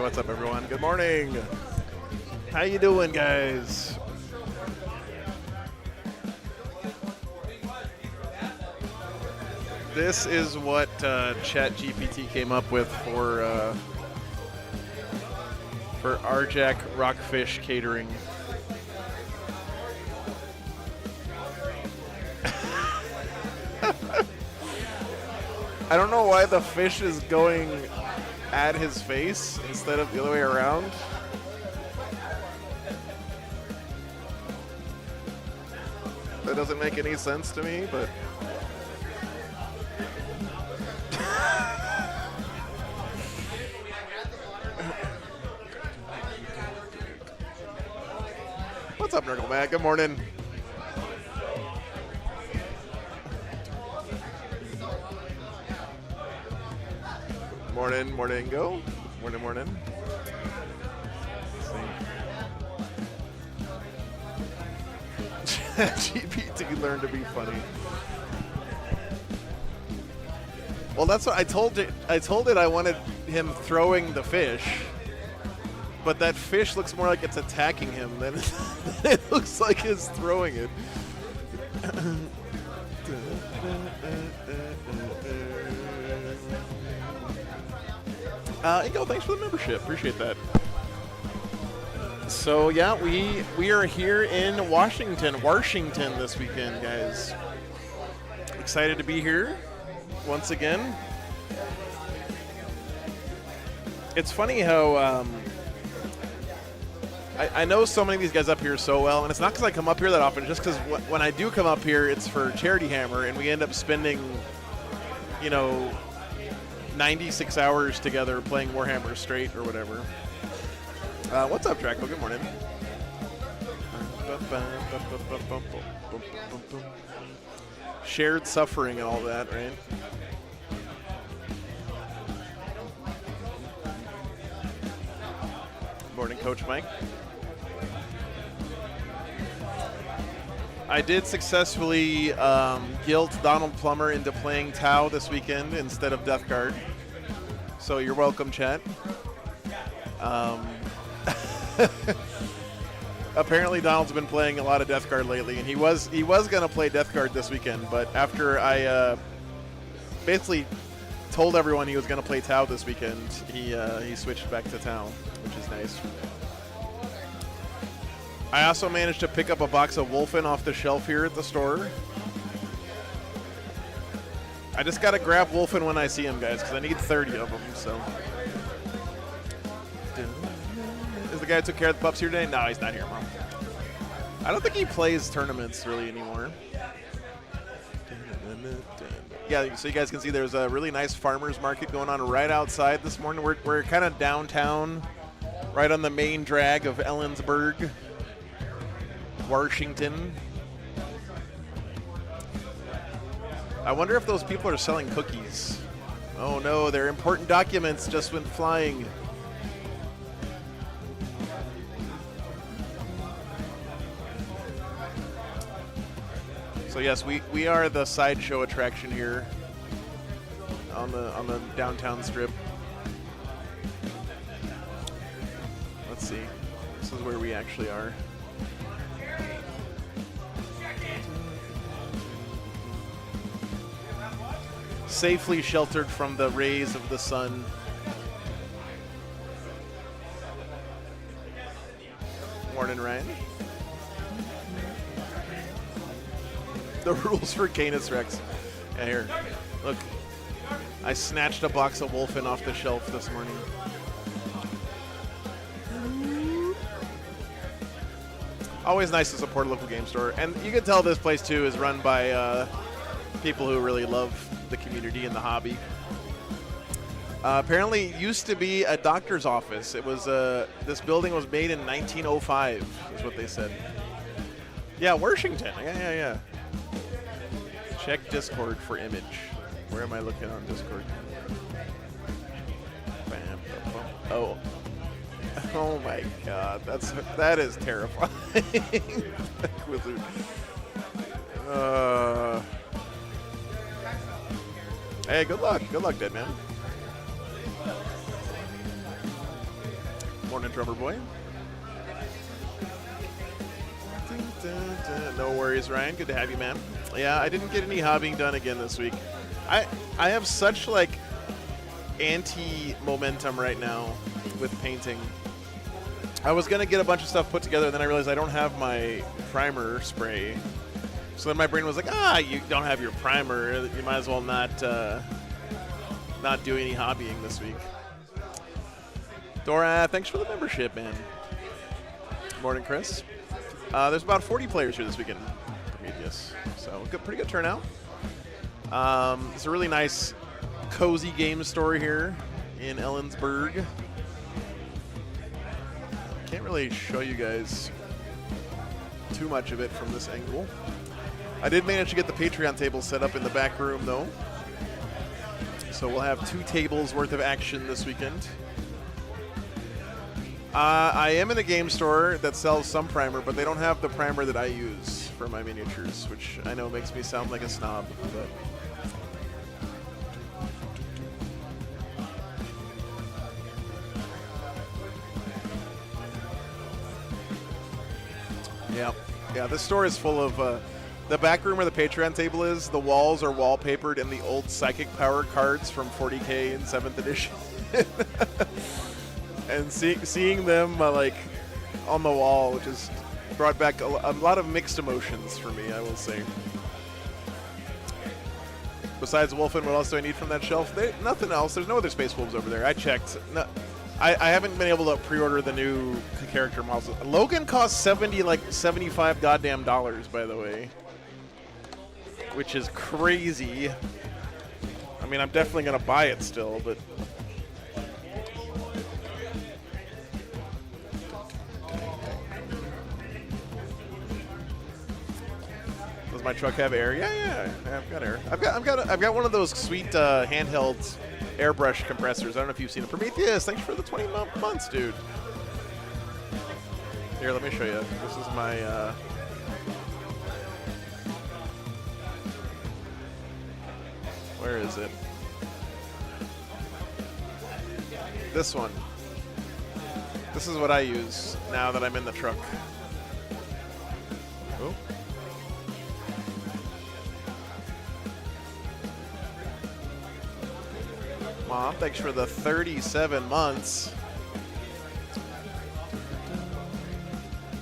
what's up, everyone? Good morning. How you doing, guys? This is what ChatGPT came up with for RJack Rockfish Catering. I don't know why the fish is going at his face instead of the other way around. That doesn't make any sense to me, but what's up, Nurgle Matt? Good morning. Morning, go. Morning. GPT learned to be funny. Well, that's what I told it. I told it I wanted him throwing the fish, but that fish looks more like it's attacking him than it looks like it's throwing it. Ingo, thanks for the membership. Appreciate that. So yeah, we are here in Washington this weekend, guys. Excited to be here once again. It's funny how I know so many of these guys up here so well, and it's not because I come up here that often. Just because when I do come up here, it's for Charity Hammer, and we end up spending, 96 hours together playing Warhammer straight or whatever. What's up, Draco? Good morning. Shared suffering and all that, right? Morning, Coach Mike. I did successfully guilt Donald Plummer into playing Tau this weekend instead of Death Guard. So you're welcome, chat. Apparently Donald's been playing a lot of Death Guard lately, and he was going to play Death Guard this weekend, but after I basically told everyone he was going to play Tau this weekend, he switched back to Tau, which is nice. I also managed to pick up a box of Wolfen off the shelf here at the store. I just got to grab Wolfen when I see him, guys, because I need 30 of them, so. Is the guy who took care of the pups here today? No, he's not here, Mom. I don't think he plays tournaments really anymore. Yeah, so you guys can see there's a really nice farmer's market going on right outside this morning. We're kind of downtown, right on the main drag of Ellensburg, Washington. I wonder if those people are selling cookies. Oh no, their important documents just went flying. So yes, we are the sideshow attraction here on the downtown strip. Let's see. This is where we actually are. Safely sheltered from the rays of the sun. Morning, Ryan. The rules for Canis Rex. Yeah, here. Look. I snatched a box of Wolfen off the shelf this morning. Always nice to support a local game store. And you can tell this place, too, is run by people who really love the community and the hobby. Apparently, it used to be a doctor's office. It was this building was made in 1905, is what they said. Yeah, Washington. Yeah. Check Discord for image. Where am I looking on Discord? Bam, bam, bam. Oh. Oh my God, that is terrifying. Wizard. Hey, good luck, dead man. Morning, drummer boy. No worries, Ryan. Good to have you, man. Yeah, I didn't get any hobbying done again this week. I have such like anti-momentum right now with painting. I was gonna get a bunch of stuff put together, and then I realized I don't have my primer spray. So then my brain was like, you don't have your primer. You might as well not do any hobbying this week. Dora, thanks for the membership, man. Morning, Chris. There's about 40 players here this weekend. Prometheus. So pretty good turnout. It's a really nice, cozy game store here in Ellensburg. Can't really show you guys too much of it from this angle. I did manage to get the Patreon table set up in the back room, though. So we'll have 2 tables worth of action this weekend. I am in a game store that sells some primer, but they don't have the primer that I use for my miniatures, which I know makes me sound like a snob. But yeah, this store is full of the back room where the Patreon table is. The walls are wallpapered in the old Psychic Power cards from 40K and 7th edition. And seeing them like on the wall just brought back a lot of mixed emotions for me, I will say. Besides Wolfen, what else do I need from that shelf? Nothing else. There's no other Space Wolves over there. I checked. No, I haven't been able to pre-order the new character models. Logan costs 75 goddamn dollars, by the way, which is crazy. I mean, I'm definitely gonna buy it still, but. My truck have air? Yeah, I've got air. I've got one of those sweet handheld airbrush compressors. I don't know if you've seen it. Prometheus, thanks for the 20 months, dude. Here, let me show you. This is my where is it? This one. This is what I use now that I'm in the truck. Oh. Mom, thanks for the 37 months.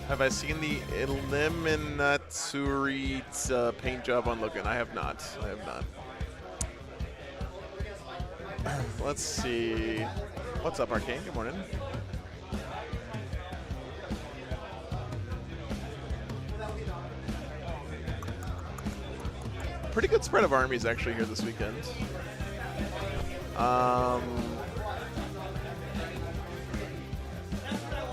Have I seen the Eliminaturit paint job on Logan? I have not. Let's see. What's up, Arcane? Good morning. Pretty good spread of armies actually here this weekend.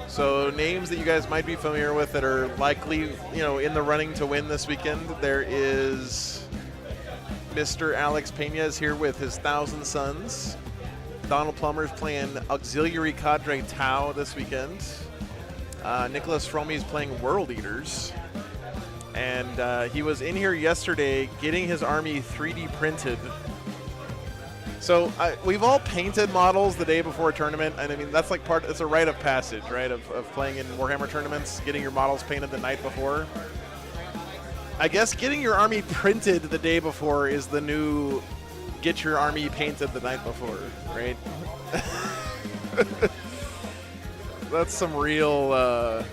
So names that you guys might be familiar with that are likely, in the running to win this weekend. There is Mr. Alex Pena is here with his 1,000 Sons. Donald Plummer's playing Auxiliary Cadre Tau this weekend. Nicholas Fromey's playing World Eaters. And he was in here yesterday getting his army 3D printed. So we've all painted models the day before a tournament, and I mean that's like it's a rite of passage, right? Of playing in Warhammer tournaments, getting your models painted the night before. I guess getting your army printed the day before is the new get your army painted the night before, right? That's some real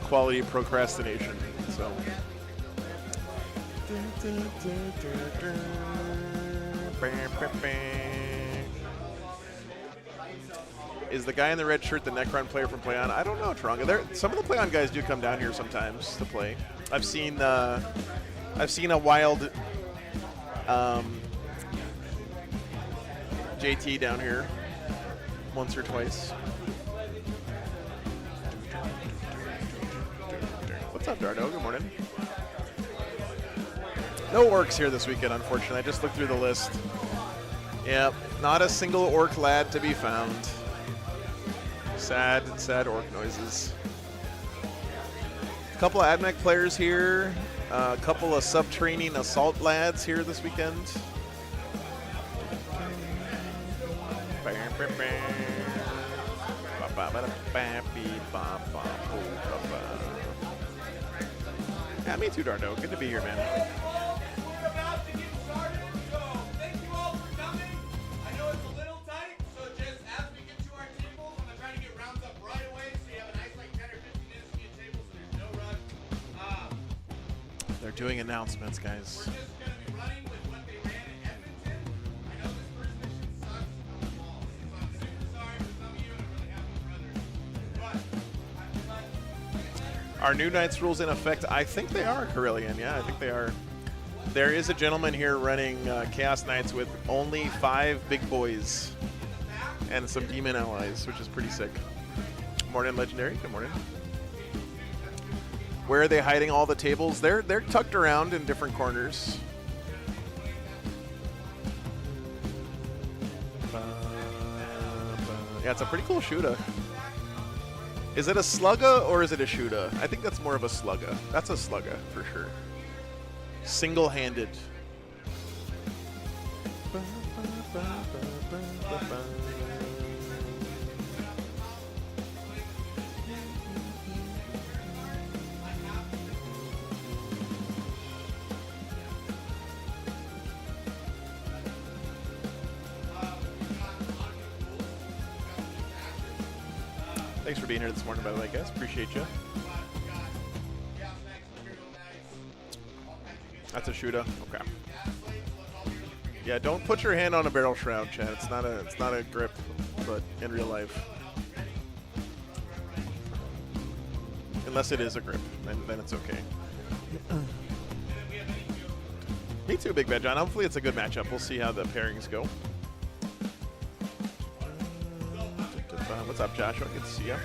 quality procrastination. So. Is the guy in the red shirt the Necron player from PlayOn? I don't know, Tronga. Some of the PlayOn guys do come down here sometimes to play. I've seen a wild JT down here once or twice. What's up, Dardo? Good morning. No orcs here this weekend, unfortunately. I just looked through the list. Yep, not a single orc lad to be found. Sad orc noises. A couple of AdMech players here. A couple of sub-training assault lads here this weekend. Yeah, me too, Dardo. Good to be here, man. We're about to get started, so thank you all for coming. I know it's a little tight, so just as we get to our tables, I'm gonna try to get rounds up right away, so you have a nice like 10 or 15 minutes to get tables, so there's no rush. They're doing announcements, guys. We're just gonna be running with what they ran in Edmonton. I know this first mission sucks on the balls, so I'm super sorry for some of you, and I'm really happy for others. But Are new Knights rules in effect? I think they are, Carillion. Yeah, I think they are. There is a gentleman here running Chaos Knights with only 5 big boys and some demon allies, which is pretty sick. Morning, Legendary. Good morning. Where are they hiding all the tables? They're tucked around in different corners. Yeah, it's a pretty cool shooter. Is it a slugga or is it a shooter? I think that's more of a slugga. That's a slugga for sure. Single-handed. Thanks for being here this morning, by the way, guys. Appreciate you. That's a shooter. Okay. Yeah, don't put your hand on a barrel shroud, Chad. It's not a grip, but in real life. Unless it is a grip, then it's okay. Me too, Big Bad John. Hopefully it's a good matchup. We'll see how the pairings go. What's up, Joshua? Good to see you.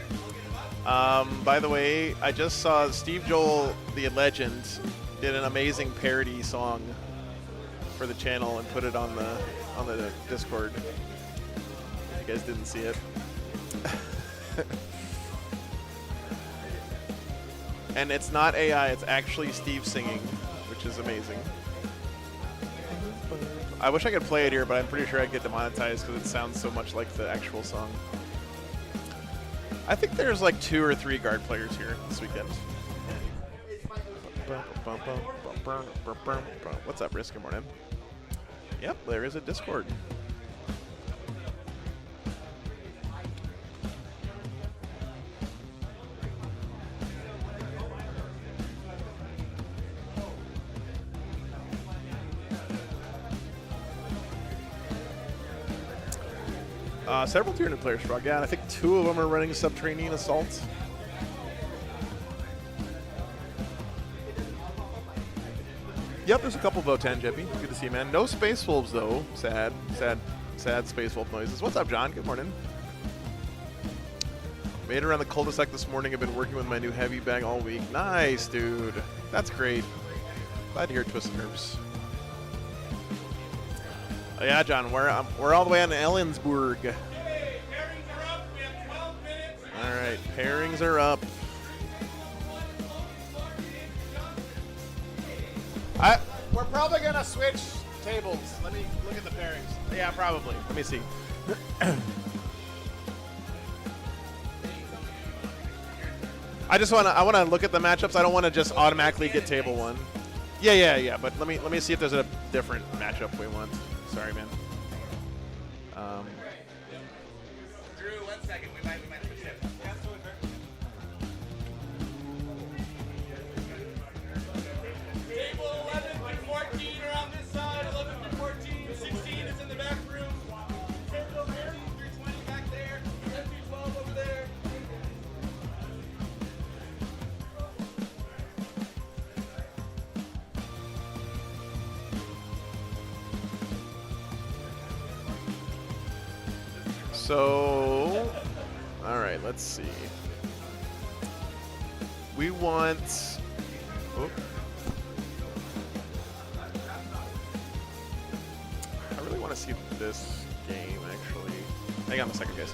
By the way, I just saw Steve Joel, the legend, did an amazing parody song for the channel and put it on the Discord. If you guys didn't see it. And it's not AI, it's actually Steve singing, which is amazing. I wish I could play it here, but I'm pretty sure I'd get demonetized because it sounds so much like the actual song. I think there's like 2 or 3 guard players here this weekend. What's up, Risk? Good morning. Yep, there is a Discord. Several tier players, Frog. Yeah, and I think 2 of them are running Subterranean Assault. Yep, there's a couple Votan, Jeppy. Good to see you, man. No Space Wolves, though. Sad Space Wolf noises. What's up, John? Good morning. Made it around the cul-de-sac this morning. I've been working with my new heavy bag all week. Nice, dude. That's great. Glad to hear Twisted Nerves. Oh, yeah, John, we're all the way on to Ellensburg. hey, pairings are up. We have 12 minutes. All right, pairings are up. We're probably gonna switch tables. Let me look at the pairings. Yeah, probably. Let me see. I wanna look at the matchups. I don't want to just automatically get table 1. Yeah. But let me see if there's a different matchup we want. Sorry, man. Drew, 1 second. We might switch it. Table 11 through 14 are on this side. 11 through 14. 16 is in the back room. Table 13 through 20 back there. 10 through 12 over there. So, all right, let's see. We want. Oh. I really want to see this game, actually. Hang on a second, guys.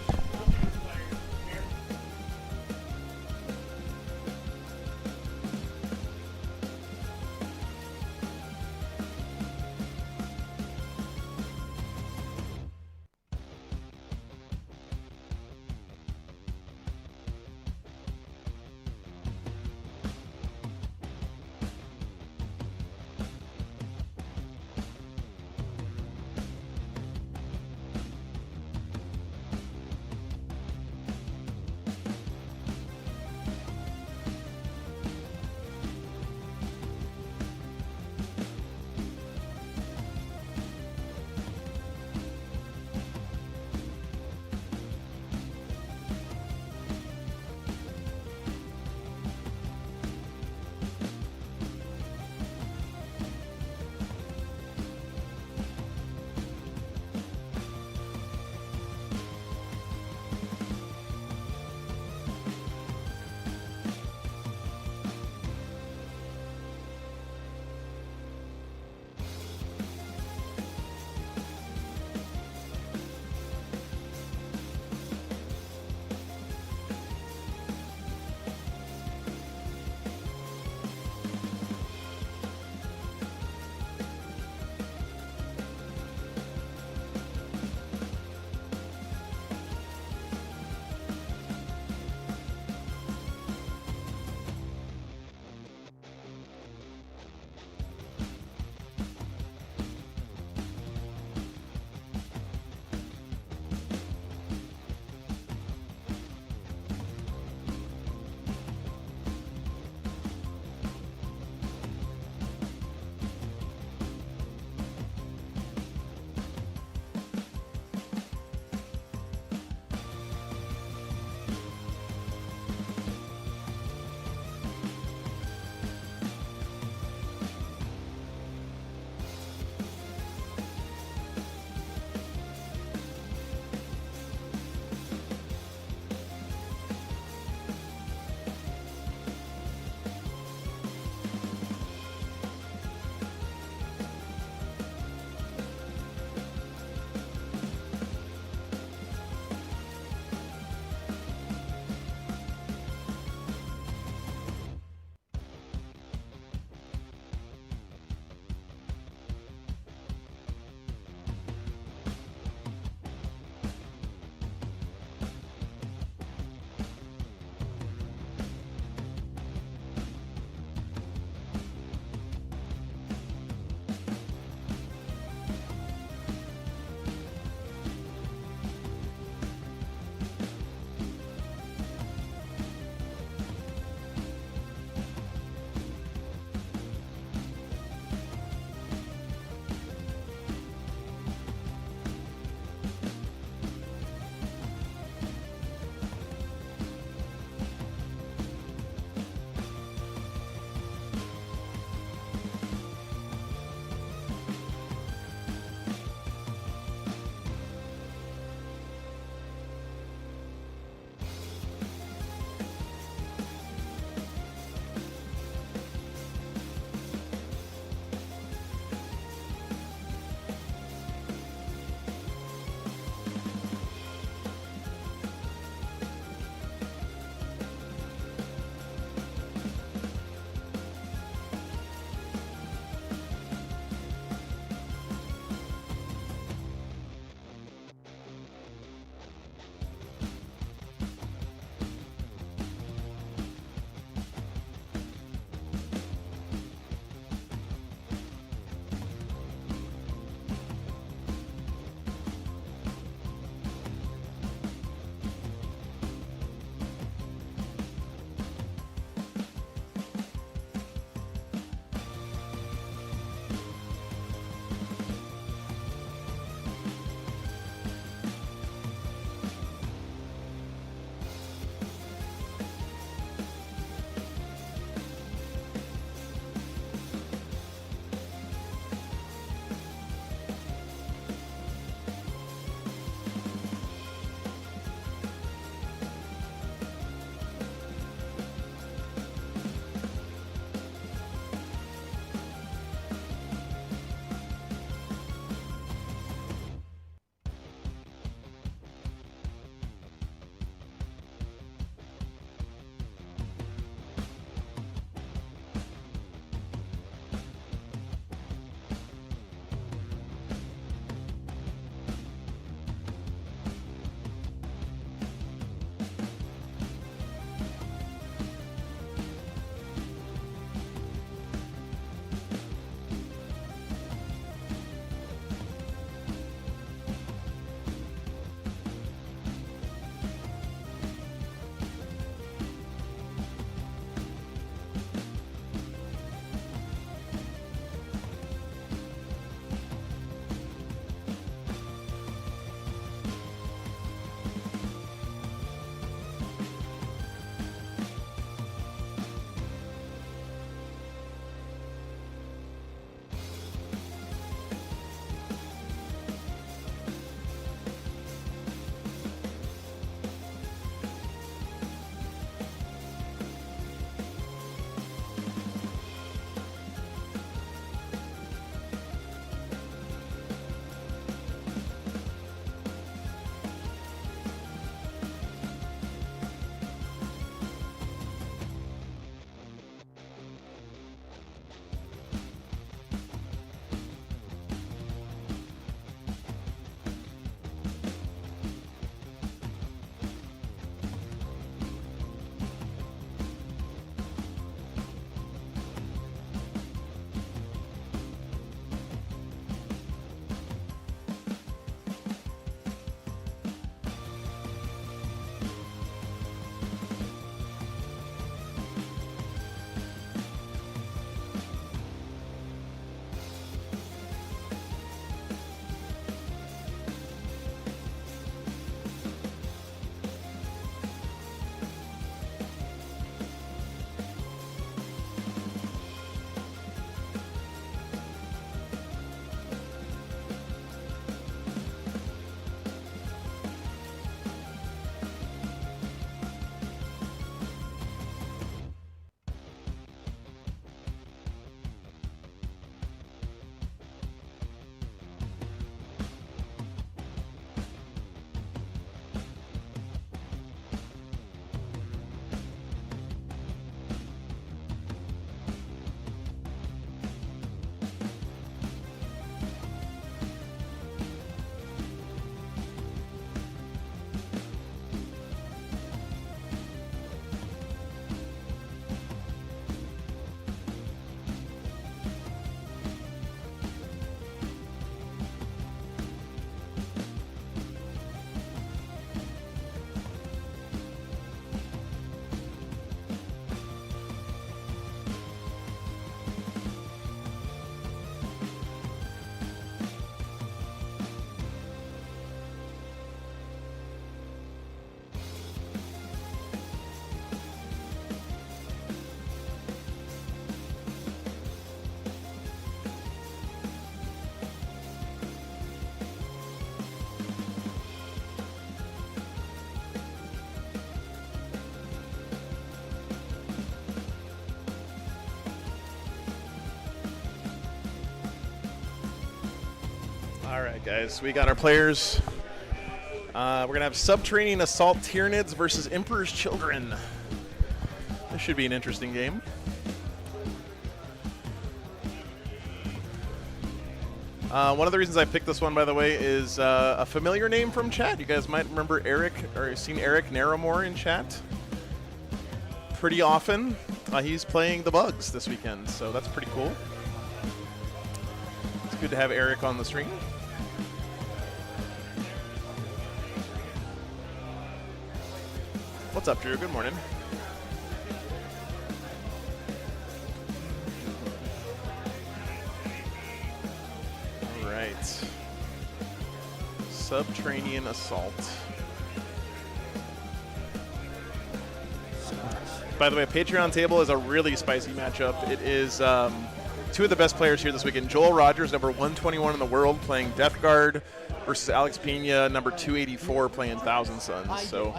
All right, guys, we got our players. We're going to have Subterranean Assault Tyranids versus Emperor's Children. This should be an interesting game. One of the reasons I picked this one, by the way, is a familiar name from chat. You guys might remember Eric, or seen Eric Narramore in chat pretty often. He's playing the Bugs this weekend, so that's pretty cool. It's good to have Eric on the stream. What's up, Drew? Good morning. All right. Subterranean Assault. By the way, Patreon table is a really spicy matchup. It is two of the best players here this weekend. Joel Rogers, number 121 in the world, playing Death Guard, versus Alex Pena, number 284, playing Thousand Suns. So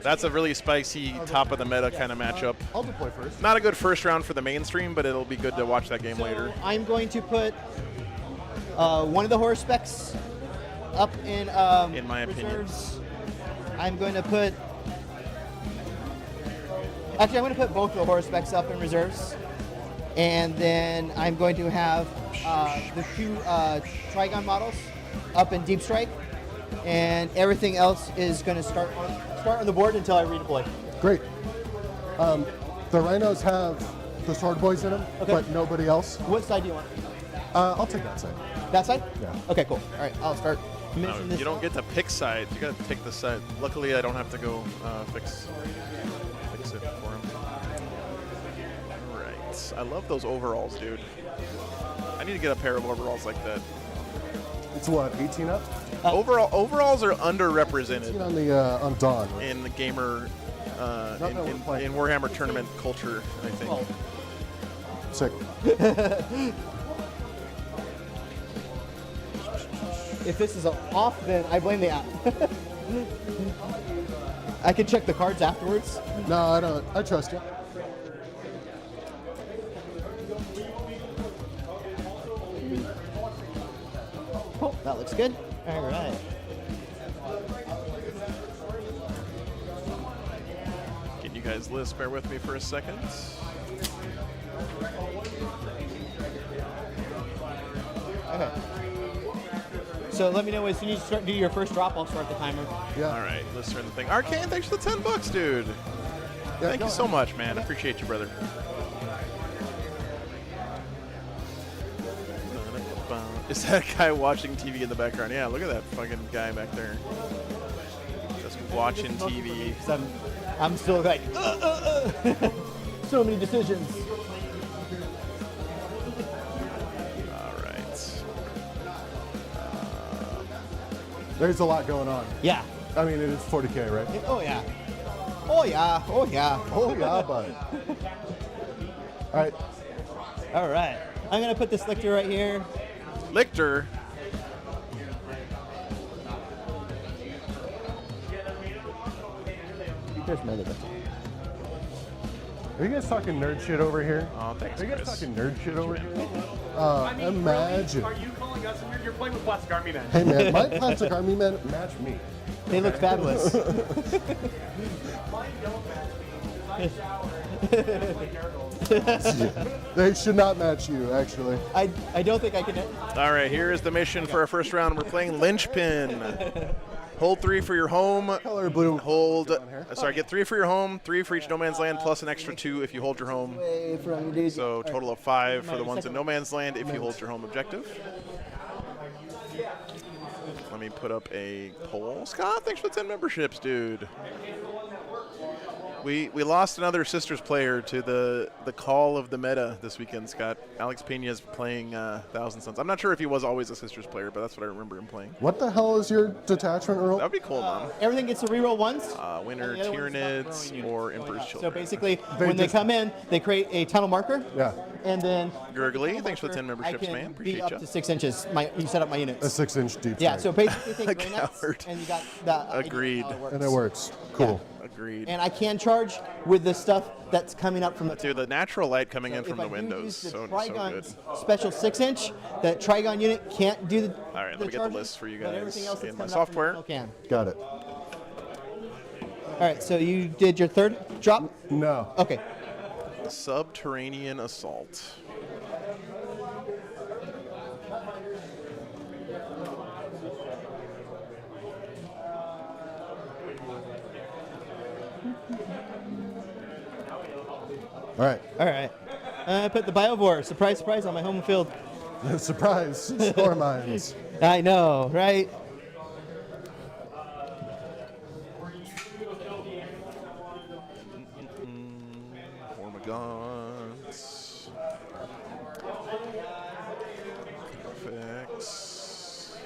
that's a really spicy, top of the meta kind of matchup. I'll deploy first. Not a good first round for the mainstream, but it'll be good to watch that game later. I'm going to put one of the horror specs up in my opinion. reserves. I'm going to put. Actually, I'm going to put both of the horror specs up in reserves. And then I'm going to have the two Trigon models up in Deep Strike. And everything else is going to start on the board until I redeploy. Great. The rhinos have the sword boys in them, but nobody else. What side do you want? I'll take that side. That side? Yeah. Okay, cool. All right, I'll start. No, you don't get to pick sides. You got to pick the side. Luckily, I don't have to go fix it for him. All right. I love those overalls, dude. I need to get a pair of overalls like that. It's what, 18 up? Overalls are underrepresented 18 on the on Dawn. Right? in the gamer in Warhammer tournament culture, I think. Oh. Sick. If this is off, then I blame the app. I can check the cards afterwards. No, I don't. I trust you. Oh, that looks good. All right. Can you guys list? Bear with me for a second. Okay. So let me know as soon as you do your first drop, I'll start the timer. Yeah. All right, let's turn the thing. Arcane, thanks for the $10, dude. Yeah, Thank you so much, man. I appreciate you, brother. Is that guy watching TV in the background? Yeah, look at that fucking guy back there. Just watching TV. I'm still like, so many decisions. All right. There's a lot going on. Yeah. I mean, it is 40K, right? Oh yeah. Oh yeah. Oh yeah. Oh yeah, bud. All right. All right. I'm gonna put this lictor right here. Lictor. There's my other. Are you guys talking nerd shit over here? Oh, thanks, Are you guys Chris. talking nerd shit over here? Really? Imagine. Are you calling us? You're playing with plastic army men. Hey man, my plastic army men match me. They look fabulous. Mine don't match me. I shower. They should not match you, actually. I don't think I can. All right, here is the mission for our first round. We're playing Linchpin. Hold 3 for your home. Color blue. Hold. Sorry, get 3 for your home, 3 for each no man's land, plus an extra 2 if you hold your home. So total of 5 for the ones in no man's land if you hold your home objective. Let me put up a poll. Scott, thanks for the 10 memberships, dude. We lost another Sisters player to the call of the meta this weekend, Scott. Alex Pena's playing Thousand Suns. I'm not sure if he was always a Sisters player, but that's what I remember him playing. What the hell is your detachment roll? That would be cool, Mom. Everything gets to reroll once. Winner, And the other one's not Tyranids, or Emperor's So Children. basically, when they come in, they create a tunnel marker. Yeah. And then Gurgly, thanks for the 10 I memberships, can man. be Appreciate up you. to 6 inches. You set up my units. A 6-inch deep Yeah, strike. so basically take A gray nets coward. and you got that. Agreed. And it works. Cool. Agreed. And I can charge with the stuff that's coming up from the Dude, the natural light coming in If from I the do windows, use the so Trigon good. special 6-inch, that Trigon unit can't do the. All right, let me get the charging, list for you but guys everything else that's in my coming up from the software. panel can. Got it. All right, so you did your third drop. No. Okay. Subterranean assault. All right. All right. I put the Biovore, surprise, surprise, on my home field. Surprise. Store mines. I know, right? Hormigons. Perfects.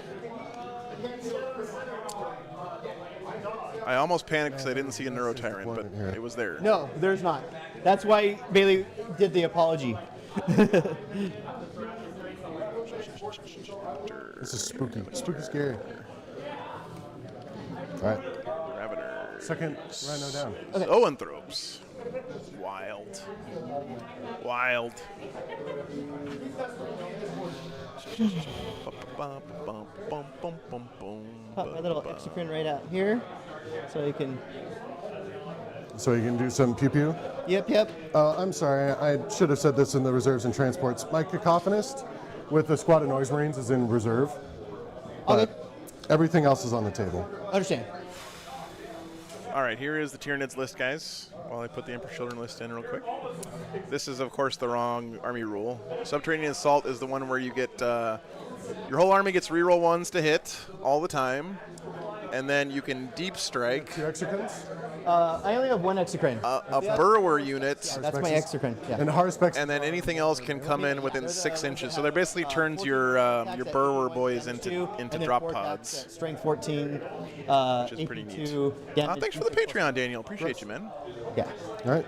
I almost panicked because I didn't see a Neurotyrant, but it was there. No, there's not. That's why Bailey did the apology. This is spooky. Spooky scary. All right. Ravener. Second rhino down. Zoanthropes. Wild. Wild. Pop my little exocrine right out here, so you can. So you can do some pew pew. Yep. I'm sorry. I should have said this in the reserves and transports. My cacophonist with the squad of noise marines is in reserve. Okay. But everything else is on the table. Understand. All right, here is the Tyranids list, guys. While I put the Emperor's Children list in real quick. This is, of course, the wrong army rule. Subterranean Assault is the one where you get, your whole army gets reroll 1s to hit all the time. And then you can deep strike. 2 exocrines? I only have one exocrine. A burrower unit. That's my exocrine. Yeah. And Harspecs. And then anything else can come in within 6 inches. So that basically turns your burrower boys into drop pods. Strength 14. Which is pretty neat. Thanks for the Patreon, Daniel. Appreciate you, man. Yeah. All right.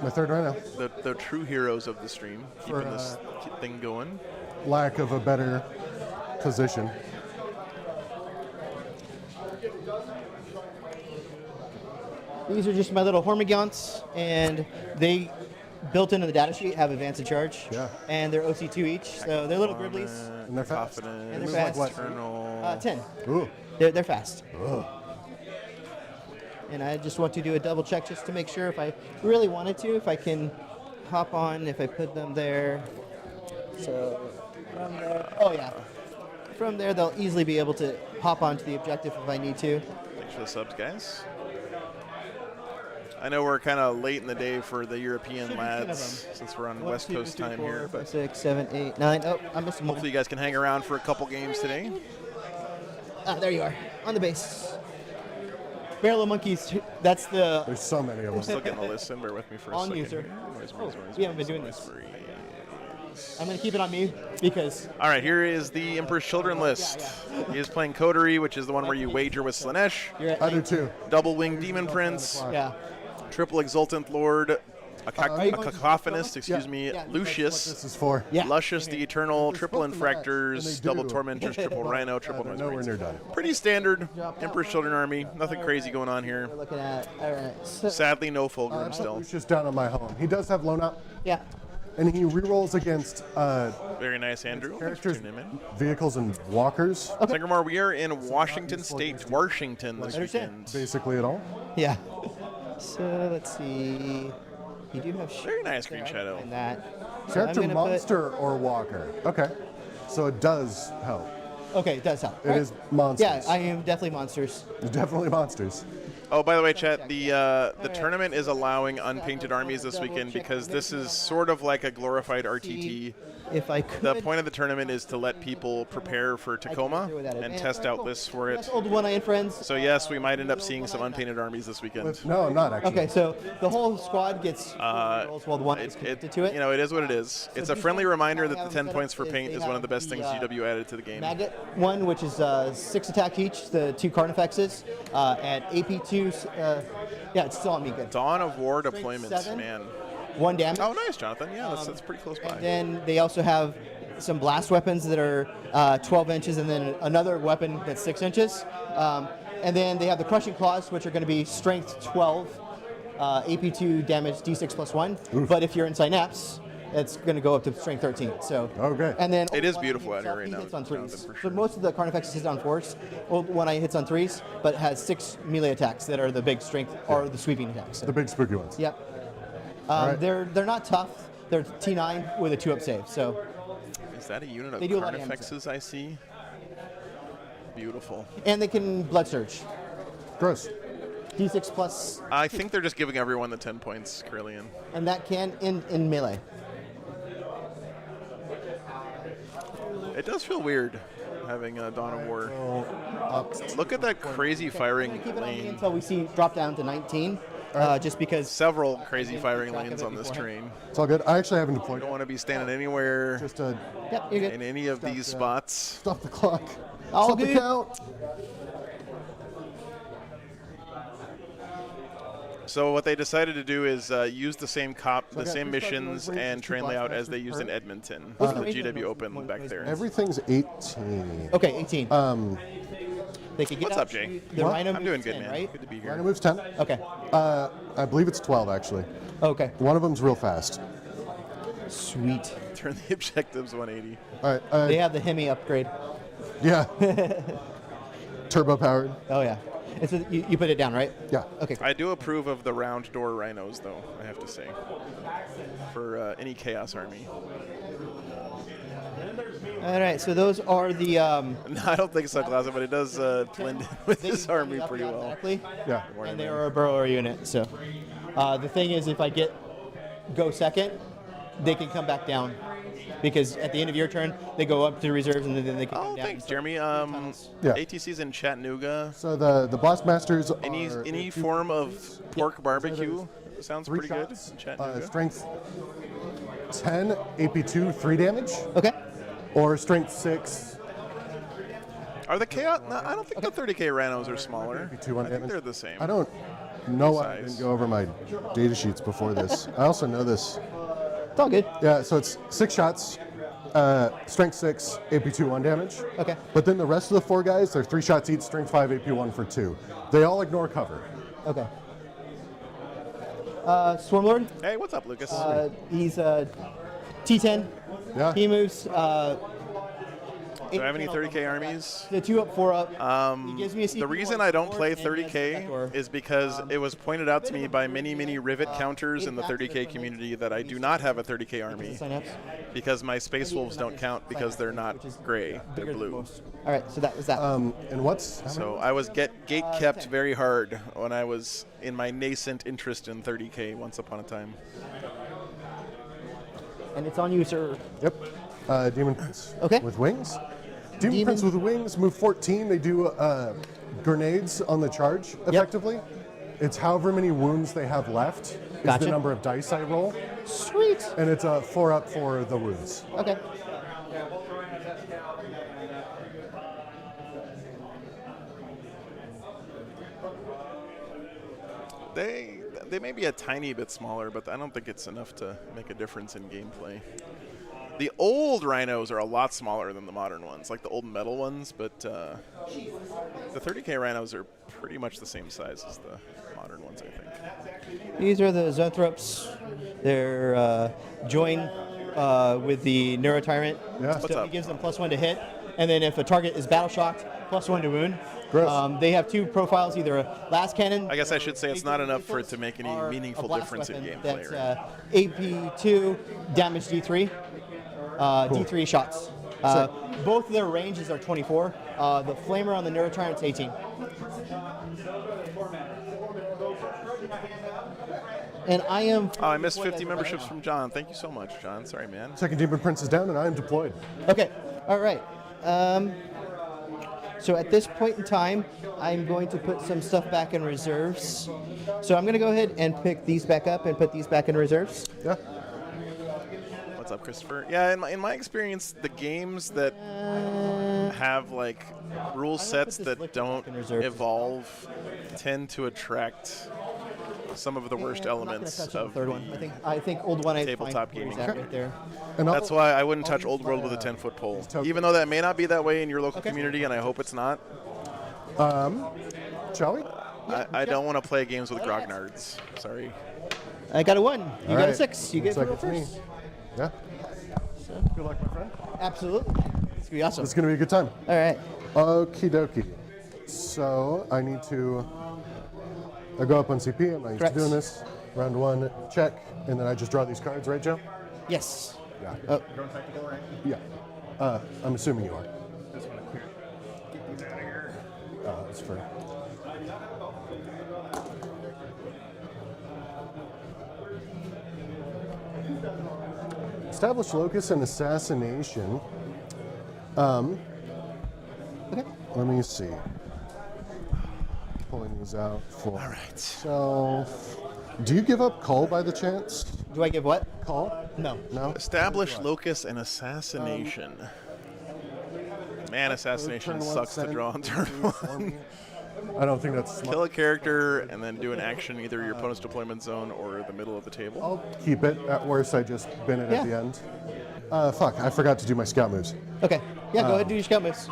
My third rhino. The true heroes of the stream, keeping this thing going. Lack of a better position. These are just my little Hormigons, and they, built into the data sheet, have advance and charge. Yeah. And they're OC2 each, so they're little Gridleys. And they're fast. Confident. And they're fast. Eternal. 10. Ooh. They're fast. Ugh. And I just want to do a double check just to make sure if I really wanted to, if I can hop on, if I put them there. So from there, oh yeah. From there, they'll easily be able to hop onto the objective if I need to. Thanks for the subs, guys. I know we're kind of late in the day for the European lads since we're on West Coast time here, but 6, 7, 8, 9. Oh, I missed one. hopefully you guys can hang around for a couple games today. There you are, on the base. Barrel of Monkeys, that's the There's so many of Just them. looking at the list in, bear with me for a On second. user. here. we haven't been doing this. I'm going to keep it on me because All right, here is the Emperor's Children list. He is playing Coterie, which is the one where you wager with Slanesh. you're at I do too. Double Winged Demon Prince, Yeah. Triple Exultant Lord, a you going to Cacophonist, excuse me, Yeah. Lucius, This is for. Yeah. Luscious the Eternal, Triple supposed to match, and Infractors, they Double do. Tormentors, Triple Rhino, Triple They're Noise nowhere Marines. near done. Pretty standard Emperor's Children army. Nothing crazy going on here. We're looking at, all right. So, Sadly, no Fulgrim I still. was just down on my home. He does have loan up, yeah. and he rerolls against Very nice, Andrew. Thanks for characters, tuning in. vehicles, and walkers. Sangamore, we are in Washington State, Washington this Understand. weekend. Basically, it all. Yeah. So let's see. You do have Very nice Green Shadow. and that. So Character I'm gonna monster or walker. Okay. So it does help. Okay, it does help. It is monsters. Yeah, I am definitely monsters. Definitely monsters. Oh, by the way, chat, the tournament is allowing unpainted armies this weekend because this is sort of like a glorified RTT. If I could. The point of the tournament is to let people prepare for Tacoma do without and advance. test Alright, out cool. lists for it. That's old one and friends. So yes, we might end up seeing some unpainted armies this weekend. No, I'm not actually. Okay, so the whole squad gets rolls while the one is connected to it. You know, it is what it is. It's a these friendly ones, reminder how I that the have 10 them points set for up paint is is they one of the have best things the, GW added to the game. Maggot one, which is 6 attack each, the 2 Carnifexes. At AP2, yeah, it's still on me good. Dawn of War Strength deployments, 7. man. 1 damage. Oh, nice, Jonathan. Yeah, that's pretty close by. And then they also have some blast weapons that are 12 inches, and then another weapon that's 6 inches. And then they have the crushing claws, which are going to be strength 12, AP2 damage D6 plus 1. But if you're in synapse, it's going to go up to strength 13. So Okay. And then It is Old beautiful One out here himself, right he now, hits on Jonathan, 3s. for So sure. most of the Carnifexes hit on 4s. Old One hits on 3s, but has 6 melee attacks that are the big strength or the sweeping attacks. So. The big spooky ones. Yep. right. They're not tough. They're T9 with a 2-up save. So Is that a unit of They do a lot of damage, Carnifexes I see? Beautiful. and they can blood surge. Gross. D6 plus, I think they're just giving everyone the 10 points, Carillion. and that can in melee. It does feel weird having a Dawn of War. Up. Look at that crazy firing Keep it on me lane. until we see drop down to 19, just because. Several crazy didn't firing keep track of lanes it on this beforehand. train. It's all good. I actually haven't You deployed. don't want to be standing anywhere Just Yep, you're good. in any of these spots. stop the clock. All Stop the good. count. So what they decided to do is use the same I got the same 3 missions Star Wars and Rangers, train 2 layout Black as they Masters used in per- Edmonton. What's The the GW range? Open back there. Everything's 18. Okay, 18. They could get What's up up, Jay? to- The What? Rhino I'm doing moves good, 10, man. right? Good to be Rhino here. moves 10. Okay. I believe it's 12 actually. Okay. One of them's real fast. Sweet. Turn the objectives 180. All right. They have the Hemi upgrade. Yeah. Turbo powered. Oh yeah. And so you put it down, right? Yeah. Okay. I do approve of the round door rhinos, though, I have to say, for any Chaos Army. All right. So those are the. No, I don't think so, Glaza, but it does blend in with they this army up pretty well. automatically, Yeah. And they are a burrower unit. So the thing is, if I go second, they can come back down. Because at the end of your turn, they go up to reserves and then they can Oh, come down. thanks, and Jeremy. tunnels. Yeah. ATC's in Chattanooga. So the Blastmasters Any are form of pork barbecue sounds 3 pretty good shots. in Chattanooga. Strength 10, AP2, 3 damage, Okay. or strength 6. Are the Chaos? No, I don't think the 30k Rhinos are smaller. AP2 on I think damage. they're the same. I don't know why I Size. didn't go over my data sheets before this. I also know this. It's all good. Yeah, so it's 6 shots, strength 6, AP2 1 damage. Okay. But then the rest of the 4 guys, they're 3 shots each, strength 5, AP1 for 2. They all ignore cover. Okay. Swarmlord. Hey, what's up, Lucas? He's T10. Yeah. He moves. Do I have any 30k armies? The 2-up, 4-up. He gives me a The CP reason 1 I don't forward, play and he has a 30k backdoor. is because it was pointed out to me by many rivet counters in the 30k community that I do not have a 30k army Synapse. because my Space Wolves don't count because they're not gray, they're Bigger than blue. most. All right, so that was that. And what's... So I was gate kept very hard when I was in my nascent interest in 30k once upon a time. And it's on you, sir. Yep. Demon Prince. Okay. With wings. Demon Prince with wings, move 14. They do grenades on the charge, effectively. It's however many wounds they have left is Gotcha. the number of dice I roll. Sweet. And it's a 4-up for the wounds. Okay. They may be a tiny bit smaller, but I don't think it's enough to make a difference in gameplay. The old Rhinos are a lot smaller than the modern ones, like the old metal ones, but the 30k Rhinos are pretty much the same size as the modern ones, I think. These are the Zoanthropes. They're joined with the Neurotyrant. Yeah. What's So up? it gives them +1 to hit. And then if a target is battle shocked, +1 to wound. Gross. They have 2 profiles, either a last cannon. I guess I should say it's not enough for it to make any or a meaningful blast difference in weapon gameplay. That's Right? AP2, damage D3, D3 shots. Both of their ranges are 24. The Flamer on the Neurotyrant's 18. And I am. Oh, I missed 50 memberships from John. Thank you so much, John. Sorry, man. Second Demon Prince is down, and I am deployed. Okay, all right. So at this point in time, I'm going to put some stuff back in reserves. So I'm going to go ahead and pick these back up and put these back in reserves. Yeah. What's up, Christopher? Yeah, in my experience, the games that have like rule sets this that liquid don't back in reserve. evolve tend to attract some of the worst And I'm not gonna elements touch on of the third one. I think old one. tabletop fine where he's gaming. at right there. And That's why I wouldn't touch Old World with a 10-foot pole. tokens. Even though that may not be that way in your local Okay. community, and I hope it's not. Shall we? I don't want to play games with grognards. Sorry. I got a 1. You got a right. 6. You get Looks to like go it's me. first. Yeah. Good luck, my friend. Absolutely. It's gonna be awesome. It's gonna be a good time. All right. Okie dokie. So I need to. I go up on CP. I'm not used Correct. to doing this. Round 1, check, and then I just draw these cards, right, Joe? Yes. Yeah. Oh, You're on tactical, right? Yeah. I'm assuming you are. Just want to clear. Get these out of here. That's fair. Establish locus and assassination. okay. Let me see. Pulling these out for All right. self. Do you give up call by the chance? Do I give what? Call? No. No? Establish locus and assassination. Man, assassination Turn one, sucks to send draw on turn two for 1. me. I don't think that's smart. Kill a character and then do an action either your opponent's deployment zone or the middle of the table. I'll keep it. At worst, I just bin it Yeah. at the end. Fuck, I forgot to do my scout moves. Okay. Yeah, go ahead and do your scout moves.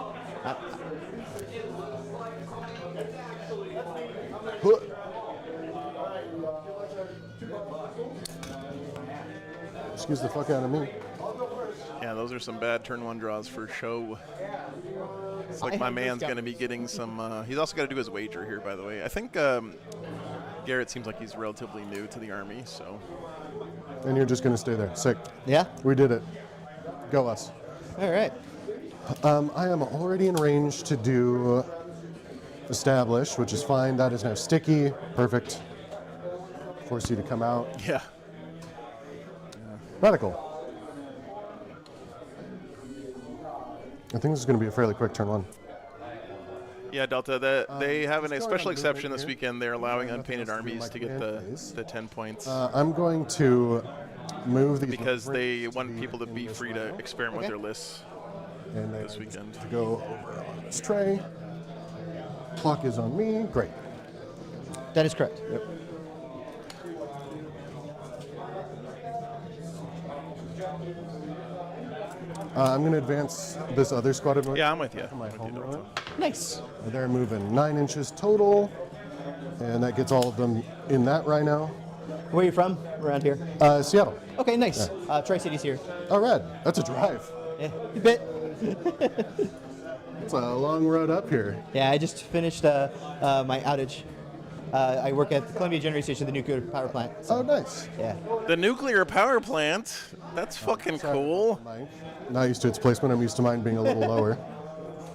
Excuse the fuck out of me. Yeah, those are some bad turn 1 draws for show. It's like I my have man's those going to be getting some. He's also got to do his wager here, by the way. I think Garrett seems like he's relatively new to the army, so. And you're just gonna stay there. Sick. Yeah. We did it. Go us. All right. I am already in range to do establish, which is fine. That is now sticky. Perfect. Force you to come out. Yeah. Radical. I think this is going to be a fairly quick turn 1. Yeah, Delta. They have a just going special on exception movement this here. weekend. They're allowing Nothing unpainted else to do in armies my to get command phase. the 10 points I'm going to move these because they movements want people to in be this free to row, experiment with Okay. their lists. and then this weekend. to go over on this tray. Clock is on me. Great. That is correct. Yep. I'm going to advance this other squad of Yeah, I'm with you. my I'm with home you, row. Delta. Nice. They're moving 9 inches total, and that gets all of them in that rhino. Where are you from? Around here. Seattle. Okay, nice. Tri-Cities here. Oh, rad. That's a drive. Yeah. You bit. It's a long road up here. Yeah, I just finished my outage. I work at the Columbia Generating Station, the nuclear power plant. Oh, nice. Yeah. The nuclear power plant. That's fucking Sorry, cool. Mike. Not used to its placement. I'm used to mine being a little lower.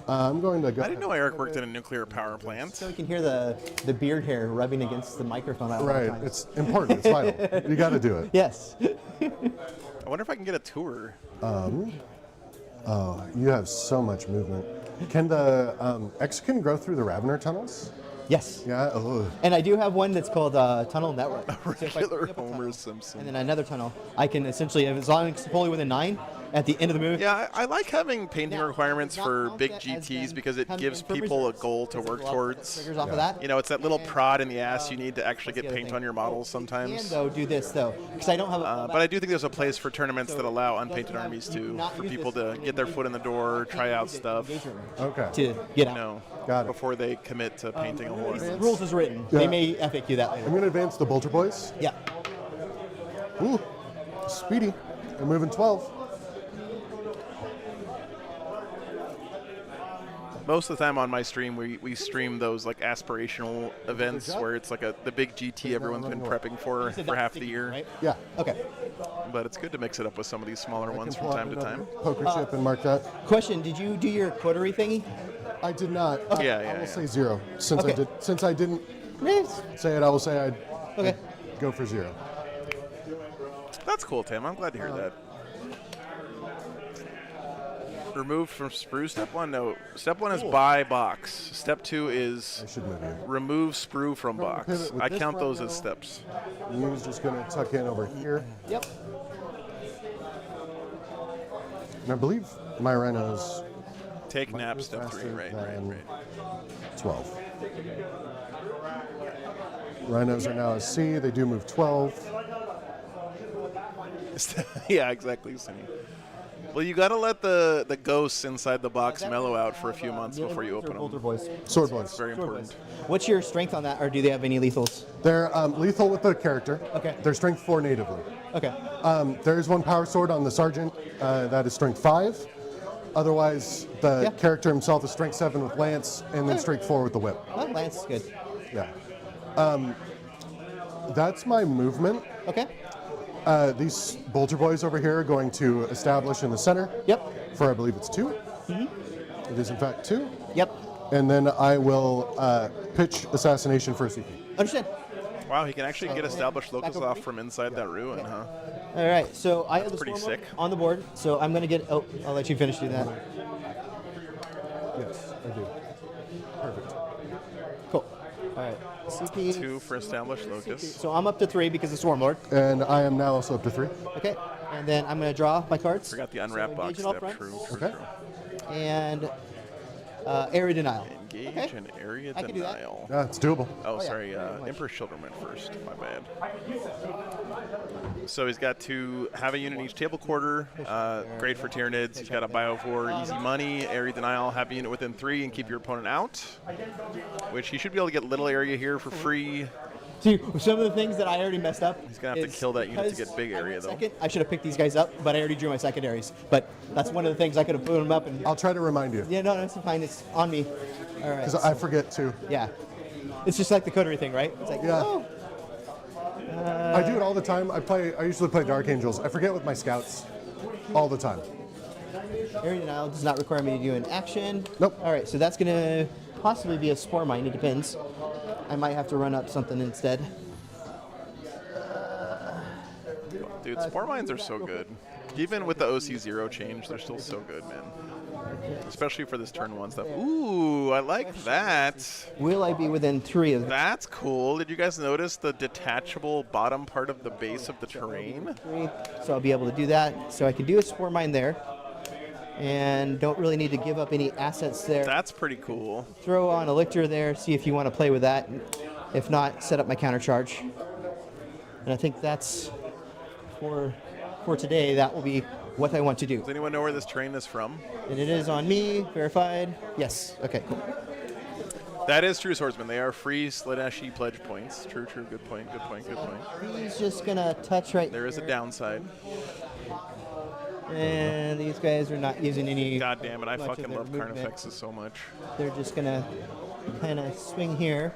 I'm going to go. I didn't know Eric worked in a nuclear power plant. So we can hear the beard hair rubbing against the microphone. All the Right. time. It's important. It's vital. You got to do it. Yes. I wonder if I can get a tour. Oh, you have so much movement. Can the Excan grow through the Ravener tunnels? Yes. Yeah. Oh. And I do have one that's called Tunnel Network. So if I Regular pick up a Homer tunnel Simpson. and then another tunnel, I can essentially, as long as it's fully within 9, at the end of the move. Yeah, I like having painting Now, requirements not for count big that as GTs them because it coming gives in from people a reserves, goal to because work a lot of towards. triggers off of that. You know, it's that little And, prod in the ass you need to actually what's get the other paint thing? on your models And sometimes. though do this though, because I don't have. But I do think there's a place for tournaments So, that allow doesn't unpainted have- armies you to, cannot for use people this to get their foot in the door, try out stuff, Okay. to get you out. know, Got it. before they commit to painting a horde. Rules is written. Yeah. They may FAQ that later. I'm going to advance the Bolter Boys. Yeah. Ooh. Speedy. They're moving 12. Most of the time on my stream, we stream those like aspirational events job. where it's like the big GT everyone's been prepping for You said for that's half the sticky, year. Right? Yeah. Okay. But it's good to mix it up with some of these smaller I ones can from pull out time to another time. Poker chip and mark that. Question: did you do your coterie thingy? I did not. Yeah, I yeah, will yeah. say 0. Since Okay. I didn't Yes. say it, I will say I'd Okay. go for 0. That's cool, Tim. I'm glad to hear that. Removed from sprue step 1? No. Step 1 is buy box. Step 2 I is should move you. remove sprue from Going to box. pivot with I this count those rhino. as steps. You's just going to tuck in over here. Yep. And I believe my rhinos Take nap move step 3. faster Right. than 12. Rhinos are now a C. They do move 12. Yeah, exactly. Sunny. Well, you got to let the ghosts inside the box mellow out for a few months Melee before you boys or open bolter them. boys? Sword boys. It's very important. What's your strength on that, or do they have any lethals? They're lethal with the character. Okay. They're strength 4 natively. Okay. There is one power sword on the sergeant that is strength 5. Otherwise, the character himself is strength 7 with lance, and then strength 4 with the whip. Oh, Lance is good. Yeah. That's my movement. Okay. These bolter boys over here are going to establish in the center. Yep. For I believe it's 2. It is in fact 2. Yep. And then I will pitch assassination for a CP. Understand. Wow, he can actually get established locals over off me? from inside that ruin, huh? All right. So I have the pretty Storm sick. on the board. So I'm gonna get. Oh, I'll let you finish doing that. Yes, I do. Perfect. Cool. All right. CP. 2 for established locus. So I'm up to 3 because of Swarm Lord. And I am now also up to 3. Okay. And then I'm gonna draw my cards. Forgot the unwrap So box engage in all step. fronts. True, Okay. true. And area denial. Engage Okay. and area I can do that. denial. Yeah, it's doable. Oh, yeah. sorry. Very much. Emperor's Children went first. My bad. So he's got to have a unit in each table quarter. Great for Tyranids. He's got a Bio 4, easy money, area denial, have a unit within 3, and keep your opponent out. Which he should be able to get little area here for free. See, some of the things that I already messed up. He's gonna have to kill that unit to because get big I area, went though. Second, I should have picked these guys up, but I already drew my secondaries. But that's one of the things I could have put them up and. I'll try to remind you. Yeah, no, it's fine. It's on me. All right. Because I forget too. Yeah. It's just like the coterie thing, right? It's like, Yeah. oh, I do it all the time. I usually play Dark Angels. I forget with my scouts all the time. area denial does not require me to do an action. Nope. All right, so that's going to possibly be a spore mine. It depends. I might have to run up something instead. Dude, Spore Mines are so good. Even with the OC0 change, they're still so good, man. Especially for this turn 1 stuff. Ooh, I like that. Will I be within 3 of them? That's cool. Did you guys notice the detachable bottom part of the base of the terrain? So I'll be able to do that. So I can do a spore mine there. And don't really need to give up any assets there. That's pretty cool. Throw on a lictor there, see if you want to play with that. If not, set up my countercharge. And I think that's for today. That will be what I want to do. Does anyone know where this terrain is from? And it is on me, verified. Yes. Okay, cool. That is true, Swordsman. They are free Sladashi pledge points. True, true. Good point, good point, good point. He's just going to touch right There is a downside. And these guys are not using any. God damn it, I much of fucking their love movement. Carnifexes so much. They're just going to kind of swing here.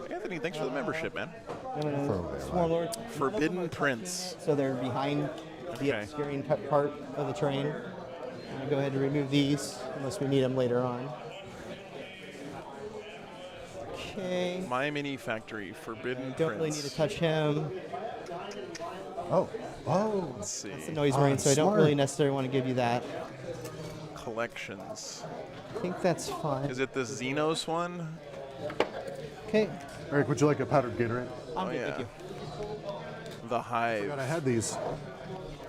Anthony, thanks for the membership, man. I'm going to Swarm Lord. Forbidden Prince. So they're behind the Okay. obscuring part of the terrain. I'm going to go ahead and remove these unless we need them later on. Okay. My Mini Factory, Forbidden Don't Prince. really need to touch him. Oh. Oh. Let's see. It's a noise marine, so I don't smart. really necessarily want to give you that. Collections. I think that's fine. Is it the Xenos one? Okay. Eric, would you like a powdered Gatorade? I'm Oh, good, yeah. thank you. The Hive. God, I had these.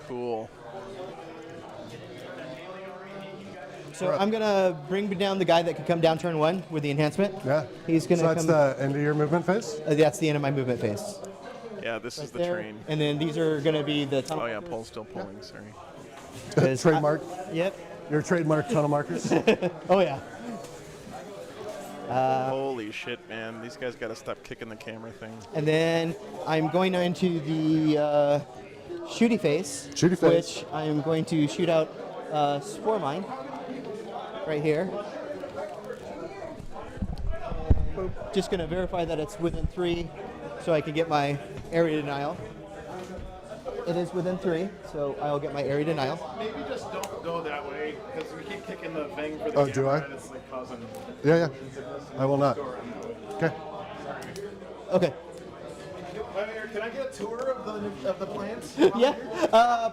Cool. So I'm going to bring down the guy that could come down turn 1 with the enhancement. Yeah. He's going So to that's come. the end of your movement phase? That's the end of my movement phase. Yeah, this is the There. train. And then these are going to be the tunnel. Oh yeah, Paul's still pulling, sorry. 'Cause Trademark. Yep. Your trademark tunnel markers. Oh, yeah. Holy shit, man. These guys gotta stop kicking the camera thing. And then I'm going into the shooty phase. Shooty phase. Which I'm going to shoot out Spore Mine right here. Just going to verify that it's within 3 so I can get my area denial. It is within 3, so I'll get my area denial. Maybe just don't go that way, because we keep kicking the thing for the Oh, do camera, I? and it's like causing Yeah, yeah. I will not. Okay. Okay. Can I get a tour of the plants? Yeah,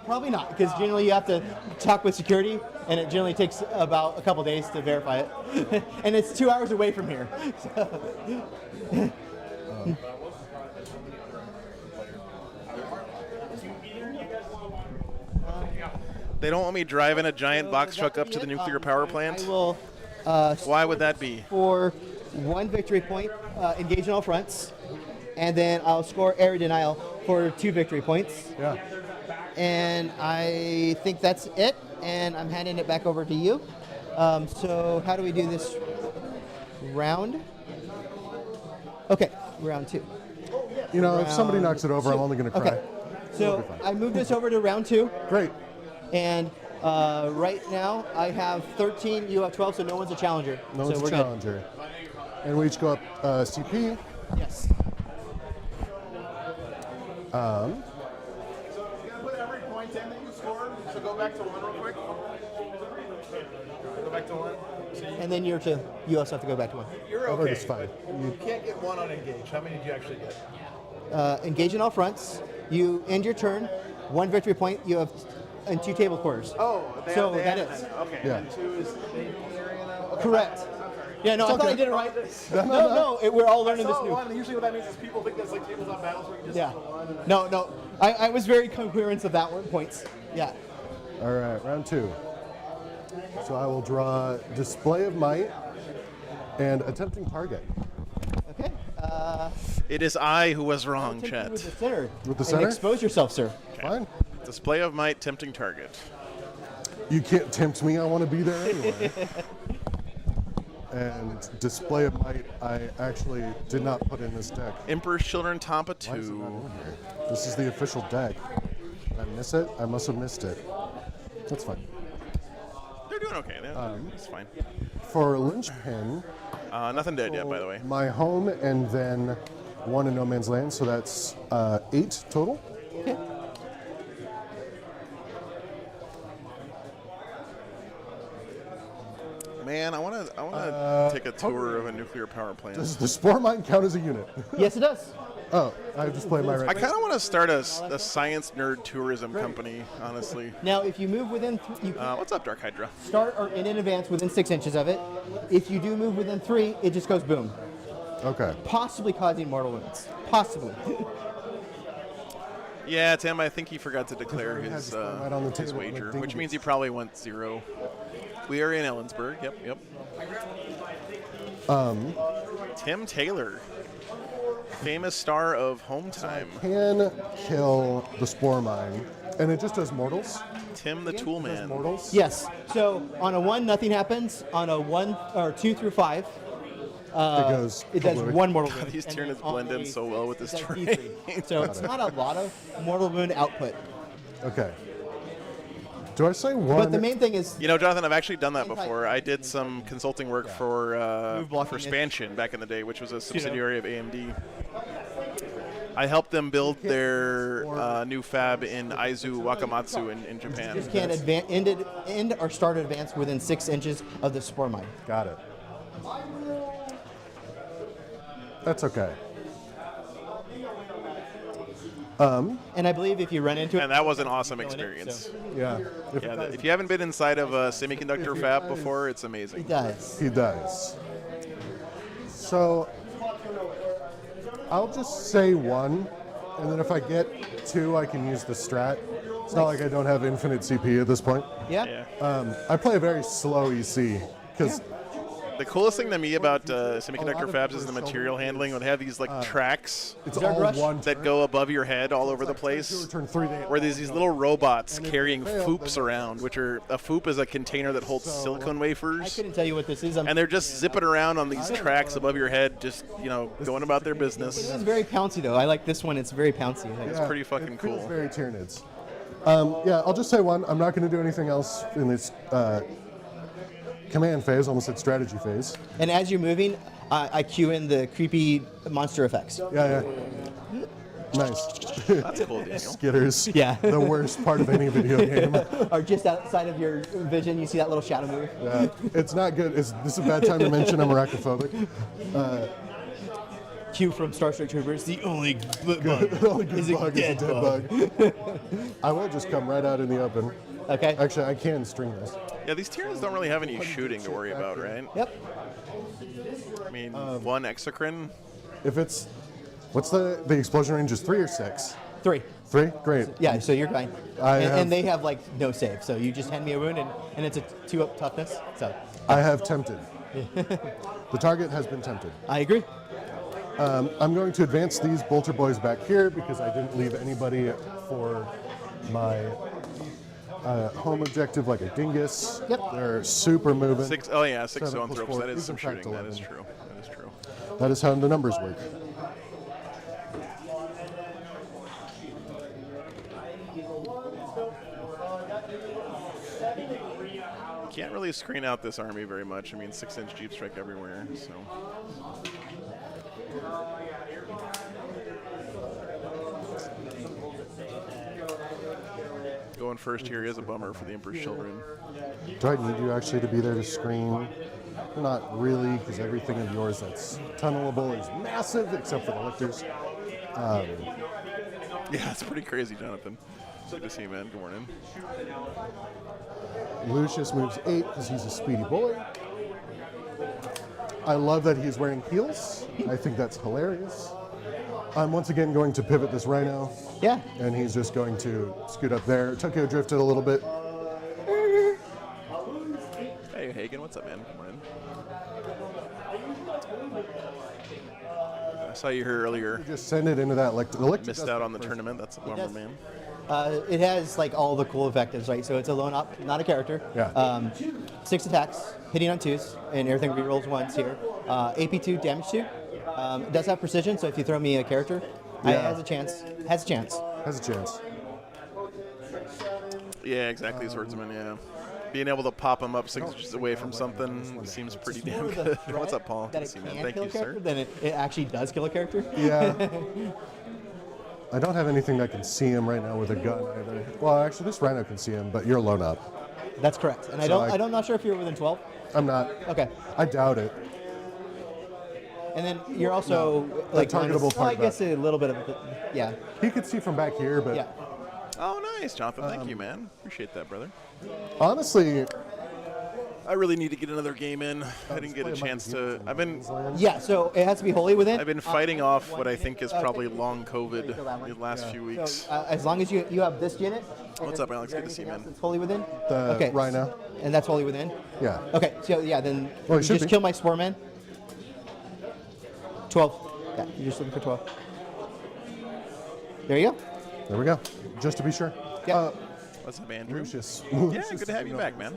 probably not, because generally you have to talk with security, and it generally takes about a couple days to verify it. And it's 2 hours away from here. They don't want me driving a giant box truck up to the nuclear power plant? I will, Why would that be? for 1 victory point, engage on all fronts, and then I'll score area denial for 2 victory points. Yeah. And I think that's it. and I'm handing it back over to you. So how do we do this round? Okay, round 2. You know, if somebody knocks it over, I'm only going to cry. Okay, so I moved this over to round 2, Great. and right now I have 13, you have 12, so no one's a challenger. No so one's a we're challenger. And we each go up CP. Good. Yes. You gotta put every point in that you scored. So go back to 1 real quick. Go back to 1. So And then you also have to go back to 1. you're Oh, okay. it's fine. You can't get 1 on engage. How many did you actually get? Engage in all fronts. You end your turn. 1 victory point. You have and 2 table quarters. Oh, So that is. Okay. Yeah. And 2 is maybe area now. Okay. Correct. Yeah, no, I thought I did it right. No, we're all learning this So new. 1. Usually what that means is people think that's like tabletop battles where you just Yeah. do 1. And No. I was very coherent of that one points. Yeah. All right, round 2. So I will draw Display of Might and Attempting Target. Okay. It is I who was wrong, Take you chat. with the center. With the And center? expose yourself, sir. Fine. Display of might, tempting target. You can't tempt me. I want to be there anyway. And Display of Might, I actually did not put in this deck. Emperor's Children Tampa Why is it not 2. in here? This is the official deck. Did I miss it? I must have missed it. That's fine. They're doing okay. It's fine. For Linchpin, Nothing dead yet, by the way. my home and then 1 in No Man's Land, so that's 8 total. Okay. Man, I want to take a tour of a nuclear power plant. Does the Spore Mine count as a unit? Yes, it does. Oh, I just played my I right. kind of want to start a science nerd tourism company, honestly. Now, if you move within, you can What's up, Dark Hydra? start or in advance within 6 inches of it. If you do move within 3, it just goes boom, Okay. possibly causing mortal wounds. Possibly. Yeah, Tim, I think he forgot to declare He had his, to put it right on the his table with wager, the which ding means he probably went 0. We are in Ellensburg. Yep. Tim Taylor, famous star of Home Time. Can kill the Spore Mine, and it just does mortals. Tim the Does Toolman. mortals. Yes. So on a 1, nothing happens. On a 1 or 2 through 5, It goes. it does kablooey. 1 mortal wound. These And Tyranids then on blend in a- so well with this it does terrain. D3. So it's not a lot of mortal wound output. Okay. Do I say 1? But the main thing is You know, Jonathan, I've actually done that before. I did some consulting work for blocking Spansion back in the day, which was a subsidiary of AMD. I helped them build their new fab in Aizu Wakamatsu in Japan. you can't end or start advance within 6 inches of the spore mine. Got it. That's okay. And I believe if you run into it, And that was an awesome Go in it, experience. Yeah. If Yeah, if you haven't been inside of a semiconductor fab before, it's it amazing. does. He does. So I'll just say 1, and then if I get 2, I can use the strat. It's not like I don't have infinite CP at this point. Yeah. Yeah. I play a very slow EC because The coolest thing to me about semiconductor lot of fabs is the first material shoulder handling. When they have these like tracks it's Zerg all Rush? one that turn. go above your head all over the Like, place. turn 3 to Where there's these little robots And if carrying they fail, foops then- around, which are a foop is a container that holds So- silicone I wafers, couldn't tell you what this is. and they're just zipping around on these tracks above your head, just going about their It business. is very pouncy though. I like this one. It's very pouncy. It's pretty fucking it feels cool. very Tyranids. Yeah, I'll just say 1. I'm not going to do anything else in this command phase, almost at strategy phase. And as you're moving, I cue in the creepy monster effects. Yeah. Nice. That's cool, Daniel. Skitters. Yeah. The worst part of any video game. Or just outside of your vision, you see that little shadow move. Yeah. It's not good. This is a bad time to mention I'm arachnophobic. Cue from Starship Troopers. The only bug The only good is a bug is a dead dead bug. I will just come right out in the open. Okay. Actually, I can string this. Yeah, these Tyranids don't really have any shooting to worry about, right? Yep. I mean, 1 exocrine. If it's, what's the explosion range is 3 or 6? 3. 3? Great. Yeah, so you're fine. I have- And they have like no save, so you just hand me a wound and it's a 2-up toughness. So I have tempted. The target has been tempted. I agree. I'm going to advance these bolter boys back here because I didn't leave anybody for my home objective like a dingus. Yep. They're super moving. 6 7 zone plus throws. 4 That is is some in fact shooting. That 11. is true. That is true. That is how the numbers work. Can't really screen out this army very much. I mean, 6-inch Jeep Strike everywhere. So. Going first here is a bummer for the Emperor's Children. Do I need you actually to be there to screen? Not really, because everything of yours that's tunnelable is massive, except for the lifters. Yeah, it's pretty crazy, Jonathan. Good to see you, man. Good morning. Lucius moves 8 because he's a speedy boy. I love that he's wearing heels. I think that's hilarious. I'm once again going to pivot this Rhino, Yeah. and he's just going to scoot up there. Tokyo drifted a little bit. Hey, Hagen, what's up, man? Good morning. I saw you here earlier. Just send it into that electric. Missed out on the tournament. That's a bummer, does. man. It has like all the cool effectives, right? So it's a lone op, not a character. Yeah. 6 attacks, hitting on 2s, and everything rerolls 1s here. AP2, damage 2. It does have precision, so if you throw me a character, it has a chance. Has a chance. Has a chance. Yeah, exactly, Swordsman, yeah. Being able to pop him up 6 inches away from something seems pretty damn good. What's up, Paul? That Good to it see you, man. can Thank kill you, a character, sir. then it actually does kill a character. Yeah. I don't have anything that can see him right now with a gun either. Well, actually, this Rhino can see him, but you're alone up. That's correct. And So I'm not sure if you're within 12. I'm not. Okay. I doubt it. And then you're also like targetable well, I part guess a little bit of yeah. He could see from back here, but Yeah. Oh, nice, Jonathan. Thank you, man. Appreciate that, brother. honestly, I really need to get another game in. I didn't get a chance to. Yeah, so it has to be wholly within. I've been fighting off what I think is probably long COVID the last few weeks. So, as long as you have this unit. What's up, Alex? Good to see you, man. It's wholly within. the Rhino. And that's wholly within. Yeah. Okay, so yeah, then Well, it you should just be. kill my spore man. 12. Yeah, you're just looking for 12. There you go. There we go. Just to be sure. Yeah. What's up, Andrew? Lucius. Yeah, good to have you back, man.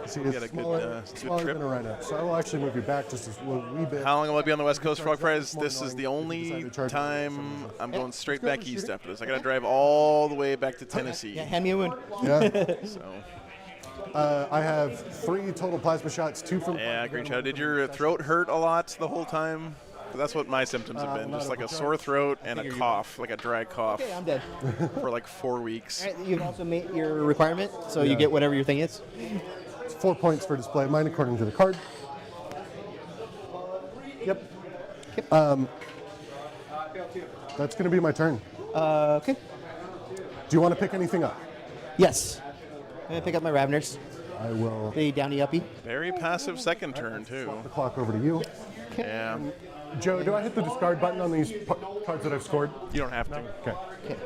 See, had it's a good, smaller, good smaller trip. than a Rhino. So I will actually move you back just a wee bit. How long will I be on the West Coast, Frog Prize? More This is annoying the if you only decide to charge me time something. I'm going straight Let's go back shoot east it. after this. I got to drive all the way back to Tennessee. Yeah, hand me a wound. Yeah. So, I have 3 total plasma shots, 2 from. yeah, great shot. Did your throat hurt a lot the whole time? 'Cause that's what my symptoms have been. not Just like a overcharged. sore throat and a cough, like a dry cough Okay, I'm dead. for like 4 weeks. All right, you've also made your requirement, so you Yeah. get whatever your thing is. It's 4 points for display of mine according to the card. Yep. That's going to be my turn. Okay. Do you want to pick anything up? Yes. I'm gonna pick up my Raveners. I will The downy uppy. Very passive second turn, too. the clock over to you. Yeah, Joe, do I hit the discard button on these cards that I've scored? you don't have to. Okay. Okay.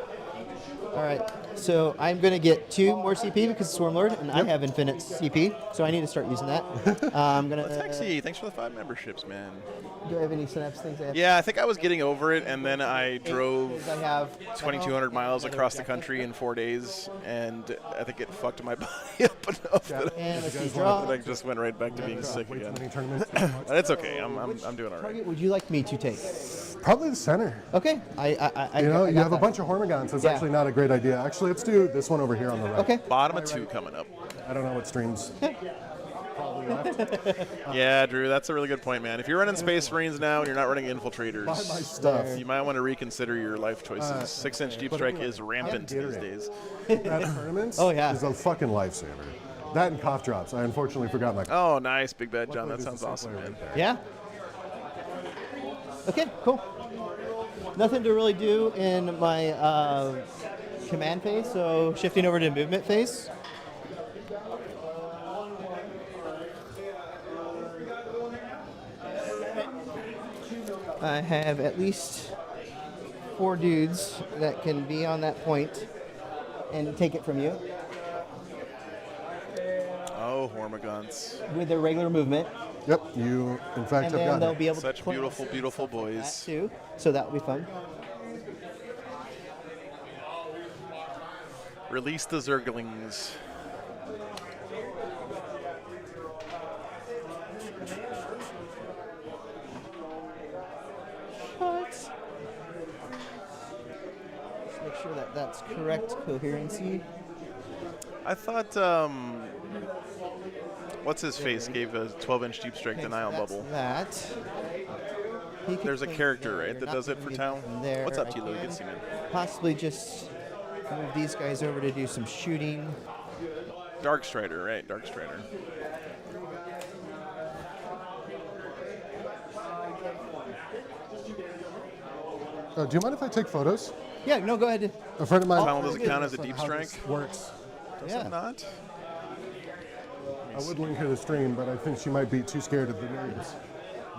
All right. So I'm gonna get 2 more CP because it's Swarm Lord, and I have infinite CP, so I need to start using that. I'm gonna. Taxi, thanks for the 5 memberships, man. Do I have any synapse things? I have? Yeah, I think I was getting over it, and then I drove I have 2,200 miles across the country in 4 days, and I think it fucked my body up enough that And let's see, that draw. I just went right back to being sick Way too again. many tournaments. But it's okay. I'm doing all right. Target would you like me to take? Probably the center. Okay. I You know, I you got have a that. bunch of Hormigons, so it's Yeah. actually not a great idea. Actually, let's do this one over here on the right. Okay. Bottom of 2 coming up. I don't know what streams. Probably left. Yeah, Drew, that's a really good point, man. If you're running Space Marines now and you're not running Buy my Infiltrators, stuff. you might want to reconsider your life choices. 6-inch Deep but Strike anyway, is rampant these Gatorade. days. That tournaments Oh, yeah. is a fucking lifesaver. That and cough drops. I unfortunately forgot my. Oh, nice, Big Bad John. Luckily, That there's sounds a awesome, simpler man. right there. Yeah. Okay. Cool. Nothing to really do in my command phase, so shifting over to movement phase. I have at least 4 dudes that can be on that point and take it from you Oh, Hormigons. with their regular movement, Yep, you in fact and have then got they'll it. be able Such to put beautiful, beautiful that boys. too. So that will be fun. Release the Zerglings. What? Just make sure that that's correct coherency. I thought, what's his face gave a 12-inch deep strike Okay, denial so that's bubble. That. He could There's a place character, there, right, that not does it gonna for be Tal? there. What's up, I Tilo? can Good seeing you. possibly just move these guys over to do some shooting. Dark Strider, right? Dark Strider. Do you mind if I take photos? Yeah, no, go ahead. A friend of mine. Tunnel doesn't count as a on deep how strike? this works. Does Yeah. it not? I would link her the stream, but I think she might be too scared of the nerds,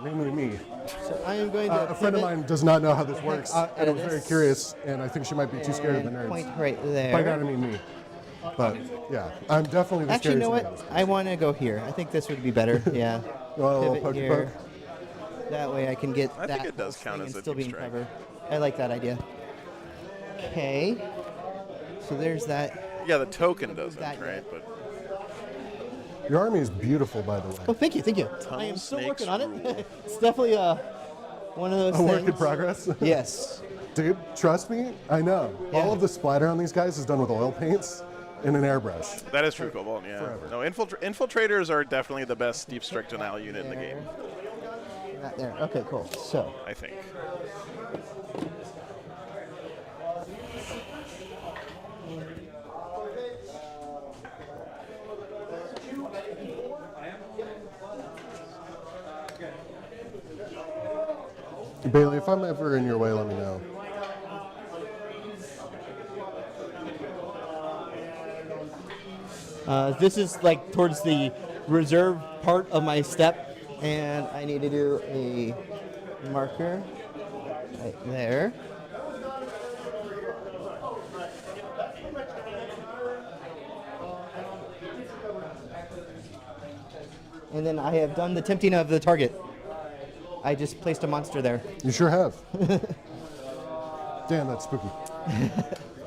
namely me. So I am going to A friend of mine does not know how this works, I'll and I edit was very this. curious, and I think she might be too scared of the nerds. Point right there. By that I mean me. But yeah, I'm definitely the Actually, you know scariest what? man. I want to go here. I think this would be better. Yeah. You want a little Pivot pokey here. poke? That way I can get I that think it does whole count thing as and a still deep be in strike. cover. I like that idea. Okay. So there's that. Yeah, the token doesn't, That right? yet. But Your army is beautiful, by the way. Oh, thank you, thank you. I am still working on it. It's definitely one of those A things. work in progress. Yes. Dude, trust me, I know. Yeah. All of the splatter on these guys is done with oil paints and an airbrush. that is true, Cobalt, yeah. Forever. No, infiltrators are definitely the best deep strike denial unit in the game, Not there. Okay, cool. So I think. Bailey, if I'm ever in your way, let me know. this is like towards the reserve part of my step, and I need to do a marker right there. And then I have done the tempting of the target. I just placed a monster there. You sure have. Damn, that's spooky.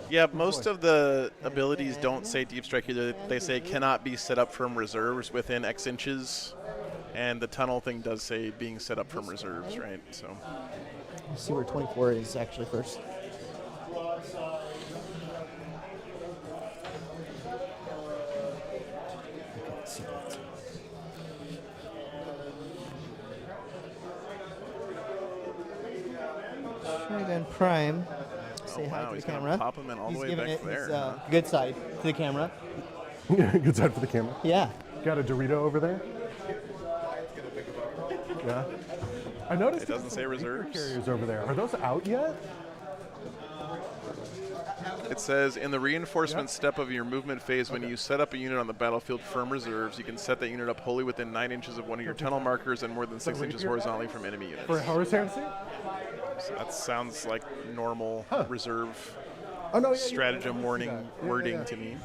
Yeah, most of the abilities don't say deep strike either. They say cannot be set up from reserves within X inches. And the tunnel thing does say being set up from reserves, right? So Let's see where 24 is actually first. Trigun Prime. Say hi wow, to he's the gonna camera. pop him in all the He's way giving back it there, his huh? good side to the camera. Good side for the camera. Yeah. Got a Dorito over there? Yeah. I noticed It doesn't say reserves. carriers over there. Are those out yet? It says, in the reinforcement Yep. step of your movement phase, when you set up a unit on the battlefield from reserves, you can set that unit up wholly within 9 inches of one of your tunnel markers and more than 6 inches horizontally from enemy units. For horse heresy? So that sounds like normal reserve Oh no, yeah, stratagem warning Yeah, wording yeah. to me.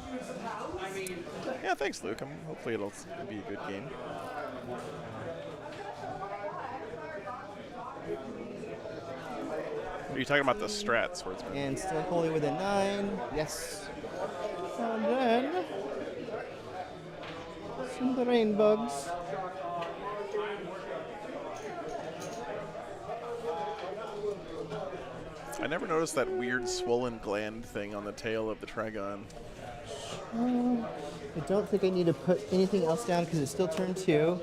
Yeah, thanks, Luke. Hopefully it'll be a good game. Are you talking about the strats, Swordsman? And still wholly within 9. Yes. And then some terrain bugs. I never noticed that weird swollen gland thing on the tail of the Trigon. I don't think I need to put anything else down because it's still turn 2.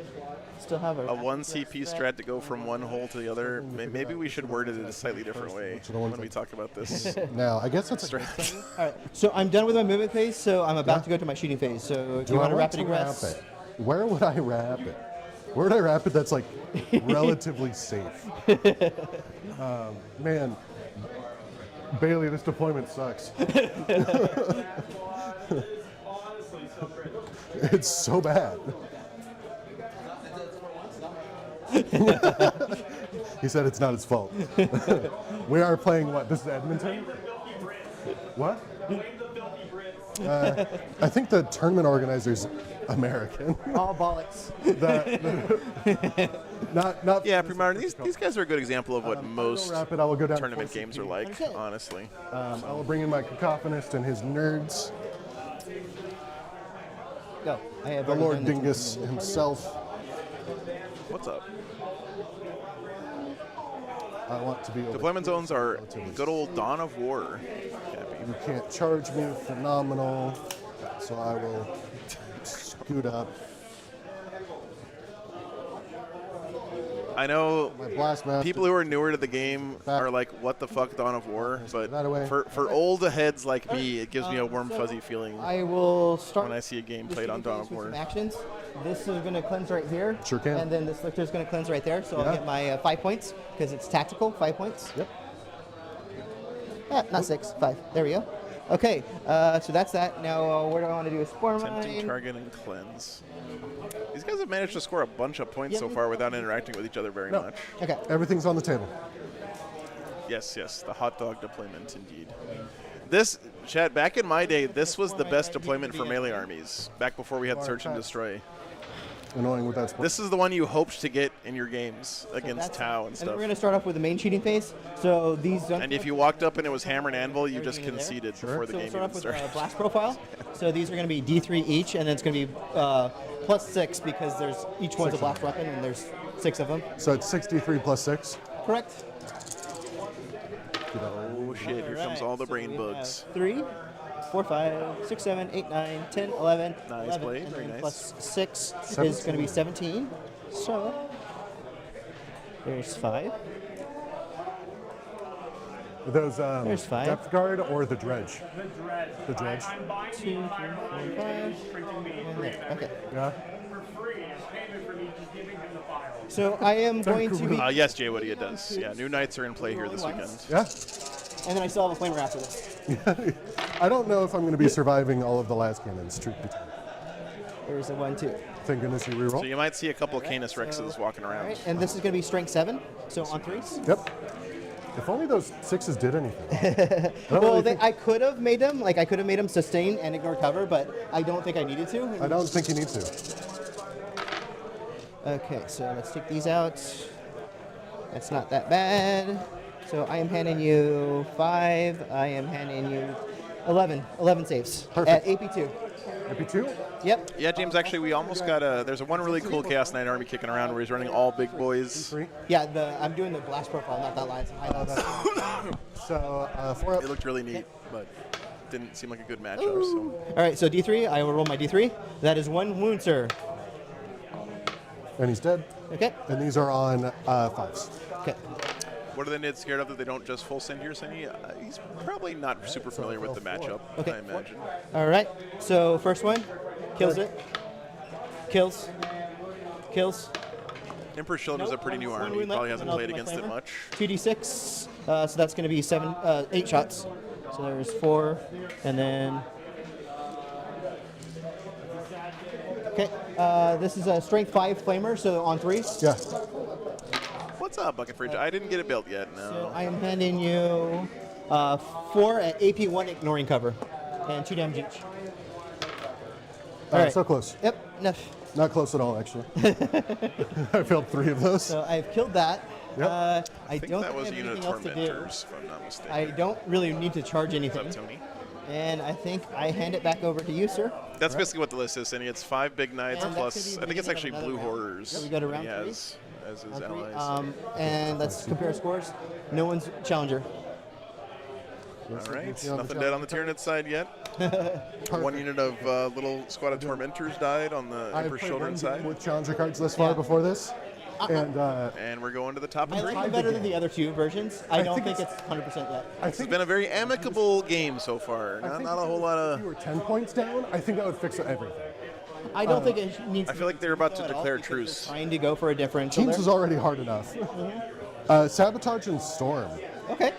Still have a, A 1 CP strat to go from one hole to the other. Maybe we should word it in a slightly different way when we talk about this. Now, I guess that's a good Strat. thing. All right, so I'm done with my movement phase, so I'm about to go to my shooting phase. So do you want to rapid egress? Wrap it? Where would I wrap it? Where would I wrap it that's like relatively safe? Man, Bailey, this deployment sucks. It's so bad. He said it's not his fault. We are playing what? This is Edmonton? What? I think the tournament organizer's American. All bollocks. Not Yeah, Primar, these guys are a good example of what most wrap it, I will go down tournament full games CP. are like, Okay. honestly. I will bring in my cacophonist and his nerds. Go. I have The already Lord done the Dingus himself. What's up? I want to be able Deployment to zones are relatively- good old Dawn of War. You can't charge me. Phenomenal. So I will scoot up. I know My blast master. people who are newer to the game Back. are like, "What the fuck, Dawn of War?" But that away. for old heads like me, it gives me a warm, So fuzzy feeling I will start when I see a game the played on shooting Dawn of phase with War. some actions. This is going to cleanse right here. Sure can. And then this lictor is going to cleanse right there. So Yeah. I'll get my 5 points because it's tactical. 5 points. Yep. Not 6, 5. There we go. Okay, so that's that. Now, what do I want to do is Spore Tempting Mine. target and cleanse. These guys have managed to score a bunch of points Yeah. so far without interacting with each other very much. Okay. Everything's on the table. Yes, the hot dog deployment indeed. This, Chad, back in my day, this was the best deployment for melee armies, back before we had Search and Destroy. Annoying with that sport. This is the one you hoped to get in your games against That's- Tau and And stuff. we're going to start off with the main cheating phase. So these don't. And if you walked up and it was hammer and anvil, you just Everything in there? conceded before the So we'll game start even off with started. blast profile. So these are going to be D3 each, and then it's going to be +6 because there's each one's a blast weapon, and there's 6 of them. So it's 63 plus 6. Correct. Oh shit, here comes all the brain bugs. 3, 4, 5, 6, 7, 8, 9, 10, 11. Nice 11, play, and very then nice. Plus 6 is going to be 17. So there's 5. Are those There's 5. depth guard or the dredge? The dredge. The dredge. I'm buying 2, 3, 4, 5. printing me And there. Okay. Yeah. for free as payment for me just giving him the file. So I am going to be. Yes, Jay Woody, it does. Yeah, new knights are in play here this weekend. Yeah. And then I still have a flamer after this. I don't know if I'm going to be surviving all of the last cannons. Truth be told. There's a 1, 2. Thank goodness you reroll. So you might see a couple of Canis Rexes walking All around. right, and this is going to be strength 7. So on 3s. Yep. If only those 6s did anything. I don't Well, really think- I could have made them sustain and ignore cover, but I don't think I needed to. I don't think you need to. Okay, so let's take these out. That's not that bad. So I am handing you 5. I am handing you 11. 11 saves. Perfect. At AP2. AP2? Yep. Yeah, James, actually, we almost got there's one really cool Chaos Knight army kicking around where he's running all big boys. 3. Yeah, I'm doing the blast profile, not that line. So 4 up. It looked really neat, but didn't seem like a good matchup. So. All right, so D3. I will roll my D3. That is 1 wound, sir. And he's dead. Okay. And these are on 5s. Okay. What are the Nids scared of that they don't just full send your Seni? He's probably not super familiar with the matchup, Okay. I imagine. All right. So first one kills it. Kills. Kills. Emperor's Shield is a pretty new One army. He wound left, probably hasn't and I'll played do my against it flamer. much. 2d6. So that's going to be 8 shots. So there's 4, and then. Okay. This is a strength 5 flamer, so on 3s. Yeah. What's up, Bucket Fridge? I didn't get it built yet, So no. I am handing you 4 at AP1 ignoring cover, and 2 damage each. All right. So close. Yep. Enough. Not close at all, actually. I failed 3 of those. So I've killed that. Yep. I I think don't that was a think I have unit anything of else to do. Tormentors, if I'm not mistaken. I don't really need to charge What's anything. up, Tony? And I think I hand it back over to you, sir. That's basically what the list is, and it's 5 big knights And that plus, could be I think it's the actually beginning blue of another round. horrors. So we go to that round he 3? has as his On 3. allies. And let's compare scores. No one's challenger. All right, Yeah, nothing the dead on the Tyranid side yet. 1 unit of little squad of Tormentors died on the I've Emperor's played Children one side. game with challenger cards this far Yeah. before this. And And we're going to the top I of like 3. it better than the other 2 versions. I don't think think it's 100% yet. I It's think been a very amicable game so far. I Not, think not a if whole lot you of. were 10 points down, I think that would fix everything. I don't think it needs I to feel like they're about to at all declare because truce. they're trying to go for a differential Teams there. is already hard enough. Sabotage and Storm. Okay.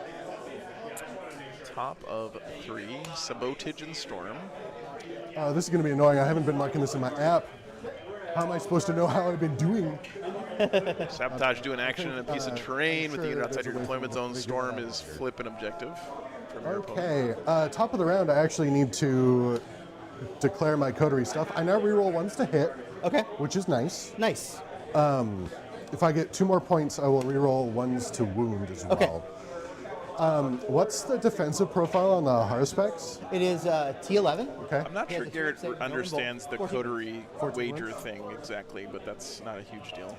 Top of 3, Sabotage and Storm. This is going to be annoying. I haven't been marking this in my app. How am I supposed to know how I've been doing? Sabotage doing action in a piece of terrain with the sure unit outside there's your a way deployment for zone. them to Storm figure it is flip an objective from your opponent. Okay, top of the round, I actually need to declare my coterie stuff. I now reroll 1s to hit, Okay. which is nice. Nice. If I get 2 more points, I will reroll 1s to wound as Okay. well. What's the defensive profile on the Harspecs? It is T11. Okay. I'm not Yeah, sure the Garrett T11 Bolt. understands the 14. coterie 14 wager months. thing exactly, but that's not a huge deal.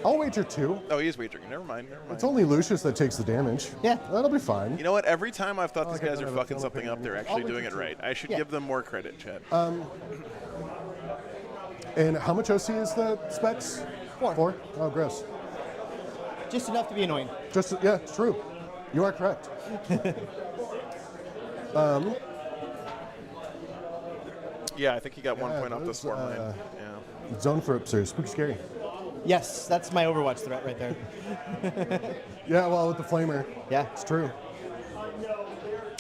I'll wager 2. Oh, he is wagering. Never mind. It's only Lucius that takes the damage. Yeah. That'll be fine. You know what? Every time I've thought I these like guys it are when I have a fucking film something up, opinion. they're actually I'll doing wager it right. I should Yeah. give them more credit, Chad. And how much OC is the specs? 4. 4? Oh, gross. Just enough to be annoying. Just, yeah, it's true. You are correct. Yeah, I think he got 1 point off the those, swarm line. Yeah. Zone for Upser, spooky scary. Yes, that's my Overwatch threat right there. Yeah, well, with the flamer. Yeah. It's true.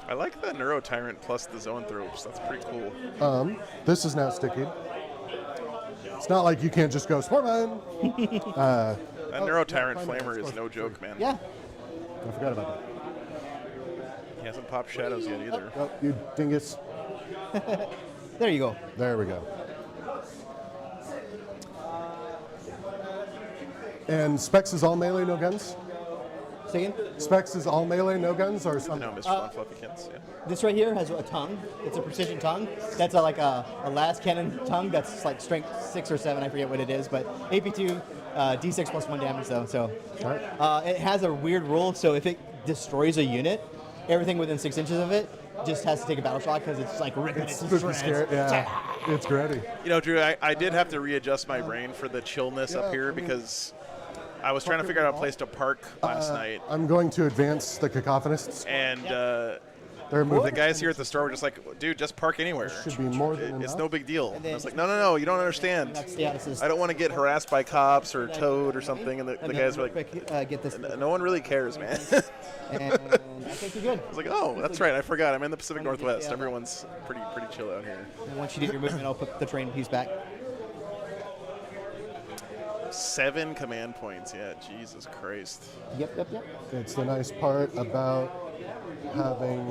I like the Neuro Tyrant plus the Zone Thropes. That's pretty cool. This is now sticky. It's not like you can't just go Sport Mine. That Neuro Tyrant Climax, Flamer is plus no joke, man. Yeah. I forgot about that. He hasn't popped Shadows yet either. Oh, you dingus. There you go. There we go. And Specs is all melee, no guns? Say again? Specs is all melee, no guns, or I some? know, Mr. Von Fluffykins. Yeah. This right here has a tongue. It's a precision tongue. That's like a last cannon tongue. That's like strength 6 or 7. I forget what it is, but AP2, D6 plus 1 damage though. So All right. it has a weird rule. So if it destroys a unit, everything within 6 inches of it just has to take a battle shot because it's like ripping It's it to spooky shreds. scary. Yeah, it's gritty. You know, Drew, I did have to readjust my brain for the chillness Yeah, up here I mean- because I was trying to figure out a place to park last night. I'm going to advance the cacophonists. And They're the moving. guys here at the store were just like, dude, just park anywhere. Should be more than It's enough. no big deal. And then- I was like, no, you don't understand. That's the assist. I don't want to get harassed by cops or towed or something. And the And guys then were like, quick, get this. no one really cares, man. And I think you're good. I was like, oh, that's right. I forgot. I'm in the Pacific Wanna get Northwest. the, Everyone's pretty chill out here. And once you do your movement, I'll put the train piece back. 7 command points. Yeah, Jesus Christ. Yep. It's the nice part about having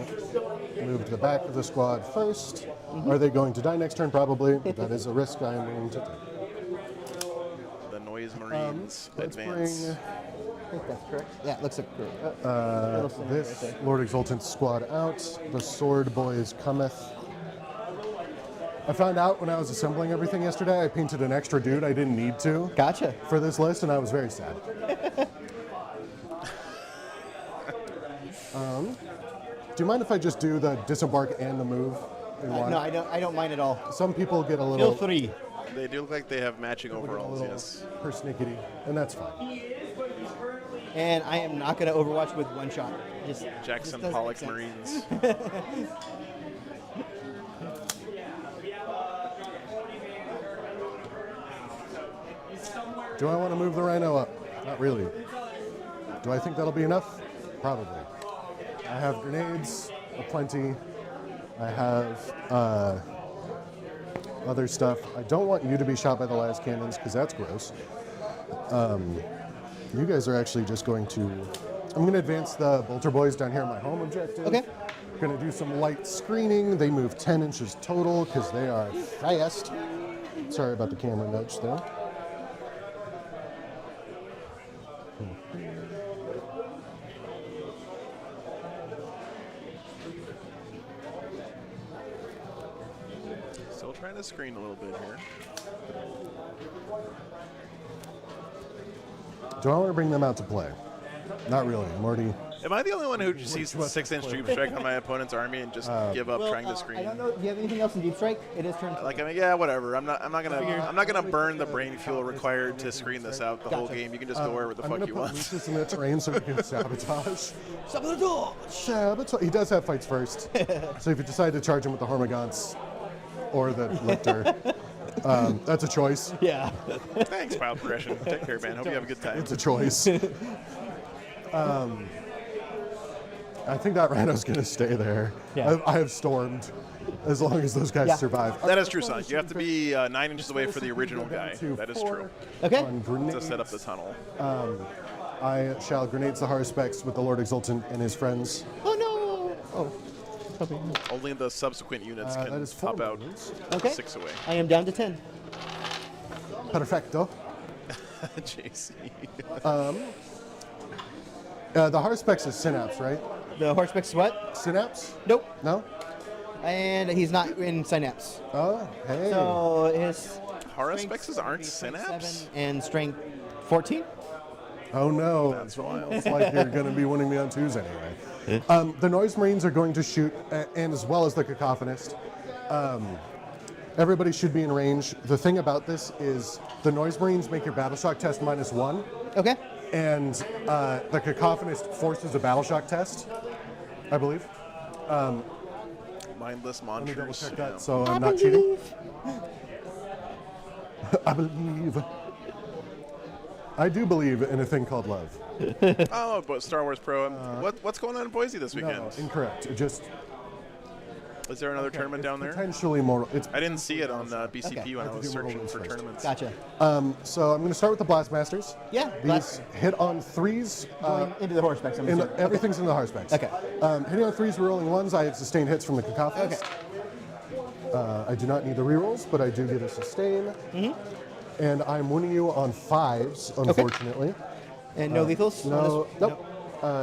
moved the back of the squad first. Are they going to die next turn? Probably, but that is a risk I am willing to take. The Noise Marines Let's advance. bring I think that's correct. Yeah, it looks like correct. this Lord Exultant squad out. The Sword Boys cometh. I found out when I was assembling everything yesterday, I painted an extra dude I didn't need to Gotcha. for this list, and I was very sad. Do you mind if I just do the disembark and the move in one? No, I don't mind at all. Some people get a Feel little, free. They do look like they have matching a overalls, little yes. persnickety, and that's fine. And I am not going to Overwatch with one shot. Just Jackson doesn't Pollock make sense. Marines. Do I want to move the Rhino up? Not really. Do I think that'll be enough? Probably. I have grenades, aplenty. I have other stuff. I don't want you to be shot by the last cannons because that's gross. You guys are actually just going to... I'm going to advance the Bolter Boys down here on my home objective. Okay. Going to do some light screening. They move 10 inches total because they are fast. Sorry about the camera nudge there. Still trying to screen a little bit here. Do I want to bring them out to play? Not really. I'm already... Am I the only one who sees the 6-inch Deep Strike on my opponent's army and just give up trying to screen? I don't know. Do you have anything else in Deep Strike? It is turn. Like, I mean, yeah, whatever. I'm not gonna burn the brain fuel required to screen this out the whole Gotcha. game. You can just go wherever the I'm fuck going you to put want. Lucius in the terrain so we can sabotage. Sabotage. He does have fights first. So if you decide to charge him with the Hormagaunts or the Lictor, that's a choice. Yeah. Thanks, Pile Progression. Take care, man. Hope you have a good time. It's a choice. I think that Rhino's going to stay there. Yeah. I have stormed as long as those guys Yeah. survive. That is true, son. You have to be 9 inches away for the original guy. That is true. Okay. On grenades, To set up the tunnel. I shall grenade the Harspecs with the Lord Exultant and his friends. Oh no. Oh. Okay. Only the subsequent units That can is 4 pop out movements. Okay. 6 away. I am down to 10. Perfecto. JC. The Harspex is Synapse, right? The horseback's what? Synapse? Nope. No? And he's not in Synapse. Oh, hey. So his Horospexes aren't strength Synapse? 27 and strength 14. Oh no. That's wild. It's like you're going to be winning me on twos anyway. The Noise Marines are going to shoot, and as well as the Cacophonist. Everybody should be in range. The thing about this is the Noise Marines make your battle shock test -1, Okay. and the Cacophonist forces a battle shock test, I believe. Mindless Let me double monsters. check that so I'm not cheating. I believe. I do believe in a thing called love. Oh, but Star Wars Pro. What's going on in Boise this weekend? No, incorrect. Just Is there another tournament down there? potentially more. It's I didn't see it on BCP Okay. when I Have to was do Mortal searching Wounds for first. tournaments. Gotcha. so I'm going to start with the Blastmasters. Yeah, These hit on threes. Going into the horsebacks. I'm assuming. Everything's in the Harspecs. Okay. Hitting on threes, rolling ones. I have sustained hits from the Cacophonist. I do not need the rerolls, but I do get a sustain. And I'm winning you on fives, unfortunately. And no lethals? No, nope.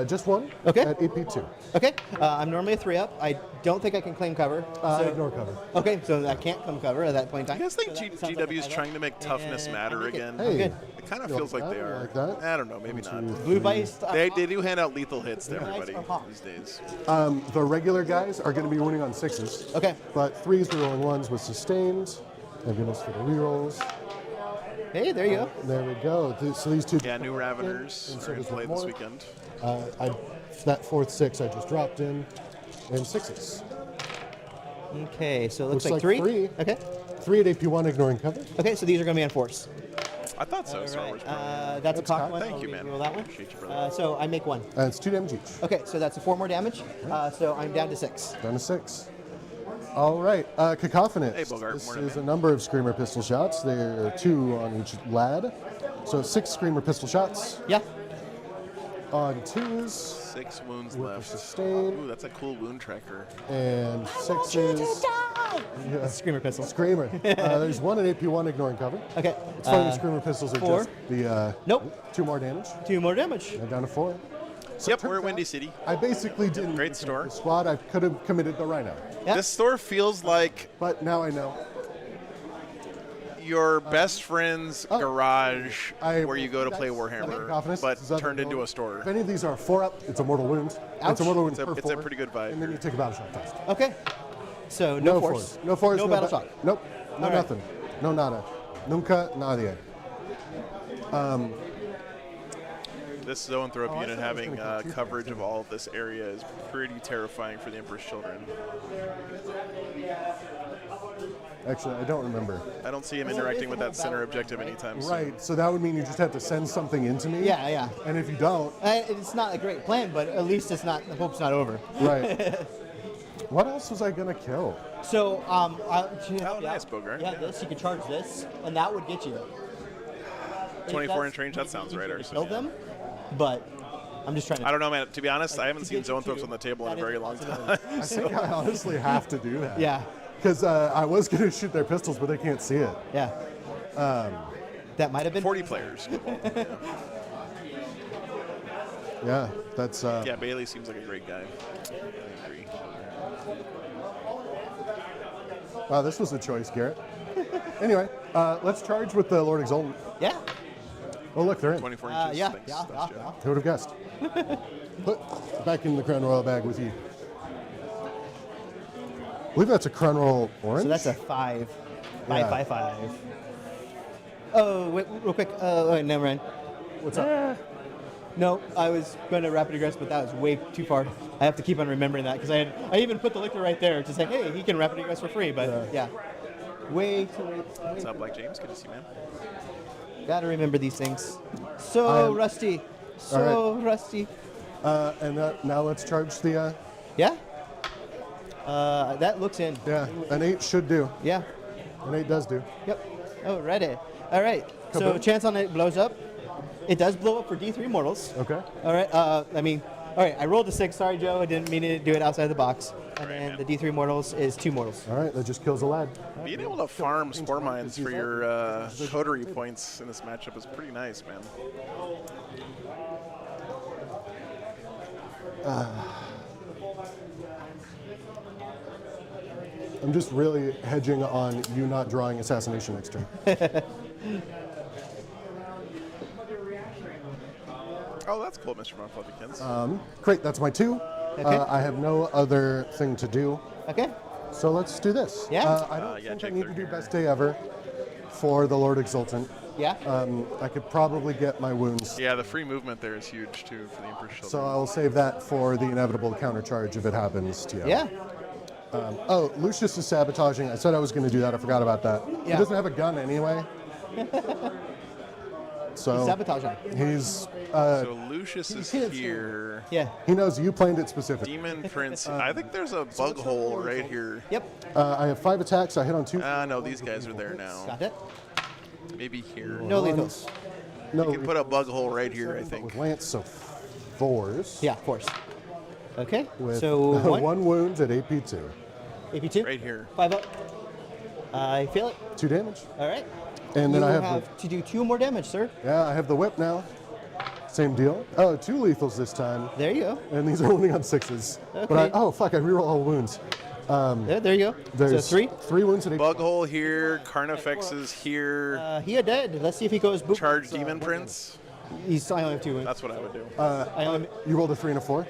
Just one. Okay. At 8p2. Okay. I'm normally a 3-up. I don't think I can claim cover. So, Ignore cover. okay, so I can't come cover at that point in time. You guys think So that sounds like GW is a trying to make toughness And matter I make it. again? Hey. Good. It kind of You feels like like they that? are. Like that? I don't know, maybe not. Blue Vice. They do hand out lethal hits to Blue Vice everybody or Hawk? these days. The regular guys are going to be winning on sixes. Okay. But threes, the rolling ones with sustained. Thank goodness for the rerolls. Hey, there you go. There we go. So these two. Yeah, new Raveners And are so going does to play one this more. weekend. That fourth six I just dropped in, and sixes. Okay, so it looks, Looks like like 3. three. Okay. 3 at AP1, ignoring cover. Okay, so these are going to be on force. I thought so, Star Wars Pro. That's a That's cock cock. one. Thank I'll you, man. Roll that one. Appreciate you, brother. So I make 1. It's 2 damage each. Okay, so that's 4 more damage. So I'm down to 6. Down to 6. All right, Cacophonist. Hey, Bogart, This morning, is man. a number of Screamer pistol shots. There are 2 on each lad. So 6 Screamer pistol shots. Yeah. On 2s, 6 wounds with a left. sustain, Ooh, that's a cool wound tracker. and 6s. Yeah. Screamer pistol. Screamer. There's 1 at AP1, ignoring cover. Okay. It's funny, the Screamer pistols are 4. just the Nope. 2 more damage. 2 more damage. And down to 4. So Yep, it turns we're at out Windy City. I basically didn't Great pick store. the squad. I could have committed the Rhino, Yeah. This store feels like but now I know. your best friend's garage I- where you go to play that's- Warhammer, Cacophonist, but this is other turned into build. a store. If any of these are 4-up, it's a mortal wound. It's Ouch. a mortal wound It's a- per it's a 4, pretty good vibe And then here. you take a battle shock test. Okay. So no force. No force. No battle ba- shock. Nope. No All right. nothing. No nada. Nunca nadie. This zoanthrope I unit thought I was having gonna keep two coverage of all of this area is pretty terrifying for the Emperor's Children. Actually, I don't remember. I don't see him interacting with that center objective anytime soon. Right. So that would mean you just have to send something into me. Yeah, yeah. And if you don't, It's not a great plan, but at least it's not. The hope's not over. right. What else was I gonna kill? So, Oh, nice, Bogart. Yeah, this you could charge this, and that would get you. 24-inch range, that sounds right, To Arson, kill yeah. them, but I'm just trying to. I don't know, man. To be honest, I haven't to seen get you zoanthropes two, on the table in a that very is long possible. time. I think I honestly have to do that. Yeah, Because I was gonna shoot their pistols, but they can't see it. yeah. That might have been 40 players. Yeah. That's. Yeah, Bailey seems like a great guy. I agree. Wow, this was a choice, Garrett. Anyway, let's charge with the Lord Exultant. Yeah. Oh, look, they're in. 24 inches. Yeah. Thanks. Yeah. Thanks, Yeah. Joe. Who would have guessed? Put back in the Crown Royal bag with you. I believe that's a Crown Royal orange. So that's a 5. Yeah. 5. Oh, wait, real quick. Wait, never mind. What's up? No, I was going to rapid aggress, but that was way too far. I have to keep on remembering that because I even put the liquor right there to say, hey, he can rapid aggress for free. But yeah, way too late. What's up, Black James? Good to see you, man. Got to remember these things. So rusty. So rusty. And now let's charge the. Yeah? That looks in. Yeah, an 8 should do. Yeah. An 8 does do. Yep. Oh, ready. All right. So Kaboom. chance on it blows up. It does blow up for D3 mortals. Okay. All right. All right. I rolled a 6. Sorry, Joe. I didn't mean to do it outside the box. And then the D3 mortals is 2 mortals. All right, that just kills a lad. Being able to farm spore mines for your coterie points in this matchup is pretty nice, man. I'm just really hedging on you not drawing assassination next turn. Oh, that's cool, Mr. Von Fluffykins. Great, that's my 2. Okay. I have no other thing to do. Okay. So let's do this. Yeah. I don't yeah, think I take need to third do here. best day ever for the Lord Exultant. Yeah. I could probably get my wounds. Yeah, the free movement there is huge too for the Emperor's Children. So I'll save that for the inevitable countercharge if it happens to you. Yeah. Oh, Lucius is sabotaging. I said I was going to do that. I forgot about that. He Yeah. doesn't have a gun anyway. So Sabotage him. he's So Lucius is here. Yeah. he knows you planned it specifically. Demon Prince. I think there's a bug hole right here. Yep. I have 5 attacks. I hit on 2. No, these guys are there now. Got it. Maybe here. No lethals. No, You can put a bug hole right here, I think. with Lance, so 4s. Yeah, of course. Okay. With So one. 1 wound at AP2. AP2. Right here. 5 up. I feel it. 2 damage. All right. And then you I have to do 2 more damage, sir. I have the whip now. Same deal. Oh, 2 lethals this time. There you go. And these are only on 6s. Okay. But I reroll all wounds. There you go. There's So 3. 3 wounds at AP2. Bug hole here. Carnifex is here. He a dead. Let's see if he goes boop. Charge Demon Prince. I only have 2 wounds. That's what I would do. I only, You rolled a 3 and a 4?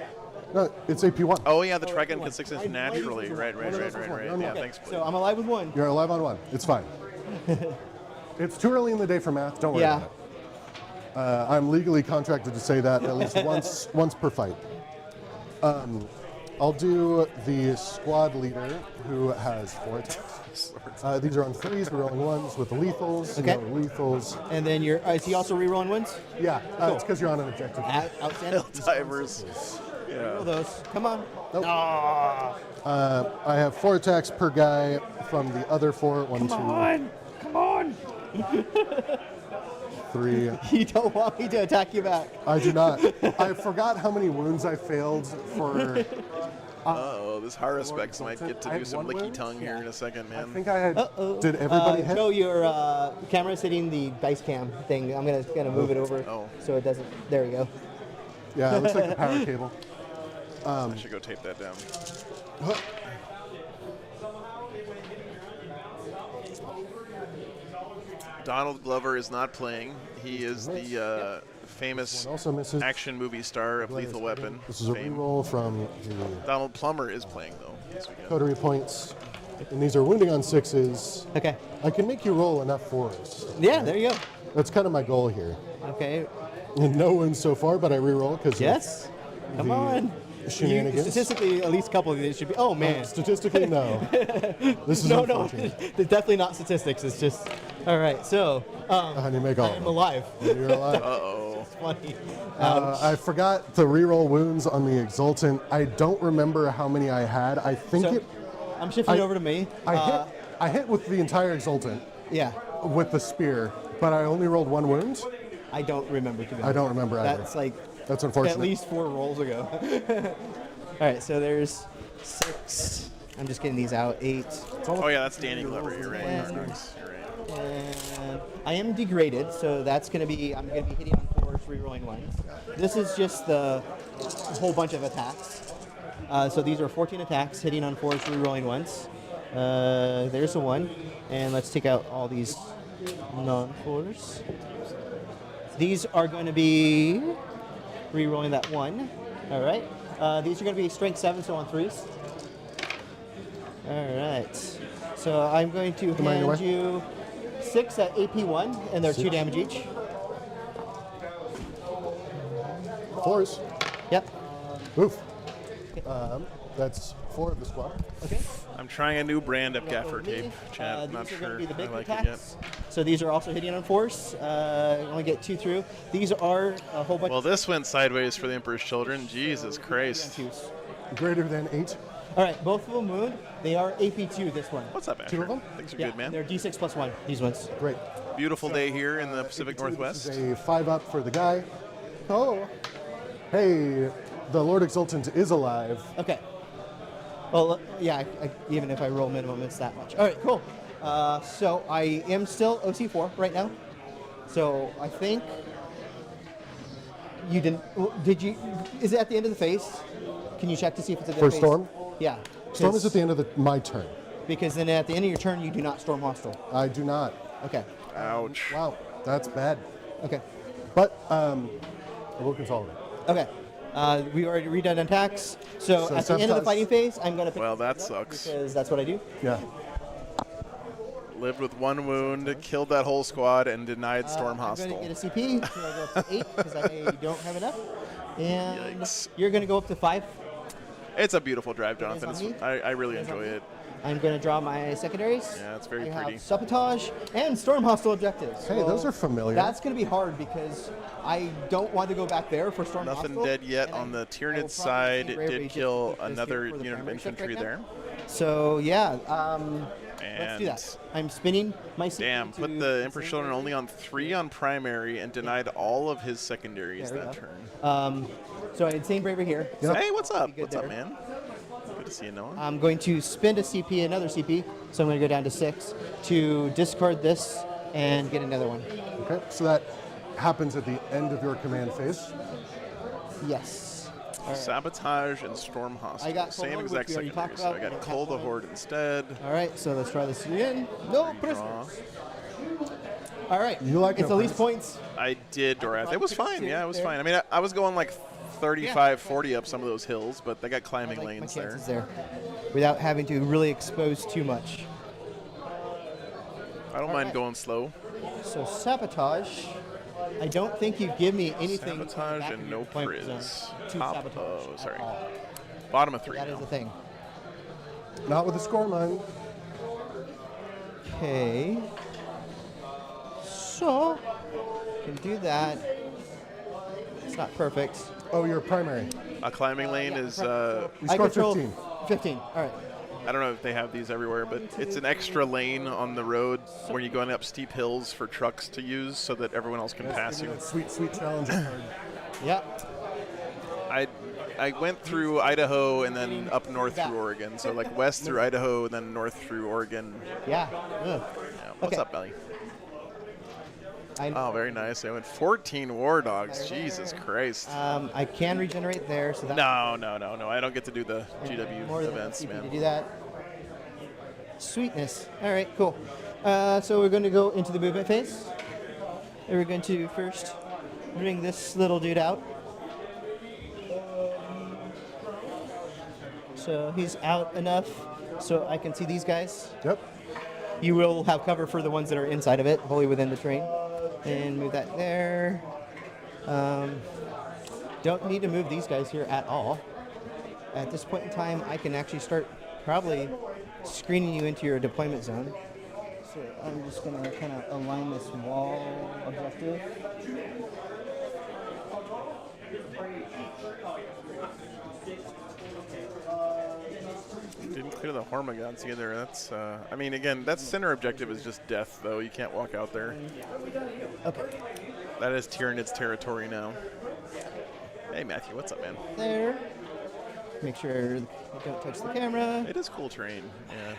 No, it's AP1. Oh yeah, the Trigun can 6 inch naturally. Right. Yeah, thanks. so I'm alive with 1. You're alive on 1. It's fine. It's too early in the day for math. Don't worry Yeah. about it. I'm legally contracted to say that at least once per fight. I'll do the squad leader who has 4 attacks. These are on 3s. We're rolling 1s with the lethals. Okay. No lethals. And then you're. Is he also rerolling wounds? Yeah, it's because you're on an objective. Outstanding. Divers. Roll those. Come on. Nope. Ah, I have 4 attacks per guy from the other 4. 1, 2, come on. 3. You don't want me to attack you back. I do not. I forgot how many wounds I failed for. Uh-oh, this Haruspex might get to I do had some 1 licky wound? tongue here in a second, I man. think I had. Uh-oh. Did everybody hit? Joe, your camera's hitting the dice cam thing. I'm gonna move it over Oh. so it doesn't. There we go. Yeah, it looks like the power cable. I should go tape that down. Donald Glover is not playing. He is the famous Also misses. action movie star of Lethal Weapon This is a fame. reroll from the Donald Plummer is playing, though, this weekend. coterie points. And these are wounding on 6s. Okay. I can make you roll enough 4s. Yeah, there you go. That's kind of my goal here. Okay. And no wounds so far, but I reroll because Yes. Come on. shenanigans. Statistically, at least a couple of these should be. Oh man. Statistically, no. This is No, unfortunate. it's definitely not statistics. It's just. All right. So. Honey, make all of I'm them. alive. You're alive. Uh-oh. Funny. I forgot the reroll wounds on the Exultant. I don't remember how many I had. I think So, it. I'm shifting I- over to me. I hit with the entire Exultant Yeah. with the spear, but I only rolled 1 wound. I don't remember. To be I honest. don't remember either. That's like That's unfortunate. at least 4 rolls ago. All right. So there's 6. I'm just getting these out. 8. Oh, yeah, that's Danny Glover. You're right. Yeah. You're right. And I am degraded, so that's going to be, I'm going to be hitting on 4s, rerolling 1s. This is just the whole bunch of attacks. So these are 14 attacks, hitting on 4s, rerolling 1s. There's a 1. And let's take out all these non-4s. These are going to be rerolling that 1. All right. These are going to be strength 7, so on 3s. All right. So I'm going to Am I in your hand way? you 6 at AP1, and they're 2 damage each. 4s. Yep. Oof. That's 4 of the squad. Okay. I'm trying a new brand of gaffer tape, Chad. These Not are sure going to be the I big like it yet. attacks. So these are also hitting on 4s. You only get 2 through. These are a whole bunch Well, this went sideways for the Emperor's Children. Jesus Christ. of 2s. Greater than 8. All right, both of them wound. They are AP2, this one. What's up, Asher? 2 of them? Things are Yeah, good, man. they're D6 plus 1, these ones. Great. Beautiful day here in the Pacific This Northwest. is a 5 up for the guy. Oh. Hey, the Lord Exultant is alive. Okay. Well, yeah, even if I roll minimum, it's that much. All right, cool. So I am still OC4 right now. So I think You didn't. Did you? Is it at the end of the phase? Can you check to see if it's at the For end of the phase? storm? Yeah. Storm is 'cause- at the end of my turn. Because then at the end of your turn, you do not storm hostile. I do not. Okay. Ouch. Wow, that's bad. Okay. But I will consolidate. Okay. We already redone attacks. So So at the end of the sabotage. fighting phase, I'm going to pick Well, this that up sucks. because that's what I do. Yeah. Lived with 1 wound, killed that whole squad, and denied storm I'm hostile. going to get a CP. So I go up to 8 because I don't have enough. And Yikes. you're going to go up to 5. It's a beautiful drive, Jonathan. on me. I really enjoy it. I'm going to draw my secondaries. Yeah, it's very I pretty. have sabotage and storm hostile objectives. Hey, those are familiar. That's going to be hard because I don't want to go back there for storm Nothing hostile. dead yet and on the I will Tyranid probably side. see It Bravery did just kill because another here for the unit of primary check infantry right there. now. So yeah, let's do And that. I'm spinning my CP damn, to put the Emperor Children only on 3 on primary and denied all of his secondaries There we that go. turn. So insane bravery here. Hey, what's up? Good What's up, there. man? Good to see you, Noah. I'm going to spend a CP, another CP. So I'm going to go down to 6 to discard this and get another one. Okay, so that happens at the end of your command phase. Yes. All right. Sabotage and Storm Hostile. I got Same Cold, exact which we already secondary. talked So I about. I got don't Cull have the one. Horde instead. All right, so let's try this again. No prisoners. Draw. All right. You like it's no the least points. I did Dorath. It was fine. Yeah, it was fine. I mean, I was going like 35, Yeah. 40 up some of those hills, but they got climbing I like my lanes there. chances there, without having to really expose too much. I don't mind going slow. So sabotage. I don't think you give me anything. on the Sabotage back and of your no deployment priz. zone to Top. sabotage Oh, at sorry. all. Bottom of 3 That is now. the thing. Not with a score mine. Okay. So can do that. It's not perfect. Oh, your primary. A climbing lane is, You I score control 15. 15. All right. I don't know if they have these everywhere, but it's an extra lane on the road where you're going up steep hills for trucks to use so that everyone else can pass you. Sweet, sweet challenge card. Yeah. I went through Idaho and then up north through Oregon. So like west through Idaho and then north through Oregon. Yeah. Ugh. Yeah. What's Okay. up, Belly? I, Oh, very nice. I went 14 War Dogs. Jesus Christ. I can regenerate there, so that No. I don't get to do the GW more than events, CP to man. do that. Sweetness. All right, cool. So we're going to go into the movement phase. And we're going to first bring this little dude out. So he's out enough so I can see these guys. Yep. You will have cover for the ones that are inside of it, wholly within the terrain. And move that there. Don't need to move these guys here at all. At this point in time, I can actually start probably screening you into your deployment zone. So I'm just going to kind of align this wall objective. Didn't clear the Hormagaunts either. That's, I mean, again, that center objective is just death, though. You can't walk out there. Okay, That is Tyranid's territory now. Hey, Matthew, what's up, man? there. Make sure you don't touch the camera. It is cool terrain. Yeah.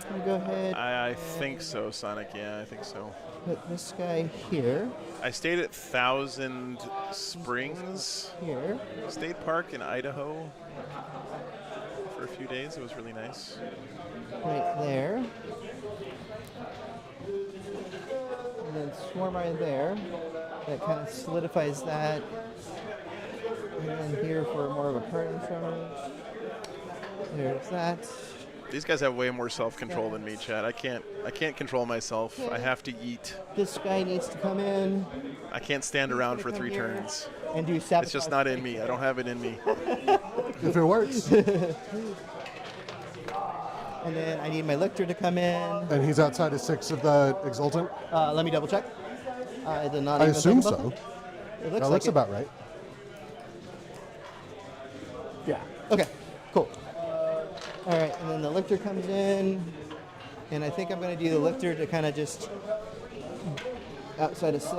I'm gonna go ahead I think so, Sonic. Yeah, I think so. put this guy here, I stayed at Thousand Springs here. State Park in Idaho for a few days. It was really nice. Right there. And then swarm right there. That kind of solidifies that. And then here for more of a parting charge. There's that. These guys have way more self-control than me, Chad. I can't control myself. I have to eat. This guy needs to come in I can't stand around for 3 turns. and do sabotage. It's just not in me. I don't have it in me. If it works. And then I need my lictor to come in. And he's outside of 6 of the Exultant. Let me double check. I did not I even assume think about so. that. It looks That like looks it. about right. Yeah. Okay. Cool. All right, and then the lictor comes in, and I think I'm going to do the lictor to kind of just outside of 6.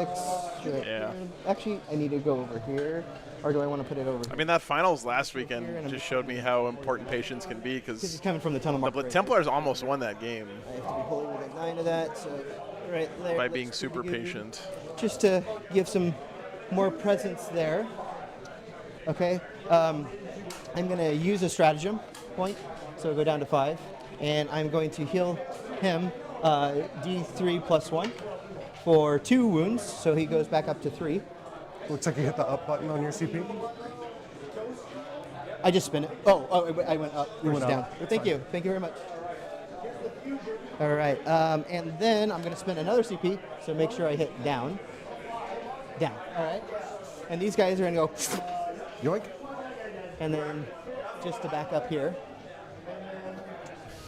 Sure. Yeah. Actually, I need to go over here, or do I want to put it over? I mean, that finals last Here, and weekend I'm just showed me how important patience can be Because because it's coming from the tunnel mark. the right Templars almost won that game here. I have to be holding within 9 of that, so right there. by looks being pretty super good. patient. Just to give some more presence there. Okay. I'm going to use a stratagem point, so go down to 5, and I'm going to heal him D3 plus 1 for 2 wounds, so he goes back up to 3. Looks like you hit the up button on your CP. I just spin it. Oh, I went up. You went versus up. down. It's Thank fine. you. Thank you very much. All right. And then I'm going to spend another CP, so make sure I hit down. Down. All right. And these guys are going to go, Yoink. and then just to back up here,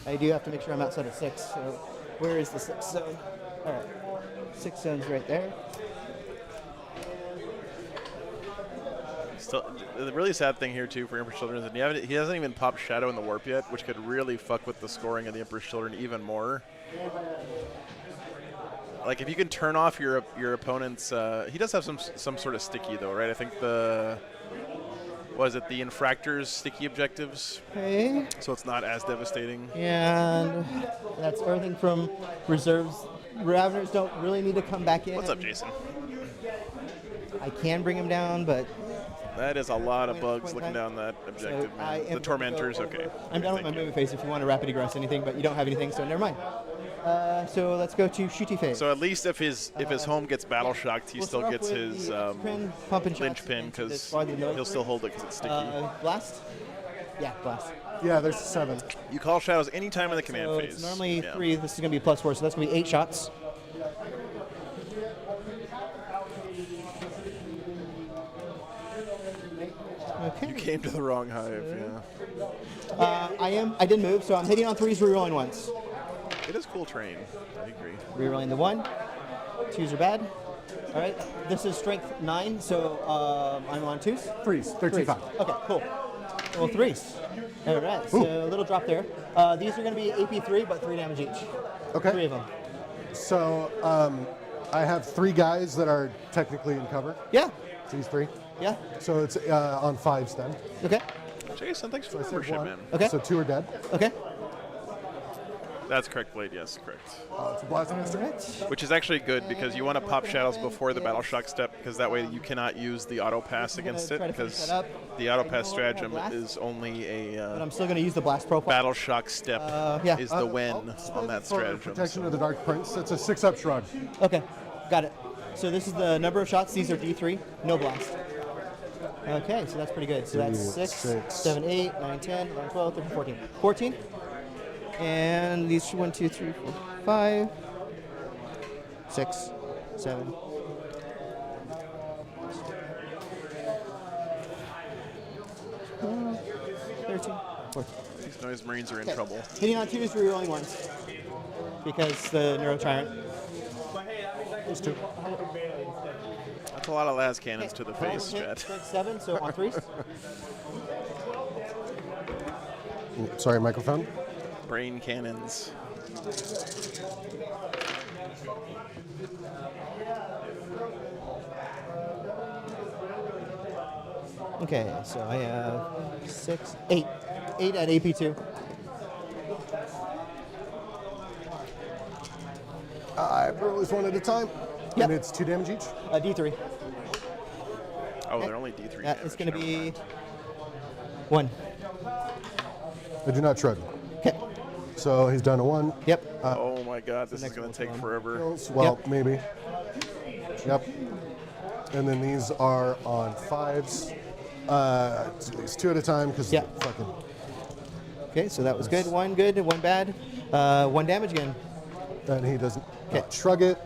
I do have to make sure I'm outside of 6. So where is the 6th zone? All right. 6 zones right there. Still, the really sad thing here too for Emperor's Children is that he hasn't even popped Shadow in the Warp yet, which could really fuck with the scoring of the Emperor's Children even more. Like if you can turn off your opponent's, he does have some sort of sticky though, right? I think the the Infractor's sticky objectives, Okay. so it's not as devastating. And that's everything from reserves. Raveners don't really need to come back in. What's up, Jason? I can bring him down, but That is a lot of Point- bugs point looking time. down that objective, I man. am The Tormentors, okay. I'm done with my movement phase if you want to rapid egress anything, but you don't have anything, so never mind. So let's go to shooty phase. So at least if his home gets battle shocked, he We'll still start off gets with his the pin, pump and shots linchpin into the because farther north. he'll still hold it because it's sticky. Blast? Yeah, blast. Yeah, there's 7. You call shadows anytime in the command So phase. it's normally Yeah. 3. This is going to be +4, so that's going to be 8 shots. Okay. You came to the wrong hive, yeah. I did move, so I'm hitting on 3s, rerolling 1s. It is cool terrain. I agree. Rerolling the 1. 2s are bad. All right. This is strength 9, so I'm on 2s. 3s, 13.5. Okay, cool. Well, 3s. All right, so a little drop there. These are going to be AP3, but 3 damage each. Okay. 3 of them. So I have 3 guys that are technically in cover. Yeah, These 3. yeah. So it's on 5s then. Okay, Jason, thanks for the I said membership, 1. man. Okay. So 2 are dead. okay. That's correct, Blade. Yes, correct. It's a blast All master. right. Which is actually good because you want to pop shadows before the battle shock step because that way you cannot use the auto pass against it try to finish because that up. the auto pass Ignore stratagem blast. is only But a I'm still going to use the blast profile. battle shock step yeah. is the win on that For stratagem. protection so- of the Dark Prince, it's a 6-up shrug. Okay, got it. So this is the number of shots. These are D3, no blast. Okay, so that's pretty good. So that's 6, 6. 7, 8, 9, 10, 11, 12, 13, 14. 14. And these 1, 2, 3, 4, 5, 6, 7. Uh, 13, 14. These noise marines are in Okay. trouble. Hitting on 2s, rerolling 1s. Because the Neuro Tyrant. Those 2. That's a lot of las cannons to the face, Hit, Chet. strength 7, so on 3s. Sorry, microphone. Brain cannons. Okay, so I have 6, 8. 8 at AP2. I release 1 at a time. Yep. And it's 2 damage each. D3. Oh, they're only D3 That damage. is going to never be mind. 1. I do not shrug. Okay. So he's down to 1. Yep. Oh my god, this is next going one's to take one. forever. Well, Yep. maybe. Yep. And then these are on 5s. It's 2 at a time because Yeah. fucking. Okay, so that was good. 1 good, 1 bad. 1 damage again. And he doesn't Okay. shrug it.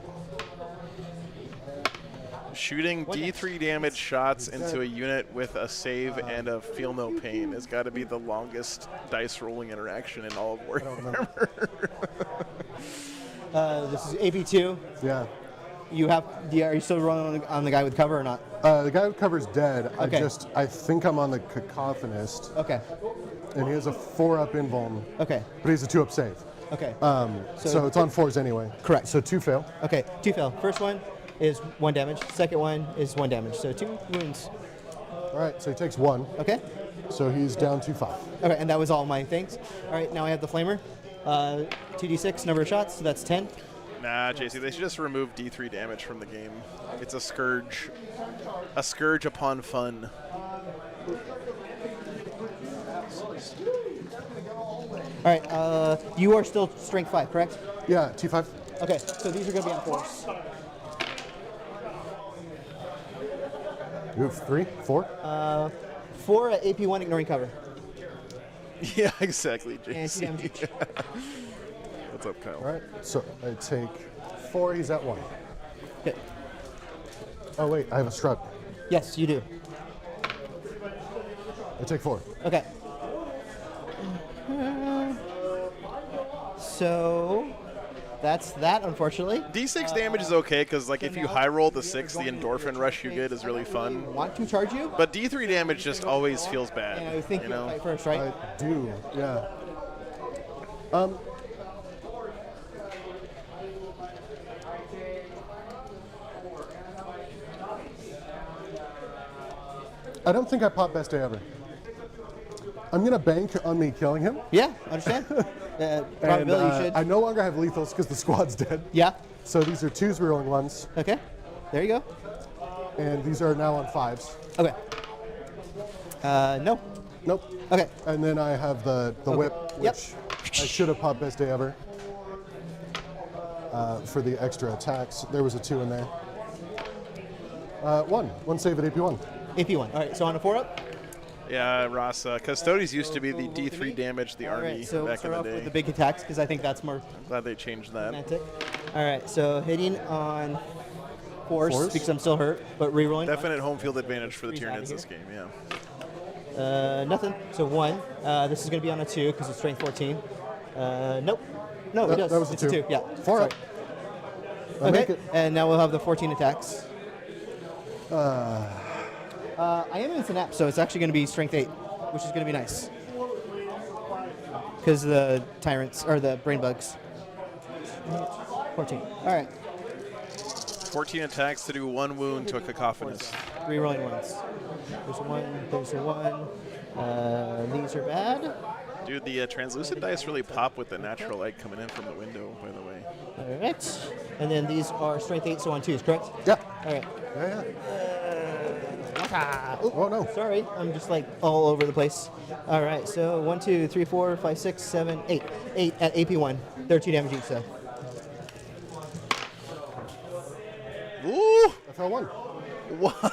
Shooting D3 damage shots into a unit with a save and a feel no pain has got to be the longest dice rolling interaction in all of Warhammer. This is AP2. Yeah. Are you still rolling on the guy with cover or not? The guy who covers dead. Okay. I think I'm on the Cacophonist, Okay. and he has a 4-up invuln, Okay. but he's a 2-up save. Okay. So it's on 4s anyway. Correct. So 2 fail. Okay. 2 fail. First one, is 1 damage. Second one is 1 damage. So 2 wounds. All right, so he takes 1. Okay. So he's down to 5. Okay, and that was all my things. All right, now I have the flamer. 2d6 number of shots, so that's 10. Nah, JC, they should just remove D3 damage from the game. It's a scourge. A scourge upon fun. All right, you are still strength 5, correct? Yeah, T5. Okay, so these are going to be on force. You have 3, 4. 4 at AP1, ignoring cover. Yeah, exactly, And 2 damage JC. each. What's up, Kyle? All right, so I take 4. He's at 1. Okay. Oh wait, I have a strut. Yes, you do. I take 4. Okay. So that's that, unfortunately. D6 damage is okay because, like, if you high roll the 6, the endorphin rush you get is really fun. Want to charge you? But D3 damage just always feels bad. And I think you you know? fight first, right? I do, yeah. I don't think I pop best day ever. I'm gonna bank on me killing him. Yeah, understand. And, Probability you should. I no longer have lethals because the squad's dead. Yeah. So these are 2s rerolling 1s, Okay. There you go. and these are now on 5s. Okay. No. Nope. Okay. And then I have the whip, which Yep. I should have popped best day ever for the extra attacks. There was a 2 in there. 1 save at AP1. AP1. All right. So on a 4-up. Yeah, Ross. Custodes used to be the D3 damage, the All army right. So we'll back in start the off day. with the big attacks because I think that's more Glad they changed that. romantic. All right. So hitting on force Force? because I'm still hurt, but rerolling. Definite home field advantage for the Freeze out of Tyranids this game, yeah. Nothing. So 1. This is going to be on a 2 because it's strength 14. Nope. No, it does. That was a it's 2. a 2. Yeah. 4 Sorry. up. I make Okay. it. And now we'll have the 14 attacks. I am in Synapse, so it's actually going to be strength 8, which is going to be nice. Because the tyrants, or the brain bugs. 14. All right. 14 attacks to do 1 wound to a cacophonous. 3 rolling ones. There's a 1, there's a 1. These are bad. Dude, the translucent dice really pop with the natural light coming in from the window, by the way. All right. And then these are strength 8, so on 2s, correct? Yeah. All right. Yeah, yeah. Ah, Oh no. sorry, I'm just like all over the place. All right, so 1, 2, 3, 4, 5, 6, 7, 8. 8 at AP1. They're 2 damage each, so. Ooh! I fell 1. What?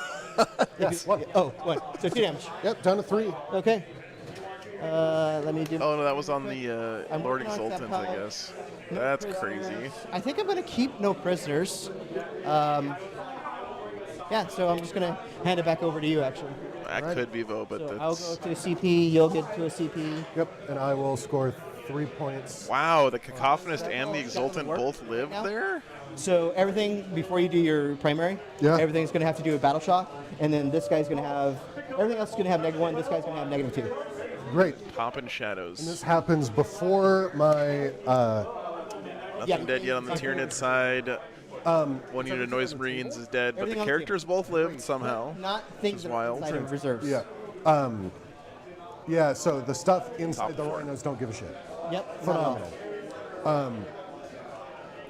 Yes, 1. Oh, 1. So 2 damage. Yep, down to 3. Okay. Let me do. Oh, no, that was on the I'm Lord working on that Exultant, I pile. guess. No That's prisoners. crazy. I think I'm going to keep no prisoners. Yeah, so I'm just going to hand it back over to you, actually. That could be, though, but So that's... I'll go to a CP, you'll get to a CP. Yep, and I will score 3 points. Wow, the Cacophonist and the Exultant work both live now? there? So everything, before you do your primary, Yeah. everything's going to have to do with Battle Shock, and then this guy's going to have, everything else is going to have -1, this guy's going to have -2. Great. Poppin' shadows. This happens before my Nothing Yeah. dead yet on the Tyranid side. One unit of Noise Marines is dead, but Everything the on the characters both lived somehow. Not Which things is that are wild. inside of reserves. yeah. Yeah, so the stuff inside the Top 4. rhinos don't give a shit. Yep. not at all. Phenomenal.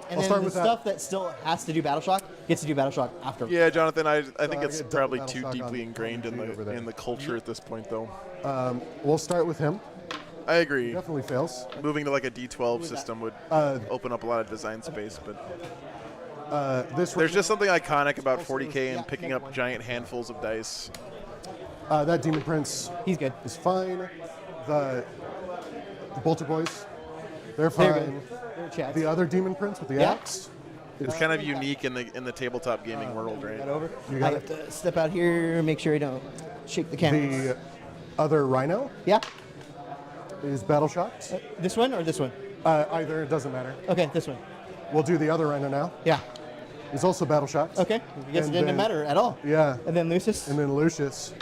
And I'll then start the with that. stuff that still has to do Battle Shock gets to do Battle Shock after. Yeah, Jonathan, I think I it's get double probably battle too shock deeply on ingrained in over there. the culture at this point, though. We'll start with him. I agree. Definitely fails. Moving to like a D12 system would open up a lot of design space, but This there's just something iconic about 40K and picking up giant handfuls of dice. that Demon Prince He's good. is fine. The Bolter Boys, they're They're fine. good. They're Chads. The other Demon Prince with the Yeah. axe. It's kind of unique in the tabletop gaming world, right? That over. You I got have to step out here, make sure I don't shake the cameras. The other Rhino Yeah. is battle shocked. This one or this one? Either, it doesn't matter. Okay, this one. We'll do the other Rhino now. Yeah. He's also battle shocked. Okay. I guess it And didn't then- matter at all. Yeah. And then Lucis. And then Lucius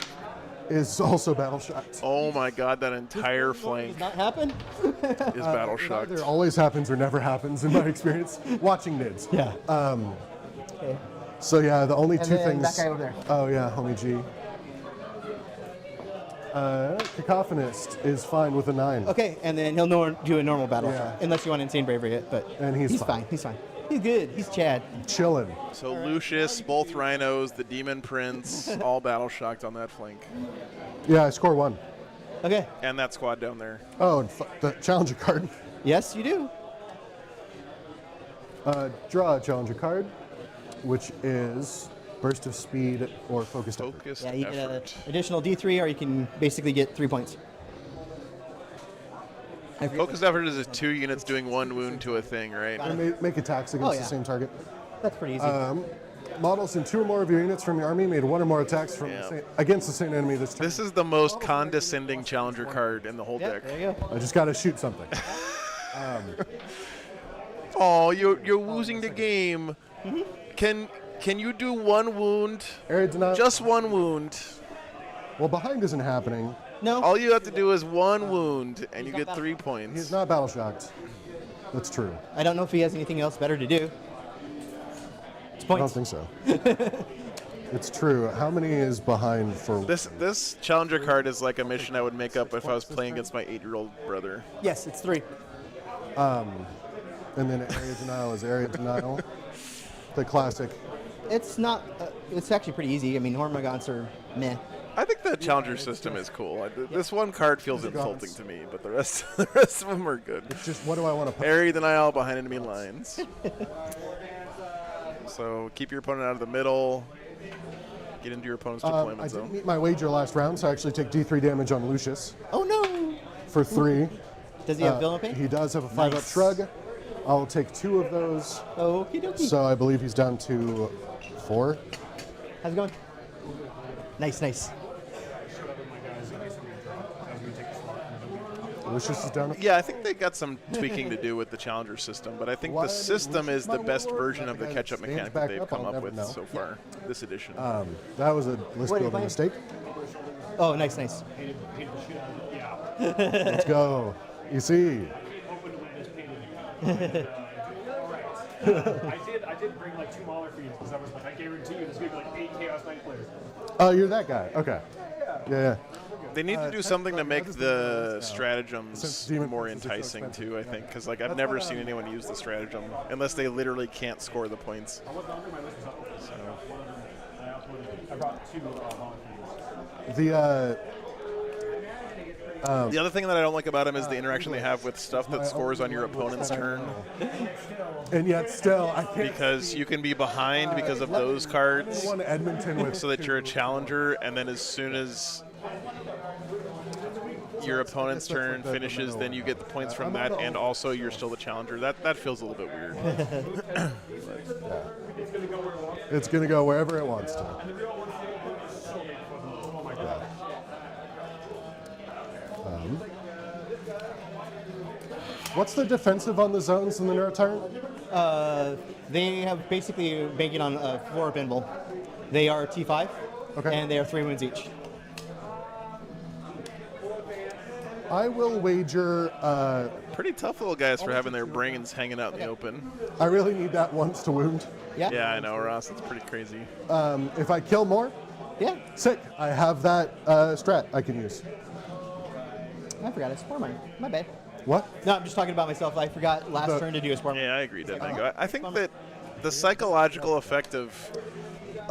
is also battle shocked. Oh my god, that entire flank Does not happen. is battle It shocked. either always happens or never happens in my experience watching Nids. Yeah. Okay. So yeah, the only And two then things. that guy over there. Oh yeah, homie G. Cacophonist is fine with a 9. Okay, and then he'll do a normal battle, Yeah. unless you want Insane Bravery it, but And he's fine. fine. He's fine. He's good. He's Chad. Chilling. So Lucius, both rhinos, the Demon Prince, all battle shocked on that flank. Yeah, I score 1. Okay. And that squad down there. Oh, and the challenger card. Yes, you do. Draw a challenger card, which is burst of speed or focused effort. Focused Yeah, you get an effort. additional D3, or you can basically get 3 points. Focused effort is 2 units doing 1 wound to a thing, right? And make attacks against yeah. the same target. That's pretty easy. Models in 2 or more of your units from your army made 1 or more attacks from Yeah. against the same enemy this turn. This is the most condescending challenger card in the whole yeah, deck. there you go. I just got to shoot something. Oh, you're losing the game. Can you do 1 wound? Area denial. Just 1 wound. Well, behind isn't happening. No. All you have to do is 1 wound, and you not get bad. 3 points. He's not battle shocked. That's true. I don't know if he has anything else better to do. It's I don't points. think so. It's true. How many is behind for This challenger card is like a mission I would make up if I was playing against my 8-year-old brother. Yes, it's 3. And then area denial is area denial. The classic. It's not. It's actually pretty easy. I mean, Hormagaunts are meh. I think the challenger system is cool. This one card feels insulting to me, but the rest of them are good. Just what do I want to put? Area denial behind enemy lines. So keep your opponent out of the middle. Get into your opponent's I deployment didn't zone. meet my wager last round, so I actually take D3 damage on Lucius Oh no! for 3. Does he have villain pain? He does have a 5-up Nice. shrug. I'll take 2 of those, Okie dokie. so I believe he's down to 4. How's it going? Nice, nice. Lucius is down to Yeah, I think they got some tweaking to do with the challenger system, but I think Why the did system Lucius is the not best Warlord? version of the That guy catch-up stands mechanic back that they've up, come I'll up never with know. so far, this edition. That was a list What are you building playing? mistake. Oh, nice, nice. Let's go. You see. Hoping to win this painted. I did bring like 2 Mauler feeds because I was like, I guarantee you there's gonna be like 8 Chaos Knight players. Oh, you're that guy. Okay. Yeah. They need to do something to make Since the stratagems Demon more Prince is so enticing expensive. too, I think, because like I've never seen anyone use the stratagem unless they literally can't score the points. I brought 2 Mauler feeds. The The other thing that I don't like about him is the interaction they have with stuff that scores on your opponent's turn, and yet still I can't. because you can be behind because of those cards, One Edmonton with so that you're a challenger, and then as soon as your opponent's turn finishes, then you get the points from that, and also you're still the challenger. That feels a little bit weird. It's gonna go wherever it wants to. What's the defensive on the zones in the Neurotyran? They have basically banking on 4 pinball. They are T5, Okay. and they are 3 wounds each. I will wager. Pretty tough little guys for having their brains hanging out in the open. I really need that once to wound. Yeah. Yeah, I know, Ross. It's pretty crazy. If I kill more, Yeah. sick. I have that strat I can use. I forgot it's spore mine. My bad. What? No, I'm just talking about myself. I forgot last turn to do a spore mine. Yeah, I agree, Deadmango. I think that the psychological effect of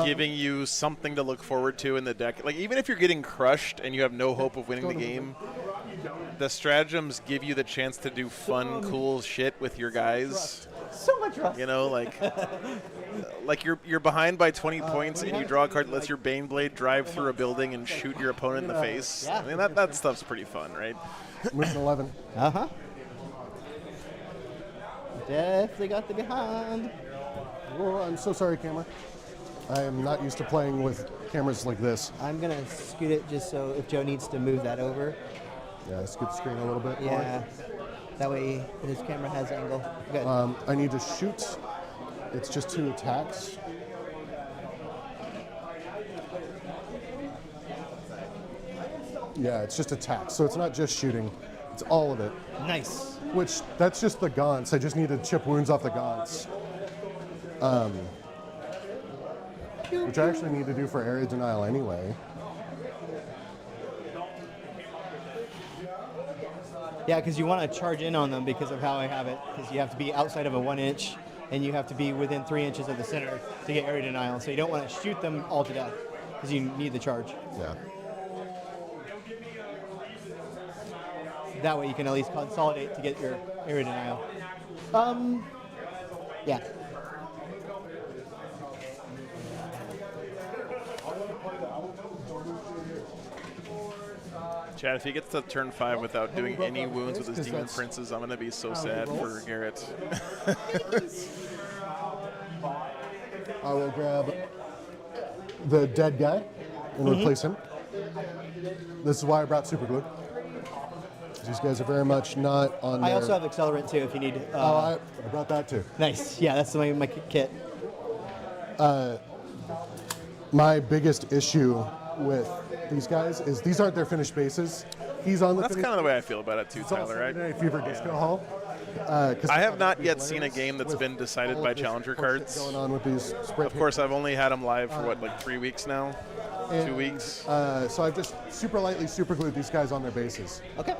giving you something to look forward to in the deck, like even if you're getting crushed and you have no hope of winning the game, the stratagems give you the chance to do fun, cool shit with your guys. So much rust. You know, like you're behind by 20 points and you draw a card that lets your Baneblade drive through a building and shoot your opponent in the face. Yeah. I mean, that stuff's pretty fun, right? Moving 11. Uh-huh. Definitely got the behind. Oh, I'm so sorry, camera. I am not used to playing with cameras like this. I'm going to scoot it just so if Joe needs to move that over. Yeah, scoot the screen a little bit more. Yeah. That way his camera has angle. Good. I need to shoot. It's just 2 attacks. Yeah, it's just attacks. So it's not just shooting. It's all of it. Nice. Which, that's just the gaunts. I just need to chip wounds off the gaunts. which I actually need to do for area denial anyway. Yeah, because you want to charge in on them because of how I have it. Because you have to be outside of a 1 inch, and you have to be within 3 inches of the center to get area denial. So you don't want to shoot them all to death because you need the charge. Yeah. That way you can at least consolidate to get your area denial. Yeah. Chad, if he gets to turn 5 without doing any wounds with his demon princes, I'm gonna be so sad for Garrett. I will grab the dead guy and replace him. This is why I brought super glue. These guys are very much not on. I also have accelerant too if you need. I brought that too. Nice. Yeah, that's my kit. My biggest issue with these guys is these aren't their finished bases. He's on the. That's kind of the way I feel about it too, Tyler. Right? Night Fever Disco Hall. I have not yet seen a game that's been decided by challenger cards. Going on with these spray Of course, I've only had them live for what, like 3 weeks now, 2 weeks. So I've just super lightly super glued these guys on their bases. Okay.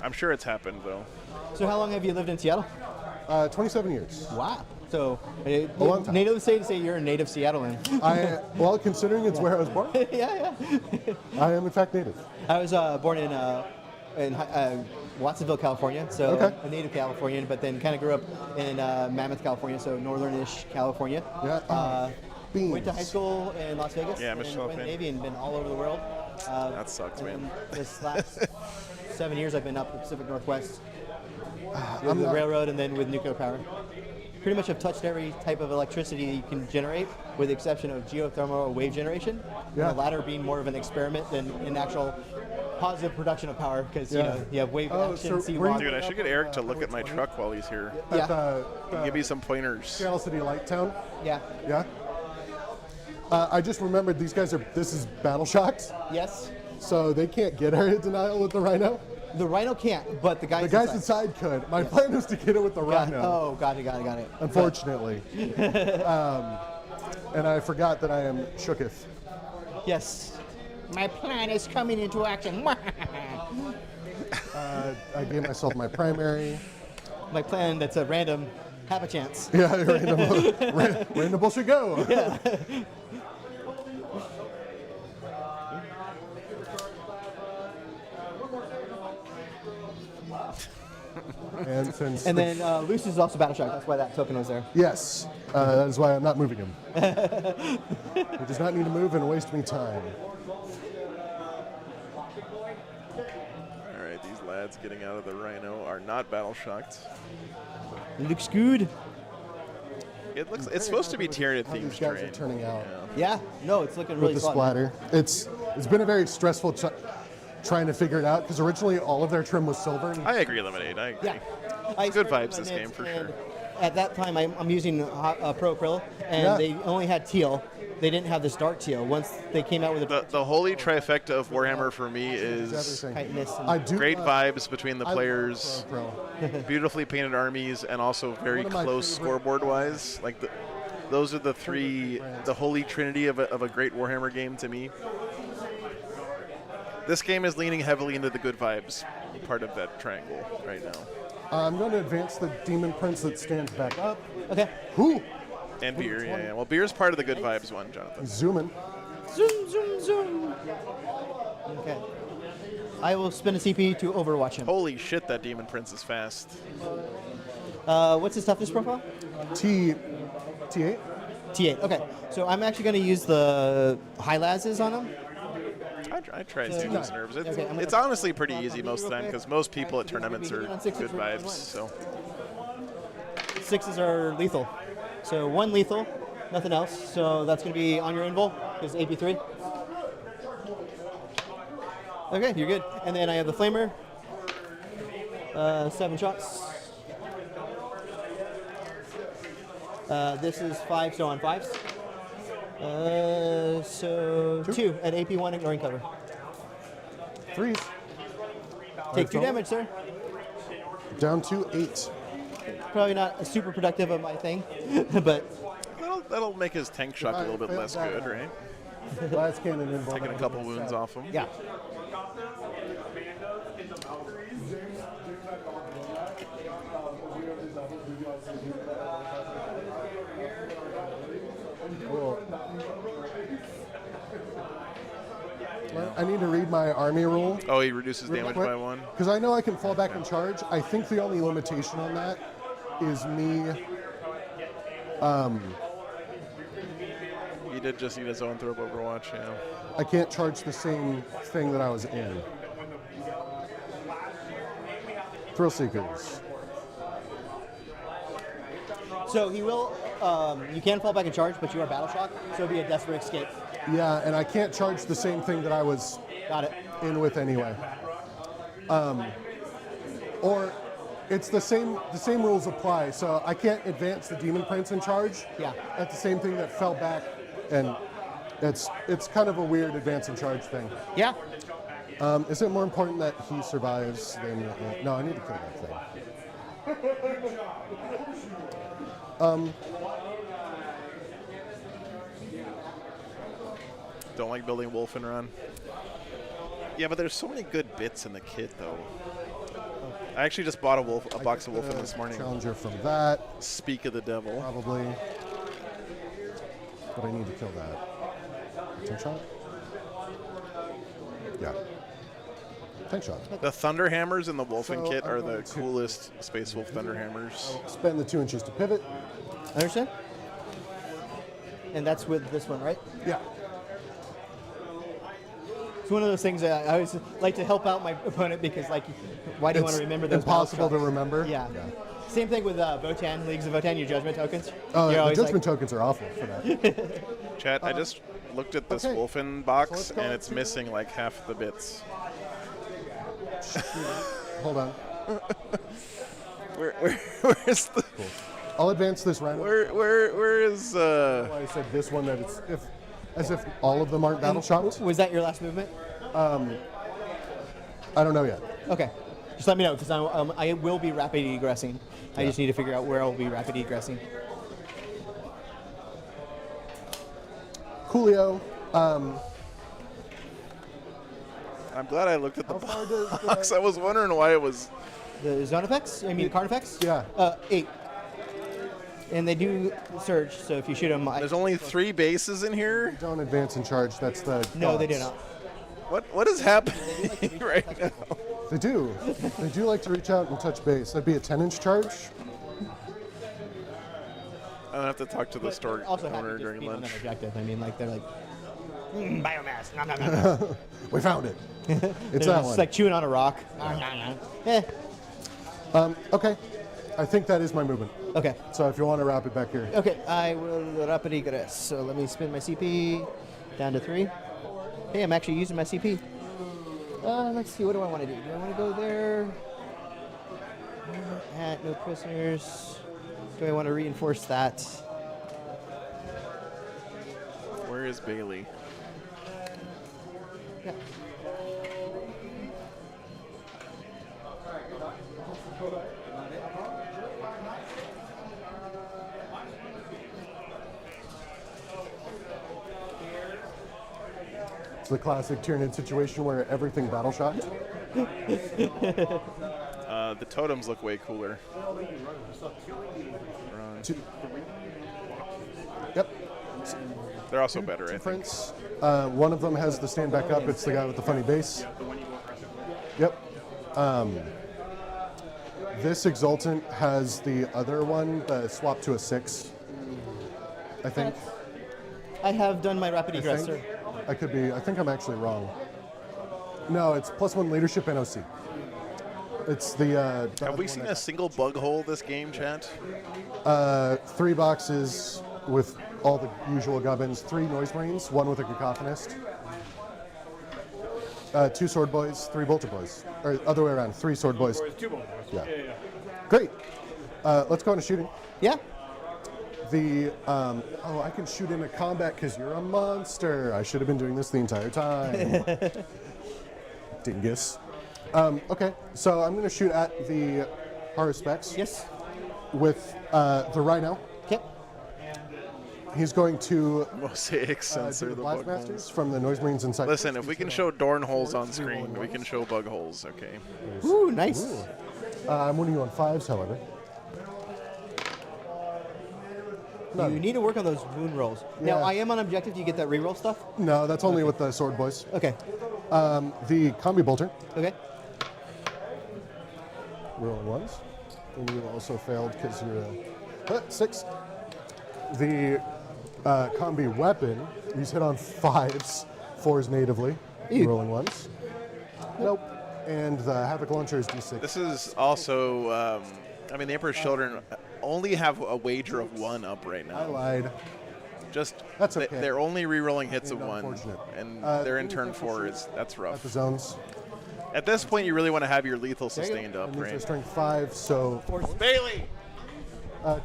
I'm sure it's happened though. So how long have you lived in Seattle? 27 years. Wow. So a long time. native say you're a native Seattlean. Well, considering it's where I was born, yeah. I am in fact native. I was born in Watsonville, California, so Okay. a native Californian, but then kind of grew up in Mammoth, California, so northern-ish California. Yeah. Beans. Went to high school in Las Vegas. Yeah, and Michelle went in the Payne. Navy and been all over the world. That sucks, and man. then This last 7 years, I've been up the Pacific Northwest with I'm the not- railroad and then with nuclear power. Pretty much have touched every type of electricity that you can generate, with the exception of geothermal or wave generation. Yeah. And the latter being more of an experiment than an actual positive production of power, because Yeah. You have wave Oh, action, so sea were you- water. Dude, I should get Eric to look at my truck while he's here. Yeah. At the Give me some pointers. Seattle City Light Town. Yeah. Yeah. I just remembered these guys are. This is battle shocked, Yes. so they can't get area denial with the Rhino. The Rhino can't, but the guys. The guys inside could. My plan was to get it with the Got it. Rhino. Oh, got it. Unfortunately. And I forgot that I am shooketh. Yes. My plan is coming into action. I gave myself my primary. My plan that's a random, have a chance. Yeah, random bullshit go. Yeah. And since And then Luce is also Battle Shock. That's why that token was there. yes, that is why I'm not moving him. He does not need to move and waste me time. All right, these lads getting out of the Rhino are not battle shocked. Looks good. It looks. It's supposed to be Tyranid How themed these guys are terrain. turning out Yeah. No, it's looking really with the fun. splatter. It's been a very stressful trying to figure it out because originally all of their trim was silver. And I agree, Lemonade. I agree. Yeah. I Good started vibes doing this it, game for and sure. At that time, I'm using Pro Acryl, and Yeah. they only had teal. They didn't have this dark teal. Once they came out with The holy trifecta of Warhammer for me is everything. tightness. And I do great love- vibes between the I love players, Pro Acryl. beautifully painted armies, and also very One of my close favorite- scoreboard-wise. Like those are the three, brands. the holy trinity of a great Warhammer game to me. This game is leaning heavily into the good vibes part of that triangle right now. I'm going to advance the Demon Prince that stands back up. Okay. Whoo! And beer, yeah. Well, beer's part of the good vibes one, Jonathan. Zooming. Zoom, zoom, zoom. Okay. I will spend a CP to overwatch him. Holy shit, that Demon Prince is fast. What's his toughness profile? T8. T8. Okay. So I'm actually going to use the high lases on him. I try to do these nerves. It's, Okay, I'm gonna- it's honestly pretty easy most of the time because most people at tournaments are On sixes good for vibes. one. So Sixes are lethal. So one lethal, nothing else. So that's going to be on your invul, is AP3. Okay, you're good. And then I have the flamer. 7 shots. This is 5, so on 5s. So 2 at AP1, ignoring cover. 3s. Take 2 Alright, damage, sir. Down to 8. Probably not super productive of my thing, but That'll make his tank shock a little bit less good, right? Glass cannon involved. Taking a couple wounds off him. yeah. Cool. I need to read my army rule. Oh, he reduces damage by 1. Because I know I can fall back and charge. I think the only limitation on that is me. He did just eat his own throw Overwatch, yeah. I can't charge the same thing that I was in. Thrill Seekers. So he will. You can fall back and charge, but you are battle shock, so it'll be a desperate escape. Yeah, and I can't charge the same thing that I was Got it. in with anyway. Or it's the same rules apply. So I can't advance the Demon Prince and charge. Yeah. At the same thing that fell back, and it's kind of a weird advance and charge thing. Yeah. Is it more important that he survives than no? I need to kill that thing. Don't like building Wolf and Run. Yeah, but there's so many good bits in the kit, though. I actually just bought a box of Wolfen this morning. Challenger from that, Speak of the devil. probably. But I need to kill that. 10 shot? Yeah. 10 shot. The Thunder Hammers in the Wolfen So kit I'm are going the to- coolest Space Wolf Thunder Hammers. Spend the 2 inches to pivot. Understand? And that's with this one, right? Yeah. It's one of those things that I always like to help out my opponent because, like, why do you want to remember those? Impossible to battle remember. shots? Yeah. Same thing with Votan, Leagues of Votan, your judgment tokens. Oh, You're the always judgment like, tokens are awful for that. Chat, I just looked at this okay. Wolfen So box, let's go and it's to- missing like half the bits. Hold on. Where's the... I'll advance this round. Where is... I said this one that it's as if all of them aren't battle shocked. Was that your last movement? I don't know yet. Okay. Just let me know because I will be rapid egressing. I just need to figure out where I'll be rapid egressing. Coolio. I'm glad I looked at the How far does the- box. I was wondering why it was... The zone effects? I mean, card effects? Yeah. 8. And they do surge, so if you shoot them, There's only 3 bases in here? Don't advance and charge. That's the. no, they do gods. not. What is happening right now? They do. They do like to reach out and touch base. That'd be a 10-inch charge. I don't have to talk to the store Also happy owner just during being on lunch. that objective. I mean, like they're like biomass. Nom, nom, nom, nom. We found it. It's They're that just one. like chewing on a rock. Nom, nom, nom. Okay. I think that is my movement. Okay. So if you want to wrap it back here. Okay. I will rapid egress. So let me spin my CP down to 3. Hey, I'm actually using my CP. Let's see. What do I want to do? Do I want to go there? At no prisoners. Do I want to reinforce that? Where is Bailey? Yeah. It's the classic Tyranid situation where everything battle shocked. The totems look way cooler. Yep. They're also better, I think. Prince. One of them has the stand back up. It's the guy with the funny base. Yep. This Exultant has the other one, the swap to a 6. I think. I have done my rapid I egress, think. sir. I could be. I think I'm actually wrong. No, it's +1 leadership NOC. It's the. Have we seen a single bug hole this game, chat? 3 boxes with all the usual gubbins. 3 noise marines, 1 with a cacophonist. 2 sword boys, 3 bolter boys, or other way around. 3 sword boys. 2 bones. Yeah. Yeah. Great. Let's go into shooting. Yeah. The I can shoot into combat because you're a monster. I should have been doing this the entire time. Dingus. Okay, so I'm going to shoot at the Horror Specs. Yes. with the Rhino. Okay. He's going to Mosaic do sensor the the Blast bug Masters holes. from the Noise Marines inside. Listen, if we can show dorn holes on screen, we can show bug holes. Okay. Ooh, nice. I'm winning you on 5s, however. You need to work on those wound rolls. Now, Yeah. I am on objective. Do you get that reroll stuff? No, that's only with the Sword Boys. Okay. The Combi Bolter, Okay. rolling ones. And you also failed because you're a 6. The Combi Weapon, these hit on 5s, 4s natively, Ew. rolling ones. Nope. And the Havoc Launcher is D6. This is also, I mean, the Emperor's Children only have a wager of 1 up right I now. lied. Just That's okay. they're only re-rolling hits And of 1, unfortunate. and they're in turn 4. That's At the rough. zones. At this point, you really want to have your lethal sustained up, And these are right? strength 5, so Bailey.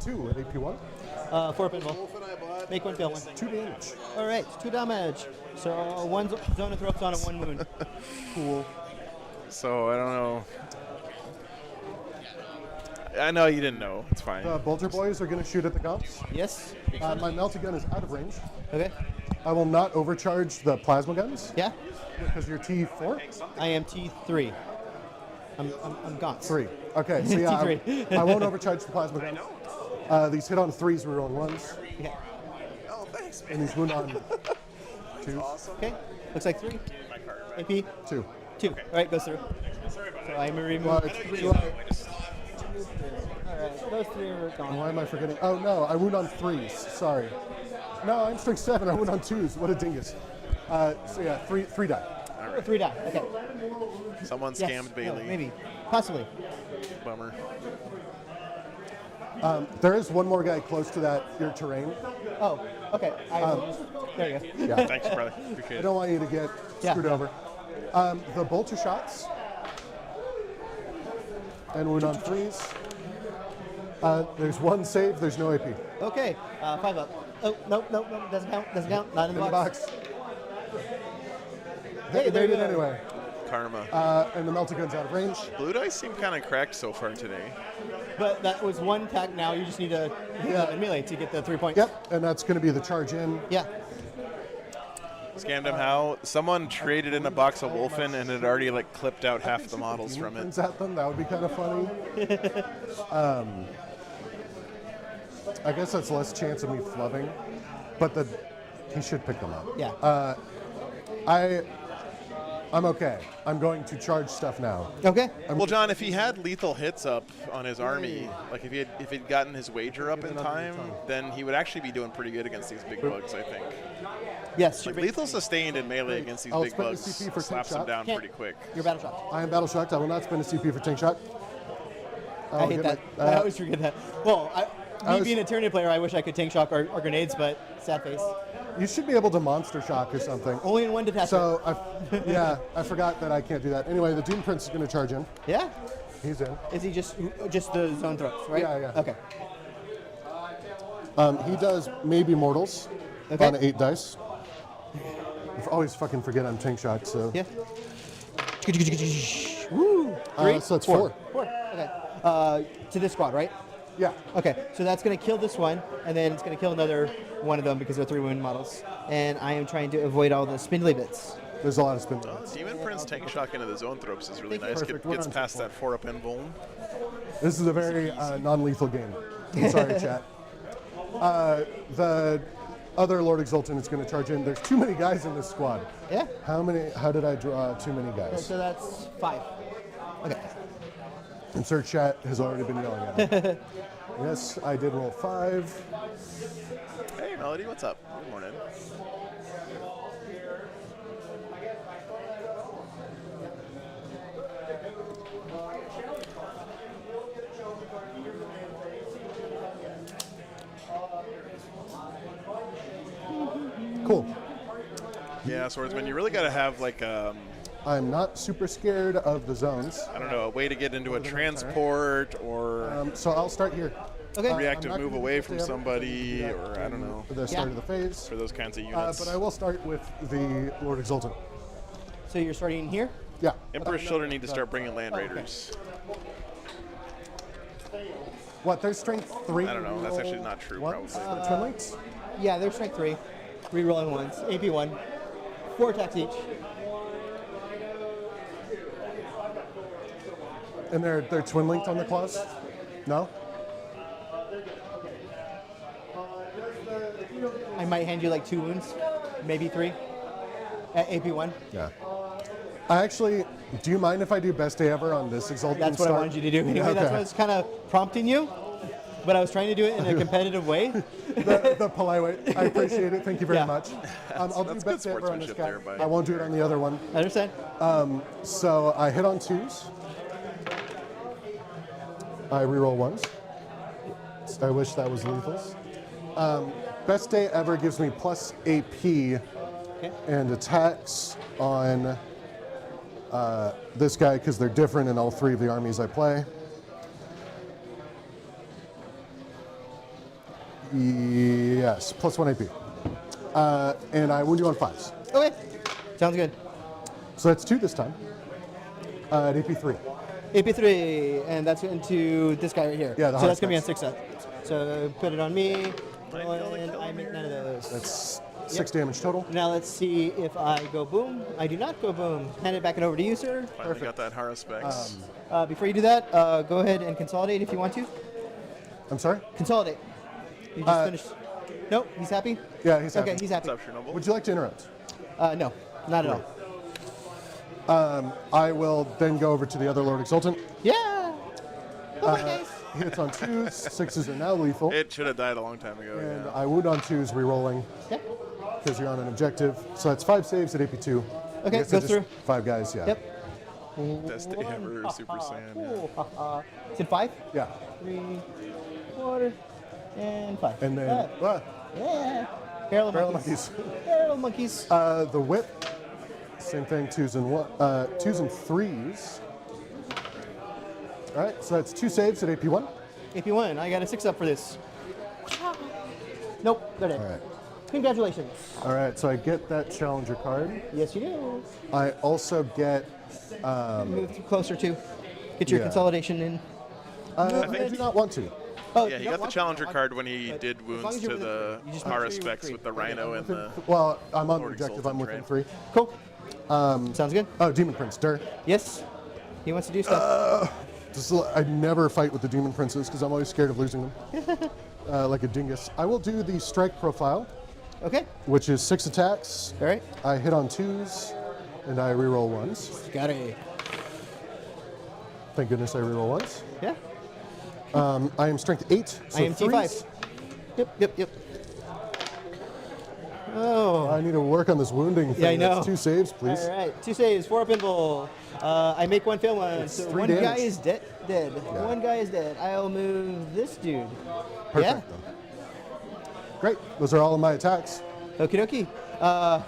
2 at AP1. 4 pinball. Make 1 fail 1. 2 damage. All right, 2 damage. So 1 zone of throats on and 1 wound. Cool. So I don't know. I know you didn't know. It's fine. The Bolter Boys are going to shoot at the Gaunt's. Yes. My melty gun is out of range. Okay. I will not overcharge the plasma guns Yeah. because you're T4. I am T3. I'm gone. 3. Okay, so yeah, T3. I won't overcharge the plasma guns. These hit on 3s, we're rolling 1s, Okay. Oh, thanks, man. and these wound on 2s. Okay. Looks like 3. AP 2. 2. All right, goes through. So I'm gonna remove. Well, All right, those 3 are gone. why am I forgetting? Oh no, I wound on 3s. Sorry. No, I'm strength 7. I wound on 2s. What a dingus. So yeah, 3 die. 3 die. Okay. Someone Yes. scammed No, Bailey. maybe. Possibly. Bummer. There is one more guy close to your terrain. Oh. Okay. There you go. Yeah. Thanks, brother. I Appreciate it. don't want you to get Yeah. screwed over. The bolter shots. And wound on 3s. There's 1 save, there's no AP. Okay. 5 up. Oh, nope. Doesn't count. Doesn't count. Not in the In the box. box. Hey, there They you did go. anyway. Karma. And the melty gun's out of range. Blue dice seem kind of cracked so far today. But that was 1 attack. Now you just need to hit Yeah. a melee to get the 3 points. Yep, and that's going to be the charge in. Yeah. Scammed him how? Someone traded in a box of Wolfen and had already like clipped out half the models from it. Demons at them, that would be kind of funny. I guess that's less chance of me flubbing, but he should pick them up. Yeah. I'm okay. I'm going to charge stuff now. Okay. Well, John, if he had lethal hits up on his army, like if he'd gotten his wager up in time, then he would actually be doing pretty good against these big bugs, I think. Yes. Like You're lethal sustained in melee against these I'll big spend the bugs CP for slaps tank them down shot. pretty quick. Your battle shot. I am battle shocked. I will not spend a CP for tank shot. I hate that. I always forget that. Well, being a Tyranny player, I wish I could tank shock or grenades, but sad face. You should be able to monster shock or something. Only in 1 detachment. So, I forgot that I can't do that. Anyway, the Doom Prince is going to charge in. Yeah. He's in. Is he just the zone throats, right? Yeah. Okay. He does maybe mortals Okay. on 8 dice. I always fucking forget I'm tank shocked, so. Yeah. Woo. 3. So that's 4. 4. Okay. To this squad, right? Yeah. Okay. So that's going to kill this one, and then it's going to kill another one of them because they're 3 wound models. And I am trying to avoid all the spindly bits. There's a lot of spin. Demon Prince taking shock into the zone thropes is really nice. Perfect. We're Gets on past that 4-up invuln. This is a very non-lethal game. I'm sorry, chat. The other Lord Exultant is going to charge in. There's too many guys in this squad. Yeah. How did I draw too many guys? So that's 5. Okay. Insert chat has already been yelling at me. Yes, I did roll 5. Hey, Melody, what's up? Good morning. Cool. Yeah, Swordsman, you really got to have like I'm not super scared of the zones. I don't know, a way to get into a transport or So I'll start here. Okay. reactive I'm not move gonna away get from to somebody, that or I don't know, at the start Yeah. of the phase. for those kinds of units. But I will start with the Lord Exultant. So you're starting here? Yeah. Emperor's Children need to start bringing Land Raiders. What? They're strength 3. I don't know. That's actually not true, Once probably. for twin links? Yeah, they're strength 3. Rerolling ones. AP 1. 4 attacks each. And they're twin linked on the claws? No? I might hand you like 2 wounds, maybe 3 at AP 1. Yeah. I actually, do you mind if I do best day ever on this Exalted? That's what I wanted you to do. Anyway, that's what I was kind of prompting you, but I was trying to do it in a competitive way. the polite way. I appreciate it. Thank you very Yeah. much. I'll do that's best good day ever on this sportsmanship guy. there by- I won't do it on the other one. I understand. So I hit on 2s. I reroll 1s. I wish that was lethals. Best day ever gives me plus AP and attacks on this guy because they're different in all 3 of the armies I play. Yes, plus 1 AP. And I wound you on 5s. Okay. Sounds good. So that's 2 this time. At AP 3. AP 3, and that's into this guy right here. Yeah, the so that's going to be on hard 6 set. So put it on me, Might be able to and kill I him make here. none of those. That's 6 damage total. Now let's see if I go boom. I do not go boom. Hand it back over to you, sir. Finally got that Hara specs. Before you do that, go ahead and consolidate if you want to. I'm sorry? Consolidate. You just finished. Nope, he's happy? Yeah, he's happy. Okay, he's happy. What's up, Chernobyl? Would you like to interrupt? No, not at all. I will then go over to the other Lord Exultant. Yeah! Oh my guys. He hits on 2s. 6s are now lethal. It should have died a long time ago. And Yeah. I wound on 2s, re-rolling, Yep. because you're on an objective. So that's 5 saves at AP 2. Okay, I guess I goes just- through. 5 guys, yeah. Yep. Best day ever, Super Saiyan. Yeah. Cool. Is it 5? Yeah. 3, 4, and 5. And then, Yeah. Barrel of Barrel of monkeys. monkeys. Barrel of monkeys. The whip, same thing, 2s and 3s. All right, so that's 2 saves at AP 1. AP 1, I got a 6 up for this. Nope, they're dead. All right. Congratulations. All right, so I get that challenger card. Yes, you do. I also get, Move closer to. Get your Yeah. consolidation in. I do not want to. Oh, Yeah, he got the challenger card when he did long wounds as you're to within the 3. You just Hara make sure you're specs within with the 3. Rhino and the. Well, I'm on the Lord objective. Exultant, I'm within right? 3. Cool. Sounds good. Oh, Demon Prince, Dur. Yes. He wants to do stuff. I never fight with the Demon Princes because I'm always scared of losing them. Like a dingus. I will do the strike profile, Okay. which is 6 attacks. All right. I hit on 2s, and I reroll 1s. Got it. Thank goodness I reroll 1s. Yeah. I am strength 8, so I am 3s. T5. Yep. Oh. I need to work on this wounding thing. Yeah, I know. That's 2 saves, please. All right. 2 saves, 4 up invul. I make 1 fail one. It's So 3 one damage. guy is dead. One guy is dead. I'll move this dude. Perfect. Yeah. Great. Those are all of my attacks. Okie dokie. Yeah,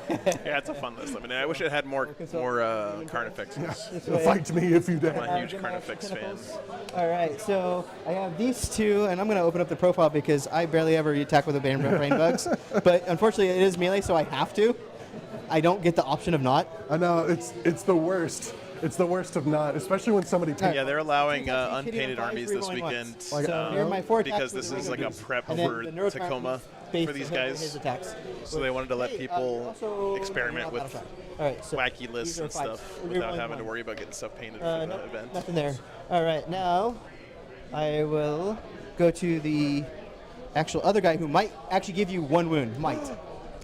it's a fun list. I mean, I wish it had more Carnifexes. Fight me if you dare. I'm a huge Carnifex fan. All right, so I have these 2, and I'm going to open up the profile because I barely ever attack with a brain bugs. But unfortunately, it is melee, so I have to. I don't get the option of not. I know, it's the worst. It's the worst of not, especially when somebody paints. Yeah, they're allowing Hitting on unpainted five, armies this rerolling weekend once. So here are my 4 attacks because with this the is like a regular prep and then for the neuroscience Tacoma base for these his guys. attacks. So they wanted to let Hey, people also experiment with all right, so wacky lists these are and fives. stuff We're without rerolling having to one. worry about getting stuff painted for the Nope, event. nothing there. All right, now I will go to the actual other guy who might actually give you 1 wound. Might.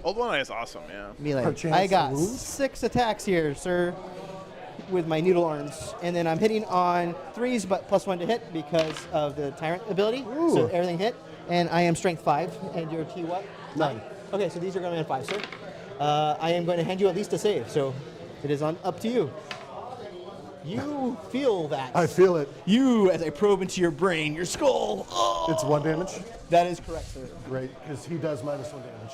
Old One Eye is awesome, yeah. Melee. Perchance I got wound? 6 attacks here, sir, with my noodle arms. And then I'm hitting on 3s, but +1 to hit because of the Tyrant ability. So everything hit. And I am strength 5. And your T what? 9. Okay, so these are going to be on 5, sir. I am going to hand you at least a save, so it is up to you. You feel that. I feel it. You, as I probe into your brain, your skull. Oh, It's 1 damage. that is correct, sir. Great, because he does -1 damage.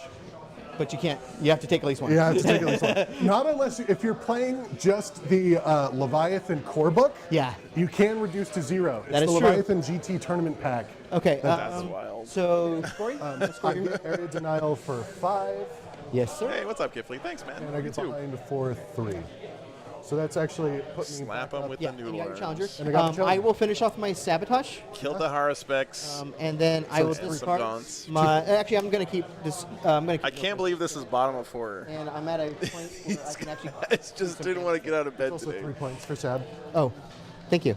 But you can't. You have to take at least 1. Yeah, I have to take at least 1. Not unless, if you're playing just the Leviathan core book, Yeah. you can reduce to 0. It's That the is true. Leviathan GT tournament pack. Okay. That's wild. So, Corey? I get area denial for 5, Yes, sir. Hey, what's up, Gifley? Thanks, man. and I You get too. behind for 3. So that's actually putting me Slap back him up. with Yeah, the and you noodle got your challenger. arms. And I got the I challenger. will finish off my sabotage, Kill the Haruspecs. and then I will some discard daunts. my. Actually, I'm going to keep this. I'm going to. I can't believe this is bottom of 4. And I'm at a point where I can actually. I just didn't want to get out of bed Also today. 3 points for Sab. Oh, thank you.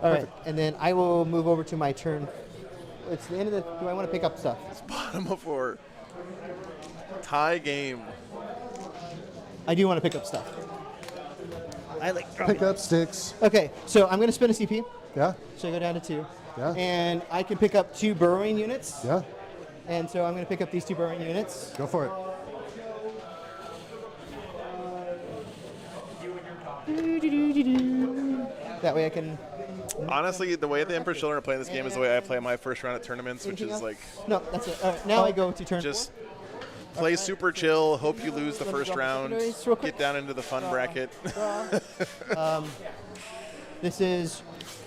All right, and then I will move over to my turn. It's the end of the. Do I want to pick up stuff? Bottom of 4. Tie game. I do want to pick up stuff. I like dropping. Pick up sticks. Okay, so I'm going to spend a CP. Yeah, So I go down to 2. Yeah. And I can pick up 2 burrowing units. yeah. And so I'm going to pick up these 2 burrowing units. Go for it. That way I can. Honestly, the way the Emperor Children are playing this game is the way I play my first round at tournaments, which Anything is else? like No, that's it. All right, now I go to turn just 4. play super chill, hope you lose the first round, secondaries real quick. get down into the fun bracket. This is.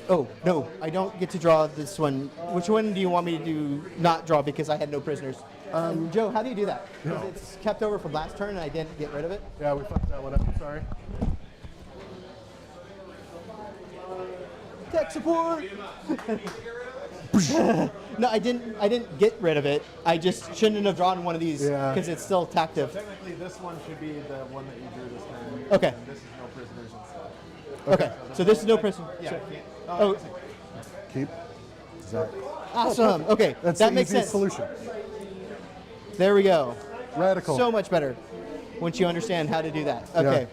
Oh, no, I don't get to draw this one. Which one do you want me to do not draw because I had no prisoners? Joe, how do you do that? 'Cause it's kept over from last turn and I didn't get rid of it. Yeah, we fucked that one up. Sorry. Tech support! No, I didn't get rid of it. I just shouldn't have drawn one of these Yeah. because it's still tactive. Technically, this one should be the one that you drew this time. Okay. And this is no prisoners and stuff. Okay, so this is no prisoner. Yeah. Oh, Keep. Zach. awesome. Okay, That's that the makes easiest sense. solution. There we go. Radical. So much better once you understand how to do that. Okay.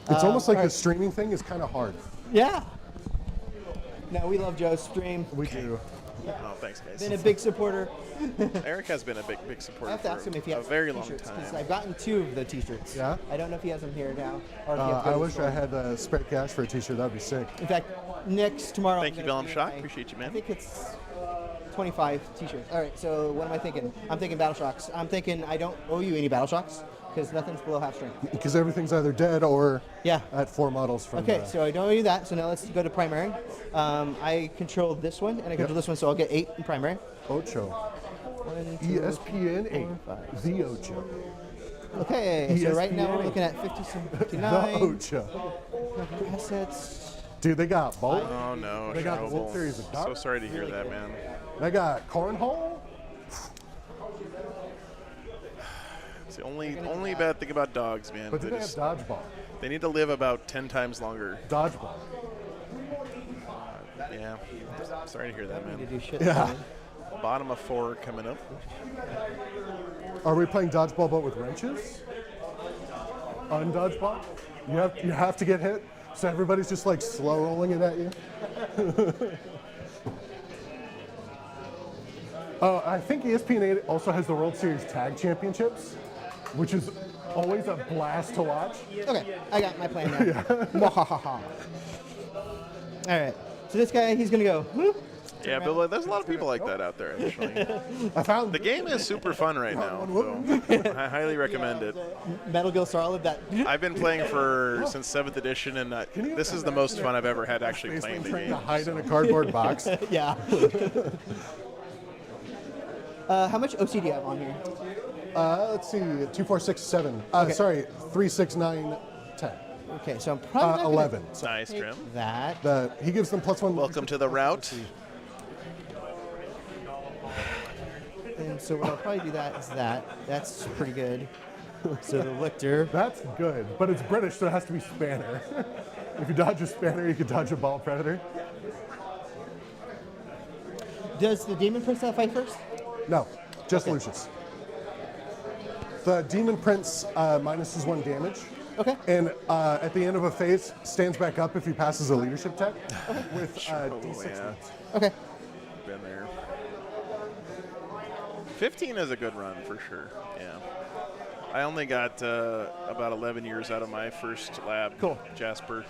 It's almost like all the right. streaming thing is kind of hard. Yeah. No, we love Joe's stream. We do. Oh, thanks, guys. Been a big supporter. Eric has been a big I supporter have to ask him if he for a has very long t-shirts because time. I've gotten 2 of the t-shirts. Yeah? I don't know if he has them here now. Or if he has to go I to the wish store. I had spare cash for a t-shirt. That'd be sick. In fact, tomorrow. Thank I'm you, gonna Bellum do Shock. my- Appreciate you, man. I think it's 25 t-shirts. All right, so what am I thinking? I'm thinking Battle Shocks. I'm thinking I don't owe you any Battle Shocks because nothing's below half strength. Because everything's either dead or Yeah. at 4 models from Okay, so I don't owe you that. So now let's go to primary. I control this one and I control this one, so I'll get 8 in primary. Ocho. 1, 2, ESPN 8. 4, 5. The Ocho. Okay, so right now we're ESPN. looking at 57, The 59. Ocho. Assets. Dude, they got Bolt. Oh no, They got the whole Chernobyl. series of So dogs. sorry to hear that, man. They got Cornhole. It's the only bad thing about dogs, man. But They, then they have just, Dodgeball. they need to live about 10 times longer. Dodgeball. Yeah. Sorry to hear that, To man. do shit. Yeah. Bottom of 4 coming up. Are we playing Dodgeball but with wrenches? On Dodgeball? You have to get hit? So everybody's just like slow rolling it at you? Oh, I think ESPN 8 also has the World Series Tag Championships, which is always a blast to watch. Okay, I got my plan now. Mwahaha. All right, so this guy, he's gonna go. Whoop. Yeah, but like, there's a lot of people like that out there, actually. I found The game is super fun right now, so I highly recommend it. Metal Gear Solid. That. I've been playing since 7th edition, and this is the most fun I've ever had actually playing basically the trying game. to hide in a cardboard box. Yeah. How much OC do you have on here? Let's see, 2, 4, 6, 7. Okay. Sorry, 3, 6, 9, 10. Okay, so I'm probably not gonna 11. Nice, take Trim. that. He gives them +1. Welcome to the route. And so what I'll probably do that is that. That's pretty good. So the Lictor. That's good, but it's British, so it has to be Spanner. If you dodge a Spanner, you can dodge a Ball Predator. Does the Demon Prince not fight first? No, just Okay. Lucius. The Demon Prince minuses 1 damage. Okay. And at the end of a phase, stands back up if he passes a leadership check with Oh, D6. yeah. Okay. Been there. 15 is a good run for sure. Yeah. I only got about 11 years out of my first lab. Cool. Jasper.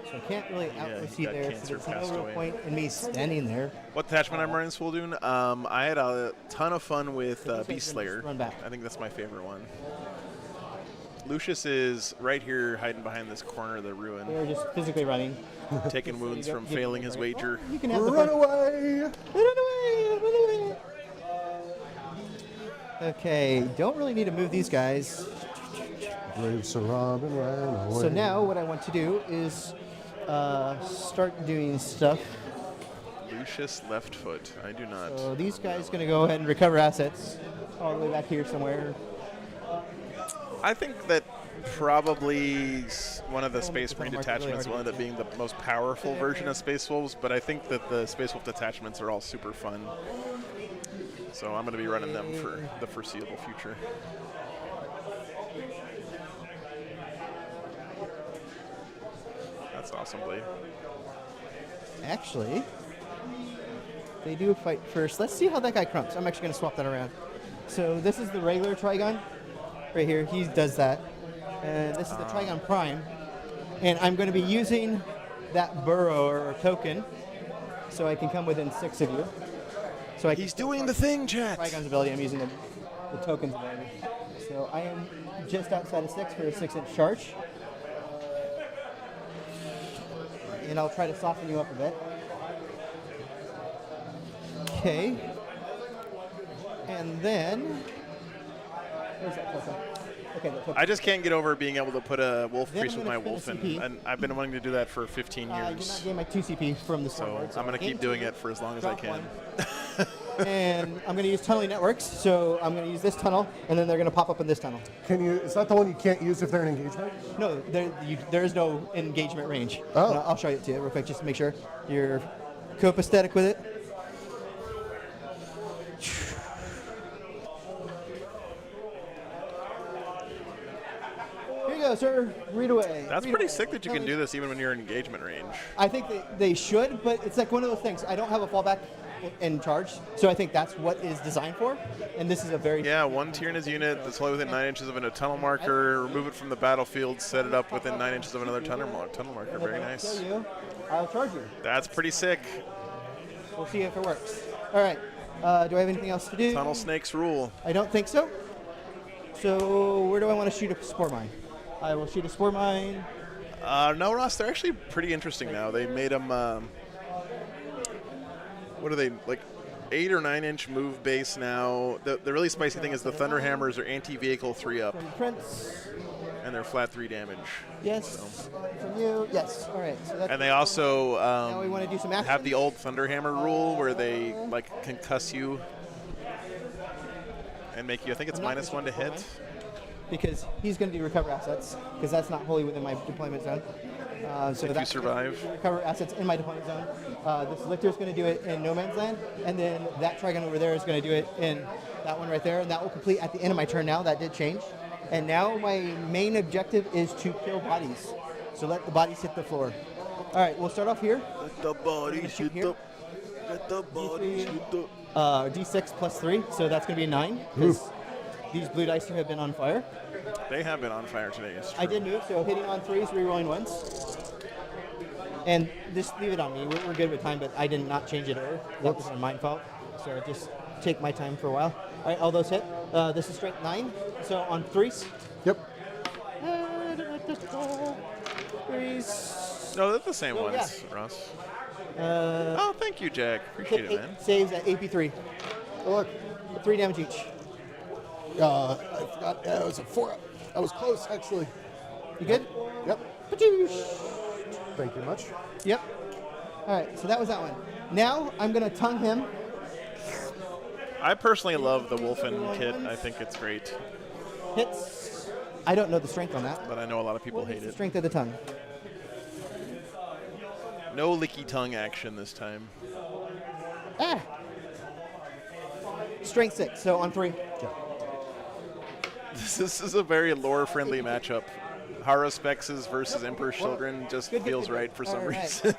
So I can't really out Yeah, OC he got there, cancer, so there's passed no real away. point in me standing there. What attachment I'm running, Swoldune? I had a ton of fun with So this Beast one's gonna Slayer. just run back. I think that's my favorite one. Lucius is right here hiding behind this corner of the ruin, They're just physically running. taking wounds you from go- you failing go his right. wager. You can have the Run fun. away! Run away! Run away! Okay, don't really need to move these guys. Brave Sir Robin ran away. So now what I want to do is start doing stuff. Lucius left foot. I do not. So these guys going to go ahead and recover assets all the way back here somewhere. I think that probably one of the Space Marine detachments will end up being the most powerful version of Space Wolves, but I think that the Space Wolf detachments are all super fun. So I'm going to be running them for the foreseeable future. That's awesome, Blade. Actually, they do fight first. Let's see how that guy crumps. I'm actually going to swap that around. So this is the regular Trigon right here. He does that. And this is the Trigon Prime. And I'm going to be using that burrow or token so I can come within 6 of you. So He's doing the thing, chat. Trigon's ability, I'm using the token's ability. So I am just outside of 6 for a 6-inch charge. And I'll try to soften you up a bit. Okay. And then, where's that token? Okay, that token. I just can't get over being able to put a wolf Then priest I'm with my gonna wolf spend a in, CP. and I've been wanting to do that for 15 I did not years. gain my 2 CP from the So Warlords. I'm going to keep doing Gain it for as long as I drop can. and I'm going to use tunneling networks. So I'm going to use this tunnel, and then they're going to pop up in this tunnel. Can you? Is that the one you can't use if they're in engagement? No, there is no engagement range. Oh. And I'll show it to you real quick just to make sure you're copacetic with it. Here you go, sir. Read away. That's Read pretty away. sick that you can do this even when you're in engagement range. I think they should, but it's like one of those things. I don't have a fallback in charge, so I think that's what it is designed for. And this is a very Yeah, one tier in his unit that's only within 9 inches of a tunnel marker. Remove it from the battlefield, set it up within 9 inches of another tunnel marker. Very nice. Kill you, I'll charge you. That's pretty sick. We'll see if it works. All right. Do I have anything else to do? Tunnel snakes rule. I don't think so. So where do I want to shoot a spore mine? I will shoot a spore mine. No, Ross, they're actually pretty interesting now. They made them, what are they, like 8 or 9 inch move base now. The really spicy thing is the Thunderhammers are anti-vehicle 3-up, From Prince. and they're flat 3 damage. Yes. From you. Yes. All right. So that's And they also now we want to do some action. have the old Thunderhammer rule where they like concuss you and make you, I think it's I'm not -1 gonna to shoot hit. mine, because he's going to do recover assets, because that's not wholly within my deployment zone. So If you that's survive. recover assets in my deployment zone. This Lictor is going to do it in no man's land, and then that Trigon over there is going to do it in that one right there, and that will complete at the end of my turn. Now that did change, and now my main objective is to kill bodies. So let the bodies hit the floor. All right, we'll start off here. Let the bodies shoot hit here. Let the bodies hit the. D6 plus 3, so that's going to be a 9. 'Cause these blue dice here have been on fire. They have been on fire today. It's true. I did move, so hitting on 3s, re-rolling 1s. And just leave it on me. We're good with time, but I did not change it over. That was my fault. So just take my time for a while. All right, all those hit. This is straight 9. So on 3s. Yep. 3s. No, they're the same Oh, ones, Ross. Uh, Oh, thank you, Jack. Appreciate hit it, 8 man. saves at AP3. Oh, look. 3 damage each. I forgot. Yeah, it was a 4-up. I was close, actually. You good? Yep. Patoosh. Thank you much. Yep. All right, so that was that one. Now I'm going to tongue him. I personally love the Wolfen kit. I think it's great, Hits. I don't know the strength on that. but I know a lot of people What hate is the it. strength of the tongue? No licky tongue action this time. Ah. Strength 6, so on 3. This is a very lore-friendly matchup. Haruspex versus Emperor's Children just Good, good, feels good, right good. for some All right. reason.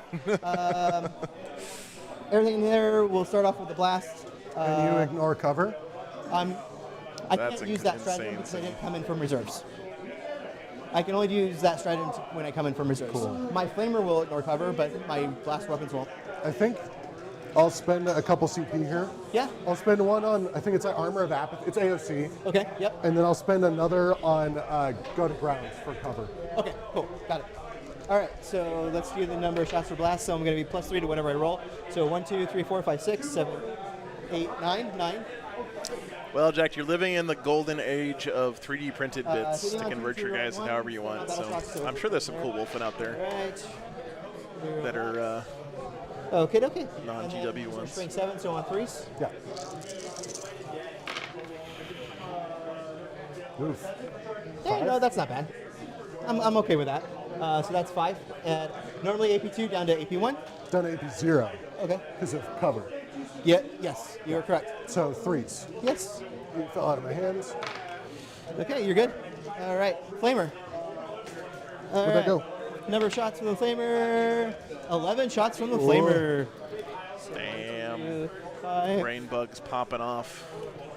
Everything in there, we'll start off with the blast. And you ignore cover? I That's can't use that insane stratagem because I thing. didn't come in from reserves. I can only use that stratagem when I come in from reserves. Cool. My flamer will ignore cover, but my blast weapons won't. I think I'll spend a couple CP here. Yeah. I'll spend one on, I think it's Armor of Apathy. It's AOC. Okay. Yep. And then I'll spend another on Go to Ground for cover. Okay. Cool. Got it. All right. So let's do the number of shots for blast. So I'm going to be +3 to whatever I roll. So 1, 2, 3, 4, 5, 6, 7, 8, 9. 9. Well, Jack, you're living in the golden age of 3D printed bits hitting to on convert your 3, guys 1, however you want. that'll So talk to I'm sure there's some cool wolfing out there Right. that are Okay, okay. Non-GW ones. Strength 7, so on 3s. Yeah. Oof. Yeah, no, that's not bad. I'm okay with that. So that's 5. And normally AP2 down to AP1. Done AP 0 Okay. because of cover. Yeah. Yes, you're correct. So 3s. Yes. You fell out of my hands. Okay, you're good. All right, Flamer. All Where'd that go? Number of shots from the Flamer. 11 shots from the Flamer. damn 2, 5. brain bugs popping off.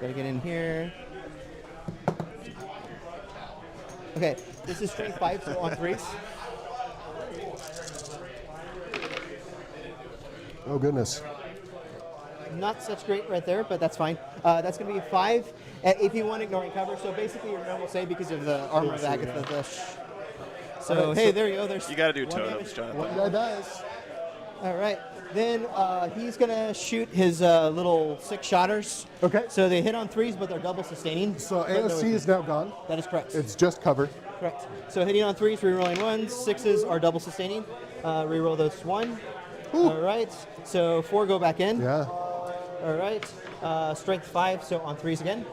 Gotta get in here. Okay, this is strength 5, so on 3s. Oh, goodness. Not such great right there, but that's fine. That's going to be 5 at AP1, ignoring cover. So basically, your normal save because of the armor of the Agatha. So, Alright, hey, so- there you go. There's You got to do 1 totems, damage. Jonathan. One guy dies. All right. Then he's going to shoot his little 6-shotters. Okay. So they hit on 3s, but they're double sustaining. So But no, AOC is now gone. That is correct. It's just cover. Correct. So hitting on 3s, rerolling 1s. 6s are double sustaining. Reroll those 1. Ooh. All right. So 4 go back in. Yeah. All right. Strength 5, so on 3s again.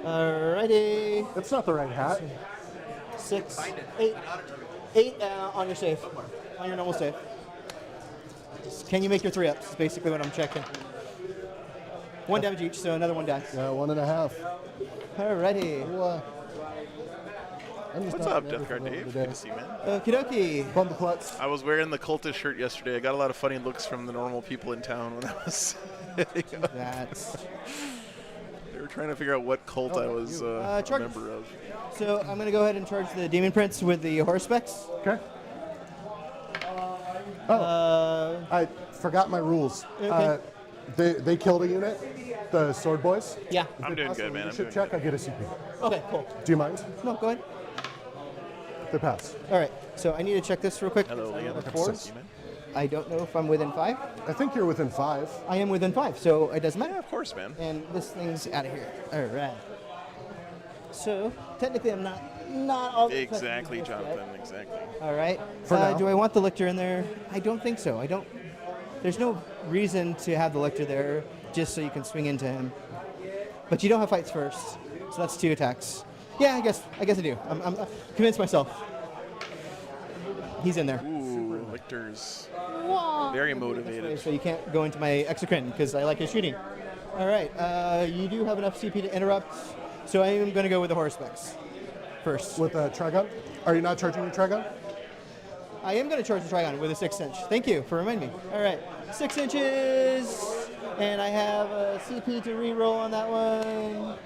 Alrighty. That's not the right hat. 6, 8. 8 on your save. On your normal save. Can you make your 3-ups? Is basically what I'm checking. 1 damage each, so another 1 dies. Yeah, 1.5. Alrighty. Well, I'm just What's not up, ready Death for Guard another Dave? day. Good to see you, man. Okie dokie. Bum the klutz. I was wearing the cultist shirt yesterday. I got a lot of funny looks from the normal people in town when I was. That's. They were trying to figure out what cult I was a charge. member of. So I'm going to go ahead and charge the Demon Prince with the horse specs. Okay. I forgot my rules. Okay. They killed a unit, the sword boys. Yeah. I'm doing good, man. I'm doing Leadership check, good. I get a CP. Okay, cool. Do you mind? No, go ahead. They pass. All right. So I need to check this real quick. Hello, Liam. Number Good to 4s. see you, man. I don't know if I'm within 5. I think you're within 5. I am within 5, so it doesn't matter. Yeah, of course, man. And this thing's out of here. All right. So technically, I'm not all the Exactly, yet. Jonathan. Exactly. All right. For now. Do I want the lictor in there? I don't think so. I don't. There's no reason to have the lictor there just so you can swing into him. But you don't have fights first, so that's 2 attacks. Yeah, I guess I do. I'm convinced myself. He's in there. Ooh, Lictor's very motivated. So you can't go into my exocrine because I like his shooting. All right. You do have enough CP to interrupt, so I am going to go with the horse specs first. With a Trigun? Are you not charging your Trigun? I am going to charge the Trigon with a 6-inch. Thank you for reminding me. All right, 6 inches, and I have a CP to re-roll on that one.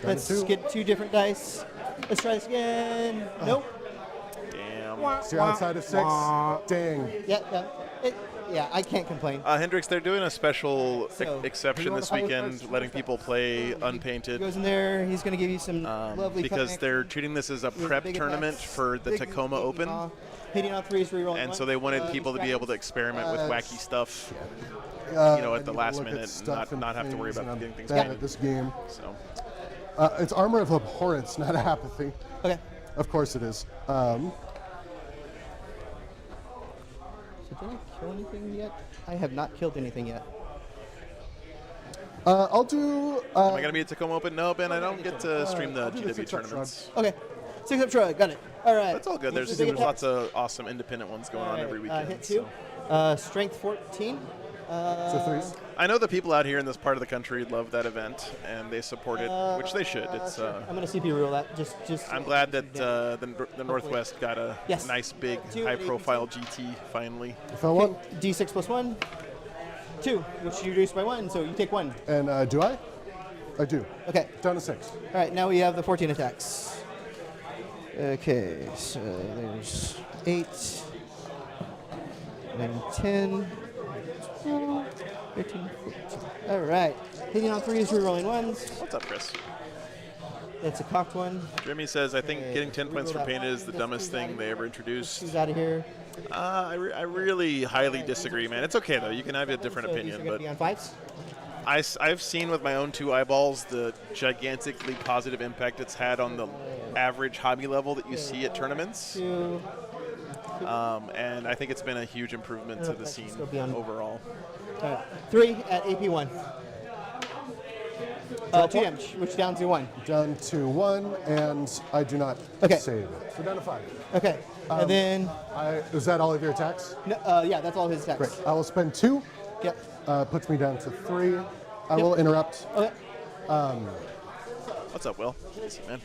Let's two. get 2 different dice. Let's try this again. Nope. Damn. So you're outside of 6? Dang. Yeah, I can't complain. Hendrix, they're doing a special So, exception this weekend, letting people play unpainted. He goes in there. He's going to give you some lovely because cutback they're treating this as a with prep big tournament attacks, for the big Tacoma Open. Hitting on 3s, re-rolling And one. so they wanted people to be able to experiment with wacky stuff, I at the need to last look at minute, stuff and not have to worry things, about and getting I'm things bad painted. at this game. So It's Armor of Abhorrence, not Apathy. Okay. Of course it is. So did I kill anything yet? I have not killed anything yet. I'll do. am I going to be at Tacoma Open? No, Ben, I don't get to stream the I'll do the GW 6-up tournaments. Okay. 6-up shrug. Got it. All right. That's all good. There's Big attack. lots of awesome independent ones going on every weekend. Hit 2. so. Strength 14. So 3s. I know the people out here in this part of the country love that event, and they support it, which they should. It's. I'm going to CP rule that. Just. I'm glad that the Northwest got a Yes. nice, big, 2 high-profile GT finally. If I want. D6 plus 1. 2, which you reduce by 1, so you take 1. And do I? I do. Okay. Down to 6. All right. Now we have the 14 attacks. Okay. So there's 8, 9, 10. 12, 13, 14. All right. Hitting on 3s, re-rolling 1s. What's up, Chris? That's a cocked one. Jeremy says, I think Okay, getting 10 points for reroll that painted is the one. dumbest That's thing they ever introduced. He's out of here. I really highly disagree, man. It's okay, though. You can have a different So opinion, these are but going to be on 5s. I've seen with my own 2 eyeballs the gigantically positive impact it's had on the average hobby level that you see at tournaments. 2. And I think it's been a huge improvement to the scene overall. 3 at AP1. 2 damage, which down to 1. Down to 1, and I do not Okay. save it. So down to 5. Okay, and then Is that all of your attacks? no, yeah, that's all his attacks. Great. I will spend 2. Yep. Puts me down to 3. I will interrupt, Okay. What's up, Will? Easy, man.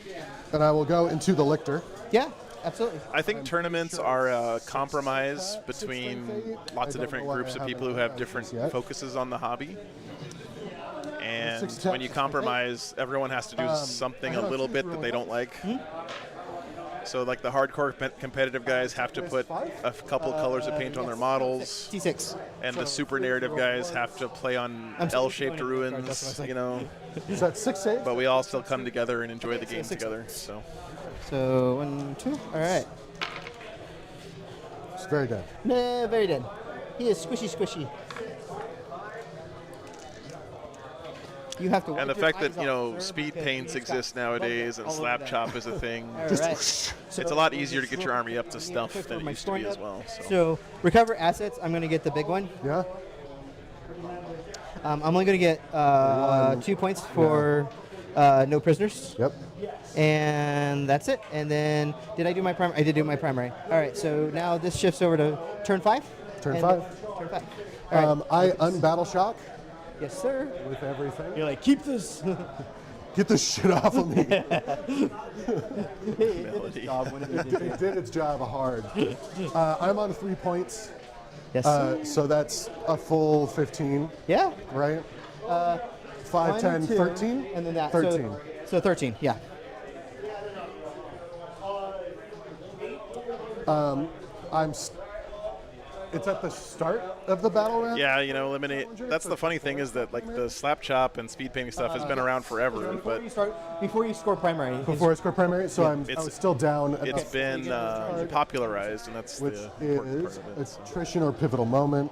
and I will go into the lictor. Yeah, absolutely. I think tournaments are a compromise between lots of different groups of people who have different focuses on the hobby. And when you compromise, everyone has to do something a little bit that they don't like. So like the hardcore competitive guys have to put a couple colors of paint on their models. T6. And the super narrative guys have to play on L-shaped ruins, you know. Is that 6 save? But we all still come together and enjoy the game together. So So 1, 2. All right. It's very dead. Nah, very dead. He is squishy. You have to. and the wipe your fact that eyes you off, know sir, speed because paints he has exist got nowadays and all over slap that. chop is a thing. All right. It's a lot easier to get your army up to stuff quick than for it my used to be scoring as up. well. So recover assets. I'm going to get the big one. Yeah? I'm only going to get 2 points for no prisoners. Yep. And that's it. And then, did I do my primary? I did do my primary. All right, so now this shifts over to turn 5. Turn And- 5. Turn 5. All right. I unbattle shock Yes, sir. with everything. You're like, keep this. Get this shit off of me. Melody. It did its job hard. I'm on 3 points, Yes, sir. so that's a full 15, Yeah. right? 5, 1, 10, 2, 13? And then that. 13. So 13, yeah. It's at the start of the battle round? Yeah, you know, eliminate. That's the funny thing is that like the slap chop and speed painting stuff has been around forever, but Before you score primary. Before I score primary, so I was still down. At it's been popularized, and that's which the important is part of it. attrition or pivotal moment.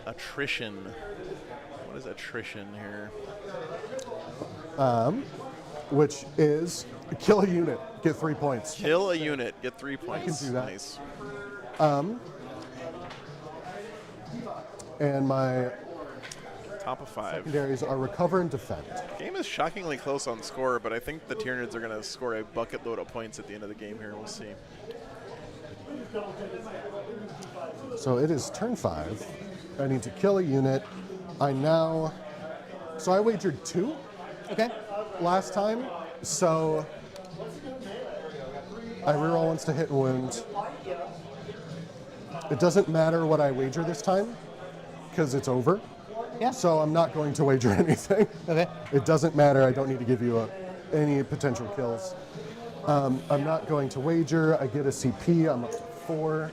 Attrition. What is attrition here? Which is kill a unit, get 3 points. Kill a unit, get 3 points. do that. Nice. And my Top of 5. secondaries are recover and defend. Game is shockingly close on score, but I think the Tyranids are going to score a bucket load of points at the end of the game here. We'll see. So it is turn 5. I need to kill a unit. So I wagered 2 Okay. last time. So I reroll once to hit and wound. It doesn't matter what I wager this time because it's over. Yeah. So I'm not going to wager anything. Okay. It doesn't matter. I don't need to give you any potential kills. I'm not going to wager. I get a CP. I'm up to 4.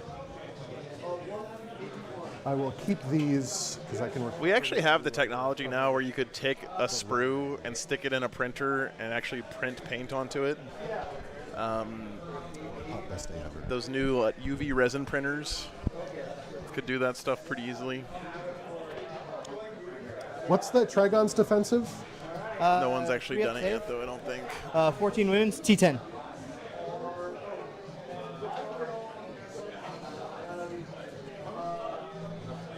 I will keep these because I can. We actually have the technology now where you could take a sprue and stick it in a printer and actually print paint onto it. Best day ever. Those new UV resin printers could do that stuff pretty easily. What's the Trigon's defensive? No one's actually 3 done it save. yet, though, I don't think. 14 wounds, T10.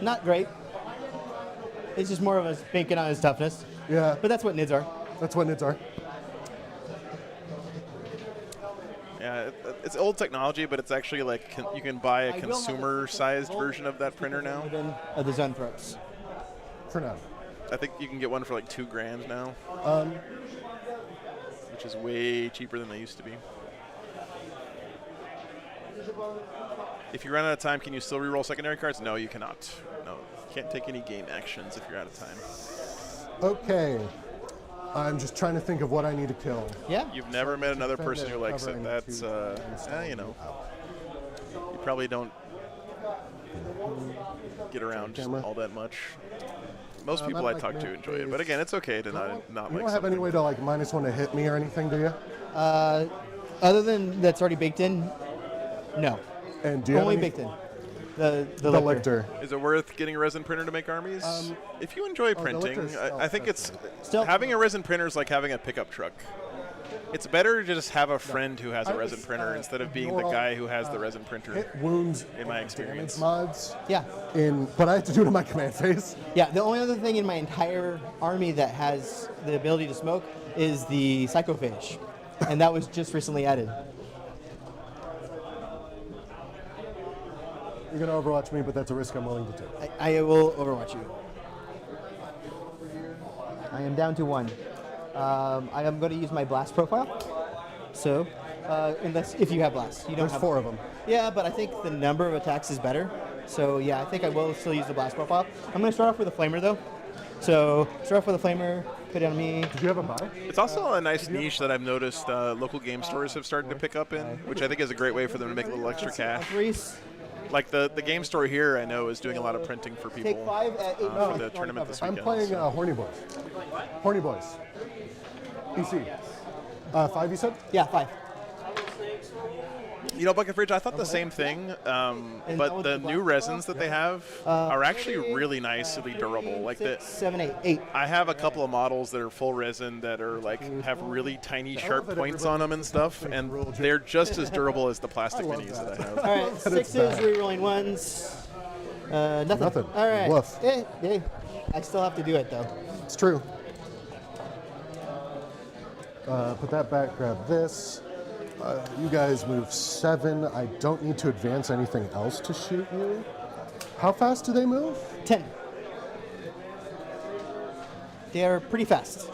Not great. It's just more of us banking on his toughness. Yeah, But that's what NIDs are. that's what nids are. Yeah, it's old technology, but it's actually like you can buy a consumer-sized version of that printer now. Within the Zone Throats. For now. I think you can get one for like $2,000 now, which is way cheaper than they used to be. If you run out of time, can you still reroll secondary cards? No, you cannot. No, you can't take any game actions if you're out of time. Okay. I'm just trying to think of what I need to kill. Yeah. You've never met another Defend person it, who likes cover, it. and That's, two, you know, you probably don't get around Camera. all that much. Most people I talk to enjoy it, but again, it's okay to not You like don't have something. any way to like -1 to hit me or anything, do you? Other than that's already baked in, no. And do you Only have any, baked in. The lictor. Is it worth getting a resin printer to make armies? If you enjoy the printing, lictor's I think it's Still- having a resin printer is like having a pickup truck. It's better to just have a friend who has a resin printer instead of being the guy who has the resin printer. Hit wounds In my damage experience. mods. Yeah. But I have to do it in my command phase. Yeah, the only other thing in my entire army that has the ability to smoke is the psychophage. And that was just recently added. You're gonna Overwatch me, but that's a risk I'm willing to take. I will overwatch you. I am down to 1. I am going to use my blast profile. So, unless if you have blast, you don't There's have 4 of them. Yeah, but I think the number of attacks is better. So yeah, I think I will still use the blast profile. I'm going to start off with a flamer though. So start off with a flamer. Put it on me. Did you have a buy? It's also a nice niche that I've noticed local game stores have started to pick up in, which I think is a great way for them to make a little extra cash. Reese, Like the game store here, I know, is doing a lot of printing for people take 5 at 8. for the tournament this I'm weekend. playing so. Horny Boys. Horny Boys. PC. 5 you said? Yeah, 5. You know, Bucket Fridge, I thought the same thing, but the new resins that they have are actually really nicely durable. Like 6, 7, 8. 8. I have a couple of models that are full resin that are like have really tiny sharp points on them and stuff, and they're just as durable as the plastic minis that I have. All right, 6s, re-rolling 1s. Nothing. Nothing. All right. Woof. I still have to do it though. It's true. Put that back, grab this. You guys move 7. I don't need to advance anything else to shoot you. How fast do they move? 10. They are pretty fast.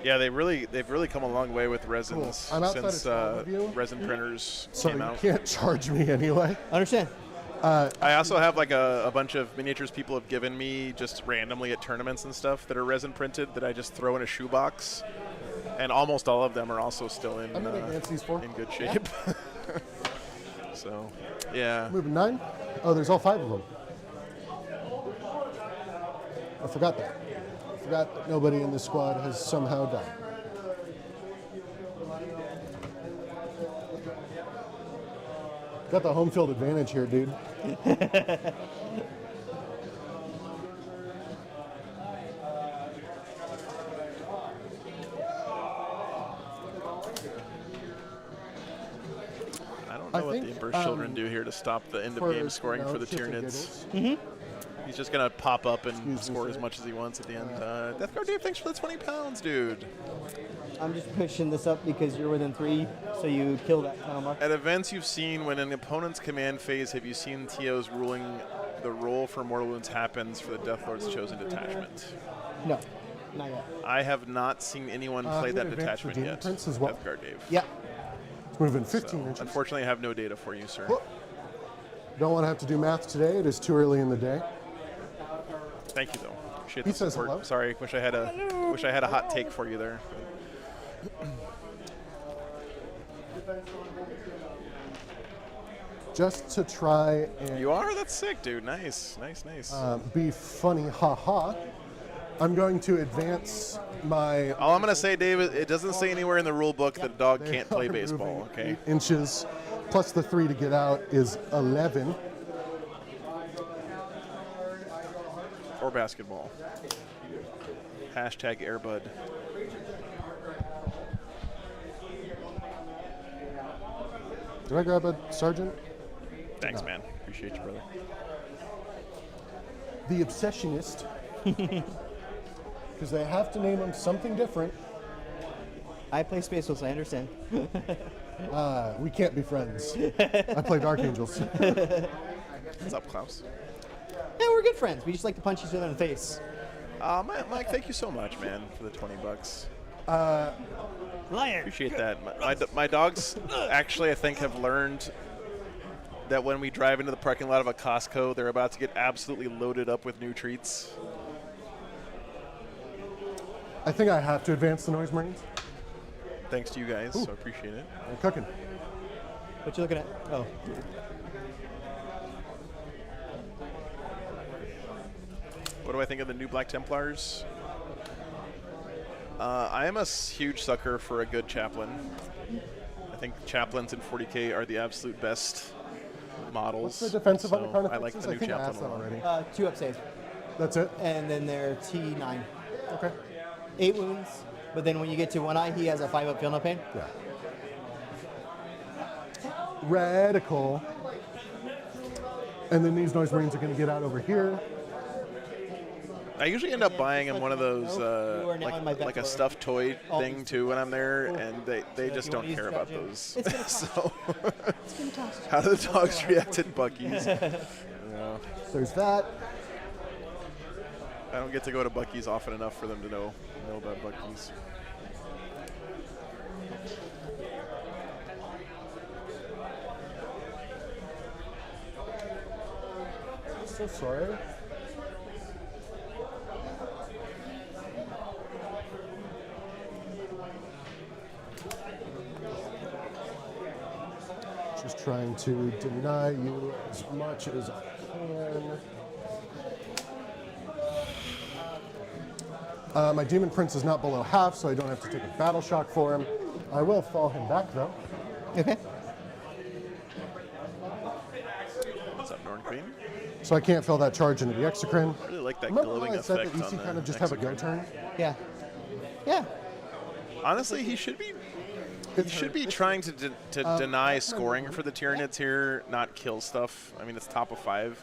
Yeah, they've really come a long way with resins Cool. I'm outside since of 12 of you. resin printers So came you out. can't charge me anyway. Understand? I also have like a bunch of miniatures people have given me just randomly at tournaments and stuff that are resin printed that I just throw in a shoebox, and almost all of them are also still in I'm gonna advance these 4. in good shape. So, yeah. Moving 9. Oh, there's all 5 of them. I forgot that. I forgot that nobody in this squad has somehow died. Got the home field advantage here, dude. I don't know what the Emperor's Children do here to stop the end of game scoring for the Tyranids. He's just gonna pop up and score as much as he wants at the end. Death Guard Dave, thanks for the 20 pounds, dude. I'm just pushing this up because you're within 3, so you kill that tunnel mark. At events you've seen, when an opponent's command phase, have you seen TOs ruling the roll for Mortal Wounds happens for the Death Lord's chosen detachment? No, not yet. I have not seen anyone play I'm that gonna advance detachment Redeemer yet. Prince as well. Death Guard Dave. Yeah. It's moving So, 15 inches. unfortunately, I have no data for you, sir. Don't want to have to do math today. It is too early in the day. Thank you, though. Appreciate He the says support. hello. Sorry, wish I had a hot take for you there. Just to try and You are? That's sick, dude. Nice, nice, nice. be funny, haha. I'm going to advance my. All I'm gonna say, David, it doesn't say anywhere in the rule book that a dog They can't play are baseball. moving Okay. 8 inches plus the 3 to get out is 11. Or basketball. Hashtag Airbud. Did I grab a sergeant? Thanks, man. Appreciate you, brother. The obsessionist. Because they have to name him something different. I play Space Wolves, I understand. We can't be friends. I play Dark Angels. What's up, Klaus? Yeah, we're good friends. We just like to punch each other in the face. Mike, thank you so much, man, for the $20. Liar. Appreciate that. My dogs actually, I think, have learned that when we drive into the parking lot of a Costco, they're about to get absolutely loaded up with new treats. I think I have to advance the Noise Marines. Thanks to you guys, so I appreciate it. I'm cooking. What you looking at? Oh. What do I think of the new Black Templars? I am a huge sucker for a good chaplain. I think chaplains in 40K are the absolute best models. What's the defensive so on the Carnifexes? I like the new think I chaplain asked that a lot. already. 2 up save. That's it? And then they're T9. Okay. 8 wounds, but then when you get to 1 eye, he has a 5 up feel no pain. Yeah. Radical. And then these Noise Marines are going to get out over here. I usually end up buying him one of those, You are now in my like a backdoor. stuff toy All thing these too when I'm there, and they if just you don't wanna use care the about gym. those. It's gonna cost. So, how do the dogs react at Buc-ee's? There's that. I don't get to go to Buc-ee's often enough for them to know about Buc-ee's. So sorry. Just trying to deny you as much as I can. My Demon Prince is not below half, so I don't have to take a battle shock for him. I will fall him back, though. Okay. What's up, Norn Queen? So I can't fill that charge into the Exocrine. I really like that Remember glowing when I said effect that on EC the kind of just have a go Exocrine? turn? Yeah. Yeah. Honestly, he should be trying to deny scoring for the Tyranids here, not kill stuff. I mean, it's top of 5.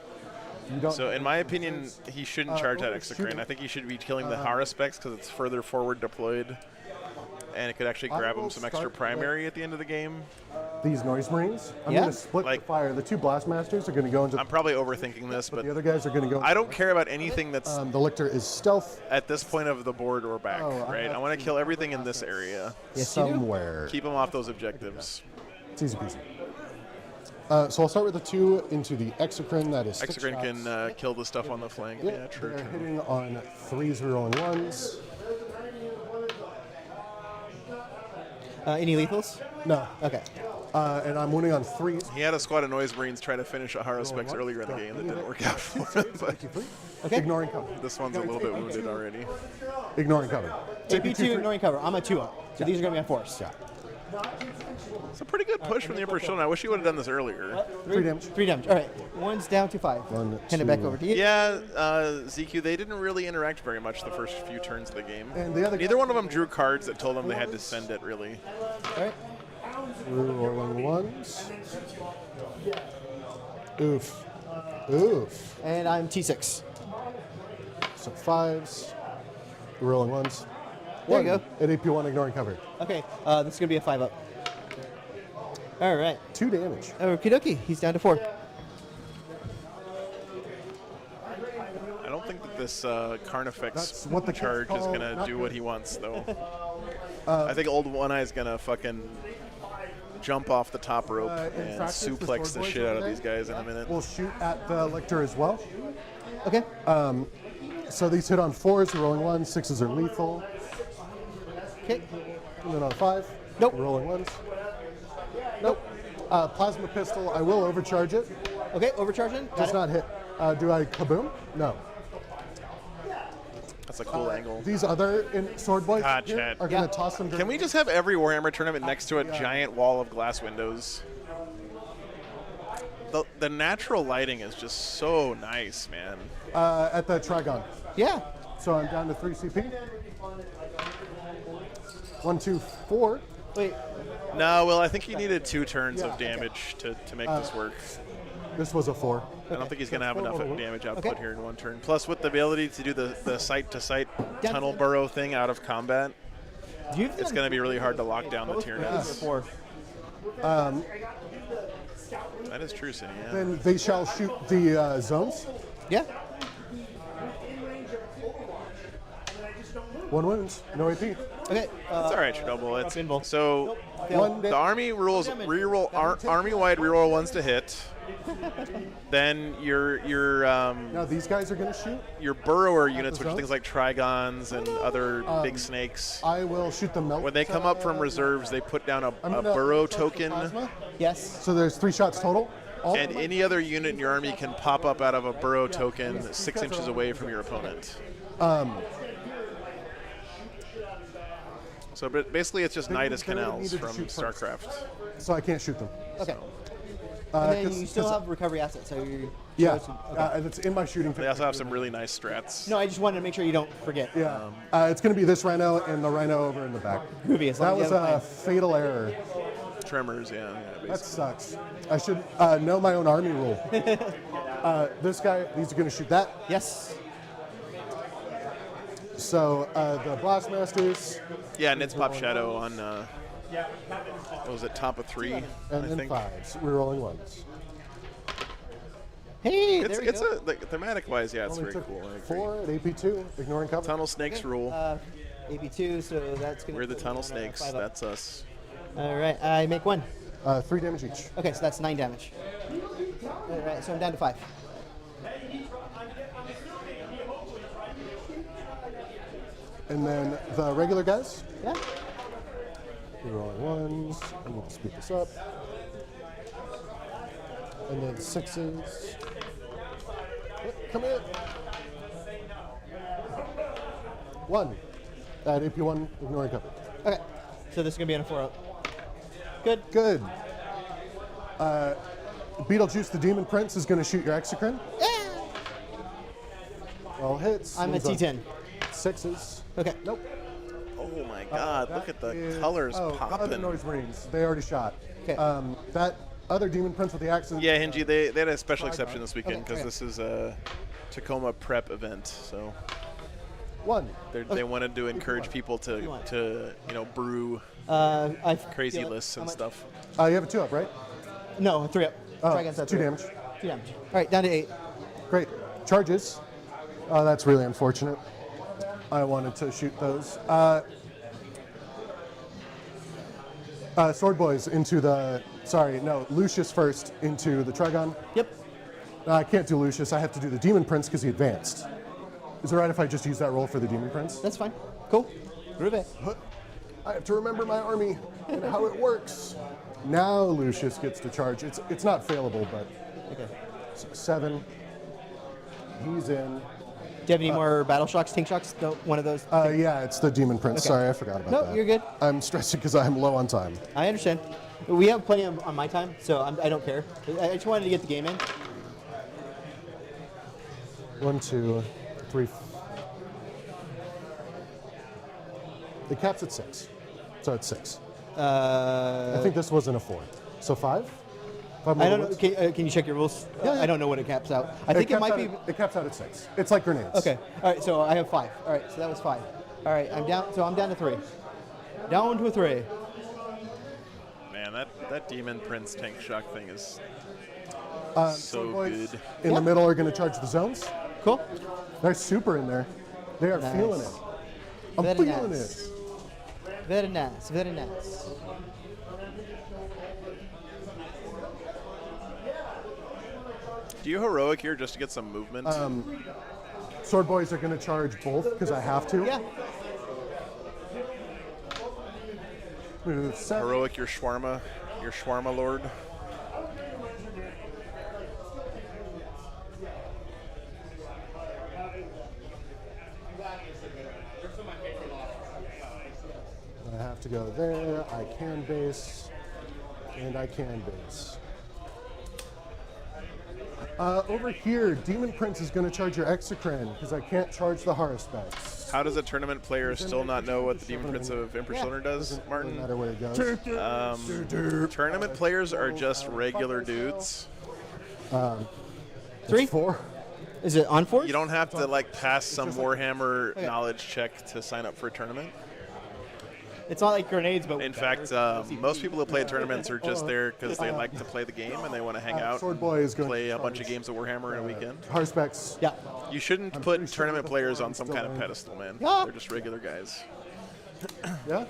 You don't So in my opinion, he shouldn't charge that shoot Exocrine. it. I think he should be killing the Haruspecs because it's further forward deployed. And it could actually grab will him some extra start primary at the end of the game. These Noise Marines. I'm Yeah. going to split Like- the fire. The 2 Blastmasters are going to go into I'm probably overthinking this, but the other guys are going to go. I don't care about anything that's The Lictor is stealth at this point of the board or back, Oh, I right? have I want to kill everything in this area. Yes, you do. somewhere. Keep them off those objectives. It's easy peasy. So I'll start with the 2 into the Exocrine. That is 6 Exocrine shots. can kill the stuff on the flank. Yep, Yeah, true. they're hitting on 3s rolling 1s. Any lethals? No. Okay. And I'm winning on 3s. He had a squad of Noise Marines try to finish a Haruspecs earlier in the game that didn't work out for him, but Okay. Ignoring cover. this one's a little bit wounded already. Ignoring cover. AP2 ignoring cover. I'm a 2 up. So these are going to be on force. Yeah. It's a pretty good push from the Emperor's Children. I wish he would have done this earlier. 3 damage. 3 damage. All right. 1's down to 5. One, Hand it back two. over to you. Yeah, ZQ, they didn't really interact very much the first few turns of the game. And the other Neither one of them drew cards that told them they had to send it, really. All right. Rolling 1s. Oof. Oof. And I'm T6. So 5s. Rolling 1s. There you go. At AP1, ignoring cover. Okay. This is going to be a 5 up. All right. 2 damage. Okie dokie. He's down to 4. I don't think that this That's Carnifex what the kids charge is call going to not do good. what he wants, though. I think Old One Eye's going to fucking jump off the top rope in and practice, the suplex Sword the Boys shit out over of there these guys in a minute. We'll shoot at the Lictor as well. Okay. So these hit on 4s, rolling 1s. 6s are lethal. Okay. And then on 5, Nope. rolling 1s. Nope. Plasma pistol, I will overcharge it. Okay. Overcharging. Got Does it. not hit. Do I kaboom? No. That's a cool angle. These other Sword Boys God, here Chad. are going Yeah. to toss them. Can we just have every Warhammer tournament next to a giant wall of glass windows? The natural lighting is just so nice, man. At the Trigon. Yeah. So I'm down to 3 CP. 1, 2, 4. Wait. No, well, I think he needed 2 turns of damage to make this work. This was a 4. I don't think he's going to have enough damage output Okay. here in 1 turn. Plus, with the ability to do the site-to-site Yeah. tunnel burrow thing out of combat, Do you have it's going to be really hard to lock down the Tyranids. 4. That is true, Cindy, yeah. Then they shall shoot the zones. Yeah. 1 wounds, no AP. Okay. It's all right, Chernobyl. It's, pinball. so One the army rules reroll army-wide reroll 1s to hit. Then your Now these guys are going to shoot. your burrower units, which are zones? things like Trigons and other big snakes, I will shoot the melt. when they come up from reserves, they put down a I'm gonna burrow charge the token, plasma. Yes. So there's 3 shots total. All and any other unit in your army can pop up out of a burrow token 6 inches away from your opponent. So basically, it's just They Nidus barely Canals needed to from shoot first. StarCraft. So I can't shoot them. Okay. Uh, And then 'cause- you still 'cause- have recovery assets, so you. Yeah, Okay. it's in my shooting. They also have some really nice strats. No, I just wanted to make sure you don't forget. Yeah, it's going to be this rhino and the rhino over in the back. Groovy, as That long as was you have a a fatal error. Tremors, yeah, That basically. sucks. I should know my own army rule. This guy, he's going to shoot that. Yes. So the Blastmasters, Yeah, Nid's Pop Shadow on, what was it, top of 3, and I then think. 5s. We're rolling 1s. Hey, It's, there we it's go. like, thematic-wise, yeah, it's Only very took cool. I agree. 4 at AP2, ignoring cover. Tunnel Snakes rule. AB2, so that's going to. We're the Tunnel Snakes. That's us. All right, I make 1. 3 damage each. Okay, so that's 9 damage. All right, so I'm down to 5. And then the regular guys, Yeah. we're rolling 1s. I'm going to speed this up. And then 6s. Come in. 1 at AP1, ignoring cover. Okay, so this is going to be on a 4-0. Good. Good. Beetlejuice the Demon Prince is going to shoot your Exocrine. Yeah. All hits. I'm at Ends T10. on 6s. Okay. Nope. Oh my god, look at the Is- colors oh, the other popping. Noise Marines. They already shot. Okay. That other Demon Prince with the axe. Yeah, Hingy, they had a special exception this weekend Okay, because okay. this is a Tacoma prep event, so 1. they wanted to encourage people want? to brew I crazy feel it. lists and How much? stuff. You have a 2 up, right? No, 3 up. Oh, Try against that 2 3 up. damage. 2 damage. All right, down to 8. Great. Charges. Oh, that's really unfortunate. I wanted to shoot those. Sword Boys into the. Sorry, no. Lucius first into the Trigon. Yep. I can't do Lucius. I have to do the Demon Prince because he advanced. Is it right if I just use that roll for the Demon Prince? That's fine. Cool. Groove it. I have to remember my army and how it works. Now Lucius gets to charge. It's not failable, but Okay. 7. He's in. Do you have any more battle shocks, tank shocks? No, one of those? Yeah, it's the Demon Prince. Okay. Sorry, I forgot about No, that. you're good. I'm stressing because I'm low on time. I understand. We have plenty on my time, so I don't care. I just wanted to get the game in. 1, 2, 3. It caps at 6, so it's 6. I think this wasn't a 4, so 5. I don't know. Can you check your rules? Yeah. I don't know what it caps out. I think it might be. It caps out at 6. It's like grenades. Okay. All right. So I have 5. All right. So that was 5. All right. I'm down. So I'm down to 3. Down to a 3. Man, that Demon Prince tank shock thing is Sword so Boys good. in the middle are going to charge the zones. Cool. They're super in there. They are Nice. feeling it. I'm Very feeling nice. it. Very nice. Very nice. Do you heroic here just to get some movement? Sword Boys are going to charge both because I have to. Yeah. Move 7. Heroic your Shawarma Lord. I have to go there. I can base. And I can base. Over here, Demon Prince is going to charge your Exocrine because I can't charge the Horror Specs. How does a tournament player still not know what the Demon Prince of Emperor Children does, No Martin? matter where it goes. Tournament players are just regular dudes. 3. 4. Is it on 4? You don't have to like pass some Warhammer knowledge check to sign up for a tournament. It's not like grenades, but In fact, most people who play tournaments are just there because they like to play the game and they want to hang out, Sword Boy is going play to a bunch of games of Warhammer in a weekend. Horror Specs. yeah. You shouldn't put tournament players on some kind of pedestal, man. Yeah. They're just regular guys. Yeah?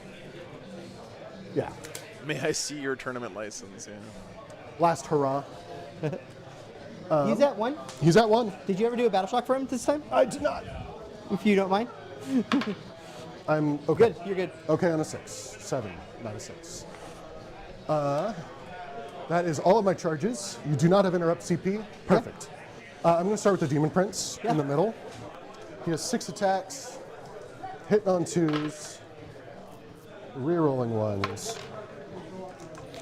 Yeah. May I see your tournament license? Yeah. Last hurrah. He's at 1. He's at 1. Did you ever do a battle shock for him this time? I did not. If you don't mind. I'm okay. Good. You're good. Okay on a 6. 7, not a 6. That is all of my charges. You do not have interrupt CP. Perfect. I'm going to start with the Demon Prince in the middle. He has 6 attacks, hitting on 2s. Rerolling ones.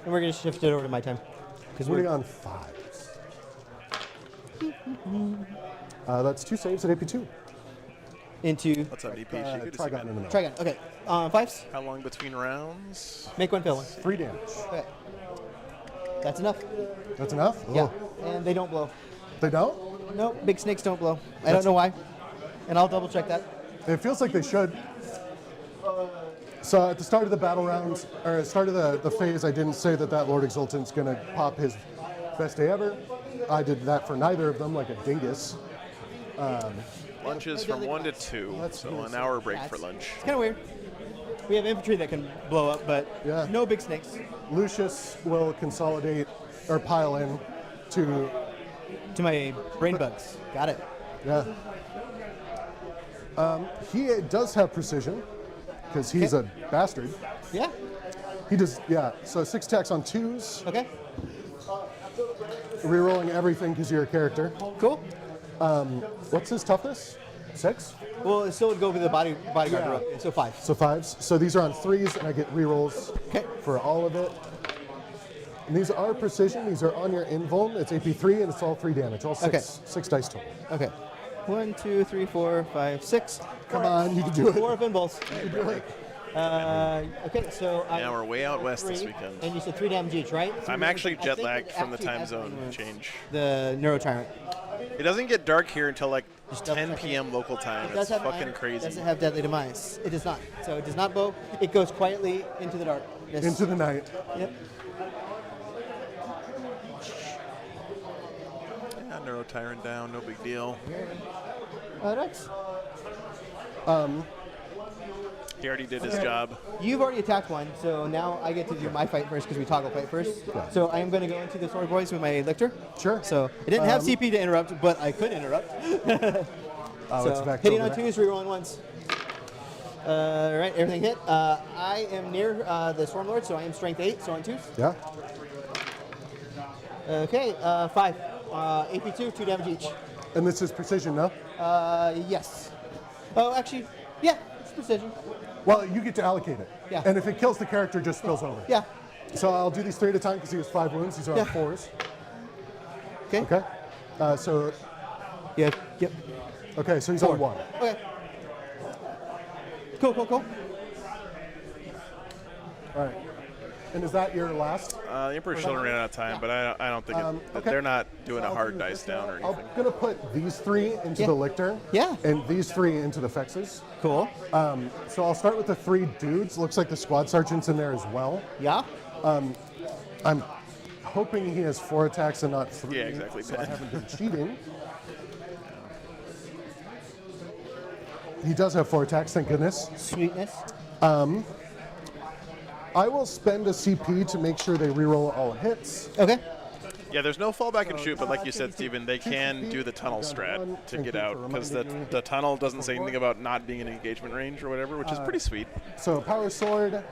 And we're going to shift it over to my time. Because Putting we're on 5s. That's 2 saves at AP2. into What's up, DP? Good to see you, Trigon in the man. middle. Trigon. Okay. 5s. How long between rounds? Make one, fail one. 3 damage. Okay. That's enough. That's enough? Yeah. Oh. And they don't blow. They don't? No, big snakes don't blow. I don't know why. And I'll double check that. It feels like they should. So at the start of the battle round, or at the start of the phase, I didn't say that Lord Exultant's going to pop his best day ever. I did that for neither of them, like a dingus. Lunches from 1 to 2, so an hour break for lunch. It's kind of weird. We have infantry that can blow up, but Yeah. no big snakes. Lucius will consolidate or pile in to, To my brain bugs. Got it. yeah. He does have precision because he's a bastard. Yeah. He does, yeah. So 6 attacks on 2s, Okay. rerolling everything because you're a character. Cool. What's his toughness? 6? Well, it still would go with the bodyguard Yeah. rope. So 5. So 5s. So these are on 3s, and I get rerolls Okay. for all of it. And these are precision. These are on your invuln. It's AP3, and it's all 3 damage. All 6 dice total. Okay. 1, 2, 3, 4, 5, 6. Come on, you can do it. 4 pinballs. Okay, so Yeah, we're way out west this 3, weekend. And you said 3 damage each, right? I'm actually I jet think lagged it from the actually time has zone influence change. The Neurotyrant. It doesn't get dark here until like double 10 check it. p.m. local time. It does It's have fucking It crazy. doesn't have Deadly Demise. It does not. So it does not blow. It goes quietly into the darkness. Into the night. Yep. Yeah, Neurotyrant down, no big deal. Rex, He already did his job. you've already attacked one, so now I get to do my fight first because we toggle fight first. So I am going to go into the Sword Boys with my Lictor. Sure. So I didn't have CP to interrupt, but I could interrupt. Oh, So it's back hitting over on there. 2s, rerolling 1s. Right, everything hit. I am near the Stormlord, so I am strength 8, so on 2s. Yeah. Okay, 5. AP2, 2 damage each. And this is precision, no? Yes. Oh, actually, yeah, it's precision. Well, you get to allocate it. Yeah. And if it kills the character, it just spills over. Yeah. So I'll do these 3 at a time because he has 5 wounds. These are Yeah. on 4s. Okay. Okay. So, Yeah. Yep. okay, so he's 4. on 1. Okay. Cool. All right. And is that your last? The Emperor's Children ran out of time, but I don't think okay. they're not doing a I'll hard do dice this down now. or I'm anything. going to put these 3 into Yeah. the Lictor. Yeah. And these 3 into the Fexes. Cool. So I'll start with the 3 dudes. Looks like the squad sergeant's in there as well. Yeah. I'm hoping he has 4 attacks and not 3. Yeah, exactly. So I haven't been cheating. He does have 4 attacks, thank goodness. Sweetness. I will spend a CP to make sure they reroll all hits. Okay. Yeah, there's no fallback and shoot, but like you said, Steven, they can do the tunnel strat to get out because the tunnel doesn't say anything about not being in engagement range or whatever, which is pretty sweet. So power sword,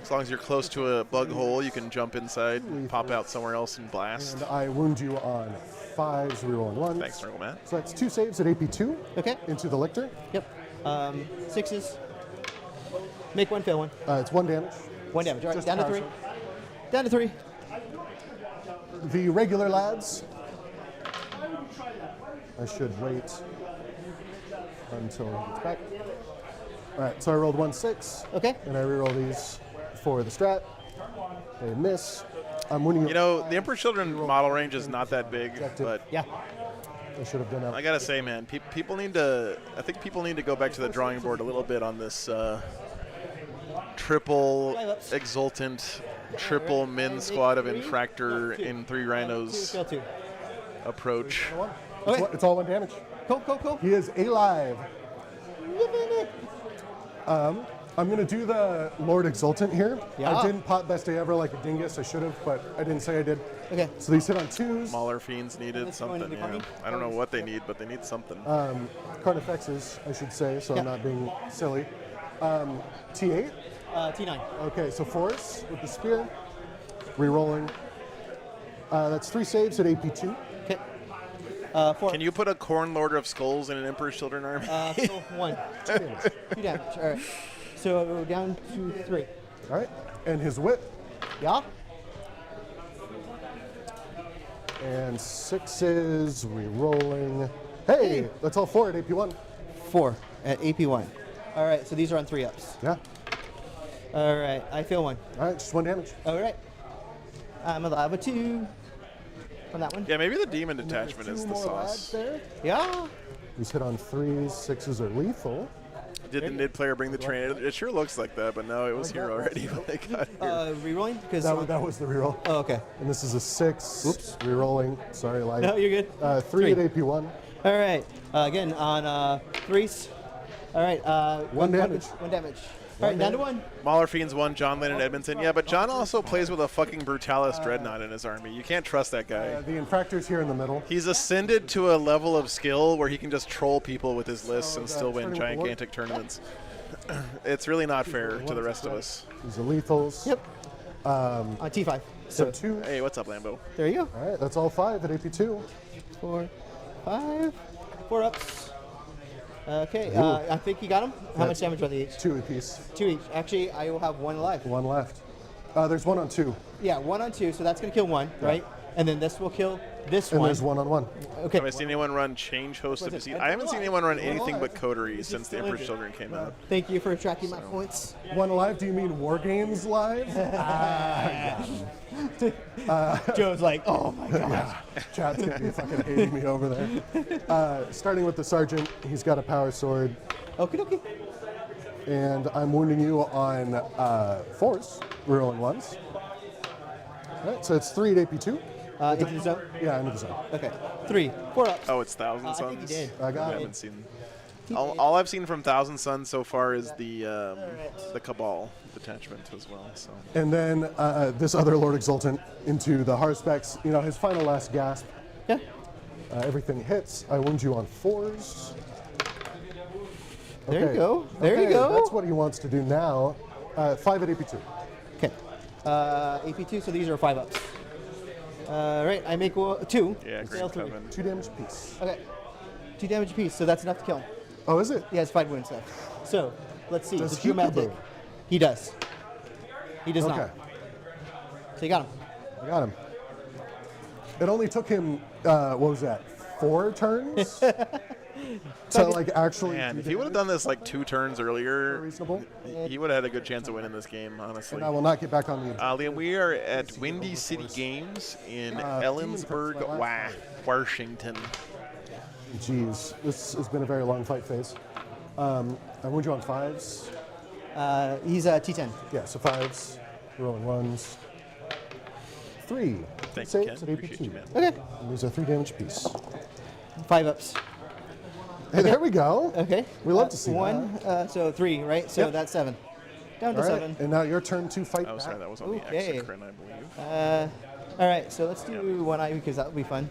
As long as you're close to a bug hole, you can jump inside, and pop out somewhere else and blast. and I wound you on 5s, rerolling 1s. Thanks, Circle Matt. So that's 2 saves at AP2 Okay. into the Lictor. Yep. 6s. Make 1, fail 1. It's 1 damage. 1 damage. All right. Just Down to power 3. sword. Down to 3. The regular lads. I should wait until he gets back. All right, so I rolled 1 6, Okay. and I reroll these for the strat. They miss. I'm winning. You know, the Emperor's Children model range is not that big, but Yeah. I should have done that. I gotta say, man, people need to. I think people need to go back to the drawing board a little bit on this triple exultant, triple min squad of infractor in 3 rhinos Fail 2. approach. Okay. It's all 1 damage. Cool. He is alive. I'm going to do the Lord Exultant here. Yeah. I didn't pop best day ever like a dingus. I should have, but I didn't say I did. Okay. So these hit on 2s. Smaller fiends needed Let's go into something. the Yeah. carny. I don't know what they need, but they need something. Carnifexes, I should say, so Yeah. I'm not being silly. T8. T9. Okay, so 4s with the spear. Rerolling. That's 3 saves at AP2. Okay. 4. Can you put a Corn Lord of Skulls in an Emperor's Children army? So 1. 2 damage. All right. So down to 3. All right. And his whip. Yeah. And 6s, re-rolling. Hey, that's all 4 at AP1. 4 at AP1. All right, so these are on 3-ups. Yeah. All right, I fail 1. All right, just 1 damage. All right. I'm alive with 2 from that one. Yeah, maybe the demon detachment 2 is the more lads sauce. there. Yeah. He's hit on 3s, 6s are lethal. Did the NID player bring the train? It sure looks like that, but no, it was here already when they got here. Rerolling? Because That was the reroll. Oh, okay. And this is a 6. Oops. Rerolling. Sorry, light. No, you're good. 3 at AP1. All right. Again, on 3s. All right. 1 damage. 1 damage. All right, down to 1. Mauler Fiends 1, John Lynn and Edmonton. Yeah, but John also plays with a fucking Brutalis Dreadnought in his army. You can't trust that guy. The Infractor's here in the middle. He's ascended to a level of skill where he can just troll people with his lists and still win turning with gigantic tournaments. It's really not fair to the rest of us. These are lethals. Yep. On T5. So 2. Hey, what's up, Lambo? There you go. All right, that's all 5 at AP2. 4, 5. 4 ups. Okay, I think you got them. How much damage are they each? 2 apiece. 2 each. Actually, I will have 1 alive. 1 left. There's 1 on 2. Yeah, 1 on 2, so that's going to kill 1, right? And then this will kill this And one. there's 1 on 1. Okay. Have I seen anyone run Change Host of Disease? I haven't seen anyone run anything but Coterie since the Emperor's Children came out. Thank you for tracking my points. 1 live? Do you mean War Games live? Joe's like, oh my god. Yeah. Chat's gonna be fucking hating me over there. Starting with the Sergeant, he's got a power sword, Okie dokie. and I'm wounding you on 4s, rerolling 1s. All right, so it's 3 at AP2. Into the zone? Yeah, into the zone. Okay. 3, 4 ups. Oh, it's Thousand I Suns? think he did. I got I it. haven't seen. All I've seen from Thousand Suns so far is the Cabal detachment as well. So And then this other Lord Exultant into the Harspecs. You know, his final last gasp. Yeah. Everything hits. I wound you on 4s. There you go. There you go. That's what he wants to do now. 5 at AP2. Okay. AP2, so these are 5 ups. Right, I make 2. yeah, Fail Grand 3. Coven. 2 damage apiece. Okay. 2 damage apiece, so that's enough to kill him. Oh, is it? He has 5 wounds left. So, let's see. Does the he dramatic. kaboom? He does. He does Okay. not. So you got him. I got him. It only took him, what was that, 4 turns? to like actually. Man, do if he would have done this like 2 turns earlier, reasonable. he would have had a good chance of winning this game, honestly. And I will not get back on the. Liam, we are at Windy City Games in Ellensburg, Washington. Jeez, this has been a very long fight phase. I wound you on 5s. He's a T10. Yeah, so 5s, rolling 1s. 3. Thank you, Ken. Saves at Appreciate you, AP2. man. Okay. And these are 3 damage apiece. 5 ups. Hey, there we go. Okay. We love to see 1, so 3, right? So Yep. that's 7. Down to All right, 7. and now your turn to fight Oh, sorry, back. that was on the Okay. exocrine, I believe. All right, so let's do 1 eye because that'll be fun.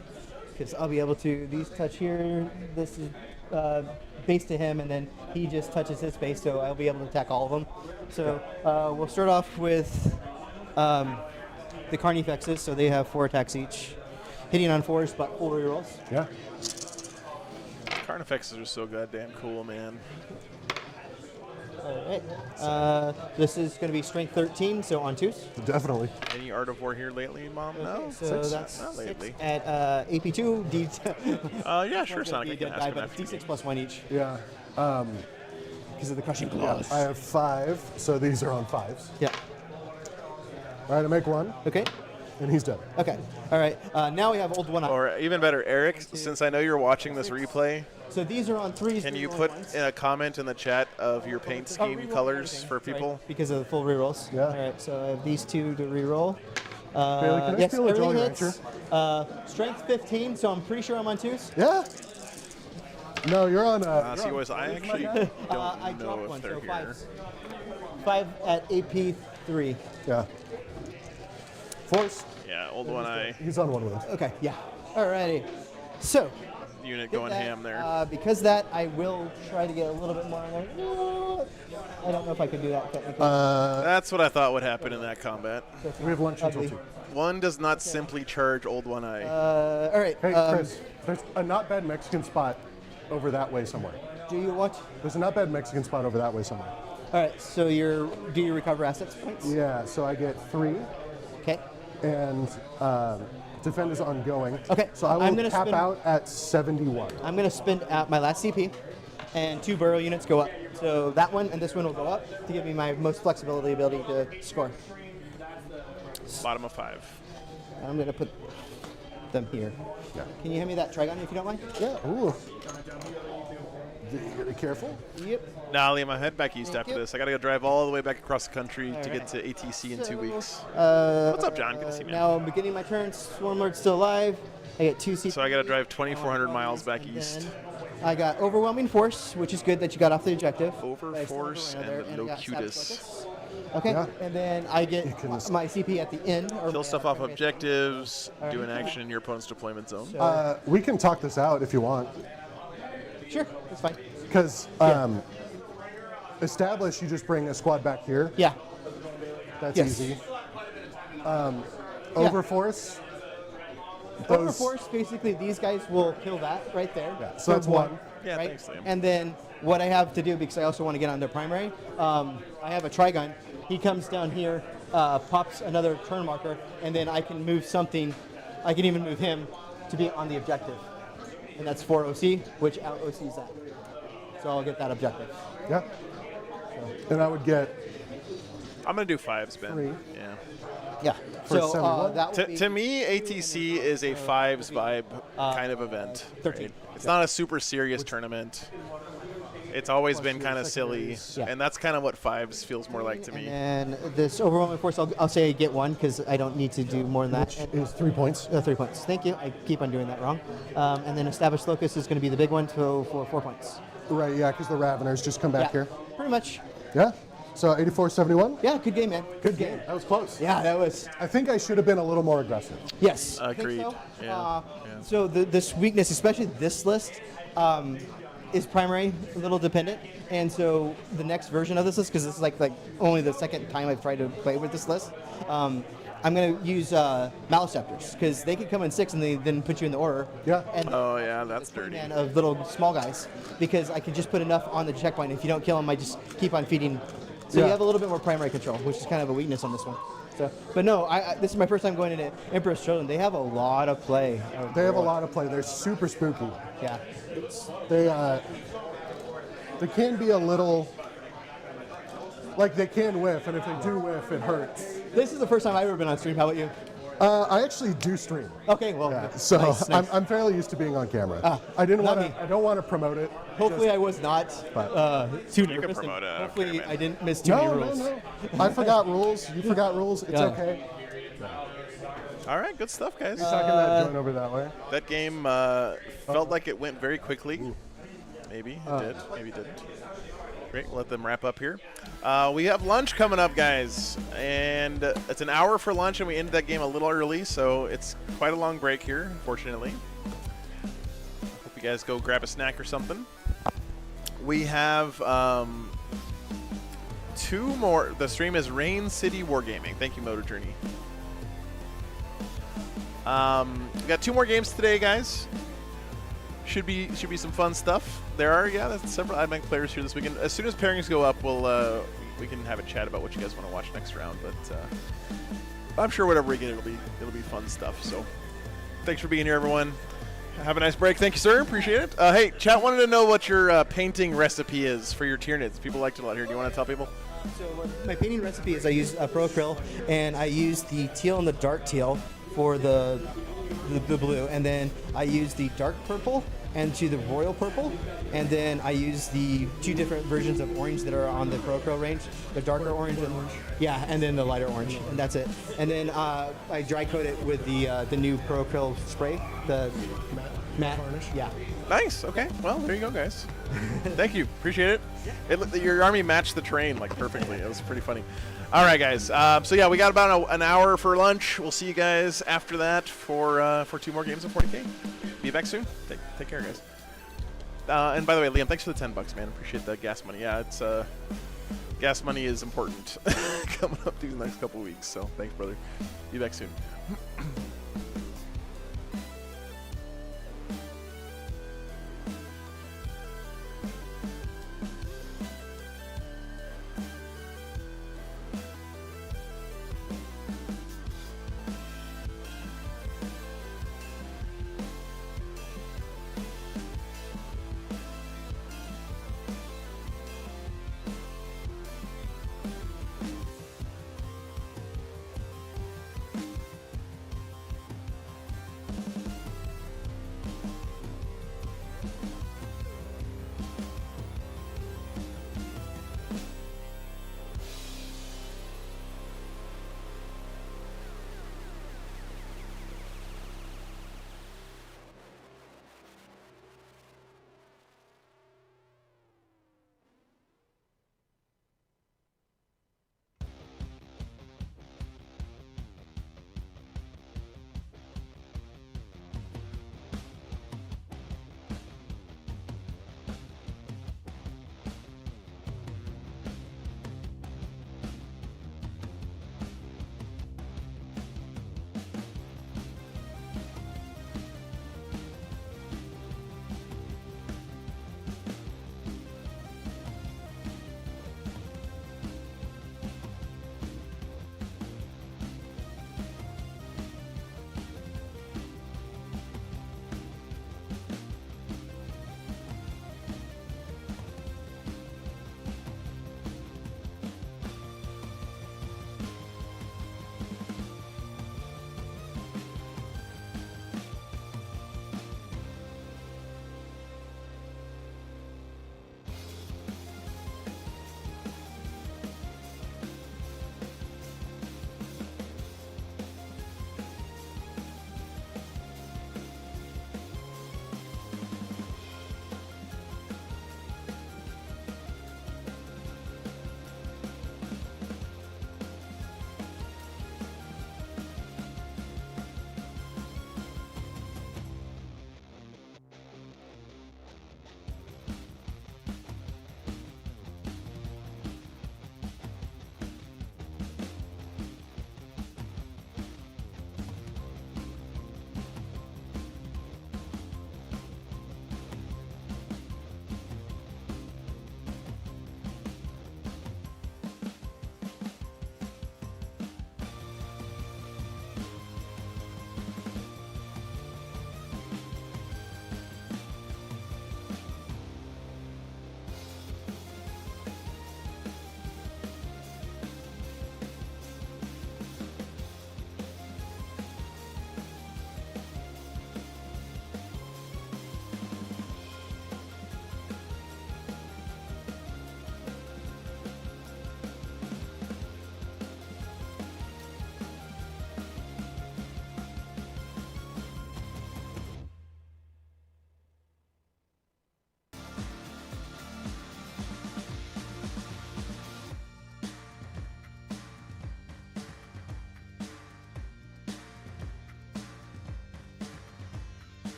Because I'll be able to, these touch here, this is base to him, and then he just touches his base, so I'll be able to attack all of them. So we'll start off with the Carnifexes, so they have 4 attacks each. Hitting on 4s, but 4 rerolls. Yeah. Carnifexes are so goddamn cool, man. All right. This is going to be strength 13, so on 2s. Definitely. Any Art of War here lately, Mom? No? So 6? that's Not 6 lately. at AP2. D Yeah, sure, Sonic. I can ask him but after the D6 game. plus 1 each Yeah. because of the crushing Yeah. claws. I have 5, so these are on 5s. Yeah. All right, I make 1, Okay. and he's dead. Okay. All right. Now we have old 1 eye. Or even better, Eric, since I know you're watching this replay, So these are on 3s. can you reroll put ones. in a comment in the chat of your paint Oh, scheme reroll colors everything, for people? right, because of the full rerolls. Yeah. All right. So I have these 2 to reroll. Bailey, can I Yes, steal a everything Jolly hits. Strength 15, so I'm pretty sure I'm on 2s. Yeah. No, you're on. See, boys, I actually don't I know dropped if 1, they're so here. 5s. 5 at AP3. Yeah. 4s. Yeah, old one eye He's on 1 wound. Okay. Yeah. Alrighty. So. unit hit going that, ham there. Because that, I will try to get a little bit more on there. I don't know if I could do that technically. That's what I thought would happen in that combat. We have lunch until Ugly. 2. One does not simply charge old one eye. All right. Hey, Chris, there's a not bad Mexican spot over that way somewhere. Do you want? There's a not bad Mexican spot over that way somewhere. All right, so do you recover assets points? Yeah, so I get 3, Okay. and defend is ongoing. Okay, So I I'm will gonna cap spend- out at 71. I'm going to spend at my last CP, and 2 burial units go up. So that one and this one will go up to give me my most flexibility ability to score. Bottom of 5. I'm going to put them here. Yeah. Can you hand me that Trigon if you don't mind? Yeah. Ooh. You gotta be careful. Yep. Nah, Liam, I head back east Thank after you. this. I gotta go drive all the way back across the country to All get right. to ATC in 2 weeks. What's up, John? Good to see you, man. Now I'm beginning my turn. Swarmlord's still alive. I get 2 CP. So I gotta drive 2,400 miles back And east. then I got overwhelming force, which is good that you got off the objective. Over But I still have force a runner and there, I got locutus. Savage Focus. Okay, Yeah. and then I get You can- my CP at the end. Or Kill my, stuff off primary- objectives, All do right. an action in your opponent's deployment zone. So, We can talk this out if you want. sure, that's fine. Because establish, you just bring a squad back here. Yeah. That's Yes. easy. Overforce. those- Overforce, basically, these guys will kill that right there. Yeah, so that's one. Yeah, right? thanks, Liam. And then what I have to do, because I also want to get on their primary, I have a Trigon. He comes down here, pops another turn marker, and then I can move something. I can even move him to be on the objective. And that's 4 OC, which out OCs that. So I'll get that objective. Yeah. And I would get I'm gonna do 5s, Ben. 3. Yeah. Yeah. For So 71? that would be To me, ATC is a 5s vibe kind of event. 13. right? It's not a super serious tournament. It's always been kind of silly, Yeah. and that's kind of what 5s feels more like to me. And this overwhelming force, I'll say I get 1 because I don't need to do more than that. which is 3 points. 3 points. Thank you. I keep on doing that wrong. And then established locus is going to be the big one for 4 points. Right, yeah, because the Raveners just come back yeah, here. pretty much. Yeah. So 84-71? Yeah, good game, man. Good game. That was close. Yeah, that was. I think I should have been a little more aggressive. Yes. I think Agreed. so. Yeah, So this weakness, especially this list, is primary a little dependent, and so the next version of this list, because this is like only the second time I've tried to play with this list, I'm going to use Maliceptors because they can come in 6 and they then put you in the order. Yeah. And Oh yeah, that's dirty. and of little small guys because I can just put enough on the checkpoint. If you don't kill them, I just keep on feeding. So Yeah. you have a little bit more primary control, which is kind of a weakness on this one. So, but no, this is my first time going into Emperor's Children. They have a lot of play. They have a lot of play. They're super spooky. Yeah. They can be a little, like they can whiff, and if they do whiff, it hurts. This is the first time I've ever been on stream. How about you? I actually do stream. Okay, well, Yeah, so nice, nice. I'm fairly used to being on camera. not me. I don't want to promote it. Hopefully, I was not too can nervous. and promote it, I don't hopefully, care, man. I didn't miss too many No, rules. no. I forgot rules. You forgot rules. It's Yeah. okay. All right, good stuff, guys. Talking that joint over that way. That game felt like it went very quickly. Maybe it did. Maybe it didn't. Great. We'll let them wrap up here. We have lunch coming up, guys, and it's an hour for lunch, and we ended that game a little early, so it's quite a long break here, unfortunately. Hope you guys go grab a snack or something. We have 2 more. The stream is Rain City Wargaming. Thank you, Motor Journey. We got 2 more games today, guys. Should be some fun stuff. There are that's several IMAC players here this weekend. As soon as pairings go up, we can have a chat about what you guys want to watch next round. But I'm sure whatever we get, it'll be fun stuff. So thanks for being here, everyone. Have a nice break. Thank you, sir. Appreciate it. Hey, chat wanted to know what your painting recipe is for your Tyranids. People liked it a lot here. Do you want to tell people? So my painting recipe is I use Pro Acryl, and I use the teal and the dark teal for the blue, and then I use the dark purple and to the royal purple, and then I use the 2 different versions of orange that are on the Pro Acryl range, the darker orange and then the lighter orange, and that's it. And then I dry coat it with the new Pro Acryl spray, the matte varnish. Yeah. Nice. Okay. Well, there you go, guys. Thank you. Appreciate it. Your army matched the train like perfectly. It was pretty funny. All right, guys. So yeah, we got about an hour for lunch. We'll see you guys after that for 2 more games of 40K. Be back soon. Take care, guys. And by the way, Liam, thanks for the $10, man. Appreciate the gas money. Yeah, it's gas money is important coming up these next couple weeks. So thanks, brother. Be back soon.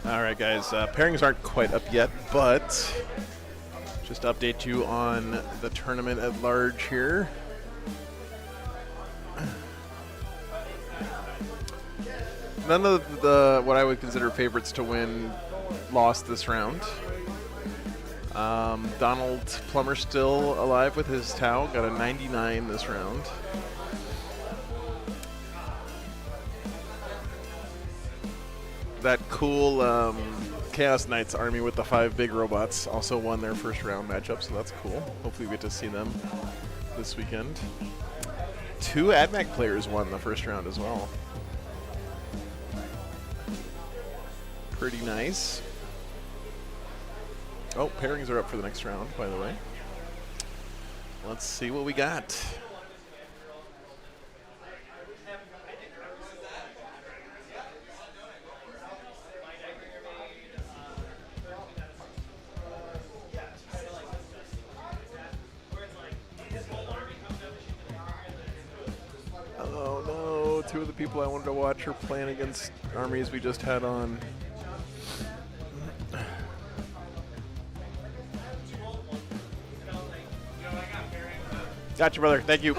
All right, guys. Pairings aren't quite up yet, but just to update you on the tournament at large here. None of the what I would consider favorites to win lost this round. Donald Plummer still alive with his Tau, got a 99 this round. That cool Chaos Knights army with the 5 big robots also won their first round matchup, so that's cool. Hopefully we get to see them this weekend. 2 AdMac players won the first round as well. Pretty nice. Oh, pairings are up for the next round, by the way. Let's see what we got. Oh no, 2 of the people I wanted to watch are playing against armies we just had on. Gotcha, brother. Thank you.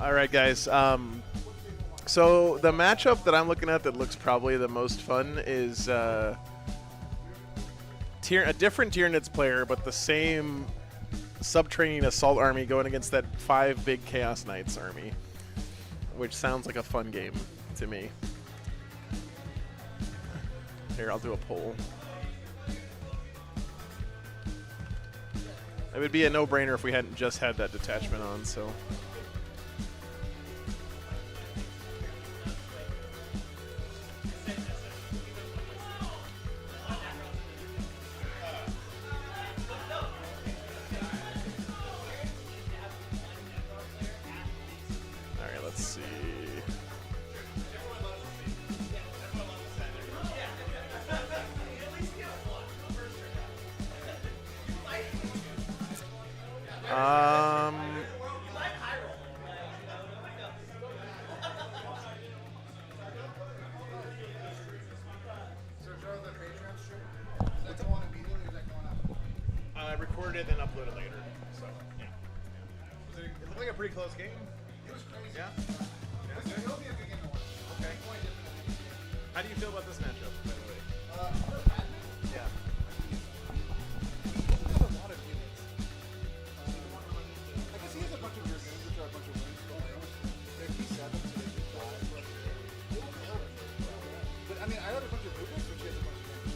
All right, guys. So the matchup that I'm looking at that looks probably the most fun is a different Tyranids player, but the same subtraining assault army going against that 5 big Chaos Knights army, which sounds like a fun game to me. Here, I'll do a poll. It would be a no-brainer if we hadn't just had that detachment on, so. All right, let's see. I recorded it and uploaded later. So yeah. It looked like a pretty close game. It was crazy. Yeah. It'll be a good game to watch. Okay. How do you feel about this matchup, by the way? Yeah. He has a lot of units. I guess he has a bunch of dragoons, which are a bunch of wins, but I almost 57, so they should die. But I mean, I had a bunch of movements, which he has a bunch of wins.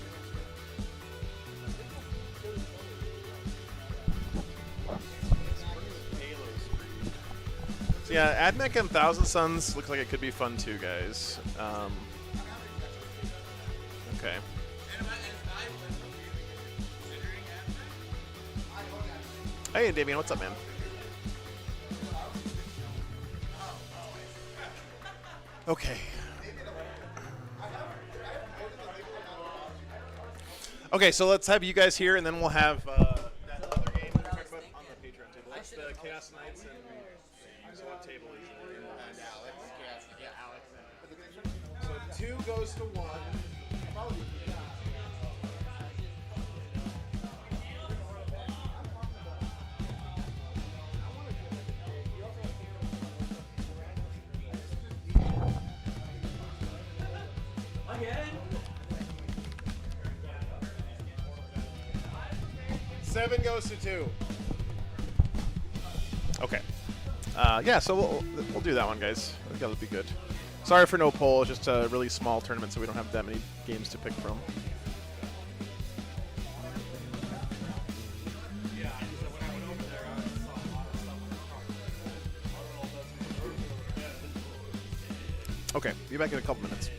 So yeah, Admech and Thousand Suns looks like it could be fun too, guys. Okay. Hey, Damien, what's up, man? Okay. Okay, so let's have you guys here, and then we'll have that other game we talked about on the Patreon table. It's the Chaos Knights and so what table is it? And Alex. Yeah, Alex. So 2 goes to 1. Probably. Again? 7 goes to 2. Okay. Yeah, so we'll do that one, guys. I think that'll be good. Sorry for no poll. It's just a really small tournament, so we don't have that many games to pick from. Okay, be back in a couple minutes.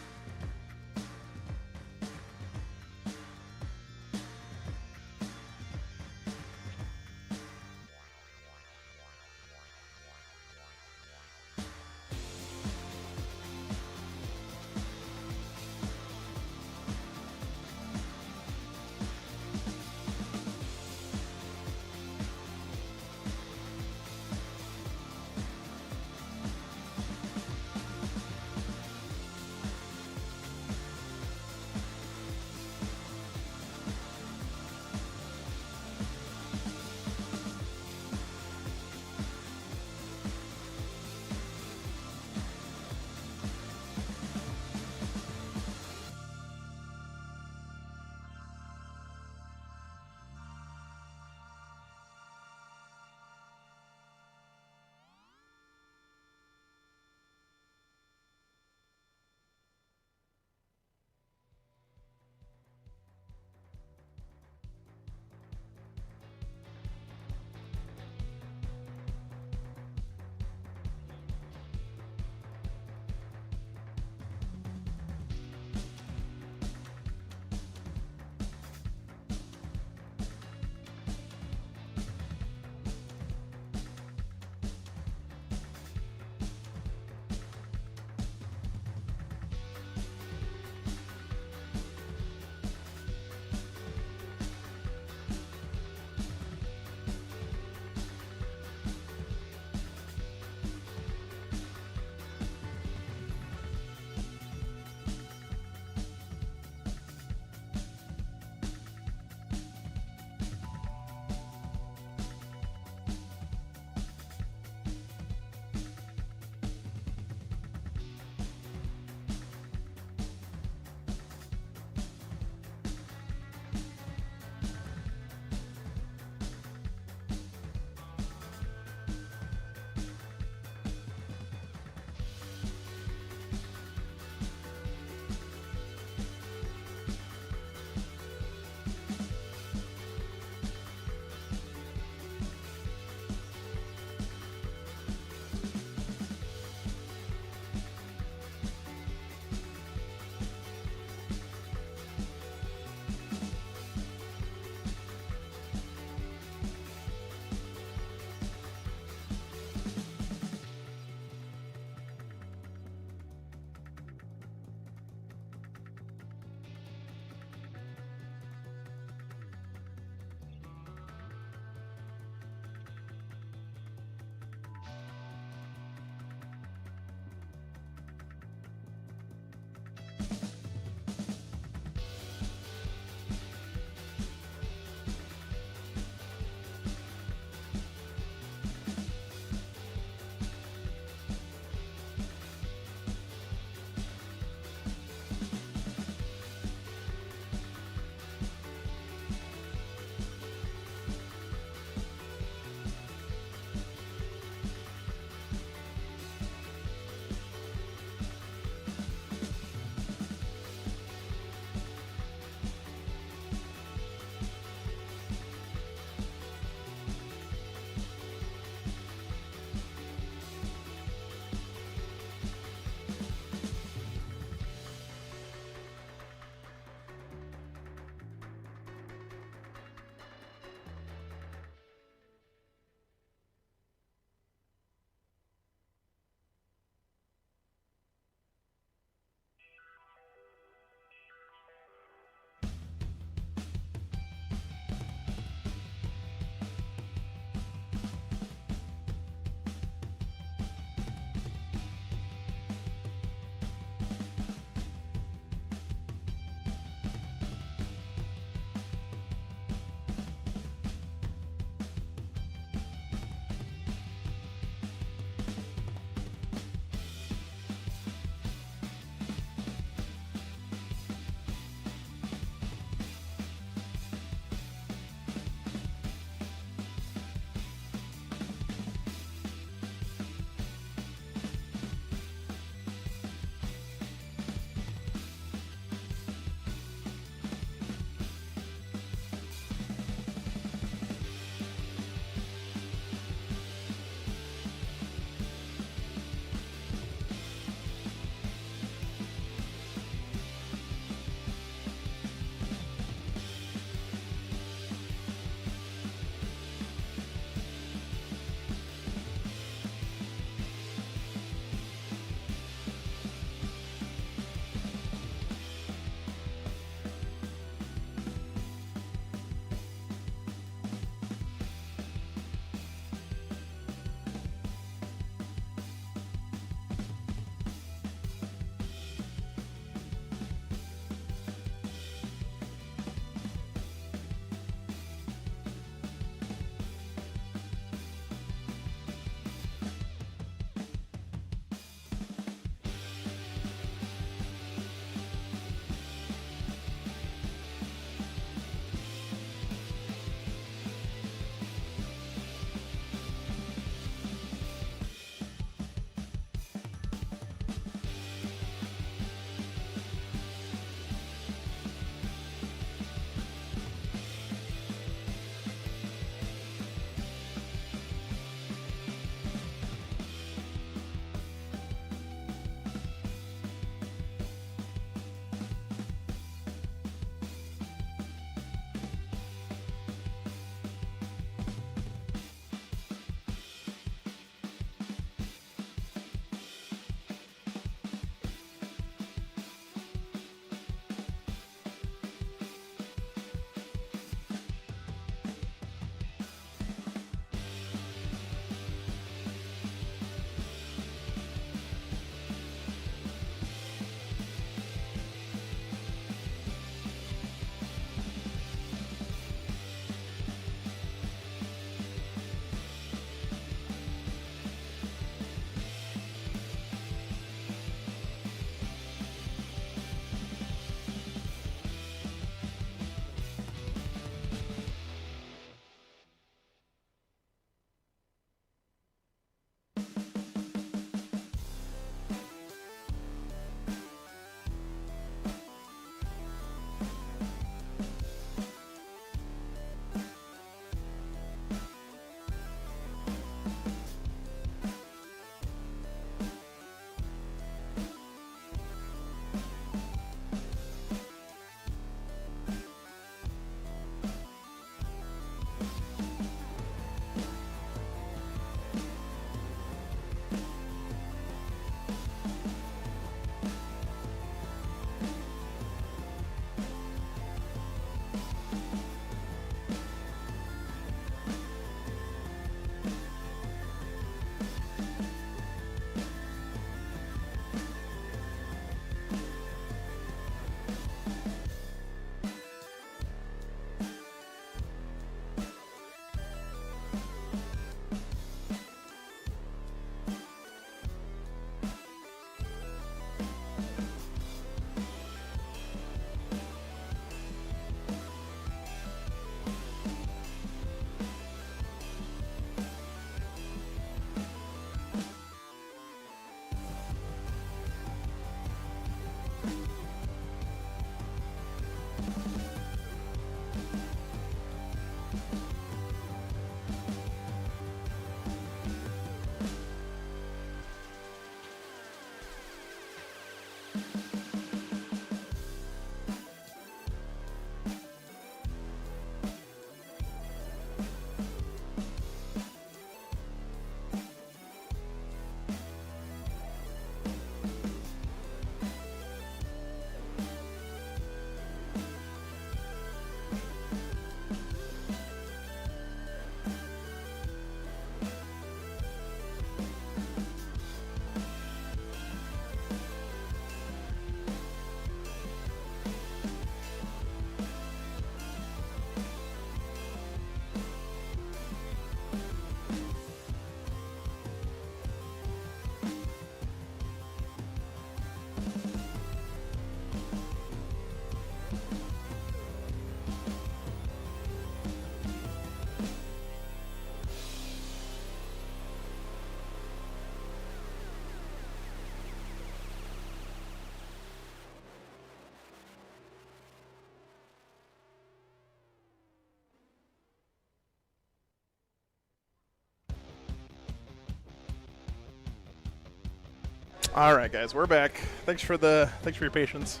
All right, guys, we're back. Thanks for your patience.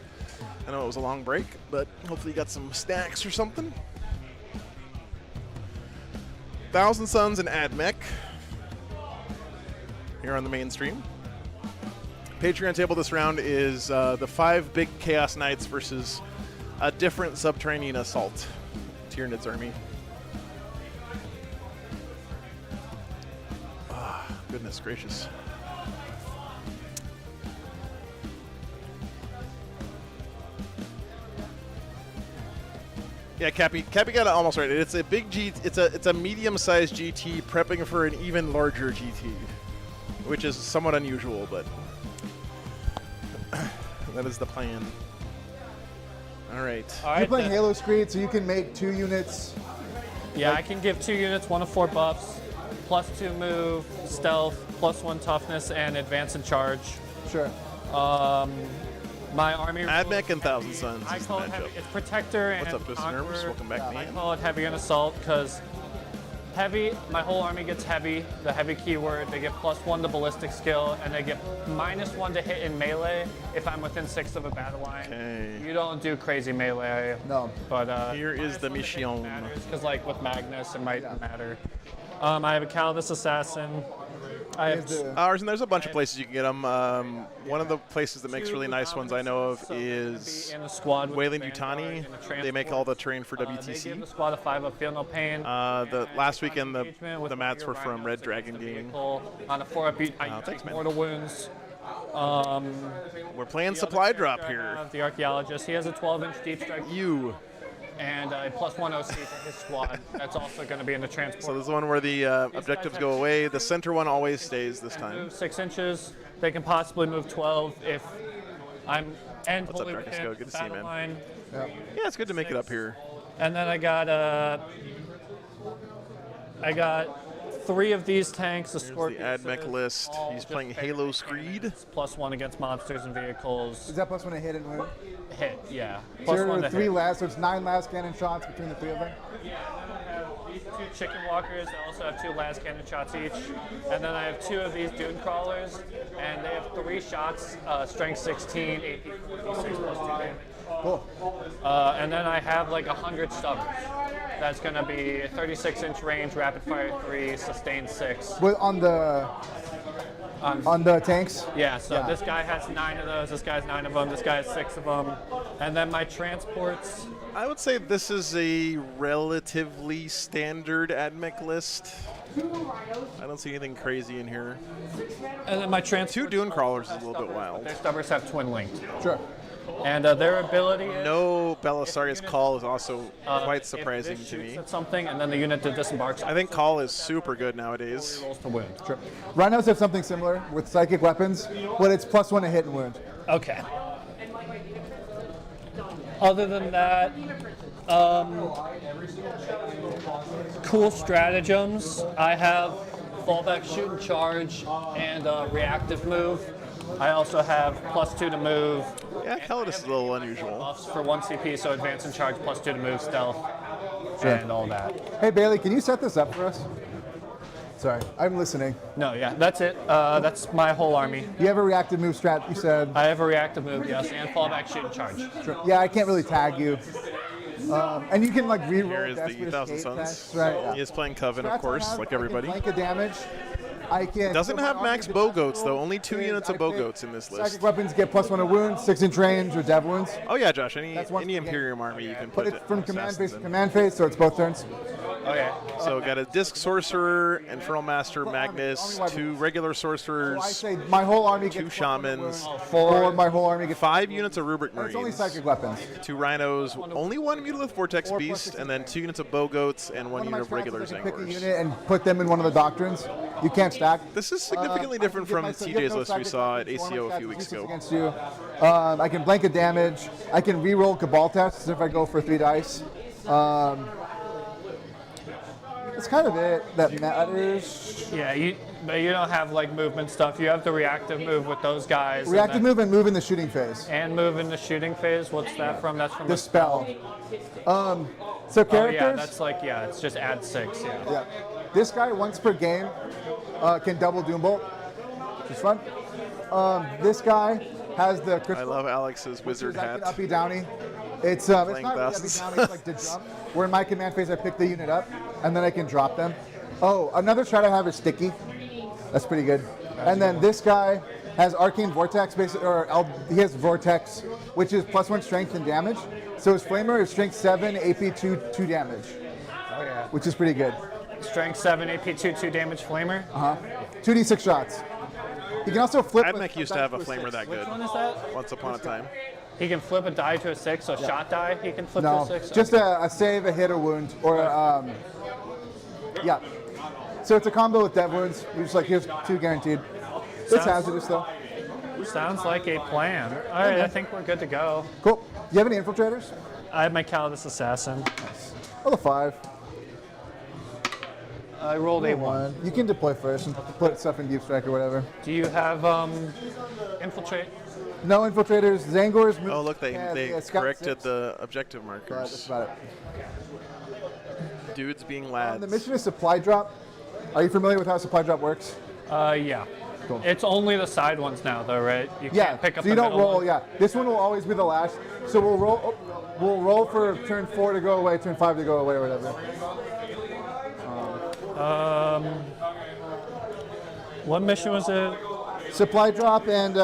I know it was a long break, but hopefully you got some snacks or something. Thousand Suns and AdMech here on the main stream. Patreon table this round is the 5 big Chaos Knights versus a different subterranean assault. Tyranids army. Ah, goodness gracious. Yeah, Cappy got it almost right. It's a big it's a medium-sized GT prepping for an even larger GT, which is somewhat unusual, but that is the plan. All right. You're playing Halo Screed, so you can make 2 units. Yeah, I can give 2 units, 1 of 4 buffs, +2 move, stealth, +1 toughness, and advance and charge. Sure. My army. AdMech and Thousand Suns. I call it heavy. It's protector What's and up, Twisted Nerves? conqueror. Welcome back, I man. call it heavy and assault because heavy. My whole army gets heavy. The heavy keyword. They get +1 to ballistic skill, and they get -1 to hit in melee if I'm within 6 of a battle line. Okay. You don't do crazy melee. No. But Here is the mission. because like with Magnus, it might matter. I have a Calidus Assassin. I have Ours, and there's a bunch of places you can get them. One of the places that makes really nice ones I know of is in a squad with Wayland the Vanguard Yutani. and a They make all the terrain for They give WTC. the squad a 5-up Feel No Pain. The last weekend, Engagement with the mats your were from rhinos Red against Dragon the Gaming. vehicle. On a 4-up, I thanks, take man. mortal wounds. We're playing The supply other drop character I here. have, the archaeologist. He has a 12-inch deep strike You. and a +1 OC to his squad. That's also going to be in the transport. So this is the one where the objectives go away. The center one always stays this time. Move 6 inches. They can possibly move 12 if I'm and What's up, fully Darkest within Go? Good to see you, battle man. line. Yeah, it's good to make it up here. And then I got 3 of these tanks. The Here's the Scorpion. AdMech list. He's playing Halo Screed. +1 against monsters and vehicles. Is that +1 to hit and wound? Hit, yeah. So there +1 are to 3 hit. last, so it's 9 last cannon shots between the 3 of them? These 2 chicken walkers. I also have 2 last cannon shots each. And then I have 2 of these dune crawlers, and they have 3 shots, strength 16, AP 46 +2 damage. Cool. And then I have like 100 stubbers. That's going to be 36-inch range, rapid fire 3, sustain 6. But on the tanks? Yeah, so Yeah. this guy has 9 of those, this guy has 9 of them, this guy has 6 of them. And then my transports. I would say this is a relatively standard AdMech list. I don't see anything crazy in here. And then my transports. 2 dune crawlers is a little bit wild. Their stubbers have twin linked. Sure. And their ability is. No Belisarius Call is also quite if surprising this to shoots me. at something, and then the unit that disembarks. I think Call is super good nowadays. rolls to wound. Sure. Rhinos have something similar with psychic weapons, but it's +1 to hit and wound. Okay. Other than that, cool stratagems. I have fallback, shoot and charge, and reactive move. I also have +2 to move. Yeah, Calidus is a little unusual. Buffs for 1 CP, so advance and charge, +2 to move, stealth, and all that. Hey Bailey, can you set this up for us? Sorry, I'm listening. No, yeah, that's it. That's my whole army. You have a reactive move strat, you said. I have a reactive move, yes, and fallback, shoot and charge. Yeah, I can't really tag you. And you can like reroll Here is the Desperate Thousand Escape Suns. tests, right? Yeah. He is playing Coven, of Strats I course, have, like I can everybody. Blank of damage. I can. Doesn't so my have army max gets bow plus goats, though. roll, Only 2 is units I of bow pick goats in this list. Psychic weapons get +1 to wound, 6-inch range, or dev wounds. Oh yeah, Josh. Any That's one any for the game. Imperium army you can But put it's it from command phase assassins to in. command phase, so it's both turns. Okay. So got a Disc Sorcerer, Infernal Master, Magnus, army 2 regular So I sorcerers, say my whole army gets 2 +1 to shamans, wound, Four. or my whole army gets 5 units of Rubric and it's only Marines, psychic weapons. 2 rhinos, only 1 Mutalith Vortex 4 plus Beast, 6 and then 2 units of bow goats and 1 One of my unit of strats regular is I can pick a Zangors. unit and put them in one of the doctrines. You can't stack. This is significantly I different can from get myself- TJ's get no list we psychic saw at weapons, ACO a one few of my weeks stats ago. against you. I can blanket damage. I can reroll Cabal tests if I go for 3 dice. That's kind of it that matters. Yeah, but you don't have like movement stuff. You have the reactive move with those guys. and Reactive then- move and move in the shooting phase. And move in the shooting phase. What's that from? That's from The spell. So Oh yeah, characters. that's like it's just add 6. Yeah. Yeah. This guy once per game can double Doombolt, which is fun. This guy has the I crystal. love Alex's wizard Which is like hat. an uppy downy. It's not Playing really uppy thus. downy, it's like to jump. Where in my command phase I pick the unit up and then I can drop them. Oh, another strat I have is sticky. That's pretty good. And then this guy has arcane vortex, he has vortex, which is +1 strength and damage. So his flamer is strength 7, AP 2 damage, Oh yeah. which is pretty good. Strength 7, AP 2 damage flamer. 2d6 shots. He can also flip. Admech used to have a flamer that Which good one is that? once upon a time. He can flip a die to a 6, so shot die he can flip No, to a 6. just a save, a hit, a wound, or yeah. So it's a combo with dev wounds. You're just like, here's 2 guaranteed. It's Sounds- hazardous though. Sounds like a plan. All right, I think we're good to go. Cool. Do you have any infiltrators? I have my Calidus Assassin. Oh, the 5. I rolled a 1. You can deploy first and put stuff in deep strike or whatever. Do you have infiltrate? No infiltrators. Zangor's move. Oh, look, they scout corrected 6. the objective That's markers. about it. Dudes being lads. The mission is supply drop. Are you familiar with how supply drop works? Yeah. Cool. It's only the side ones now, though, right? You Yeah. can't pick up So you the don't middle roll. one. Yeah. This one will always be the last. So we'll roll. We'll roll for turn 4 to go away, turn 5 to go away, or whatever. What mission was it? Supply drop and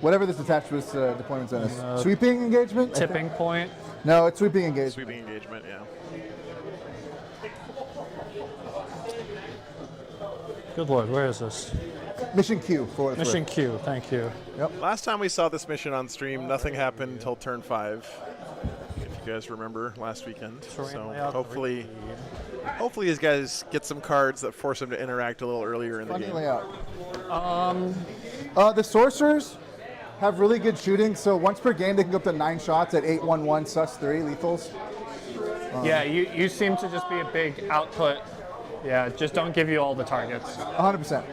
whatever this attached was deployment zone is. Sweeping engagement? I think? Tipping point. No, it's sweeping engagement. Sweeping engagement, yeah. Good lord, where is this? Mission Q for what it's Mission worth. Q, thank you. Last time we saw this mission on stream, nothing happened until turn 5. If you guys remember last weekend. Terrain So layout hopefully these guys get some cards that force them to interact a little earlier in the Funny game. layout. The sorcerers have really good shooting, so once per game they can go up to 9 shots at 8-1-1 sus 3 lethals. Yeah, you seem to just be a big output. Yeah, just don't give you all the targets. 100%.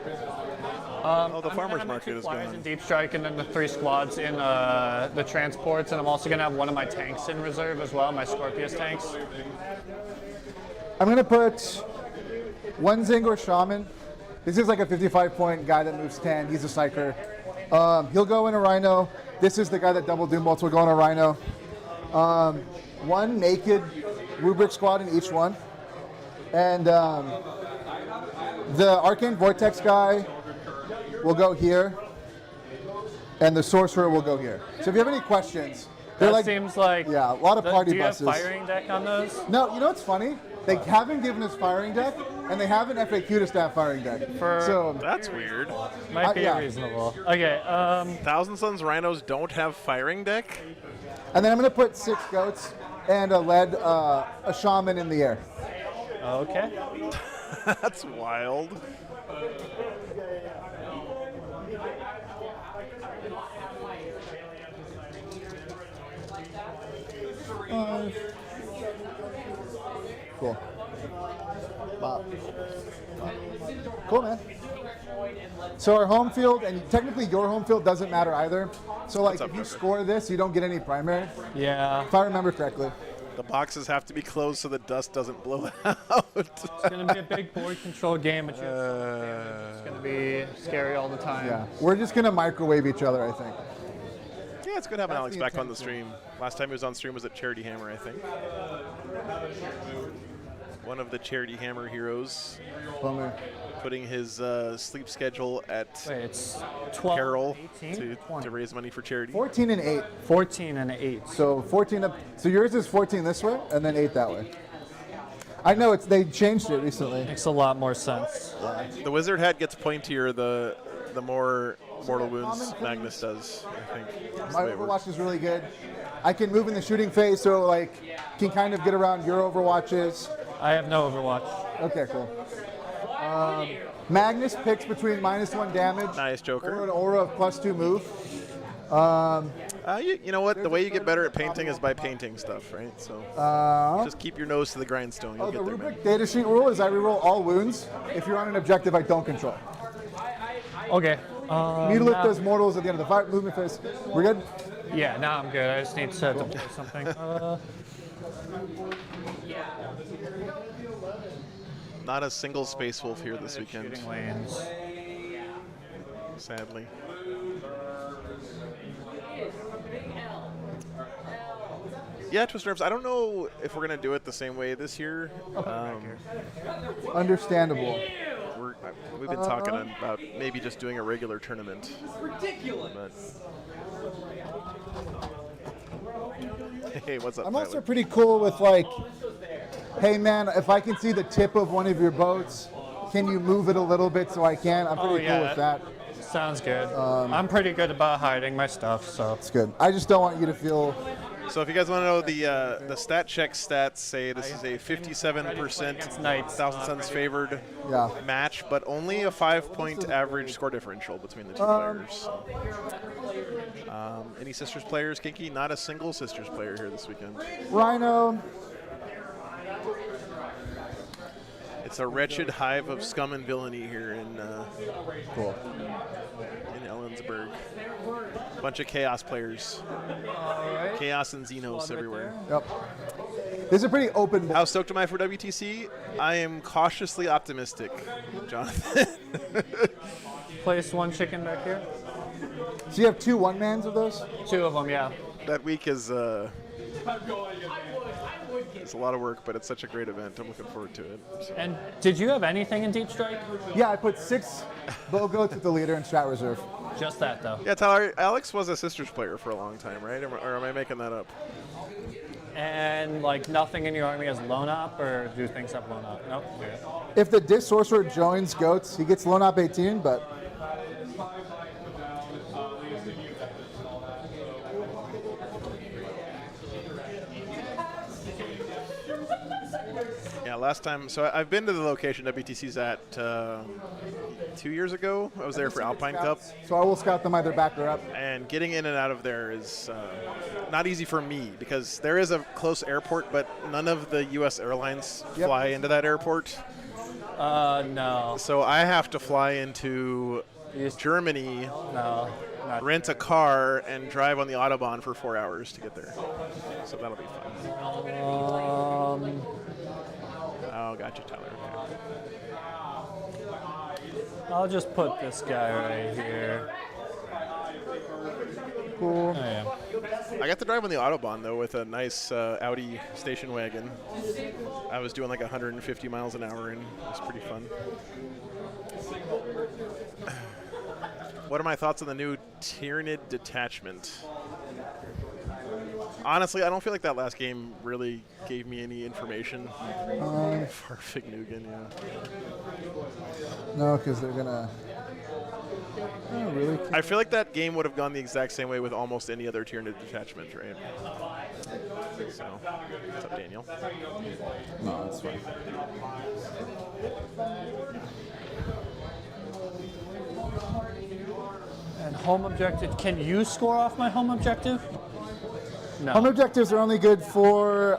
Oh, the I'm farmer's gonna have market 2 is flyers in gone. deep strike and then the 3 squads in the transports, and I'm also gonna have one of my tanks in reserve as well, my Scorpius tanks. I'm going to put 1 Zangor Shaman. This is like a 55-point guy that moves 10. He's a psyker. He'll go in a Rhino. This is the guy that double doom bolts will go in a Rhino. 1 naked rubric squad in each one. And the Arcane Vortex guy will go here. And the Sorcerer will go here. So if you have any questions, they're That like, seems like yeah, a lot of party do you buses. have firing deck on those? No, you know what's funny? They haven't given us firing deck, and they haven't FAQ'd us to have firing deck. So That's weird. Might be yeah. reasonable. Okay, Thousand Suns Rhinos don't have firing deck? and then I'm gonna put 6 goats and a shaman in the air. okay. That's wild. Cool. Bop. Cool, man. So our home field, and technically your home field doesn't matter either. So like up, if you Joker? score this, you don't get any primary, Yeah, if I remember correctly. The boxes have to be closed so the dust doesn't blow out. it's gonna be a big board control game, but it's gonna be scary all the time. Yeah. We're just gonna microwave each other, I think. Yeah, it's good having That's Alex the back on the intention. stream. Last time he was on stream was at Charity Hammer, I think. One of the Charity Hammer heroes, Bummer. putting his sleep schedule at Wait, it's 12, peril 18, to 20. raise money for charity. 14 and 8. 14 and 8. So 14 up. So yours is 14 this way, and then 8 that way. I know they changed it recently. Makes a lot more sense. The wizard hat gets pointier the more mortal wounds Magnus does, I think. That's the My way it works. Overwatch is really good. I can move in the shooting phase, so like can kind of get around your Overwatches. I have no Overwatch. Okay, cool. Magnus picks between -1 damage Nice, Joker. or an aura of +2 move. You know what? The way you get better at painting is by painting stuff, right? So just keep your nose to the grindstone. You'll Oh, the get there, man. rubric data sheet rule is I reroll all wounds if you're on an objective I don't control. Okay. Needle now- does mortals at the end of the fight. Movement phase. We're good. Yeah, now I'm good. I just need to deploy something. Not a single Space Wolf here this weekend. Shooting lanes. Sadly. Yeah, Twist Nerves. I don't know if we're gonna do it the same way this year. Understandable. We've been talking about maybe just doing a regular tournament. But hey, what's up, I'm Tyler? also pretty cool with like, hey man, if I can see the tip of one of your boats, can you move it a little bit so I can? I'm pretty cool with that. Sounds good. I'm pretty good about hiding my stuff, so. It's good. I just don't want you to feel. So if you guys want to know the stat check stats, say this is a 57% Thousand Suns favored match, but only a 5-point average score differential between the two players. Any Sisters players, Kinky? Not a single Sisters player here this weekend. Rhino. It's a wretched hive of scum and villainy here in Ellensburg. Bunch of Chaos players. Chaos and Xenos everywhere. Yep. This is a pretty open. How stoked am I for WTC? I am cautiously optimistic, Jonathan. Place one chicken back here. So you have 2 one-mans of those? 2 of them, yeah. That week is it's a lot of work, but it's such a great event. I'm looking forward to it. So. And did you have anything in Deep Strike? Yeah, I put 6 Bogoats with the leader in Strat Reserve. Just that, though. Yeah, Tyler, Alex was a Sisters player for a long time, right? Or am I making that up? And like nothing in your army has lone op, or do things have lone op? Nope. Okay. If the Disc Sorcerer joins Goats, he gets lone op 18, but. Yeah, last time. So I've been to the location WTC's at 2 years ago. I was there for Alpine Cup. So I will scout them either back or up. And getting in and out of there is not easy for me because there is a close airport, but none of the U.S. airlines fly into that airport. No. So I have to fly into Germany, rent a car, and drive on the Autobahn for 4 hours to get there. So that'll be fun. Oh, gotcha, Tyler. Okay. I'll just put this guy right here. Cool. Oh, yeah. I got to drive on the Autobahn, though, with a nice Audi station wagon. I was doing like 150 miles an hour, and it was pretty fun. What are my thoughts on the new Tyrannid detachment? Honestly, I don't feel like that last game really gave me any information. For Fignugan, yeah. No, because they're gonna. Oh, really? I feel like that game would have gone the exact same way with almost any other Tyrannid detachment, right? So, what's up, Daniel? No, that's fine. And home objective. Can you score off my home objective? No. Home objectives are only good for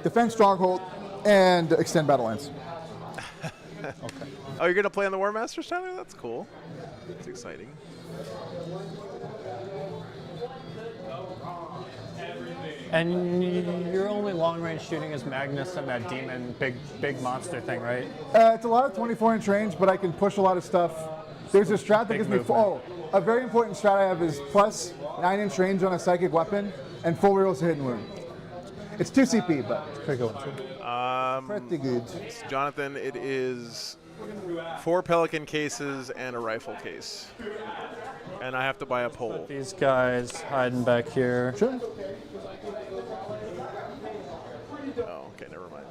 defend stronghold and extend battle lines. Okay. Oh, you're gonna play on the War Masters, Tyler? That's cool. That's exciting. And your only long-range shooting is Magnus and that demon big monster thing, right? It's a lot of 24-inch range, but I can push a lot of stuff. There's a strat that gives me a very important strat I have is plus 9-inch range on a psychic weapon and full rerolls to hidden wound. It's 2 CP, but it's pretty good. Pretty good. Jonathan, it is 4 Pelican cases and a rifle case. And I have to buy a pole. These guys hiding back here. Sure. Oh, okay, never mind.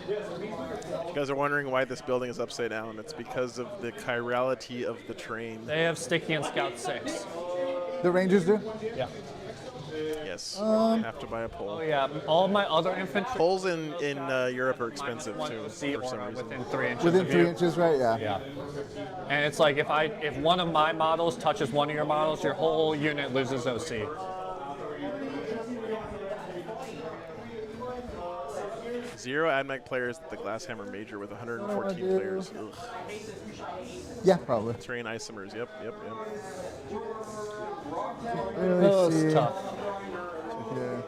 You guys are wondering why this building is upside down. It's because of the chirality of the terrain. They have Sticky and Scout 6. The Rangers do? Yeah. Yes, you have to buy a pole. Oh yeah, all my other infantry. Poles in Europe are expensive too, See for some aura reason. within 3 inches. Within of 3 you. inches, right? Yeah. Yeah. And it's like if one of my models touches one of your models, your whole unit loses OC. 0 AdMech players at the Glasshammer Major with 114 do? players. Ugh. Yeah, probably. Terrain isomers. Yep. Really Oh, see. it's tough. Here.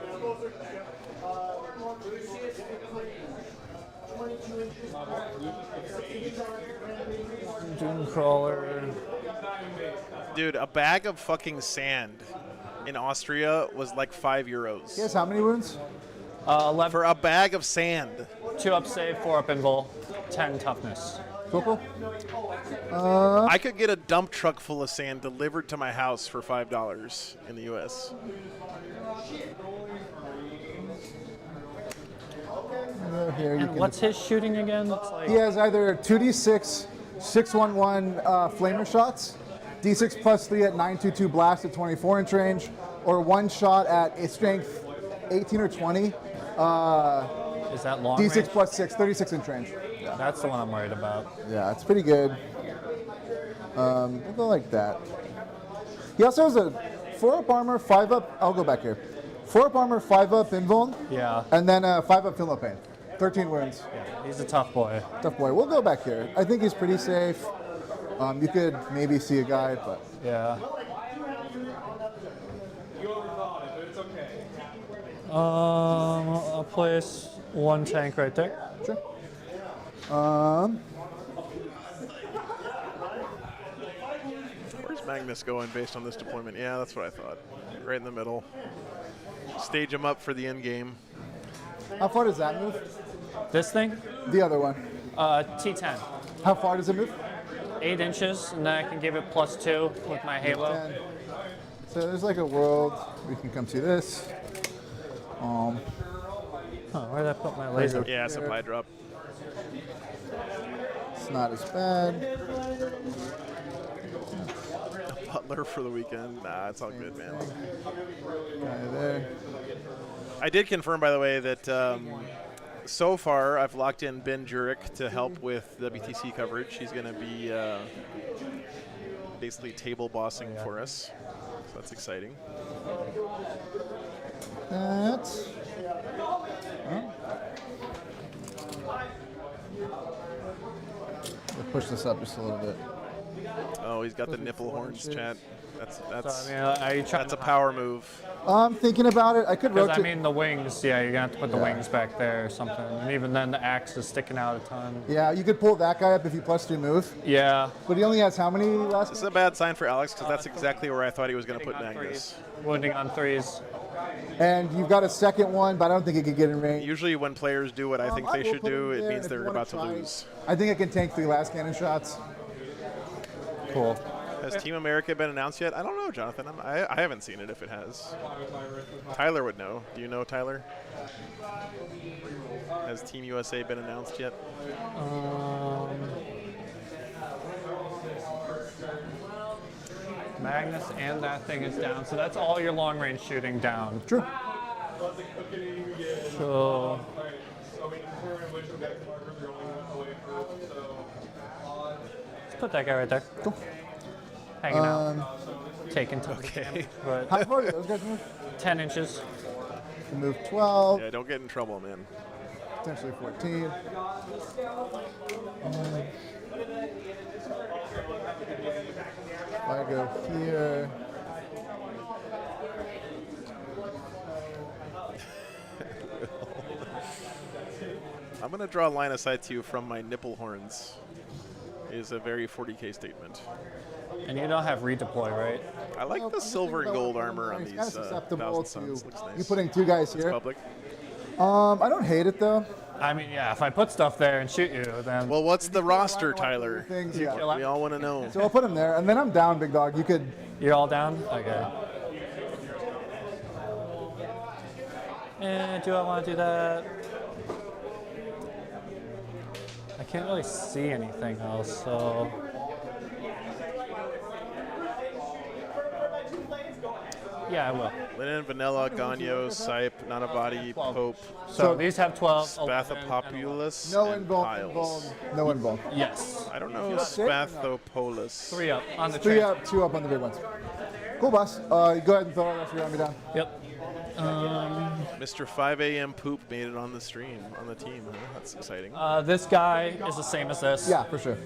Dune crawler. Dude, a bag of fucking sand in Austria was like €5. He has how many wounds? 11. For a bag of sand. 2 up save, 4 up invul, 10 toughness. Cool. I could get a dump truck full of sand delivered to my house for $5 in the U.S. Here you And can. what's his shooting again? It's like He has either 2d6, 611 flamer shots, d6 plus 3 at 922 blast at 24-inch range, or one shot at a strength 18 or 20, is that long d6 range? plus 6, 36-inch range. That's the one I'm worried about. Yeah, it's pretty good. We'll go like that. He also has a 4-up armor, 5-up. I'll go back here. 4-up armor, 5-up invuln, Yeah. and then 5-up Feel No Pain. 13 wounds. Yeah, he's a tough boy. Tough boy. We'll go back here. I think he's pretty safe. You could maybe see a guy, but Yeah. I'll place one tank right there. sure. Where's Magnus going based on this deployment? Yeah, that's what I thought. Right in the middle. Stage him up for the end game. How far does that move? This thing, The other one. T10. How far does it move? 8 inches, and then I can give it +2 with my halo. 10. So there's like a world. We can come see this. Oh, where did I put my laser? Yeah, supply drop. It's not as bad. Butler for the weekend. Nah, it's all good, man. Guy there. I did confirm, by the way, that so far I've locked in Ben Jurek to help with WTC coverage. He's going to be basically table bossing for us. So that's exciting. That's. We'll push this up just a little bit. Oh, he's got the nipple horns, chat. That's So, I mean, are you trying that's a to power move. I'm thinking about it. I could Because rotate. I mean the wings, yeah, you're gonna have to put the Yeah. wings back there or something. And even then the axe is sticking out a ton. yeah, you could pull that guy up if you +2 move. Yeah. But he only has how many last? This is a bad sign for Alex because that's exactly where I thought he was going to put Wounding on Magnus. Wounding on 3s. And you've got a second one, but I don't think it could get in range. Usually when players do what I think I they will should put him do, it there means if they're you wanna about to try. lose. I think it can tank 3 last cannon shots. Cool. Has Team America been announced yet? I don't know, Jonathan. I haven't seen it if it has. Tyler would know. Do you know, Tyler? Has Team USA been announced yet? Magnus and that thing is down. So that's all your long range shooting down. True. So let's put that guy right there. Cool. Hanging out. Taking to Okay. but How far do those guys move? 10 inches. Can move 12, Yeah, don't get in trouble, man. potentially 14. If I go here. I'm going to draw a line of sight to you from my nipple horns. Is a very 40K statement. And you don't have redeploy, right? I like Well, the I'm just silver and thinking gold about armor on it's these kind of susceptible Thousand to Suns. Looks nice. you putting 2 guys It's here. public. I don't hate it though. I mean, yeah, if I put stuff there and shoot you, then Well, what's the roster, Tyler? Things, You yeah. kill it. We all want to know. So I'll put him there, and then I'm down, big dog. You could. you're all down? Okay. And do I want to do that? I can't really see anything else, so. Yeah, I will. Linen, Vanilla, Ganyo, Sipe, Nanavati, Pope, So these have 12. 11, Spathopopulus, No and invuln. Piles. No invuln. and- Yes. I don't know Spathopolus. 3 up on the 3 train. up, 2 up on the big ones. Cool, boss. Go ahead and throw the rest of your army down. Yep. Mr. 5 a.m. Poop made it on the stream, on the team. Huh? That's exciting. This guy is the same as this. Yeah, for sure.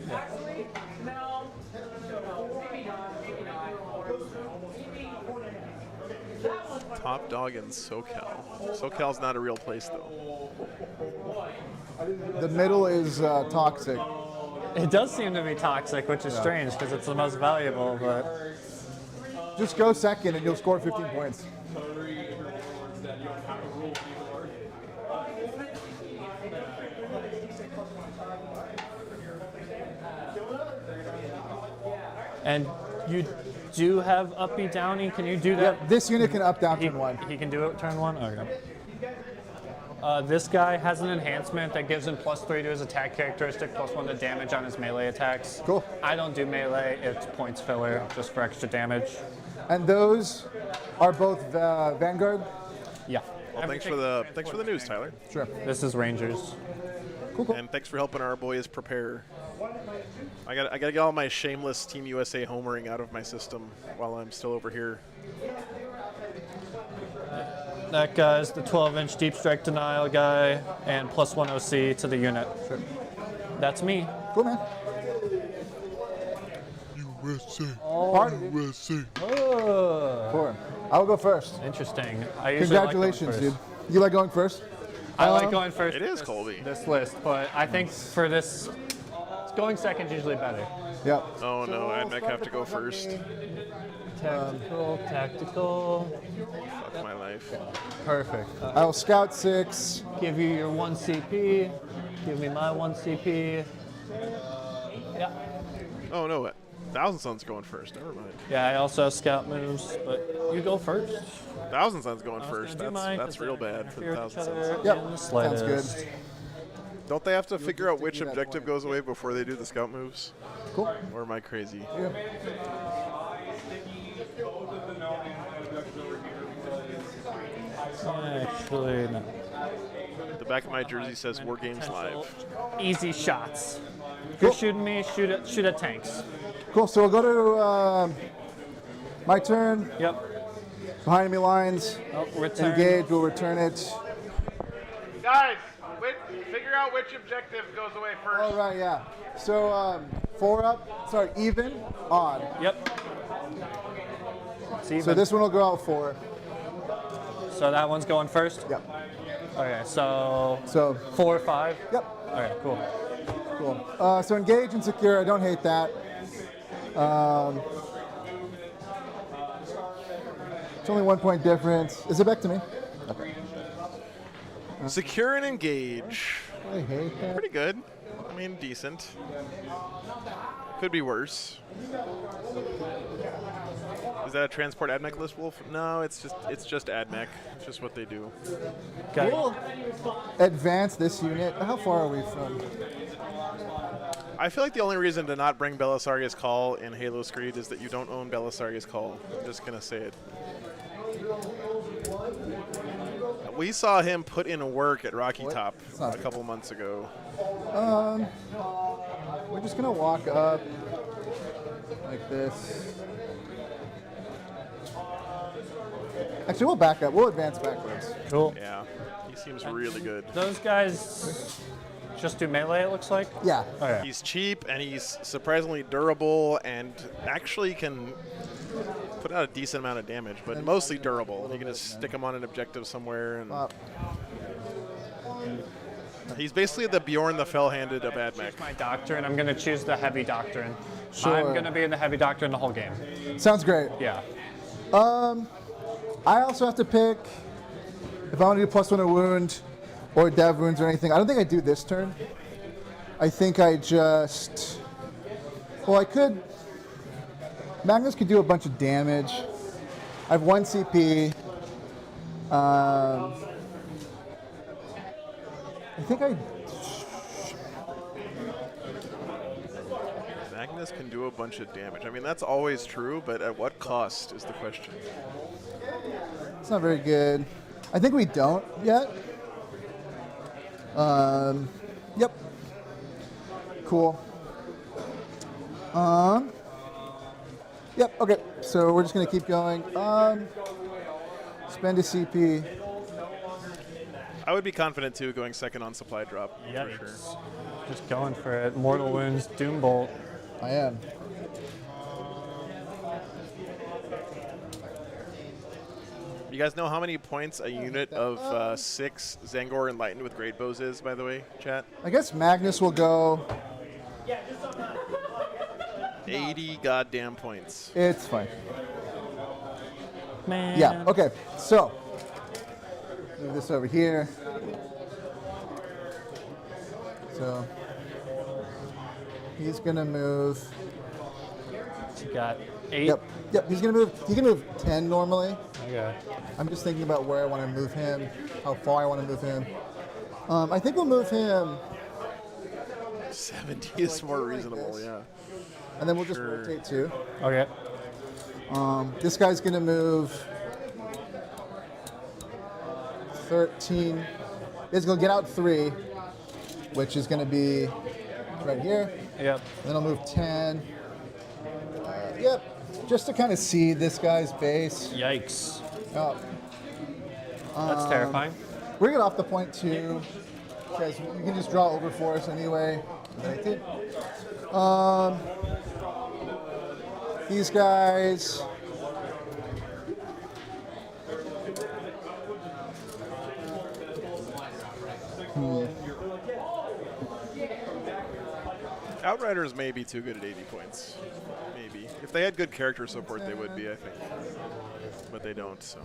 Top dog in SoCal. SoCal's not a real place, though. The middle is toxic. It does seem to be toxic, which is strange because it's the most valuable, but Just go second and you'll score 15 points. and you do have uppy downy. Can you do that? Yep, this unit can up down turn 1. He can do it turn 1? Okay. This guy has an enhancement that gives him +3 to his attack characteristic, +1 to damage on his melee attacks. Cool. I don't do melee, it's points filler, just for extra damage. And those are both Vanguard? Yeah. Well, thanks for the news, Tyler. Sure. This is Rangers. Cool. And thanks for helping our boys prepare. I got to get all my shameless Team USA homering out of my system while I'm still over here. That guy's the 12-inch deep strike denial guy, and +1 OC to the unit. Sure. That's me. Cool, man. USA. Party, dude. USA. Oh, Cool. I'll go first. interesting. I usually Congratulations, like going dude. first. You like going first? I like going first. It is this- Colby. This list, but I think for this, going second is usually better. Yep. Oh no, Admech have to go first. Tactical. Fuck my life. Perfect. I'll scout 6. Give you your 1 CP. Give me my 1 CP. Yeah. Oh no, Thousand Sun's going first. Never mind. Yeah, I also have scout moves, but you go first. Thousand Sun's going I was first. gonna do mine That's 'cause real they bad for the interfere with Thousand each Suns. other Yep. in the Sounds slightest. good. Don't they have to figure out which objective goes away before they do the scout moves? Cool. Or am I crazy? Yep. Actually, no. The back of my jersey says War Games Live. Easy shots. If you're shooting me, shoot at tanks. Cool. So we'll go to my turn. Yep. Behind enemy lines. Oh, return. Engage. We'll return it. Guys, figure out which objective goes away first. All right. Yeah. So 4 up. Sorry, even on. Yep. It's even. So this one will go out 4. So that one's going first? Yep. Okay, so So 4 or 5? yep. Okay, cool. Cool. So engage and secure. I don't hate that. It's only 1 point difference. Is it back to me? Secure and engage. I hate that. Pretty good. I mean, decent. Could be worse. Is that a transport AdMech list, Wolf? No, it's just AdMech. It's just what they do. Okay. We'll advance this unit. How far are we from? I feel like the only reason to not bring Belisarius Call in Halo Screed is that you don't own Belisarius Call. I'm just gonna say it. We saw him put in work at Rocky Top a couple months ago. We're just gonna walk up like this. Actually, we'll back up. We'll advance backwards. Cool. Yeah, he seems really good. Those guys just do melee, it looks like? Yeah. Okay. He's cheap and he's surprisingly durable and actually can put out a decent amount of damage, but mostly durable. You can just stick him on an objective somewhere, and he's basically the Bjorn the Fell-Handed of AdMech. My doctrine, I'm going to choose the heavy doctrine. Sure. I'm going to be in the heavy doctrine the whole game. Sounds great. Yeah. I also have to pick if I want to do +1 a wound or dev wounds or anything. I don't think I do this turn. I think I just. Well, I could. Magnus could do a bunch of damage. I have 1 CP. I think I. Magnus can do a bunch of damage. I mean, that's always true, but at what cost is the question. It's not very good. I think we don't yet. Yep. Cool. Yep. Okay. So we're just gonna keep going. Spend a CP. I would be confident too, going second on supply drop Yeah, for sure. just going for it. Mortal Wounds, Doom Bolt. I am. You guys know how many points a unit of 6 Zangor Enlightened with Great Bows is, by the way, chat? I guess Magnus will go. 80 goddamn points. It's fine. Man. Yeah, okay. So, move this over here. So, he's going to move. You got 8. Yep, he's going to move. He can move 10 normally. Okay. I'm just thinking about where I want to move him, how far I want to move him. I think we'll move him, 70 is more like reasonable, this. yeah. and then we'll just Sure. rotate 2. Okay. This guy's going to move 13. He's going to get out 3, which is going to be right here. Yep. Then I'll move 10. Yep, just to kind of see this guy's base. Yikes. Oh, That's terrifying. bring it off the point 2, because you can just draw over for us anyway. These guys. Outriders may be too good at 80 points. Maybe. If they had good character support, they would be, I think. But they don't, so.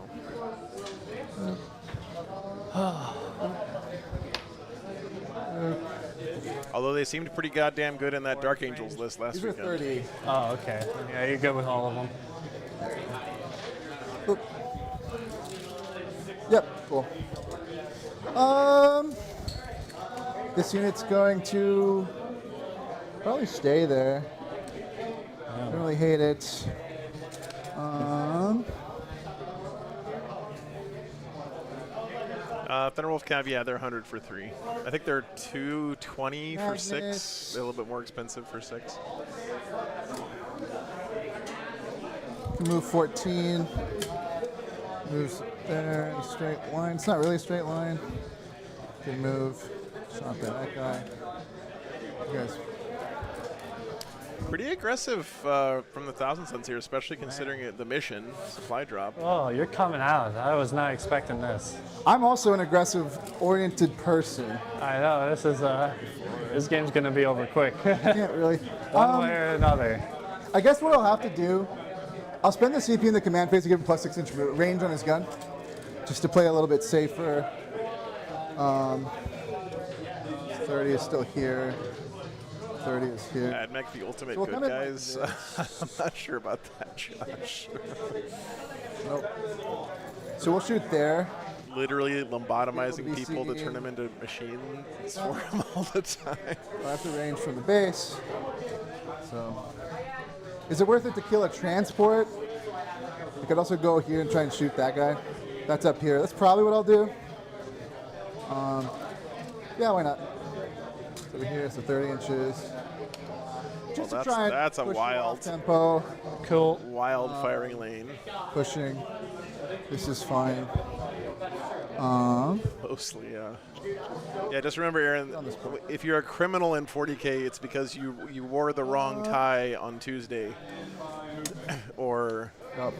Although they seemed pretty goddamn good in that Dark Angels list last These are weekend. 30. Oh, okay. Yeah, you're good with all of them. Boop. Yep, cool. This unit's going to probably stay there. Don't really hate it. Thunderwolf Cav, yeah, they're 100 for 3. I think they're 220 for 6. Magnus. They're a little bit more expensive for 6. Move 14. Moves there in a straight line. It's not really a straight line. Can move. It's not that guy. You guys. Pretty aggressive from the Thousand Suns here, especially considering the mission, supply drop. Oh, you're coming out. I was not expecting this. I'm also an aggressive-oriented person. I know, this game's going to be over quick. Can't really. One way or another. I guess what I'll have to do, I'll spend the CP in the command phase to give him plus 6-inch range on his gun, just to play a little bit safer. 30 is still here. 30 is here. I'd make the ultimate So we'll good come in like guys. I'm not sure about that, Josh. Nope. So we'll shoot there. Literally lobotomizing people to BCE. turn them into machines for him all the time. I have to range from the base. So, is it worth it to kill a transport? I could also go here and try and shoot that guy. That's up here. That's probably what I'll do. Yeah, why not? It's over here, so 30 inches. Just to try and that's a push you wild- off tempo, Cool. Wild firing lane. pushing. This is fine. Mostly, yeah. Yeah, just remember, Aaron, if you're a criminal in 40K, it's because you wore the wrong tie on Tuesday. Or Yep.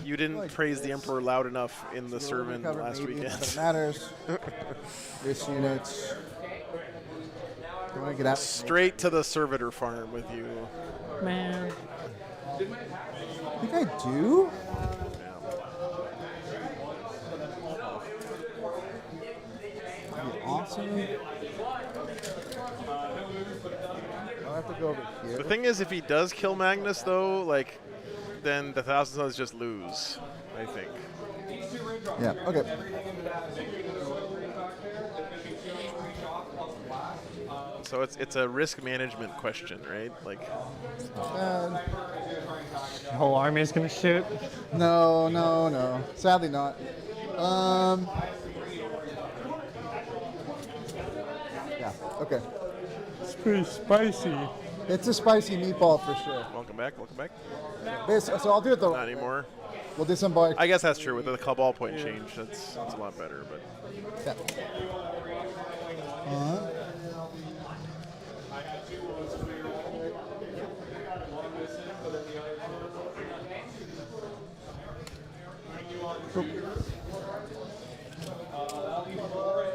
you didn't praise the Emperor loud enough in the We'll sermon recover last maybe, weekend. but it matters. This unit. You want to get out? Straight to the servitor farm with you. Man. I think I do. That'd be awesome. I'll have to go over here. The thing is, if he does kill Magnus, though, like, then the Thousand Suns just lose, I think. Yeah, okay. So it's a risk management question, right? Like, And The whole army's going to shoot. no, no, no. Sadly not. Yeah, okay. It's pretty spicy. It's a spicy meatball for sure. welcome back, welcome back. So I'll do it the Not anymore. We'll disembark. I guess that's true. With the cabal point change, that's a lot better. But Yeah.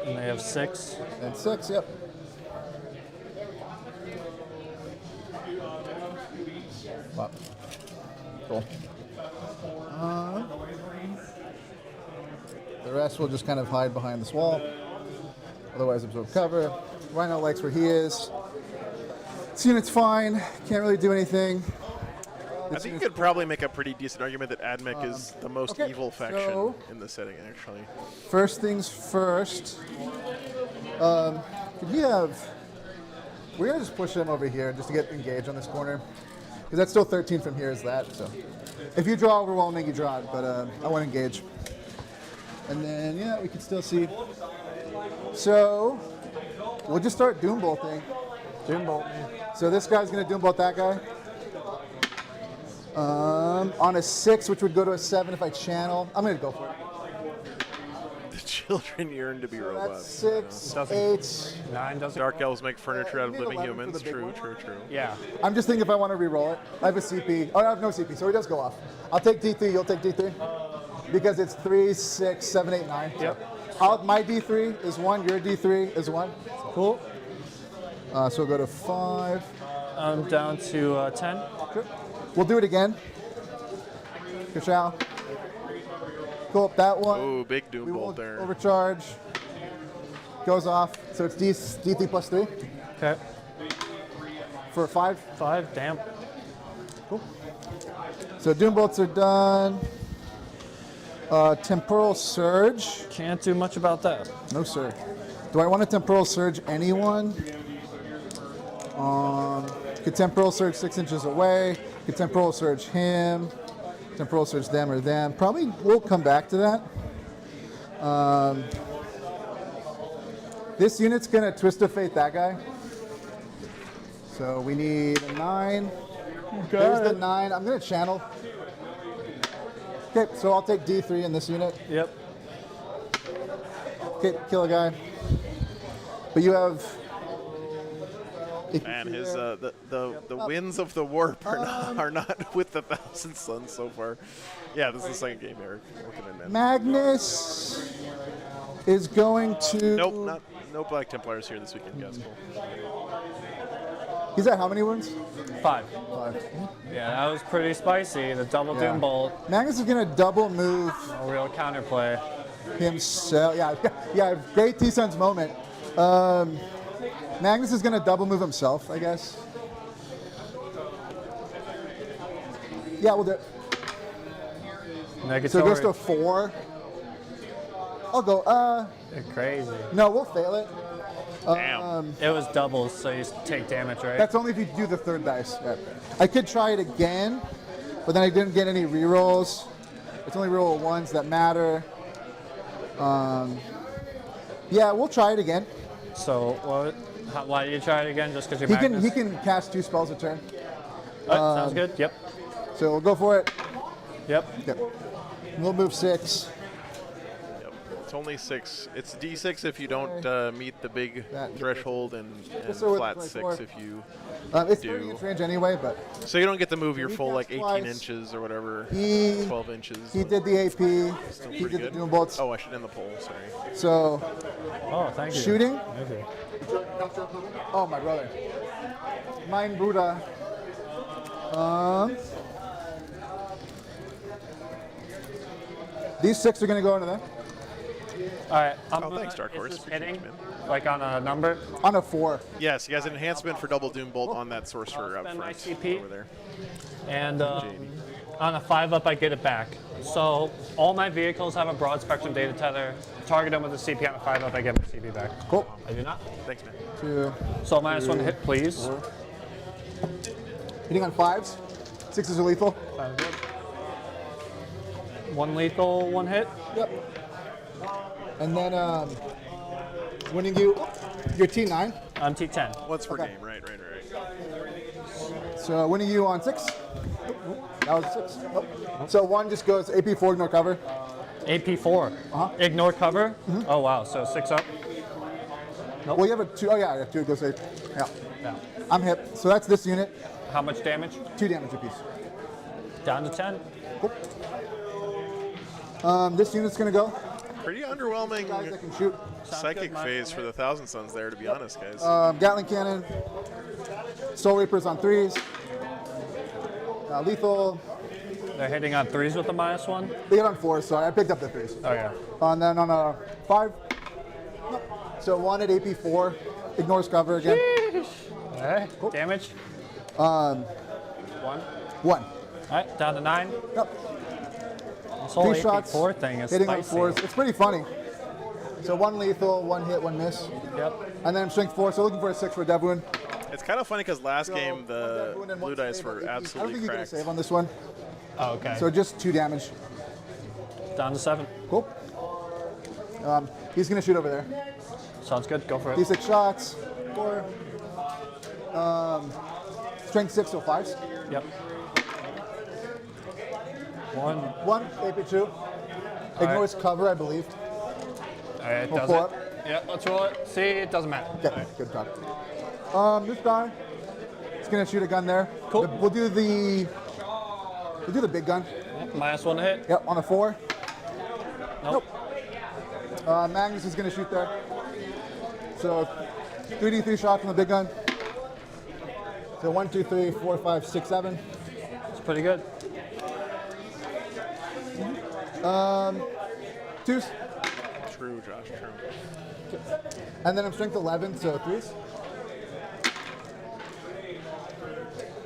And they have 6. And 6, yep. Wow. Cool. The rest will just kind of hide behind this wall. Otherwise absorb cover. Rhino likes where he is. This unit's fine. Can't really do anything. I think you could probably make a pretty decent argument that Admech is the most okay, evil faction so- in the setting, actually. First things first. Could we have... We're going to just push him over here just to get engaged on this corner. Because that's still 13 from here is that. So if you draw overwhelming, you draw it. But I want to engage. And then, yeah, we can still see. So we'll just start Doom Bolting. Doom Bolt. So this guy's going to Doom Bolt that guy. On a 6, which would go to a 7 if I channel. I'm going to go for it. The children yearn to be That's robots. 6, 8. 9 doesn't. Dark elves make furniture out of You need living 11 for humans. the big True, one. true, true. Yeah. I'm just thinking if I want to re-roll it. I have a CP. Oh, I have no CP, so he does go off. I'll take D3, you'll take D3. Because it's 3, 6, 7, 8, 9. Yep. My D3 is 1, your D3 is 1. Cool. So we'll go to 5. I'm down to 10. Sure. We'll do it again. Ka-chow. Cool, that one. Ooh, big Doom We will Bolt there. overcharge. Goes off. So it's D3 plus 3 Okay. for 5. 5. Damn. Cool. So Doom Bolts are done. Temporal Surge. Can't do much about that. No, sir. Do I want a Temporal Surge anyone? Could Temporal Surge 6 inches away. Could Temporal Surge him. Temporal Surge them or them. Probably we'll come back to that. This unit's going to Twist of Fate that guy. So we need a 9. There's the 9. I'm going to channel. Okay, so I'll take D3 in this unit. Yep. Okay, kill a guy. But you have... Man, his the winds of the warp are not with the Thousand Suns so far. Yeah, this is the second game, Eric. Looking at that. Magnus is going to... Nope, no Black Templars here this weekend, guys. Cool. He's at how many wounds? 5. 5. Yeah, that was pretty spicy. The double Yeah. Doom Bolt. Magnus is going to double move A real counterplay. himself. Yeah, great T-Sun's moment. Magnus is going to double move himself, I guess. Yeah, we'll do it. Negatory. So it goes to 4. I'll go, You're crazy. no, we'll fail it. Damn. It was doubles, so you take damage, right? That's only if you do the third dice. Yeah. I could try it again, but then I didn't get any rerolls. It's only reroll ones that matter. Yeah, we'll try it again. So why do you try it again? Just because you're Magnus? He can cast 2 spells a turn. Sounds good. Yep. So we'll go for it. Yep. Yep. We'll move 6. Yep. It's only 6. It's D6 if you don't meet the big That- threshold, and so with flat 24. 6 if you It's do. 30 inch range anyway, but So you don't get to move your He full like cast 18 twice. inches or whatever, He- 12 inches. he did the AP. Still He pretty did the good. Doom Bolts. Oh, I should end the poll. Sorry. So Oh, thank you. shooting. Thank you. Oh, my brother. Mein Bruder. These 6 are going to go into there. All right. Oh, thanks, Dark is Horse. this Appreciate hitting, you, man. like on a number? On a 4. Yes, he has an enhancement for double Doom Bolt on that sorcerer up spend my front CP. over there. And on a 5-up, I get it back. So all my vehicles have a broad spectrum data tether. Target them with a CP on a 5-up, I get my CP back. Cool. I do not. Thanks, man. 2. So -1 to hit, please. Hitting on 5s. 6s are lethal. Sounds good. 1 lethal, 1 hit. Yep. And then winning you your T9. I'm T10. Once per Okay. game, right. So winning you on 6. That was a 6. Nope. So 1 just goes AP4, ignore cover. AP4. Ignore cover. Oh wow. So 6 up. Well, you have a 2. Oh, yeah, you have 2. It goes 8. Yeah. Yeah. I'm hip. So that's this unit. How much damage? 2 damage apiece. Down to 10. Cool. This unit's going to go. Pretty Guys underwhelming that can shoot. psychic good, phase for the Thousand Suns there, to be honest, guys. Gatling cannon. Soul Reapers on 3s. Lethal. They're hitting on 3s with the -1. They get on 4s, so I picked up the 3s. Oh yeah. And then on a 5. Nope. So 1 at AP4. Ignores cover again. Okay. Damage. 1. 1. All right. Down to 9. Yep. This whole 3 shots. AP4 thing is hitting spicy. on 4s. It's pretty funny. So 1 lethal, 1 hit, 1 miss. Yep. And then I'm strength 4, so looking for a 6 for dev wound. It's kind of funny because last So, game the dev wound and blue 1 dice save on were AP. I don't absolutely think you get a cracked. save on this one. Oh, okay. So just 2 damage. Down to 7. Cool. He's going to shoot over there. Sounds good. Go for it. D6 shots. 4. Strength 6, so 5s. Yep. 1. 1, AP2. Ignores cover, I believe. All right. We'll Does pull it? up. Yeah. Let's roll it. See, it doesn't matter. Okay, good job. This guy is going to shoot a gun there. Cool. We'll do the big gun. -1 to hit. Yep, on a 4. Nope. Magnus is going to shoot there. So 3d3 shots from the big gun. So 1, 2, 3, 4, 5, 6, 7. It's pretty good. 2s. True, Josh, true. And then I'm strength 11, so 3s.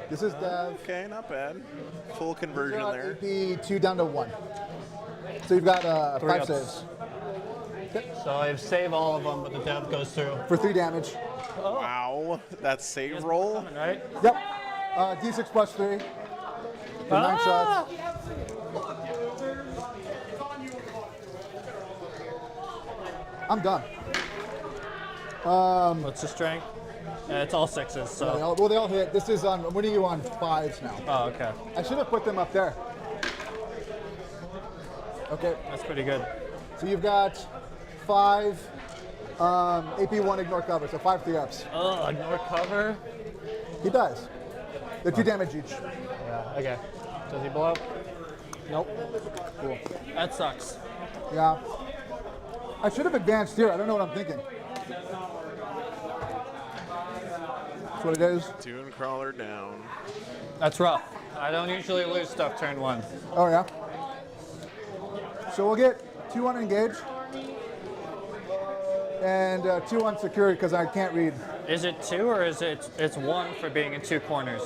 This is Dev. Okay, not bad. Full conversion Got there. AP 2 down to 1. So you've got 3 5 ups. saves So I save all of them, but the dev goes through. for 3 damage. Wow, that save roll. Coming, right? Yep. D6 plus 3. For 9 shots. I'm done. What's the strength? It's all 6s. They So. all hit. This is on. What are you on? 5s now. Oh, okay. I should have put them up there. Okay. That's pretty good. So you've got 5 AP1 ignore cover. So 5 3-ups. Oh, ignore cover. He dies. They're 2 damage each. Yeah. Okay. Does he blow up? Nope. Cool. That sucks. Yeah. I should have advanced here. I don't know what I'm thinking. That's what it is. Dune crawler down. That's rough. I don't usually lose stuff turn 1. Oh yeah. So we'll get 2 on engage and 2 on security because I can't read. Is it 2 or is it's 1 for being in 2 corners?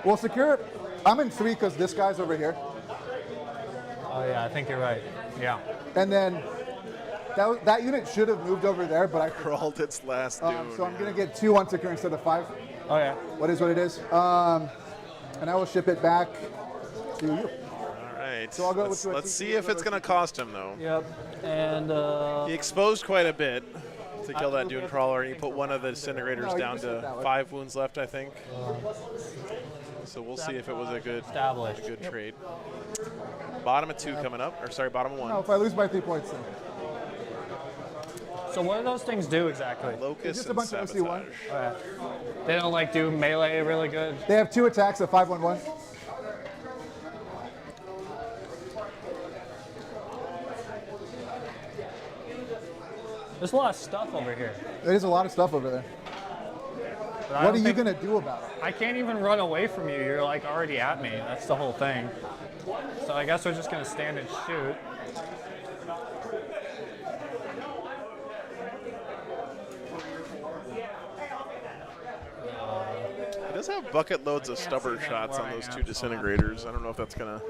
Well, secure. I'm in 3 because this guy's over here, Oh yeah, I think you're right. Yeah. and then that unit should have moved over there, but I. Crawled its last Dune. So I'm gonna get 2 on secure instead of 5. Oh yeah. What is what it is. And I will ship it back to you. All right. So I'll go let's with what let's you- see if it's going to cost him, though. Yep. And He exposed quite a bit to kill that Dune crawler, and he put one of the disintegrators No, you down can sit that to way. 5 wounds left, I think. So we'll see if it was a good established. trade. Bottom of 2 coming up, or sorry, bottom of 1. No, if I lose by 3 points, then. So what do those things do exactly? Locust just a and bunch of sabotage. OC1. They don't like do melee really good. They have 2 attacks at 5-1-1. There's a lot of stuff over here. There's a lot of stuff over there. But I What don't are you think- gonna do about it? I can't even run away from you. You're like already at me. That's the whole thing. So I guess we're just gonna stand and shoot. He does have bucket loads of stubber shots on those 2 disintegrators. I don't know if that's going to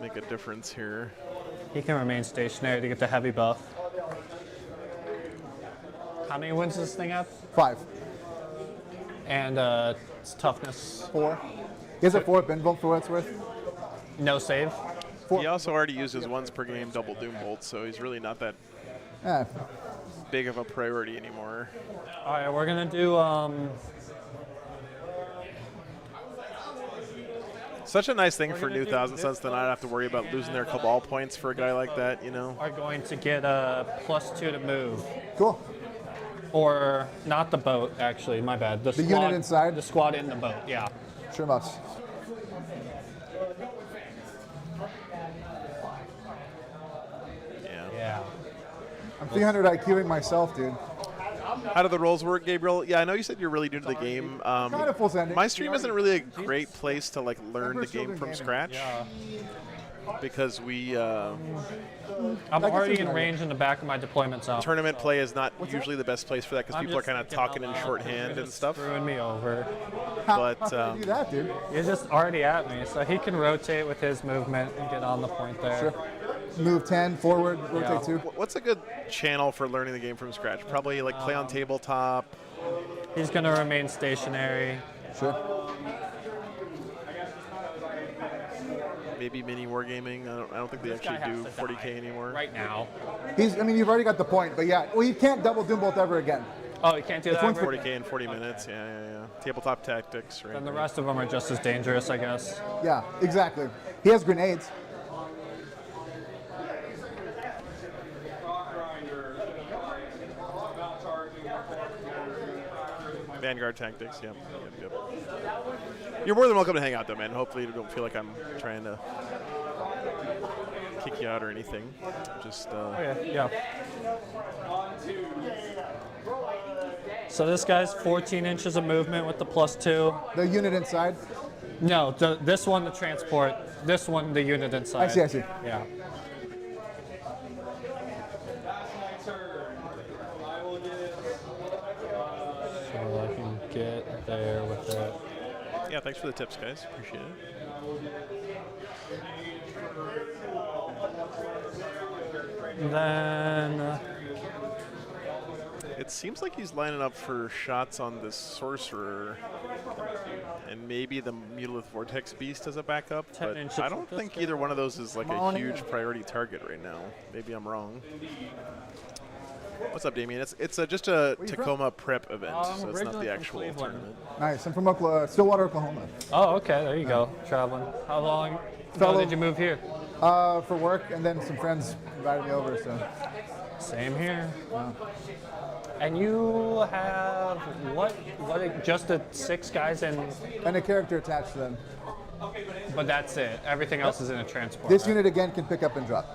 make a difference here. He can remain stationary to get the heavy buff. How many wins does this thing have? 5. And it's toughness. 4. He has a 4 Benvolt for what it's worth. No save. He also already uses once per game double Doom Bolt, so he's really not that Yeah. big of a priority anymore. All right, we're gonna do. Such a nice thing for gonna New do Thousand this Suns to not have to worry about losing their cabal points for a guy like that, you know? Are going to get a +2 to move. Cool. Or not the boat, actually, my bad. The unit squad inside? The squad in the boat, yeah. Sure must. Yeah. Yeah. I'm 300 IQing myself, dude. How do the rolls work, Gabriel? Yeah, I know you said you're really new to the game. Kind of full sending. My stream isn't really a great place to like learn the Never still game been from gaming. scratch Yeah. because we I'm guess already there's in no- range in the back of my deployment zone. tournament play is not usually the best place for that because I'm people are just kind of thinking talking out in loud. shorthand You're and just stuff. Screwing me over. How But, do you do that, dude? You're just already at me, so he can rotate with his movement and get on the point there. Sure. Move 10, forward, rotate Yeah. 2. What's a good channel for learning the game from scratch? Probably like play on tabletop. He's going to remain stationary. Sure. Maybe mini wargaming. I don't think they This guy actually do has to 40k die anymore. Right now. I mean, you've already got the point, but yeah. Well, you can't double Doombolt ever again. Oh, you can't do that. one's ever? 40k in 40 minutes. Yeah. Tabletop tactics. Right. Then the rest of them are just as dangerous, I guess. Yeah, exactly. He has grenades. Vanguard tactics. Yep. You're more than welcome to hang out though, man. Hopefully you don't feel like I'm trying to kick you out or anything. Just. Okay, yeah. So this guy's 14 inches of movement with the +2. The unit inside. No, this one the transport. This one the unit inside. I see. Yeah. So I can get there with it. Yeah. Thanks for the tips, guys. Appreciate it. Then It seems like he's lining up for shots on this sorcerer, and maybe the Mutalith Vortex Beast as a backup. 10 But inches I don't with this think guy. either one of those is like Come a on huge in. priority target right now. Maybe I'm wrong. What's up, Damien? It's just a you from? Tacoma prep event, I'm so it's not originally the from actual Cleveland. tournament. Nice. I'm from Stillwater, Oklahoma. oh, okay, there you go. Traveling. How long ago Fellow- did you move here? For work, and then some friends invited me over, so. Same here. And you have what? Just the 6 guys in, And a character attached to them. but that's it. Everything else is in a transport. This right? unit again can pick up and drop.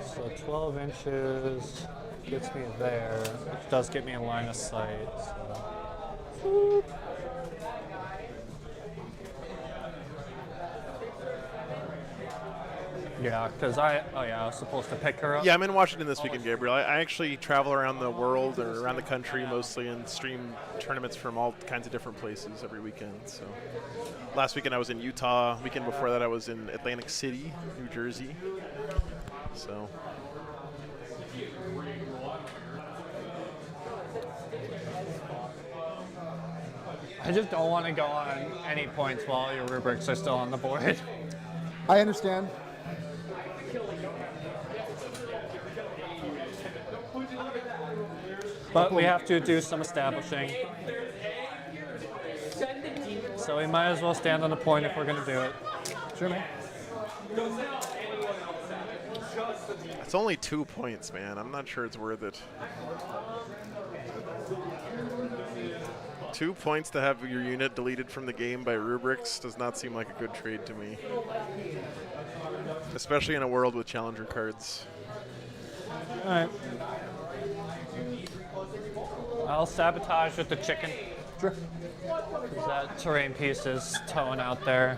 So 12 inches gets me there, which does get me in line of sight. So. Yeah, because I was supposed to pick her up. Yeah, I'm in Washington this weekend, Gabriel. I actually travel around the world or around the country mostly and stream tournaments from all kinds of different places every weekend. So last weekend I was in Utah. Weekend before that I was in Atlantic City, New Jersey. So I just don't want to go on any points while your rubrics are still on the board. I understand. But we have to do some establishing. So we might as well stand on the point if we're going to do it. Sure, man. it's only 2 points, man. I'm not sure it's worth it. 2 points to have your unit deleted from the game by rubrics does not seem like a good trade to me. Especially in a world with challenger cards. All right. I'll sabotage with the chicken. Sure. 'Cause that terrain piece is towing out there.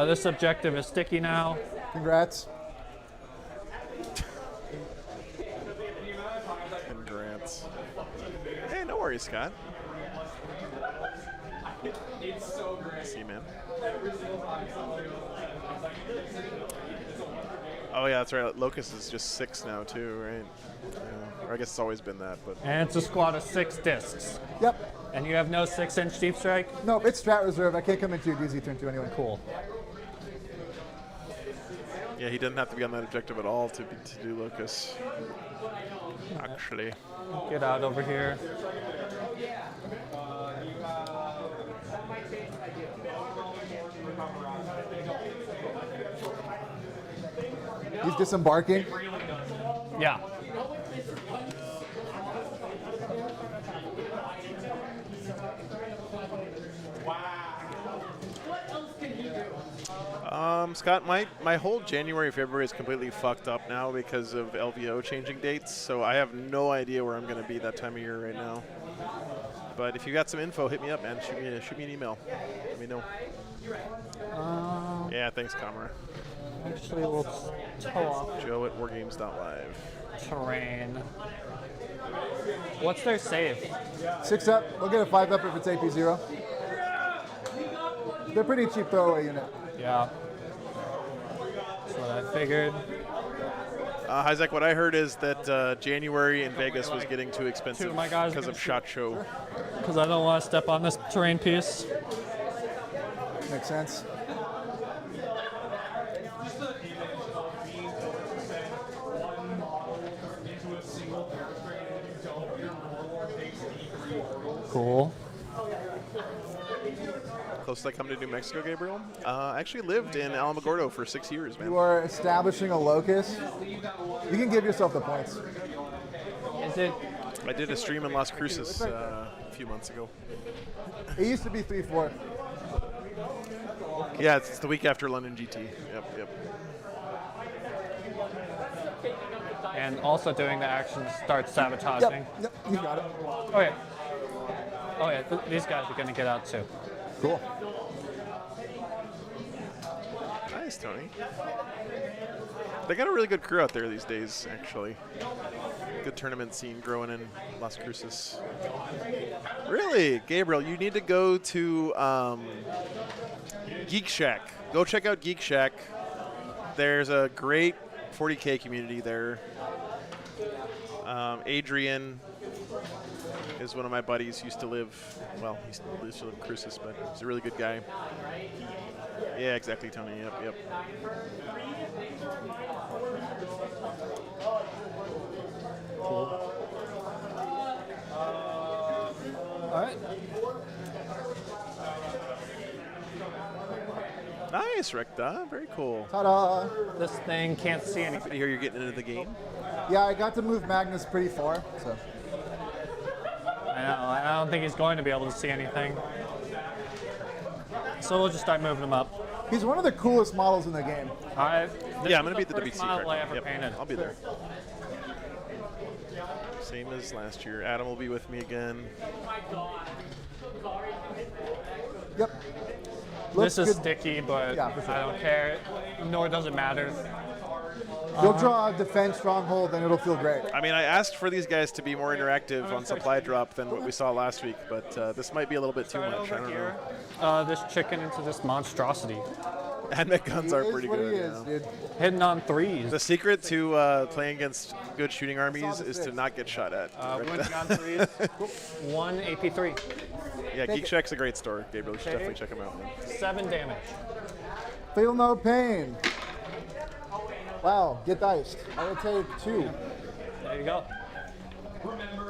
This objective is sticky now. Congrats. Congrats. Hey, no worries, Scott. See, man. Oh yeah, that's right. Locust is just 6 now too, right? Yeah. Or I guess it's always been that, but And it's a squad of 6 discs. Yep. And you have no 6-inch deep strike? No, it's strat reserve. I can't come into your DZ turn 2 anyway. Cool. Yeah, he didn't have to be on that objective at all to do Locus. Actually. Get out over here. He's disembarking. Yeah. Scott, my whole January, February is completely fucked up now because of LVO changing dates, so I have no idea where I'm going to be that time of year right now. But if you got some info, hit me up, man. Shoot me an email. Let me know. Yeah, thanks, Comrade. Actually, we'll tow off Joe at wargames.live. terrain. What's their save? 6 up. We'll get a 5 up if it's AP0. They're pretty cheap throwaway unit. Yeah. That's what I figured. Isaac, what I heard is that January in Vegas was getting too expensive Two of my guys because are of SHOT Show. Because I don't want to step on this terrain piece. Makes sense. Cool. Closest I come to New Mexico, Gabriel. I actually lived in Alamogordo for 6 years, man. You are establishing a locus. You can give yourself the points. Is it? I did a stream in Las Cruces a few months ago. It used to be 3-4. Yeah, it's the week after London GT. Yep. And also doing the action start sabotaging. Yep, you got it. Oh yeah. Oh yeah. These guys are gonna get out too. Cool. Nice, Tony. They got a really good crew out there these days, actually. Good tournament scene growing in Las Cruces. Really? Gabriel, you need to go to Geek Shack. Go check out Geek Shack. There's a great 40K community there. Adrian is one of my buddies. Used to live, well, he used to live in Cruces, but he's a really good guy. Yeah, exactly, Tony. Yep. Cool. All right. Nice, Recta. Very cool. Ta-da! This thing can't see anything. Good to hear you're getting into the game. Yeah, I got to move Magnus pretty far, so. I know. I don't think he's going to be able to see anything. So we'll just start moving him up. He's one of the coolest models in the game. Yeah, I'm going to be at the first WC model I card. ever painted. I'll be there. Same as last year. Adam will be with me again. Yep. This is good. sticky, but Yeah, for sure. I don't care. Nor does it matter. You'll draw a defense stronghold and it'll feel great. I mean, I asked for these guys to be more interactive on supply drop than what we saw last week, but this might be a little bit too Right much. I over don't here, know. this chicken into this monstrosity. And the guns are He is pretty what good. he is, yeah. dude. Hitting on threes. The secret to playing against good shooting armies the is to six. not get shot at. Winning on threes. 1 AP3. Yeah, Geek Shack's a great store, Gabriel. You should definitely check them out, man. 7 damage. Feel no pain. Wow, get diced. I will take 2. There you go.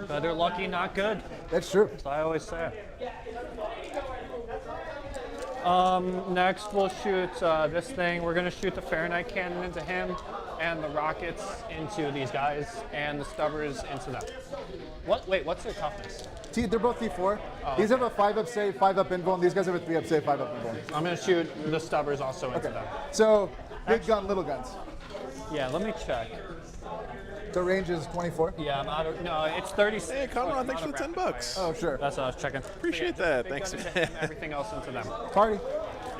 Better lucky, not good. That's true. As I always say. Next, we'll shoot this thing. We're going to shoot the Fahrenheit cannon into him, and the rockets into these guys, and the stubbers into them. What? Wait, what's their toughness? They're both T4. These have a 5-up save, 5-up invul, and these guys have a 3-up save, 5-up invul. I'm going to shoot the stubbers also into them. So, big gun, little guns. Yeah, let me check. The range is 24. Yeah, I'm out of. No, it's 30. Hey, Conrad, thanks for the 10 bucks. Oh, sure. That's what I was checking. Appreciate that. Thanks. Everything else into them. Party.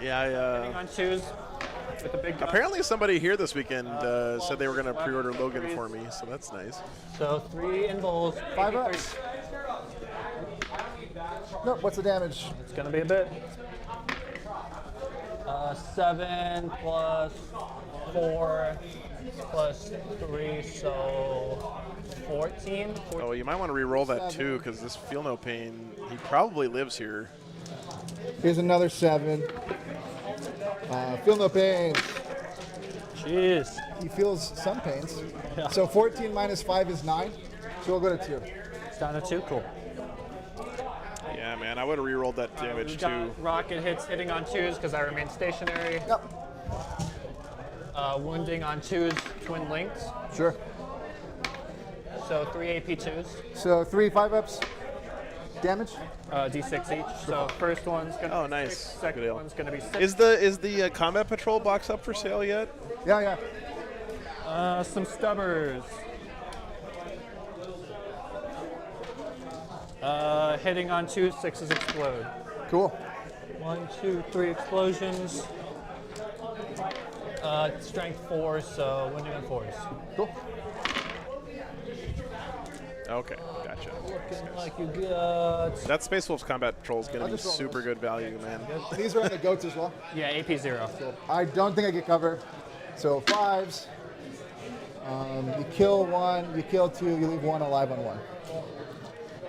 Yeah, On twos with the big gun. apparently somebody here this weekend said they were going to pre-order Logan for me, so that's nice. So 3 in bowls. 5 ups. Nope, what's the damage? It's gonna be a bit. 7 plus 4 plus 3, so 14. Oh, you might want to re-roll that too, because this Feel No Pain, he probably lives here. Here's another 7. Feel no pain. Jeez. He feels some pains. Yeah. So 14 minus 5 is 9. So we'll go to 2. It's down to 2. Cool. Yeah, man, I would have re-rolled that We damage got too. rocket hits hitting on 2s because I remain stationary. Yep. Wounding on 2s, twin links. Sure. So 3 AP 2s. So 3 5-ups. Damage. D6 each. So first one's gonna Oh, be nice. 6, Good second deal. one's gonna be 6. Is the combat patrol box up for sale yet? Yeah. Some stubbers. Hitting on 2, 6s explode. Cool. 1, 2, 3 explosions. Strength 4, so wounding on 4s. Cool. Okay, gotcha. Looking like you got. That Space Wolves combat patrol is going I'll to be just roll super good value, man. These are on the goats as well. Yeah, AP 0. I don't think I get cover. So 5s. You kill 1, you kill 2, you leave 1 alive on 1.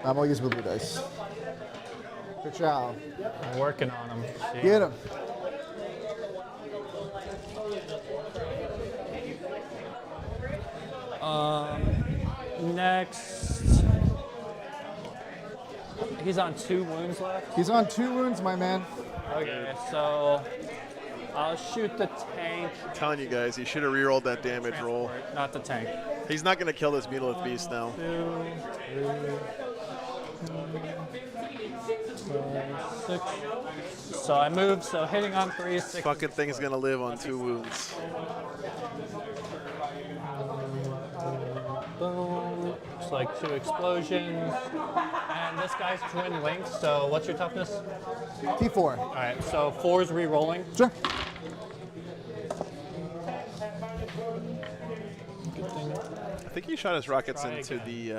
I'll use blue dice. Ka-chow. I'm working on them. Get him. Next. He's on 2 wounds left. He's on 2 wounds, my man. Okay, so I'll shoot the tank. I'm telling you guys, you should have re-rolled that damage roll. Not the tank. He's not going to kill this Mutilith Beast now. 2, 3, 4, 6. So I move, so hitting on 3, 6. Fucking thing's going to live on 2 wounds. Boom. Looks like 2 explosions. And this guy's twin links, so what's your toughness? T4. All right, so 4's re-rolling. Sure. I think he shot his rockets into the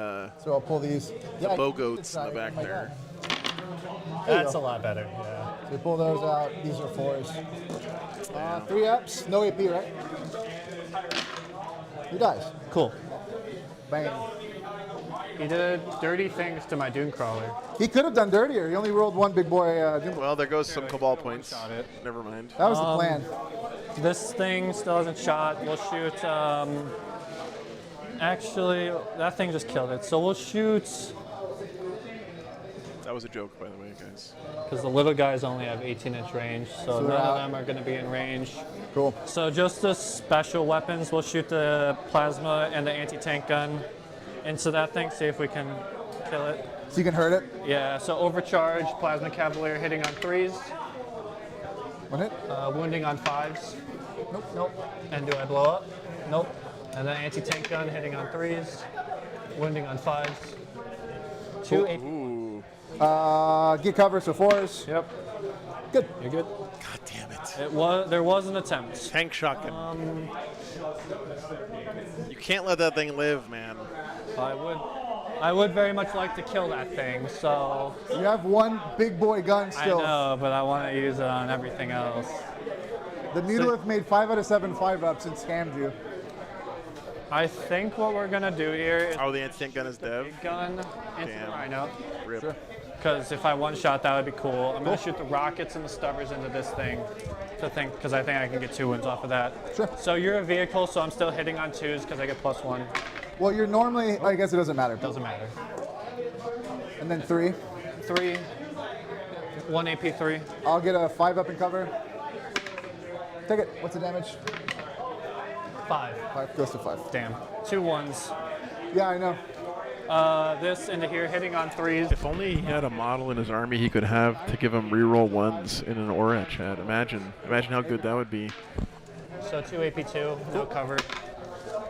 So I'll pull these. Yeah, bow goats in the back there. That's a lot better, yeah. So we pull those out. These are 4s. 3 ups. No AP, right? He dies. Cool. Bang. He did dirty things to my Dune Crawler. He could have done dirtier. He only rolled 1 big boy. Well, there goes some Cabal points. Shot it. Never mind. That was the plan. This thing still hasn't shot. We'll shoot. Actually, that thing just killed it. So we'll shoot. That was a joke, by the way, guys. Because the little guys only have 18-inch range, so they're none out. of them are going to be in range. Cool. So just the special weapons, we'll shoot the plasma and the anti-tank gun into that thing, see if we can kill it. So you can hurt it. Yeah, so overcharge, plasma cavalier hitting on 3s, 1 hit. wounding on 5s. Nope. And do I blow up? Nope. And then anti-tank gun hitting on 3s, wounding on 5s. 2 AP. Ooh. Get cover, so 4s. Yep. Good. You're good. God damn it. There was an attempt. Tank shotgun. You can't let that thing live, man. I would very much like to kill that thing, so You have 1 big boy gun still. I know, but I want to use it on everything else. The Mutilith made 5 out of 7 5-ups and scammed you. I think what we're gonna do here is Oh, the anti-tank gun is dev. big gun into Damn. the Rhino, Rip. because if I one-shot, that would be cool. I'm gonna shoot the rockets and the stubbers into this thing, because I think I can get 2 wins off of that. Sure. So you're a vehicle, so I'm still hitting on 2s because I get +1. Well, you're normally, I guess it doesn't matter. Doesn't matter. And then 3. 3, 1 AP 3. I'll get a 5-up and cover. Take it. What's the damage? 5. 5 goes to 5. Damn. 2 1s. Yeah, I know. This into here, hitting on 3s. If only he had a model in his army he could have to give him reroll 1s in an Aura chat. Imagine how good that would be. So 2 AP2, no cover.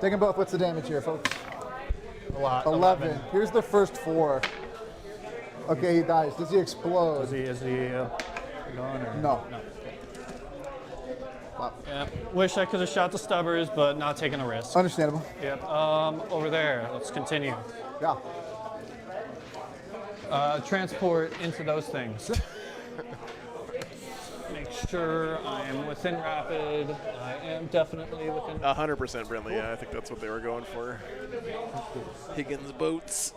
Take them both. What's the damage here, folks? A lot. 11. Here's the first 4. Okay, he dies. Does he explode? Is he gone or? No. Yeah. Wish I could have shot the stubbers, but not taking a risk. Understandable. Yep. Over there. Let's continue. Yeah. Transport into those things. Make sure I am within rapid. I am definitely within. 100% Brinley, yeah, I think that's what they were going for. Higgins boats.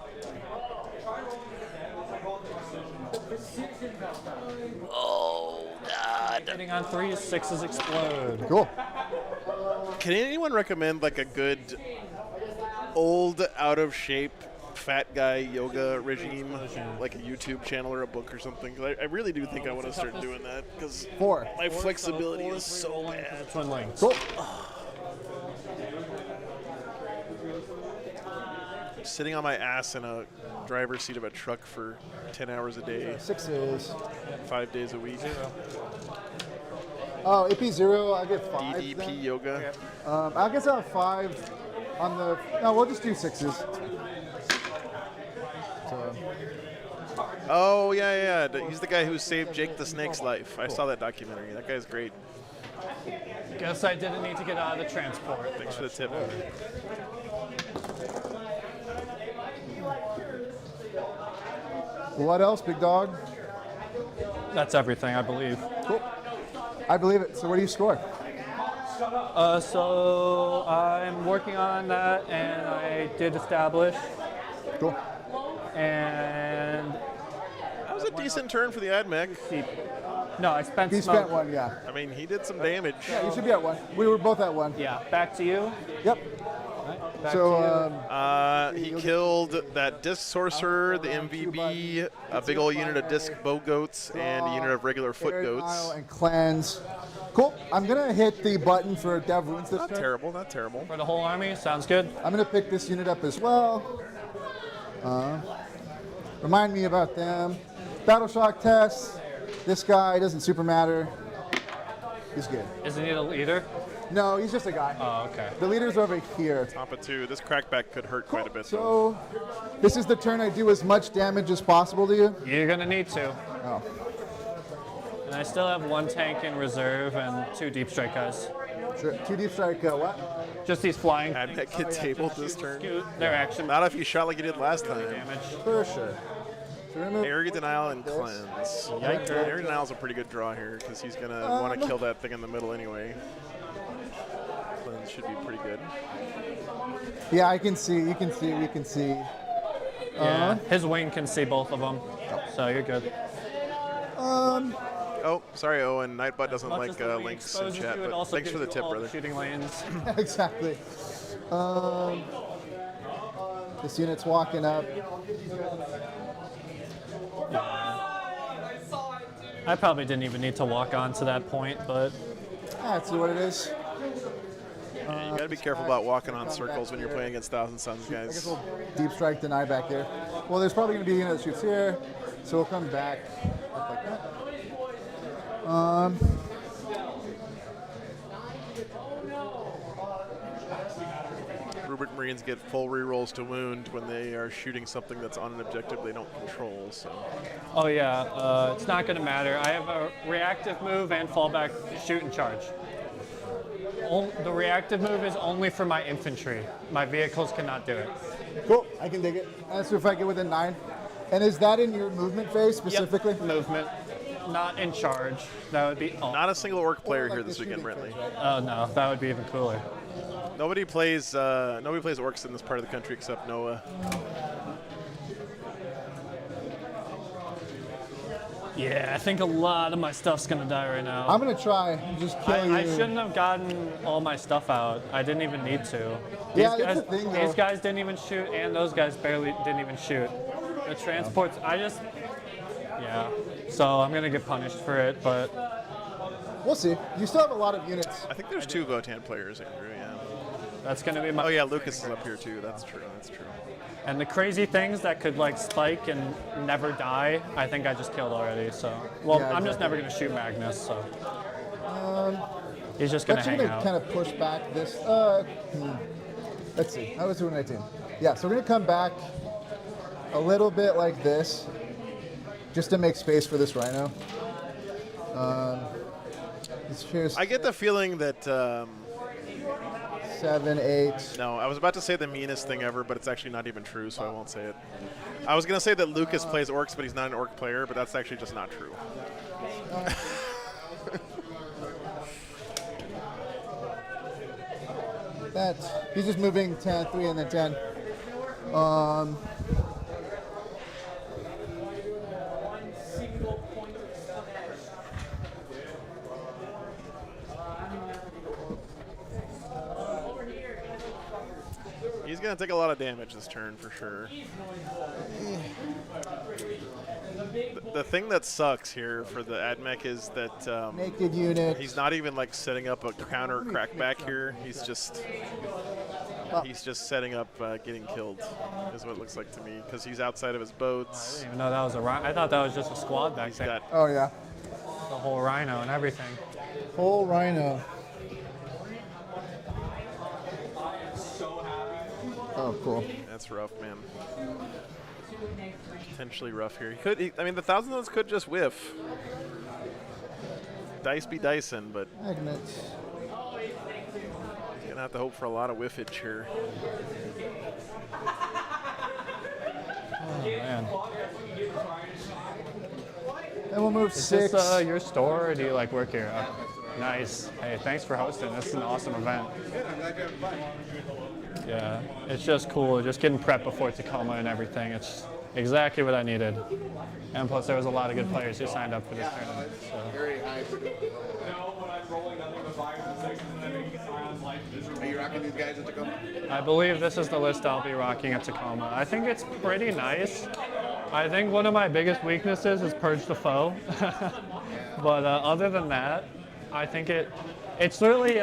Oh, God. Hitting on 3s, 6s explode. Cool. Can anyone recommend like a good old, out of shape, fat guy yoga regime, like a YouTube channel or a book or something? 'Cause I really do think I want to start doing that because 4. my flexibility is so bad. Twin lengths. Cool. Sitting on my ass in a driver's seat of a truck for 10 hours a day, 6s. 5 days a week. Oh, AP0, I'll get 5. DDP then. yoga. I guess I'll have 5 on the. No, we'll just do 6s. So, Oh, yeah. He's the guy who saved Jake the Snake's life. I saw that documentary. That guy's great. Guess I didn't need to get out of the transport. Thanks for the tip. what else, big dog? That's everything, I believe. Cool. I believe it. So, what do you score? So I'm working on that, and I did establish, Cool. and That was a decent turn for the AdMech. no, I spent He smoke. spent 1, yeah. I mean, he did some damage. Yeah, you should be at 1. We were both at 1. Yeah, back to you. Yep. Back So, to you. He killed that disc sorcerer, the MVB, a big old unit of disc bow goats, and a unit of regular foot Arid goats. Isle and cleanse. Cool. I'm gonna hit the button for Dev Wounds this Not turn. terrible, not terrible. For the whole army, sounds good. I'm gonna pick this unit up as well. Remind me about them. Battle shock test. This guy doesn't super matter. He's good. Isn't he the leader? No, he's just a guy. Oh, okay. The leader's over here. Top of 2. This crackback could hurt quite a bit, though. So this is the turn I do as much damage as possible to you. You're gonna need to. Oh. And I still have 1 tank in reserve and 2 deep strike guys. Sure. 2 deep strike. What? Just these flying. AdMech get tabled this turn. Scoot, their action Not if you shot like you did last time. damage. For sure. So remove. Area Denial and Cleanse. Yikes. Area Denial's a pretty good draw here because he's going to want to kill that thing in the middle anyway. Cleanse should be pretty good. Yeah, I can see. You can see. We can see. Yeah, his wing can see both of them, so you're good. Oh, sorry, Owen. Nightbot doesn't Much like as the wing links in exposes chat, you, it but also thanks for the gives you tip, all brother. Shooting lanes. Exactly. This unit's walking up. I probably didn't even need to walk on to that point, but That's what it is. Yeah, you got to be careful about walking on circles when you're playing against Thousand Suns, I guess guys. we'll deep strike deny back there. Well, there's probably going to be a unit that shoots here, so we'll come back up like that. Rubik Marines get full rerolls to wound when they are shooting something that's on an objective they don't control. So oh yeah, it's not going to matter. I have a reactive move and fallback shoot and charge. The reactive move is only for my infantry. My vehicles cannot do it. Cool, I can dig it. That's if I get within 9. And is that in your movement phase specifically? Yep. Movement, not in charge. That would be. Oh, not a single orc player Like here the this weekend, shooting Brentley. phase, right? oh no, that would be even cooler. Nobody plays orcs in this part of the country except Noah. Yeah, I think a lot of my stuff's gonna die right now. I'm going to try and just kill you. I shouldn't have gotten all my stuff out. I didn't even need to. Yeah, that's the thing, though. These guys didn't even shoot, and those guys barely didn't even shoot. The transports, yeah. So I'm gonna get punished for it, but We'll see. You still have a lot of units. I think there's 2 Votan players, Andrew. Yeah. that's gonna be my. Oh yeah, Lucas is up here too. That's true. That's true. And the crazy things that could like spike and never die, I think I just killed already. So, well, Yeah, I'm just exactly. never gonna shoot Magnus. So he's just gonna Actually, hang going to out. kind of push back this. Let's see. I was doing 18. Yeah, so we're going to come back a little bit like this, just to make space for this rhino. Here's I get the feeling that 7, 8. no, I was about to say the meanest thing ever, but it's actually not even true, so I won't say it. I was gonna say that Lucas plays orcs, but he's not an orc player, but that's actually just not true. He's just moving 10, 3, and then 10. gonna take a lot of damage this turn for sure. The thing that sucks here for the AdMech is that Naked unit. he's not even like setting up a counter crackback here. He's just setting up getting killed, is what it looks like to me, because he's outside of his I boats. didn't even know that was a rhino. I thought that was just a squad back He's there. got Oh yeah. The whole rhino and everything. Whole rhino. Oh, cool. That's rough, man. Potentially rough here. I mean, the Thousand Suns could just whiff. Dice be dicing, but Magnets. he's gonna have to hope for a lot of whiffage here. Oh, man. And we'll move Is 6. this your store, or do you like work here? Nice. Hey, thanks for hosting. This is an awesome event. Yeah, it's just cool. Just getting prepped before Tacoma and everything. It's exactly what I needed. And plus, there was a lot of good players who signed up for this tournament. So. Are you rocking these guys at Tacoma? I believe this is the list I'll be rocking at Tacoma. I think it's pretty nice. I think one of my biggest weaknesses is Purge the Foe. But other than that, I think it's literally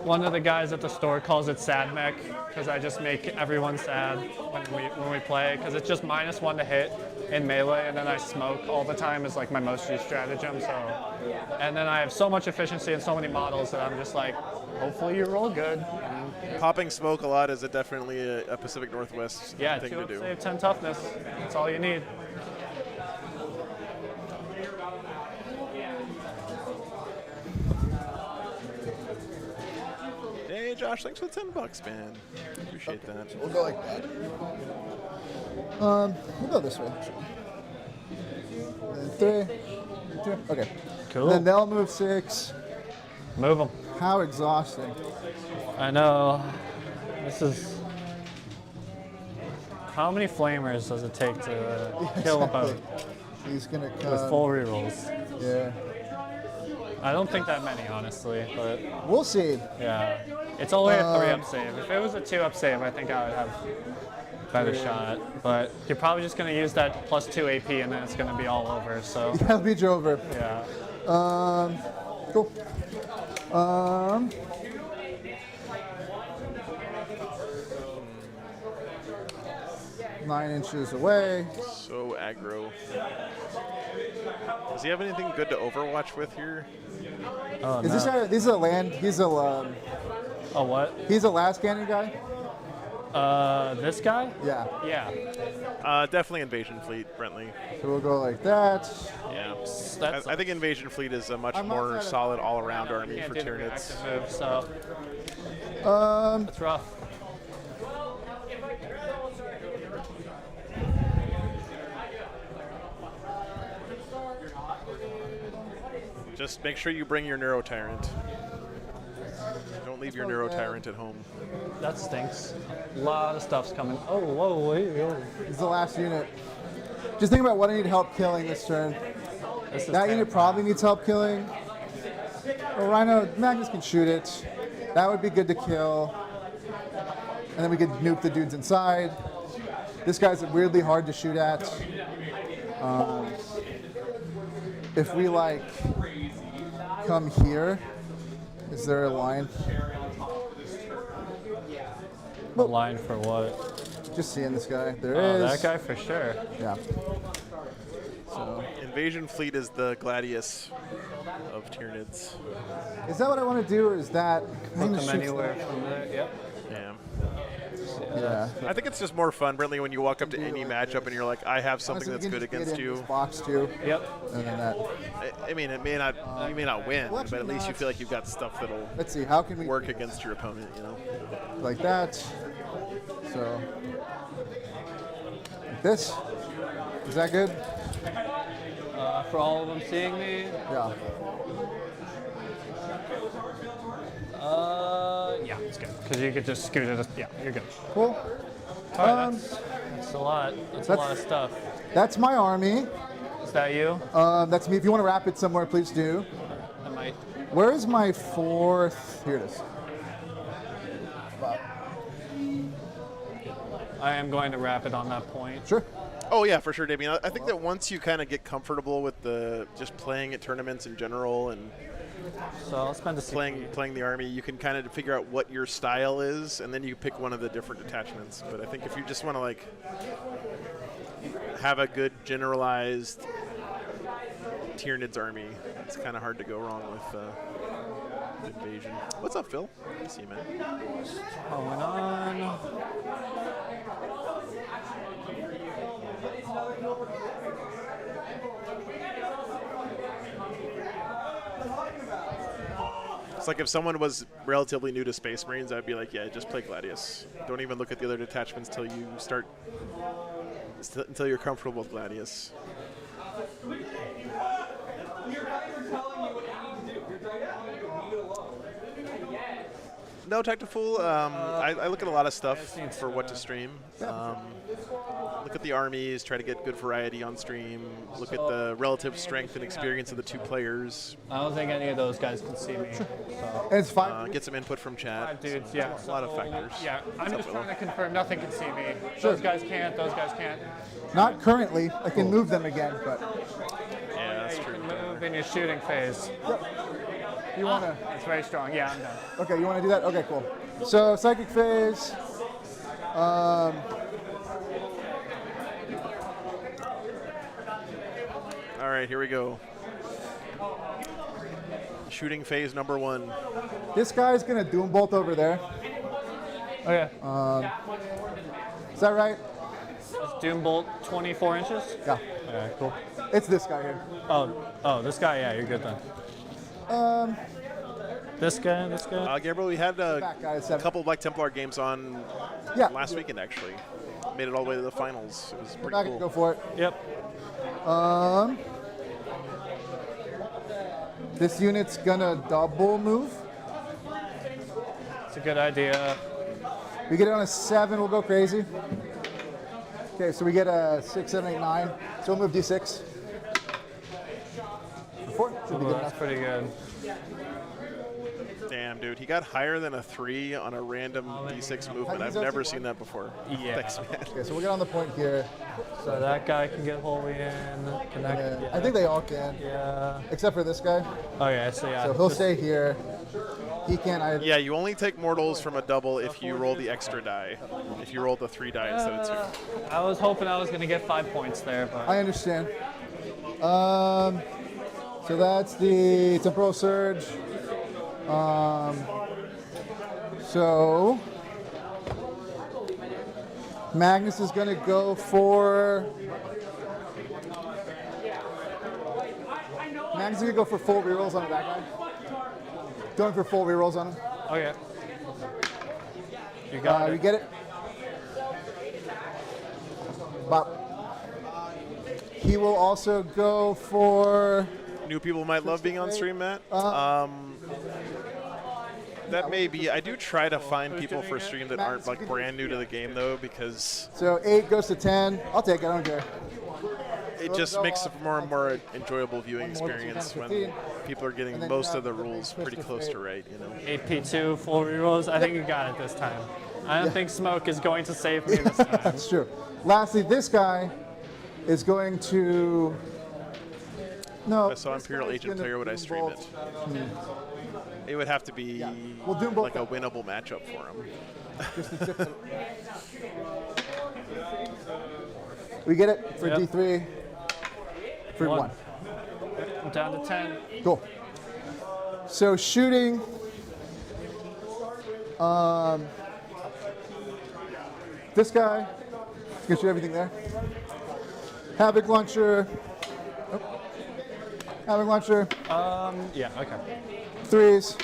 one of the guys at the store calls it sad mech, because I just make everyone sad when we play, because it's just -1 to hit in melee, and then I smoke all the time is like my most used stratagem. So, and then I have so much efficiency and so many models that I'm just like, hopefully you roll good. Popping smoke a lot is definitely a Pacific Northwest Yeah, thing 2 to up do. save, 10 toughness. That's all you need. Hey, Josh, thanks for the $10, man. Appreciate that. We'll go like that. We'll go this way. And 3, 2. Okay. Cool. Then they'll move 6. Move them. How exhausting. I know. This is. How many flamers does it take to kill a boat He's gonna come. with full rerolls? Yeah. I don't think that many, honestly, but We'll see. yeah. It's only a 3-up save. If it was a 2-up save, I think I would have a better shot. But you're probably just going to use that +2 AP, and then it's going to be all over. So That'll be over. yeah. Cool. 9 inches away. So aggro. Does he have anything good to Overwatch with here? Oh, Is no. this a, he's a land? He's a Oh, what? he's a last cannon guy. This guy? Yeah. Yeah. Definitely Invasion Fleet, Brentley. So we'll go like that. Yeah. That's I think Invasion Fleet is a much I'm more outside of- solid all-around army can't for do the Tyranids. reactive move, so it's rough. Just make sure you bring your Neuro Tyrant. Don't leave your Neuro Tyrant at home. That stinks. A lot of stuff's coming. Oh, whoa, wait, whoa. He's the last unit. Just think about what I need help killing this turn. This is That unit terrifying. probably needs help killing. Well, Rhino, Magnus can shoot it. That would be good to kill. And then we could nuke the dudes inside. This guy's weirdly hard to shoot at. If we like come here, is there a line? A line for what? Just seeing this guy. There Oh, is. that guy for sure. Yeah. So, Invasion Fleet is the Gladius of Tyranids. is that what I want to do, or is that? Put them anywhere from there. Yep. Yeah. Yeah. I think it's just more fun, Brentley, when you walk up to any matchup and you're like, I have something Honestly, that's we good can just against get in you. this box too, Yep. and then that. I mean, it may not, you may not win, well, but actually at least you not. feel like you've got stuff that'll Let's see. How can we work against your opponent, you know? like that? So, like this. Is that good? For all of them seeing me, Yeah. yeah, it's good. Because you could just scoot it. Yeah, you're good. Cool. All right, that's a lot. That's a that's- lot of stuff. That's my army. Is that you? That's me. If you want to wrap it somewhere, please do. I might. Where is my 4th? Here it is. I am going to wrap it on that point. Sure. Oh yeah, for sure, Damien. I think that once you kind of get comfortable with the just playing at tournaments in general and So I'll spend a playing the army, you can kind of figure out what your style is, and then you pick one of the different detachments. But I think if you just want to like have a good generalized Tyranids army, it's kind of hard to go wrong with invasion. What's up, Phil? I see you, man. going on. It's like if someone was relatively new to Space Marines, I'd be like, yeah, just play Gladius. Don't even look at the other detachments until you start, until you're comfortable with Gladius. No, Tactifool. I look at a lot of stuff for what to stream. Look at the armies, try to get good variety on stream. Look at the relative strength and experience of the two players. I don't think any of those guys can see me. So. And it's fine. Get some input from chat. Five dudes, yeah. A lot of factors. Yeah, I'm just trying to confirm nothing can see me. Sure. Those guys can't, those guys can't. Not currently. I can move them again, but Yeah, that's You true. can move in your shooting phase. you want to. It's very strong. Yeah, I'm done. Okay, you want to do that? Okay, cool. So psychic phase. All right, here we go. Shooting phase number 1. This guy's gonna doom bolt over there. Okay. Is that right? Doom bolt 24 inches? Yeah. Okay, cool. It's this guy here. Oh, this guy, yeah, you're good then. This guy. Gabriel, we had a Back guy at 7. couple Black Templar games on Yeah. last weekend, actually. Made it all the way to the finals. It was Go pretty back cool. and go for it. Yep. This unit's gonna double move. It's a good idea. We get it on a 7, we'll go crazy. Okay, so we get a 6, 7, 8, 9. So we'll move D6. 4 should be good That's enough. pretty good. Damn, dude. He got higher than a 3 on a random D6 movement. I've never seen that before. Yeah. Thanks, man. Okay, so we'll get on the point here. So that guy can get wholly in. Connect. And Yeah. I think they all can, Yeah. except for this guy. Okay, so yeah. So he'll just- stay here. He can't either. Yeah, you only take mortals from a double if you roll the extra die. If you roll the 3 die instead of 2. I was hoping I was going to get 5 points there, but I understand. So that's the temporal surge. So Magnus is going to go for. Magnus is going to go for full rerolls on that guy. Going for full rerolls on him. okay. You got You it. get it? Bop. He will also go for. New people might love being on stream, Matt. That may be. I do try to find people for stream that aren't like brand new to the game, though, because So 8 goes to 10. I'll take it. I don't care. it just makes it a more and more enjoyable viewing experience when people are getting most of the rules pretty close to right, you know. 8P2, full rerolls. I think you got it this time. I don't think smoke is going to save me this time. That's true. Lastly, this guy is going to. No. If I saw this Imperial guy's Agent gonna player, would I doom stream bolt. it? It would have to be We'll doom bolt like a that. winnable matchup for him. Just to tip it. We get it for Yep. D3. For 1. I'm down to 10. Cool. So shooting. This guy. Can shoot everything there. Havoc launcher. Oh. Havoc launcher. Yeah, okay. 3s.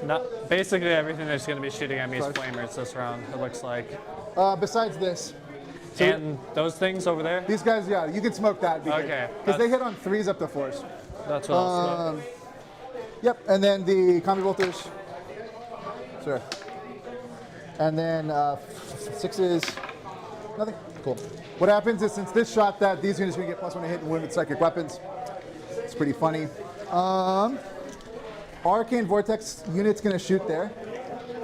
Not, basically everything that's going to be shooting at me is flamers this round, it looks like. Besides this. So And those things over there? these guys, yeah, you can smoke that. Okay, Because they hit on 3s up to 4s. That's what I'll Yep, and then the combi bolters. Sure. And then 6s. Nothing. Cool. What happens is since this shot that these units are going to get +1 to hit and win with psychic weapons. It's pretty funny. Arcane Vortex unit's going to shoot there.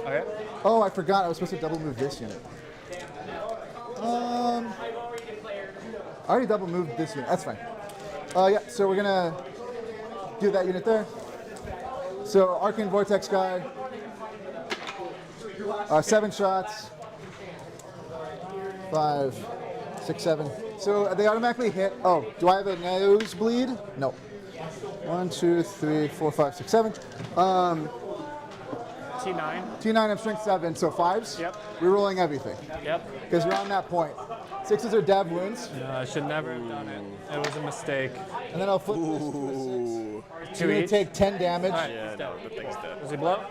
Okay. Oh, I forgot. I was supposed to double move this unit. I already double moved this unit. That's fine. Yeah, so we're gonna do that unit there. So Arcane Vortex guy, 7 shots, 5, 6, 7. So they automatically hit. Oh, do I have a nosebleed? No. 1, 2, 3, 4, 5, 6, 7. T9. T9, I'm strength 7, so 5s. Yep. Rerolling everything. Yep. Because you're on that point. 6s are dev wounds, No, I should never have done it. It was a mistake. and then I'll flip this to a 6. Ooh. So you're gonna take 10 damage. All right. Yeah, no, the thing's dead. Does he blow?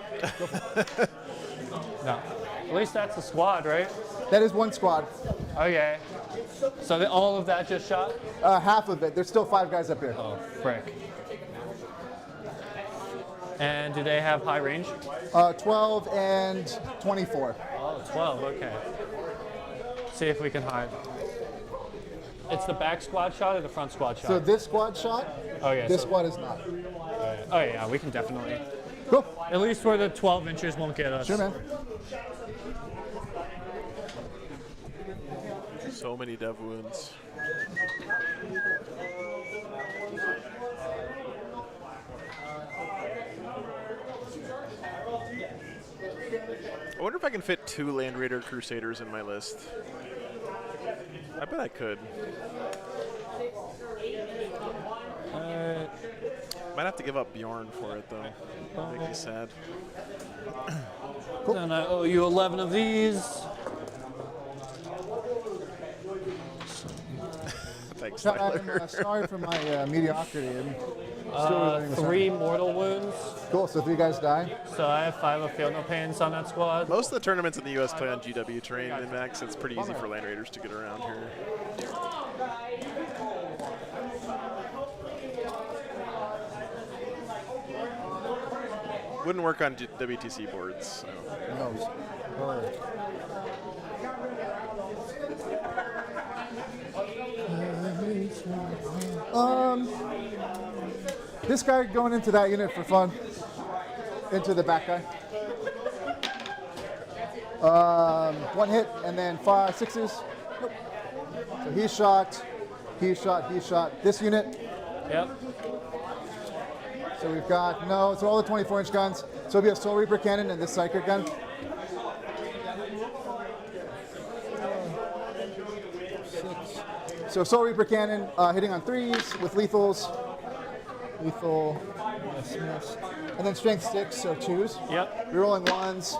No. At least that's a squad, right? That is 1 squad. Okay. So all of that just shot? Half of it. There's still 5 guys up here. Oh, frick. And do they have high range? 12 and 24. Oh, 12, okay. See if we can hide. It's the back squad shot or the front squad shot? So this squad shot, oh, yeah. this so- squad is not. Oh, yeah, we can definitely. Cool. At least where the 12 inches won't get us. Sure, man. So many dev wounds. I wonder if I can fit 2 Land Raider Crusaders in my list. I bet I could. Might have to give up Bjorn for it though. That'd make me sad. Then I owe you 11 of these. Thanks, I'm Tyler. sorry for my mediocrity. I'm still learning this 3 mortal wounds. one. Cool. So 3 guys die. So I have 5 of Feel No Pains on that squad. Most of the tournaments in the U.S. play on GW terrain, and Max, it's pretty easy for Land Raiders to get around here. Wouldn't work on WTC boards. I don't think. Who knows? This guy going into that unit for fun. Into the back guy. 1 hit and then 5 6s. Nope. So he shot. This unit. Yep. So we've got so all the 24-inch guns. So it'll be a Soul Reaper cannon and this Psychic gun. So Soul Reaper cannon hitting on 3s with lethals. Lethal, miss. And then strength 6, so 2s. Yep. Rerolling 1s.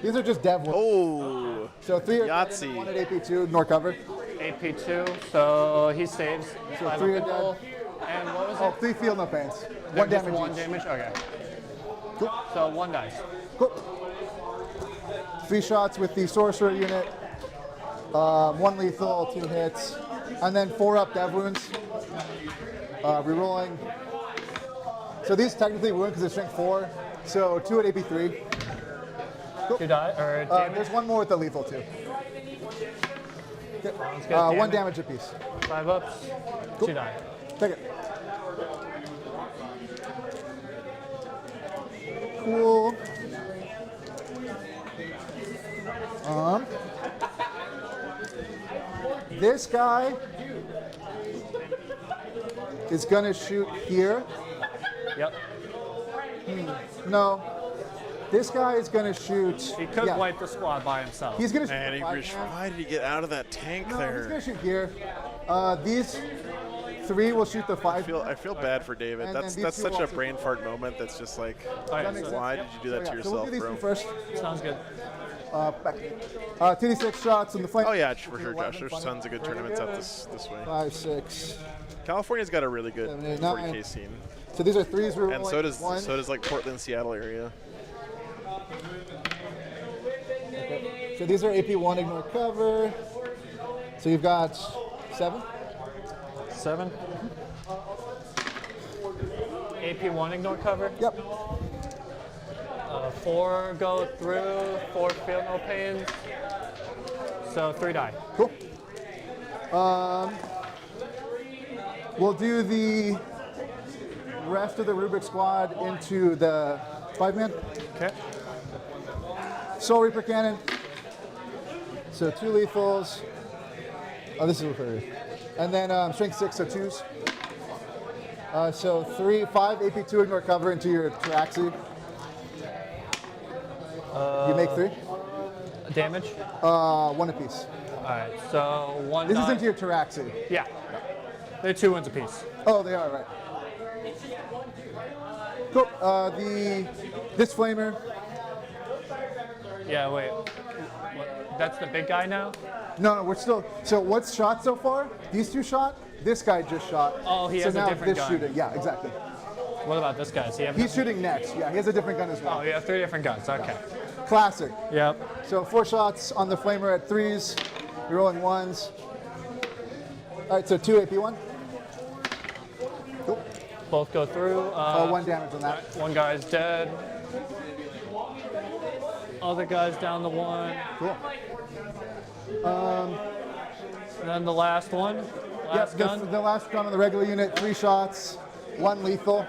These are just dev ones. Oh, So 3 are Yahtzee. 1 at AP2, ignore cover. AP2, so he saves. So 5 3 of are control. dead. And what was Oh, it? 3 feel no pains. They're 1 just damage 1 each. damage? Okay. Cool. So 1 dice. Cool. 3 shots with the Sorcerer unit. 1 lethal, 2 hits. And then 4 up dev wounds. Rerolling. So these technically wound because they're strength 4. So 2 at AP3. 2 die, or damage? There's 1 more with the lethal too. Okay. Sounds good. 1 damage apiece. 5 ups, 2 die. Take it. Cool. This guy is gonna shoot here. Yep. No. This guy is gonna shoot. He could yeah. wipe the squad by himself. He's gonna shoot. man, five-man. why did he get out of that tank No, he's gonna there? shoot here. These 3 will shoot the 5. I feel bad for David. And That's then these two such a also- brain fart moment. That's just like, Alright, That makes so why sense. did you do that to So we'll yourself, do these bro? 2 first. sounds good. Back. 2d6 shots in the flank. Oh yeah, for sure, Josh. There's tons of good tournaments out this way. 5, 6. California's got a really good 7, 8, 40K 9. scene, So these are 3s. We're and rolling so does like Portland, Seattle area. So these are AP1, ignore cover. So you've got 7. 7. AP1 ignore cover. Yep. 4 go through, 4 feel no pains. So 3 die. Cool. We'll do the rest of the Rubik squad into the 5-man. Okay. Soul Reaper cannon. So 2 lethals. Oh, this is what and then strength 6, so 2s. So 5 AP2 ignore cover into your Taraxi. You make 3. Damage? 1 apiece. Alright, so 1 This is die. into your Taraxi. Yeah. They're 2 wins apiece. Oh, they are, right. Cool. This flamer. Yeah, wait. What? That's the big guy now? No, we're still. So what's shot so far? These 2 shot. This guy just shot. Oh, he has so a now different this gun. shooting. Yeah, exactly. What about this guy? Does he have He's shooting next. Yeah, he has a different gun as well. Oh, you have 3 different guns. Okay. Classic. Yep. So 4 shots on the flamer at 3s. You're rolling 1s. All right, so 2 AP1. Cool. Both go through. 1 damage on that. One guy's dead. Other guy's down to 1. Cool. And then the last one. Last Yep, gun. the last gun on the regular unit, 3 shots, 1 lethal.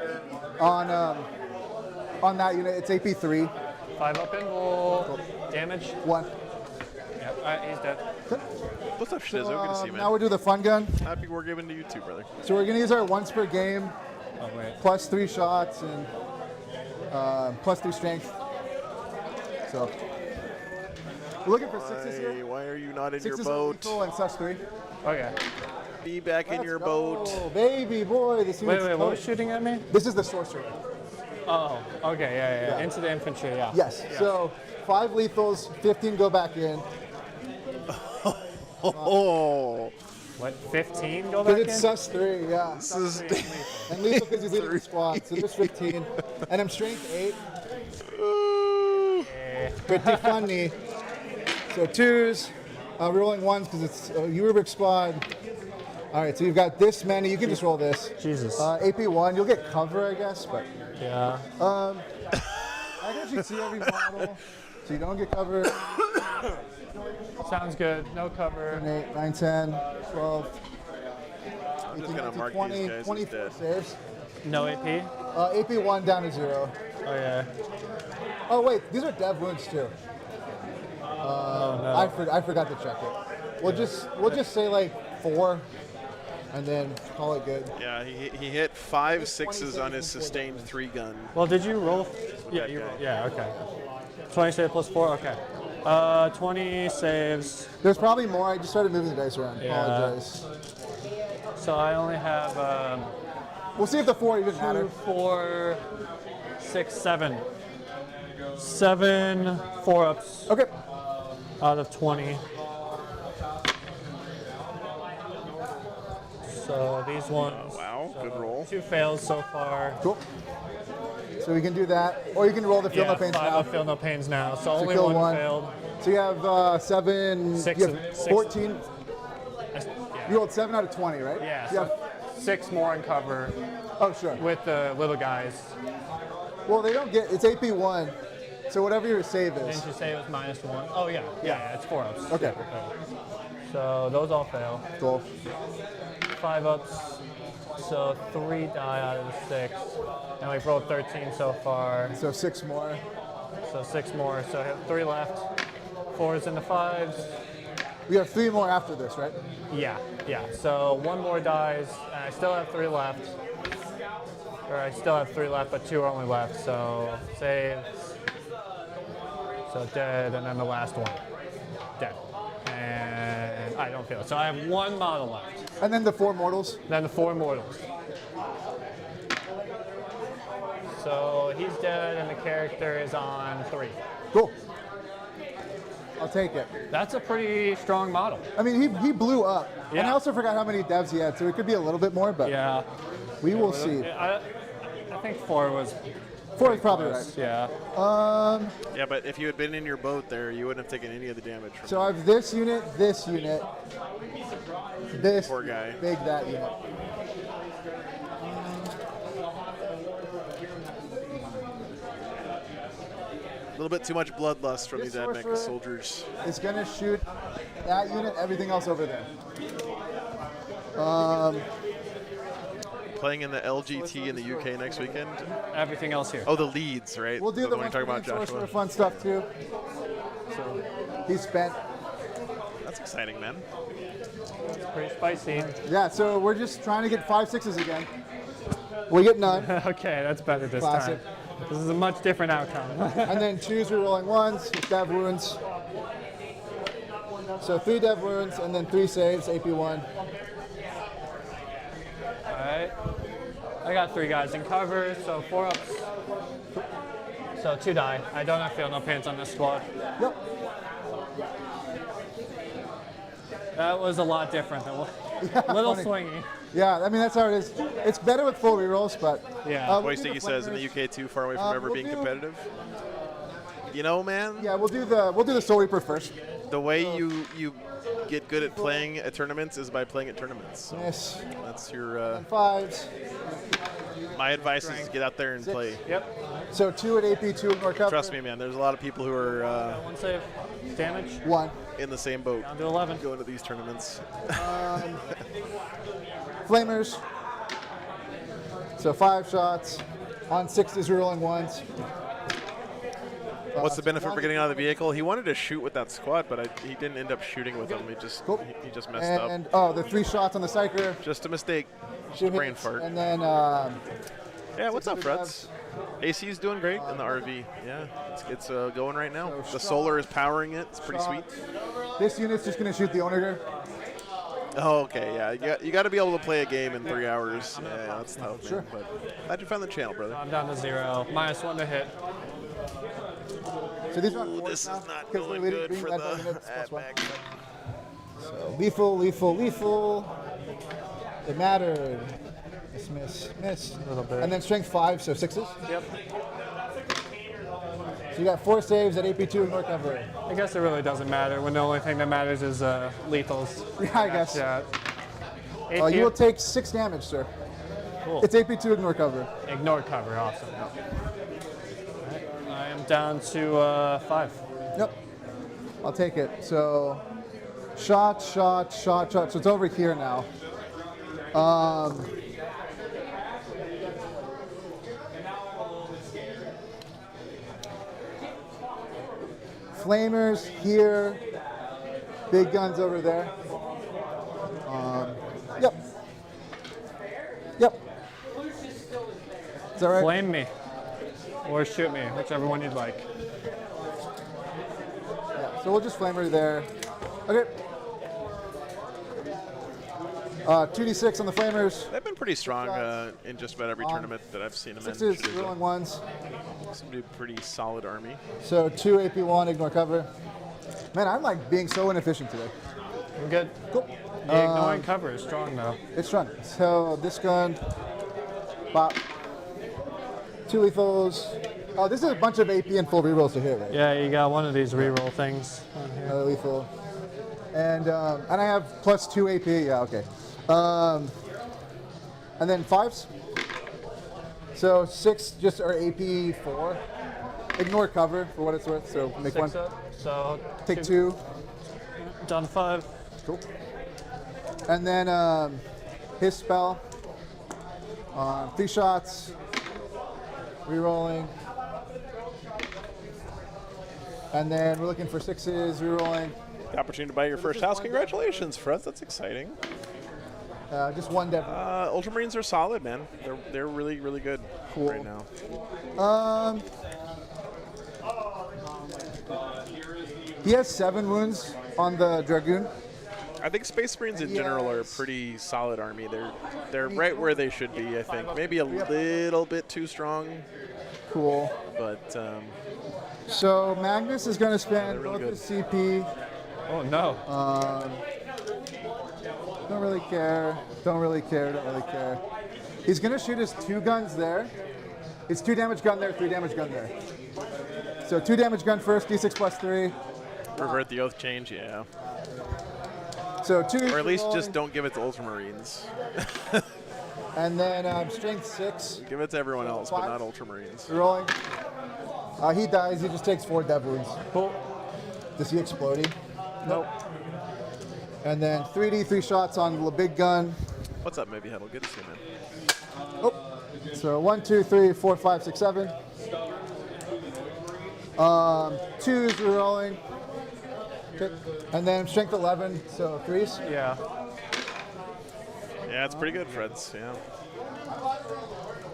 On that unit, it's AP3. 5 up invul. Damage. 1. Yep. Alright, he's dead. What's up, Shizzo? Good to see you, man. Now we'll do the fun gun. Happy we're giving to you too, brother. So we're gonna use our once per game, Oh wait. plus 3 shots and plus 3 strength. So we're looking for 6s here. Why are you not in 6s your are boat? lethal and sus 3. Okay. Be back in your boat. Oh, baby boy, this Wait, unit's what was cooked. shooting at me? This is the sorcerer. Oh, okay, yeah. Yeah. Into the infantry, yeah. Yes. So 5 lethals, 15 go back in. Oh, What, 15 go Because back it's in? sus 3, yeah. this is And lethal because he's leading the squad, so there's 15. And I'm strength 8. Pretty funny. So 2s, rolling 1s because it's a Rubric squad. All right, so you've got this many. You can just roll this. Jesus. AP1, you'll get cover, I guess, but Yeah. I can actually see every model, so you don't get cover. Sounds good. No cover. 8, 9, 10, 12, I'm just gonna 18, mark 20, these guys as 24 dead. saves. No AP? AP1 down to 0. Oh yeah. Oh wait, these are dev wounds too. Oh no. I forgot to check it. We'll just say like 4, and then call it good. Yeah, he hit 5 6s on his sustained 3 gun. Well, did you roll? Yeah, That you guy. rolled. Yeah, okay. 20 save plus 4, okay. 20 saves. There's probably more. I just started moving the dice around. Yeah. Apologize. So I only have We'll see if the 4 even 2, matter. 4, 6, 7. 7 4-ups Okay. out of 20. So these ones. Wow, good roll. 2 fails so far. Cool. So we can do that, or you can roll the feel Yeah, no pains 5 now. up, feel no pains now. So only kill one one. failed. So you have 7. Six You and- have six. 14. Yeah. You rolled 7 out of 20, right? Yeah, You so have- 6 more in cover oh sure. with the little guys. Well, they don't get. It's AP1. So whatever your save is. Didn't you say it was -1? Oh yeah, yeah, it's 4-ups. Okay. So those all fail. Cool. 5-ups. So 3 die out of the 6. And we've rolled 13 so far. So 6 more. So 6 more. So I have 3 left. 4s and the 5s. We have 3 more after this, right? Yeah. So 1 more dies, and I still have 3 left. Or I still have 3 left, but 2 are only left. So saves. So dead, and then the last one. Dead. And I don't feel it. So I have 1 model left. And then the 4 mortals. Then the 4 mortals. So he's dead, and the character is on 3. Cool. I'll take it. That's a pretty strong model. I mean, he blew up. And I Yeah. also forgot how many devs he had, so it could be a little bit more, but Yeah. we will see. I think 4 was. 4 is probably close, right. Yeah. Yeah, but if you had been in your boat there, you wouldn't have taken any of the damage from So I have this unit, this Poor guy. big that unit. a little bit too much bloodlust from This these AdMech sorcerer- soldiers. It's gonna shoot that unit, everything else over there. Playing in the LGT in the UK next weekend. Everything else here. Oh, the Leeds, right? We'll do the one one you're talking about, sorcerer Joshua. fun stuff too. So he's spent. That's exciting, man. Pretty spicy. Yeah, so we're just trying to get 5 6s again. We get none. Okay, that's better this Classic. time. This is a much different outcome. And then 2s rerolling 1s with dev wounds. So 3 dev wounds and then 3 saves, AP1. Alright. I got 3 guys in cover, so 4 ups. So 2 die. I don't feel no pains on this squad. Yep. That was a lot different than Yeah, little funny. swingy. Yeah, I mean, that's how it is. It's better with full rerolls, but. Yeah. we'll Boy do the Sticky says in the flamers. UK too far away from ever we'll being do- competitive. You know, man, Yeah, we'll do the Soul Reaper first. the way you get good at playing at tournaments is by playing at tournaments. So Yes. that's your. 5s. My advice is to get out there and play. Yep. So 2 at AP, 2 ignore cover. Trust me, man. There's a lot of people who are 1 save. Damage. 1. in the same boat Down to 11. going to these tournaments. Flamers. So 5 shots. On 6s, rerolling 1s. What's the benefit for getting out of the vehicle? He wanted to shoot with that squad, but he didn't end up shooting with them. Cool. He just messed up. And the 3 shots on the Psyker. Just a mistake. Shoot Brain hits. fart. And then Yeah, what's up, 600 Freds? AC's doing great in the RV. Yeah, it's going right now. The solar is powering it. It's pretty sweet. this unit's just going to shoot the owner. Oh, okay, yeah. You got to be able to play a game in 3 hours. Yeah, that's tough. Sure. Man, but glad you found the channel, brother. I'm down to 0. -1 to hit. So these aren't Ooh, forced this is now, not 'cause going we're good being for led by the units, plus 1. back. So lethal, lethal, lethal. It mattered. Miss, miss, miss. A little bit. And then strength 5, so 6s. Yep. So you got 4 saves at AP2 ignore cover. I guess it really doesn't matter when the only thing that matters is lethals. Yeah, I guess. Yeah. You will take 6 damage, sir. Cool. It's AP2 ignore cover. Ignore cover, awesome. I am down to 5. Yep. I'll take it. So shot, shot, shot, shot. So it's over here now. Flamers here. Big guns over there. Yep. Yep. Is that right? Flame me. Or shoot me, whichever one you'd like. Yeah, so we'll just flamer there. Okay. 2d6 on the flamers. They've been pretty strong in just about every tournament that I've seen them in. 6s, rolling 1s. Some do pretty solid army. So 2 AP1, ignore cover. Man, I'm like being so inefficient today. I'm good. Cool. Yeah, ignoring cover is strong though. It's strong. So this gun, pop. 2 lethals. Oh, this is a bunch of AP and full rerolls to hit, right? Yeah, you got one of these reroll things on here. Another lethal. And I have +2 AP. Yeah, okay. And then 5s. So 6 just are AP4. Ignore cover for what it's worth. So make 6 1. up, so Take 2. down to 5. Cool. And then his spell. 3 shots. Rerolling. And then we're looking for 6s, rerolling. The opportunity to buy your first house. Congratulations, Fred. That's exciting. Just 1 dev. Ultramarines are solid, man. They're really, really good Cool. right now. He has 7 wounds on the Dragoon. I think Space Marines in general are a pretty solid army. They're right where they should be, I think. Maybe a little bit too strong, Cool. but So Magnus is going to spend really both his CP. Oh no. Don't really care. Don't really care. Don't really care. He's going to shoot his 2 guns there. His 2 damage gun there, 3 damage gun there. So 2 damage gun first, d6 +3. revert the oath change, yeah. So 2. Or at least just don't give it to Ultramarines. And then strength 6. Give it to everyone else, but 5. not Ultramarines. Rolling. He dies. He just takes 4 dev wounds. Cool. Does he explode? Nope. And then 3D, 3 shots on the big gun. What's up, maybe Heddle? Good to see you, man. Oh. So 1, 2, 3, 4, 5, 6, 7. 2s rerolling. Okay. And then strength 11, so 3s. Yeah. Yeah, it's pretty good, Freds. Yeah.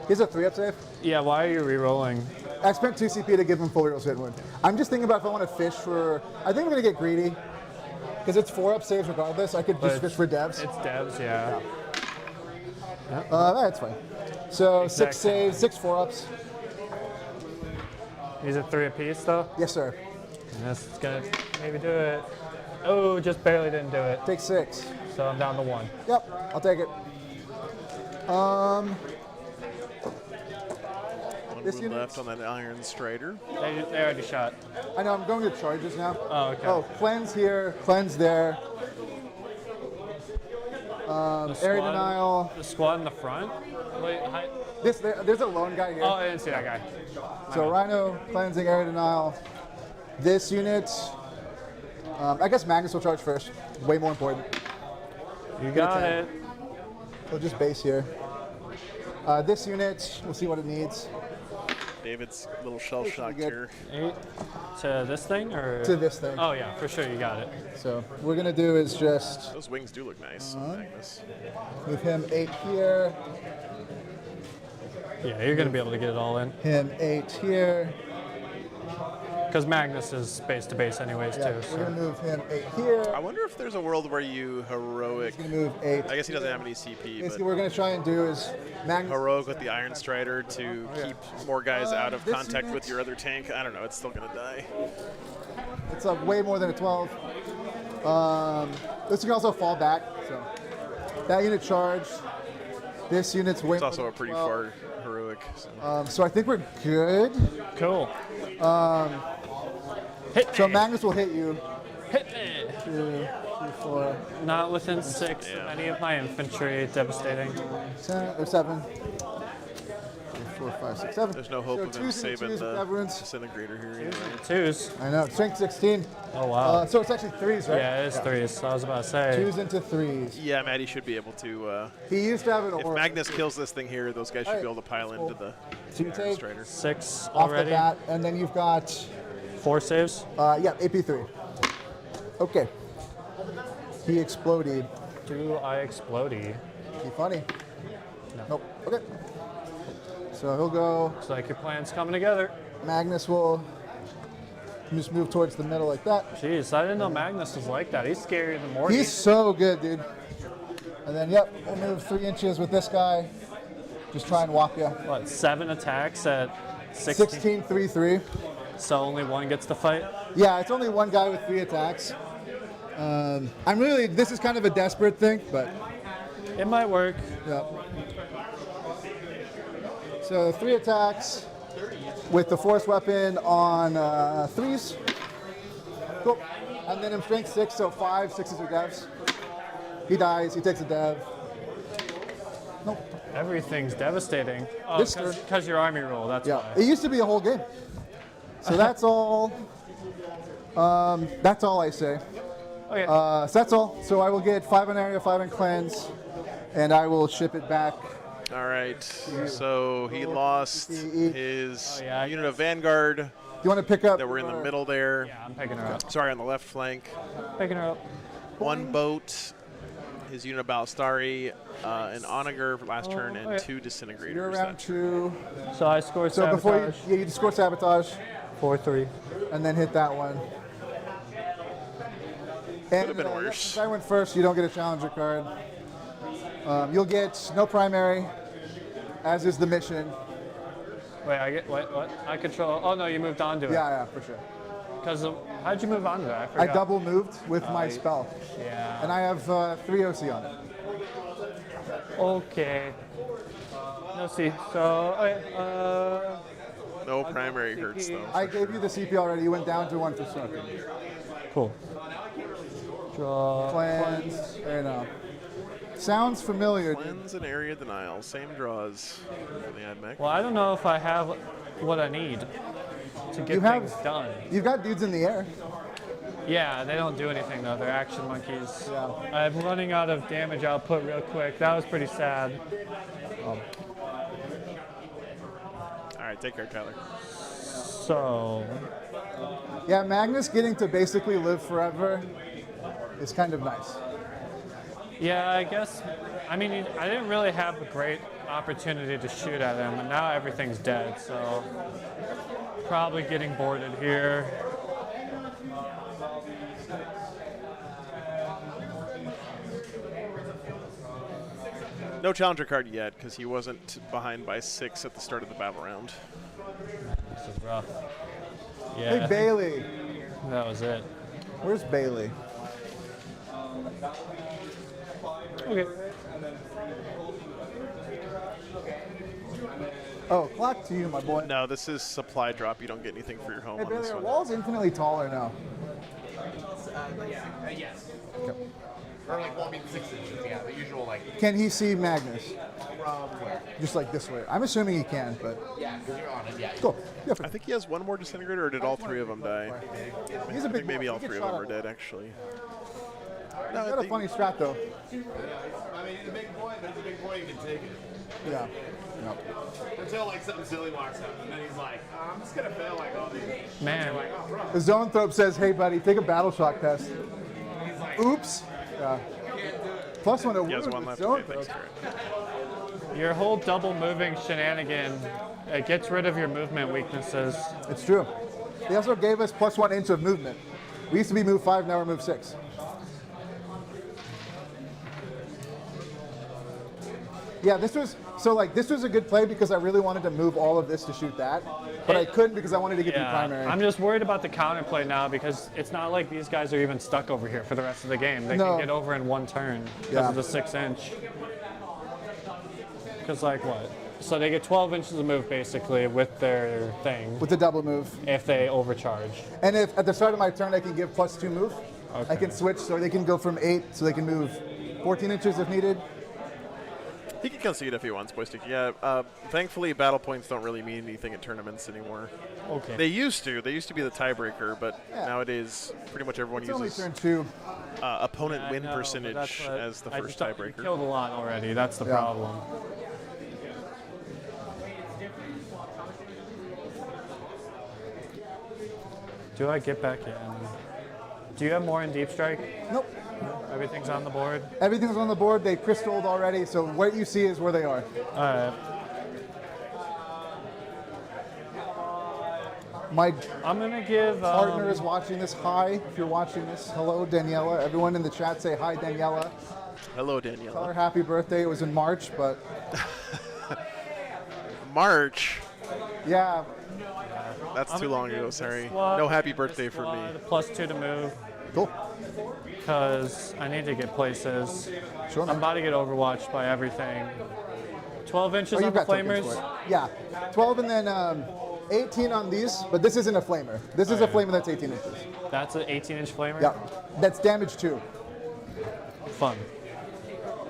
He's a 3-up save. Yeah, why are you re-rolling? I spent 2 CP to give him full reroll hit wound. I'm just thinking about if I want to fish for. I think I'm going to get greedy. Because it's 4-up saves regardless. I could just fish for devs. It's devs, yeah. That's fine. So Exact 6 saves, 6 4-ups. He's a 3 apiece though. Yes, sir. And this is gonna maybe do it. Oh, just barely didn't do it. Take 6. So I'm down to 1. Yep, I'll take it. One This wound unit- left on that Iron Strider. They already shot. I know, I'm going to charges now. Oh, okay. Oh, cleanse here, cleanse there. The Area squad- denial. The squad in the front? Wait, hi. There's a lone guy here. Oh, I didn't see that guy. So Rhino, cleansing, area denial. This unit, I guess Magnus will charge first. Way more important. You got attack. it. We'll just base here. This unit, we'll see what it needs. David's a little shell shocked good. here. 8 to this thing or? To this thing. Oh yeah, for sure you got it. So what we're gonna do is just Those wings do look nice, Magnus. move him 8 here, Yeah, you're gonna be able to get it all in. him 8 here. Because Magnus is base to base anyways Yeah, too. we're So. gonna move him 8 here. I wonder if there's a world where you heroic. We're gonna move 8. I guess he doesn't have any CP, Basically, but what we're gonna try and do is Magnus. heroic with the Iron Strider to keep more guys out of this contact unit- with your other tank. I don't know. It's still gonna die. It's way more than a 12. This can also fall back. So that unit charged. This unit's way. It's more also than a pretty 12. far heroic. So. So I think we're good. Cool. Hit me. So Magnus will hit you. Hit me. 2, 3, 4, Not within 6 of Yeah. any of my infantry. Devastating. 7. 3, 4, 5, 6, 7. There's no hope So of him 2s and saving 2s with the everyone's. disintegrator here. Anyway. 2s. I know. Strength 16. Oh wow. So it's actually 3s, right? Yeah, it is 3s. I was about to say. 2s into 3s. Yeah, Maddie should be able to. He used to have an If aura. Magnus kills this thing here, those guys should be able to pile into the So you Iron take Strider. 6 off already. the bat, and then you've got 4 saves. yeah, AP3. Okay. He exploded. Do I explodey? Be funny. No. Nope. Okay. So he'll go. Looks like your plan's coming together. Magnus will just move towards the middle like that. Jeez, I didn't know Magnus was like that. He's scarier than Morty. He's so good, dude. And then, yep, we'll move 3 inches with this guy. Just try and walk you. What, 7 attacks at 16? 16, 3, 3. So only one gets to fight? Yeah, it's only one guy with 3 attacks. This is kind of a desperate thing, but It might work. yeah. So 3 attacks with the force weapon on 3s. Cool. And then in strength 6, so 5, 6s are devs. He dies, he takes a dev. Nope. Everything's devastating. Oh, This turn. because your army roll, that's Yeah, why. it used to be a whole game. So that's all. That's all I say. Okay. So that's all. So I will get 5 on area, 5 on cleanse, and I will ship it back. All right. So he lost his unit of Vanguard You want to pick up? that were in the middle there. yeah, I'm picking her up. Sorry, on the left flank. Picking her up. 1 boat, his unit of Balstari, an Onager for last turn, and okay. 2 disintegrators. You're around that 2. So I scored So before sabotage. you score sabotage, 4-3. and then hit that one. And have been worse. since I went first, you don't get a challenger card. You'll get no primary, as is the mission. Wait, I get what? I control. Oh no, you moved on to it. Yeah, for sure. Because how'd you move on to it? I I forgot. double moved with my spell, Yeah. and I have 3 OC on it. Okay. No, see. So, okay, No primary hurts, though. I gave you the CP already. You went down to 1 for smoking. cool. Draw. Cleanse. There you go. Sounds familiar. dude. Cleanse and area denial. Same draws for the AdMech. Well, I don't know if I have what I need to get You have- things done. You've got dudes in the air. Yeah, they don't do anything though. They're action monkeys. Yeah. I'm running out of damage output real quick. That was pretty sad. All right, take care, Tyler. So, Yeah, Magnus getting to basically live forever is kind of nice. Yeah, I guess. I mean, I didn't really have a great opportunity to shoot at him, and now everything's dead, so probably getting boarded here. No challenger card yet, because he wasn't behind by 6 at the start of the battle round. This is rough. Yeah, Hey, I think Bailey. that was it. Where's Bailey? Okay. Oh, clock to you, my boy. No, this is supply drop. You don't get anything for your home Hey, on Bailey, this are one. walls infinitely taller now? Yes. Or like, well, I mean 6 inches, yeah. The usual, like, Can he see Magnus? from where? Just like this way. I'm assuming he can, but Yeah, because you're on it, yeah. cool. Yeah, I think he has one more disintegrator, or did all 3 of them die? he's a I big think maybe boy. all He gets 3 of shot them are at. dead, actually. He's got a funny strat though. I mean, he's a big boy, but he's a big boy, you can take it. Yeah. Until, like, something silly walks up, and then he's like, I'm just going to fail like all these. Man, Oh, bro. The Zoanthrope says, "Hey, buddy, take a battle shock test." He's like, Oops. Yeah. Plus one to He has wound one with left. Okay, Zoanthrope. thanks, Garrett. your whole double moving shenanigan, it gets rid of your movement weaknesses. It's true. They also gave us plus 1 inch of movement. We used to be move 5, now we're move 6. Yeah, this was a good play because I really wanted to move all of this to shoot that, but I couldn't because I wanted to get the primary. I'm just worried about the counterplay now because it's not like these guys are even stuck over here for the rest of the game. They No. can get over in 1 turn because Yeah. of the 6 inch. Because like what? So they get 12 inches of move basically with their thing With the double move. if they overcharge. And if at the start of my turn I can give plus 2 move, I Okay. can switch so they can go from 8, so they can move 14 inches if needed. He can concede if he wants, Boystick. Yeah, thankfully, battle points don't really mean anything at tournaments anymore. Okay. They used to. They used to be the tiebreaker, but Yeah. nowadays, pretty much everyone It's only uses turn 2. opponent I win know, but percentage that's what- as the I first just thought you tiebreaker. killed a lot already. That's the Yeah. problem. Do I get back in? Do you have more in Deep Strike? Nope. Everything's on the board? Everything's on the board. They crystalled already, so what you see is where they are. Alright. My I'm gonna give partner is watching this. Hi, if you're watching this. Hello, Daniela. Everyone in the chat say hi, Daniela. Hello, Tell her Daniela. happy birthday. It was in March, but March. yeah. That's too long ago, sorry. squad- No happy birthday for me. +2 to move Cool. because I need to get places. Sure. I'm about to get overwatched by everything. 12 inches Oh, on you've the got tokens flamers. for it. Yeah. 12 and then 18 on these, but this isn't a flamer. This is a flamer that's 18 inches. That's an 18-inch flamer. Yeah. That's damage 2. Fun.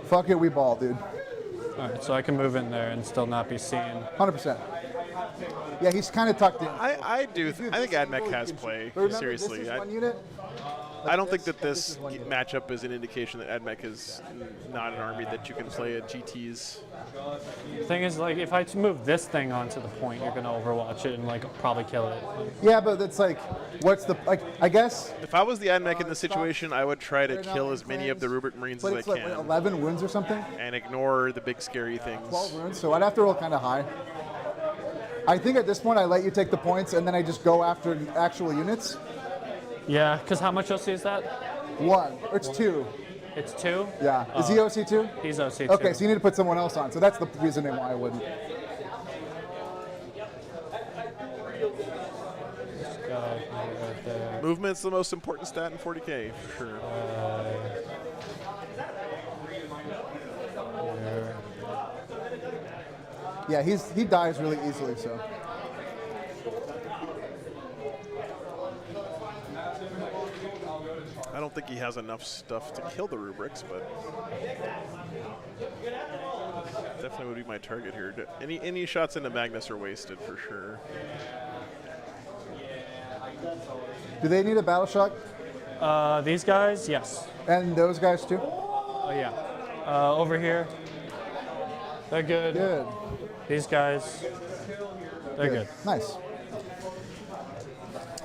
Fuck it, we ball, dude. All right, so I can move in there and still not be seen. 100%. Yeah, he's kind of tucked in. I think AdMech has play. But remember, Seriously. this is one unit. I don't think that this this is one unit. matchup is an indication that AdMech is not an army that you can play at GTs. The thing is, like, if I move this thing onto the point, you're gonna overwatch it and like probably kill it. Yeah, but it's like, what's the like? I guess. If I was the AdMech in this situation, I would try to They're not kill in as many of the flames, Rubric Marines But as it's I like can, 11 wounds or something. and ignore the big scary things. 12 wounds. So I'd have to roll kind of high. I think at this point I let you take the points and then I just go after actual units. Yeah, because how much OC is that? 1 or it's 2. It's 2. Yeah. Is he OC 2? He's OC 2. Okay, so you need to put someone else on. So that's the reasoning why I wouldn't. This guy right there. Movement's the most important stat in 40k, for sure. Here. Yeah, he dies really easily. So. I don't think he has enough stuff to kill the Rubrics, but definitely would be my target here. Any shots into Magnus are wasted for sure. Do they need a battle shock? These guys, yes. And those guys too? Oh yeah. Over here, they're good. Good. These guys, they're good. Nice.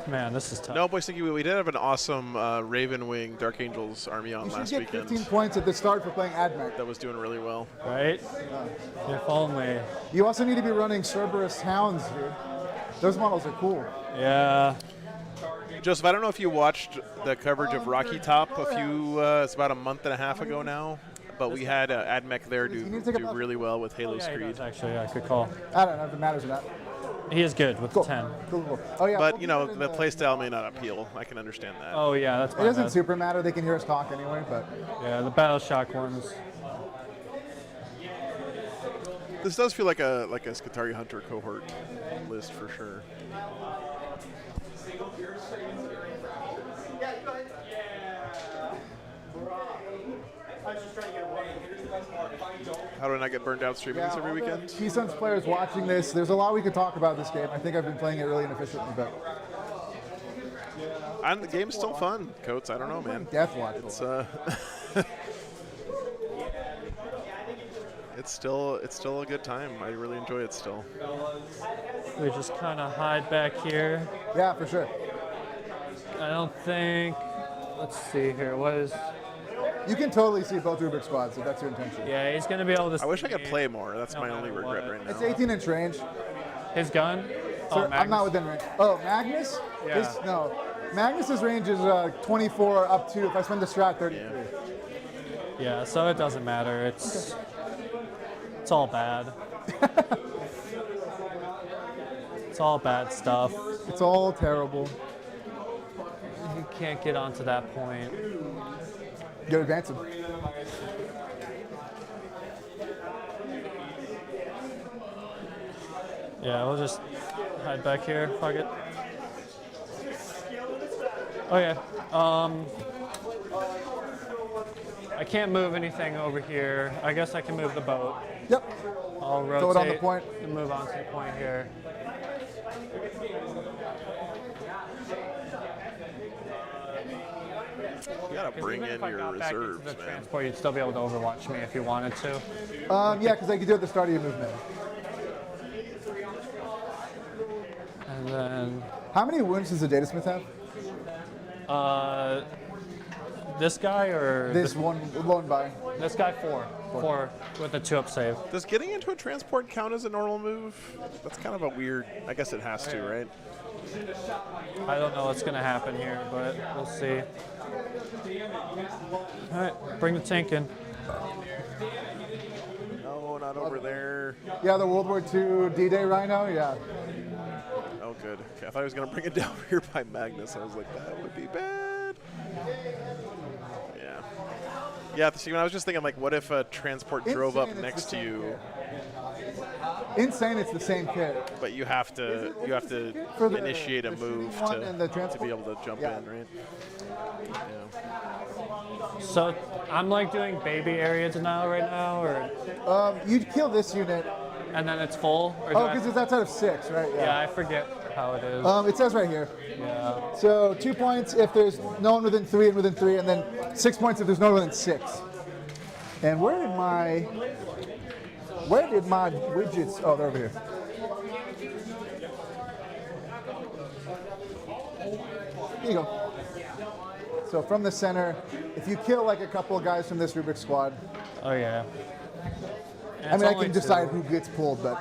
Man, this is tough. No, boy, Stinky, we did have an awesome Raven Wing Dark Angels army on You should last get weekend 15 points at the start for playing AdMech. that was doing really well. Right? If only. You also need to be running Cerberus Hounds, dude. Those models are cool. Yeah. Joseph, I don't know if you watched the coverage of Rocky Top it's about a month and a half ago now, but we had AdMech there do really well with Halo Yeah, he Screed. does, actually, yeah, good call. I don't know if it matters or not. He is good with Cool. the 10. Cool. Oh, yeah. But, we'll you do know, it in the playstyle may not appeal. I can understand that. Oh, yeah, that's It my doesn't bad. super matter. They can hear us talk anyway, but Yeah, the Battle Shock ones. This does feel like a Skitari Hunter cohort list for sure. How do I not get burned out streaming this every weekend? Keystone players watching this, there's a lot we could talk about this game. I think I've been playing it really inefficiently, but And the game's still fun, Coates. I don't know, man. Deathwatch. It's it's still a good time. I really enjoy it still. We just kind of hide back here. Yeah, for sure. I don't think. Let's see here. What is. You can totally see both Rubik squads if that's your intention. Yeah, he's going to be able to. I wish I could see play more. That's no my only matter regret what. right now. It's 18-inch range. His gun? So Oh, I'm not Magnus? within range. Oh, Magnus? Yeah. No. Magnus's range is 24 up to, if I spend the strat, 33. Yeah, so it doesn't matter. It's all bad. It's all bad stuff. It's all terrible. You can't get onto that point. You're advancing. Yeah, we'll just hide back here. Fuck it. Okay. I can't move anything over here. I guess I can move the boat. Yep. I'll rotate Throw it on the point. and move on to the point here. You gotta bring Even in if I your got back into reserves, the man. transport, you'd still be able to overwatch me if you wanted to. Yeah, because I can do it at the start of your movement. And then How many wounds does the Datasmith have? this guy or This one lone by. this guy 4 with a 2-up save. Does getting into a transport count as a normal move? That's kind of a weird. I guess it has to, right? I don't know what's gonna happen here, but we'll see. All right, bring the tank in. No, not over there. Yeah, the World War II D-Day Rhino, yeah. Oh, good. Okay, I thought I was gonna bring it down here by Magnus. I was like, that would be bad. Yeah. Yeah. See, when I was just thinking, like, what if a transport drove up Insane, it's next the to same you, Insane, it's the same kit. but you have to For the- initiate a the move shooting one and the to transport? be able to jump Yeah. in, right? Yeah. So I'm like doing baby area denial right now, or You'd kill this unit. and then it's full. Or do Oh, I- because it's outside of 6, right? yeah, I forget how it is. It says right here. Yeah. So 2 points if there's no one within 3 and within 3, and then 6 points if there's no one within 6. And where did my widgets? Oh, they're over here. Here you go. So from the center, if you kill like a couple of guys from this Rubik squad, Oh yeah. I mean, I can decide who gets pulled, but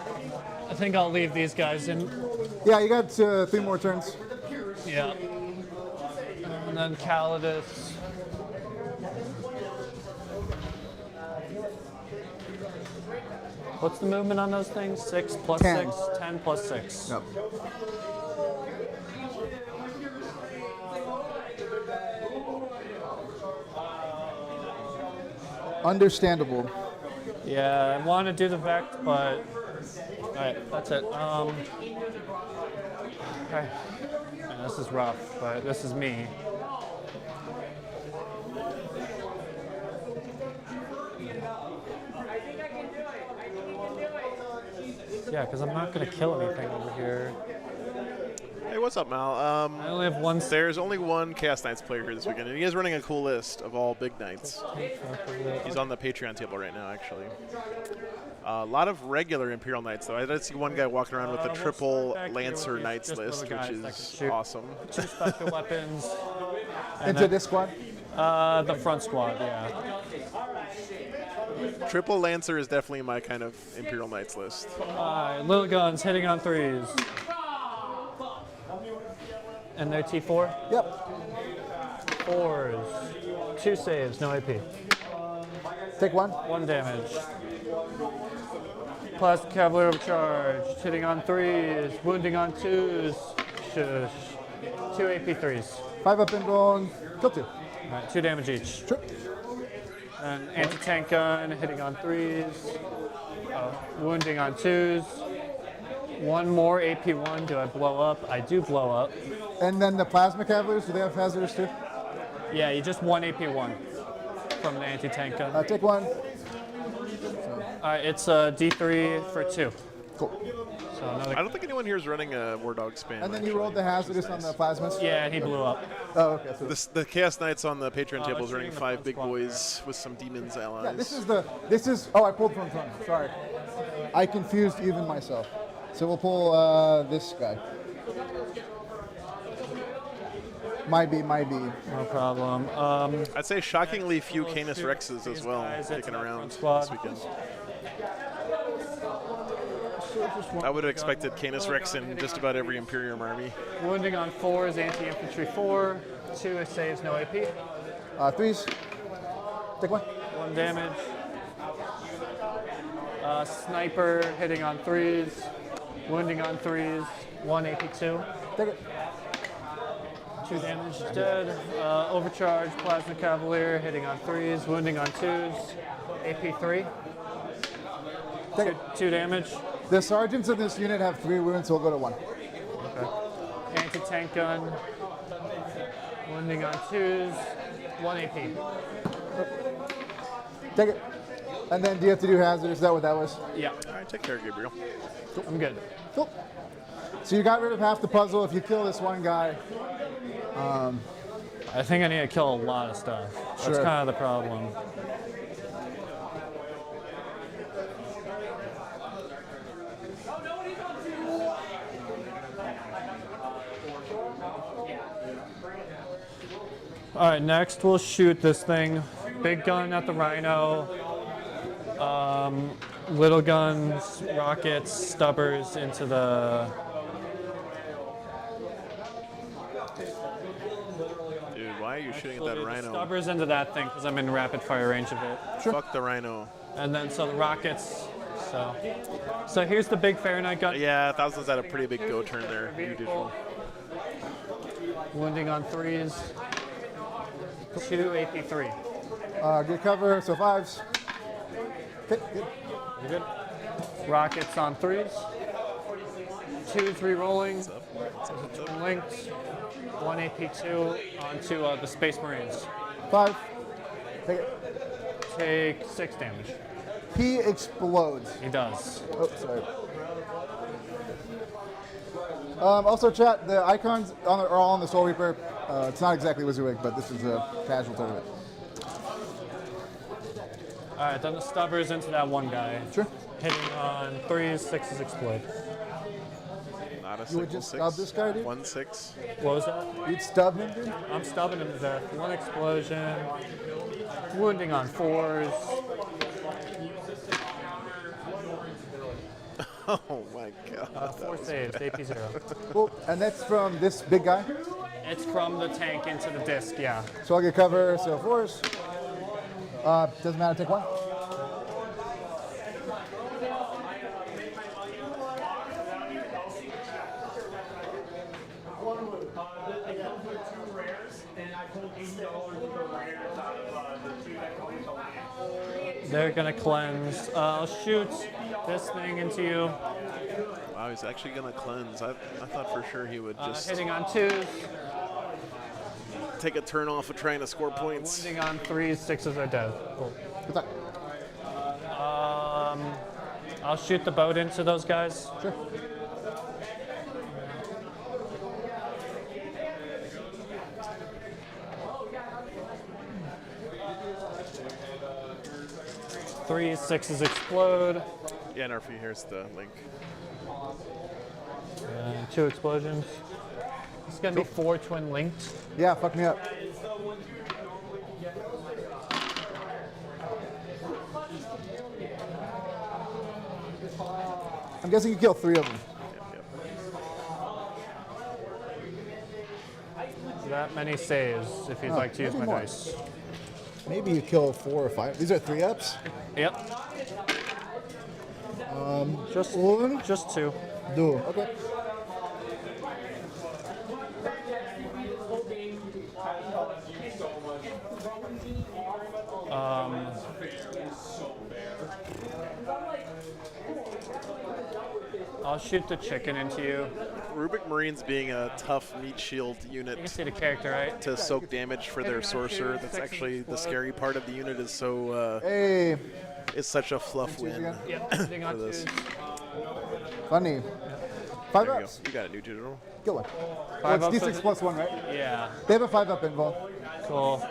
I think I'll leave these guys in. yeah, you got 3 more turns. Yeah. And then Calidus. What's the movement on those things? 6 plus 10. 6? 10 plus 6. Yep. Understandable. Yeah, I want to do the Vect, but alright, that's it. Okay. Man, this is rough, but this is me. Yeah, because I'm not going to kill anything over here. Hey, what's up, Mal? I only have one. There's only one Chaos Knights player here this weekend, and he is running a cool list of all big knights. He's on the Patreon table right now, actually. A lot of regular Imperial Knights, though. I did see one guy walking around with the triple Lancer Knights list, which is awesome. 2 special weapons. Into this squad? The front squad, yeah. Triple Lancer is definitely my kind of Imperial Knights list. Little guns hitting on 3s. And their T4? Yep. 4s. 2 saves, no AP. Take 1. 1 damage. Plastic Cavalier overcharged, hitting on 3s, wounding on 2s. Shush. 2 AP 3s. 5 up and bone. Kill 2. Alright, 2 damage each. Sure. An anti-tank gun, hitting on 3s. Wounding on 2s. 1 more AP1. Do I blow up? I do blow up. And then the Plasma Cavaliers, do they have hazardous too? Yeah, you just 1 AP1 from the anti-tank gun. Take 1. It's a D3 for 2. Cool. So another. I don't think anyone here is running a War Dog spam. And then you actually, rolled the hazardous which on is the nice. plasmas? Yeah, and he blew up. Oh, okay. So The Chaos Knights on the Patreon table is shooting running the 5 front big squad boys with some demons allies. yeah, this is, oh, I pulled from front. Sorry. I confused even myself. So we'll pull this guy. Might be. No problem. I'd say shockingly few Canis Rexes as well guys kicking into the around front squad. this weekend. I would have expected Canis Rex in just about every Imperium army. Wounding on 4s, anti-infantry 4. 2 saves, no AP. 3s. Take 1. 1 damage. Sniper hitting on 3s. Wounding on 3s. 1 AP2. Take it. 2 damage, dead. Overcharge, Plasma Cavalier hitting on 3s. Wounding on 2s. AP3. Take it. 2 damage. The sergeants in this unit have 3 wounds, so we'll go to 1. Okay. Anti-tank gun. Wounding on 2s. 1 AP. Take it. And then do you have to do hazardous? Is that what that was? Yeah, All right, take care, Gabriel. I'm good. Cool. So you got rid of half the puzzle. If you kill this one guy, I think I need to kill a lot of stuff. That's Sure. kind of the problem. All right, next we'll shoot this thing. Big gun at the Rhino. Little guns, rockets, stubbers into the. Dude, why are you shooting at that Rhino? Stubbers into that thing because I'm in rapid fire range of it. Fuck the Rhino. And then so the rockets. So here's the big Fahrenheit gun. Yeah, Thousands had a pretty big go turn there. Beautiful. Wounding on 3s. 2 AP3. get cover. So 5s. Okay, good. You good? Rockets on 3s. 2s re-rolling. Linked. 1 AP2 onto the Space Marines. 5. Take it. Take 6 damage. He explodes. He does. Oh, sorry. Also, chat, the icons are all on the Soul Reaper. It's not exactly Wizardwig, but this is a casual tournament. All right, then the stubbers into that one guy. Sure. Hitting on 3s, 6s explode. Not a You would single just 6. stub this guy, dude? 1-6. What was that? You'd stub him, dude? I'm stubbing him to death. 1 explosion. Wounding on 4s. Oh my god. 4 saves, AP0. Cool. And that's from this big guy. It's from the tank into the disc, yeah. So I'll get cover. So 4s. Doesn't matter. Take 1. They're gonna cleanse. I'll shoot this thing into you. Wow, he's actually gonna cleanse. I thought for sure he would just Hitting on 2s. take a turn off of trying to score points. Wounding on 3s, 6s are dead. Cool. Good luck. I'll shoot the boat into those guys. Sure. 3s, 6s explode. Yeah, Narfi, here's the link. And 2 explosions. It's gonna be 4 twin linked. Yeah, fuck me up. I'm guessing you kill 3 of them. That many saves if you'd like to use my maybe more. dice. Maybe you kill 4 or 5. These are 3-ups? Yep. Just One, 2. two. Okay. I'll shoot the chicken into you. Rubik Marines being a tough meat shield You can unit see the character, right? to soak damage for their sorcerer. That's actually the scary part of the unit. Is so Hey, it's such a fluff win. again? Yep. Hitting on For this. 2s. funny. 5 There you go. ups. You got a new general. Kill one. Five Well, ups it's with D6 it. plus 1, right? Yeah. They have a 5-up involved. Cool.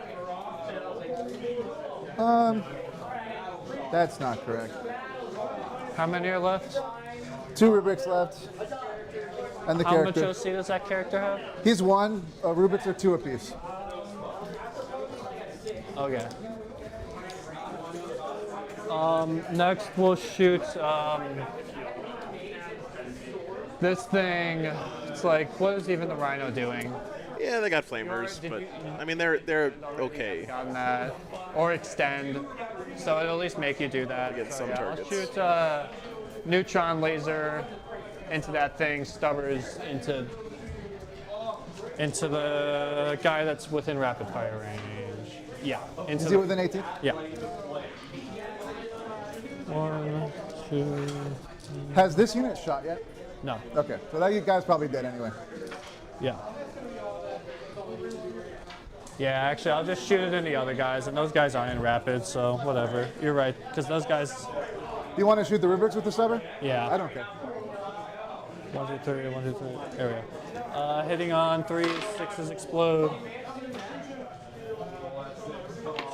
That's not correct. How many are left? 2 Rubiks left. And the How much character. OC does that character have? He's 1. Rubiks are 2 apiece. Okay. Next we'll shoot this thing. It's like, what is even the Rhino doing? Yeah, they got flamers, Did but you- I mean they're okay. On that, or extend. So it'll at least make you do that. Get So, some yeah, targets. I'll shoot neutron laser into that thing, stubbers into the guy that's within rapid fire range. Yeah. Into Is he within 18? Yeah. 1, 2. Has this unit shot yet? No. Okay, so that guy's probably dead anyway. Yeah. Yeah, actually, I'll just shoot it in the other guys, and those guys aren't in rapid, so whatever. You're right, because those guys. Do you want to shoot the Rubiks with the stubber? Yeah. I don't care. 1, 2, 3, 1, 2, 3. There we go. Hitting on 3s, 6s explode.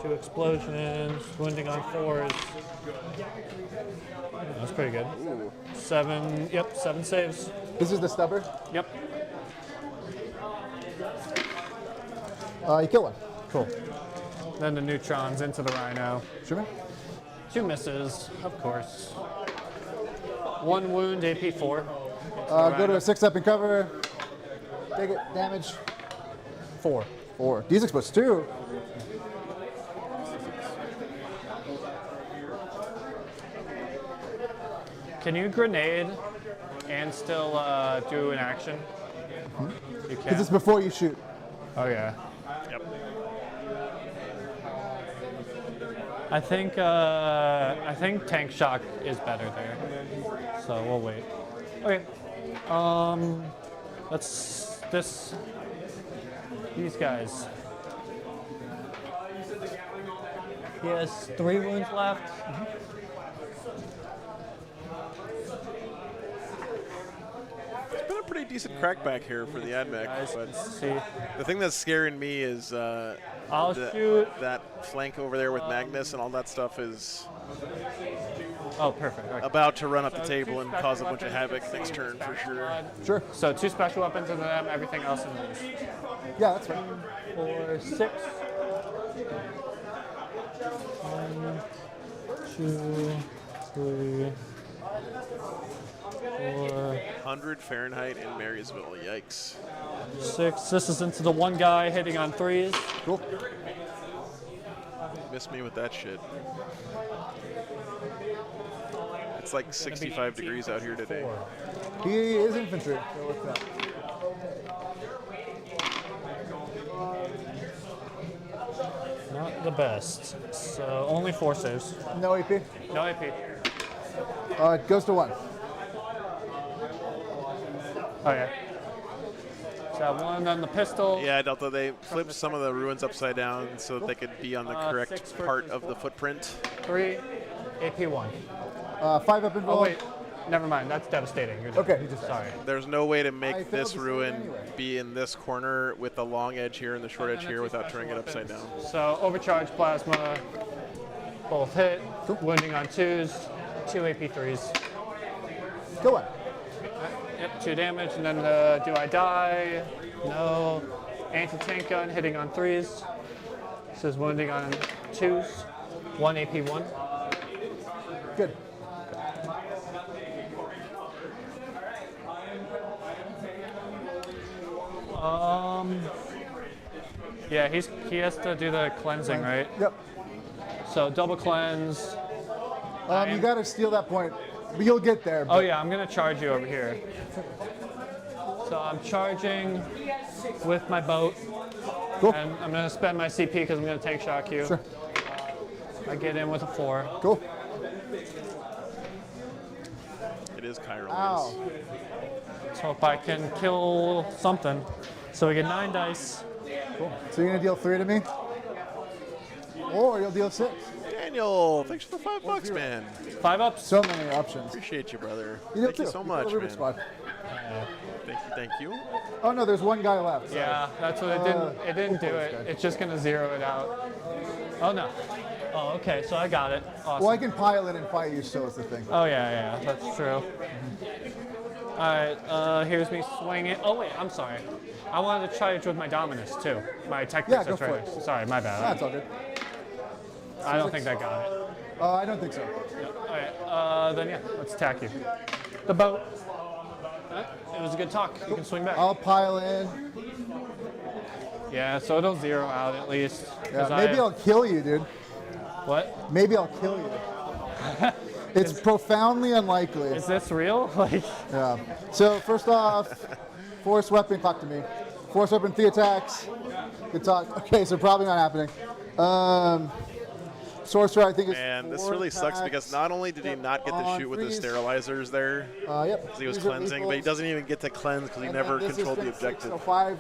2 explosions, wounding on 4s. That's pretty good. 7, yep, 7 saves. This is the stubber. Yep, You kill one. cool. Then the neutrons into the Rhino. Sure, man. 2 misses, of course. 1 wound, AP 4. Go to a 6-up and cover. Take it. Damage. 4. 4. D6 plus 2. Can you grenade and still do an action? You Because can. it's before you shoot. Oh yeah. Yep. I think tank shock is better there. So we'll wait. Okay. These guys. He has 3 wounds left. It's been a pretty decent crackback here for the AdMech, Guys, but let's see. the thing that's scaring me is I'll the- shoot. that flank over there with Magnus and all that stuff is Oh, perfect. Okay. about to run up the So table 2 and special cause a bunch of weapons, havoc 6 next turn for back sure. squad. Sure. So 2 special weapons into them, everything else in these. Yeah, that's right. 4, 6. 1, 2, 3, 4, 100 Fahrenheit in Marysville. Yikes. 6. This is into the one guy hitting on 3s. Cool. Miss me with that shit. It's like 65 degrees out here today. He is infantry. So what's that? Not the best. So only 4 saves. No AP. No AP. It goes to 1. Okay. So that 1 on the pistol. Yeah, Delta, they flipped some of the ruins upside down so that they could be on the 6 correct for part of the footprint. 3, AP 1. 5-up involved. Oh wait, never mind. That's devastating. You're done. Okay, you just Sorry. There's no way to I make failed this to save ruin anyway. be in this corner with the long edge here and the short edge here without turning it upside down. So overcharge plasma, Both hit. Wounding on 2s. 2 AP3s. Go on. Yep, 2 damage. And then do I die? No. Anti-tank gun hitting on 3s. This is wounding on 2s. 1 AP1. Good. Yeah, he has to do the cleansing, right? Yep. So double cleanse. You got to steal that point, but you'll get there. Oh yeah, I'm gonna charge you over here. So I'm charging with my boat, Cool. and I'm gonna spend my CP because I'm gonna tank shock you. Sure. I get in with a 4. Cool. It is Cairo. Ow. Let's hope I can kill something. So we get 9 dice. Cool. So you're gonna deal 3 to me, or you'll deal 6. Daniel, thanks for the $5, man. 5 ups. So many options. Appreciate you, brother. You Thank you so much, Rubik man. squad. Thank you. Oh no, there's one guy left. Sorry. Yeah, that's what it didn't. It didn't do it. It's just gonna 0 it out. Oh no. Oh okay, so I got it. Awesome. Well, I can pile it and fight you, so it's the thing. Oh yeah, that's true. Alright, here's me swinging. Oh wait, I'm sorry. I wanted to charge with my Dominus too. My tech Yeah, go princess for right it. now. Sorry, my bad. That's all good. I don't think that got it. I don't think so. Alright, then yeah, let's attack you. The boat. It was a good talk. You can swing back. I'll pile in. Yeah, so it'll 0 out at least. Yeah, maybe I'll kill you, dude. What? Maybe I'll kill you. It's profoundly unlikely. Is this real? Like. Yeah. So first off, force weapon, talk to me. Force weapon, 3 attacks. Good talk. Okay, so probably not happening. Sorcerer, I think is. And this 4 really sucks because attacks. not only did he not get to on shoot with his freeze. sterilizers there, Yep. because he was These are cleansing, but he lethals. doesn't even get to cleanse because he And never then this is controlled the strength 6, objective. So 5.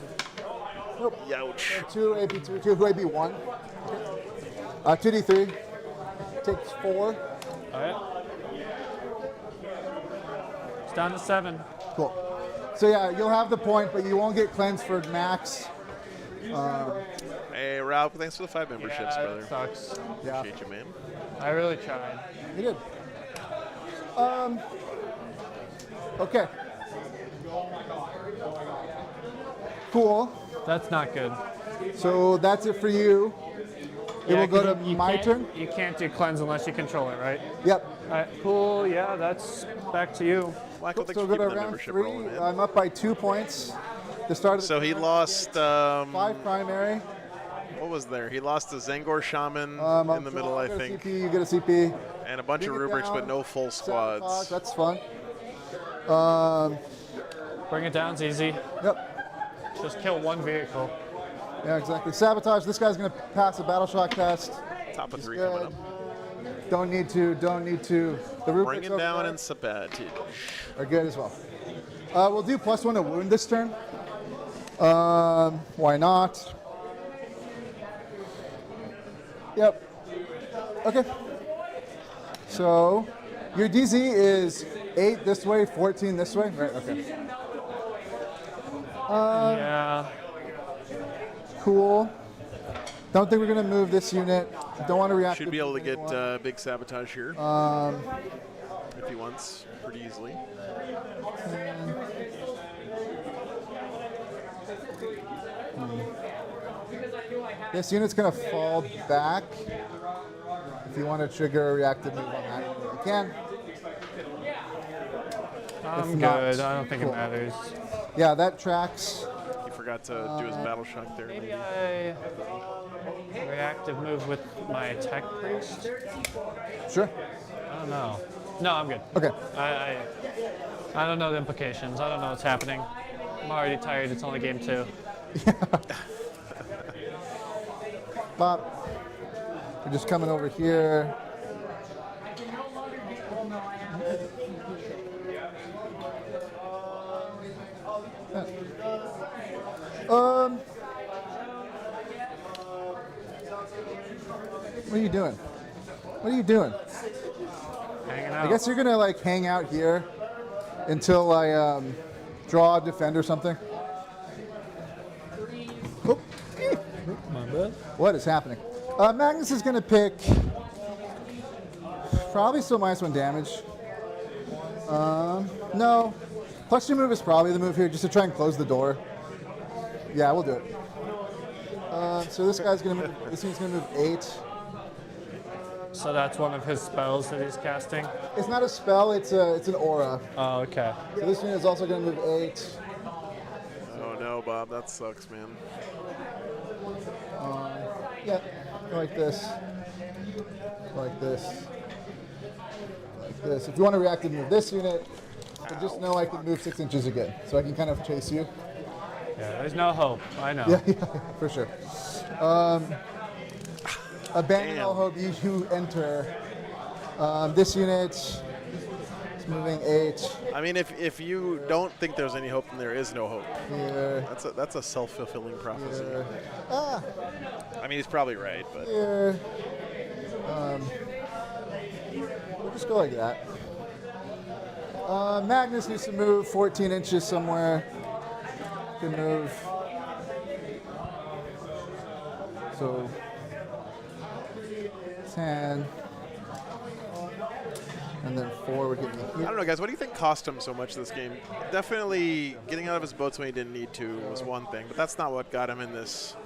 Nope. Youch. 2 AP2, 2 AP1. 2D3. Takes 4. Alright. It's down to 7. Cool. So yeah, you'll have the point, but you won't get cleansed for max. Hey, Ralph, thanks for the 5 memberships, Yeah, brother. it sucks. Yeah, Appreciate you, man. I really tried. you did. Okay. Cool. That's not good. So that's it for you. It will go 'cause to you my can't- turn. You can't do cleanse unless you control it, right? Yep. Alright, cool. Yeah, that's back to you. Flacco, thanks So for go to keeping the round membership 3. rolling, man. I'm up by 2 points. The start of the So he lost, 5 primary. what was there? He lost a Zengor Shaman I'll in the middle, I get a think, CP, you get a CP. and a bunch of Bring it rubrics, but down. no full Sabotage, squads. that's fun. Bring it down. It's easy. Yep. Just kill 1 vehicle. Yeah, exactly. Sabotage. This guy's gonna pass a battle shock test. Top of 3 Good. coming up. Don't need to. The rubrics Bring it over down there and sabotage. are good as well. We'll do +1 to wound this turn. Why not? Yep. Okay. So your DZ is 8 this way, 14 this way. Right. Okay. Yeah. Cool. Don't think we're gonna move this unit. Don't want to react. Should be able to get big sabotage here if he wants, pretty easily. This unit's gonna fall back. If you want to trigger a reactive move on that, you can. I'm not, good. I don't think cool. it matters. Yeah, that tracks. He forgot to do his battle shock there. Maybe Maybe. I reactive move with my tech priest. Sure. I don't know. No, I'm good. Okay. I don't know the implications. I don't know what's happening. I'm already tired. It's only game 2. Bop. We're just coming over here. What are you doing? What are you doing? Hanging out. I guess you're gonna like hang out here until I draw a defend or something. Oh. My bad. What is happening? Magnus is gonna pick Probably still -1 damage. No. +2 move is probably the move here, just to try and close the door. Yeah, we'll do it. So this guy's gonna move. This thing's gonna move 8. So that's one of his spells that he's casting. It's not a spell. It's an aura. Oh, okay. So this one is also gonna move 8. Oh no, Bob, that sucks, man. Yeah, go like this. Go like this. Like this. If you want to react and move this unit, then just know I can move 6 inches again, so I can kind of chase you. Yeah, there's no hope. I know. Yeah, for sure. Abandon all hope. You enter. This unit is moving 8. I mean, if you don't think there's any hope, then there is no hope. Here. That's a self-fulfilling prophecy. Here. I mean, he's probably right, but Here. We'll just go like that. Magnus needs to move 14 inches somewhere. Can move. So 10. And then 4 would get me I here. don't know, guys. What do you think cost him so much this game? Definitely getting out of his boats when he didn't need to was one thing, but that's not what got him in this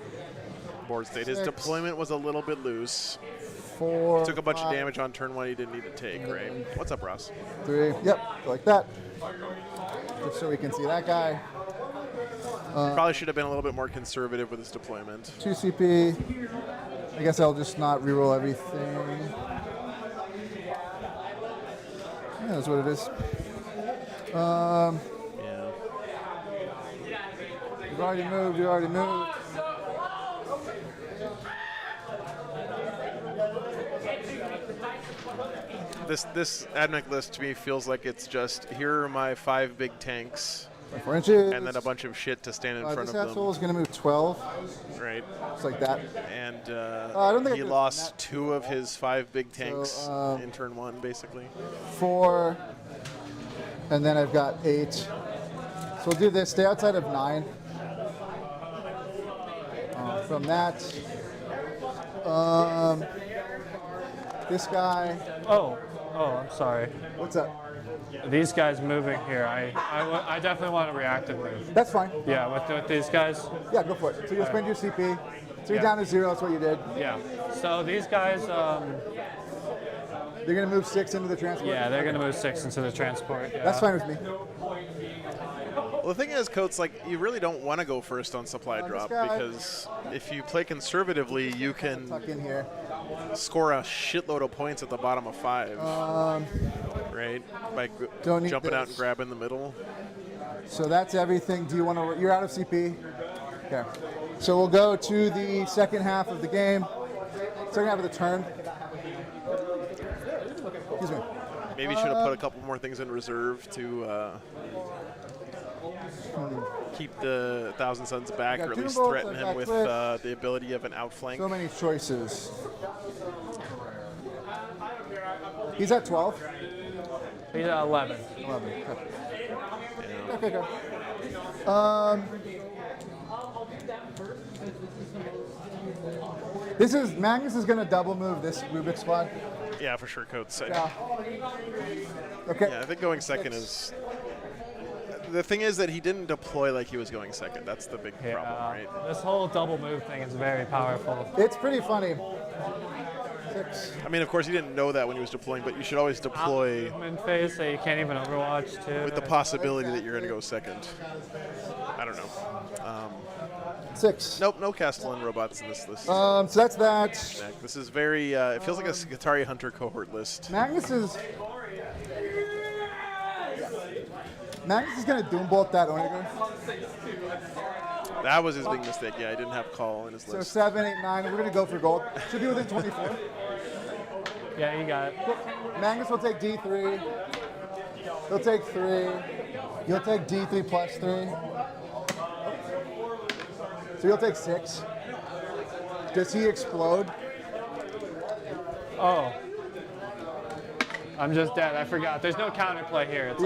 board state. His 6. deployment was a little bit loose. 4. Took a bunch of 5, damage on turn 1 he didn't need to take, right? What's up, Ross? 3. Yep, go like that. Just so we can see that guy. Probably should have been a little bit more conservative with his deployment. 2 CP. I guess I'll just not reroll everything. Yeah, that's what it is. Yeah. You already moved. This Admech list to me feels like it's just, here are my 5 big tanks, 4 inches. and then a bunch of shit to stand in front This of asshole them, is going to move 12. right? Just like that. And I don't think I he could've lost done 2 of his 5 big tanks So, in turn 1, basically. 4. And then I've got 8. So we'll do this. Stay outside of 9. From that, this guy. Oh, I'm sorry. What's up? These guys moving here, I definitely want to reactive move. That's fine. Yeah, with these guys. Yeah, go for it. So you spend your CP. So you're Yeah. down to 0. That's what you did. Yeah. So these guys, You're going to move 6 into the transport. yeah, they're gonna move 6 into the transport. Yeah. That's fine with me. Well, the thing is, Coates, like, you really don't want to go first on supply this drop, guy. because if you play conservatively, you can Tuck in here. score a shitload of points at the bottom of 5, right? By Don't need jumping out this. and grabbing the middle. So that's everything. Do you want to? You're out of CP. Okay. So we'll go to the second half of the game. Second half of the turn. Excuse me. Maybe you should have put a couple more things in reserve to keep the Thousand Suns back, Got or at two least bolts, threaten I've him got with clips. the ability of an outflank. So many choices. He's at 12. He's at 11. 11. Yeah. Okay. This is Magnus is going to double move this Rubik squad. Yeah, for sure, Coates. Yeah. Okay. Yeah, I think going second is. The thing is that he didn't deploy like he was going second. That's the big problem, right? This whole double move thing is very powerful. It's pretty funny. 6. I mean, of course, he didn't know that when he was deploying, but you should always deploy Movement phase that you can't even overwatch too. with the possibility that you're going to go second. I don't know. 6. Nope, no Castellan robots in this list. So that's that. This is very, it feels like a Atari Hunter cohort list. Magnus is going to doom bolt that Onager. That was his big mistake. Yeah, he didn't have call in his So list. 7, 8, 9. We're going to go for gold. Should be within 24. Yeah, you got it. Magnus will take D3. He'll take 3. You'll take D3 plus 3. So you'll take 6. Does he explode? Oh. I'm just dead. I forgot. There's no counterplay here. It's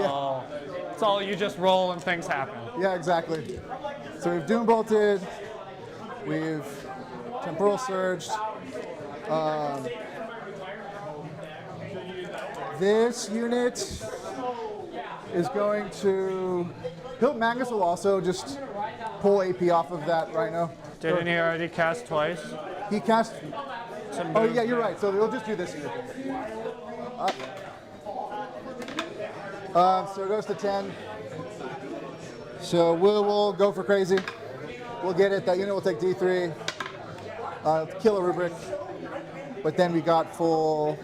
all you just roll and things happen. Yeah, exactly. So we've doom bolted. We've temporal surged. This unit is going to. Hilt Magnus will also just pull AP off of that Rhino. Didn't he already cast twice? He cast. To Oh move yeah, you're the- right. So we'll just do this unit. So it goes to 10. So we'll go for crazy. We'll get it. That unit will take D3. Kill a rubric. But then we got full.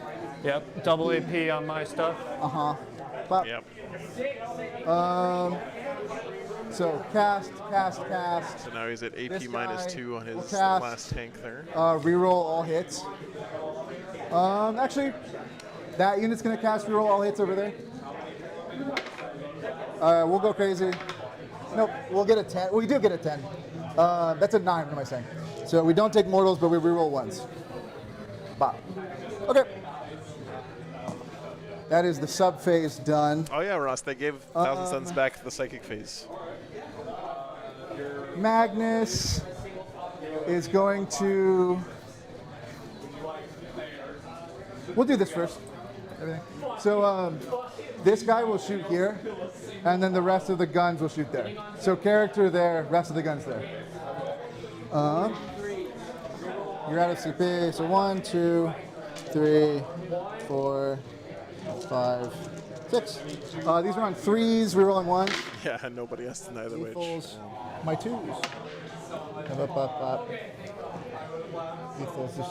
Yep, double AP on my stuff. Pop. Yep. So cast. So now he's at AP This minus guy 2 on will his cast, last tank there. Reroll all hits. Actually, that unit's gonna cast reroll all hits over there. We'll go crazy. Nope, we'll get a 10. We do get a 10. That's a 9, what am I saying? So we don't take mortals, but we reroll ones. Bop. Okay. That is the sub phase done. Oh yeah, Ross, they gave Thousand Suns back the psychic phase. Magnus is going to. We'll do this first. Everything. So this guy will shoot here, and then the rest of the guns will shoot there. So character there, rest of the guns there. You're out of CP. So 1, 2, 3, 4, 5, 6. These are on 3s. Rerolling 1. Yeah, nobody has to deny the witch. Equals my 2s. Equals this.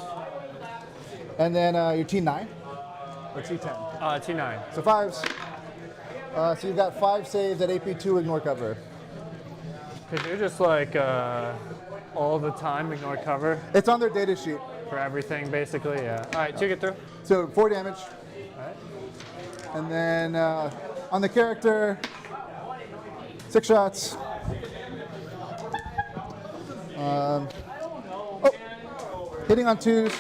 And then your T9 or T10. T9. So 5s. So you've got 5 saves at AP2, ignore cover. Could you just like all the time ignore cover It's on their data sheet. for everything, basically? Yeah. All right, 2 get through. So 4 damage. And then on the character, 6 shots. Hitting on 2s.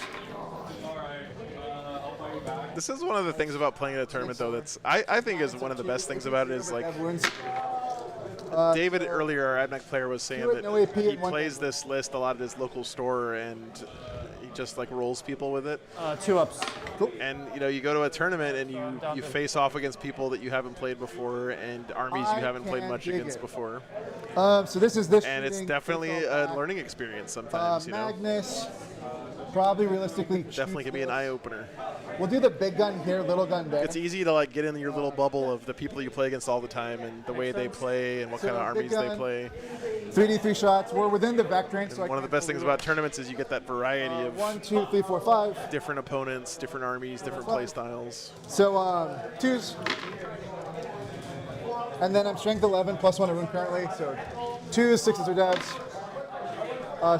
This is one of the things about playing at a tournament, though, that's I think is one of the best things about it is like Have wounds. David earlier, our Admech player, was saying Do it, that no AP he and 1 plays this list a lot at his local store and he just like rolls people with it. 2 ups. And you know, you go to a tournament and you face off against people that you haven't played before and armies you haven't played can much dig against it. before. So this is this. And it's shooting, definitely control a back. learning experience sometimes. You know, Magnus, probably realistically. definitely can be an eye opener. We'll do the big gun here, little gun there. It's easy to like get in your little bubble of the people you play against all the time and the way they play and what So kind of big armies they gun. play. 3d3 shots. We're within the vec range. So One of the best things about tournaments is you get that variety of 1, 2, 3, 4, 5. different opponents, different armies, different play styles. So 2s. And then I'm strength 11 plus 1 to rune currently. So 2s, 6s are devs.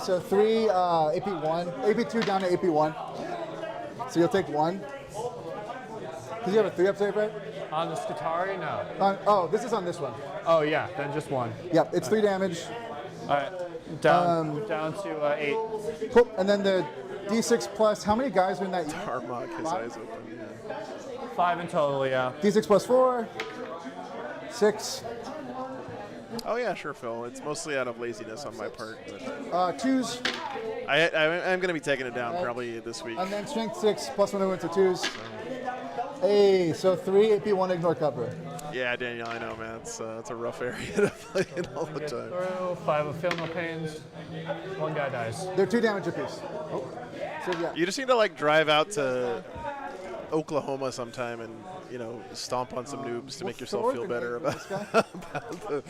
So 3 AP1, AP2 down to AP1. So you'll take 1. Because you have a 3-up save, right? On the Skitari? No. Oh, this is on this one. Oh, yeah, then just 1. Yep, it's 3 damage. All right, down to 8. Cool. And then the D6 plus, how many guys are in that unit? Armagh, his eyes open. Yeah. 5 in total, yeah. D6 plus 4, 6, Oh yeah, sure, Phil. It's mostly out of laziness on my part. But 2s, I'm going to be taking it down probably this week. and then strength 6 plus 1 to win, so 2s. Hey, so 3 AP1 ignore cover. Yeah, Daniel, I know, man. It's a rough area to play in all the time. Through 5 of feel no pains. 1 guy dies. They're 2 damage apiece. So yeah. You just need to like drive out to Oklahoma sometime and stomp on some noobs to make yourself feel better about the.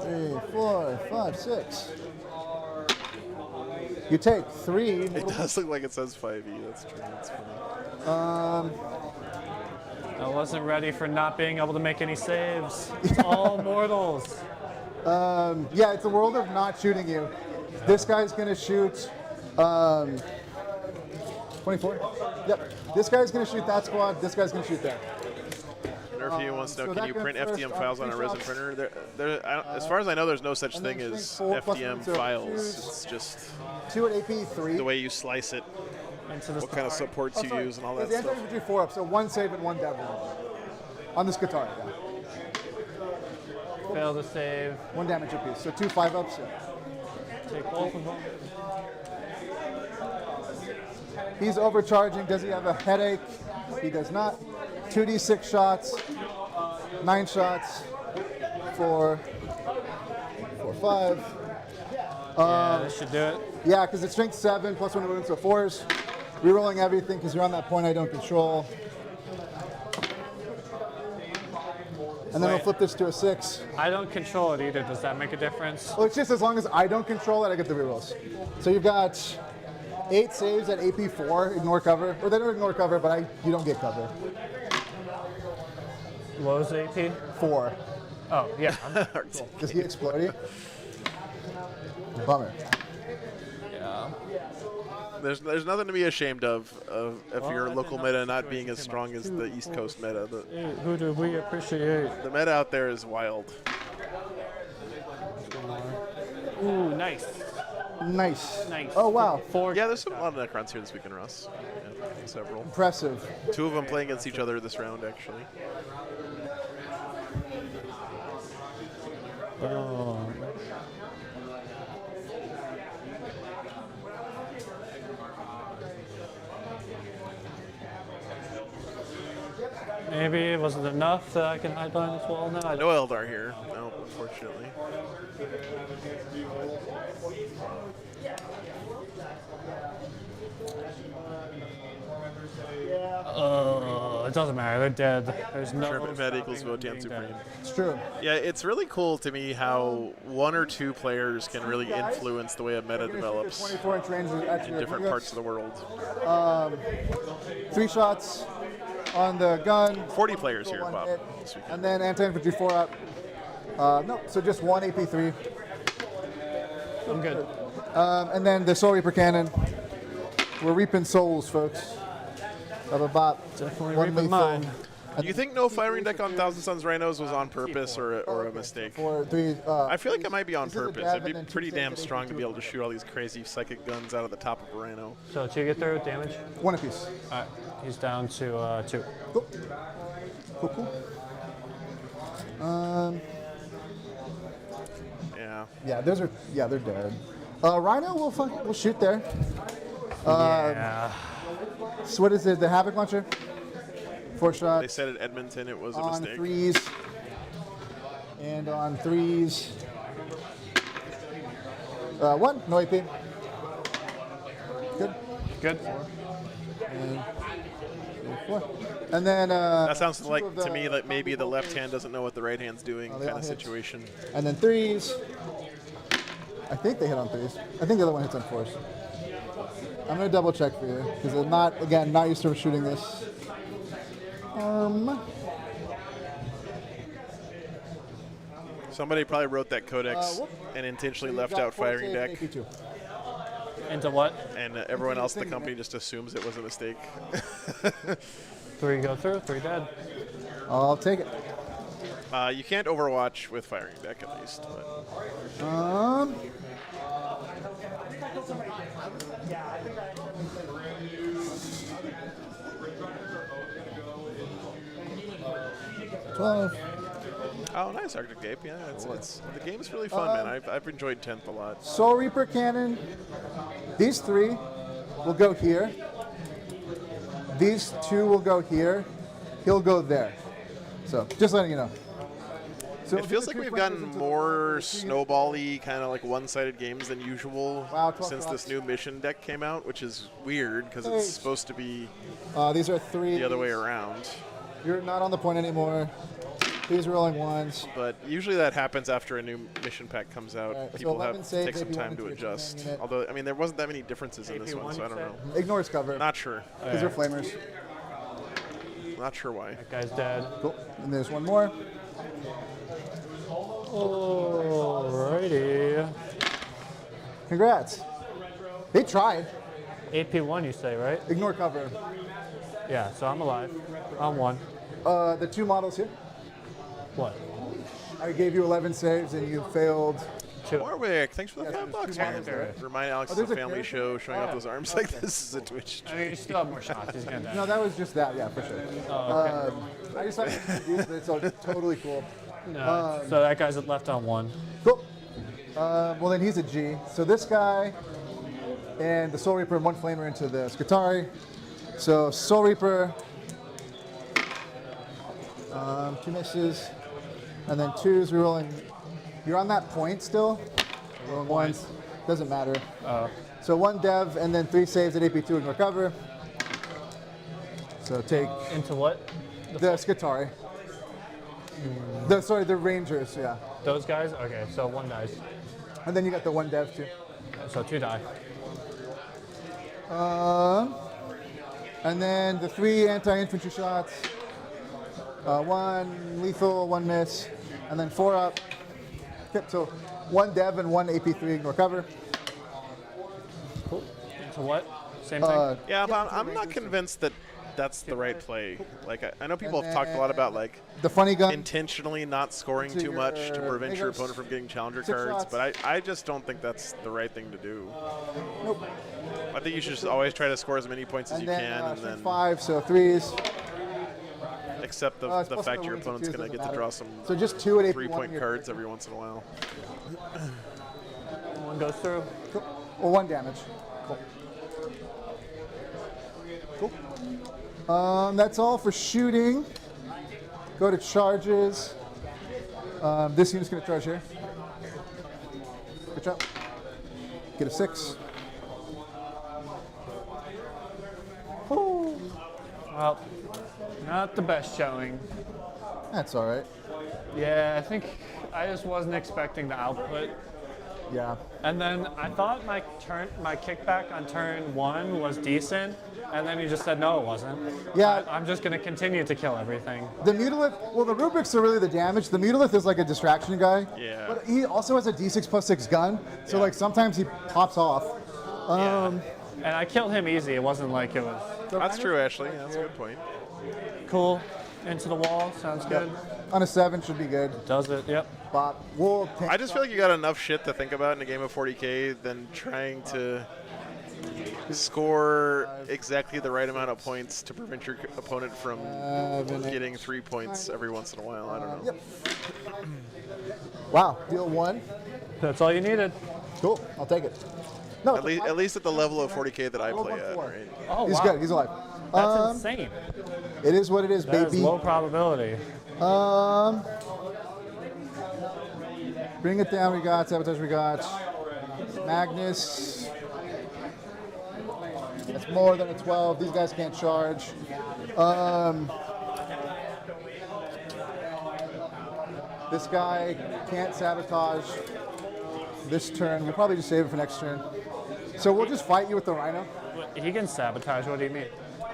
3, 4, 5, 6. You take 3. It does look like it says 5e. That's true. That's funny. I wasn't ready for not being able to make any saves. It's all mortals. Yeah, it's a world of not shooting you. This guy's gonna shoot 24. Yep. This guy's gonna shoot that squad. This guy's gonna shoot that. Nerfy wants to know, so can that you goes print first, FDM files on a resin shots. printer? As far as I know, there's no such and thing then as strength 4 plus FDM 1, so files. choose It's just 2 at AP 3. the way you slice it, Into the what kind of supports you use, and all that The stuff. anti-infantry 4 up, so 1 save and 1 dev roll. On this guitar, yeah. Fail to save. 1 damage apiece, so 2 5-ups. Yeah. Take both of them. He's overcharging. Does he have a headache? He does not. 2d6 shots, 9 shots, 4, 5. Yeah, this should do it. Yeah, because it's strength 7 plus 1 wounds, so 4s. Rerolling everything because you're on that point I don't control. And then we'll flip this to a 6. I don't control it either. Does that make a difference? Well, it's just as long as I don't control it, I get the rerolls. So you've got 8 saves at AP 4, ignore cover. Or they don't ignore cover, but you don't get cover. What was the AP? 4. Oh, yeah. Does he explode you? Bummer. Yeah. There's nothing to be ashamed of if your local meta not being as strong as the East Coast meta. Who do we appreciate? The meta out there is wild. Ooh, nice. Nice. Nice. Oh, wow. Yeah, there's a lot of Necrons here this weekend, Russ. Yeah, several. Impressive. 2 of them playing against each other this round, actually. Oh. Maybe it wasn't enough that I can hide behind this wall now. No Eldar here. No, unfortunately. It doesn't matter. They're dead. There's no. Sherman Fed equals stopping Votan them Supreme. being dead. It's true. Yeah, it's really cool to me how 1 or 2 players can really influence the way a meta develops 24-inch range is actually in different parts of the world. 3 shots on the gun. 40 players here, One Bob. hit. This weekend. And then anti-infantry 4 up. No, so just 1 AP3. I'm good. And then the Soul Reaper Cannon. We're reaping souls, folks. Of about Definitely 1 reaping lethal. mine. Do you think no firing deck on Thousand Suns Rhinos was on purpose or a mistake? 4, 3. I feel like it might be on this is a purpose. dab It'd be and then 2 pretty saves damn at strong to be AP2. able to shoot all these crazy psychic guns out of the top of a Rhino. So 2 get through damage. 1 apiece. All right. He's down to 2. Cool. Cool. Yeah. Yeah, those are. Yeah, they're dead. Rhino, we'll shoot there. Yeah. So what is it? The Havoc Launcher. 4 shots. They said at Edmonton it was a On mistake. 3s. And on 3s. 1, no AP. Good. Good. And 4. And then. That sounds 2 like of to me that maybe the left hand doesn't know what the right hand's doing they kind all of hit. situation. And then 3s. I think they hit on 3s. I think the other one hits on 4s. I'm gonna double check for you because I'm not used to shooting this. Somebody probably wrote that codex whoop. and intentionally You've left got out 4 firing saves, deck, AP2. Into what? and everyone else in the company just assumes it was a mistake. 3 go through. 3 dead. I'll take it. You can't overwatch with firing deck at least. But 12. oh, nice Arctic Gape. Yeah, it's the game's really fun, man. I've enjoyed 10th a lot. Soul Reaper Cannon. These 3 will go here. These 2 will go here. He'll go there. So just letting you know. So It feels like we've gotten more snowball-y, kind of like one-sided games than usual Wow, 12 since drops. this new mission deck came out, which is weird because it's supposed to be These are 3. the other way around. You're not on the point anymore. These are rolling 1s. But usually that happens after a new mission pack comes out. Alright, so People 11 have saves, take some AP1 time and to 2 adjust. expanding it. Although, I mean, there wasn't that many differences in this one, AP1 so I don't you know. Ignores cover. Not sure. These are flamers. Not sure why. That guy's dead. Cool. And there's 1 more. Alrighty. Congrats. They tried. AP1, you say, right? Ignore cover. Yeah. So I'm alive. I'm 1. The 2 models here. What? I gave you 11 saves and you failed. 2. Warwick, thanks for the Yeah, $5, there's 2 man. models there. Remind Alex Oh, it's a there's a family character? show showing off Yeah. those arms like this is a Twitch. I mean, you still have more shots. He's gonna die. No, that was just that. Yeah, for sure. I just thought you introduced it. It's so totally cool. No. So that guy's left on 1. Cool. Well, then he's a G. So this guy and the Soul Reaper and 1 Flamer into the Skitarii. So Soul Reaper, 2 misses, and then 2s. We're rolling. You're on that point still. Rolling ones. Doesn't matter. So 1 dev and then 3 saves at AP2 and recover. So take Into what? the Skitarii. The Rangers, yeah. Those guys? Okay, so 1 dice. And then you got the 1 dev too. So 2 die. And then the 3 anti-infantry shots. 1 lethal, 1 miss, and then 4 up. Yep, so 1 dev and 1 AP3 and recover. Cool. Into what? Same thing? Yeah, but I'm not convinced that that's the right play. Like, I know people have talked a lot about, like, The funny gun. intentionally not scoring too much to prevent your opponent from getting challenger 6 cards, shots. but I just don't think that's the right thing to do. Nope. I think you should just always try to score as many points as And you then can, and strength then 5, so 3s. accept It's the plus fact the your wins of opponent's 2s, going to doesn't get to matter. draw some So just 2 at AP1. 3-point cards every once in a while. 1 goes through. Cool. Well, 1 damage. Cool. That's all for shooting. Go to charges. This unit's going to charge here. Good job. Get a 6. Woo. Well, not the best showing. That's all right. Yeah, I think I just wasn't expecting the output. Yeah. And then I thought my kickback on turn 1 was decent, and then you just said no, it wasn't. Yeah. I'm just going to continue to kill everything. The Mutilith, well, the Rubrics are really the damage. The Mutilith is like a distraction guy. Yeah. But he also has a D6+6 gun, so like sometimes he pops off. And I killed him easy. It wasn't like it was That's true, Ashley. Yeah, that's a good point. cool. Into the wall, sounds good. On a 7 should be good. Does it? Yep. Bop. We'll I just feel like you got enough shit to think about in a game of 40K than trying to score exactly the right amount of points to prevent your opponent from getting 3 points every once in a while. I don't know. Yep. Wow. Deal 1. That's all you needed. Cool. I'll take it. No, At least at the level of 40K that I play at, 4. right? Oh, He's wow. good. He's alive. That's insane. It is what it is, That is baby. low probability. Bring it down. We got sabotage. We got Magnus. That's more than a 12. These guys can't charge. This guy can't sabotage this turn. We'll probably just save it for next turn. So we'll just fight you with the Rhino. He can sabotage. What do you mean?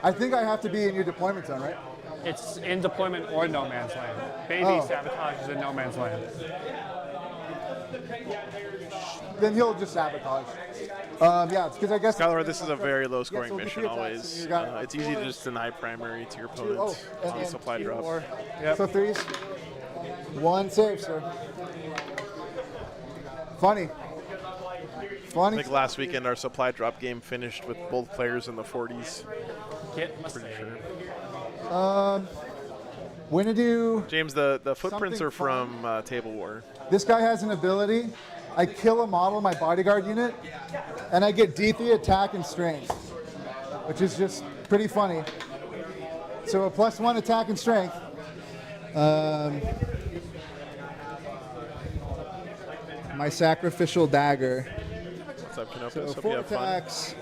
I think I have to be in your deployment zone, right? It's in deployment or no man's land. Baby Oh. sabotage is in no man's land. Then he'll just sabotage. Yeah, because I guess. Skylar, this is a very low scoring so the mission three attacks, always. you got It's easy to just deny primary to your opponent and on a supply drop. Yep. So 3s. 1 save, sir. Funny. I think last weekend our supply drop game finished with both players in the 40s. Get my save. We're gonna do. James, the footprints Something are from Table War. This guy has an ability. I kill a model in my bodyguard unit, and I get D3 attack and strength, which is just pretty funny. So a +1 attack and strength. My sacrificial dagger. What's up, Canopus? So Hope you 4 have fun. attacks.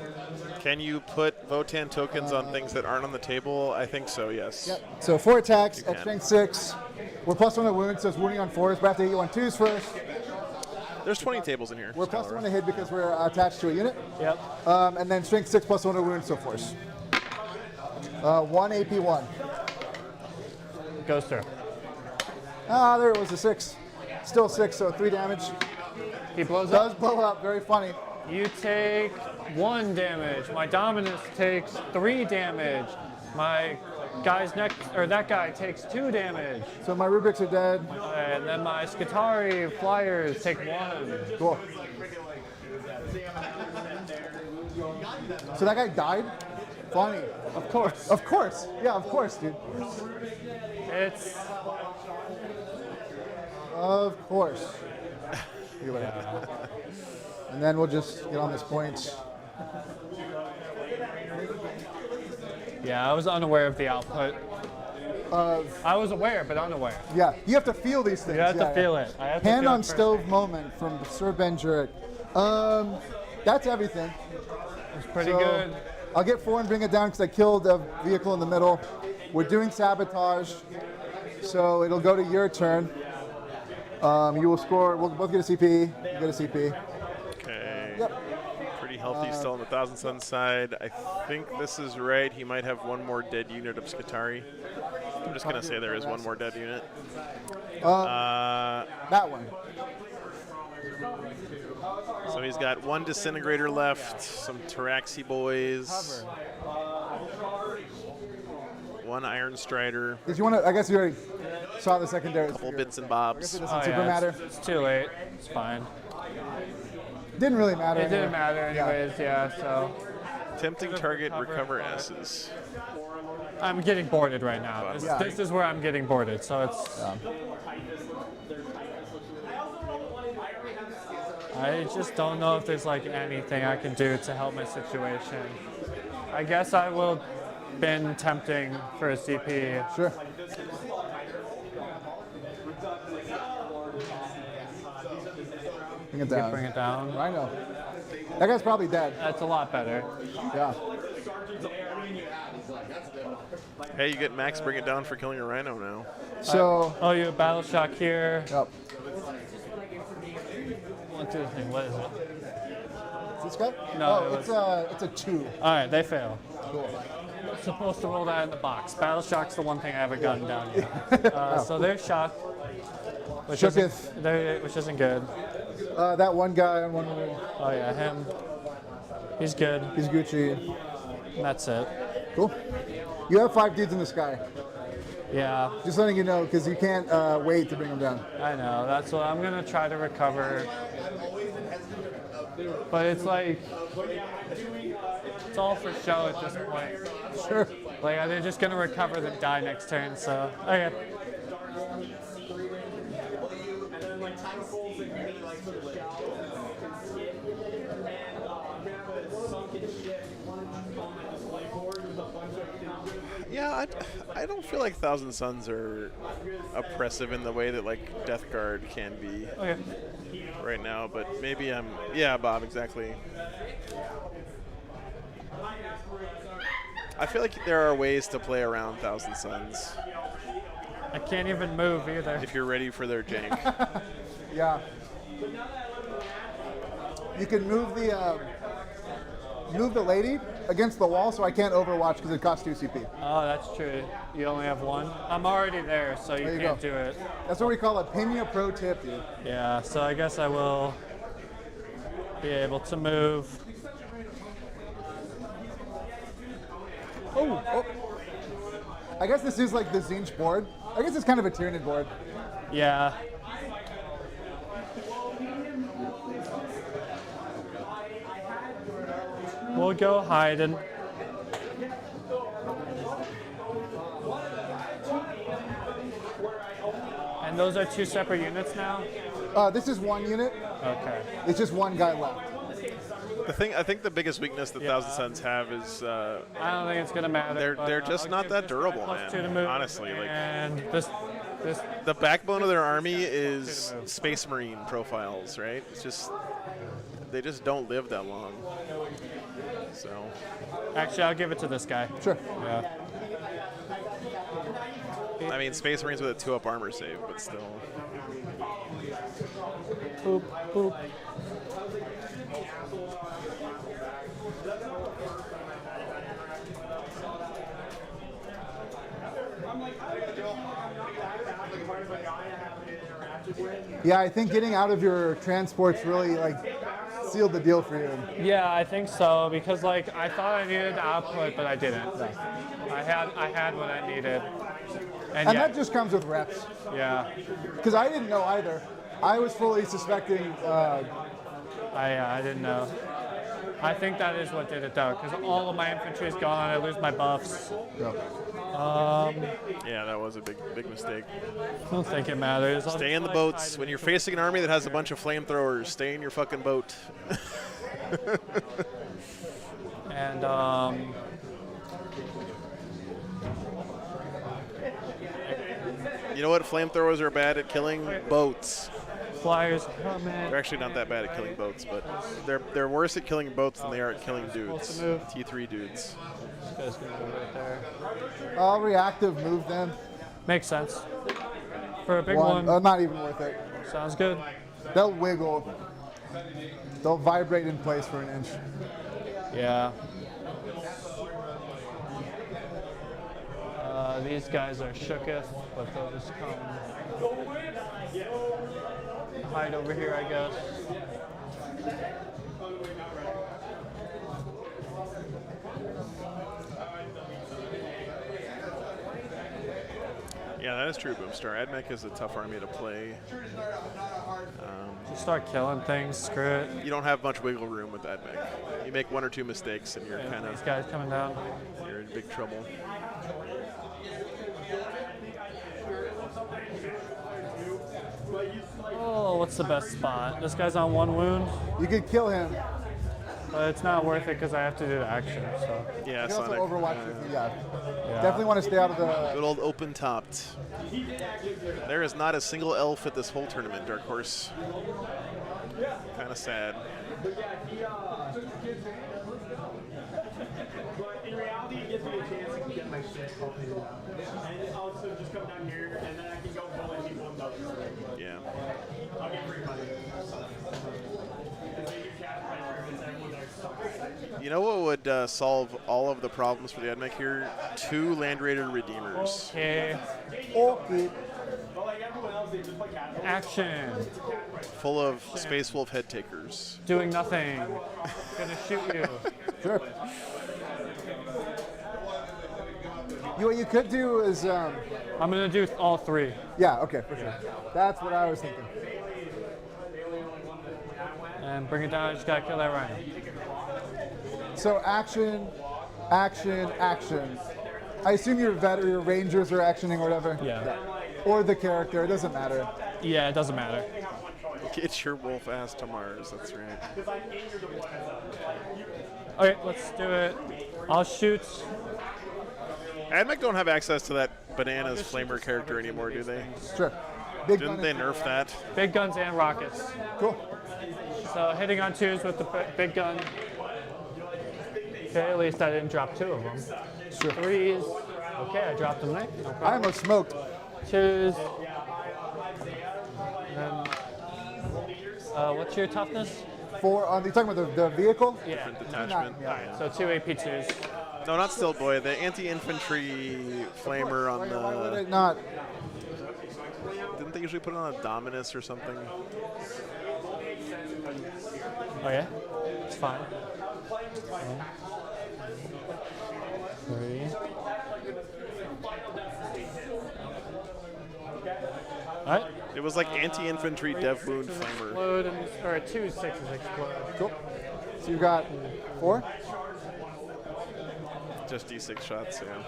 Can you put Votan tokens on things that aren't on the table? I think so, yes. Yep. So 4 attacks You at can. strength 6. We're +1 to wounds, so it's wounding on 4s, but I have to hit you on 2s first. There's 20 tables in here. We're Skylar. +1 to hit because we're attached to a unit. Yep. And then strength 6 +1 to wounds, so force. 1 AP1. Goes through. Ah, there it was a 6. Still 6, so 3 damage. He blows up. Does blow up, very funny. You take 1 damage. My Dominus takes 3 damage. My guy's next, or that guy takes 2 damage. So my Rubrics are dead. And then my Skitarii flyers take 1. Cool. So that guy died? Funny. Of course. Of course. Yeah, of course, dude. It's Of course. And then we'll just get on this point. Yeah, I was unaware of the output. I was aware, but unaware. Yeah, you have to feel these things. You have yeah, to feel it. I have to Hand feel on it stove firsthand. moment from Sir Ben Jurek. That's everything. It's pretty So, good. I'll get 4 and bring it down because I killed a vehicle in the middle. We're doing sabotage, so it'll go to your turn. You will score. We'll both get a CP. You get a CP. Okay. Yep. Pretty healthy still on the Thousand Suns side. I think this is right. He might have one more dead unit of Skitarii. I'm just going to say there is one more dead unit. That one. So he's got one Disintegrator left, some Taraxi boys, one Iron Strider, Did you want to? I guess you already saw the secondary. couple bits and I guess bobs. it doesn't Oh, super yeah, matter. it's too late. It's fine. Didn't really matter. It didn't anyway. matter anyways, yeah, so. Tempting target, recover S's. I'm getting boarded right now. Yeah. This is where I'm getting boarded, so it's. I just don't know if there's like anything I can do to help my situation. I guess I will bin tempting for a CP. Sure. Bring it down. Bring it down. I know. That guy's probably dead. That's a lot better. Yeah. Hey, you get Max, bring it down for killing a Rhino now. So. Oh, you have Battle Shock here. Yep. What's this thing? What is it? This guy? No, Oh, it's a 2. All right, they fail. Cool. Supposed to roll that in the box. Battle Shock's the one thing I haven't gotten down yet. So they're shocked, which isn't good. That one guy on one room. Oh yeah, him. He's good. He's Gucci. And that's it. Cool. You have 5 dudes in the sky. Yeah, Just letting you know, because you can't wait to bring them down. I know. That's what I'm gonna try to recover. But it's like, it's all for show at this point. Sure. Like, they're just gonna recover the die next turn. So, okay. Yeah, I don't feel like Thousand Suns are oppressive in the way that like Death Guard can be Okay. right now, but maybe I'm. Yeah, Bob, exactly. I feel like there are ways to play around Thousand Suns I can't even move either. if you're ready for their jank. Yeah. You can move the lady against the wall, so I can't overwatch because it costs 2 CP. Oh, that's true. You only have one. I'm already there, so you There you can't go. do it. That's what we call a Pena Pro tip, dude. Yeah, so I guess I will be able to move. Oh. I guess this is like the Zinch board. I guess it's kind of a Tyranid board. Yeah. We'll go hiding. And those are 2 separate units now? This is 1 unit. Okay. It's just 1 guy left. I think the biggest weakness that Thousand Suns have is I don't think it's gonna matter. they're just I'll not give that this durable, guy man. +2 to move, Honestly, like and this the backbone of their army is Space Marine profiles, right? It's just they just don't live that long. So actually I'll give it to this guy. Sure. Yeah. I mean, Space Marines with a 2-up armor save, but still. Boop, boop. Yeah, I think getting out of your transports really like sealed the deal for you. Yeah, I think so because like I thought I needed the output, but I didn't. I had what I needed. And And yeah, that just comes with reps. yeah, Because I didn't know either. I was fully suspecting. I didn't know. I think that is what did it though, because all of my infantry is gone. I lose my buffs. Yeah, that was a big mistake. I don't think it matters. I'll Stay in the just, like, boats. hide When in you're the- facing an army that has a bunch of flamethrowers, stay in your fucking boat. And You know what flamethrowers are bad at killing? Boats. flyers coming. They're actually not that bad at killing boats, but they're worse at killing boats than they are at killing dudes. Supposed to move. T3 dudes. This guy's gonna move right there. I'll reactive move them. Makes sense. For a big one, Not even worth it. sounds good. They'll wiggle. They'll vibrate in place for an inch. Yeah. These guys are shooketh, but they'll just come hide over here, I guess. Yeah, that is true, Boomstar. Admech is a tough army to play. Just start killing things, screw it. You don't have much wiggle room with Admech. You make 1 or 2 mistakes and you're kind These of guys coming down. you're in big trouble. Oh, what's the best spot? This guy's on 1 wound, You could kill him. but it's not worth it because I have to do the action, so. Yeah, You can also Sonic. Overwatch if you, yeah. Yeah. Definitely want to stay out of the. Good old open topped. There is not a single elf at this whole tournament, Dark Horse. Kind of sad. But in reality, it gives me a chance to get my shit all figured out. And I'll also just come down here, and then I can go pull in people and double. Yeah. I'll get free money. You know what would solve all of the problems for the Admech here? 2 Land Raider Redeemers. Okay, Okay. But like everyone else, they just play casual. action. Full of Space Wolf head takers. Doing nothing. Gonna shoot you. Sure. What you could do is, I'm gonna do all 3. yeah, okay, for sure. That's what I was thinking. And bring it down, I just gotta kill that rhino. So action, action, action. I assume your your rangers are actioning or whatever. Yeah. Or the character. It doesn't matter. Yeah, it doesn't matter. Get your wolf ass to Mars, that's right. Okay, let's do it. I'll shoot. Admech don't have access to that Bananas Flamer character anymore, do they? Sure. Big Didn't gun they is- nerf that? Big guns and rockets. Cool. So hitting on 2s with the big gun. Okay, at least I didn't drop 2 of them. Sure. 3s. Okay, I dropped them there. No I problem. almost smoked. 2s. And then, what's your toughness? Four. You talking about the vehicle? Yeah. Detachment. Yeah. So 2 AP2s. No, not Still Boy. The anti-infantry flamer on Why would it the. not? Didn't they usually put it on a Dominus or something? Oh yeah? It's fine. 3. Alright. It was like anti-infantry dev wound flamer. Explode and, or 2 6s explode. Cool. So you've got 4. Just D6 shots, yeah.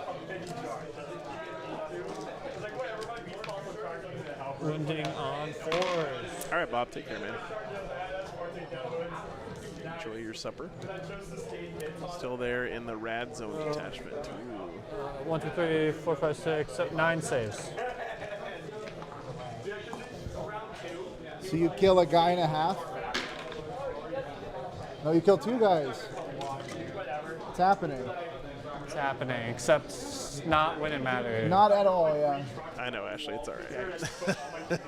Wounding on 4s. All right, Bob, take care, man. Enjoy your supper. Still there in the rad zone detachment. Ooh. 1, 2, 3, 4, 5, 6, 9 saves. So you kill a guy and a half? No, you kill 2 guys. It's happening. It's happening, except not when it matters. Not at all, yeah. I know, Ashley, it's all right.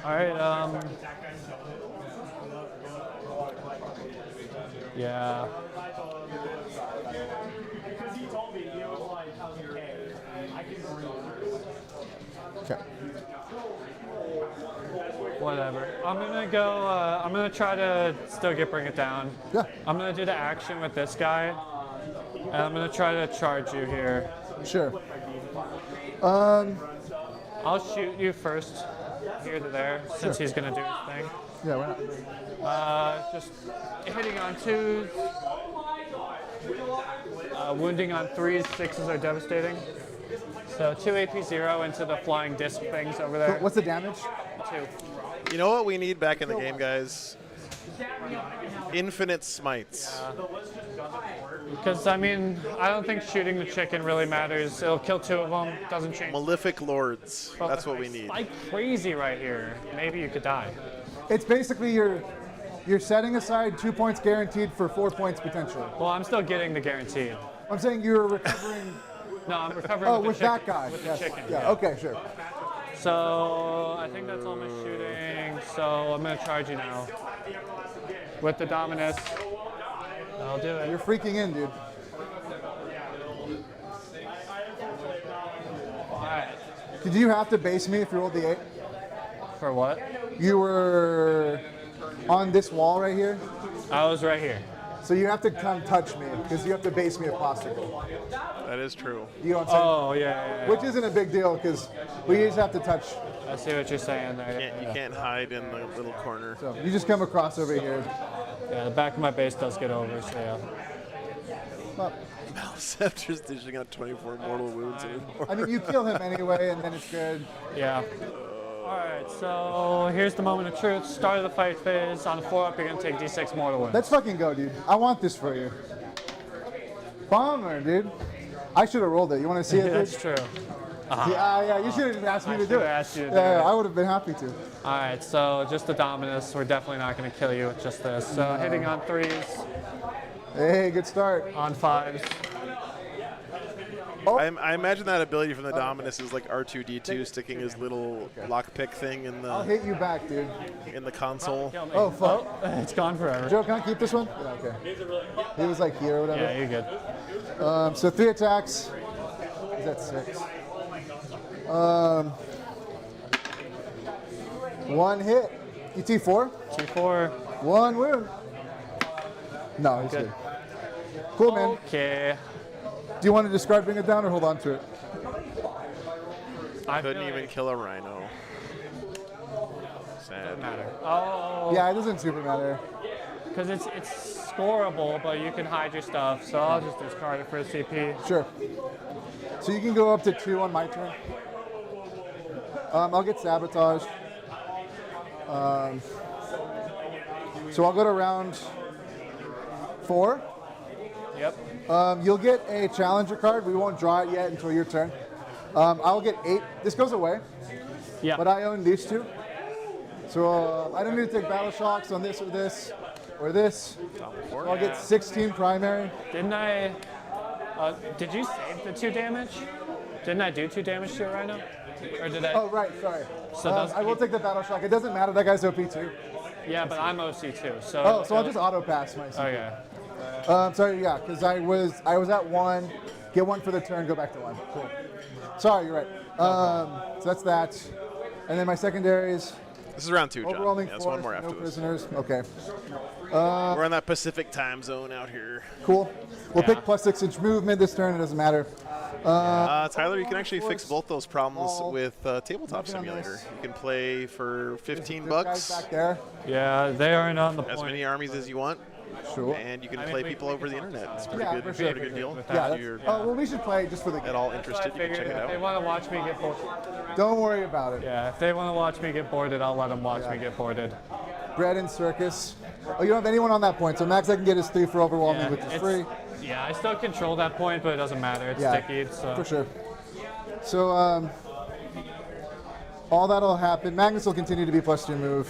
All right. Yeah. Because he told me, he was like, okay, I can breathe. Okay. Whatever. I'm gonna go. I'm gonna try to still Bring It Down. Yeah. I'm gonna do the action with this guy, and I'm gonna try to charge you here. Sure. I'll shoot you first, here to there, since he's gonna do his thing. Yeah, why not? Just hitting on 2s. Wounding on 3s, 6s are devastating. So 2 AP 0 into the flying disc things over there. What's the damage? 2. You know what we need back in the game, guys? Infinite smites. Because, I mean, I don't think shooting the chicken really matters. It'll kill 2 of them, doesn't change. Malefic lords. But That's what if I we need. Like crazy right here. Maybe you could die. It's basically you're setting aside 2 points guaranteed for 4 points potential. Well, I'm still getting the guaranteed. I'm saying you're recovering. No, I'm recovering Oh, with with the chicken. that guy. With Yes. the chicken. Yeah. Okay. Sure. So I think that's all my shooting. So I'm gonna charge you now with the Dominus. I'll do it. You're freaking in, dude. All right. Did you have to base me if you rolled the 8? For what? You were on this wall right here, I was right here. so you have to come touch me because you have to base me if possible. That is true. You know what I'm saying? Oh yeah. Which isn't a big deal because we just have to touch. I see what you're saying there. You can't hide in the little corner. So you just come across over here. Yeah, the back of my base does get over. So yeah. Well, Malceptor's dishing out 24 mortal wounds anymore. I mean, you kill him anyway, and then it's good. Yeah. All right. So here's the moment of truth. Start of the fight phase. On the 4-up, you're gonna take D6 mortal wounds. Let's fucking go, dude. I want this for you. Bummer, dude. I should have rolled it. You want to see it, dude? That's true. Yeah. You should have asked me to do should've it. asked you to do Yeah, it. I would have been happy to. All right. So just the Dominus. We're definitely not gonna kill you with just this. So hitting on 3s, Hey, good start. on 5s. I imagine that ability from the Dominus is like R2D2 sticking his little lockpick thing in I'll the hit you back, dude. console. Kill me. Oh, fuck. It's gone forever. Joe, can I keep this one? Yeah, okay. He was like here or whatever. Yeah, you're good. So 3 attacks. Is that 6? 1 hit. You T4? T4. 1 wound. No, he's good. Cool, man. Okay. Do you want to describe bring it down or hold on to it? I Couldn't feel even like kill a rhino. Sad. matter. Oh. Yeah, it doesn't super matter. Because it's scoreable, but you can hide your stuff. So I'll just discard it for a CP. Sure. So you can go up to 2 on my turn. I'll get sabotaged. So I'll go to round 4. Yep. You'll get a challenger card. We won't draw it yet until your turn. I'll get 8. This goes away, Yeah. but I own these 2. So I don't need to take battle shocks on this or this or this. So I'll get 16 primary. Didn't I? Did you save the 2 damage? Didn't I do 2 damage to your rhino? Or did I? Oh, right, sorry. So those- I will take the battle shock. It doesn't matter. That guy's OP too. Yeah, but I'm OC too. So. Oh, so I'll just auto pass my. Okay. Sorry, yeah, because I was at 1. Get 1 for the turn. Go back to 1. Cool. Sorry, you're right. So that's that. And then my secondaries. This is round 2, John. Overwhelming Yeah, there's force. one more after No this. prisoners. Okay. We're on that Pacific time zone out here. Cool. We'll Yeah. pick plus 6-inch movement this turn. It doesn't matter. Tyler, you can actually fix both those problems Ball. with Tabletop Nothing on Simulator. this. You can play for 15 This guy's bucks, back there. Yeah, they aren't on the as point. many armies as you want, Sure. and you can I mean, play we- people we over can the talk internet. It's about pretty Yeah, good, for sure. pretty good deal. With Yeah, that. that's, You're oh, well, we should play just for the at all That's interested, what I you can check figured. it If they out. want to watch me get bored. Don't worry about it. Yeah, if they want to watch me get boarded, I'll let them watch me get boarded. Bread and circus. Oh, you don't have anyone on that point, so max I can get is 3 for overwhelming, Yeah, which is it's- free. Yeah, I still control that point, but it doesn't matter. It's Yeah, sticky. So. for sure. So all that'll happen. Magnus will continue to be +2 move.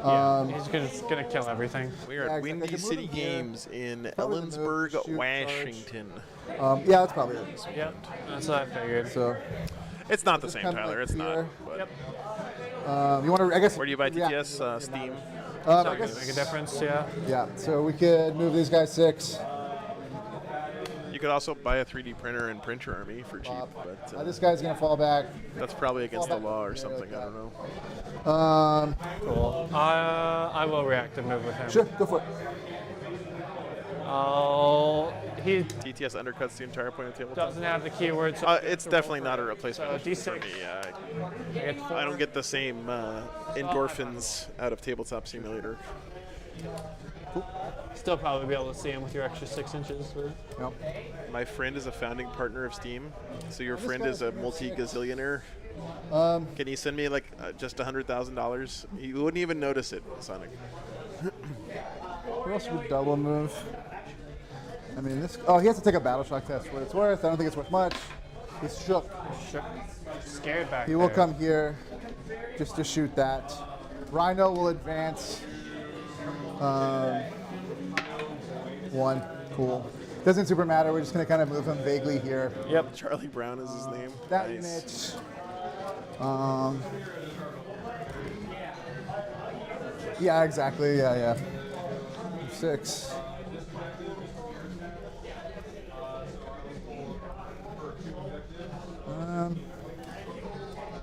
Yeah, he's gonna kill everything. We are Yeah, at exactly. Windy I can move City him here. Games in Probably the move, Ellensburg, shoot, charge. Washington. Yeah, that's probably it. Yep, that's what I figured. So It's not the Just same, kind of Tyler. like It's not. here. But Yep. you want to? I guess. where do you buy yeah. TTS? Steam. So I gonna guess, make a difference. Yeah. Yeah. So we could move these guys 6. You could also buy a 3D printer and print your army for cheap, but This guy's gonna fall back. that's probably against the back. law or Yeah, something. like I don't know. Cool. I will react and move with him. Sure, go for it. He TTS undercuts the entire point of tabletop. doesn't have the keyword. So It's definitely not a replacement So, for D6. me. I get 4. I don't get the same endorphins out of Tabletop Simulator. Still probably be able to see him with your extra 6 inches. Yep. My friend is a founding partner of Steam. So your friend is a multi-gazillionaire. Can you send me like just $100,000? You wouldn't even notice it, Sonic. What else would double move? I mean, this. Oh, he has to take a battle shock test for what it's worth. I don't think it's worth much. He's shook. Scared back He will come here just to shoot that. Rhino will advance. 1. Cool. Doesn't super matter. We're just going to kind of move him vaguely here. Yep. Charlie Brown is his name. That Nice. unit. Yeah, exactly. Yeah. 6.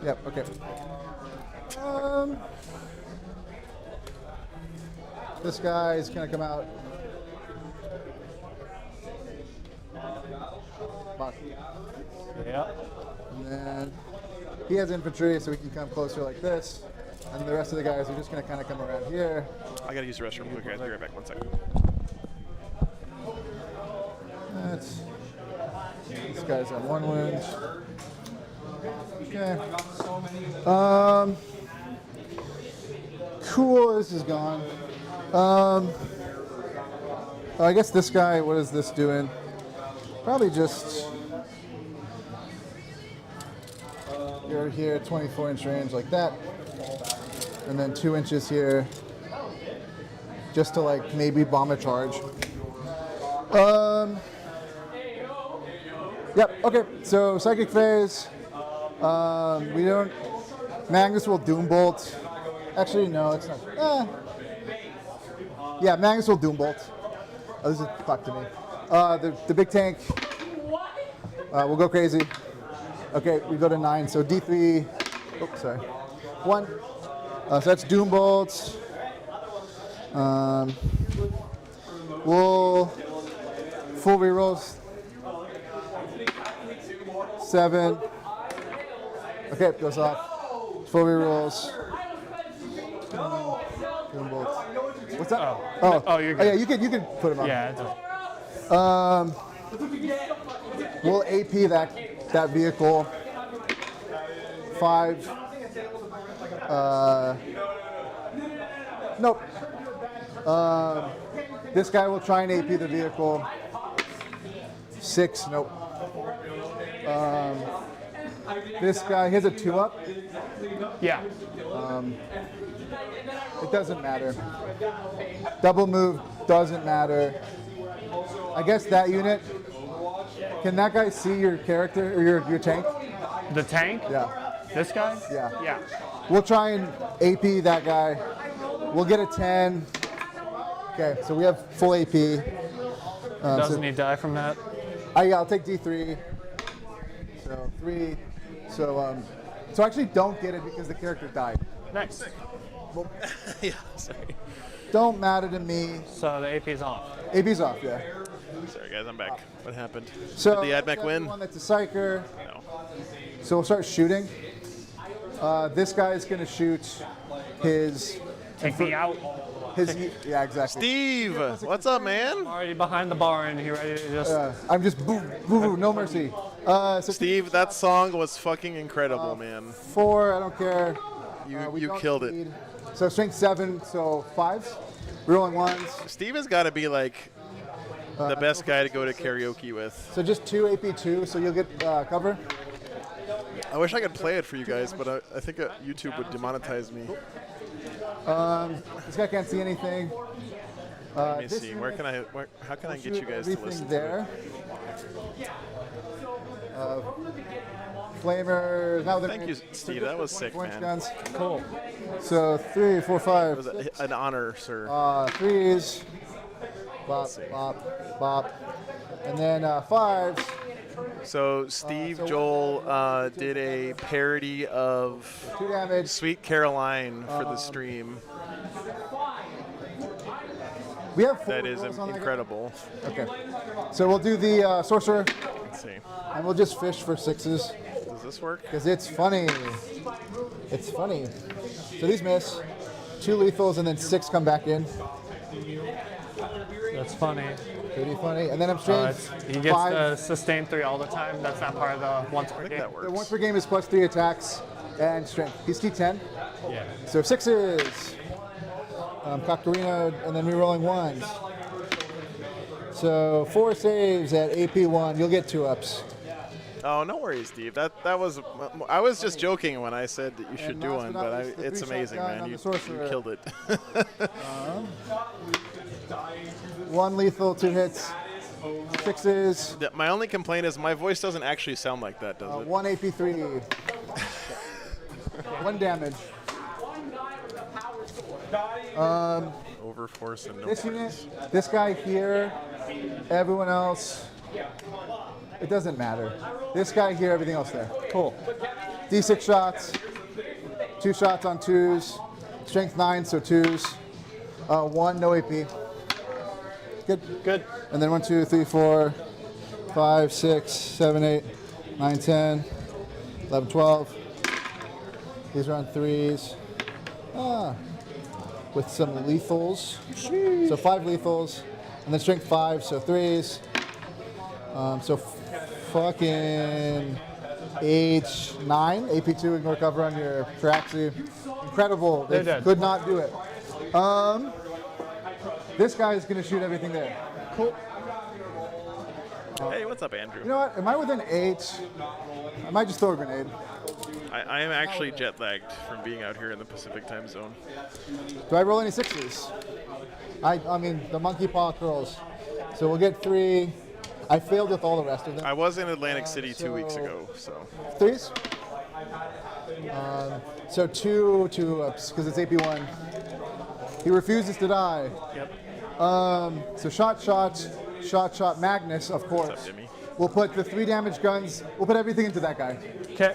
Yep. Okay. This guy is gonna come out. Box. Yep. And then he has infantry, so we can come closer like this. And the rest of the guys are just gonna kind of come around here. I gotta use the restroom quick, guys. Be right back. 1 second. That's. This guy's on 1 wound. Okay. Cool. This is gone. I guess this guy. What is this doing? Probably just. You're here, 24-inch range like that, and then 2 inches here, just to like maybe bomb a charge. Yep. Okay. So psychic phase. We don't. Magnus will doom bolt. Actually, no, it's not. Yeah, Magnus will doom bolt. Oh, this is fuck to me. The big tank. We'll go crazy. Okay, we go to 9. So D3. Oh, sorry. 1. So that's doom bolts. We'll full rerolls. 7. Okay, it goes off. Full rerolls. Doom bolts. What's that? Oh, you're good. yeah, you can put them on. Yeah. It does. We'll AP that vehicle. 5. Nope. This guy will try and AP the vehicle. 6. Nope. This guy, he has a 2-up. Yeah. It doesn't matter. Double move doesn't matter. I guess that unit. Can that guy see your character or your tank? The tank? Yeah. This guy? Yeah. Yeah. We'll try and AP that guy. We'll get a 10. Okay, so we have full AP. Doesn't he die from that? Yeah, I'll take D3. So 3. So I actually don't get it because the character died. Nice. Well, Yeah, sorry. don't matter to me. So the AP's off. AP's off, yeah. Sorry, guys, I'm back. What happened? So Did the AdMech win? One that's a psyker. No. So we'll start shooting. This guy is going to shoot his. Take me out. Yeah, exactly. Steve, what's up, man? Already behind the barn. He ready to just. I'm just boo, no mercy. So Steve, that song was fucking incredible, man. 4, I don't care. We You don't killed it. need- So strength 7, so 5s. Rolling 1s. Steve has got to be like the best guy to go to karaoke with. So just 2 AP2, so you'll get cover. I wish I could play it for you guys, but I think YouTube would demonetize me. This guy can't see anything. Let me see. How can I get you guys to Everything listen there. Flamers. Now Thank you, Steve. That was sick, man. Guns. Cool. So 3, 4, 5. to it? It was an honor, sir. 3s. Bop, bop, bop. And then 5s. So Steve Joel did a parody of 2 damage. Sweet Caroline for the stream. We have 4 That is rolls on that guy? incredible. Okay. So we'll do the sorcerer, Let's see. and we'll just fish for 6s. Does this work? Because it's funny. It's funny. So these miss. 2 lethals and then 6 come back in. That's funny. Pretty funny. And then I'm strength He gets 5. the sustain 3 all the time. That's not part of the once per game. That The works. once per game is +3 attacks and strength. He's T10. Yeah. So 6s. Kakarina, and then rerolling 1s. So 4 saves at AP1. You'll get 2-ups. Oh, no worries, Steve. That was. I was just joking when I said that you should And do last one, but not but least, the it's 3-shot amazing, gun man. on You the sorcerer. killed it. 1 lethal, 2 hits. 6s. My only complaint is my voice doesn't actually sound like that, does it? 1 AP3. 1 damage. Overforce and no This points. unit, this guy here, everyone else, it doesn't matter. This guy here, everything else there. Cool. D6 shots, 2 shots on 2s, strength 9, so 2s, 1, no AP. Good. Good. And then 1, 2, 3, 4, 5, 6, 7, 8, 9, 10, 11, 12. These are on 3s. With some lethals. So 5 lethals. And then strength 5, so 3s. So fucking H9, AP2, ignore cover on your Traxi. Incredible. They They're dead. could not do it. This guy is going to shoot everything there. Cool. Hey, what's up, Andrew? You know what? Am I within 8? I might just throw a grenade. I am actually jet lagged from being out here in the Pacific time zone. Do I roll any 6s? I mean, the monkey paw curls. So we'll get 3. I failed with all the rest of them. I was in Atlantic City 2 weeks ago, so. 3s? So 2 2-ups, because it's AP1. He refuses to die. Yep. So shot, Magnus, of course. What's up, Jimmy? We'll put the 3 damage guns, we'll put everything into that guy. Okay.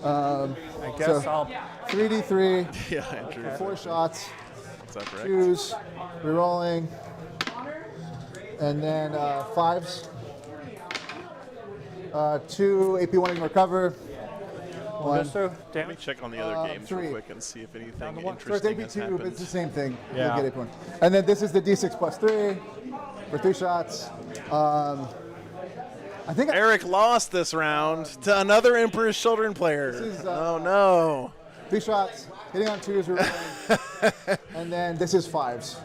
I guess so- I'll. 3d3, Yeah, Andrew. 4 shots, What's up, Rex? 2s, rerolling, and then 5s. 2 AP1 ignore cover. One. Goes through. Let me Damage. check on the other games 3. real quick and see if anything So it's interesting has AP2, but it's the happened. same thing. Yeah. You'll get AP1. And then this is the D6 +3 for 3 shots. I think Eric lost this round to another Emperor's Children player. is, Oh, no. 3 shots, hitting on 2s, rerolling. And then this is 5s.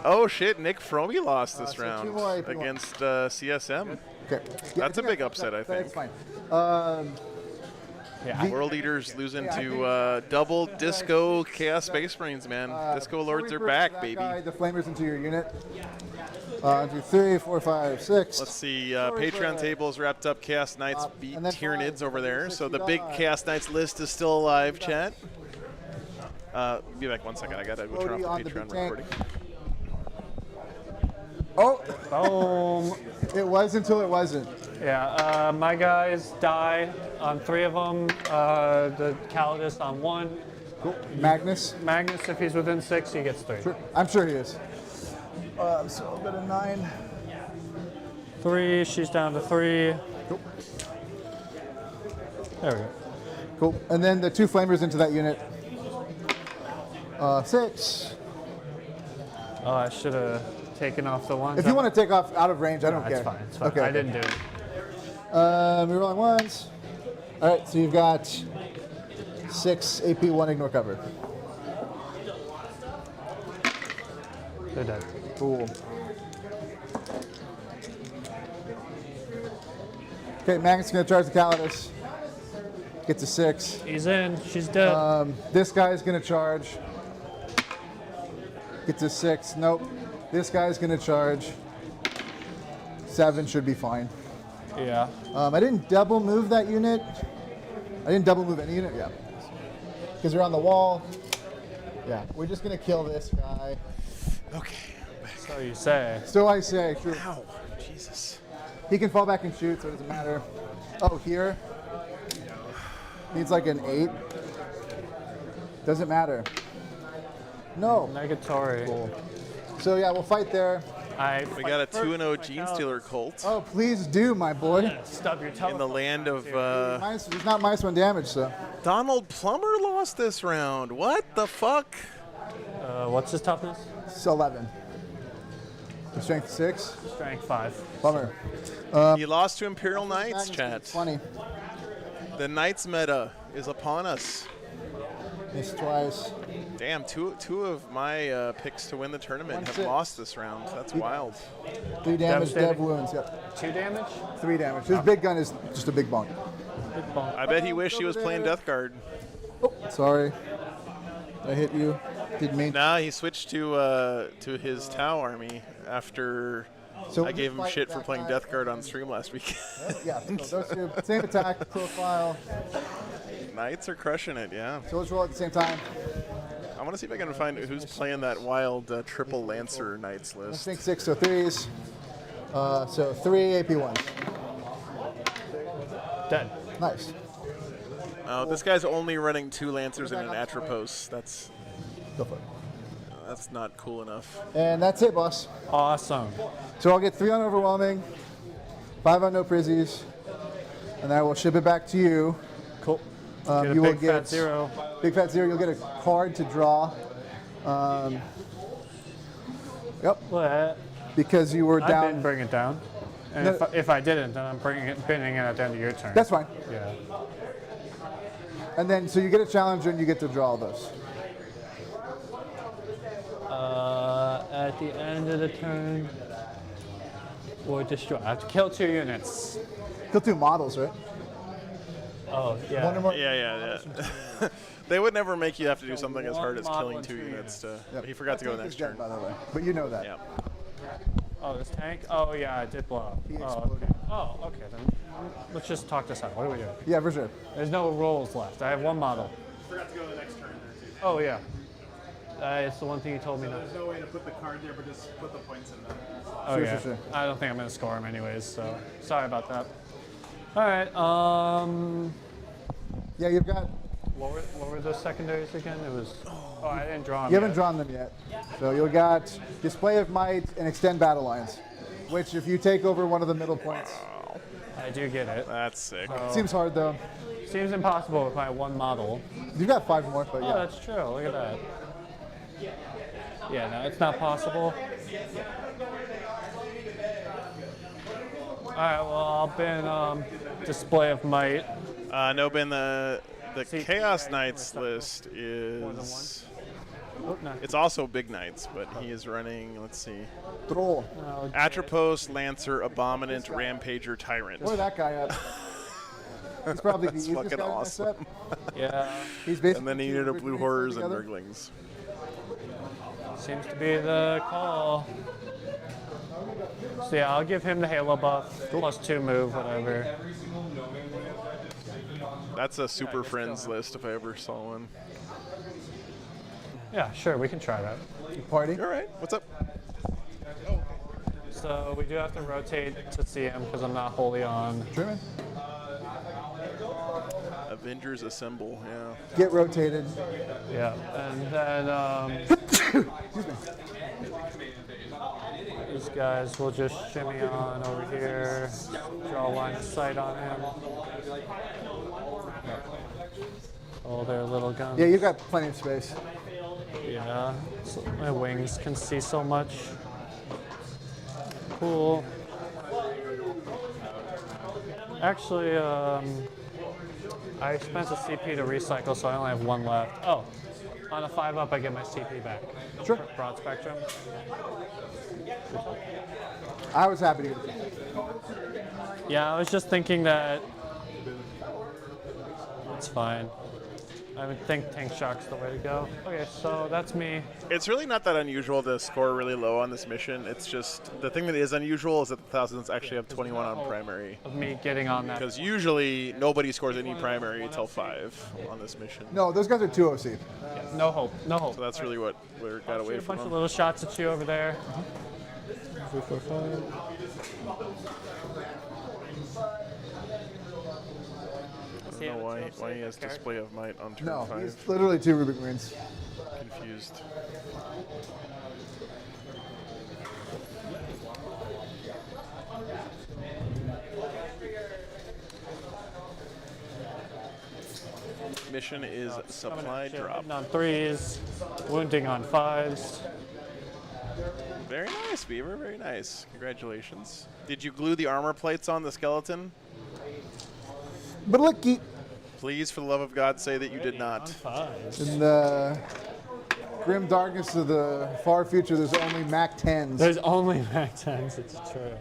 Oh, shit. Nick Fromy lost this so 2 round more AP1. against CSM. Okay. That's a big upset, I That's think. fine. World Leaders losing to double Disco Chaos Space Marines, man. Disco Lords are back, that baby. Guy, the flamers into your unit. 1, 2, 3, 4, 5, 6. Let's see, Patreon tables wrapped up. Chaos Knights beat and then Tyranids 5, over there. So the $60. big Chaos Knights list is still alive, chat. Be back 1 second. I gotta go turn Cody off on the the Patreon big tank. recording. Oh, Boom. it was until it wasn't. Yeah. My guys die on 3 of them. The Calidus on 1. Magnus. Magnus, if he's within 6, he gets 3. I'm sure he is. So a bit of 9. 3. She's down to 3. Cool. There we go. Cool. And then the 2 flamers into that unit. 6. Oh, I should have taken off the ones. If you want to take off out of range, I don't care. It's fine. It's fine. Okay. I didn't do it. We're rolling 1s. All right, so you've got 6 AP1 ignore cover. They're dead. Cool. Okay, Magnus is going to charge the Calidus. Gets a 6. He's in. She's dead. This guy's going to charge. Gets a 6. Nope. This guy's going to charge. 7 should be fine. yeah. I didn't double move that unit. I didn't double move any unit. Yeah. Because they're on the wall. Yeah. We're just going to kill this guy. Okay. So you say. So I say, true. Ow. Jesus. He can fall back and shoot, so it doesn't matter. Oh, here. Needs like an 8. Doesn't matter. No. Negatory. Cool. So yeah, we'll fight there. We got a 2-0 Gene Stealer cult Oh, please do, my boy. Stub your toe. in the land of. There's not -1 damage, so. Donald Plummer lost this round. What the fuck? What's his toughness? It's 11. Strength 6. Strength 5. Bummer. He lost to Imperial Knights, chat. Funny. The Knights meta is upon us. Missed twice. Damn, two of my picks to win the tournament have 1-6. lost this round. That's wild. 3 damage, dev Devastating. wounds. Yep. 2 damage? 3 damage. His big gun is just a big bonk. Big bump. I bet he wished he was playing Death Guard. Oh, sorry. I hit you. Didn't mean. Nah, he switched to his Tau army after I gave him shit for playing Death Guard on stream last week. Yeah, so those two, same attack profile. Knights are crushing it, yeah. So let's roll at the same time. I want to see if I can find who's playing that wild triple Lancer Knights I list. think 6, so 3s. So 3 AP1s. Dead. Nice. Oh, this guy's only running 2 Lancers and an Atropos. Go for it. That's not cool enough. And that's it, boss. Awesome. So I'll get 3 on Overwhelming, 5 on No Prizzies, and then I will ship it back to you. Cool. You Get a will big get fat 0. Big Fat Zero. You'll get a card to draw. Yep, What? because you were I didn't down. bring it down. And No. if I didn't, then I'm pinning it at the end of your turn. That's fine. Yeah. And then, so you get a challenger and you get to draw those. At the end of the turn, or destroy. I have to kill 2 units. Kill 2 models, right? Oh, yeah. One or more. Yeah. They would never make you have to do something as hard as One model killing and 2 2 units. Yep. He forgot to go Tank is next dead, turn. by the way. But you know that. Yeah. Oh, this tank? Oh, yeah, it did blow up. He Oh, exploded. okay. Oh, okay, then let's just talk this out. What do we do? Yeah, for sure. There's no rolls left. I have 1 model. Forgot to go to the next turn there too. Oh, yeah. It's the one thing you told me not There's no way to put the card there, but just put the points in there. Oh, Sure, yeah. sure. I don't think I'm going to score him anyways, so sorry about that. All right, Yeah, you've got. what were those secondaries again? It was, oh, I didn't draw them You haven't yet. drawn them yet. So you'll got Display of Might and Extend Battle Lines, which if you take over one of the middle points, I do get it. That's sick. seems hard though. Seems impossible with my 1 model. You've got 5 more, but Oh, yeah. that's true. Look at that. Yeah, no, it's not possible. All right, well, I'll bin Display of Might. No, Ben, the See, Chaos Knights list is. Oh, no. It's also Big Knights, but he is running, let's see, Troll. No, Atropos, Lancer, Abominant, Rampager, Tyrant. Look that guy up. He's probably the That's easiest fucking guy to mess awesome. up. yeah, He's basically And then he two needed a Red Blue Grenades Horrors and together. Nurglings. seems to be the call. So yeah, I'll give him the Halo buff, plus 2 move, whatever. That's a Super Friends list if I ever saw one. Yeah, sure, we can try that. Party. All right, what's up? So we do have to rotate to see him because I'm not wholly on. Truman. Avengers Assemble, yeah. Get rotated. Yeah, and then these guys will just shimmy on over here, draw a line of sight on him. All their little guns. Yeah, you've got plenty of space. Yeah, so my wings can see so much. Cool. Actually, I spent a CP to recycle, so I only have 1 left. Oh, on a 5-up, I get my CP back. Sure. Broad spectrum. I was happy to get it. Yeah, I was just thinking that it's fine. I would think tank shock's the way to go. Okay, so that's me. It's really not that unusual to score really low on this mission. It's just, the thing that is unusual is that the Thousands actually have 21 on primary. Of me getting on that. Because usually nobody scores any primary until 5 on this mission. No, those guys are 2 OC. No hope. No hope. So that's really what we got away Shoot a from bunch of them. little shots at you over there. 3, 4, 5. I don't know why he has Display of Might on turn No, 5. he's literally 2 Rubik Marines. Confused. Mission is supply drop. Hitting on 3s, wounding on 5s. Very nice, Beaver. Very nice. Congratulations. Did you glue the armor plates on the skeleton? But lucky. Please, for the love of God, say that you did not. In the grim darkness of the far future, there's only Mac 10s. There's only Mac 10s, it's true.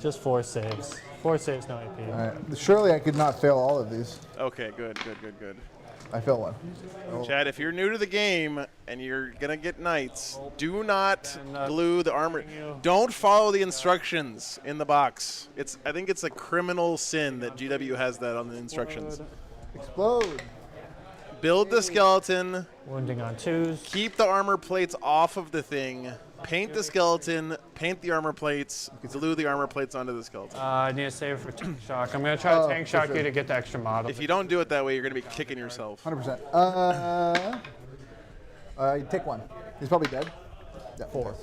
Just 4 saves. 4 saves, no AP. All right. Surely I could not fail all of these. Okay, good, good, good, good. I failed one. Chad, if you're new to the game and you're gonna get knights, do not glue the armor. Don't follow the instructions in the box. I think it's a criminal sin that GW has that on the instructions. Explode. Build the skeleton. Wounding on 2s. Keep the armor plates off of the thing. Paint the skeleton. Paint the armor plates. Glue the armor plates onto the skeleton. I need a save for tank shock. I'm gonna try to tank shock sure. you to get the extra model. If you don't do it that way, you're gonna be kicking yourself. 100%. Take one. He's probably dead. Yeah, 4.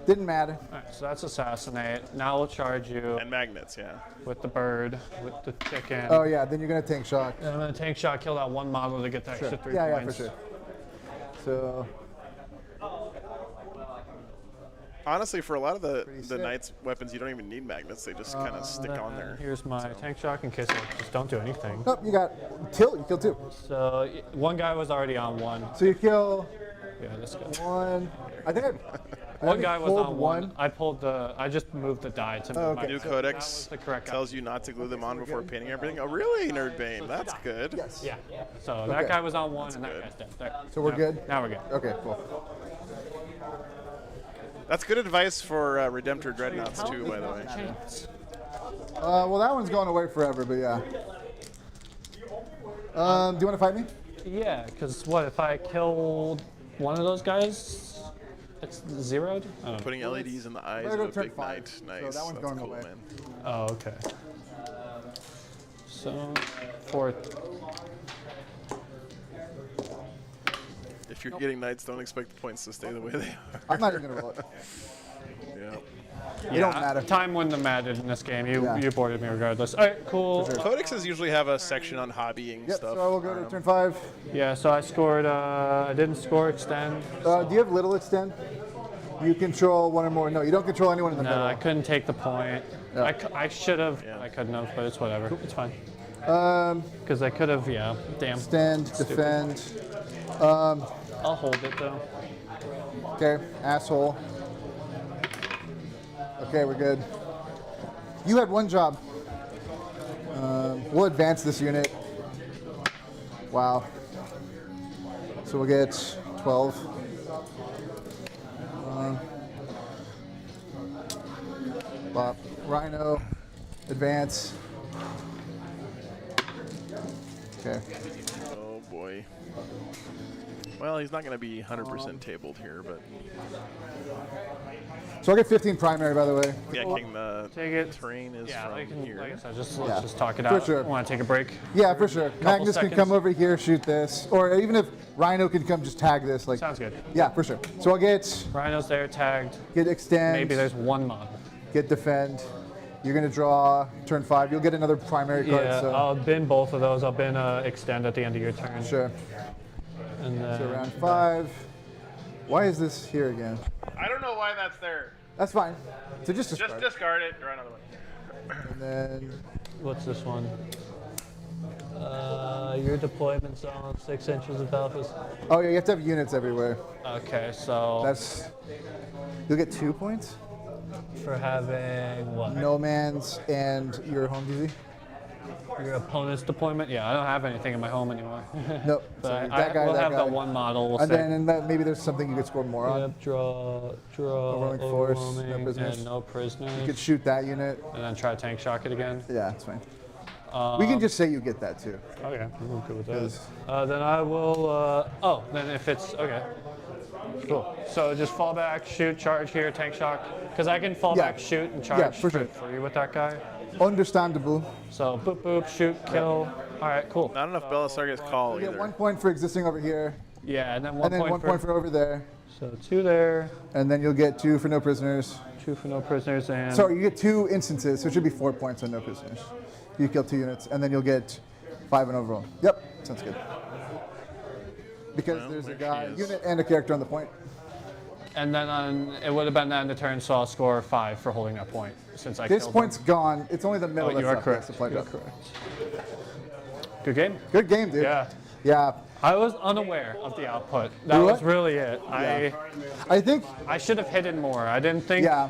Didn't matter. Alright, so that's assassinate. Now we'll charge you And magnets, yeah. with the bird, with the chicken. Oh yeah, then you're gonna tank shock. And I'm gonna tank shot, kill that one model to get the extra 3 Yeah, points. yeah, for sure. So Honestly, for a lot of the sick. Knights weapons, you don't even need magnets. They just kind of stick on there. Here's my tank shock in case I just don't do anything. nope, you got kill. You kill 2. So one guy was already on 1. So you kill Yeah, this guy. 1. I think One guy was pulled on 1. I just moved the die to move okay. my New so codex that was the correct guy. tells you not to glue them on before painting everything. Oh, really, Nerdbane? That's good. Yes. Yeah. So that Okay. guy was on 1 and that guy's dead. There. So we're Now- good? Now we're good. Okay, cool. That's good advice for Redemptor Dreadnoughts, too, by the way. Well, that one's going away forever, but yeah. Do you want to fight me? Yeah, because what if I killed one of those guys? It's zeroed? I don't know. Putting LEDs in the eyes Better of go a turn big 5, knight. so Nice. that one's That's going cool, away. man. Oh, okay. So, 4th. If you're getting knights, don't expect the points to stay the way they are. I'm not even going to roll it. Yeah. It don't matter. Time wouldn't have mattered in this game. You Yeah. you boarded me regardless. All right, cool. Codexes usually have a section on hobbying Yep, stuff. so I will go to turn 5. Yeah, so I scored. I didn't score extend. Do you have little extend? You control 1 or more. No, you don't control anyone in the No, middle. I couldn't take the point. Yeah. I should have. Yeah. I couldn't have, but it's whatever. It's fine. Um, Because I could have. Yeah. Damn. Extend, defend. I'll hold it though. Okay, asshole. Okay, we're good. You had 1 job. We'll advance this unit. Wow. So we'll get 12. Bop. Rhino, advance. Okay. Oh, boy. Well, he's not going to be 100% tabled here, but So I'll get 15 primary, by the way. yeah, King, the Take it. terrain is Yeah, from here. like I said, let's Yeah. just talk it For out. sure. Want to take a break? Yeah, for sure. Magnus can seconds. come over here, shoot this, or even if Rhino can come, just tag this. Like, Sounds good. yeah, for sure. So I'll get Rhino's there, tagged. extend. Maybe there's one model. Get defend. You're gonna draw turn 5. You'll get another primary card. Yeah, So I'll bin both of those. I'll bin extend at the end of your turn. sure. And then So round 5. Why is this here again? I don't know why that's there. That's fine. So just discard. Just discard it. Draw another one. And then what's this one? Your deployment zone, 6 inches of alphas. oh yeah, you have to have units everywhere. Okay, so That's you'll get 2 points. for having what? No man's and your home DZ. Your opponent's deployment? Yeah, I don't have anything in my home anymore. Nope. But So I that guy, will that have guy. the one model. We'll And say. then maybe there's something you could score more on. Yep, draw, Overwhelming force, no overwhelming, prisoners. and no prisoners. You could shoot that unit. And then try to tank shock it again. Yeah, it's fine. We can just say you get that too. Okay, I'm good with Because- that. Then I will. Then if it's okay. Cool. So just fall back, shoot, charge here, tank shock. Because I can fall Yeah. back, shoot, and charge for sure. free with that guy. Understandable. So boop boop, shoot, kill. All right, cool. Not enough Belisarius call You get either. 1 point for existing over here, Yeah, and then one and then point 1 point for over there, So 2 there, and then you'll get 2 for no prisoners. 2 for no prisoners, and Sorry, you get 2 instances, so it should be 4 points on no prisoners. You kill 2 units, and then you'll get 5 in overall. Yep, sounds good. Because Well, there's a there guy, she is. unit, and a character on the point. And then it would have been the end of turn, so I'll score 5 for holding that point since I This killed point's them. gone. It's only the middle Oh, that's you are left. correct. Supply You are drop. Good game. Good game, dude. Yeah. Yeah. I was unaware of the output. That You was what? really it. I think. I should have hidden more. I didn't think. Yeah.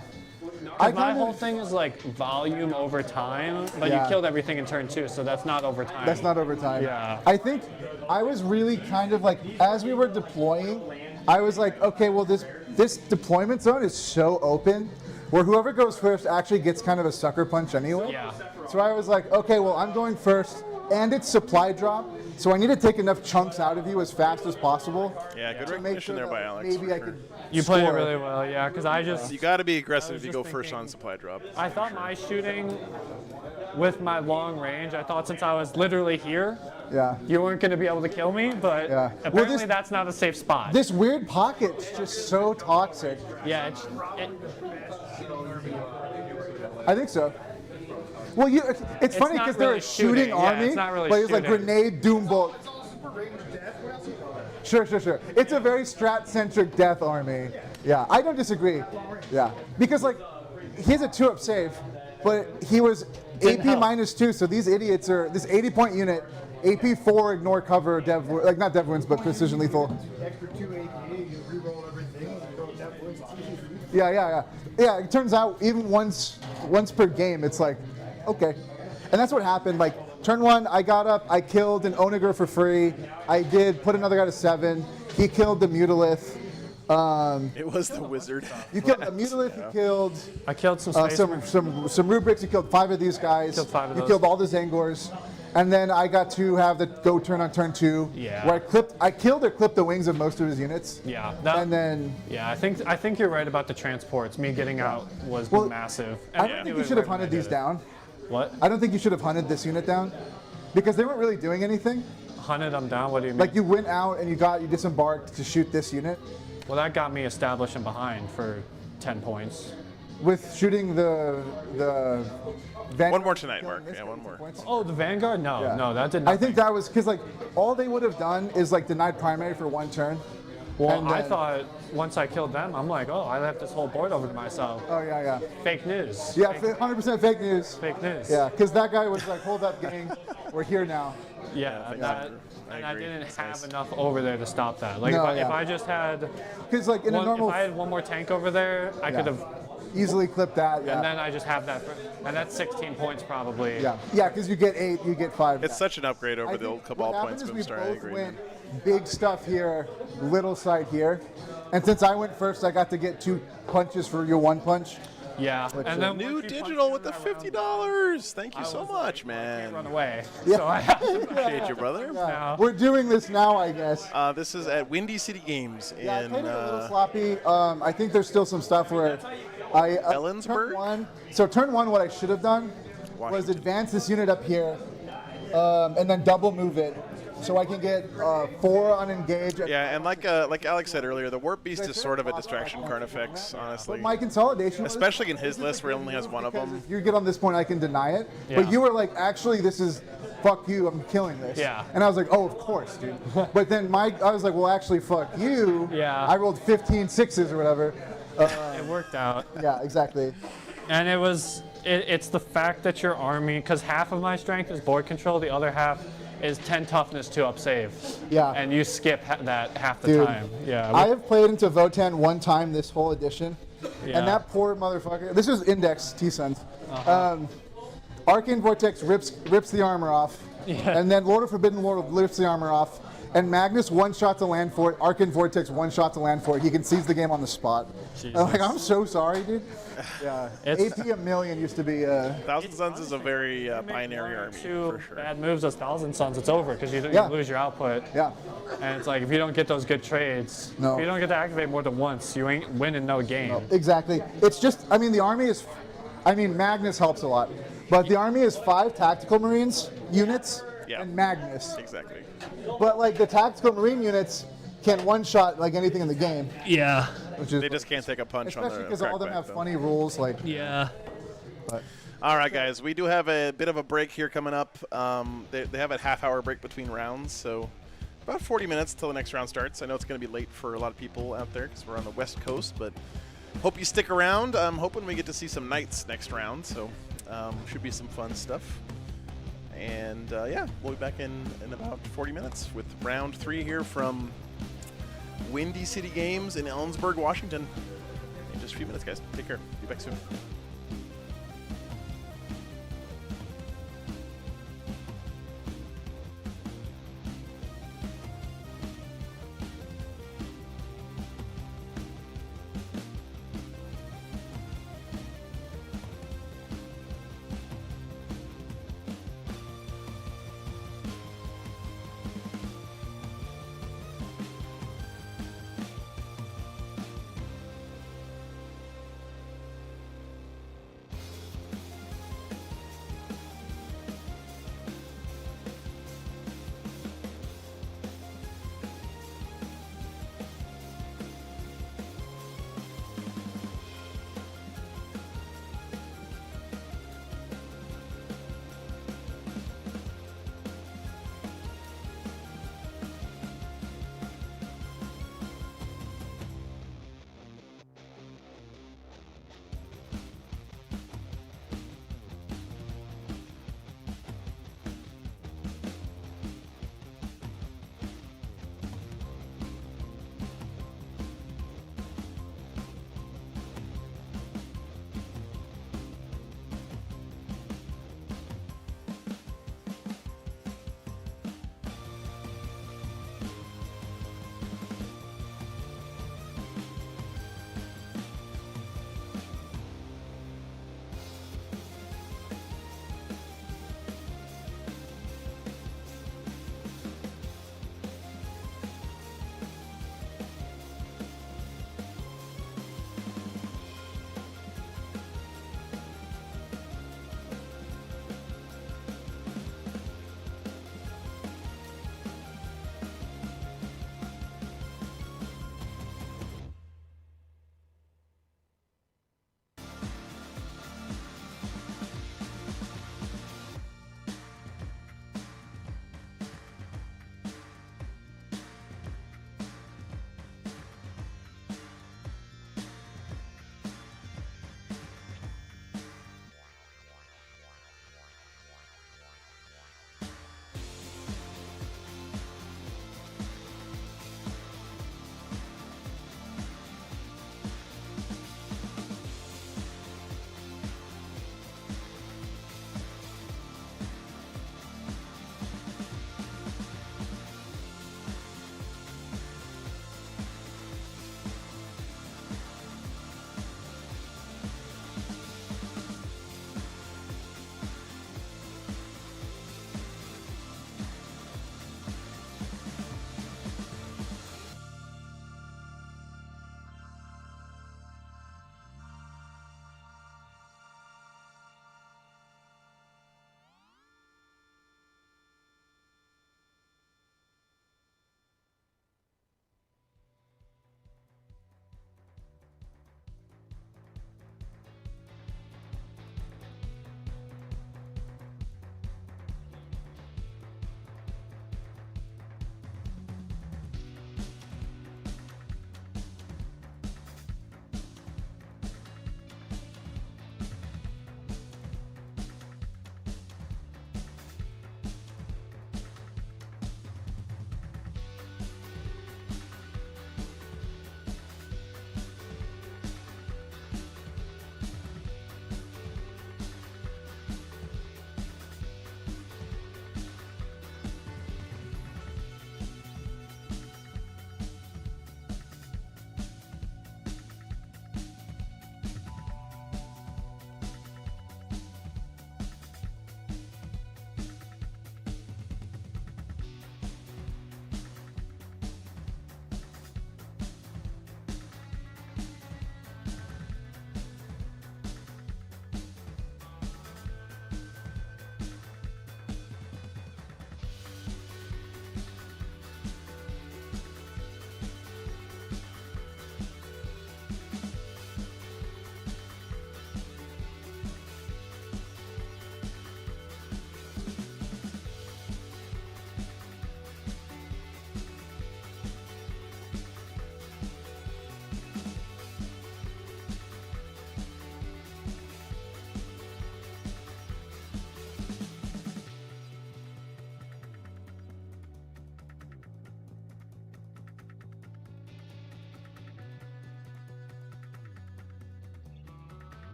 'Cause my whole thing is like volume over time, but Yeah. you killed everything in turn 2, so that's not over time. That's not over time. Yeah. I think I was really kind of like, as we were deploying, I was like, okay, well, this deployment zone is so open where whoever goes first actually gets kind of a sucker punch anyway. Yeah. So I was like, okay, well, I'm going first, and it's supply drop, so I need to take enough chunks out of you as fast as possible. Yeah, good to make recognition there that by Alex. Maybe for I sure. could. You played it score. really well, yeah, because I just You got to be aggressive if you just go first thinking- on supply drop. I thought my shooting with my long range, I thought since I was literally here, Yeah. you weren't going to be able to kill me, but Yeah. Well, apparently this- that's not a safe spot. This weird pocket's just so toxic. Yeah, I think so. Well, it's funny not because they're really a shooting shooting, yeah, army, it's not really but it's like shooting. grenade, doom bolt. Sure. It's a very strat-centric death army. Yeah, I don't disagree. Yeah, because like he has a 2-up save, but he was Didn't AP help. -2, so these idiots are this 80-point unit. AP 4 ignore cover, like not dev wounds, but precision lethal. Extra 2 AP, you reroll everything, you roll death wounds, it's easy. Yeah. It turns out even once per game, it's like, okay, and that's what happened. Like turn 1, I got up, I killed an Onager for free. I did put another guy to 7. He killed the Mutilith. It was the wizard. You killed a Mutilith. You killed I killed some space. some rubrics. You killed 5 of these guys. Killed 5 of you those. killed all the Zangors. And then I got to have the go turn on turn 2, Yeah. where I killed or clipped the wings of most of his units. Yeah, And then yeah, I think you're right about the transports. Me getting out was Well, massive. I don't think you should have hunted these down. What? I don't think you should have hunted this unit down because they weren't really doing anything. Hunted them down? What do you mean? Like you went out and you disembarked to shoot this unit Well, that got me established and behind for 10 points. with shooting the Vanguard One more tonight, killing Mark. this Yeah, guy one with more. points. Oh, the Vanguard? No, Yeah. no, that did I not. think that was because like all they would have done is like denied primary for 1 turn. Well, and I then- thought once I killed them, I'm like, oh, I left this whole board over to myself. Oh yeah. Fake news. Yeah, Fake, 100% fake news. fake news. Yeah, because that guy was like, hold up, gang, we're here now. Yeah, thanks, that, Andrew. I and I agree. didn't That's have nice. enough over there to stop that. Like No, if yeah. I just had Because like in a one, normal, if I had one more tank over there, I could have, easily clip that. Yeah. and then I just have that, and that's 16 points probably. Yeah, because you get 8, you get 5. It's such an upgrade over I the old think Cabal what points happened boom is star. we I both agree. went big stuff here, little side here, and since I went first, I got to get 2 punches for your 1 punch. Yeah. And then New once you digital punch with the in that round, $50. Thank you I so was much, like, I can't run man. away. Yeah. So I have to Appreciate you, brother. now. We're doing this now, I guess. This is at Windy City Games Yeah, I in played it a little sloppy. I think there's still some stuff where I Ellensburg? turn 1. So turn 1, what I should have done was Washington. advance this unit up here, and then double move it, so I can get 4 on engage. Yeah, and like Alex said earlier, the Warp Beast is sort of a distraction card effects, honestly. But my consolidation, was- Especially in his list where he only has one of because them. if you get on this point, I can deny it. Yeah. But you were like, actually, this is fuck you. I'm killing this. Yeah. And I was like, oh, of course, dude. But then I was like, well, actually, fuck you. Yeah. I rolled 15 6s or whatever. It worked out. Yeah, exactly. And it's the fact that your army, because half of my strength is board control, the other half is 10 toughness to up save. Yeah. And you skip that half the Dude, time. Yeah. I have played into Votan 1 time this whole edition, Yeah. and that poor motherfucker. This is Index T-Suns. Uh-huh. Arcane Vortex rips the armor off, Yeah. and then Lord of Forbidden World rips the armor off, and Magnus 1 shot to land for it. Arcane Vortex 1 shot to land for it. He can seize the game on the spot. I'm like, I'm so sorry, dude. Yeah. It's- AP a million used to be. Thousand Suns is a very binary army, Two for sure. bad moves as Thousand Suns, it's over because you Yeah. lose your output. Yeah. And it's like if you don't get those good trades, No. if you don't get to activate more than once, you ain't winning no game. Exactly. It's just, I mean, the army is, I mean, Magnus helps a lot, but the army is 5 tactical marines units Yeah. and Magnus. Exactly. But like the tactical marine units can one-shot like anything in the game, Yeah. which is They just can't take a punch on especially the because all of them crackback, have though. funny rules. Like, Yeah. All right, guys, we do have a bit of a break here coming up. They have a half-hour break between rounds, so about 40 minutes till the next round starts. I know it's going to be late for a lot of people out there because we're on the West Coast, but hope you stick around. I'm hoping we get to see some knights next round, so should be some fun stuff. And yeah, we'll be back in about 40 minutes with round 3 here from Windy City Games in Ellensburg, Washington. In just a few minutes, guys. Take care. Be back soon.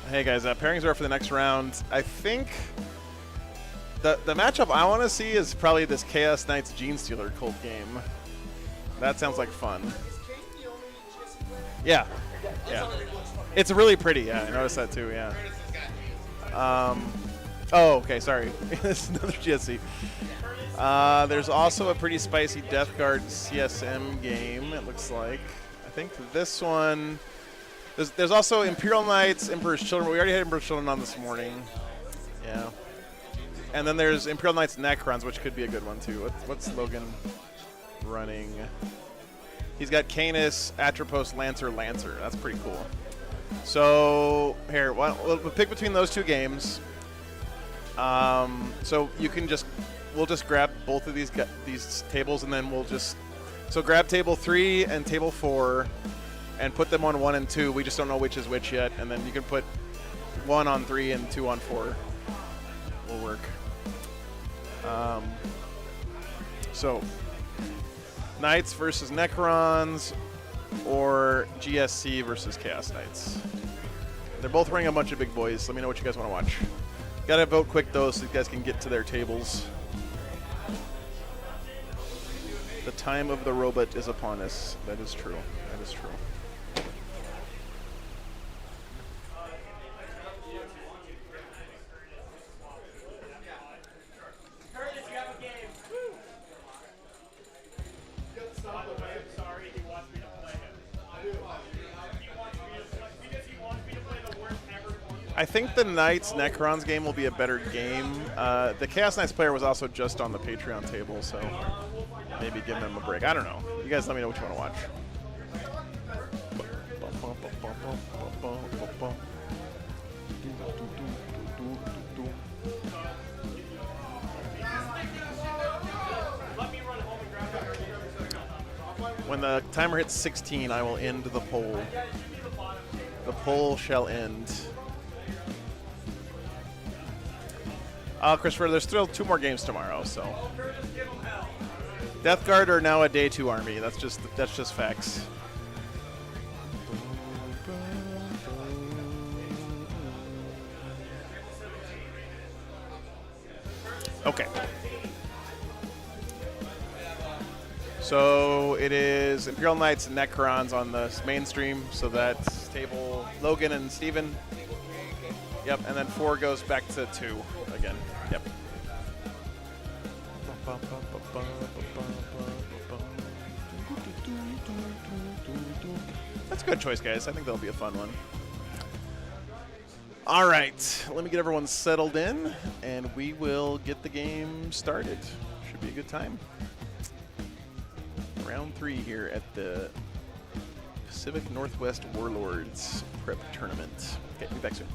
Hey guys, pairings are for the next round. I think the matchup I want to see is probably this Chaos Knights Gene Stealer cult game. That sounds like fun. Yeah, yeah. It's really pretty. Yeah, I noticed that too. Yeah. Oh, okay. Sorry. This is another GSC. There's also a pretty spicy Death Guard CSM game. It looks like. I think this one. There's also Imperial Knights, Emperor's Children. We already had Emperor's Children on this morning. Yeah. And then there's Imperial Knights Necrons, which could be a good one too. What's Logan running? He's got Canis, Atropos, Lancer. That's pretty cool. So here, we'll pick between those two games. So you can we'll just grab both of these tables, and then so grab table 3 and table 4. And put them on 1 and 2. We just don't know which is which yet. And then you can put 1 on 3 and 2 on 4. Will work. So, Knights versus Necrons, or GSC versus Chaos Knights. They're both running a bunch of big boys. Let me know what you guys want to watch. Gotta vote quick though, so you guys can get to their tables. The time of the robot is upon us. That is true. That is true. I think the Knights Necrons game will be a better game. The Chaos Knights player was also just on the Patreon table, so maybe give them a break. I don't know. You guys let me know what you want to watch. When the timer hits 16, I will end the poll. The poll shall end. Christopher, there's still 2 more games tomorrow, so. Death Guard are now a day 2 army. That's just facts. Okay. So it is Imperial Knights and Necrons on the mainstream. So that's table Logan and Steven. Yep, and then 4 goes back to 2 again. Yep. That's a good choice, guys. I think that'll be a fun one. All right, let me get everyone settled in, and we will get the game started. Should be a good time. Round 3 here at the Pacific Northwest Warlords Prep Tournament. Okay, be back soon.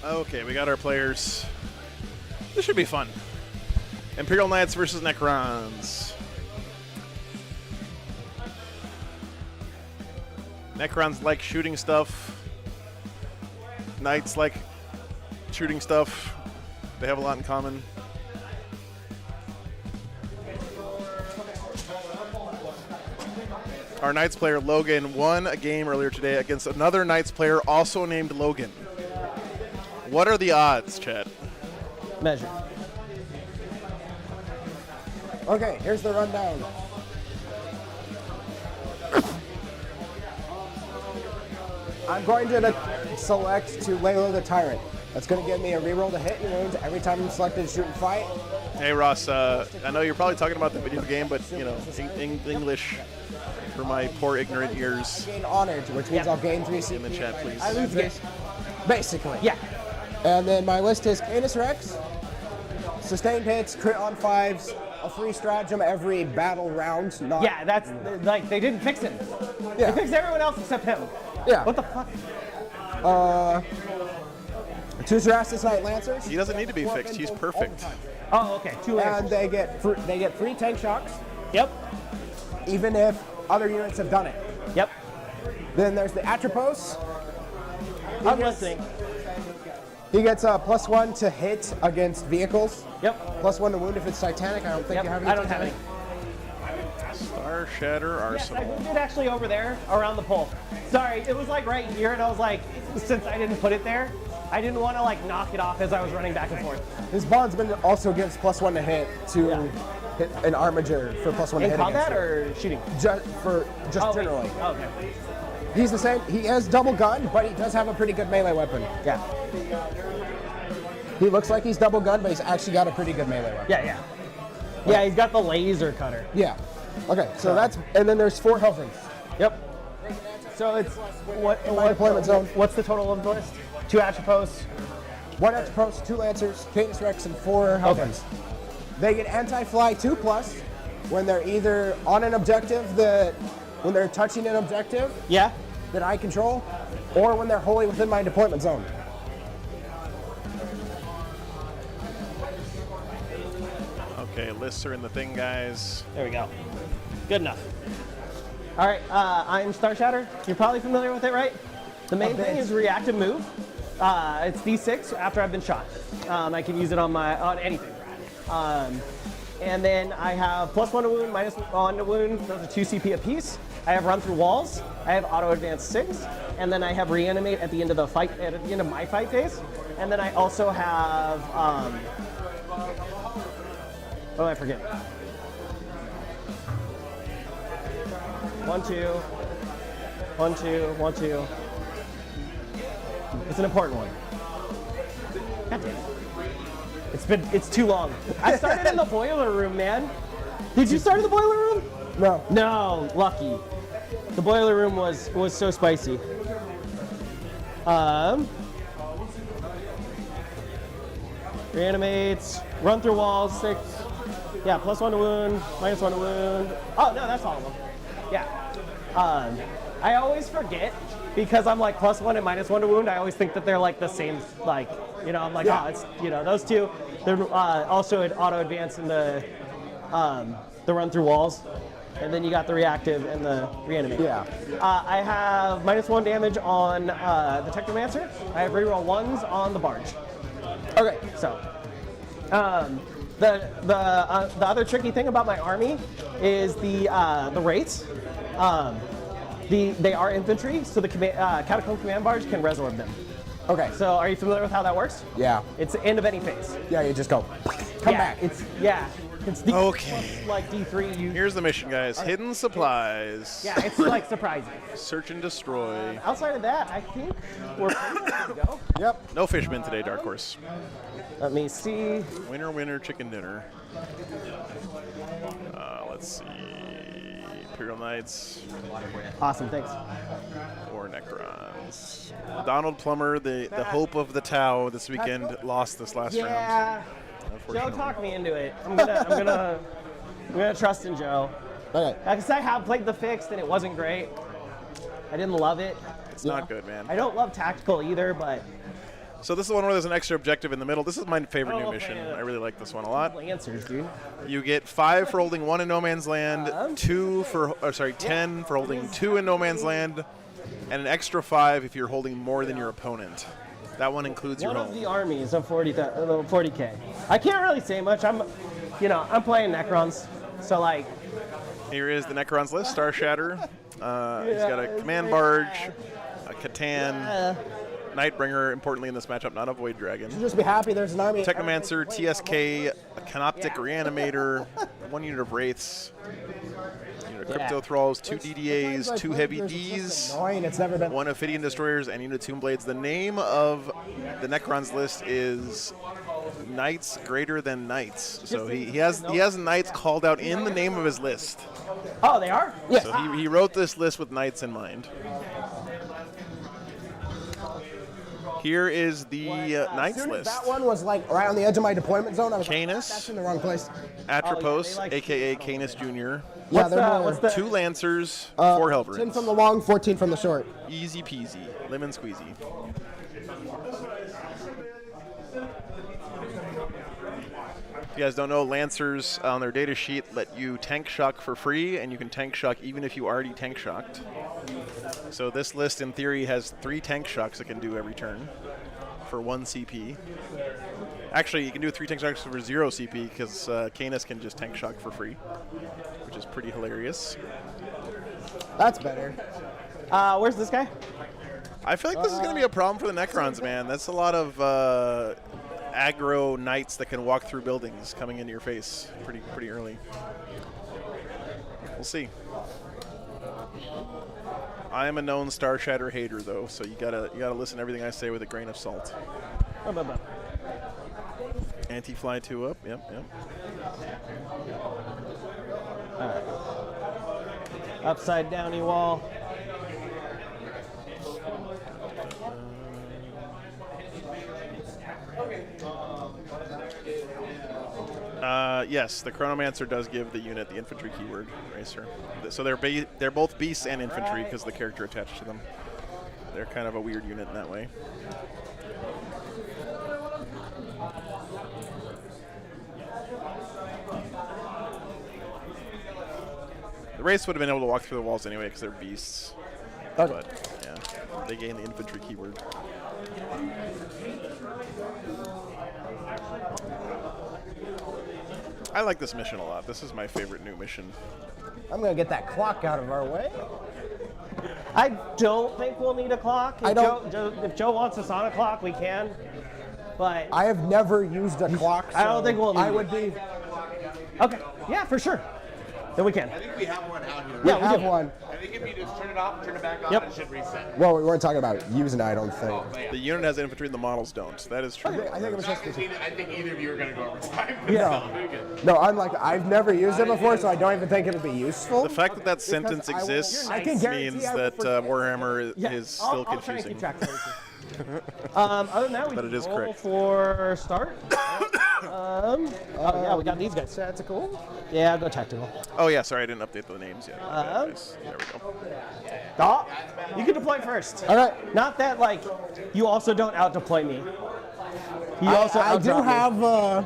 Okay, we got our players. This should be fun. Imperial Knights versus Necrons. Necrons like shooting stuff. Knights like shooting stuff. They have a lot in common. Our Knights player, Logan, won a game earlier today against another Knights player also named Logan. What are the odds, Chad? Measure. Okay, here's the rundown. I'm going to select to lay low the Tyrant. That's going to give me a reroll to hit and wound every time I'm selected to shoot and fight. Hey, Ross, I know you're probably talking about the video game, but, you know, English for my poor ignorant ears. I gain honored, which means I'll gain 3 CP. In the chat, please. I lose this. Basically. Yeah. And then my list is Canis Rex, sustained hits, crit on 5s, a free stratagem every battle round. Not Yeah, that's like they didn't fix him. Yeah. They fixed everyone else except him. Yeah. What the fuck? 2 Zerastus Knight Lancers. He doesn't need to be fixed. He's perfect. Oh, okay. 2 And Lancers. they get free tank shocks, Yep. even if other units have done it. Yep. Then there's the Atropos. I'm listening. He gets a +1 to hit against vehicles. Yep. +1 to wound if it's Titanic. I don't think Yep. you have any I don't have Titanic. any. Star Shatter Yes, I Arsenal. moved it actually over there around the pole. Sorry, it was like right here, and I was like, since I didn't put it there, I didn't want to like knock it off as I was running back and forth. His bondsman also gives +1 to hit to hit an armiger for +1 to In hit combat against or shooting? Just Oh, wait. generally. Okay. He's the same. He has double gun, but he does have a pretty good melee weapon. Yeah. He looks like he's double gun, but he's actually got a pretty good melee weapon. Yeah, yeah. Yeah, he's got the laser cutter. Yeah. Okay, so that's, and then there's 4 Helfrings. Yep. So it's what deployment zone. What's the total of the list? 2 Atropos. 1 Atropos, 2 Lancers, Canis Rex, and 4 Helfrings. They get anti-fly 2+ when they're either on an objective when they're touching an objective Yeah. that I control, or when they're wholly within my deployment zone. Okay, lists are in the thing, guys. There we go. Good enough. All right, I'm Star Shatter. You're probably familiar with it, right? The main thing is reactive move. It's D6 after I've been shot. I can use it on anything. And then I have +1 to wound, -1 to wound. Those are 2 CP apiece. I have run through walls. I have auto advance 6, and then I have reanimate at the end of the fight, at the end of my fight phase. And then I also have what am I forgetting? 1, 2, 1, 2, 1, 2. It's an important one. God damn it. It's too long. I started in the boiler room, man. Did you start in the boiler room? No. No, lucky. The boiler room was so spicy. Reanimates, run through walls, 6. Yeah, +1 to wound, -1 to wound. Oh no, that's all of them. Yeah. I always forget because I'm like +1 and -1 to wound. I always think that they're like the same. Like, you know, I'm like, oh, it's those 2. They're also an auto advance in the run through walls, and then you got the reactive and the reanimate. Yeah. I have -1 damage on the Technomancer. I have reroll 1s on the barge. Okay. So, the other tricky thing about my army is the rates. They are infantry, so the Catacomb Command Barge can resorb them. Okay. So, are you familiar with how that works? Yeah. It's the end of any phase. Yeah, you just go. Come back. It's the Okay. like D3. Here's the mission, guys. Hidden supplies. Yeah, it's like surprising. Search and destroy. Outside of that, I think we're pretty good to go. Yep. No Fishman today, Dark Horse. Let me see. Winner, winner, chicken dinner. Let's see. Imperial Knights Awesome, thanks. or Necrons. Donald Plummer, the hope of the Tau this weekend, lost this last round. Yeah. Joe Unfortunately. talked me into it. I'm gonna trust in Joe. Okay. Because I have played the fixed and it wasn't great. I didn't love it. It's not good, man. I don't love tactical either, but So this is the one where there's an extra objective in the middle. This is my favorite Oh, new okay, mission. yeah. I really like this one a lot. Lancers, dude. You get 5 for holding 1 in no man's land, 10 for holding 2 in no man's land, and an extra 5 if you're holding more than your opponent. That one includes your One of home. the armies of 40K. I can't really say much. I'm playing Necrons, so like. Here is the Necrons list: Star Shatter. He's got a Command Barge, a Catan, Nightbringer. Importantly in this matchup, not a Void Dragon. Just be happy there's an army. Technomancer, TSK, a Canoptic Reanimator, 1 unit of Wraiths, unit of Crypto Thralls, 2 DDAs, 2 Heavy Ds, Annoying. It's never been. 1 Ophidian Destroyers, and unit of Tomb Blades. The name of the Necrons list is Knights Greater Than Knights. So he has Knights called out in the name of his list. Oh, they are? Yes. So he wrote this list with Knights in mind. Here is the Knights list. That one was like right on the edge of my deployment zone. I was Canis. like, that's in the wrong place. Atropos, like- a.k.a. Canis Jr. What's the 2 Lancers, 4 10 Helverins. from the long, 14 from the short. Easy peasy, lemon squeezy. If you guys don't know, Lancers on their data sheet let you tank shock for free, and you can tank shock even if you already tank shocked. So this list, in theory, has 3 tank shocks it can do every turn for 1 CP. Actually, you can do 3 tank shocks for 0 CP because Canis can just tank shock for free, which is pretty hilarious. That's better. Where's this guy? I feel like this is going to be a problem for the Necrons, man. That's a lot of aggro knights that can walk through buildings coming into your face pretty early. We'll see. I am a known Star Shatter hater, though, so you gotta listen to everything I say with a grain of salt. Anti-fly 2 up. Yep. Upside downy wall. Yes, the Chronomancer does give the unit the infantry keyword, Racer. So they're both beasts and infantry because the character attached to them. They're kind of a weird unit in that way. The Wraiths would have been able to walk through the walls anyway because they're beasts. Okay. But yeah, they gain the infantry keyword. I like this mission a lot. This is my favorite new mission. I'm gonna get that clock out of our way. I don't think we'll need a clock. If Joe wants us on a clock, we can. But I have never used a clock. I don't so think we'll need I it. would be. Okay. Yeah, for sure. Then we can. I think we have one out here. We have one. I think if you just turn it off, turn it back on, Yep. it should reset. Well, we weren't talking about using it, I don't think. The unit has infantry and the models don't. That is true. I think it was just. I think either of you are going to go over time. Yeah. No, I'm like, I've never used it before, so I don't even think ittle be useful. The fact that that sentence I will- exists I can guarantee means I will that forget. Warhammer Yeah, is still I'll try and confusing. keep track of everything. Other than that, we But can it is roll correct. for start. Yeah, we got these guys. Tactical. Yeah, I'll go tactical. Oh yeah, sorry, I didn't update the names yet. Nice. There we go. Oh, you can deploy first. All right. Not that like you also don't out deploy me. You also I do outdrop me. have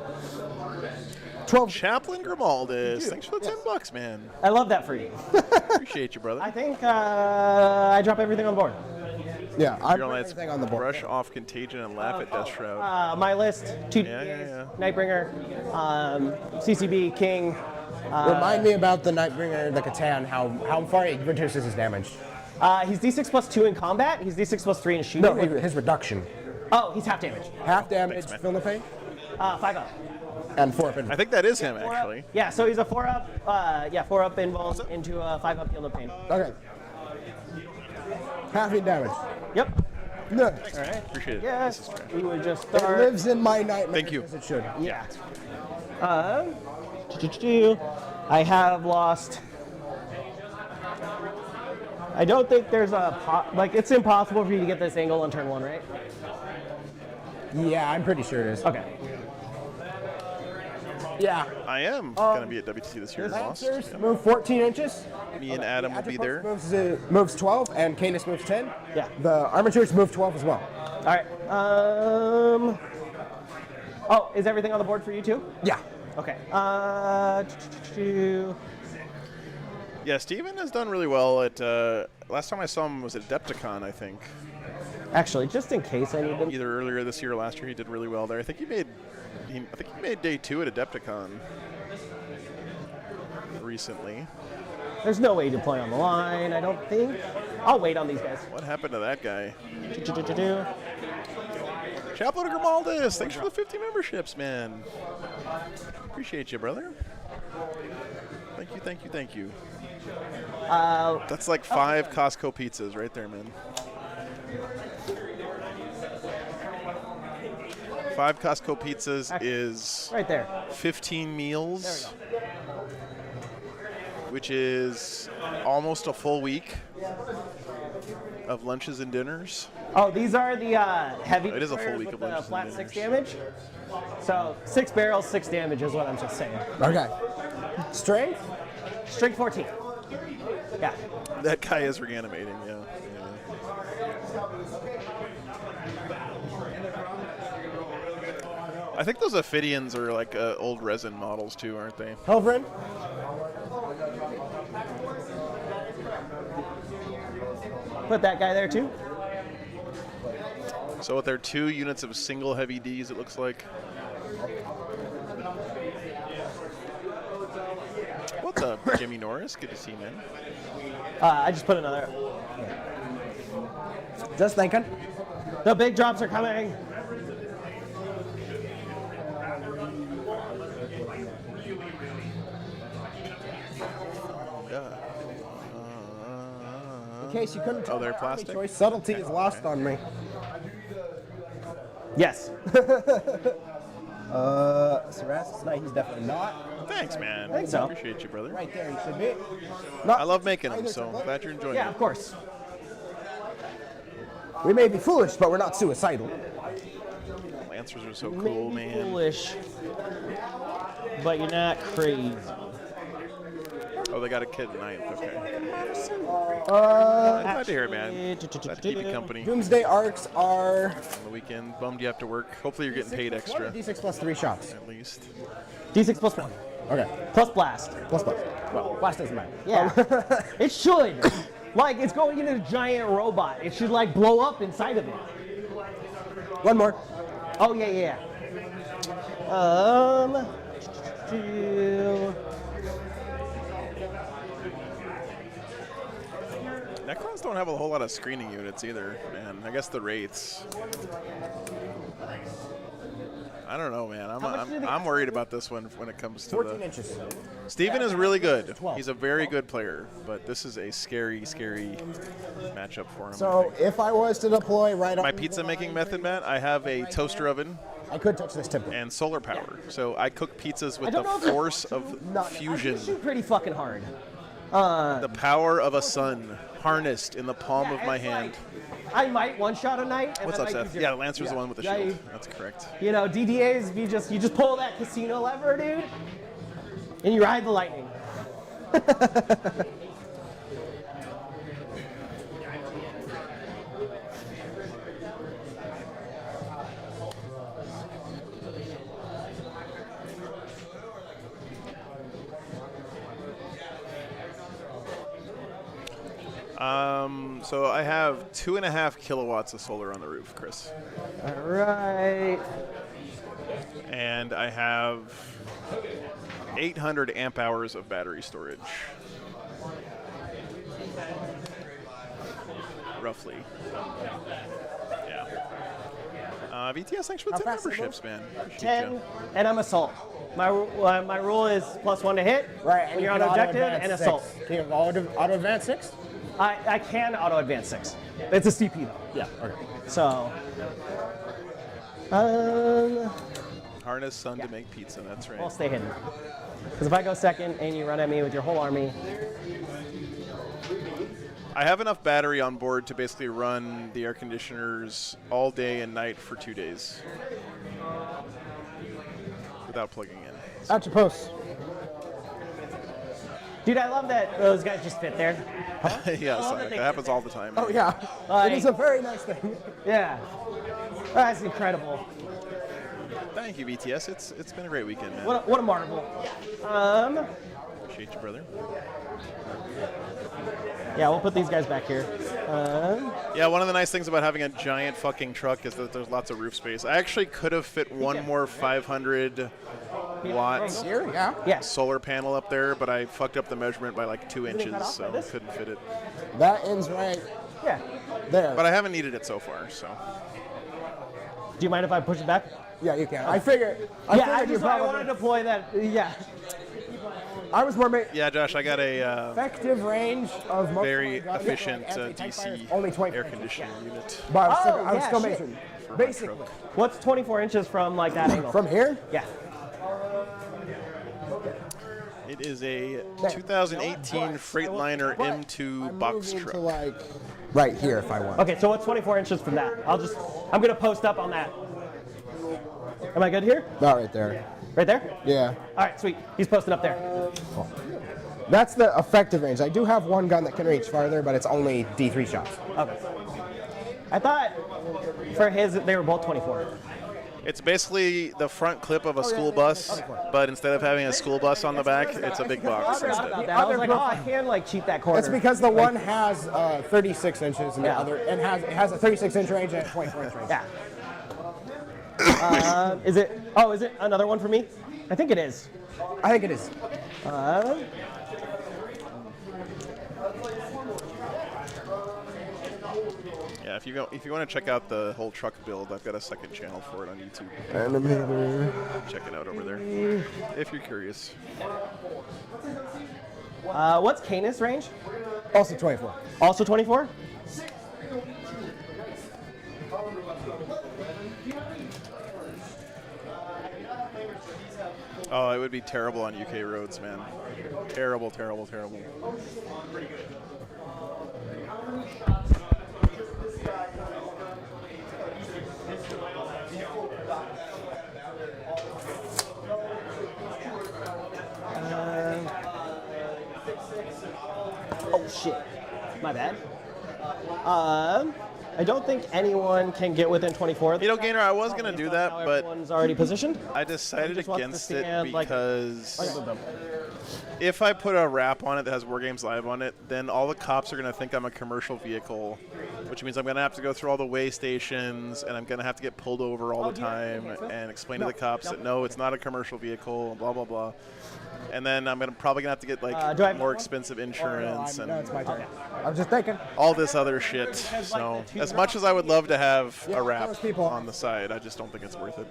12. Chaplain Grimaldus, thanks for the $10, man. I love that for you. Appreciate you, brother. I think I drop everything on board. Yeah, I'm You're putting gonna everything on the board. brush off Contagion and laugh at Death Shroud. My list: 2 Yeah, yeah, yeah. Nightbringer, CCB, King. Remind me about the Nightbringer, the Catan, how far it reduces his damage. He's D6 plus 2 in combat. He's D6 plus 3 in shooting. No, his reduction. Oh, he's half damage. Half damage, man. fill the pain, 5 up. and 4 up. I think that is him, actually. Yeah, so he's a 4 up. 4 up invuln into a 5 up heal no pain. Okay. Half in damage. Yep. No. All right. Appreciate it. Yes. This is trash. We would just It start. lives in my nightmare. Thank you. As it should. Yeah. I have lost. I don't think there's a it's impossible for you to get this angle on turn 1, right? Yeah, I'm pretty sure it is. Okay. Yeah. I am gonna be at WTC this year. Lost. Lancers Yep. move 14 inches. Me and Adam will be there. Moves 12, and Canis moves 10. Yeah. The armatures move 12 as well. All right. Oh, is everything on the board for you too? Yeah. Okay. Yeah, Steven has done really well at. Last time I saw him was at Adepticon, I think. Actually, just in case I need them. Either earlier this year or last year, he did really well there. I think he made day 2 at Adepticon recently. There's no way to play on the line, I don't think. I'll wait on these guys. What happened to that guy? Chapload Grimaldus, thanks for the 50 memberships, man. Appreciate you, brother. Thank you. That's like 5 Costco pizzas right there, man. 5 Costco pizzas is right there. 15 meals, which is almost a full week of lunches and dinners. Oh, these are the heavy. It is a full barrels week with of lunches the flat and 6 dinners. damage. So 6 barrels, 6 damage is what I'm just saying. Okay. Strength? Strength 14. Yeah. That guy is reanimating, yeah. I think those Ophidians are like old resin models too, aren't they? Helvrin? Put that guy there too. So with their 2 units of single heavy Ds, it looks like. What's up, Jimmy Norris? Good to see you, man. I just put another. Just thinking. The big drops are coming. In case you couldn't tell, they're my army plastic? choice, subtlety is lost on me. Yes. Sarassus Knight, he's definitely not. Thanks, man. I think so. Appreciate you, brother. Right there, he should be. I love making them, so glad you're enjoying Yeah, it. of course. We may be foolish, but we're not suicidal. Lancers are so You cool, may be man. foolish, but you're not crazy. Oh, they got a kid tonight. Okay. Glad to hear it, man. Glad to keep you company Doomsday arcs are on the weekend. Bummed you have to work. Hopefully you're getting paid extra. D6 plus 3 shots. At least. D6 plus 1. Okay. Plus blast. Plus. Well, blast doesn't matter. Yeah. It should. Like, it's going into a giant robot. It should, like, blow up inside of it. One more. Oh, yeah. Necrons don't have a whole lot of screening units either, man. I guess the Wraiths. I don't know, man. I'm worried about this one when it comes to 14 the. inches. Steven is really good. He's a very good player, but this is a scary matchup for him. I So think. if I was to deploy right on My pizza making method, Matt, I have a toaster oven I could touch this temple. and solar power. So I cook pizzas with I the don't know if force of I fusion. can shoot pretty fucking hard. The power of a sun harnessed in the palm of my it's hand. like, I might one-shot a knight. And What's then up, I Seth? use Yeah, your- Lancer's the one with the Yeah, shield. That's correct. You know, DDAs, you just pull that casino lever, dude, and you ride the lightning. So I have 2.5 kilowatts of solar on the roof, Chris. All right. And I have 800 amp hours of battery storage. Roughly. Yeah. VTS, thanks for the 10 fast is it memberships, man. Appreciate 10, ya. and I'm assault. My rule is +1 to hit Right, when you're on objective and assault. Can you auto advance 6? I can auto advance 6. It's a CP though. Yeah. Okay. So. Harness sun to make pizza, that's right. I'll stay hidden. Because if I go second and you run at me with your whole army, I have enough battery on board to basically run the air conditioners all day and night for 2 days without plugging in. Out your post. dude, I love that those guys just fit there. Yeah, so that happens all the time. Oh yeah. Like- it is a very nice thing. Yeah. That's incredible. Thank you, BTS. It's been a great weekend, man. What a marvel. Appreciate you, brother. Yeah, we'll put these guys back here. Yeah, one of the nice things about having a giant fucking truck is that there's lots of roof space. I actually could have fit one more 500 watt solar panel up there, but I fucked up the measurement by like 2 inches, so I couldn't fit it. That ends right there. But I haven't needed it so far, so. Do you mind if I push it back? Yeah, you can. I figured I you want probably to deploy that. Yeah. I was more Yeah, Josh, I got a effective range of most very of my guns. efficient Anti-tank DC only 24 air inches. conditioning unit. But I was yeah, still shit. measuring. for my Basically. truck. What's 24 inches from like that angle? From here? Yeah. It is a 2018 Freightliner M2 box Move into truck. like right here if I want. Okay, so what's 24 inches from that? I'm gonna post up on that. Am I good here? Not right there. Right there? Yeah. All right, sweet. He's posting up there. That's the effective range. I do have one gun that can reach farther, but it's only D3 shots. Okay. I thought for his they were both 24. It's basically the front clip of a school bus, but instead of having a school bus on the back, it's a big box instead. I was like, oh, I can like cheat that corner. It's because the one has 36 inches and the other and has a 36-inch range and a 24-inch range. Yeah. Is it another one for me? I think it is. I think it is. Yeah, if you want to check out the whole truck build, I've got a second channel for it on YouTube. Animator. Check it out over there if you're curious. What's Canis range? Also 24. Also 24? Oh, it would be terrible on UK roads, man. Terrible, terrible, terrible. Oh shit, my bad. I don't think anyone can get within 24. You know, Gainer, I was going to do that, but everyone's already positioned. I decided Just wants to against it stand, like- because if I put a wrap on it that has War Games Live on it, then all the cops are going to think I'm a commercial vehicle, which means I'm going to have to go through all the way stations, and I'm going to have to get pulled over all the time and explain to the cops that, no, it's not a commercial vehicle, blah, blah, blah. And then I'm probably going to have to get like more expensive insurance and No, it's my turn. I'm just thinking. all this other shit. So as much as I would love to have a wrap on the side, I just don't think it's worth it.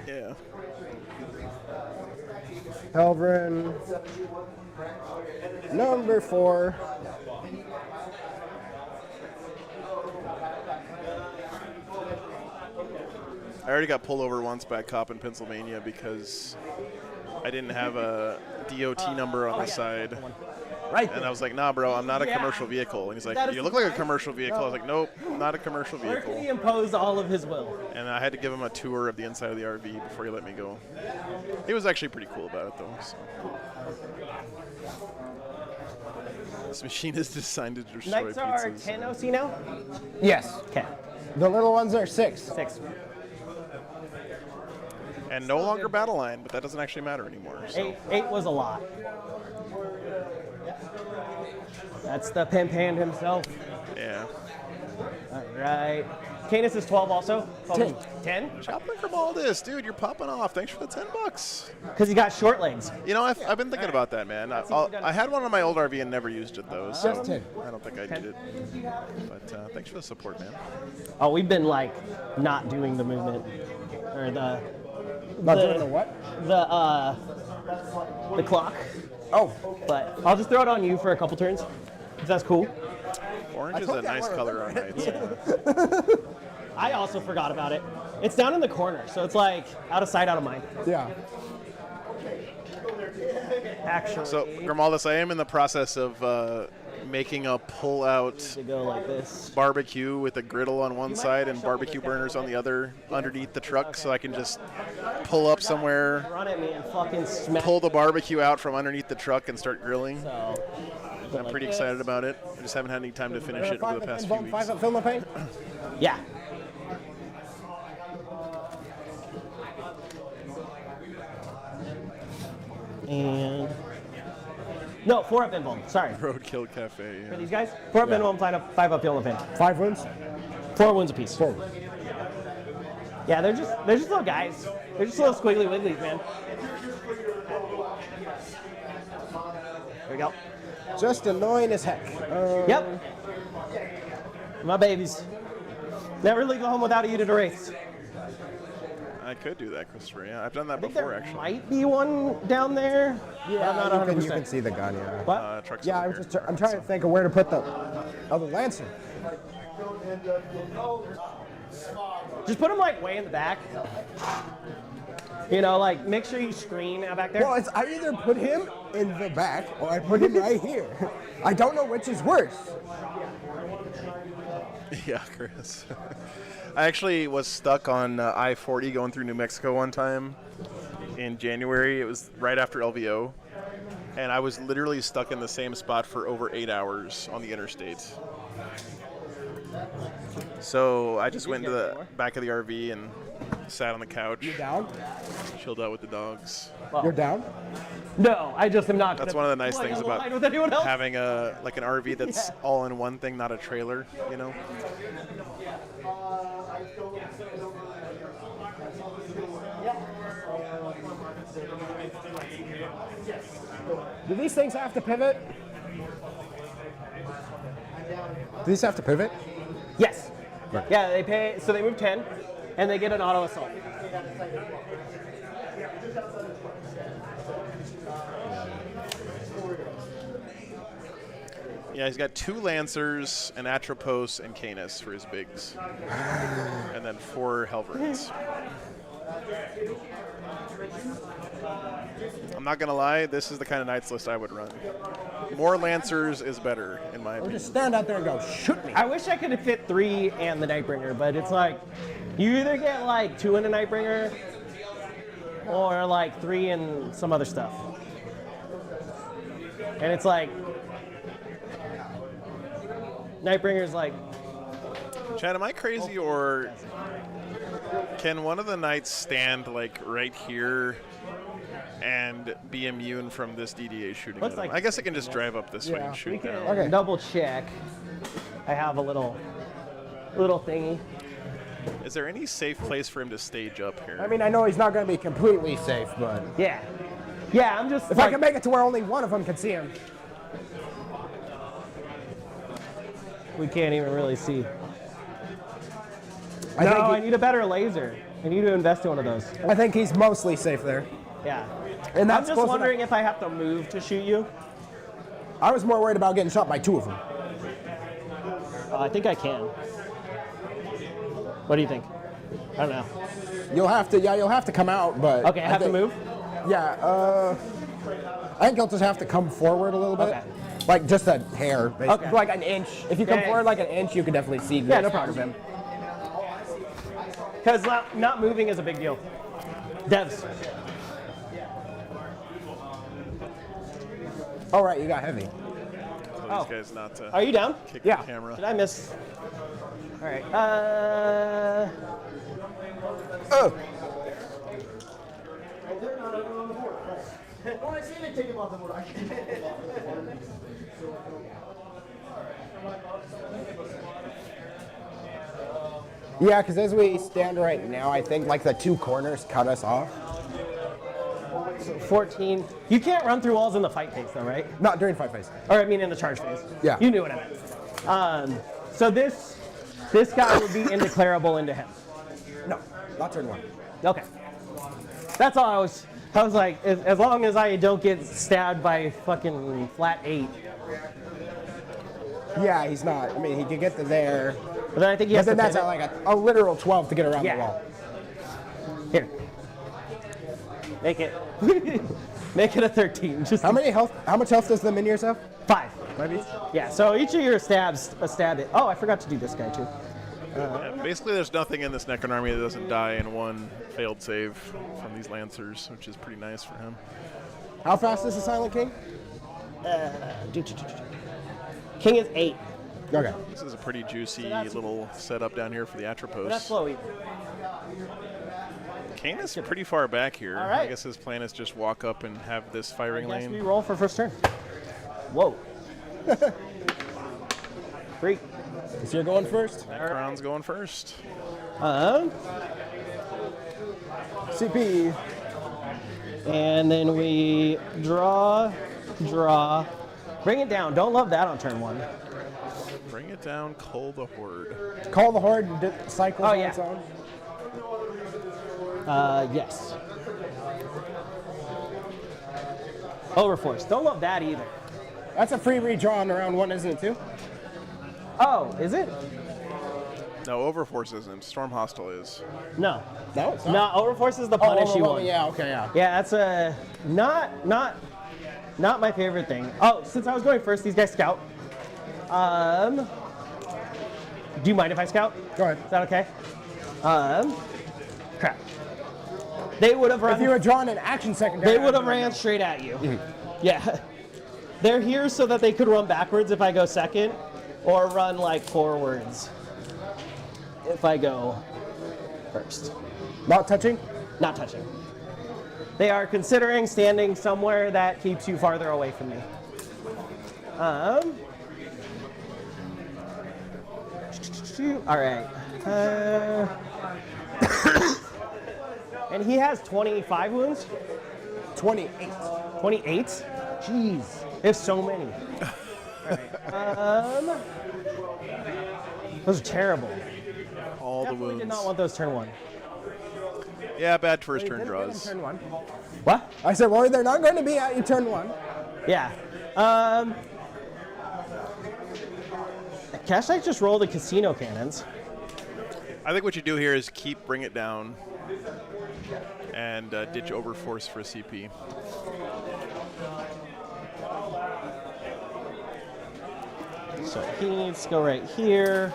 Yeah. Helvrin. Number 4. I already got pulled over once by a cop in Pennsylvania because I didn't have a DOT number on the side. Right. And I was like, nah, bro, I'm not a commercial vehicle. And he's like, you look like a commercial vehicle. I was like, nope, not a commercial vehicle. He imposed all of his will. And I had to give him a tour of the inside of the RV before he let me go. He was actually pretty cool about it, though. So. This machine is designed to destroy Knights are pizzas. 10 OC now? Yes. Okay. The little ones are 6. 6. And no longer battle line, but that doesn't actually matter anymore. So. 8 was a lot. That's the pimp hand himself. Yeah. All right. Canis is 12 also. 10? Chaplain from all this, dude, you're popping off. Thanks for the $10. Because he got short legs. You know, I've been thinking about that, man. I had one on my old RV and never used it, though, so Just 10. I don't think I need it. But thanks for the support, man. Oh, we've been like not doing the movement. Or the Doing the what? The clock. Oh. But I'll just throw it on you for a couple turns. If that's cool. Orange is a nice color on nights. I also forgot about it. It's down in the corner, so it's like out of sight, out of mind. Yeah. Actually. So, Grimaldus, I am in the process of making a pull-out To go like this. barbecue with a griddle on one side and barbecue burners on the other underneath the truck, so I can just pull up somewhere, Run at me and fucking smack. pull the barbecue out from underneath the truck and start grilling. So, I'm pretty excited about it. I just haven't had any time to finish it over the past few weeks. 5 up film the paint? yeah. And no, 4 up minimum. Sorry. Roadkill Cafe. For Yeah. these guys, 4 up minimum, 5 up field of 5 wounds? 4 wounds apiece. 4 wounds. Yeah, they're just little guys. They're just little squiggly wigglies, man. There we go. Just annoying as heck. Yep. My babies. Never leave the home without a unit of wraiths. I could do that, Christopher. Yeah, I've done that I think before, there actually. might be one down there. Yeah, I'm not you 100%. can see the gun, yeah. What? Truck's Yeah, over here. I'm trying to think of where to put the other Lancer. Just put them like way in the back. You know, like make sure you screen out back there. Well, I either put him in the back or I put him right here. I don't know which is worse. Yeah, Chris. I actually was stuck on I-40 going through New Mexico one time in January. It was right after LVO. And I was literally stuck in the same spot for over 8 hours on the interstate. So I just went to the back of the RV and sat on the couch. You down? Chilled out with the dogs. You're down? No, I just am not. That's one of the nice things about with anyone else. having an RV that's all in one thing, not a trailer, you know? Do these things have to pivot? Do these have to pivot? Yes. Yeah, they pay. So they move 10, and they get an auto assault. Yeah, he's got 2 Lancers, an Atropos, and Canis for his bigs. And then 4 Helverins. I'm not gonna lie, this is the kind of Knights list I would run. More Lancers is better, in my Or opinion. just stand out there and go, shoot me. I wish I could have fit 3 and the Nightbringer, but it's like you either get like 2 in a Nightbringer or like 3 and some other stuff. And it's like Nightbringer's like. Chad, am I crazy, or can one of the Knights stand like right here and be immune from this DDA shooting? Looks at him? like- I guess I can just drive up this way and We shoot can now. double check. I have a little thingy. Is there any safe place for him to stage up here? I mean, I know he's not going to be completely safe, but Yeah. Yeah, I'm just if I can make it to where only one of them can see him. we can't even really see. I think I need a better laser. I need to invest in one of those. I think he's mostly safe there. Yeah. And I'm that's just close wondering enough. if I have to move to shoot you. I was more worried about getting shot by 2 of them. I think I can. What do you think? I don't know. You'll have to come out, but Okay, I have to move? Yeah, I think you'll just have to come forward a little bit. Okay. Like just a hair, basically. Okay. Like an inch. If you come Yeah. forward like an inch, you can definitely see Yeah, no this part of him. Because not moving is a big deal. Devs. All right, you got heavy. Tell these guys not to Are you down? kick Yeah. the camera. Did I miss? All right. Oh, yeah, because as we stand right now, I think like the 2 corners cut us off. 14. You can't run through walls in the fight phase, though, right? Not during fight phase. Or I mean, in the charge phase. Yeah. You knew what I meant. So this guy would be indeclarable into him. No, not turn 1. Okay. That's all I was like, as long as I don't get stabbed by fucking flat 8. Yeah, he's not. I mean, he could get to there. But then I think he But has then to that's pivot. like a literal 12 to get around Yeah. the wall. Here. Make it. Make it a 13. Just How much health does the minions have? 5. Maybe. Yeah, so each of your stabs stab it. Oh, I forgot to do this guy too. Yeah, basically, there's nothing in this Necron army that doesn't die in one failed save from these Lancers, which is pretty nice for him. How fast is the Silent King? King is 8. Okay. This is a pretty juicy little setup down here for the Atropos. That's slow even. Kane is pretty far back here. All right. I guess his plan is just walk up and have this firing I guess lane. we roll for first turn. Whoa. 3. So you're going first? Necron's going first. CP. And then we draw. Bring it down. Don't love that on turn 1. Bring it down, Cull the Horde. Call the Horde and cycles Oh, on yeah. its own. Yes. Overforce. Don't love that either. That's a free redraw on round 1, isn't it, too? Oh, is it? No, Overforce isn't. Storm Hostile is. No. No, it's No, not. Overforce is the punishy one. Yeah, okay, yeah. Yeah, that's a not my favorite thing. Oh, since I was going first, these guys scout. Do you mind if I scout? Go ahead. Is that okay? Crap. They would have run. If you were drawing an action secondary, They would have ran straight at you. Yeah. They're here so that they could run backwards if I go second, or run like forwards if I go first. Not touching? Not touching. They are considering standing somewhere that keeps you farther away from me. All right. And he has 25 wounds? 28. 28? Jeez. There's so many. All right. Those are terrible. All the Definitely wounds. did not want those turn 1. Yeah, bad first turn Didn't get him draws. Turn 1. What? I said, well, they're not going to be at you turn 1. Yeah. Cash Knight just rolled the casino cannons. I think what you do here is bring it down, and ditch Overforce for a CP. So he needs to go right here.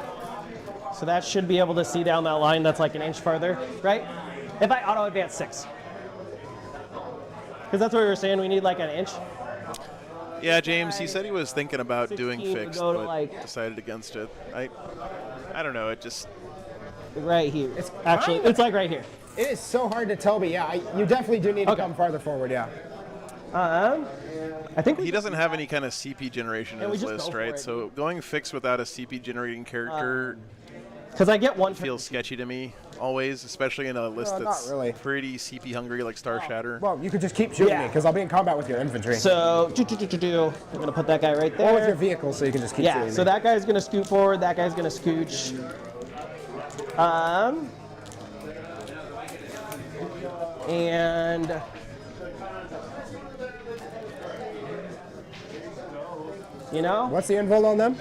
So that should be able to see down that line that's like an inch farther, right? If I auto advance 6. Because that's what we were saying, we need like an inch. Yeah, James, he said he was thinking about doing 16 would fixed, go to, but like- decided against it. I don't know, it just... Right here. Actually, it's like right here. It is so hard to tell, but yeah, you definitely do need to come farther forward, yeah. I think He doesn't have any kind of CP generation Yeah, in we his just list, go for right? it. So going fixed without a CP generating character because I get one turn. feels sketchy to me, always, especially in a list Not that's really. pretty CP hungry like Star Shatter. Well, you could just keep shooting me, Yeah. because I'll be in combat with your infantry. So, I'm going to put that guy right or with your there. vehicle, so you can just keep Yeah, shooting so me. that guy's going to scoot forward, that guy's going to scooch. And you know, What's the invul on them?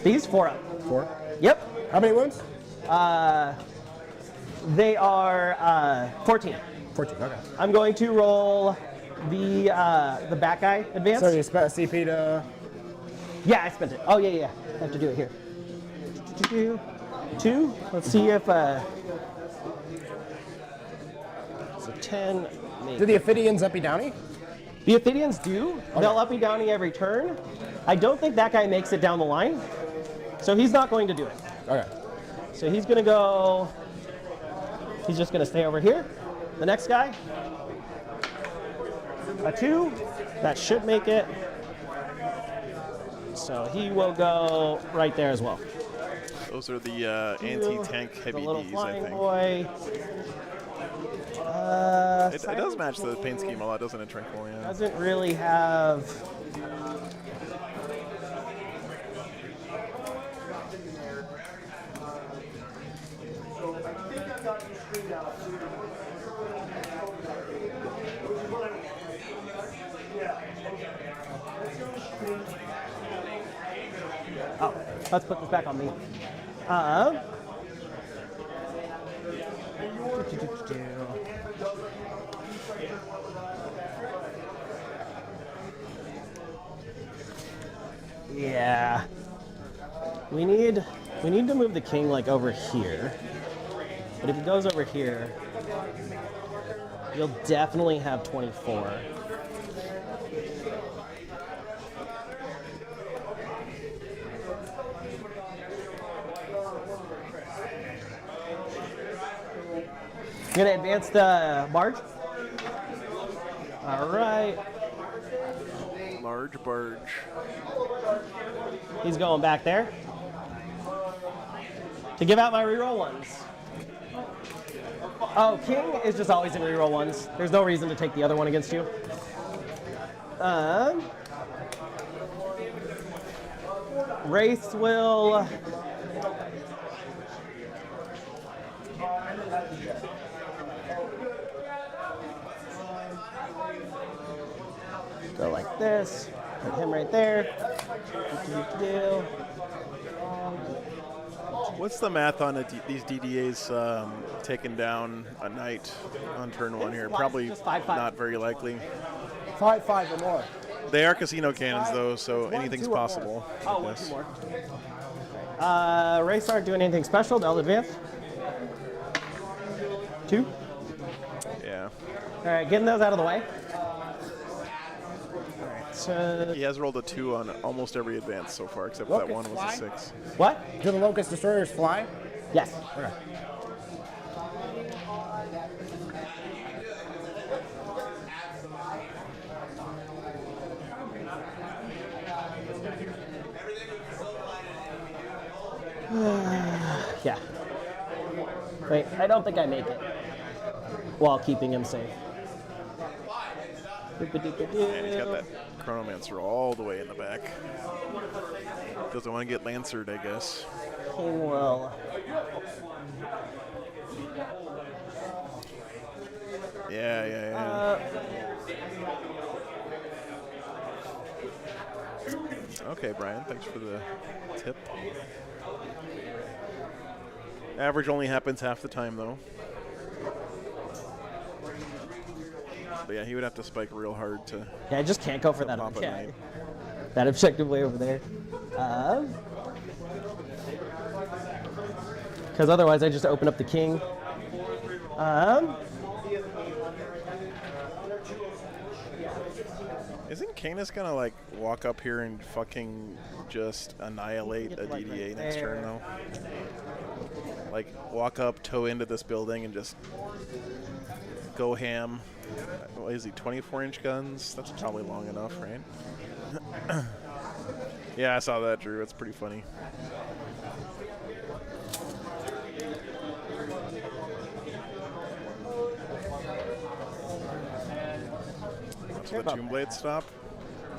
these 4 up. 4. Yep. How many wounds? They are 14. 14, okay. I'm going to roll the back guy advance. So you spent a CP to... Yeah, I spent it. Oh yeah. I have to do it here. 2. Let's see if so 10. Maybe. Do the Ophidians uppy downy? The Ophidians do. They'll uppy downy every turn. I don't think that guy makes it down the line, so he's not going to do it. Okay. So he's going to go. He's just going to stay over here. The next guy, a 2. That should make it. So he will go right there as well. Those are the anti-tank The heavy little Ds, I flying think. boy. It does match the paint scheme a lot, doesn't it, Tranquil? Yeah. Doesn't really have. Oh, let's put this back on me. Yeah. We need to move the king like over here. But if he goes over here, you'll definitely have 24. You gonna advance the barge? All right. Large barge. He's going back there to give out my reroll ones. Oh, king is just always in reroll ones. There's no reason to take the other one against you. Wraith will. Go like this. Put him right there. What's the math on these DDAs taken down a knight on turn 1 here? Probably just 5/5. not very likely. 5/5 or more. They are casino cannons though, so anything's 2 or more. possible. Oh, one, Yes. 2 more. Wraiths aren't doing anything special. They'll advance. 2. Yeah. All right, getting those out of the way. So, He has rolled a 2 on almost every advance so far, except for that one was a 6. what? Do the Locust Destroyers fly? Yes. Okay. Yeah. Wait, I don't think I make it while keeping him safe. And he's got that Chronomancer all the way in the back. Doesn't want to get Lancered, I guess. King will. Yeah. Okay, Brian, thanks for the tip. Average only happens half the time, though. But yeah, he would have to spike real hard to. Yeah, I just can't go for that. pop a Yeah, knight. that objective way over there. Because otherwise, I just open up the king. Isn't Canis gonna like walk up here and fucking just annihilate a Like, DDA right next there. turn though? Like walk up, toe into this building, and just go ham. What is he? 24-inch guns? That's probably long enough, right? Yeah, I saw that, Drew. It's pretty funny. So the Tomb Blade stop?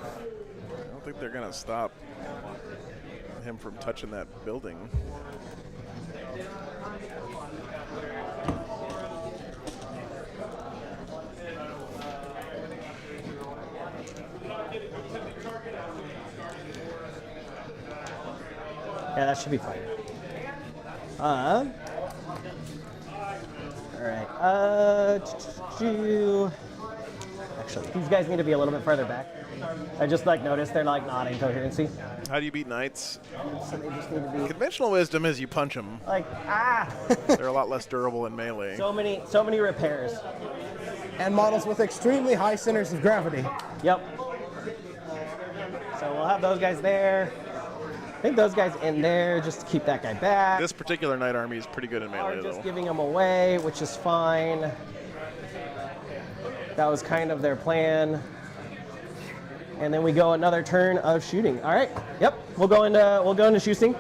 I don't think they're gonna stop him from touching that building. Yeah, that should be fine. All right. Actually, these guys need to be a little bit further back. I just noticed they're not in coherency. How do you beat knights? So they just need to be Conventional wisdom is you punch them. They're a lot less durable in melee. So many repairs. And models with extremely high centers of gravity. Yep. So we'll have those guys there. I think those guys in there just to keep that guy back. This particular knight army is pretty good in melee, Are just though. giving them away, which is fine. That was kind of their plan. And then we go another turn of shooting. All right. Yep. We'll go into shooting.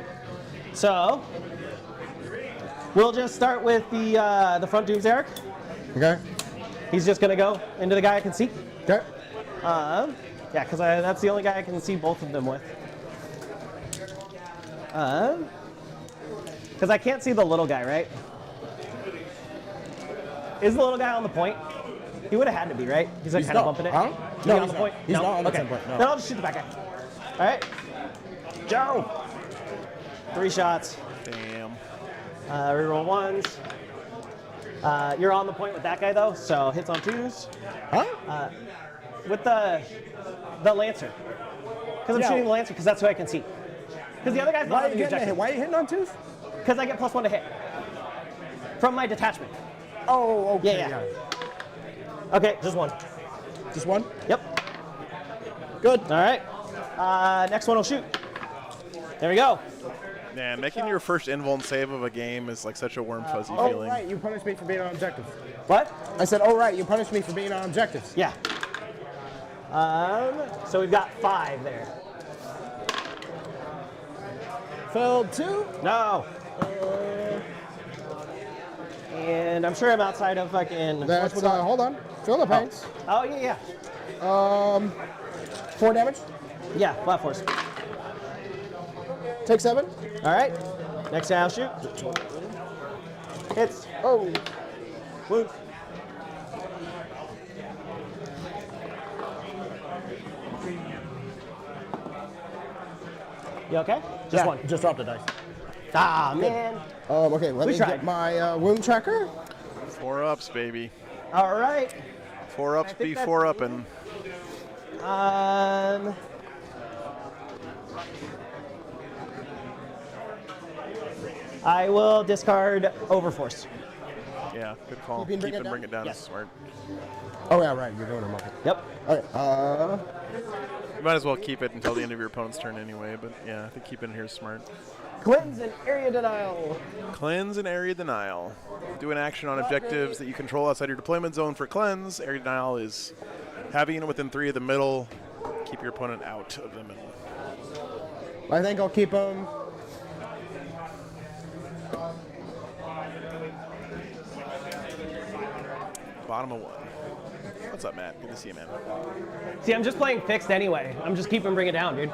So we'll just start with the front Doom's Eric. Okay. He's just gonna go into the guy I can see. Okay. Yeah, because that's the only guy I can see both of them with. Because I can't see the little guy, right? Is the little guy on the point? He would have had to be, right? He's kind of not. bumping it. Huh? Is No, he on he's the not. point? He's no? not on the okay. point, no. Then I'll just shoot the back guy. All right. Joe. 3 shots. Damn. Reroll ones. You're on the point with that guy though, so hits on 2s. Huh? With the Lancer. Because I'm Yeah. shooting the Lancer because that's who I can see. Because the other guy's not Why are on you the getting a hit? objective. Why are you hitting on 2s? Because I get +1 to hit. From my detachment. Oh, okay. Yeah. Okay, just 1. Just 1? Yep. Good. All right. Next one will shoot. There we go. Man, making your first invuln save of a game is like such a warm, fuzzy Oh, feeling. right. You punished me for being on objectives. What? I said, oh, right. You punished me for being on objectives. Yeah. So we've got 5 there. Failed 2. No. And I'm sure I'm outside of fucking. That's hold on. Fill the paints. Oh, yeah. 4 damage. Yeah, flat force. Take 7. All right. Next guy I'll shoot. Hits. Oh. Wound. You okay? Just one. Just dropped the dice. Ah, man. Okay, let We me tried. get my wound tracker. 4 ups, baby. All right. 4 ups, think be that's 4 upping. I will discard Overforce. Yeah, good call. Keep Keep it and bring it down Yes. is smart. Oh, yeah, right. You're doing them. Okay. Yep. All right. You might as well keep it until the end of your opponent's turn anyway, but yeah, I think keeping it here is smart. Cleanse and area denial. Cleanse and area denial. Do an action on objectives that you control outside your deployment zone for cleanse. Area denial is have a unit within 3 of the middle. Keep your opponent out of the middle. I think I'll keep them. Bottom of 1. What's up, Matt? Good to see you, man. See, I'm just playing fixed anyway. I'm just keeping bring it down, dude.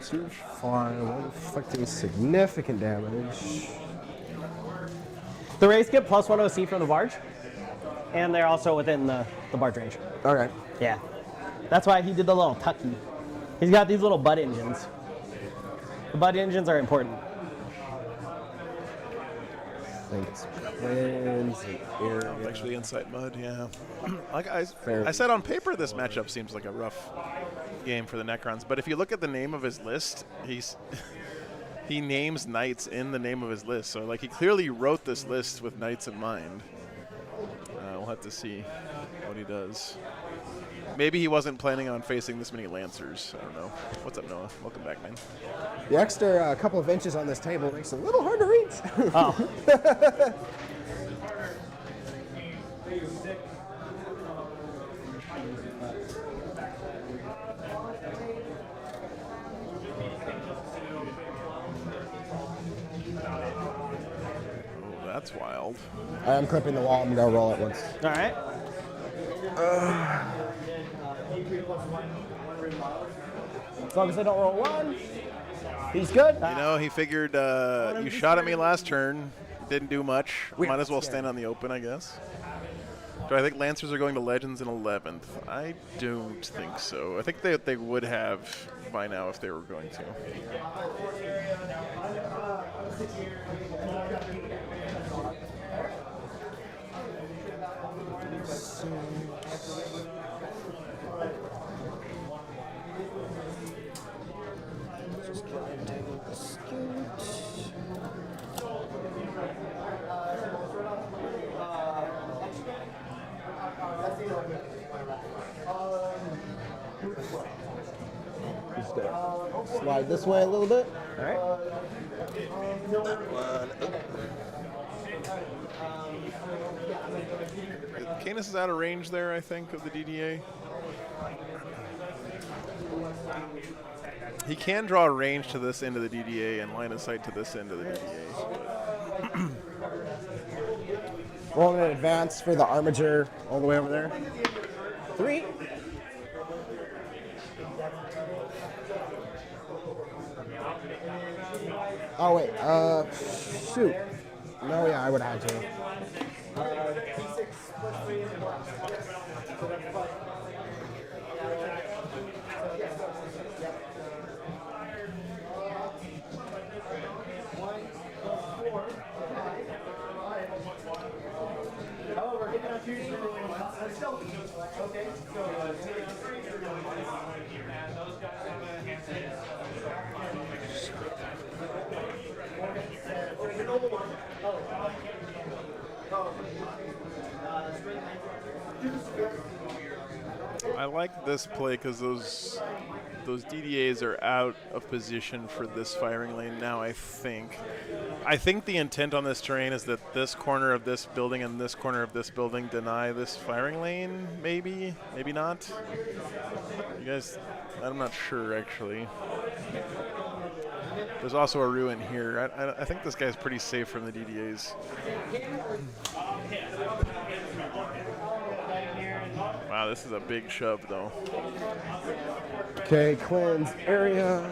Two, 5, 1 inflicting significant damage. The Wraiths get +1 OC from the barge, and they're also within the barge range. Okay. Yeah. That's why he did the little tucky. He's got these little butt engines. The butt engines are important. I think it's cleanse and area. Actually, Insight Mud, yeah. Like I said, on paper, this matchup seems like a rough game for the Necrons. But if you look at the name of his list, he names knights in the name of his list. So like he clearly wrote this list with knights in mind. We'll have to see what he does. Maybe he wasn't planning on facing this many Lancers. I don't know. What's up, Noah? Welcome back, man. The extra couple of inches on this table makes it a little hard to reach. Oh. Oh, that's wild. I'm clipping the wall. I'm going to roll it once. All right. As long as I don't roll 1, he's good. You know, he figured you shot at me last turn. Didn't do much. Might as well stand on the open, I guess. Do I think Lancers are going to Legends in 11th? I don't think so. I think they would have by now if they were going to. Slide this way a little bit. All right. Canis is out of range there, I think, of the DDA. He can draw range to this end of the DDA and line of sight to this end of the DDA. Rolling an advance for the armature all the way over there. 3. Oh wait. Shoot. No, yeah, I would have had to. I like this play because those DDAs are out of position for this firing lane now, I think. I think the intent on this terrain is that this corner of this building and this corner of this building deny this firing lane, maybe? Maybe not? You guys, I'm not sure, actually. There's also a ruin here. I think this guy's pretty safe from the DDAs. Wow, this is a big shove, though. Okay, cleanse area.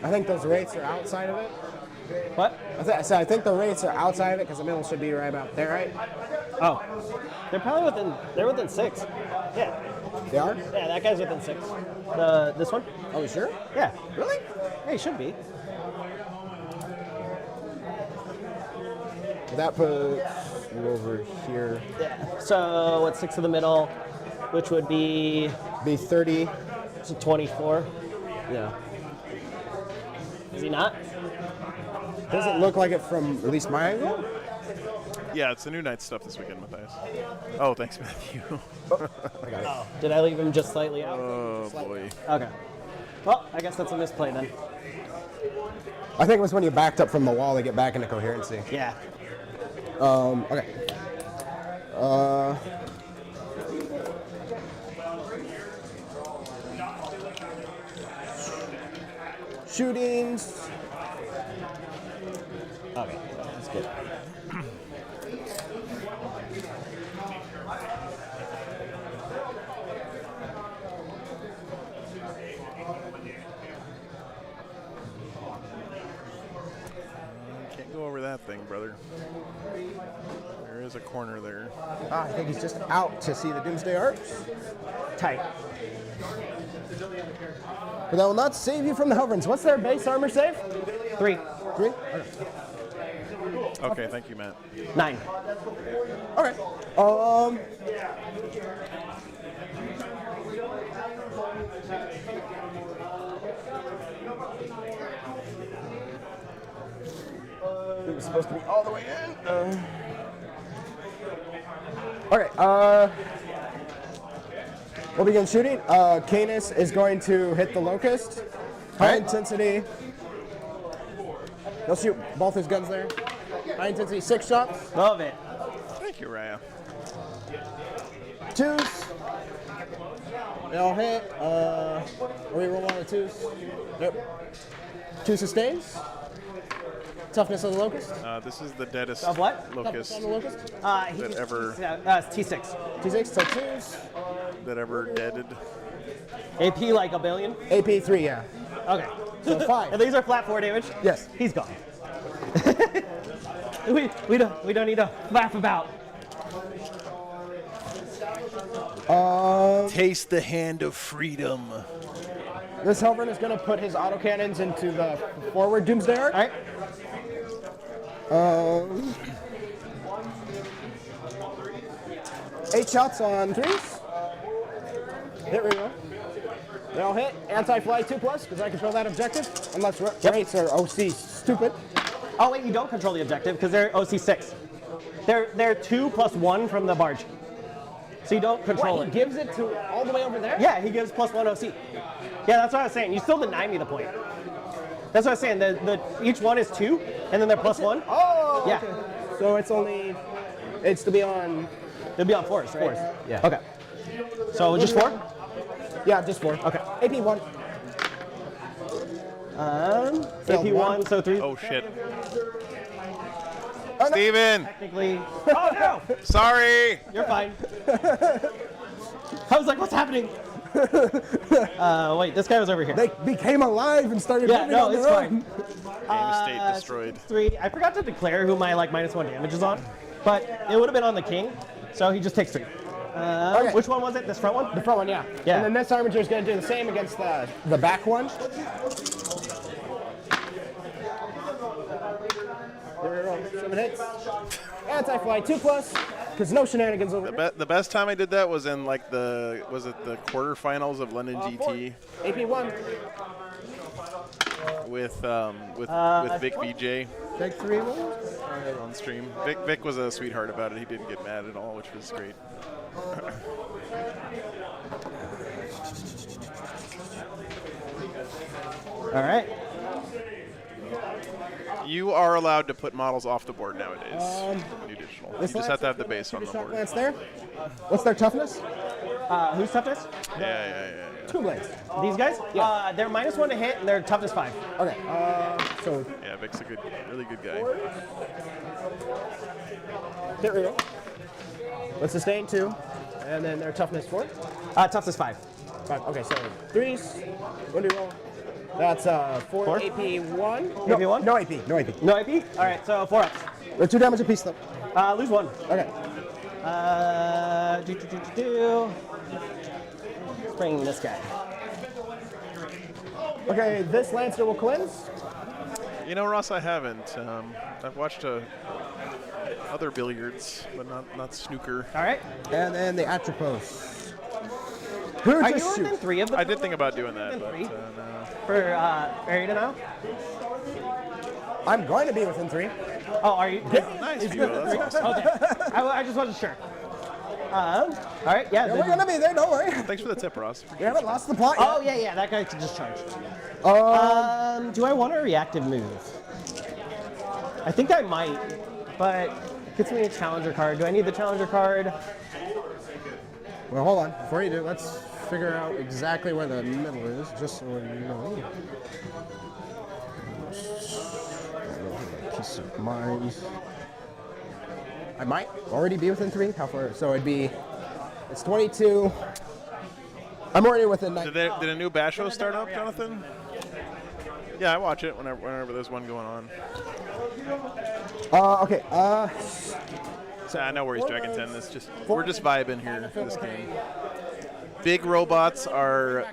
I think those rates are outside of it. What? I think the rates are outside of it because the middle should be right about there, right? Oh, they're probably within 6. Yeah. They are? Yeah, that guy's within 6. This one? Oh, you sure? Yeah. Really? Yeah, he should be. That puts you over here. Yeah. So what's 6 in the middle, which would be 30 to 24. Yeah. Is he not? Doesn't look like it from at least my angle. Yeah, it's the new night stuff this weekend, Matthias. Oh, thanks, Matthew. I got it. Oh, did I leave him just slightly out? Oh, boy. Okay. Well, I guess that's a misplay then. I think it was when you backed up from the wall to get back into coherency. Yeah. Okay. Shootings. Okay, that's good. Can't go over that thing, brother. There is a corner there. I think he's just out to see the Doomsday Arcs. Tight. But that will not save you from the Hoverns. What's their base armor save? 3. 3? Okay, thank you, Matt. 9. Okay. It was supposed to be all the way in. Okay, we'll begin shooting. Canis is going to hit the Locust. High intensity. He'll shoot both his guns there. High intensity, 6 shots. Love it. Thank you, Raya. 2s. They all hit. We roll on the 2s. Yep. 2 sustains. Toughness of the Locust. This is the deadest Of what? locust On the Locust. that ever T6. T6, so 2s. that ever deaded. AP like a billion? AP 3, yeah. Okay. So 5. And these are flat 4 damage? Yes. He's gone. we don't need to laugh about. Taste the hand of freedom. This Helvern is going to put his autocannons into the forward Doomsday Arc. All right. 8 shots on 3s. Hit reroll. They all hit. Anti-fly 2+, because I control that objective. Unless rates are OC stupid. Oh wait, you don't control the objective because they're OC 6. They're 2 + 1 from the barge. So you don't control What, it. he gives it to all the way over there? Yeah, he gives +1 OC. Yeah, that's what I was saying. You still deny me the point. That's what I was saying. Each one is 2, and then they're +1. Oh, Yeah. okay. So it's to be on... They'll be on force, right? Force, yeah. Okay. So just 4? Yeah, just 4. Okay. AP 1. AP 1, so 3. Oh shit. Oh, no. Steven! Technically. Oh no! Sorry! You're fine. I was like, what's happening? Wait, this guy was over here. They became alive and started Yeah, moving no, on it's their fine. own. Game state destroyed. 3. I forgot to declare who my like -1 damage is on, but it would have been on the king, so he just takes 3. Okay. Which one was it? This front one? The front one, yeah. Yeah. And then this armature is going to do the same against the back one. There we go. 7 hits. Anti-fly 2+, because no shenanigans over here. The best time I did that was in like the quarterfinals of London GT AP1. with Vic VJ Take 3 more. on stream. Vic was a sweetheart about it. He didn't get mad at all, which was great. All right. You are allowed to put models off the board nowadays. New digital. You This just have to have the base on the Shock board. lance there. What's their toughness? Who's toughness? Yeah. 2 blades. These guys? Yeah. They're -1 to hit, and they're toughness 5. Okay. So Yeah, Vic's a really good guy. there we go. Let's sustain 2, and then their toughness 4. Toughness 5. 5. Okay, so 3s. 1 roll. That's 4 Four? AP1. AP1? No AP. No AP. No AP? All right, so 4 ups. They're 2 damage apiece though. Lose 1. Okay. Let's bring this guy. Okay, this Lancer will cleanse. You know, Ross, I haven't. I've watched other billiards, but not snooker. All right. And then the Atropos. Who Are just you within shoot? 3 of them? I did think about doing that, but Three? no. For area now? I'm going to be within 3. Oh, are you? Nice view. That's awesome. Okay. I just wasn't sure. All right, yeah. We're going to be there, don't worry. Thanks for the tip, Ross. We haven't lost the plot yet. Oh, yeah, that guy can just charge. Do I want a reactive move? I think I might, but it gets me a challenger card. Do I need the challenger card? Well, hold on. Before you do, let's figure out exactly where the middle is, just so we know. Peace of mind. I might already be within 3. How far? So it'd be. It's 22. I'm already within 9. Did a new Basho start up, Jonathan? Yeah, I watch it whenever there's one going on. Okay. So no worries, Dragon 10. We're just vibing here for this game. Big robots are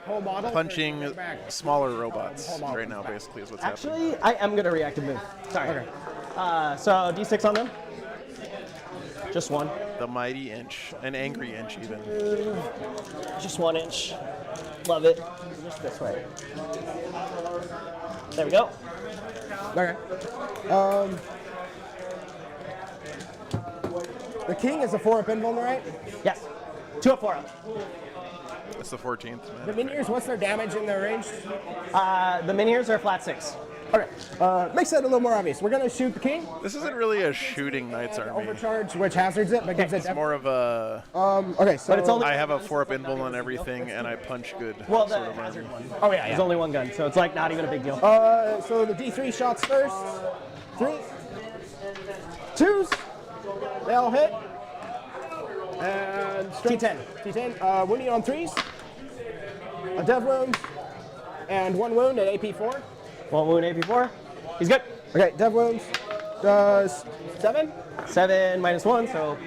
punching smaller robots right now, basically, is what's happening. Actually, I am going to reactive move. Sorry. Okay. So D6 on them? Just 1. The mighty inch, an angry inch even. Just 1 inch. Love it. Just this way. There we go. Okay. The king is a 4-up invuln, right? Yes. 2 up, 4 up. That's the 14th. The minions, what's their damage in their range? The minions are flat 6. Okay. Makes that a little more obvious. We're going to shoot the king. This isn't really a shooting Knights Army. Overcharge, which hazards it, but gives it. It's more of a. Okay, so. But it's only. I have a 4-up invuln on everything, and I punch good. Well, sort the of hazard army. one. Oh yeah. There's only 1 gun, so it's like not even a big deal. So the D3 shots first. 3. 2s. They all hit. And T10. T10. Wounding on 3s. A dev wound. And 1 wound at AP4. 1 wound AP4. He's good. Okay, dev wounds. Does 7? 7 minus 1, so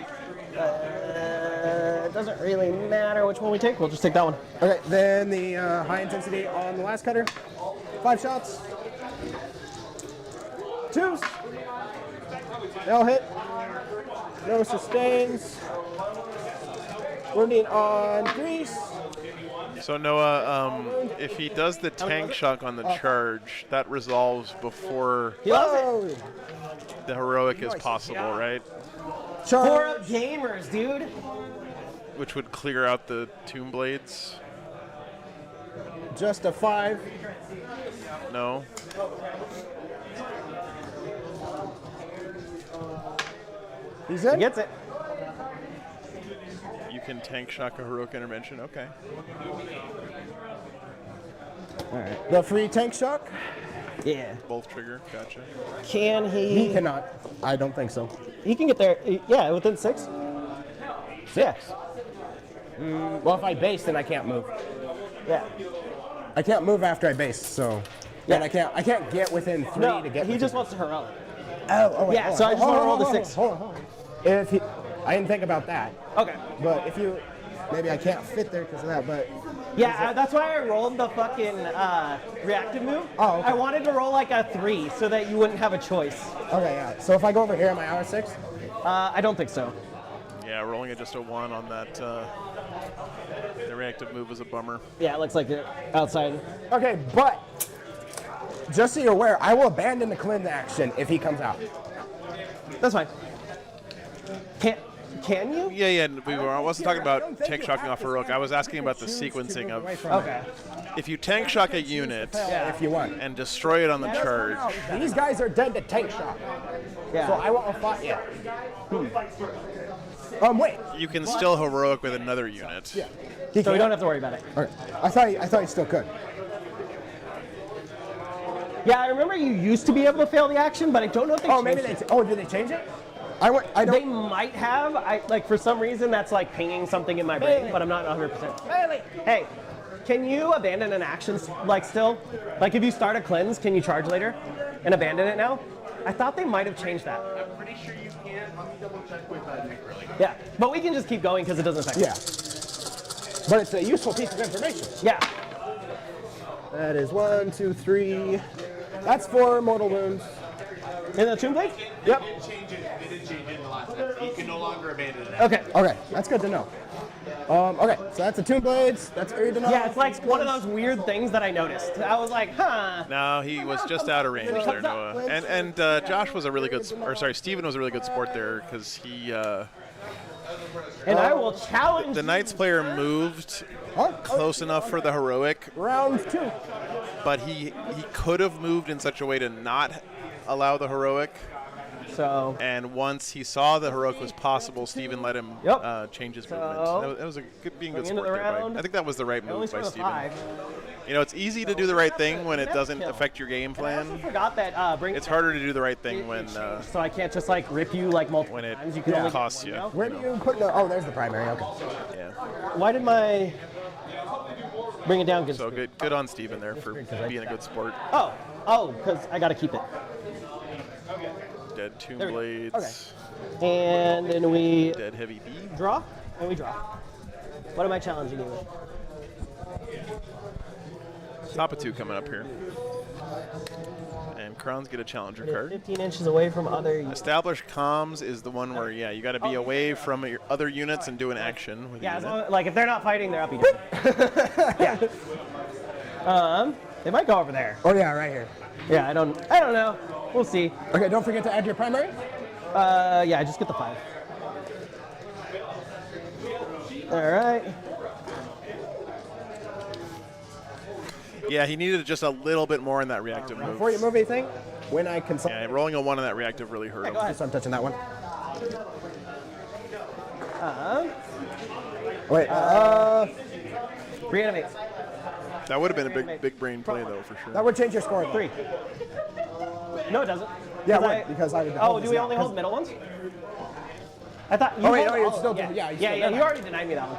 it doesn't really matter which one we take. We'll just take that one. Okay, then the high intensity on the last cutter. 5 shots. 2s. They all hit. No sustains. Wounding on 3s. So Noah, if he does the tank shock on the charge, that resolves before He loves it. the heroic is possible, right? 4-up gamers, dude. Which would clear out the tomb blades. Just a 5. No. He's He in. gets it. You can tank shock a heroic intervention. Okay. All right. The free tank shock. Yeah. Both trigger. Gotcha. Can He cannot. I don't think so. He can get there. Yeah, within 6. 6. Well, if I base, then I can't move. Yeah. I can't move after I base, so then Yeah. I can't get within 3 No, to get. he within- just wants to heroic. Oh, wait, Yeah, so I just want to roll the 6. Hold on. If he, I didn't think about that. Okay. But if you, maybe I can't fit there because of that. But Yeah, that's why I rolled the fucking reactive move. Oh, okay. I wanted to roll like a 3 so that you wouldn't have a choice. okay, yeah. So if I go over here, am I hour 6? I don't think so. Yeah, rolling at just a 1 on that. The reactive move was a bummer. Yeah, it looks like they're outside. Okay, but just so you're aware, I will abandon the cleanse action if he comes out. That's fine. Can you? Yeah. I wasn't talking I about don't think tank you shocking have off to heroic. I was asking about the choose to sequencing move of away from Okay. if you tank shock a unit Yeah. If you want. and destroy it on the charge. These guys are dead to tank shock. Yeah. So I won't fight yet. Wait. You can still heroic with another unit. Yeah. So we don't have to worry about it. Okay. I thought you still could. Yeah, I remember you used to be able to fail the action, but I don't know if they Oh, changed maybe it. did they change it? I They don't. might have. Like for some reason that's like pinging something in my brain, but I'm not 100%. Hey, can you abandon an action like still? Like if you start a cleanse, can you charge later and abandon it now? I thought they might have changed that. I'm pretty sure you can. Let me double check with Nick really quick. Yeah, but we can just keep going because it doesn't affect Yeah. us. But it's a useful piece of information. Yeah. That is 1, 2, 3. That's 4 mortal wounds. In the Tomb Blade? Yep. They didn't change it in the last episode. You can no longer abandon it. Okay. Okay, that's good to know. Okay, so that's the Tomb Blades. That's very to know. Yeah, it's like one of those weird things that I noticed. I was like, huh. No, he was just out of range there, Noah. And Josh was a really good, Steven was a really good sport there because he. And I will challenge The Knights player moved close enough for the heroic, Round 2. but he could have moved in such a way to not allow the heroic. So. And once he saw the heroic was possible, Steven let him change his movement. That was a good, being good Into sport the there. round. I think that was the right I only move by scored a Steven. 5. You know, it's easy to do the right thing when it doesn't Kill. affect your game I also plan. forgot that It's harder to do the right thing when so I can't just like rip you like multiple when it times. You can only costs you. Where do you put the? Oh, there's the primary. Okay. Yeah. Why did my bring it down? Good. So good on Steven there for being a good sport. Oh, because I got to keep it. Dead Tomb There we Blades. go. Okay. And then we Dead Heavy B. draw, and we draw. What am I challenging you with? Top of 2 coming up here. And Crowns get a challenger card. 15 inches away from other. Established comms is the one where, you got to be away from your other units and do an action with a Yeah, as unit. long, like if they're not fighting, they're up eating. Yeah. They might go over there. Oh yeah, right here. Yeah, I don't know. We'll see. Okay, don't forget to add your primary. Yeah, I just get the 5. All right. Yeah, he needed just a little bit more in that reactive move. Before you move anything, when I consult. Yeah, rolling a 1 on that reactive really hurt him. Go ahead. So I'm touching that one. Wait. Reanimate. That would have been a big brain play, though, for sure. That would change your score. though. 3. No, it doesn't. Yeah, it 'Cause would, because I would. Oh, hold do this we now, only 'cause- hold middle ones? I thought you. Oh, wait, hold no, you're all- still yeah. doing- yeah, you Yeah, still yeah. do You that. already denied me that one.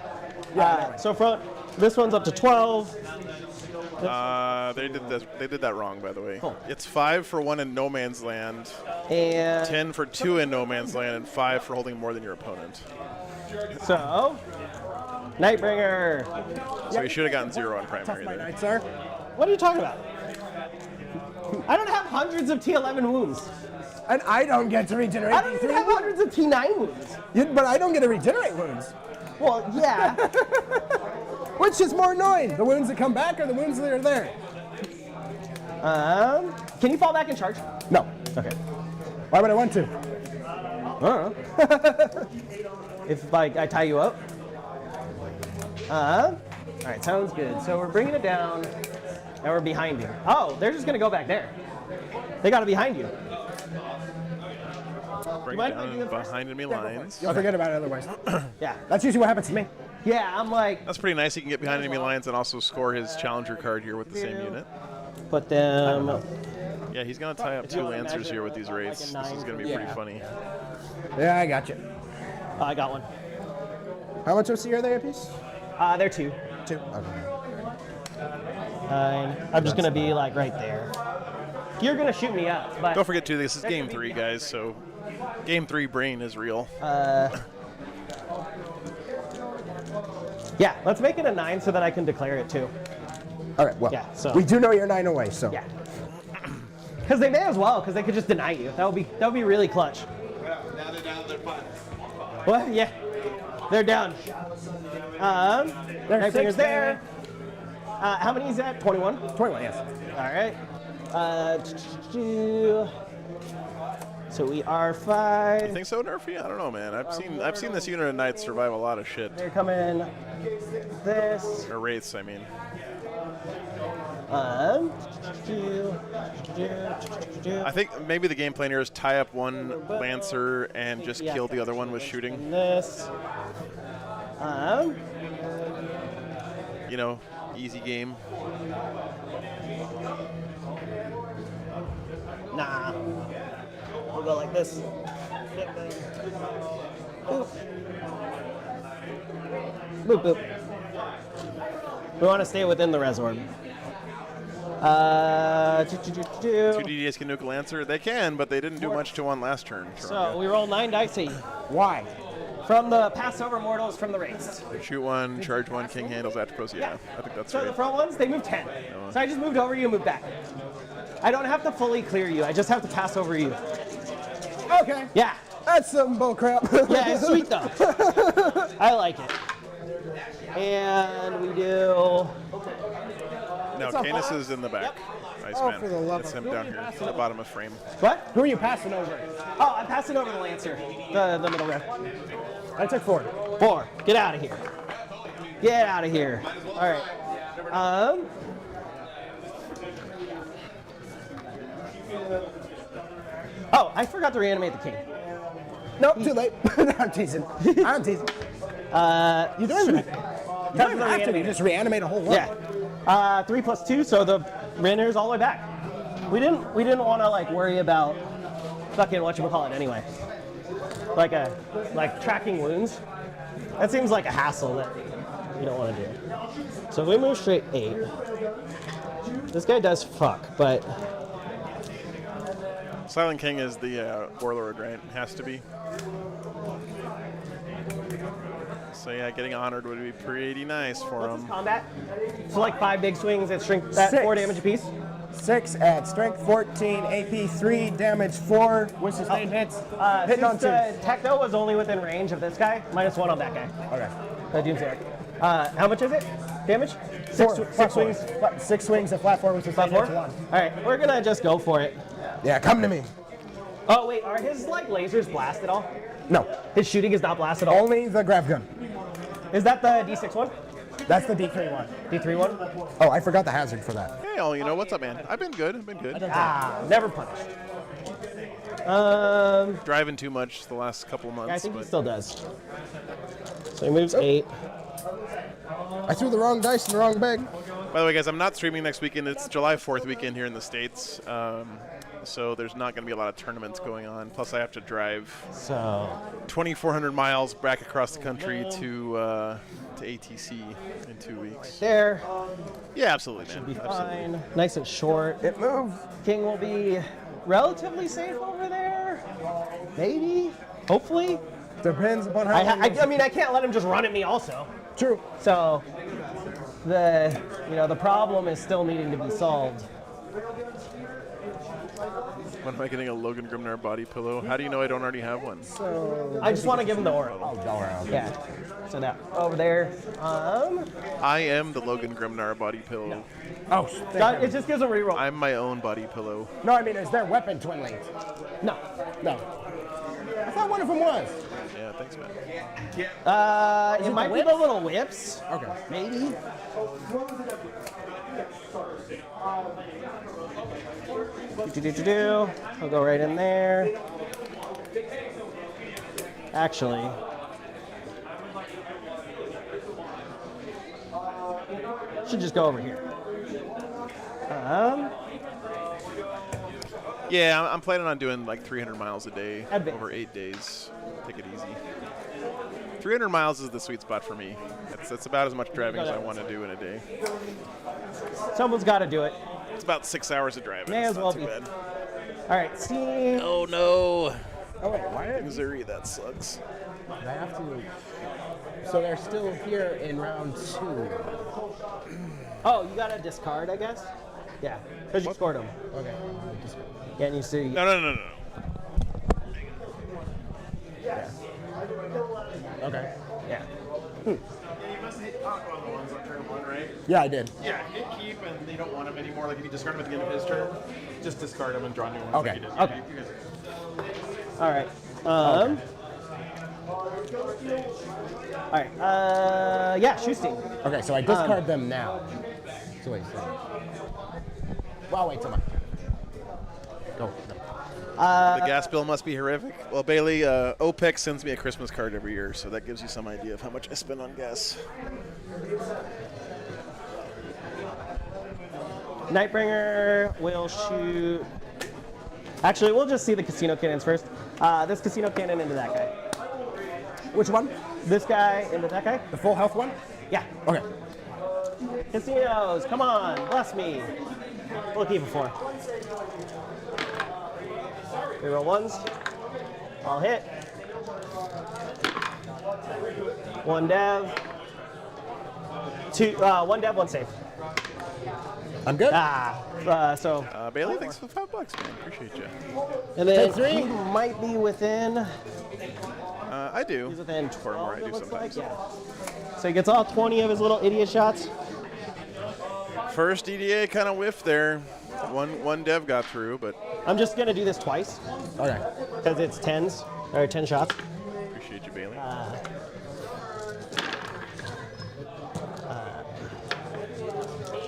Yeah, So front. This one's up to 12. They did that wrong, by the way. Cool. It's 5 for 1 in no man's land, And 10 for 2 in no man's land, and 5 for holding more than your opponent. so, Nightbringer. So he should have gotten 0 on Tough primary my there. nights are. What are you talking about? I don't have hundreds of T11 wounds. And I don't get to regenerate. I don't even have hundreds of T9 wounds. But I don't get to regenerate wounds. Well, yeah. Which is more annoying? The wounds that come back or the wounds that are there? Can you fall back and charge? No. Okay. Why would I want to? I don't know. If I tie you up. All right, sounds good. So we're bringing it down, and we're behind you. Oh, they're just gonna go back there. They got to behind you. Bring mind it if I do down them first? behind enemy lines. You'll forget about it otherwise. Yeah. That's usually what happens to me. Yeah, I'm like, That's pretty nice. He can get behind enemy lines and also score his challenger card here with the same unit. put them. Yeah, he's going to tie up If you 2 wanna Lancers measure here with these like a raids. This is 9. going to be pretty funny. Yeah, I got you. Oh, I got one. How much OC are they a piece? They're 2. 2. Okay. I'm just gonna be like right there. You're gonna shoot me up, but Don't forget too, this is game 3, guys. So game 3 brain is real. yeah, let's make it a 9 so that I can declare it too. All right. Well, Yeah, so- we do know you're 9 away, so. Yeah. Because they may as well, because they could just deny you. That would be really clutch. Now they're down to their fun. What? Yeah. They're down. Their finger's there. How many is that? 21? 21, yes. All right. So we are 5. You think so, Nerfy? I don't know, man. I've seen this unit of knights survive a lot of shit. They're coming. This. Or wraiths, I mean. I think maybe the game plan here is tie up one lancer and just kill the other one with shooting. This. You know, easy game. Nah. We'll go like this. Boop. Boop, boop. We want to stay within the res orb. 2 DDS can nuke a lancer. They can, but they didn't do much to one last turn. So we roll 9 dice. Why? From the Passover mortals from the race. Shoot 1, charge 1, king handles after pros. Yeah, I think that's So the right. front ones, they move 10. So I just moved over you and moved back. I don't have to fully clear you. I just have to pass over you. Okay. Yeah. That's some bullcrap. Yeah, it's sweet though. I like it. And we do. No, Canis is in the back. Iceman. for the love It's of- him down here at the bottom of frame. What? Who are you passing over? Oh, I'm passing over the Lancer, the middle guy. I took 4. 4. Get out of here. Get out of here. All right. Oh, I forgot to reanimate the king. Nope, too late. No, I'm teasing. I'm teasing. You don't even have to. You just reanimate a whole one. Yeah. 3 plus 2, so the Renner's all the way back. We didn't want to like worry about fucking whatchamacallit anyway. Like tracking wounds. That seems like a hassle that you don't want to do. So we move straight 8. This guy does fuck, but Silent King is the warlord, right? Has to be. So yeah, getting honored would be pretty nice for him. combat. So like 5 big swings at strength, at 4 damage apiece. 6 at strength 14, AP 3, damage 4, with sustained hits. Hitting on Since 2. the Techno was only within range of this guy, -1 on that guy. Okay. Doomsayer. How much is it? Damage? 6 swings. 6 swings at flat 4 with sustained Flat hits 4? 1. All right, we're gonna just go for it. Yeah, come to me. Oh wait, are his like lasers blast at all? No, His shooting is not blast at all. only the grav gun. Is that the D6 one? That's the D3 one. D3 one? Oh, I forgot the hazard for that. Hey, all you know, what's up, man? I've been good. Never punished. Driving too much the last couple of months. Yeah, I think he but still does. So he moves 8. I threw the wrong dice in the wrong bag. By the way, guys, I'm not streaming next weekend. It's July 4th weekend here in the States. So there's not going to be a lot of tournaments going on. Plus, I have to drive So 2,400 miles back across the country to ATC in 2 weeks. there. Yeah, absolutely, man. Be Absolutely. fine. Nice and short. It moved. King will be relatively safe over there. Maybe. Hopefully. Depends upon how. I mean, I can't let him just run at me also. True. So the problem is still needing to be solved. When am I getting a Logan Grimnar body pillow? How do you know I don't already have one? I just want to give him the aura. Yeah. So now over there. I am the Logan Grimnar body pillow. Oh, It just gives a reroll. I'm my own body pillow. no, I mean, is their weapon twin linked? No. No. I thought one of them was. Yeah, thanks, man. It might be the little whips. Okay. Maybe. I'll go right in there. Actually. Should just go over here. Yeah, I'm planning on doing like 300 miles a day Advance. over 8 days. Take it easy. 300 miles is the sweet spot for me. It's about as much driving as I want to do in a day. Someone's got to do it. It's about 6 hours of driving. May It's as not well too be. bad. All right, see. Oh no. Oh wait, why are Missouri, that sucks. they have to? So they're still here in round 2. Oh, you got to discard, I guess? Yeah, because you scored them. Okay. Yeah, and you see. No. Okay. Yeah. Yeah, you must hit talk on the ones on turn 1, right? Yeah, I did. Yeah, hit keep, and you don't want them anymore. Like if you discard them at the end of his turn, just discard them and draw new ones. Okay. Like you did. Okay. You guys- All right. All right. Yeah, Shoesting. Okay, so I discard them now. So wait. Well, wait till my. Go. No. The gas bill must be horrific. Well, Bailey, OPEC sends me a Christmas card every year, so that gives you some idea of how much I spend on gas. Nightbringer will shoot. Actually, we'll just see the casino cannons first. This casino cannon into that guy. Which one? This guy into that guy. The full health one? Yeah. Okay. Casinos, come on, bless me. We'll keep it 4. We roll 1s. I'll hit. 1 dev. 1 dev, 1 save. I'm good. So. Bailey, thanks for $5, man. Appreciate you. And then Take 3. he might be within. I do. He's within For 12, more, I it do looks like. sometimes. Yeah. So he gets all 20 of his little idiot shots. First EDA kind of whiffed there. One dev got through, but I'm just gonna do this twice. Okay. Because it's 10s, or 10 shots. appreciate you, Bailey.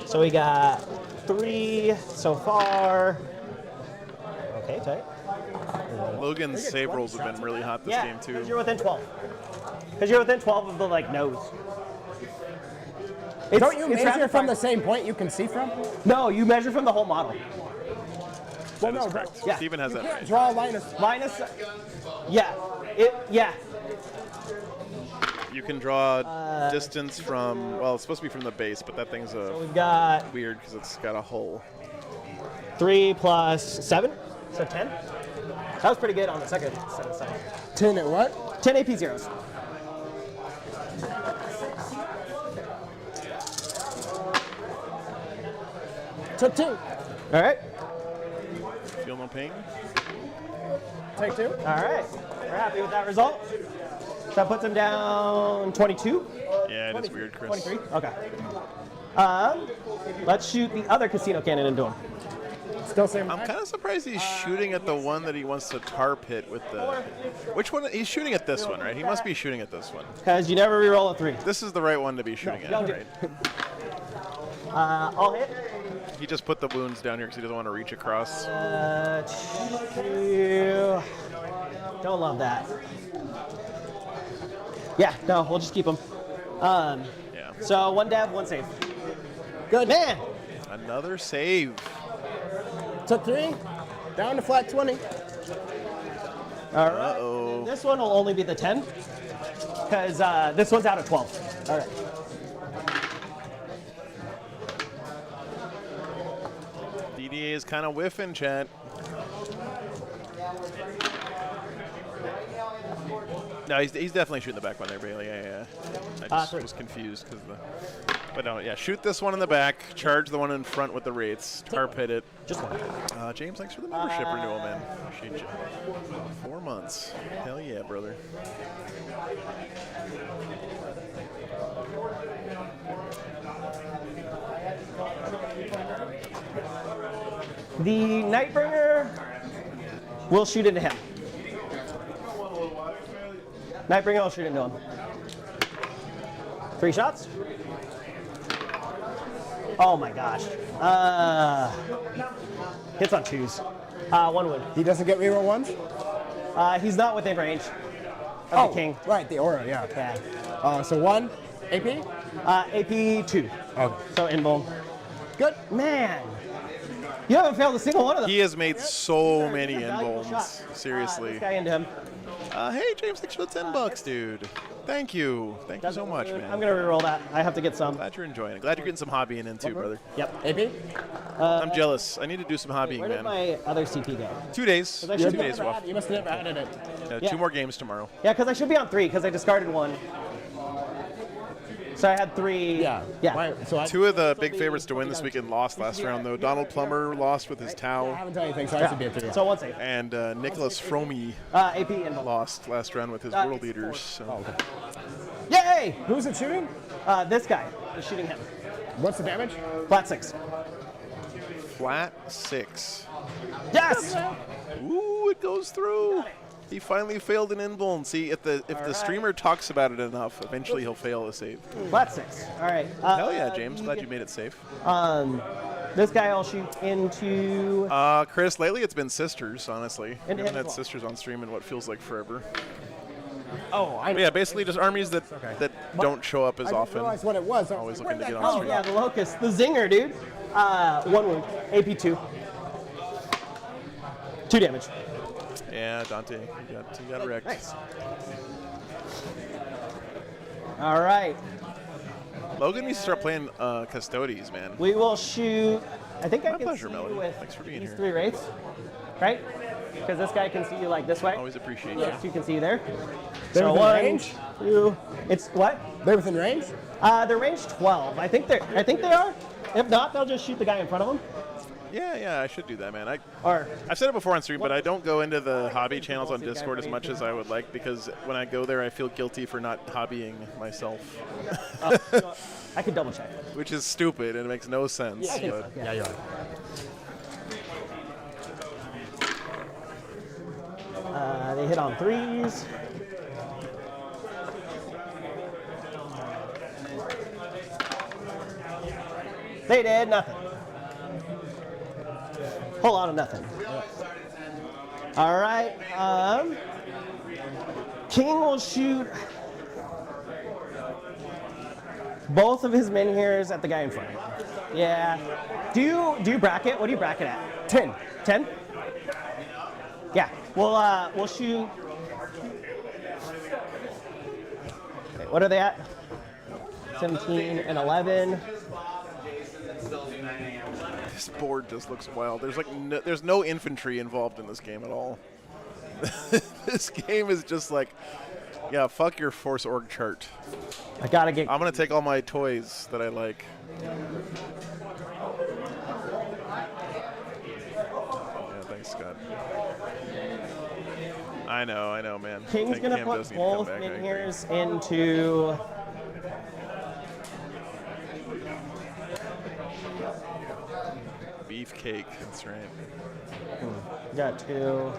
So we got 3 so far. Okay, tight. Logan's save rolls have been really hot this Yeah, game too. because you're within 12. Because you're within 12 of the like nose. Don't you measure rapid from the fire. same point you can see from? No, you measure from the whole model. That no, is correct. yeah. Steven has that right. Draw a line of. Minus, yeah, yeah. You can draw distance from, well, it's supposed to be from the base, but that thing's We've got weird because it's got a hole. 3 plus 7, so 10. That was pretty good on the second set of sight. 10 at what? 10 AP zeros. Took 2. All right. Feel no pain? Take 2. All right. We're happy with that result. So that puts him down 22. Yeah, it is weird, Chris. 23. Okay. Let's shoot the other casino cannon into him. Still same. I'm kind of surprised he's shooting at the one that he wants to tar pit with the. Which one? He's shooting at this one, right? He must be shooting at this one. Because you never reroll a 3. This is the right one to be shooting at, don't do right? I'll hit. He just put the wounds down here because he doesn't want to reach across. 2. Don't love that. Yeah, no, we'll just keep them. Yeah. So 1 dev, 1 save. Good man. Another save. Took 3. Down to flat 20. All right. Uh-oh. This one will only be the 10 because this one's out of 12. All right. DDA is kind of whiffing, chat. No, he's definitely shooting the back one there, Bailey. Yeah. I just was confused because But no, yeah, shoot this one in the back, charge the one in front with the rates, tar pit it. Just one. James, thanks for the membership renewal, man. Appreciate you. 4 months. Hell yeah, brother. The Nightbringer will shoot into him. Nightbringer will shoot into him. 3 shots. Oh my gosh. Hits on 2s. 1 wound. He doesn't get reroll 1s? He's not within range of the king. Right, the aura, yeah. Yeah. So 1 AP? AP 2. Oh. So invuln. Good. Man. You haven't failed a single one of them. He has made so many Valuable invulns. shot. Seriously. This guy into him. Hey, James, thanks for the $10, dude. Thank you. Thank you so much, man. I'm gonna reroll that. I have to get some. Glad you're enjoying it. Glad you're getting some hobbying in too, brother. Yep. AP? I'm jealous. I need to do some hobbying, Where did man. my other CP go? 2 days. I 2 should be- days off. You must have never added it. Yeah. 2 more games tomorrow. Yeah, because I should be on 3 because I discarded 1. So I had 3. Yeah. Yeah. Right, so 2 of the big favorites to win this weekend lost last round, though. Donald Plummer lost with his I Tau, haven't done anything, so I should be at 3. So 1 save. and Nicholas Fromy AP invuln. lost last round with his It's World Eaters. So. Oh, okay. Yay! Who's it shooting? This guy is shooting him. What's the damage? Flat 6. Flat 6. Yes! Ooh, it goes through. He finally failed an invuln. See, if the streamer talks about it enough, eventually he'll fail a save. Flat 6. All right. Hell yeah, James. Glad you made it safe. This guy I'll shoot into. Chris, lately it's been Sisters, honestly. We And haven't had invuln. Sisters on stream in what feels like forever. Oh, I But yeah, basically just armies that don't show up as I didn't often. realize what it was. I was Always like, looking to where'd get that on come stream. Yeah, the Locust. The Zinger, dude. 1 wound. AP 2. 2 damage. Yeah, Dante, you got wrecked. Nice. All right. Logan needs to start playing Custodes, man. We will shoot. I think I My can pleasure, see Melody. you with Thanks for being these here. 3 wraiths, right? Because this guy can see you like this way. Always appreciate Yeah. you. You can see you there. They're So within 1, range? 2. It's what? They're within range? They're range 12. I think they are. If not, they'll just shoot the guy in front of them. Yeah, I should do that, man. Or I've said it before on stream, but I don't go into the hobby channels on Discord as much as I would like because when I go there, I feel guilty for not hobbying myself, I could double check. which is stupid and it makes no sense. Yeah, I think but so. Yeah, you're right. They hit on 3s. They did nothing. Whole lot of nothing. All right. King will shoot both of his menhirs at the guy in front. Yeah. Do you bracket? What do you bracket at? 10. 10? Yeah. We'll shoot. Wait, what are they at? 17 and 11. this board just looks wild. There's like there's no infantry involved in this game at all. This game is just like, yeah, fuck your force org chart. I gotta get. I'm gonna take all my toys that I like. Yeah, thanks, Scott. I know, man. King's gonna Cam put does need to come both back, I agree. menhirs into. Beefcake, that's right. Got 2.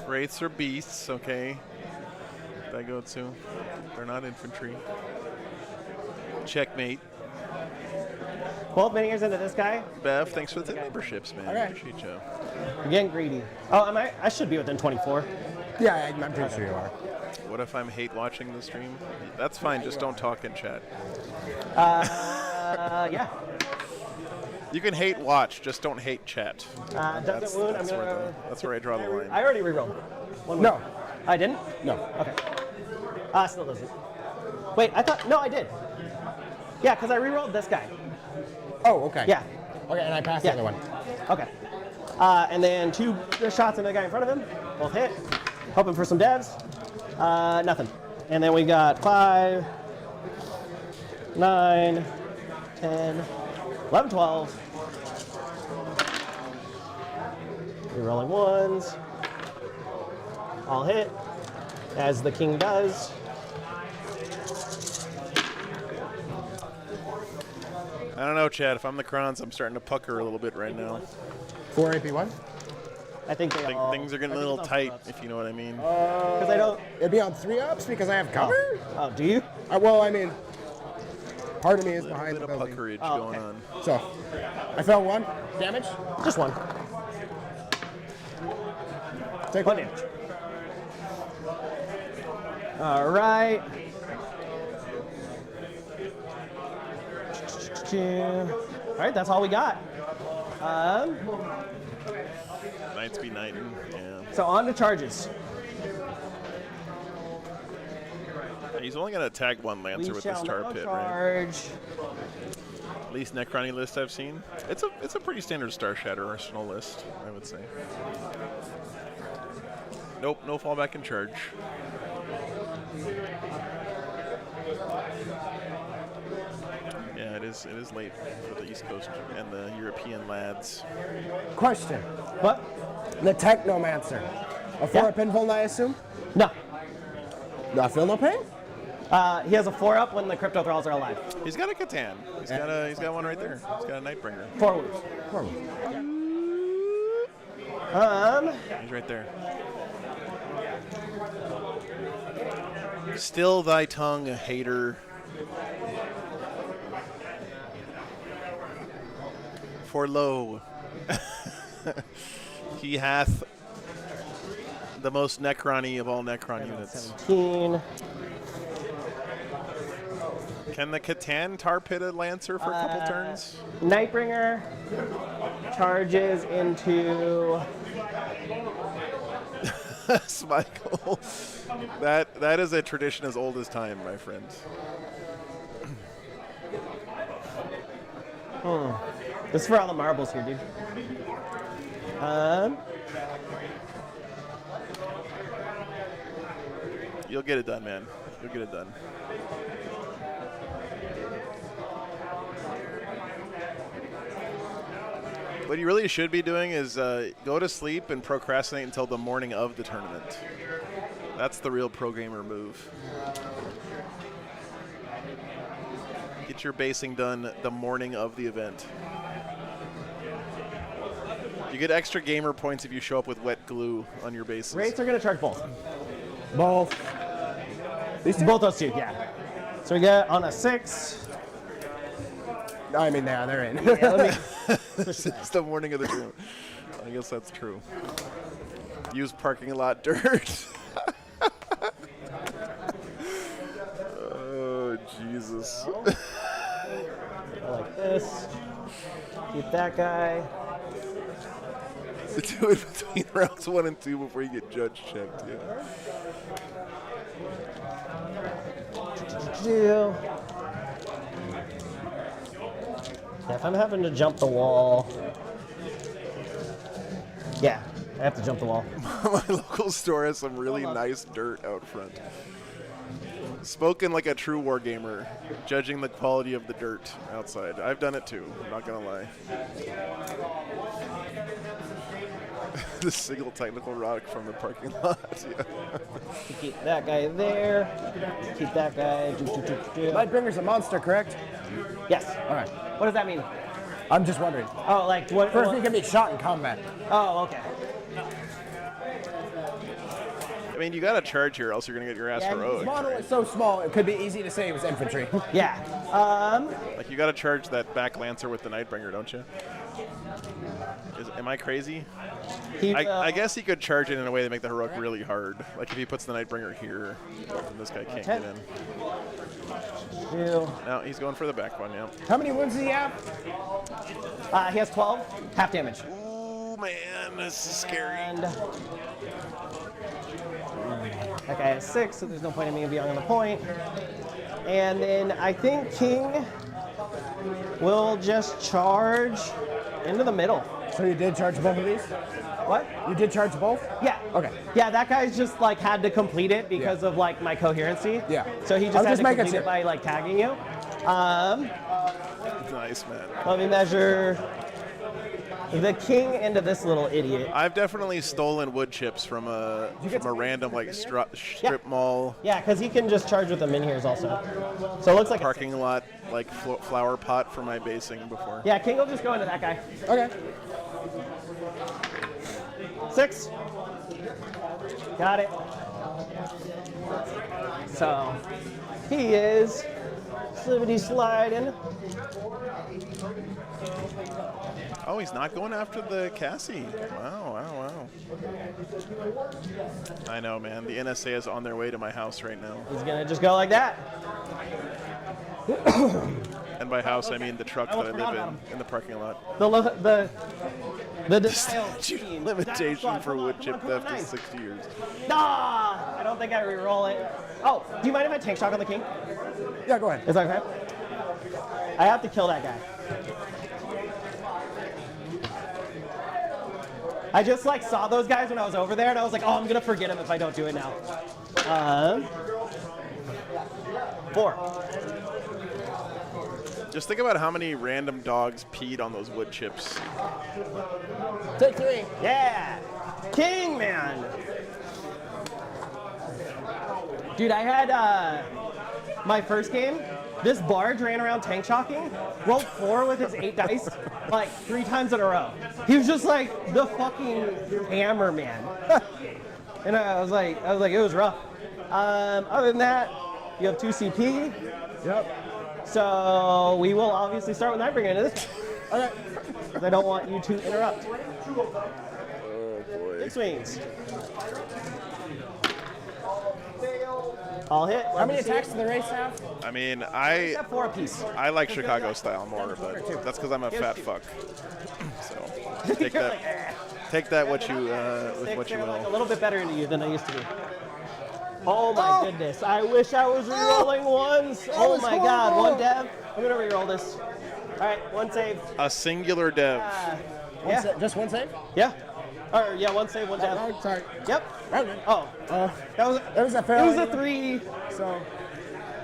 Wraiths are beasts, okay. That go to. They're not infantry. Checkmate. Both menhirs into this guy. Bev, thanks for the memberships, man. Okay. Appreciate you. I'm getting greedy. Oh, am I? I should be within 24. Yeah, I'm pretty sure you are. What if I'm hate watching the stream? That's fine, just don't talk in chat. Yeah. You can hate watch, just don't hate chat. Doesn't wound. That's where I draw the line. I already rerolled. One No. wound. I didn't? No. Okay. Still doesn't. Wait, I thought. No, I did. Yeah, because I rerolled this guy. Oh, okay. Yeah. Okay, and I passed Yeah. the other one. Okay. And then 2 shots into the guy in front of him. Both hit. Hoping for some devs. Nothing. And then we got 5, 9, 10, 11, 12. Rerolling 1s. All hit, as the king does. I don't know, Chad. If I'm the Crons, I'm starting to pucker a little bit right now. 4 AP1? I think they all. Things are getting a little tight, if you know what I mean. Because I don't. It'd be on 3-ups because I have cover? Oh, do you? Well, I mean, part of me is A behind bit the of building. puckerage Oh, going okay. on. So, I fell 1. Damage? Just 1. Take 1 1. damage. All right. All right, that's all we got. Knights be knighting. Yeah. So on to charges. He's only gonna attack one Lancer We with this shall tar now pit, right? charge. Least Necrony list I've seen. It's a pretty standard Star Shatter Arsenal list, I would say. Nope, no fallback in charge. Yeah, it is late for the East Coast and the European lads. Question. What? The Technomancer. A 4-up pinfall, I assume? No. Do I feel no pain? He has a 4-up when the Crypto Thralls are alive. He's got a Catan. He's got one right there. He's got a Nightbringer. 4 wounds. 4 wounds. He's right there. Still thy tongue, hater. For lo, he hath the most Necrony of all Necron units. 17. Can the Catan tar pit a Lancer for a couple turns? Nightbringer charges into. Michael. That is a tradition as old as time, my friend. This is for all the marbles here, dude. You'll get it done, man. You'll get it done. What you really should be doing is go to sleep and procrastinate until the morning of the tournament. That's the real pro gamer move. Get your basing done the morning of the event. You get extra gamer points if you show up with wet glue on your bases. Wraiths are going to charge both. Both. These two? Both those two, yeah. So we get on a 6. I mean, they're in. Yeah, let me. It's the morning of the tournament. I guess that's true. Use parking lot dirt. Oh, Jesus. Like this. Keep that guy. Do it between rounds 1 and 2 before you get judge checked. Yeah. Yeah, if I'm having to jump the wall. Yeah, I have to jump the wall. My local store has some really nice dirt out front. Spoken like a true wargamer, judging the quality of the dirt outside. I've done it too, I'm not gonna lie. The single technical rock from the parking lot. Yeah. Keep that guy there. Keep that guy. Lightbringer's a monster, correct? Yes. All right. What does that mean? I'm just wondering. Oh, like what? First, he can be shot in combat. Oh, okay. I mean, you gotta charge here, else you're gonna get your ass His heroic. model is so small, it could be easy to say it was infantry. Yeah. Like you gotta charge that back Lancer with the Nightbringer, don't you? Am I crazy? I guess he could charge it in a way to make the heroic really hard. Like if he puts the Nightbringer here, and this guy can't get in. No, he's going for the back one, yeah. How many wounds does he have? He has 12, half damage. Oh man, this is scary. And that guy has 6, so there's no point in me being on the point. And then I think King will just charge into the middle. So you did charge both of these? What? You did charge both? Yeah. Okay. Yeah, that guy's just like had to complete it because of like my coherency. Yeah. So he just had to complete it by like tagging you. Nice, man. Let me measure the King into this little idiot. I've definitely stolen wood chips from a random like strip mall. Yeah, because he can just charge with the min-heres also. So it looks like parking lot, like flower pot for my basing before. Yeah, King will just go into that guy. Okay. 6. Got it. So he is slippity sliding. Oh, he's not going after the Cassie. Wow. I know, man. The NSA is on their way to my house right now. He's gonna just go like that. And by house, I mean the truck that I forgot live about in the parking lot. The denial Statute scheme. limitation for Come on, wood come chip on, come on, theft is nice. 60 years. Ah, I don't think I re-roll it. Oh, do you mind if I tank shock on the king? Yeah, go ahead. Is that okay? I have to kill that guy. I just like saw those guys when I was over there, and I was like, oh, I'm gonna forget him if I don't do it now. 4. Just think about how many random dogs peed on those wood chips. Take 3. Yeah, king man. Dude, I had my first game. This barge ran around tank shocking, rolled 4 with his 8 dice, like 3 times in a row. He was just like the fucking hammer man. And I was like, it was rough. Other than that, you have 2 CP. Yep. So we will obviously start with Nightbringer into this. Okay. 'Cause I don't want you to interrupt. Oh boy. Big swings. I'll hit. How many attacks do the race have? I mean, I have 4 apiece. I like Chicago style more, but that's because I'm a fat fuck. So take You're that. like, eh. Take that what you with Six, what you they're like a will. little bit better to you than I used to be. Oh my goodness! I wish I was re-rolling ones. Oh was my god! horrible. 1 dev. I'm gonna re-roll this. All right, 1 save. A singular dev. Yeah. Just 1 save? Yeah. Or yeah, 1 save, 1 dev. Oh, sorry. Yep. Okay. Oh, that was It was a it fail. was a 3. So,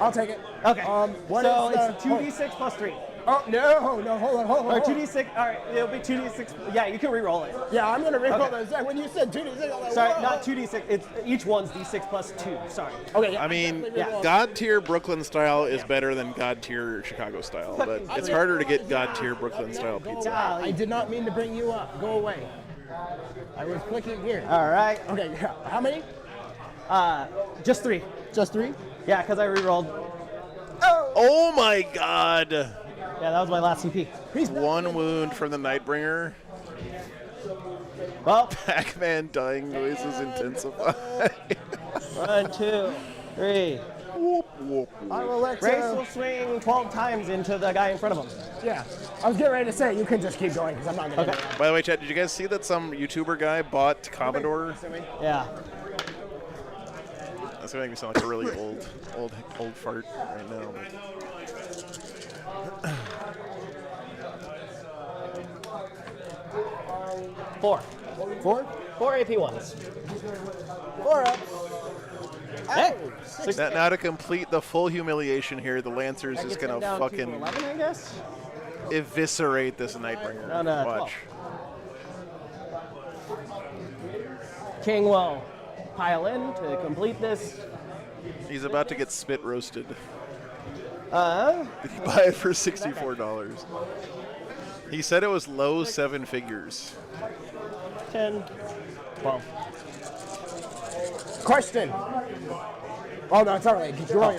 I'll take it. Okay. What so is it's the- 2d6 plus 3. Oh, no, hold on. Or 2d6. All right, it'll be 2d6. Yeah, you can re-roll it. Yeah, I'm going to re-roll Okay. those. When you said 2d6, I'm like, Sorry, whoa. not 2d6. It's each one's d6 plus 2. Sorry. Okay, yeah. I mean, Yeah. God tier Brooklyn style is better than God tier Chicago style, but it's harder to get God tier Brooklyn style pizza. I did not mean to bring you up. Go away. I was clicking here. All right. Okay, yeah. How many? Just 3. Just 3? Yeah, because I re-rolled. Oh my God! Yeah, that was my last CP. 1 wound from the Nightbringer. Well, Pac-Man dying noises intensify. 1, 2, 3. Whoop, whoop, I whoop. will let Race will swing 12 times into the guy in front of him. Yeah. I was getting ready to say, you can just keep going because I'm not going to. Okay. By the way, Chad, did you guys see that some YouTuber guy bought Commodore? Yeah. That's gonna make me sound like a really old fart right now. Four. 4? 4 AP ones. 4 up. Hey. Now to complete the full humiliation here, the Lancer's That just gets him gonna down to fucking 11, I guess. eviscerate this Nightbringer. No, no, Watch. 12. King will pile in to complete this. He's about to get spit roasted. Uh, Did he buy it for $64? He said it was low 7 figures. 10, 12. Question. Oh, no, it's all right. Keep rolling.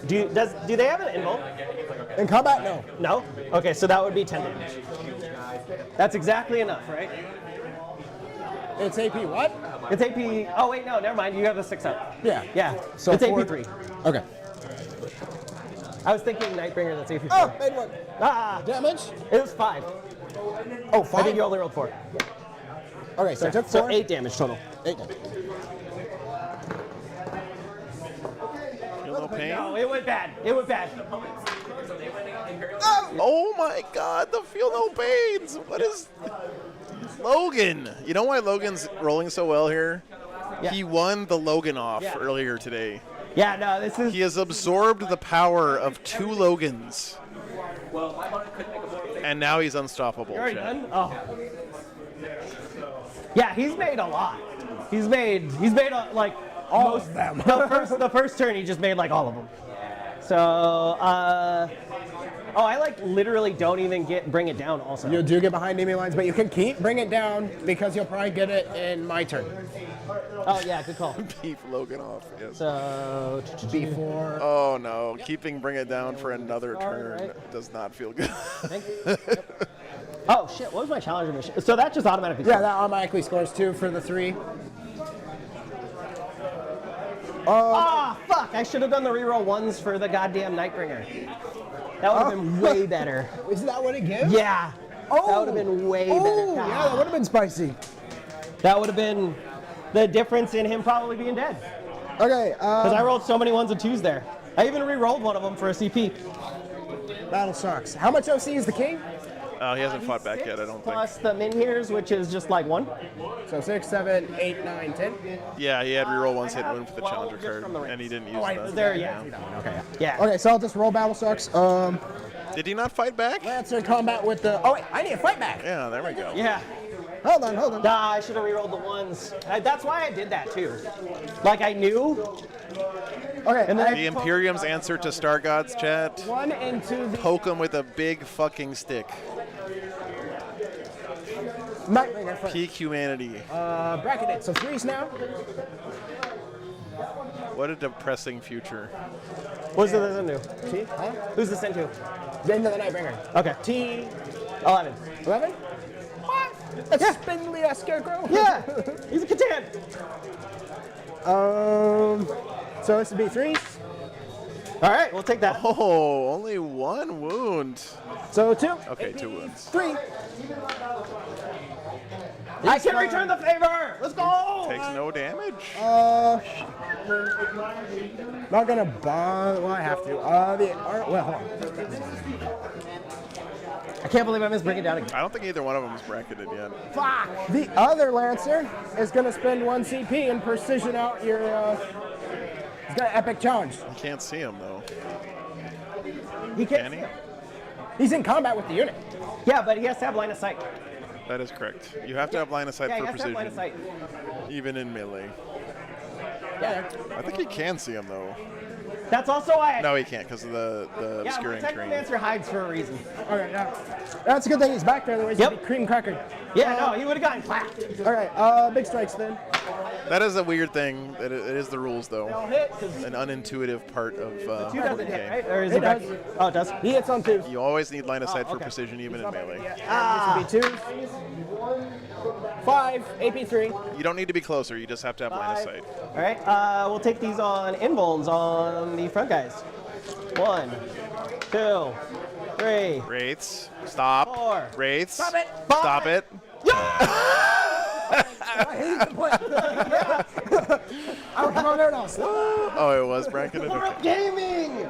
Do they have an invul? In combat, no. No? Okay, so that would be 10 damage. That's exactly enough, right? It's AP what? It's AP. Oh, wait, no, never mind. You have a 6 up. Yeah. Yeah, So it's four- AP 3. Okay. I was thinking Nightbringer, that's AP 4. Oh, made 1. Ah, Damage? it was 5. Oh, I 5? think you only rolled 4. Okay, so I took 4. So 8 damage total. 8 damage. Feel no pain? No, it went bad. It went bad. Oh my God, the feel no pains. What is Logan? You know why Logan's rolling so well here? Yeah. He won the Logan off Yeah. earlier today. Yeah, no, this is. He has absorbed the power of 2 Logans. And now he's unstoppable. You already Chad. done? Oh. Yeah, he's made a lot. He's made like All of them. the first turn he just made like all of them. So Oh, I like literally don't even bring it down also. You do get behind enemy lines, but you can bring it down because you'll probably get it in my turn. Oh yeah, good call. Beef Logan off. Yes. So Before. Oh no, keeping Bring It Down for another turn right. does not feel good. Thank you. Yep. Oh shit, what was my challenger mission? So that just automatically Yeah, scores. that automatically scores 2 for the 3. Ah, fuck! I should have done the reroll ones for the goddamn Nightbringer. That would have been way better. Is that what it gives? Yeah. Oh, that would have been way better. Oh, yeah, that would have been spicy. That would have been the difference in him probably being dead. Okay. Because I rolled so many 1s and 2s there. I even re-rolled one of them for a CP. Battle sucks. How much OC is the king? He hasn't fought back yet, I don't think. Plus the min here's, which is just like 1. So 6, 7, 8, 9, 10. Yeah, he had reroll once, hit 1 for the challenger card, and he didn't use that. There, yeah. Okay. Yeah. Okay, so I'll just roll battle sucks. Did he not fight back? Lancer combat with the. Oh wait, I need a fight back. Yeah, there we go. Yeah. Hold on. Nah, I should have re-rolled the 1s. That's why I did that too. Like I knew. Okay. And then The Imperium's answer to Star Gods, chat. 1 into the Poke him with a big fucking stick. Nightbringer first. Peak humanity. Bracketed. So 3s now. What a depressing future. What's this into? T. Huh? Who's this into? Then to the Nightbringer. Okay. T. 11. 11. What? A spindly ass scarecrow. Yeah. He's a Catan. So this would be 3s. All right, we'll take that. Oh, only 1 wound. So 2. Okay, 2 wounds. 3. I can return the favor. Let's go. Takes no damage. Not gonna bother. Well, I have to. Well, hold on. I can't believe I missed Bring It Down again. I don't think either one of them is bracketed yet. Fuck! The other Lancer is gonna spend 1 CP and precision out your. He's got an epic challenge. You can't see him though. He Can can't. he? He's in combat with the unit. Yeah, but he has to have line of sight. That is correct. You have to have line of sight Yeah, he for has to have line of precision, sight. even in melee. Yeah. I think he can see him though. That's also why. No, he can't because of the Yeah, obscuring my terrain. Technomancer hides for a reason. Okay, yeah. That's a good thing he's back there, otherwise Yep. he'd be cream crackered. Yeah, no, he would have gotten clapped. Alright, big strikes then. That is a weird thing. It is the rules They'll though. hit because An unintuitive part of 2 board doesn't hit, game. right? Or is It it back? does. Oh, it does. He hits on 2s. You always need line of sight for okay. precision, even in melee. This would be 2s. 5, AP3. You don't need to be closer. You just have to have line of sight. All right, we'll take these on invulns on the front guys. 1, 2, 3. Wraiths, stop. 4. Wraiths, Stop it. Stop it. I would come over there and I'll stop. Oh, it was bracketed. We're Okay. up gaming.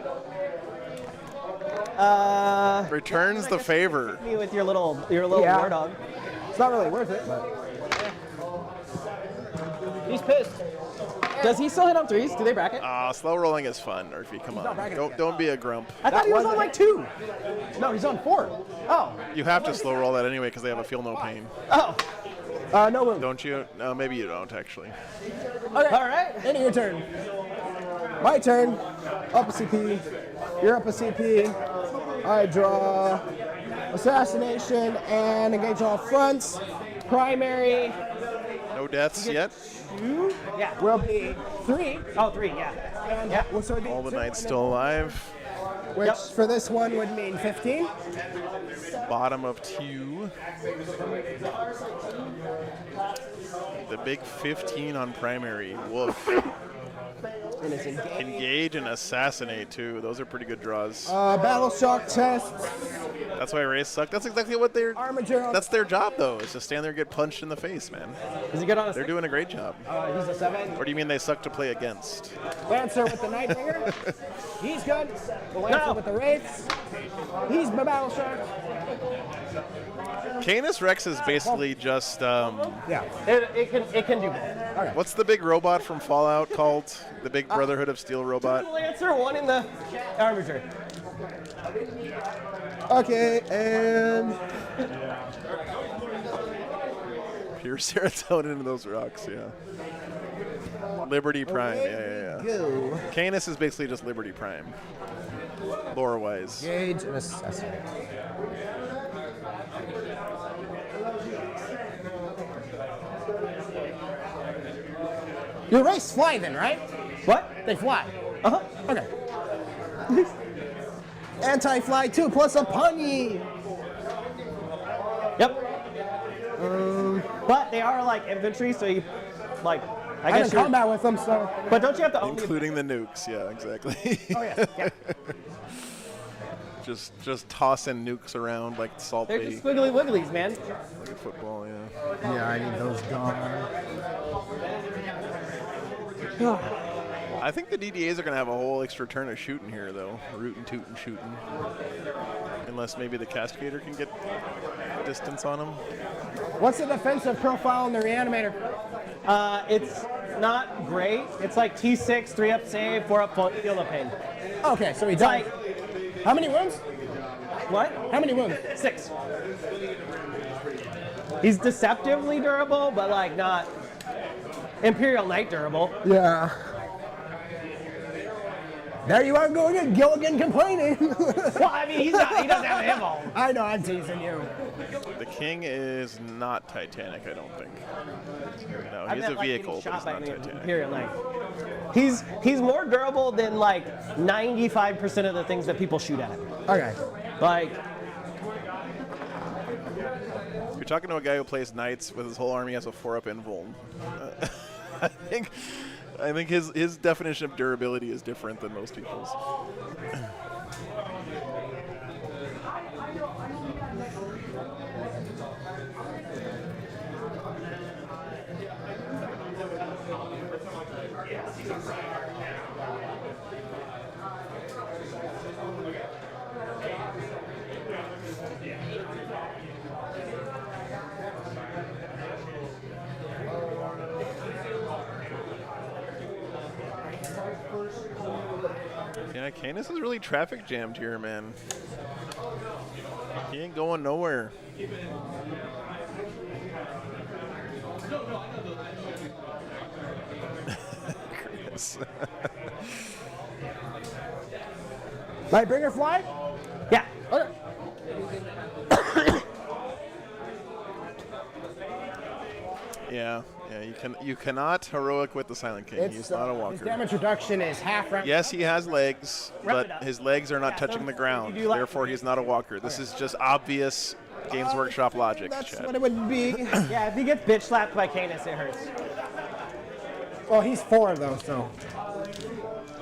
Returns the favor. Me with your little Yeah. war dog. It's not really worth it, but. He's pissed. Does he still hit on 3s? Do they bracket? Slow rolling is fun, Murphy. Come on. Don't be a grump. I thought he was on like 2. No, he's on 4. Oh. You have to slow roll that anyway because they have a feel no pain. Oh. No wound. Don't you? No, maybe you don't actually. Okay. All right. End of your turn. My turn. Up a CP. You're up a CP. I draw assassination and engage all fronts. Primary No deaths yet. Yeah. will be 3. Oh, 3. Yeah. And Yeah. well, so it'd be All the 2, knights and still alive. then- Which for this one would mean 15. Bottom of 2. The big 15 on primary. Woof. Engage and assassinate too. Those are pretty good draws. Battle shock tests. That's why Wraiths suck. That's exactly what they're. Armature. That's their job though, is to stand there and get punched in the face, man. Is he good on a They're 6? doing a great job. He's a 7. Or do you mean they suck to play against? Lancer with the Nightbringer. He's good. The Lancer No. with the Wraiths. He's my battle shock. Canis Rex is basically just Yeah. It can do both. what's the big robot from Fallout called? The big Brotherhood of Steel robot? Lancer, 1 in the armature. Okay, and Pure serotonin into those rocks, yeah. Liberty Prime, yeah. go. Canis is basically just Liberty Prime. lore-wise. Gauge and assassinate. Your race fly then, right? What? They fly. Uh-huh. Okay. Anti-fly 2 plus a punny. Yep. But they are like infantry, so you like. I I'm in guess you're. combat with them, so. But don't you have to own the Including the nukes, yeah, exactly. Oh yeah. Yeah. just tossing nukes around like Salt They're Bay. just squiggly wigglies, man. Like football, yeah. Yeah, I need those gone. I think the DDAs are going to have a whole extra turn of shooting here, though. Rootin', tootin', shooting. Unless maybe the Cascadator can get distance on them. What's the defensive profile in the reanimator? It's not great. It's like T6, 3-up save, 4-up field of pain. Okay, so he It's died. like, How many wounds? what? How many wounds? 6. He's deceptively durable, but like not Imperial Knight durable. Yeah. There you are going again, Gilligan complaining. Well, I mean, he doesn't have a hit ball. I know, I'm teasing you. The King is not Titanic, I don't think. No, I he's meant, a like, vehicle, getting but he's shot by not an Titanic. Imperial Knight. He's more durable than like 95% of the things that people shoot at. Okay. Like, You're talking to a guy who plays Knights with his whole army as a 4-up invuln. I think his definition of durability is different than most people's. Yeah, Canis is really traffic jammed here, man. He ain't going nowhere. Chris. Lightbringer fly? yeah. Okay. Yeah, you cannot heroic with the Silent King. He's not a His walker. damage reduction is half round. Yes, he has legs, Wrap it but up. his legs are not Yeah, touching so the ground. you do like- Therefore, he's not a walker. This is just obvious Games Workshop logic, That's Chad. what it would be. Yeah, if he gets bitch slapped by Canis, it hurts. Well, he's 4 though, so.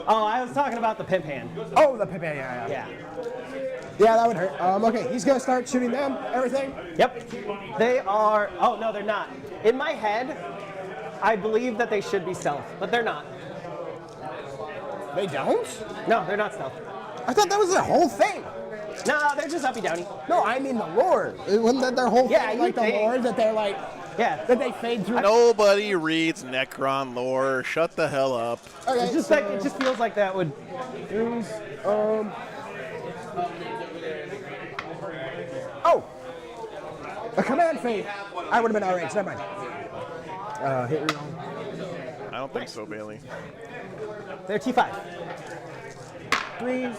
Oh, I was talking about the pimp hand. Oh, the Pepe, yeah. Yeah. Yeah, that would hurt. Okay, he's gonna start shooting them, everything. Yep. They are. Oh no, they're not. In my head, I believe that they should be stealth, but they're not. They don't? No, they're not stealth. I thought that was the whole thing. No, they're just uppy downy. No, I mean the lore. Wasn't that their whole Yeah, thing? you Like the think. lore that they're like, Yeah. that they fade through. Nobody reads Necron lore. Shut the hell up. Okay, It's just like it just feels like that would. Oh! A command fade. I would have been outraged. Never mind. Hit reroll. I don't think so, Bailey. They're T5. 3s.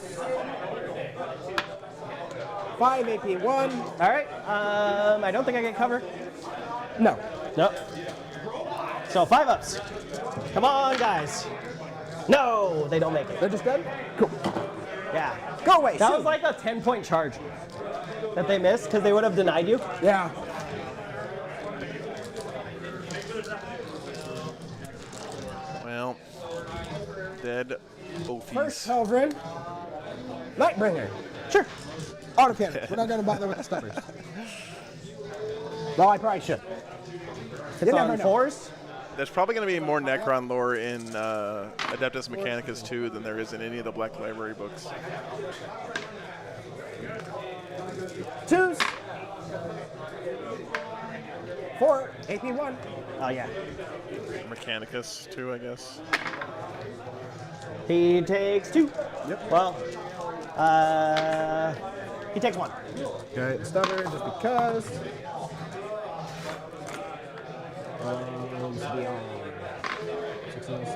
5 AP 1. All right. I don't think I get cover. No. Nope. So 5 ups. Come on, guys. No, they don't make it. They're just dead? Cool. Yeah. Go away. That shoot. was like a 10-point charge that they missed because they would have denied you. Yeah. Well, dead First Ophies. Helvrin. Lightbringer. Sure. Autocannon. We're not going to bother with the stubbers. Well, I probably should. It's You never on know. 4s. There's probably going to be more Necron lore in Adeptus Mechanicus 2 than there is in any of the Black Library books. 2s. 4. AP 1. Oh yeah. Mechanicus 2, I guess. He takes 2. Yep. Well, he takes 1. Okay, stubber just because.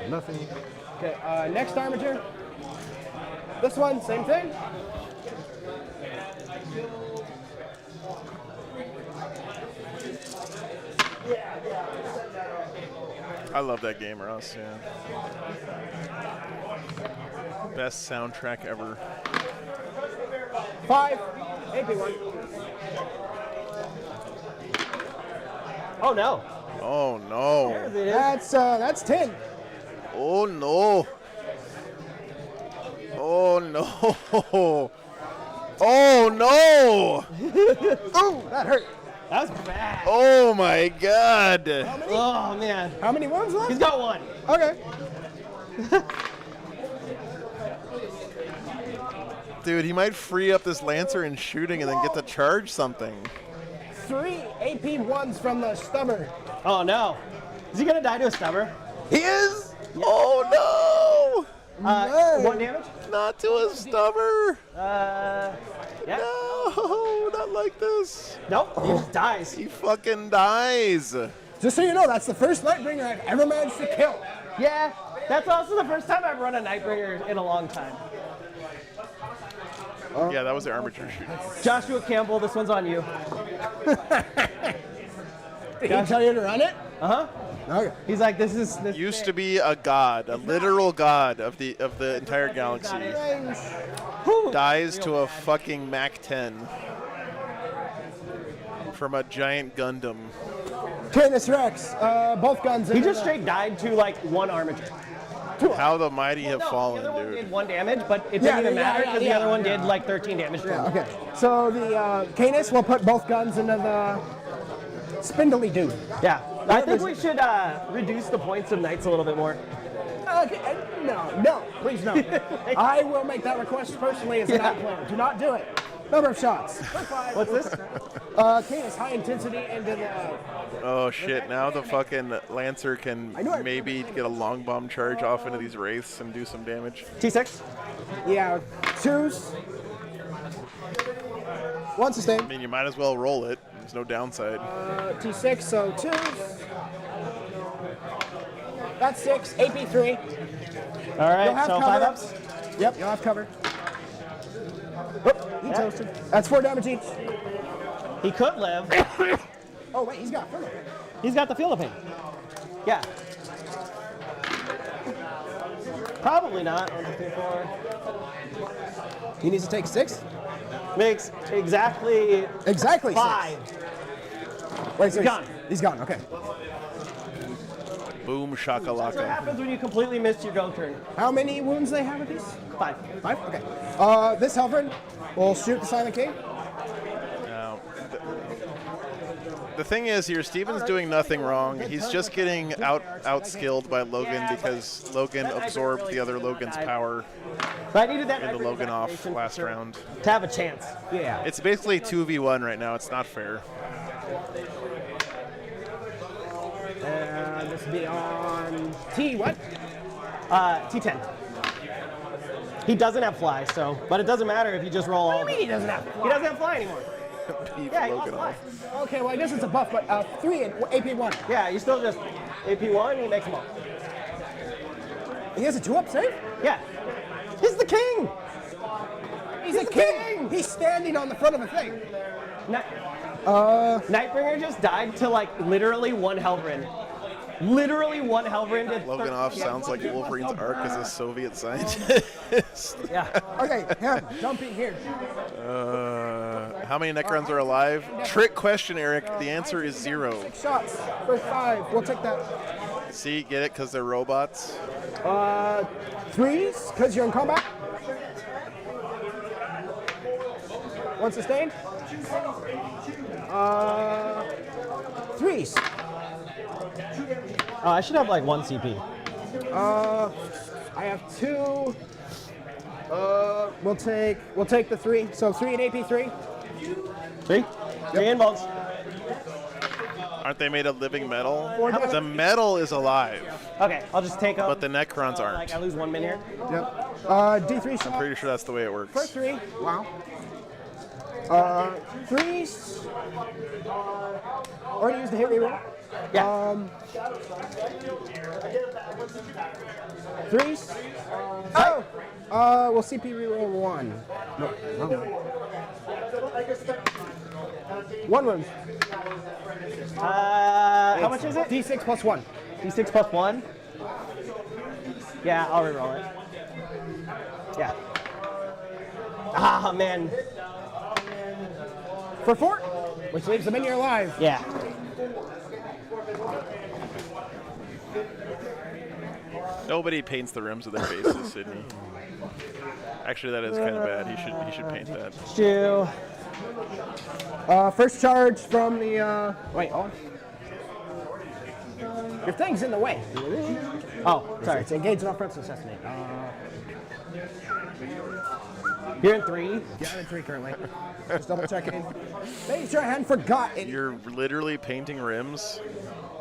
Nothing. Okay, next armature. This one, same thing. I love that game, Ross. Yeah. Best soundtrack ever. 5, AP1. Oh no. Oh no. There it is. That's 10. Oh no. Oh no. Oh no. Oh, that hurt. That was bad. Oh my God. Oh man. How many wounds left? He's got one. Okay. Dude, he might free up this Lancer in shooting and then get to charge something. 3 AP1s from the stubber. Oh no. Is he gonna die to a stubber? He is? Oh No. 1 damage? no. Not to a stubber. Yeah. No, not like this. Nope. He just dies. He fucking dies. Just so you know, that's the first Nightbringer I've ever managed to kill. Yeah. That's also the first time I've run a Nightbringer in a long time. Yeah, that was the armature shoot. Joshua Campbell, this one's on you. Did he tell you to run it? Uh-huh. Okay. He's like, this is Used to be a god, a literal god of the entire galaxy. Dies to a fucking Mach 10 from a giant Gundam. Canis Rex, both guns. He just straight died to like 1 armature. How the mighty have The fallen, other one dude. did 1 damage, but it didn't even matter because the other one did like 13 damage to him. Yeah, okay. So the Canis will put both guns into the spindly dude. Yeah. I think we should reduce the points of knights a little bit more. Okay, no, please no. I will make that request personally as a knight player. Do not do it. Number of shots. What's this? Canis, high intensity into the. Oh shit, now the fucking Lancer can maybe get a long bomb charge off into these wraiths and do some damage. T6? Yeah, 2s. 1 I sustained. mean, you might as well roll it. There's no downside. T6, so 2s. That's 6. AP3. All right, You'll have so cover. 5-ups? Yep, you'll have cover. Oh, he toasted. That's 4 damage each. He could live. Oh, wait, he's got further. He's got the Field of Pain. Yeah. Probably not. 1, 2, 3, 4. He needs to take 6? Makes exactly 5. 6. Wait, so He's gone. He's gone, okay. Boom That's what shakalaka. happens when you completely missed your go turn. How many wounds they have with these? 5. 5? Okay. This Helverin will shoot the Silent King. Now, the thing is here, Steven's doing nothing wrong. He's just getting outskilled by Logan because Logan absorbed the other Logan's power But I needed that and the Nightbringer Logan off activation last for sure round. to have a chance. Yeah. It's basically 2v1 right now. It's not fair. This will be on T what? T10. He doesn't have fly, so, but it doesn't matter if you just roll all. What do you mean he doesn't have fly? He doesn't have fly anymore. Beef Yeah, he Logan lost off. Okay, well I guess it's a buff, but 3 in AP1. Yeah, you still just AP1, he makes them all. He has a 2-up save? Yeah. He's the king! He's a king! He's standing on the front of a thing. Nightbringer just died to like literally 1 Helverin. Literally 1 Helverin did Logan off 13 sounds like Wolverine's arc as a Soviet scientist. Yeah. Okay, him jumping here. How many Necrons are alive? Trick question, Eric. The answer is 0. 6 shots for 5. We'll take that. See, get it? Because they're robots. 3s, because you're in combat. 1 sustained. 3s. Oh, I should have like 1 CP. I have 2. We'll take the 3. So 3 in AP3. 3? 3 in bones. Aren't they made of living metal? damage. The metal is alive, Okay, I'll just take up. but the Necrons Like aren't. I lose 1 min here. Yep. D3 shot. Pretty sure that's the way it For works. 3. Wow. 3s. Already used the hit reroll. Yeah. 3s. Oh. We'll CP reroll 1. No, wrong one. 1 wound. How much is it? D6 plus 1. D6 plus 1? Yeah, I'll reroll it. Yeah. Ah, man. For 4, which leaves the minion alive. Yeah. Nobody paints the rims of their faces, Sydney. Actually, that is kind of bad. He should paint that. Stew. First charge from the. Wait, hold on. Your thing's in the way. Oh, sorry. It's engaged in offense assassinate. You're in 3. Yeah, I'm in 3 currently. Just double checking. Making sure I hadn't forgotten. You're literally painting rims?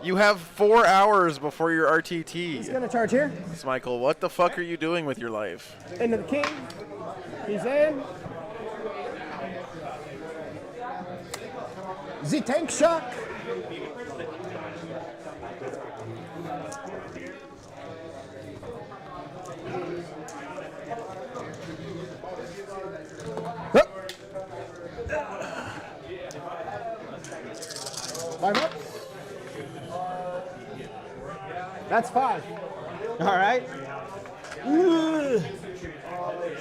You have 4 hours before your RTT. He's gonna charge here. Michael, what the fuck are you doing with your life? Into the king. He's in. The tank shock. Five up. That's 5. All right. So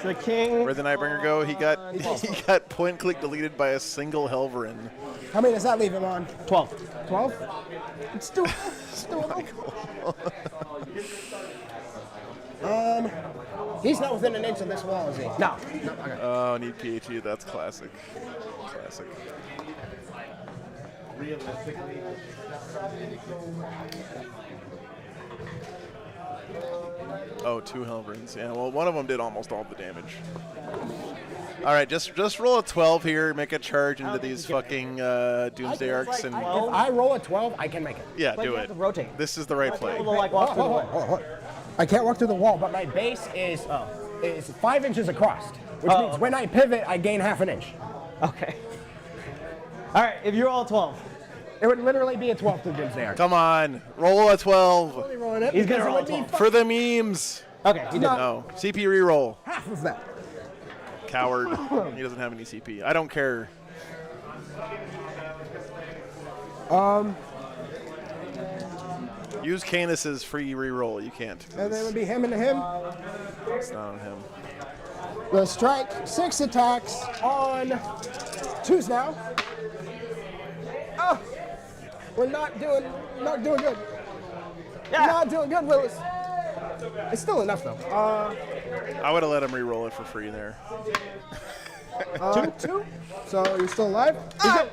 the king. Where'd the Nightbringer go? He got point click deleted by a single Helverin. How many does that leave him on? 12. 12? It's still he's not within an inch of this wall, is he? No. Okay. Oh, need PHE. That's classic. Classic. Realistically. Oh, 2 Helverins. Yeah, well, one of them did almost all the damage. All right, just roll a 12 here, make a charge into these fucking Doomsday Arcs, and If I roll a 12, I can make it. yeah, But do you it. have to rotate. This is the right play. People like walk through the wall. Hold on. I can't walk through the wall, but my base is 5 inches across, which means when I pivot, I gain half an inch. Okay. All right, if you roll 12. It would literally be a 12 through Doomsday Arc. Come on, roll a 12 He's gonna roll a 12. for the memes. Okay, he did. No, CP reroll. Half of that. Coward. He doesn't have any CP. I don't care. Use Canis's free reroll. You can't. And then it would be him and him. It's not on him. The strike, 6 attacks on 2s now. Oh, we're not doing good. Yeah. Not doing good, Willis. It's still enough though. I would have let him reroll it for free there. 2. So you're still alive.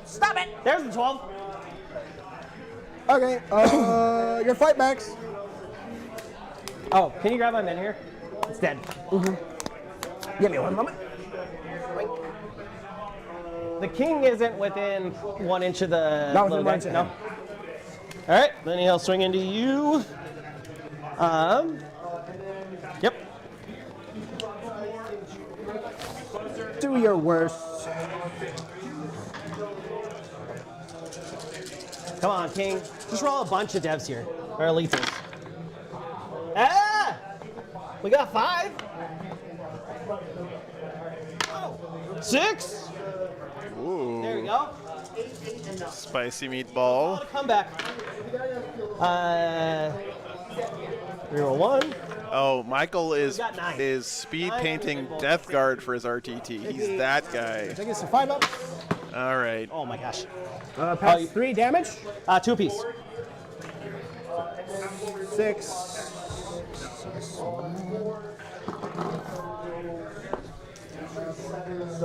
Stop it! There's the 12. Okay. Your fight max. Oh, can you grab my men here? It's dead. Give me 1 moment. The king isn't within 1 inch of the Not within little 1 guy. inch of No. him. All right, then he'll swing into you. Yep. Do your worst. Come on, king. Just roll a bunch of devs here, or elites. Ah! We got 5. 6. Ooh. There we go. Spicy meatball. Comeback. Reroll 1. Oh, Michael is got 9. speed 9 painting reroll. Death Guard for his RTT. He's that guy. I think it's a 5 up. All right. Oh my gosh. Pass 3 damage. 2 apiece. 6.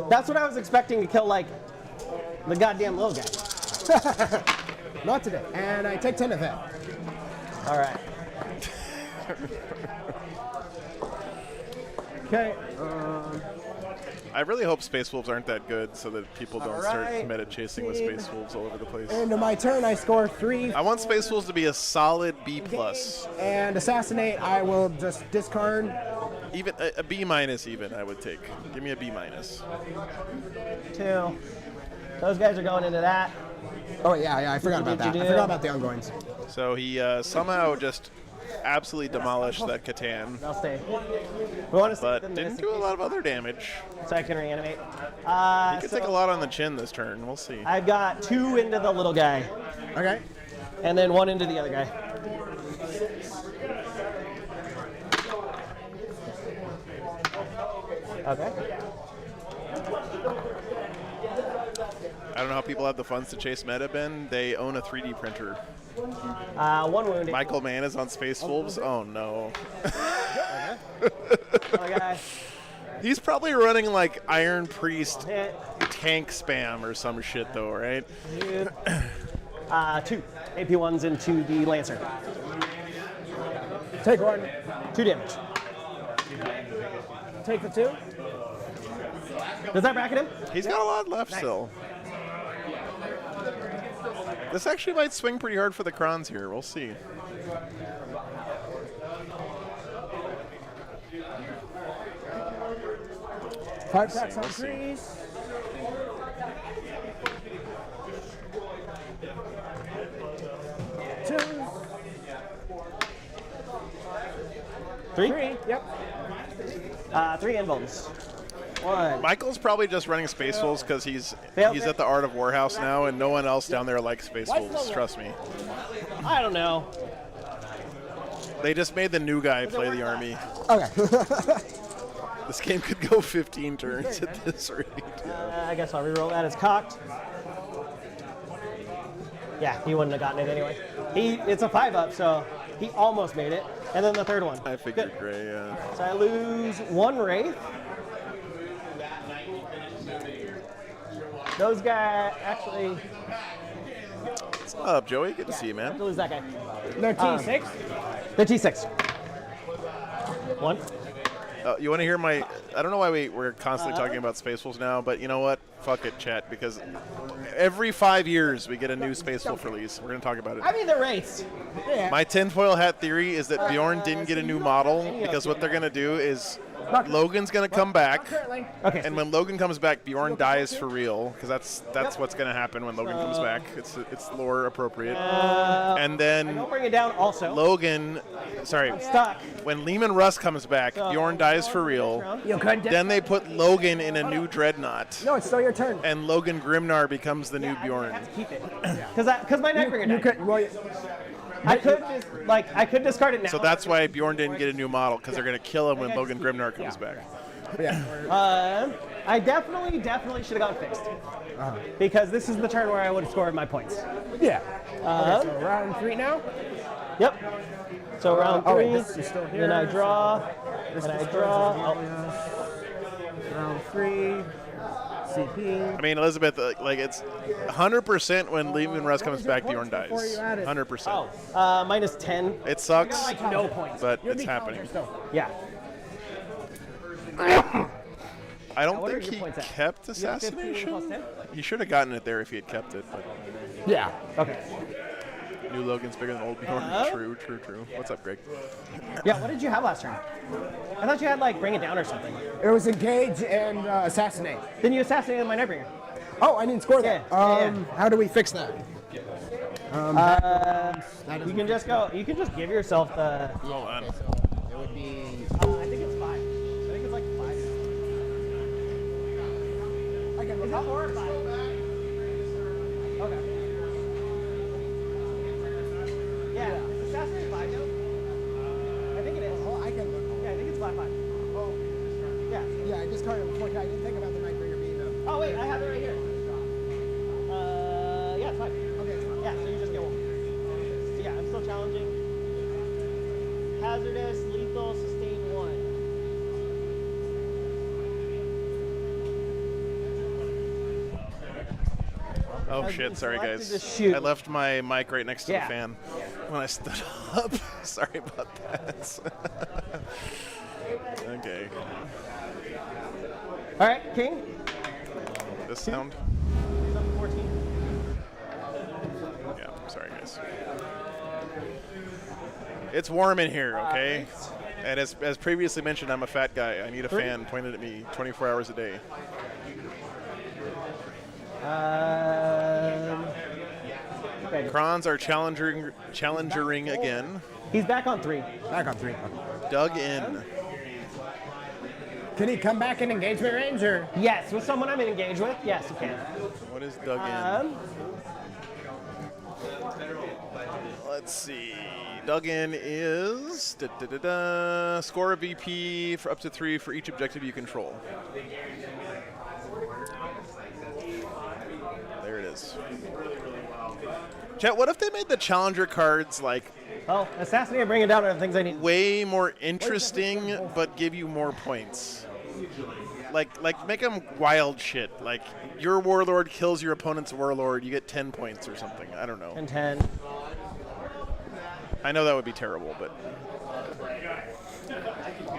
That's what I was expecting to kill, like, the goddamn little guy. Not today. And I take 10 of that. All right. Okay. I really hope Space Wolves aren't that good so that people don't start Alright. meta chasing with Space Wolves all over the place. Into my turn, I score 3. I want Space Wolves to be a solid B+. And assassinate, I will just discard. Even a B- even, I would take. Give me a B-. 2. Those guys are going into that. Oh yeah, I forgot about that. I forgot about the ongoings. So he somehow just absolutely demolished that Catan, I'll stay. We want to but didn't do a lot of other damage. So I can reanimate. He could take a lot on the chin this turn. We'll see. I've got 2 into the little guy. Okay. And then 1 into the other guy. Okay. I don't know how people have the funds to chase meta, Ben. They own a 3D printer. 1 wounded. Michael Mann is on Space Wolves. Oh no. Other guy. He's probably running like Iron Priest tank spam or some shit though, right? 2 AP1s into the Lancer. Take 1. 2 damage. Take the 2. Does that bracket him? He's got a lot left still. This actually might swing pretty hard for the Krons here. We'll see. Five attacks on trees. Two. 3? Yep. 3 invulns. 1. Michael's probably just running Space Wolves because he's Failed. at the Art of Warhouse now, and no one else down there likes Space Wolves. Trust me. I don't know. They just made the new guy play the army. Okay. This game could go 15 turns at this rate. I guess I'll reroll that. It's cocked. Yeah, he wouldn't have gotten it anyway. It's a 5-up, so he almost made it. And then the third one. I figured gray, yeah. So I lose 1 Wraith. Those guys actually. What's up, Joey? Good to see you, I have man. to lose that guy. No T6. The T6. 1. You want to hear my... I don't know why we're constantly talking about Space Wolves now, but you know what? Fuck it, chat, because every 5 years we get a new Space Wolf release. We're going to talk about it. I mean, the Wraiths. Yeah. My tinfoil hat theory is that Bjorn didn't get a new model because what they're going to do is Logan's going to come back, Okay. and when Logan comes back, Bjorn dies for real because that's what's going to happen when Logan comes back. It's lore appropriate. And then Don't bring it down also. Logan, sorry, Stuck. when Lehman Russ comes back, Bjorn dies for real. You could. Then they put Logan in a new dreadnought, No, it's still your turn. and Logan Grimnar becomes the new Bjorn. I have to keep it. Because my Nightbringer You died. could. Well, I could discard it now. So that's why Bjorn didn't get a new model, because they're going to kill him when Logan Grimnar comes back. I definitely should have gone fixed. Because this is the turn where I would have scored my points. yeah. Okay, so round 3 now. Yep. So round 3, wait, this is still here. then I draw, and I draw. Round 3. CP. I mean, Elizabeth, like it's 100% when Lehman Russ comes back, Bjorn dies. 100%. Minus 10. It sucks, Like no points. but it's happening. Yeah. I don't what are think your he points at? kept You have 15 Assassination. plus 10? He should have gotten it there if he had kept it. But Yeah. Okay. new Logan's bigger than old Bjorn. True. What's up, Greg? Yeah, what did you have last turn? I thought you had like bring it down or something. It was engage and assassinate. Then you assassinated my Nightbringer. Oh, I didn't score that. Yeah. How do we fix that? You can just go. You can just give yourself the. Hold on. It would be. I think it's 5. I think it's like 5. Is that 4 or 5? Okay. Yeah. Is assassinate 5 though? I think it is. Oh, I can. Yeah, I think it's 5. Oh, Yeah. yeah. I discarded before. I didn't think about the Nightbringer being up. Oh wait, I have it right here. Yeah, it's 5. Okay, it's fine. Yeah, so you just get 1. So yeah, I'm still challenging. Hazardous, lethal, sustain 1. Oh Has shit! been Sorry, selected guys. to shoot. I left my mic right next to the Yeah. fan when I stood up. Sorry about that. Okay. All right, King. This sound. He's up to 14. Yeah. Sorry, guys. It's warm in here, okay? And as previously mentioned, I'm a fat guy. I need a fan pointed at me 24 hours a day. think I do. Krons are challenging again. He's back on 3. Back on 3. Dug in. Can he come back in engagement range or? Yes, with someone I'm engaged with. Yes, you can. What is dug in? Let's see. Dug in is score a VP for up to 3 for each objective you control. There it is. Chat, what if they made the challenger cards like Oh, assassinate and bring it down to the things I need. way more interesting but give you more points? Like make them wild shit. Like your warlord kills your opponent's warlord, you get 10 points or something. I don't know. And 10. I know that would be terrible, but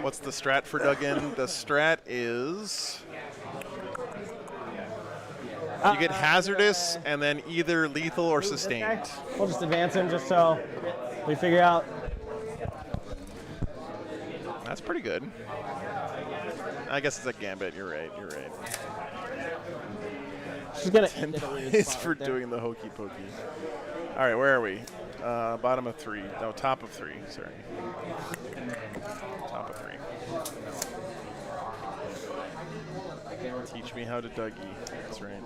what's the strat for dug in? The strat is you get hazardous and then either lethal or sustained. We'll just advance him just so we figure out. That's pretty good. I guess it's a gambit. You're right. You're right. She's gonna 10 points for doing the hokey pokey. All right, where are we? Bottom of 3. No, top of 3. Sorry. Top of 3. Teach me how to Dougie. That's right.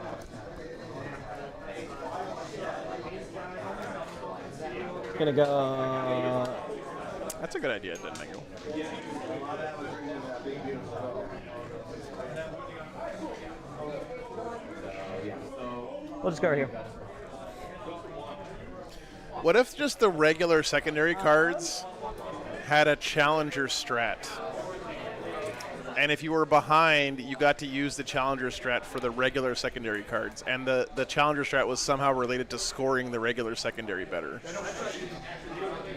Gonna go. That's a good idea, Dennego. We'll just go right here. What if just the regular secondary cards had a challenger strat? And if you were behind, you got to use the challenger strat for the regular secondary cards. And the challenger strat was somehow related to scoring the regular secondary better.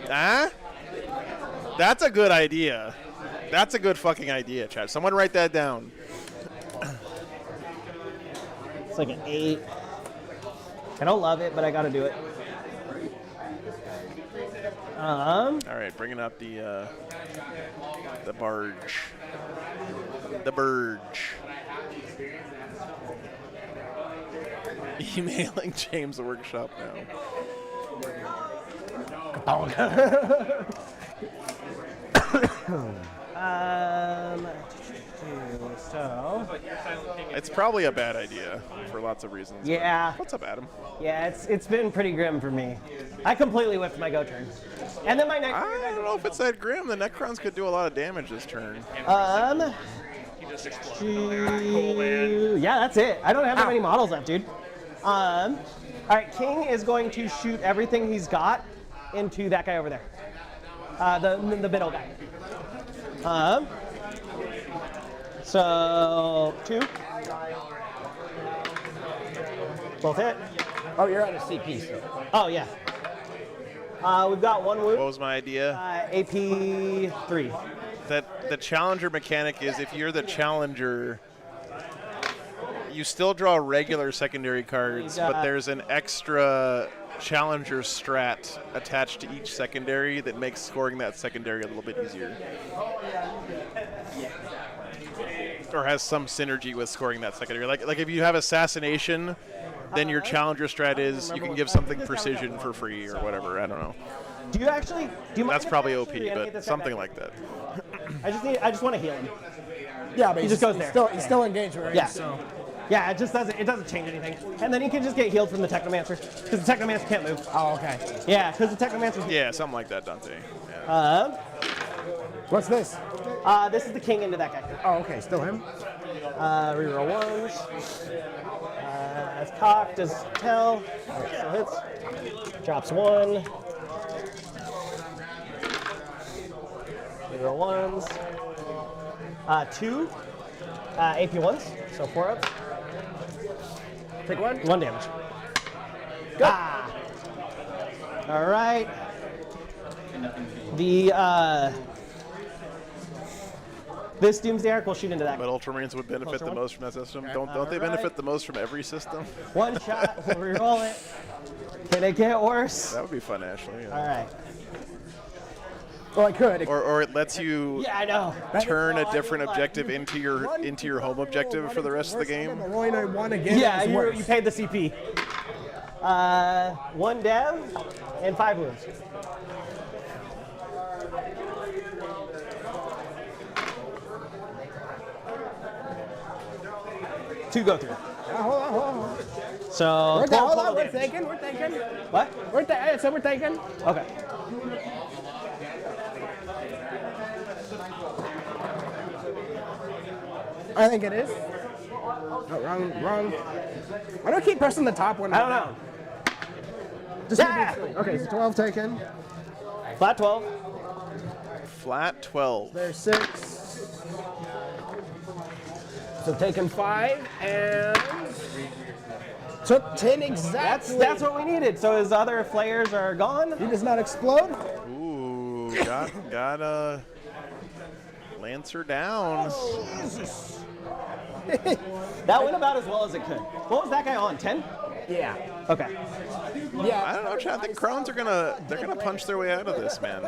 Huh? That's a good idea. That's a good fucking idea, chat. Someone write that down. It's like an 8. I don't love it, but I gotta do it. All right, bringing up the barge. The barge. Emailing James Workshop now. So It's probably a bad idea for lots of reasons. yeah, What's up, Adam? yeah, it's been pretty grim for me. I completely whiffed my go turn, and then my next. I don't know if it's that grim. The Necrons could do a lot of damage this turn. Yeah, that's it. I don't have that many models left, dude. All right, King is going to shoot everything he's got into that guy over there. The middle guy. So 2. Both hit. Oh, you're on a CP still. Oh yeah. We've got 1 wound. What was my idea? AP 3. That the challenger mechanic is if you're the challenger, you still draw regular secondary cards, but there's an extra challenger strat attached to each secondary that makes scoring that secondary a little bit easier. Or has some synergy with scoring that secondary. Like if you have assassination, then your challenger strat is you can give something precision for free or whatever. I don't know. Do you mind That's if probably I OP, actually reanimate but this something guy? like that. I just want to heal him. Yeah, but He just goes there. He's still engaged right? Yeah. So. Yeah, it doesn't change anything. And then he can just get healed from the Technomancer because the Technomancer can't move. Oh, okay. Yeah, because the Technomancer. Yeah, something like that, Dante. Yeah. What's this? This is the King into that guy. Oh, okay. Still him? Reroll 1s. As cocked as tell. Still hits. Drops 1. Reroll 1s. 2. AP 1s. So 4 up. Take 1. 1 damage. Go. Ah. All right. This Doomsday Arc will shoot into that. But Ultramarines would benefit the most from that system. Don't they benefit the most from every system? 1 shot. We'll reroll it. Can it get worse? That would be fun, Ashley. Yeah. All right. Well, I could. Or it lets you Yeah, I know. turn a different objective into your home objective for the rest of the game. Rolling a 1 again. Yeah, is you worse. paid the CP. 1 dev and 5 wounds. Two go through. Hold on. So We're 12 hold total on, we're damage. thinking. What? So we're thinking. Okay. I think it is. Oh, wrong. Why do I keep pressing the top one? I don't know. Just Yeah! Okay, so 12 taken. Flat 12. Flat 12. There's 6. So taking 5 and took 10 exactly. That's what we needed. So his other flares are gone. He does not explode. Ooh, got a Lancer down. That went about as well as it could. What was that guy on? 10? Yeah. Okay. Yeah. I don't know, Chad. I think Crones are gonna punch their way out of this, man.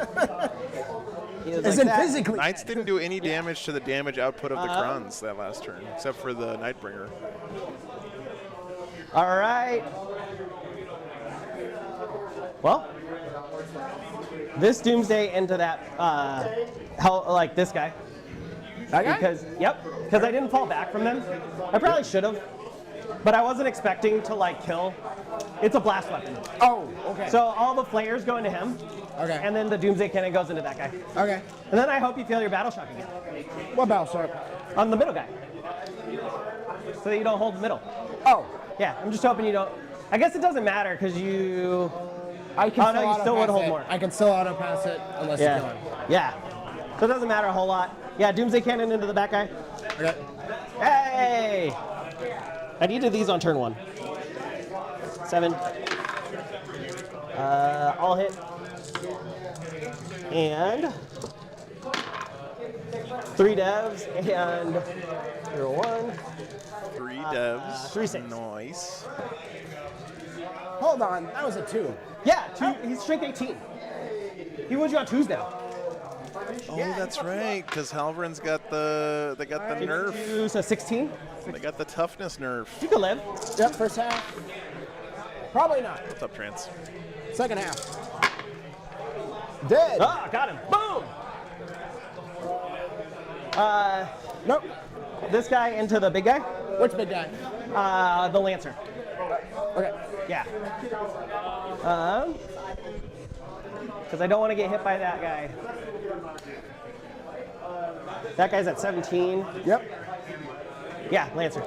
As in physically. Knights didn't do any damage to the damage output of the Crones that last turn, except for the Nightbringer. All right. Well, this Doomsday into that, like this guy. That guy? Because I didn't fall back from them. I probably should have, but I wasn't expecting to like kill. It's a blast weapon. Oh, okay. So all the flares go into him. Okay. And then the Doomsday Cannon goes into that guy. Okay. And then I hope you fail your battle shock again. What battle shock? On the middle guy. So that you don't hold the middle. Oh. Yeah, I'm just hoping you don't. I guess it doesn't matter because you. I can Oh no, you still would hold more. I can still auto pass it unless you kill him. Yeah. So it doesn't matter a whole lot. Yeah, Doomsday Cannon into the back guy. Okay. Hey! I needed these on turn 1. 7. All hit. And 3 devs and 0-1. 3 devs. 3 saves. Nice. Hold on, that was a 2. Yeah, 2. He's strength 18. He would you on 2s now. Oh, that's right, because Halverin's got the nerf. So 16. They got the toughness nerf. You can live. Yep, first half. Probably not. What's up, Trance? Second half. Dead. Ah, got him. Boom. Nope. This guy into the big guy. Which big guy? The Lancer. Okay. Yeah. Because I don't want to get hit by that guy. That guy's at 17. Yep. Yeah, Lancer.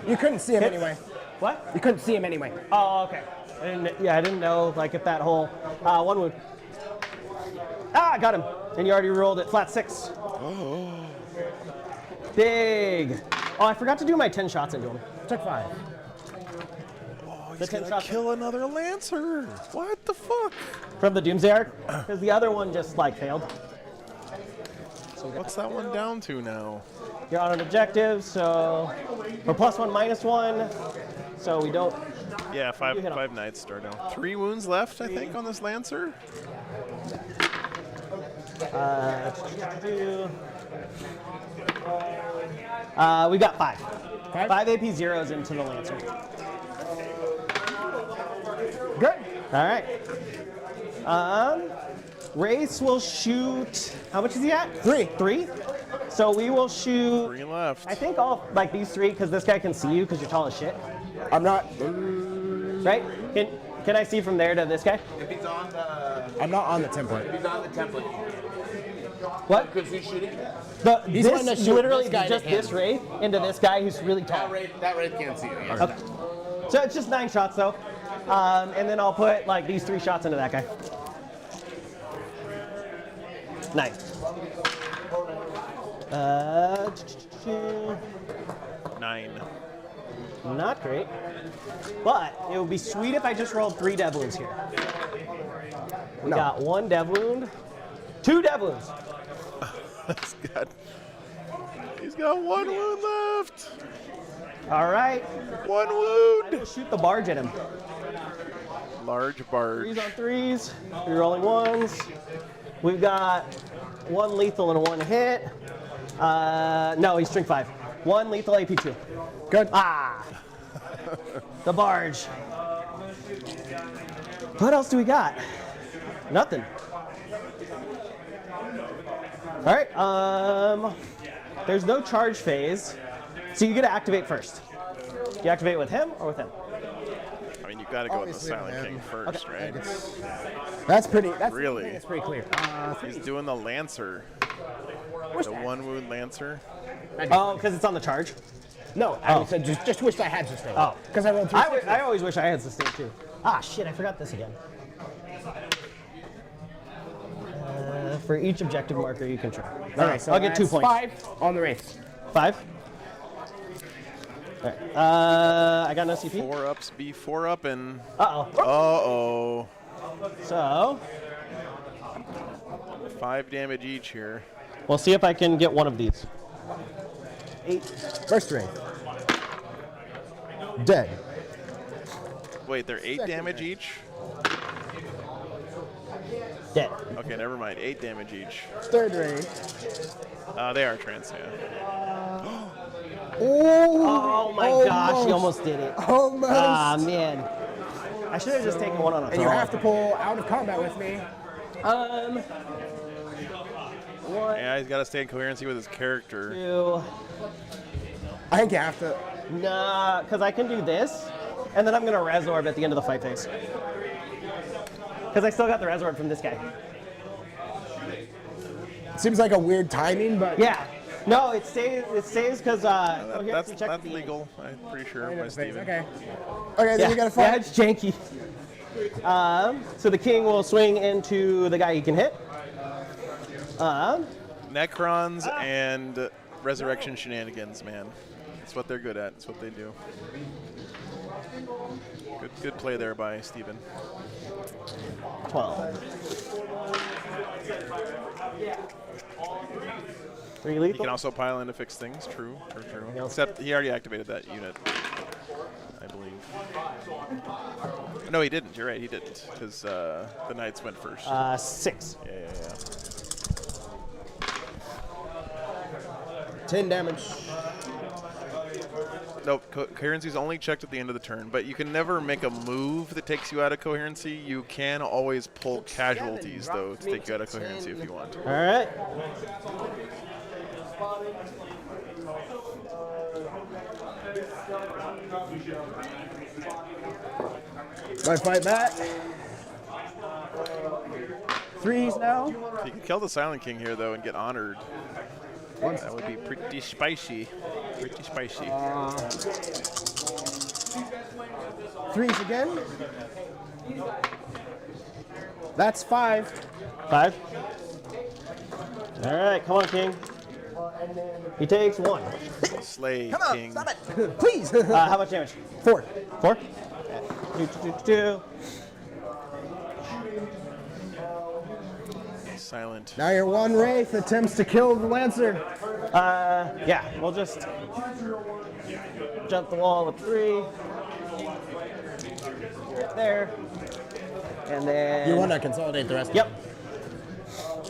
You couldn't see him Hit. anyway. What? You couldn't see him anyway. Oh, okay. I didn't know like if that whole 1 wound. Ah, got him. And you already rolled it flat 6. Oh. Big. Oh, I forgot to do my 10 shots into him. Took 5. Oh, The he's 10 gonna shots kill another Lancer. What the fuck? from the Doomsday Arc, because the other one just like failed. What's that one down to now? You're on an objective, so we're +1, -1, so we don't. Yeah, You hit him. 5 Knights start now. 3 wounds left, I think, on this Lancer. We got 5. 5? 5 AP zeros into the Lancer. Good. All right. Race will shoot. How much is he at? 3. 3. So we will shoot. 3 left. I think all like these 3 because this guy can see you because you're tall as shit. I'm not. Right? Can I see from there to this guy? If he's on the, I'm not on the template. if he's on the template, What? because who's shooting? He's This going to shoot literally this guy just to him. this wraith into this guy who's really tall. That Wraith can't see you. Yes. Okay. So it's just 9 shots though, and then I'll put like these 3 shots into that guy. 9. 9. Not great, but it would be sweet if I just rolled 3 dev wounds here. We got 1 dev wound, 2 dev wounds. He's got 1 wound left. All right. 1 wound. We'll shoot the barge at him. Large barge. 3s on 3s, 3 rolling 1s. We've got 1 lethal and 1 hit. No, he's strength 5. 1 lethal AP2. Good. Ah! The barge. What else do we got? Nothing. All right. There's no charge phase, so you get to activate first. You activate with him or with him? I mean, you got to go with the Obviously with Silent him. King first, right? That's pretty. That's Really? That's pretty clear. He's doing the Lancer. The one wound Lancer. Oh, because it's on the charge. No, I said just wished I had sustain. Oh. Because I rolled 3 I always wish I had sustain too. Ah, shit! I forgot this again. For each objective marker you control. All right, so I'll get 2 that's points. 5 on the wraiths. 5. All right. I got no CP. 4 ups, be 4 up, and Uh-oh. So 5 damage each here. we'll see if I can get one of these. 8. First wraith. Dead. Wait, they're 8 damage each? Dead. Okay, never mind. 8 damage each. Third wraith. They are trans, yeah. Oh my gosh, he almost did it. Almost. Ah, man. I should have just taken one on a And you have to pull out of combat with me. One, Yeah, he's got to stay in coherency with his character. 2. I think you have to. Nah, because I can do this, and then I'm going to Resorb at the end of the fight phase. Because I still got the Resorb from this guy. Seems like a weird timing, but Yeah. No, it stays because That's legal, I'm pretty sure, by Steven. Okay. Okay, then you gotta fight. Yeah, it's janky. So the king will swing into the guy he can hit. Necrons and resurrection shenanigans, man. That's what they're good at. That's what they do. Good play there by Steven. 12. 3 He lethal. can also pile in to fix things. True. Except he already activated that unit, I believe. No, he didn't. You're right. He didn't, because the knights went first. 6. Yeah. 10 damage. No, coherency is only checked at the end of the turn, but you can never make a move that takes you out of coherency. You can always pull casualties, though, to take you out of coherency if you want. All right. I fight back. 3s now. If you can kill the Silent King here, though, and get honored, that would be pretty spicy. Pretty spicy. 3s again. That's 5. 5. All right, come on, king. He takes 1. Slay Come on, King. stop it. Please. How much damage? 4. 4. 2. Silent. Now your one wraith attempts to kill the Lancer. Yeah, we'll just jump the wall with 3. Right there. And then. You want to consolidate the rest? Yep.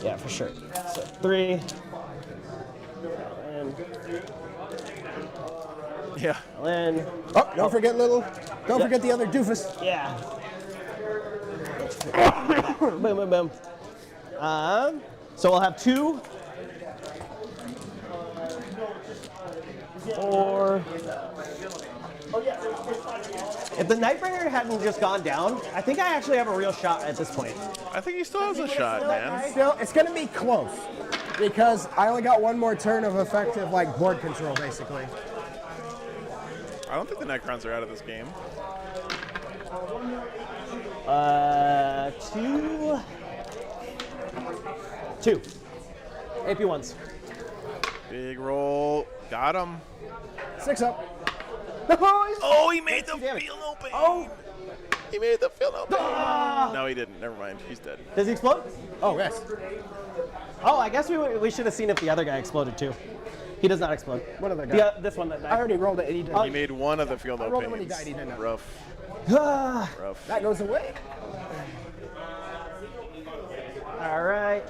Yeah, for sure. So 3. And Yeah. then. Oh, don't forget little. Don't forget the other doofus. Yeah. Boom, boom, boom. So we'll have 2. 4. If the Nightbringer hadn't just gone down, I think I actually have a real shot at this point. I think he still has a shot, man. Still, it's going to be close because I only got one more turn of effective board control, basically. I don't think the Necrons are out of this game. 2. AP1s. Big roll. Got him. 6 up. Oh, he made the damage. feel no pain. Oh, he made the feel no pain. No, he didn't. Never mind. He's dead. Does he explode? Oh, yes. Oh, I guess we should have seen if the other guy exploded too. He does not explode. What other guy? This one that I died. already rolled it. He did. He made one of the feel no rolled it when he pains. died, he didn't. Rough. Rough. That goes away. All right.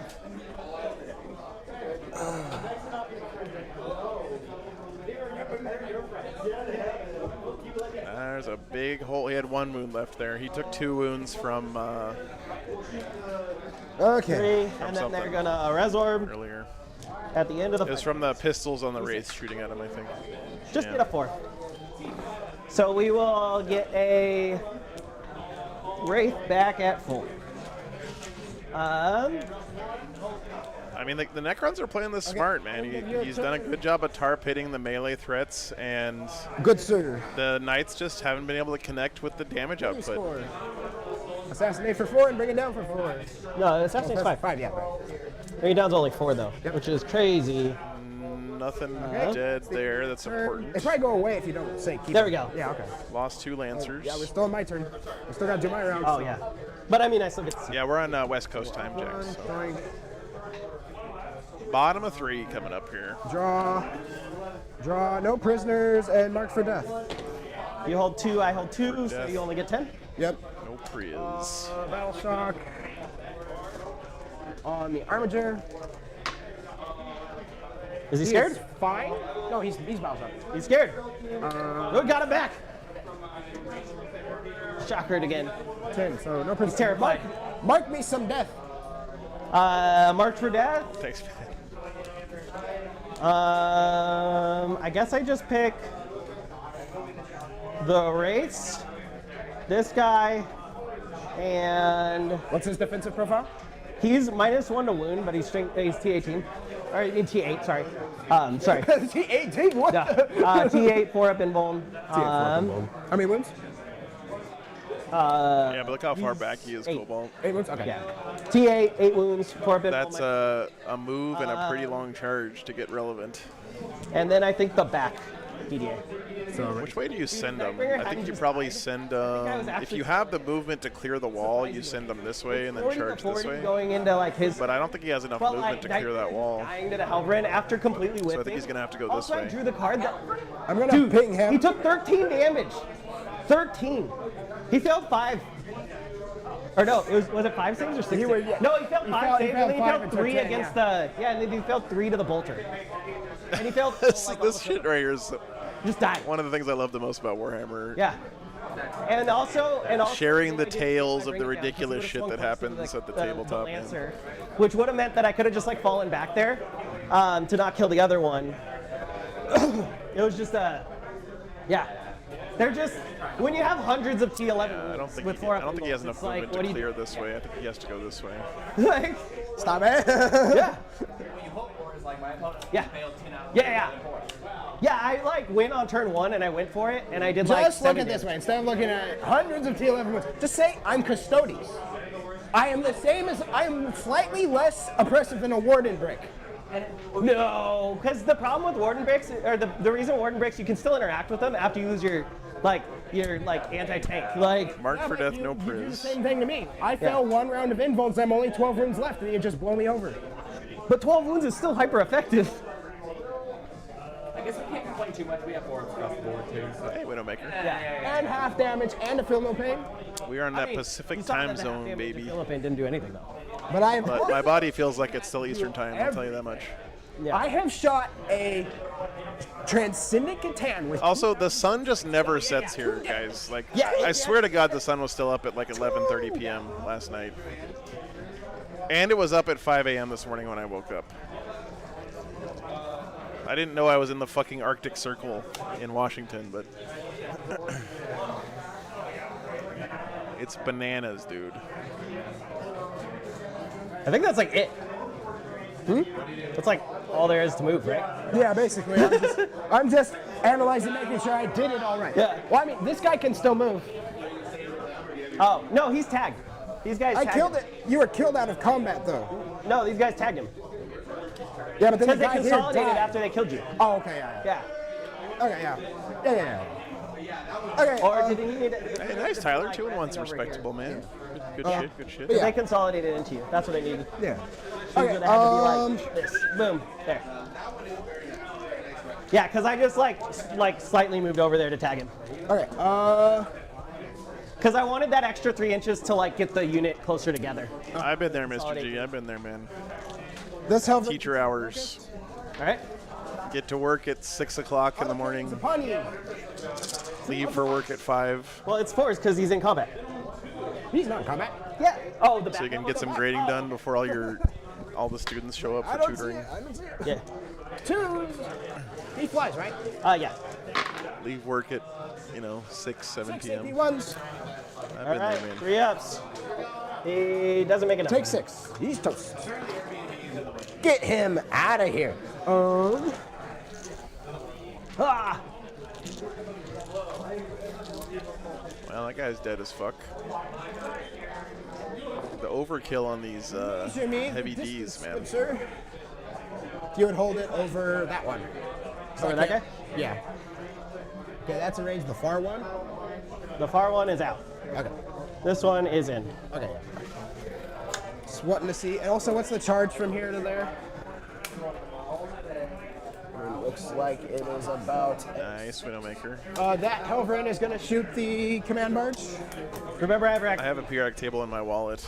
There's a big hole. He had 1 wound left there. He took 2 wounds from Okay. 3, and then they're gonna resorb earlier. at the end of the It was fight. from the pistols on the wraith shooting at him, I think. Just Yeah. get a 4. So we will get a Wraith back at full. I mean, the Necrons are playing this smart, man. He's done a good job of tarp hitting the melee threats, and Good sir. the Knights just haven't been able to connect with the damage output. Score. Assassinate for 4 and bring it down for 4. No, Assassinate's 5. 5, yeah. Bring it down's only 4 though, which is crazy. Nothing dead there. That's important. It's probably go away if you don't say keep There it. we go. Yeah, okay. Lost 2 Lancers. Yeah, we're still on my turn. We still got to do my round. Oh so. yeah, but I mean I still get to see. Yeah, we're on West Coast time, Jack. One, So. three, Bottom of 3 coming up here. draw. Draw. No prisoners and mark for death. You hold 2, I hold 2, so death. you only get 10. Yep. No priz. Battle shock on the Armiger. Is he scared? Is fine. No, he's battle shock. He's scared. Oh, got him back. Shocker it again. 10. So no prisoners. He's terrified. Mark me some death. Marked for death. Thanks, man. I guess I just pick the Wraiths, this guy, and What's his defensive profile? he's -1 to wound, but he's T18. Or T8, sorry. Sorry. T18. What? Yeah. T8, 4 up invuln. How many wounds? Yeah, but look how far back he is, 8. Cobalt. 8 wounds. Okay. Yeah. T8, 8 wounds, 4 up invuln. That's a move and a pretty long charge to get relevant. And then I think the back DDA. Which way do you send them? Nightbringer I think hadn't you just- probably send them. If actually- you have the movement to clear the wall, you send them this way and then 40 to charge this 40 way. going into like his. But I don't think he has enough Well, movement to clear that wall. Dying to the Halberd after completely whipping. So I think he's going to have to go this Also, I way. drew the card that. I'm gonna Dude, ping him. he took 13 damage. 13. He failed 5. Or no, was it 5 saves or 6 He saves? was- yeah. No, he failed He 5 failed- he saves, failed and then he 5 failed and took 3 10, against yeah. the. Yeah, and then he failed 3 to the bolter. And he failed. This shit right here is just died. one of the things I love the most about Warhammer. Yeah. And also Sharing the I did tales of bring the it down, 'cause he ridiculous would've shit flown that close to happens at the the tabletop, man. Lancer, which would have meant that I could have just like fallen back there to not kill the other one. It was just yeah. They're just when you have hundreds of T11 I don't think, with he, 4 I don't think he has it's enough like, movement what to do you clear this way. I think he has to go this way. like, Stop it. yeah. What you hope for is like my opponent Yeah. failed 10 out of Yeah. 10 four. Yeah, I like went on turn 1 and I went for it and I did like Just look 7 at this damage. way. Instead of looking at hundreds of T11 wounds, just say I'm Custodes. I am the same as I am slightly less oppressive than a Warden brick. No, because the problem with Warden Bricks, or the reason Warden Bricks, you can still interact with them after you use your anti-tank. Like, Mark for death, no You do the priz. same thing to me. I fail 1 round of invulns, I'm only 12 wounds left, and you just blow me over. but 12 wounds is still hyper effective. I guess we can't complain too much. We have forums across the board too. So. Hey, Widowmaker. And half damage and a feel no pain. We are in that Pacific time zone, baby. Philippine didn't do anything though. But I am. But my body feels like it's still Eastern time, I'll tell you that much. Yeah. I have shot a Transcendent Catan with. Also, the sun just never sets here, guys. Like, Yeah, I swear to God, the sun was still up at like 11:30 p.m. last night. And it was up at 5 a.m. this morning when I woke up. I didn't know I was in the fucking Arctic Circle in Washington, but it's bananas, dude. I think that's like it. That's like all there is to move, right? Yeah, basically. I'm just analyzing, making sure I did it all right. Yeah. Well, I mean, this guy can still move. Oh no, he's tagged. These guys. I tagged killed him. it. You were killed out of combat, though. No, these guys tagged him Yeah, but then the because they guy here consolidated died. after they killed you. Oh, okay, yeah. Yeah. Okay, yeah. Yeah. Okay. Or did he need? Hey, nice, Tyler. 2 and 1's respectable, man. Good shit, good shit. Yeah. They consolidated into you. That's what they needed. Yeah. These Okay, would have had to be like this. Boom. There. Yeah, because I just like slightly moved over there to tag him. Okay. Because I wanted that extra 3 inches to like get the unit closer together. I've been there, Mr. G. I've been there, man. This helps. Teacher hours. All right. Get to work at 6 o'clock in the morning. Upon you. Leave for work at 5. Well, it's forced because he's in combat. He's not in combat. Yeah. Oh, the So you back. can get some grading done before all the students show up I for don't see tutoring. it. I don't see it. Yeah. 2. He flies, right? Yeah. Leave work at 6, 7 6 p.m. AP1s. I've All been right. there, man. 3 ups. He doesn't make enough. Take 6. He's toast. Get him out of here. Ah. Well, that guy's dead as fuck. The overkill on these heavy Ds, man. Sir. You would hold it over that one. Over that guy? Yeah. Okay, that's in range. The far one? The far one is out. Okay. This one is in. Okay. Just wanting to see. And also, what's the charge from here to there? It looks like it is about. Nice, Widowmaker. That Helvrin is going to shoot the command barge. Remember, I have a periodic table in my wallet.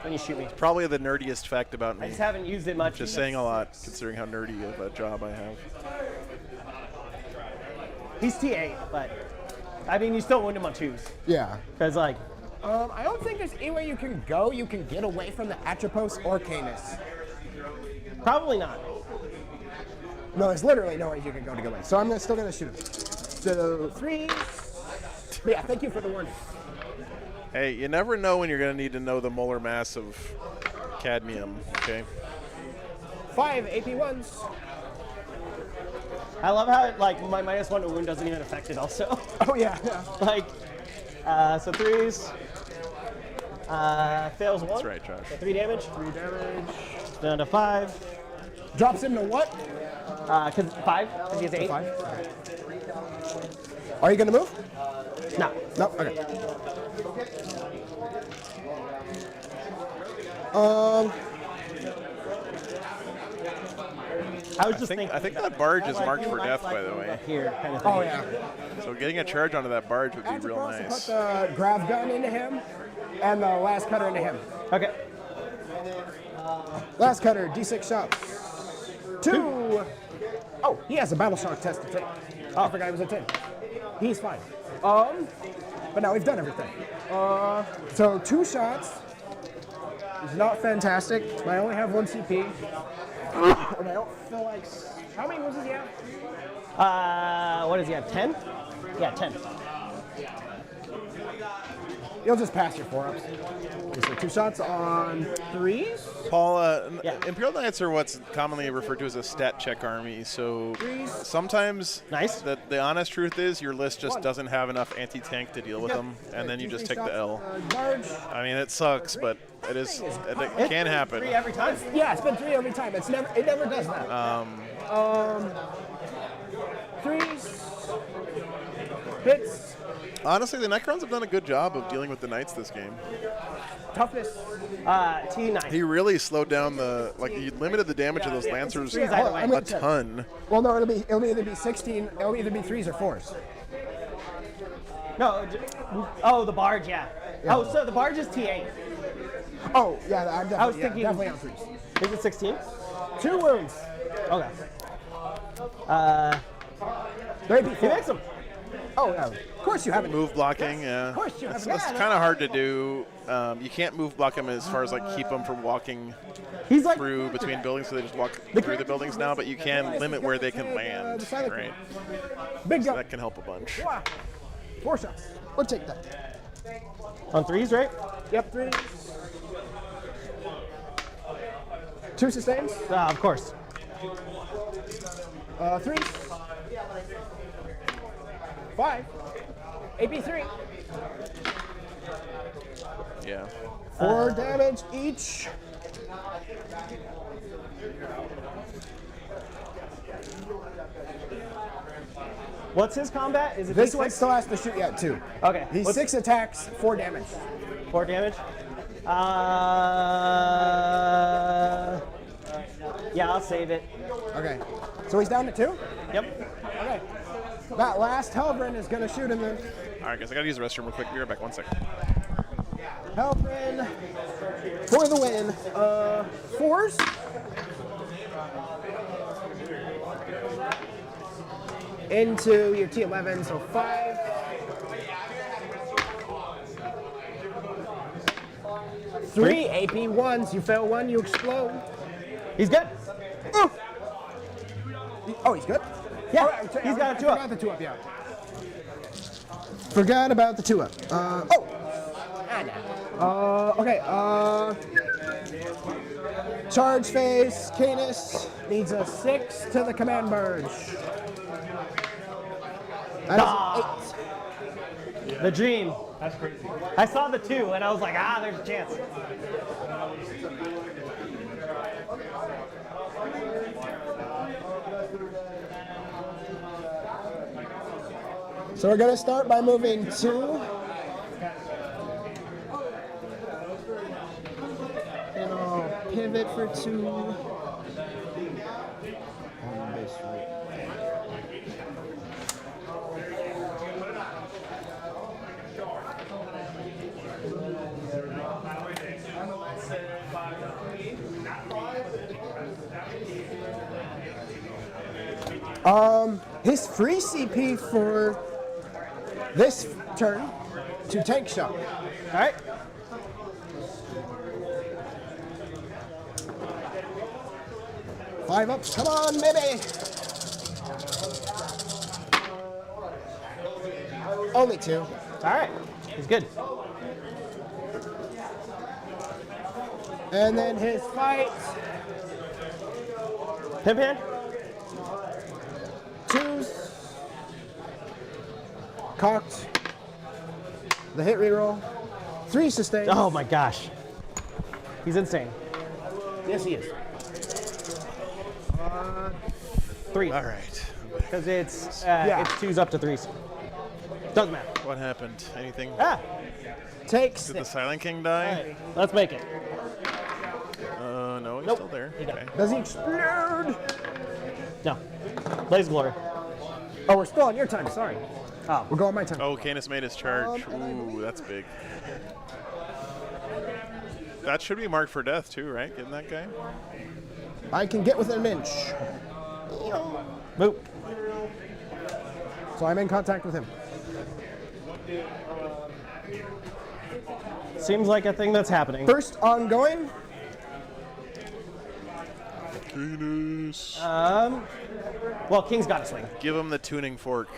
when you shoot me. Probably the nerdiest fact about me. I just haven't used it much. Just saying a lot, considering how nerdy of a job I have. He's T8, but I mean, you still win him on 2s. Yeah. Because, like, I don't think there's anywhere you can go. You can get away from the Atropos or Canis. probably not. No, there's literally no way you can go to get away. So I'm still gonna shoot him. So 3. But yeah, thank you for the warning. Hey, you never know when you're going to need to know the molar mass of cadmium, okay? 5 AP1s. I love how, like, my -1 to wound doesn't even affect it also. Oh yeah. Like, so 3s. Fails 1. That's right, Josh. So 3 damage. 3 damage. Down to 5. Drops him to what? Cause 5. Cause he has 8. 5. Are you gonna move? No. No. Okay. I was just thinking. I think that barge is marked for death, by the way. Here, kind of thing. Oh yeah. So getting a charge onto that barge would be Atropos real to nice. put the grav gun into him, and the last cutter into him. Okay. Last cutter, D6 shots. 2. Oh, he has a battle shock test to take. Oh, I forgot it was a 10. He's fine. But now we've done everything. So 2 shots. It's not fantastic. I only have 1 CP. And I don't feel like. How many moves does he have? What does he have? 10? Yeah, 10. You'll just pass your 4-ups. Okay, so 2 shots on 3s. Paul, Yeah. Imperial Knights are what's commonly referred to as a stat check army. So sometimes Nice. the honest truth is your list just doesn't have enough anti-tank to deal with them, and then you just take the L. Barge. I mean, it sucks, but it can happen. 3 every time. Yeah, it's been 3 every time. It never does that. 3s. Hits. Honestly, the Necrons have done a good job of dealing with the Knights this game. Toughness. T9. He really slowed down he limited the damage of those Lancers Threes either way. a ton. Well, no, it'll either be 16. It'll either be 3s or 4s. No. Oh, the barge, yeah. Oh, so the barge is T8. Oh, yeah, I'm definitely, I was thinking- definitely on 3s. Is it 16? 2 wounds. Okay. They'd be He 4. makes them. Oh, yeah. Of course you haven't. Move blocking, yeah. Of course you It's have. kind of hard to do. You can't move block them as far as keep them from walking He's like through between buildings, so they just walk through the buildings now. But you can limit where they can land, right? Big So gun. that can help a bunch. Wow. 4 shots. We'll take that. on 3s, right? Yep, 3. 2 sustains. Of course. 3. 5. AP3. Yeah. 4 damage each. What's his combat? Is it This D6? one still has to shoot yet, 2. Okay. He's What's 6 attacks, 4 damage. 4 damage? Yeah, I'll save it. Okay. So he's down to 2? Yep. Okay. That last Helbrin is going to shoot him then. All right, guys, I gotta use the restroom real quick. Be right back. 1 second. Helbrin for the win. 4s. Into your T11, so 5. 3 AP 1s. You fail 1, you explode. He's good. Oh, he's good? Yeah, Alright, he's got a 2 Forgot up. the 2 up, yeah. Forgot about the 2 up. Okay, charge phase, Canis needs a 6 to the command merge. That is an 8. The dream. That's crazy. I saw the 2 and I was like, there's a chance. So we're gonna start by moving 2. And I'll pivot for 2. On this route. His free CP for this turn to tank shot. All right. Five ups, come on, baby. Only 2. All right. He's good. And then his fight. Pimp hand. 2s. Cocked. The hit reroll. 3 sustained. Oh my gosh. He's insane. Yes, he is. 3. All right. Because it's 2s up to 3s. Doesn't matter. What happened? Anything? Takes Did the Silent King die? Right, let's make it. No, he's Nope. still there. He got Okay. Does he explode? No. Blaze of Glory. Oh, we're still on your time. Sorry. Oh. We're going my time. Oh, Canis made his charge. Ooh, that's big. That should be marked for death too, right? Getting that guy? I can get within an inch. Boop. So I'm in contact with him. Seems like a thing that's happening. First ongoing. Canis. Well, King's got to swing. Give him the tuning fork.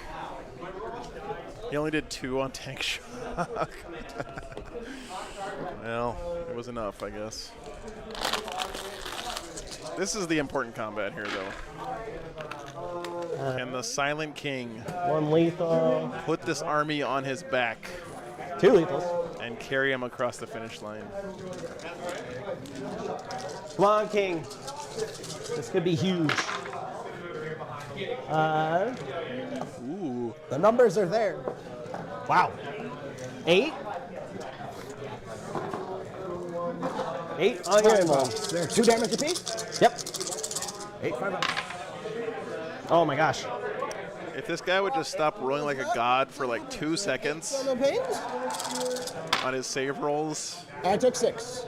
He only did 2 on tank shock. Well, it was enough, I guess. This is the important combat here, though. Can the Silent King 1 lethal. put this army on his back 2 lethals. and carry him across the finish line? Come on, King. This could be huge. Ooh. The numbers are there. Wow. 8? 8 on your involve. There, 2 damage apiece. Yep. 8, 5 up. Oh my gosh. If this guy would just stop rolling like a god for like 2 seconds No pains. on his save rolls. I took 6.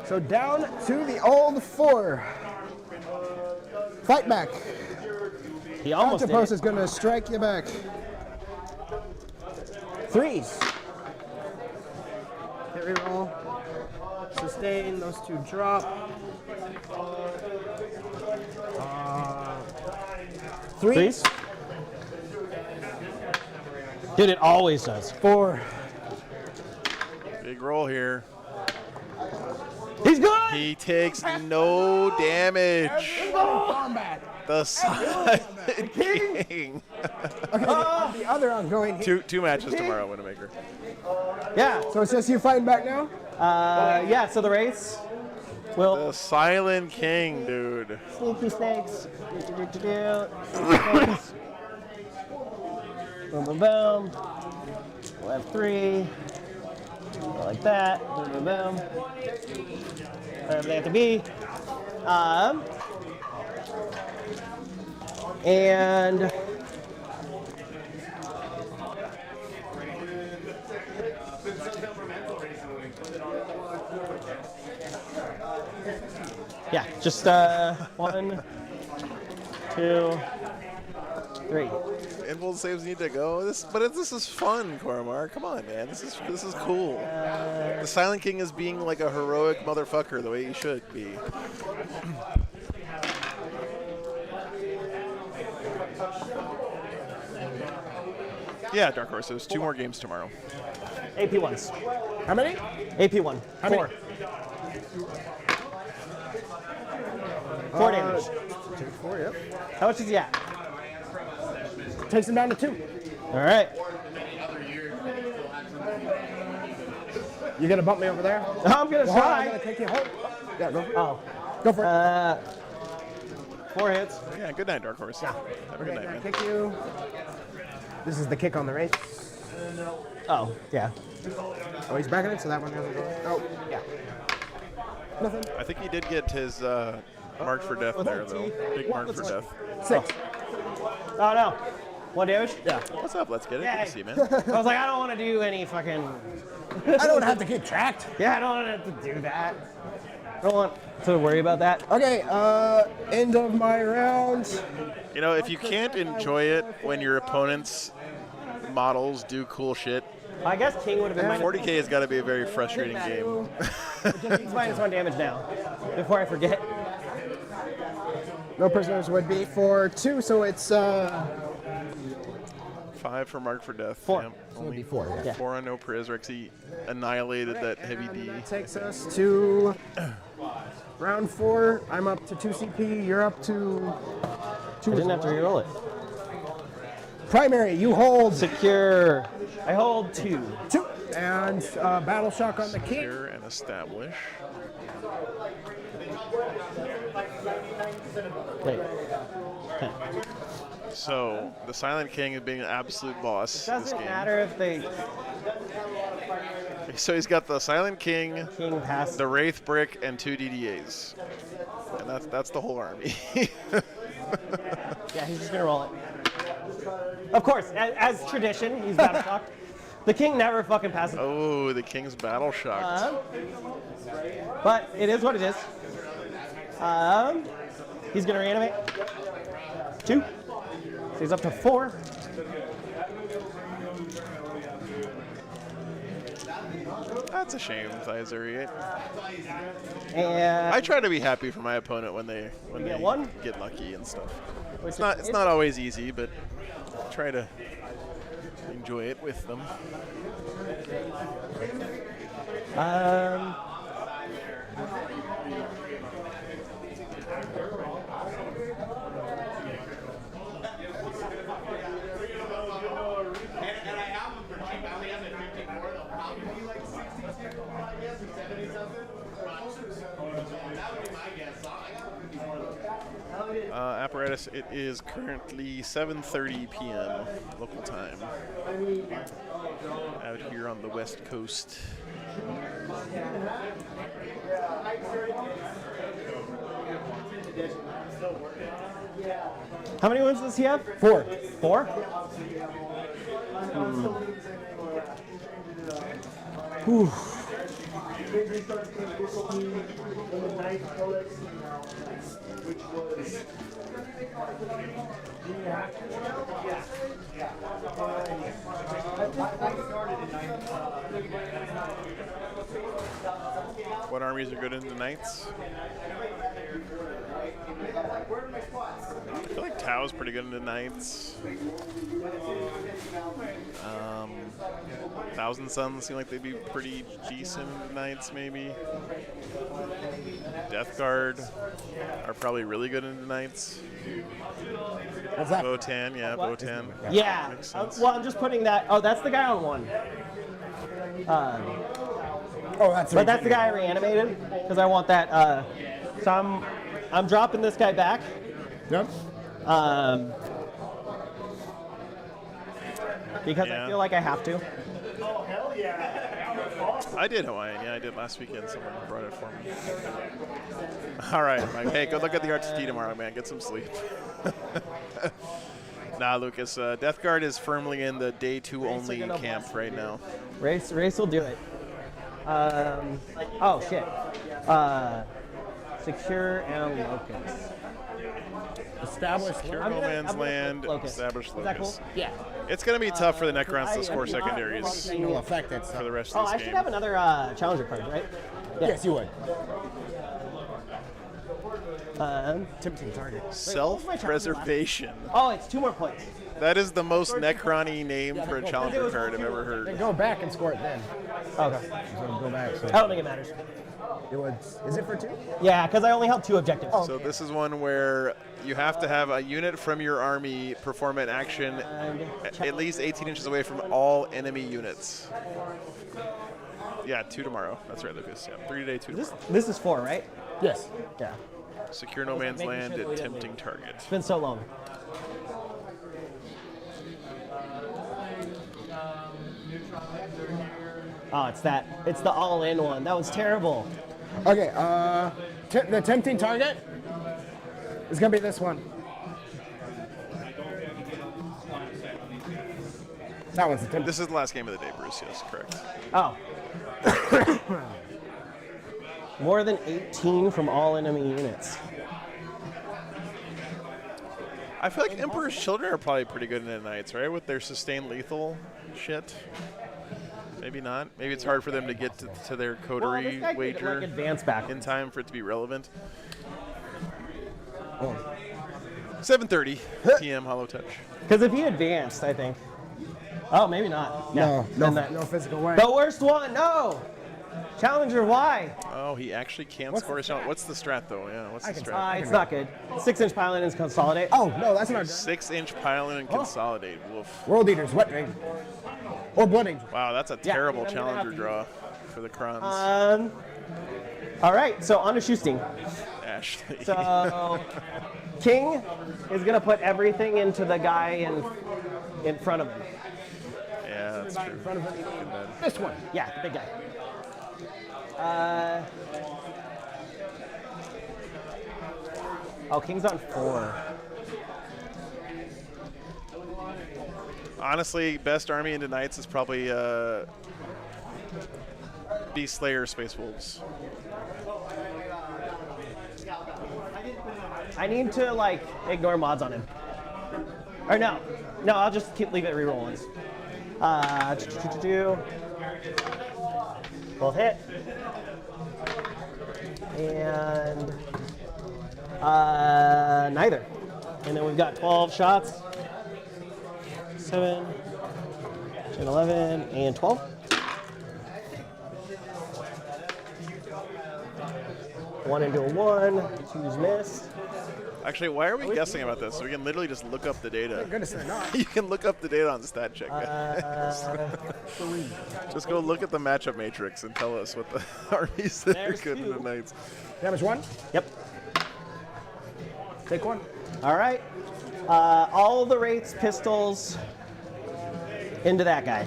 So down to the old 4. Fight back. He almost did Octopus it. is going to strike you back. 3s. Hit reroll. Sustain. Those 2 drop. 3. Please. Dude, it always does. 4. Big roll here. He's good! He takes no damage. Combat. The Silent King. The other ongoing. Two matches tomorrow, Widowmaker. Yeah. So it's just you fighting back now? Yeah, so the race will. The Silent King, dude. Sneaky snakes. Boom, boom, boom. We'll have 3. Like that. Boom, boom, boom. Wherever they have to be. And yeah, just 1, 2, 3. Impulse saves need to go. This is fun, Cormar. Come on, man. This is cool. The Silent King is being like a heroic motherfucker the way he should be. Yeah, Dark Horse. There's 2 more games tomorrow. AP ones. How many? AP one. How many? 4. 4 damage. 4, yeah. How much is he at? Takes him down to 2. All right. You gonna bump me over there? I'm gonna Well, try. I'm gonna take you home. Yeah, go for it. Oh. Go for it. 4 hits. Yeah, good night, Dark Horse. Have a good night, Can I man. kick you? This is the kick on the race. Oh, yeah. Oh, he's backing it, so that one doesn't go. Oh, yeah. Nothing. I think he did get his mark for death there, though. Big mark for death. 6. Oh no. 1 damage? Yeah. What's up? Let's get it. Good to see you, man. I was like, I don't want to do any fucking. I don't have to get tracked. Yeah, I don't want to do that. I don't want to worry about that. Okay, end of my round. You know, if you can't enjoy it when your opponent's models do cool shit, I guess King would have been minus 40K has got to be a very frustrating game. He's minus 1 damage now. Before I forget. No prisoners would be for 2, so it's 5 for mark for death. 4. Yeah, so it'd only be 4. Yeah. 4 on no Priz. Rexy annihilated that heavy D. That takes us to round 4. I'm up to 2 CP. You're up to 2. I didn't have to reroll it. Primary, you hold Secure. I hold 2. 2. And battle shock on the king. Secure and establish. Wait. So the Silent King is being an absolute boss this Doesn't game. matter if they So he's got the Silent King, King pass. the Wraith Brick, and 2 DDAs. And that's the whole army. Yeah, he's just gonna roll it. Of course, as tradition, he's battle shocked. The king never fucking passes. Oh, the King's battle shocked. But it is what it is. He's gonna reanimate. 2. So he's up to 4. That's a shame, Thizuri. And I try to be happy for my opponent when they get 1? get lucky and stuff. Which It's not always easy, but try to enjoy it with them. And I have them for cheap. I only have them at 54. They'll probably be like 62, I guess, or 70 something. That would be my guess. So I got them 54 though. Apparatus, it is currently 7:30 p.m. local time out here on the West Coast. how many wins does he have? 4. 4? Whew. What armies are good into Knights? I feel like Tao's pretty good into Knights. Thousand Suns seem like they'd be pretty decent into Knights, maybe. Death Guard are probably really good into Knights. What's that? Botan, yeah, What? Botan. Yeah. Makes sense. Well, I'm just putting that. Oh, that's the guy on 1. Oh, that's But that's the guy I reanimated because I want that. So I'm dropping this guy back. Yep. Because Yeah. I feel like I have to. I did Hawaiian, yeah, I did last weekend. Someone brought it for me. All right, Mike. Hey, go look at the RTT tomorrow, man. Get some sleep. Nah, Lucas. Death Guard is firmly in the day 2 only camp right now. Race will do it. Oh shit. Secure and locus. Established. Secure I'm no gonna- man's I'm gonna land, put locus. establish Is that locus. cool? Yeah. It's going to be tough for the Necrons to score I- secondaries Single effect that for stuff. the rest Oh, of I this should game. have another challenger card, right? Yeah. Yes, you would. Tempting target. Self-preservation. Oh, it's 2 more points. That is the most Necron-y name for a challenger card I've ever Then heard. go back and score it then. Okay. So go back. So I don't think it matters. it would. Is it for 2? Yeah, because I only held 2 objectives. So this is one where you have to have a unit from your army perform an action at least 18 inches away from all enemy units. Yeah, 2 tomorrow. That's right, Lucas. Yeah, 3 today, 2 tomorrow. This is 4, right? Yes. Yeah. Secure no man's making land sure that at we didn't tempting leave. target. It's been so long. Oh, it's that. It's the all-in one. That was terrible. Okay. The tempting target is gonna be this one. That one's the tempting. This is the last game of the day, Bruce. Yes, correct. Oh. More than 18 from all enemy units. I feel like Emperor's Children are probably pretty good in the Knights, right? With their sustained lethal shit. Maybe not. Maybe it's hard for them to get to their coterie Well, wager like advance back. in time for it to be relevant. 7:30 p.m. Hollow Touch. Because if he advanced, I think. Oh, maybe not. Yeah. Then that- No physical way. The worst one. No. Challenger, why? Oh, he actually can't score his challenge. What's the strat though? Yeah, what's the strat? It's not good. 6-inch pylon is consolidate. Oh no, that's not good. 6-inch pylon and consolidate. Woof. World Eaters, Wet Drain, or Blood Angel. Wow, that's a Yeah, terrible I'm gonna have challenger to draw for the Krons. All right, so on to Shoesting. Ashley. So King is going to put everything into the guy in front of him. Yeah, that's true. Good bad. This one. Yeah, the big guy. Oh, King's on 4. Honestly, best army into Knights is probably Beast Slayer Space Wolves. I need to like ignore mods on him. Or no, I'll just leave it reroll ones. Both hit. And neither. And then we've got 12 shots. 7, 10, 11, and 12. One into a 1, 2's missed. Actually, why are we guessing about this? We can literally just look up the data. Goodness, they're not. You can look up the data on stat check. Just go look at the matchup matrix and tell us what the armies that are There's good in the 2. Knights. Damage 1. Yep. Take 1. All right. All the rates, pistols, into that guy.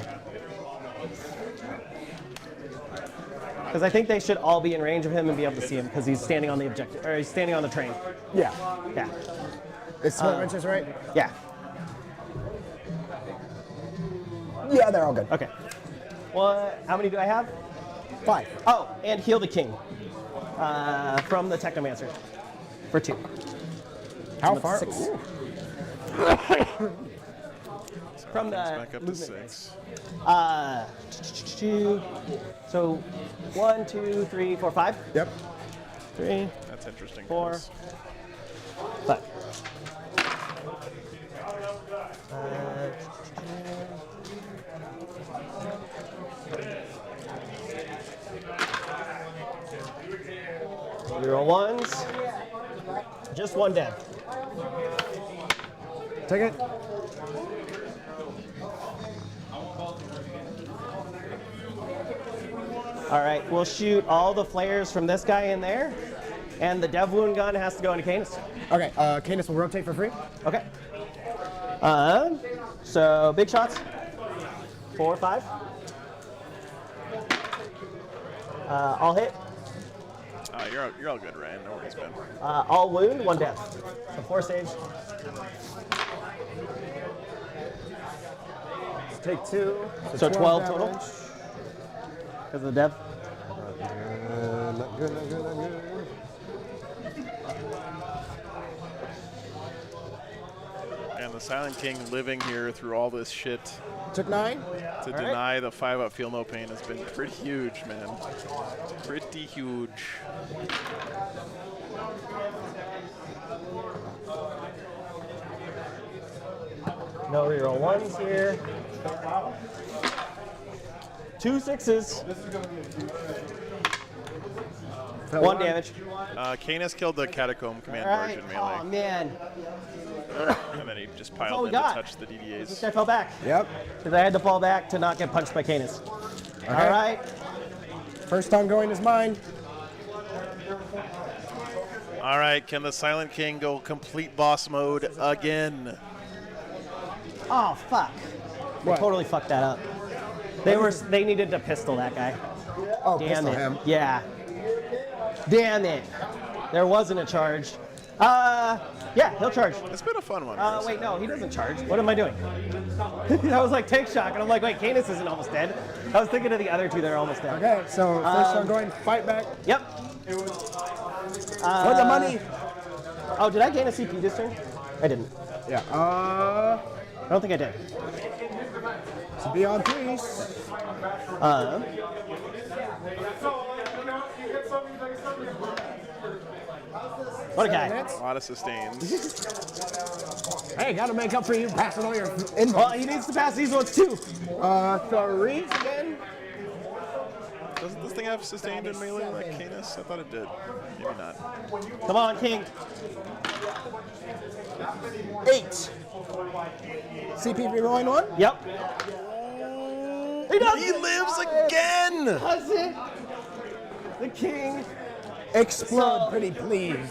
Because I think they should all be in range of him and be able to see him because he's standing on the objective, or he's standing on the train. Yeah. Yeah. Is Split Wrenches right? Yeah. Yeah, they're all good. Okay. What? How many do I have? 5. Oh, and heal the king from the Technomancer for 2. How From far? 6. From the Back up to movement 6. So 1, 2, 3, 4, 5. Yep. 3, That's interesting. 4, Chris. 5. Reroll ones. Just 1 dead. Take it. All right, we'll shoot all the flares from this guy in there, and the dev wound gun has to go into Canis. Okay, Canis will rotate for free. Okay. So big shots. 4, 5. All hit. You're all good, Ryan. No worries, man. All wound, 1 death. So 4 saves. Let's take 2. So 12 total. Because of the dev. Not good, not good, not good. the Silent King living here through all this shit Took 9. to deny the 5-up feel no pain has been pretty huge, man. Pretty huge. No reroll ones here. 2 6s. 1 damage. Canis killed the Catacomb command All right. version Oh melee. man. And then he just all piled we in to got. touch the DDAs. I fell back. Yep. Because I had to fall back to not get punched by Canis. All right. First time going is mine. All right, can the Silent King go complete boss mode again? Oh fuck. They What? totally fucked that up. They needed to pistol that guy. Oh, Damn pistol it. him. Yeah. Damn it. There wasn't a charge. Yeah, he'll charge. It's been a fun one. Wait, no, he doesn't charge. What am I doing? I was like, take shock, and I'm like, wait, Canis isn't almost dead. I was thinking of the other two that are almost dead. Okay, so first time going, fight back. Yep. For the money. Oh, did I gain a CP this turn? I didn't. Yeah. I don't think I did. So be on 3s. What a guy. A lot of sustains. Hey, gotta make up for you passing all your invoices. Well, he needs to pass these ones too. 3s again. Doesn't this thing have sustained in melee like Canis? I thought it did. Maybe not. Come on, King. 8. CP rerolling 1. Yep. He lives again! Does it? The King. Explode, pretty please.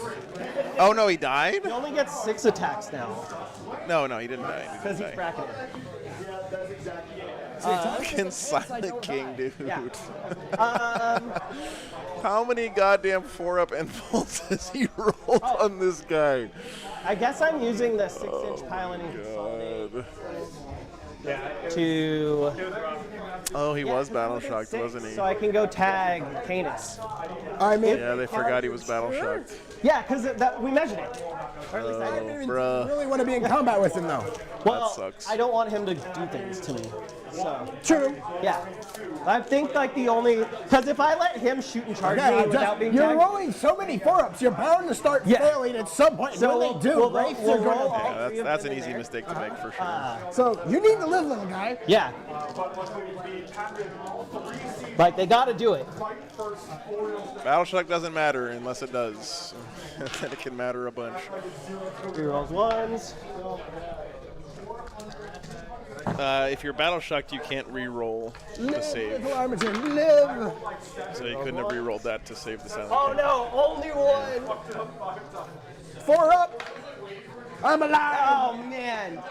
Oh no, he died? He only gets 6 attacks now No, he didn't die. because he's bracketed. Fucking Silent King, dude. Yeah. How many goddamn 4-up involts has he rolled on this guy? I guess I'm using the 6-inch pylon and consolidate to. Oh, he was battle Six, shocked, wasn't he? So I can go tag Canis. I mean, Yeah, they forgot he was battle shocked. Yeah, because we measured it. Or at least I Oh, did. bruh. really want to be in combat with him though. Well, sucks. I don't want him to do things to me. So True. yeah, I think like the only because if I let him shoot and charge me without being you're tagged, rolling so many 4-ups, you're bound to start failing at some point. So when they do, we'll wraiths roll are gonna all Yeah, three of that's them an in easy there. mistake to make for sure. So you need to live, little guy. Yeah. Like they got to do it. Battle shock doesn't matter unless it does. Then it can matter a bunch. Rerolls ones. If you're battle shocked, you can't re-roll to Live, save. little armature, live. So you couldn't have re-rolled that to save the Silent Oh King. no, only one. 4-up. I'm alive. Oh man.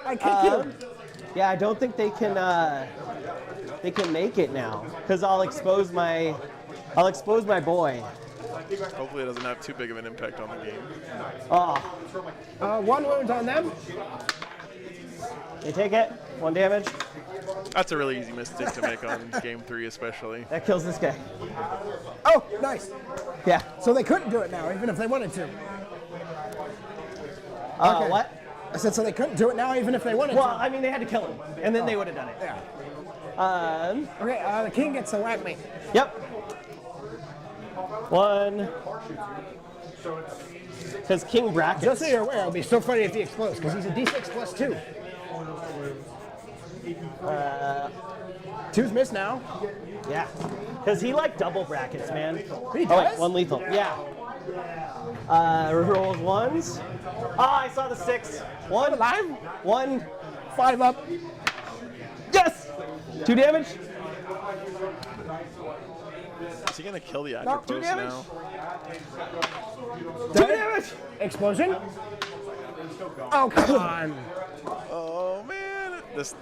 I kick you. Yeah, I don't think they can make it now because I'll expose my boy. Hopefully it doesn't have too big of an impact on the game. Oh, 1 wound on them. they take it. 1 damage. That's a really easy mistake to make on game 3 especially. That kills this guy. Oh, nice. Yeah. So they couldn't do it now, even if they wanted to. Okay. What? I said so they couldn't do it now, even if they wanted Well, to. I mean, they had to kill him, and then they would have done it. Yeah. Okay. The king gets to whack me. Yep. 1. Because King brackets. Just so you're aware, it'll be so funny if he explodes, because he's a D6 plus 2. 2's missed now. Yeah. Because he like double brackets, man. He Oh, wait, does? 1 lethal. Yeah. Rolls ones. Ah, I saw the 6. 1 Alive? 1. 5-up. Yes! 2 damage. Is he gonna kill the 2 Atropos damage. now? 2 damage. Explosion. Oh, come on. Oh man! This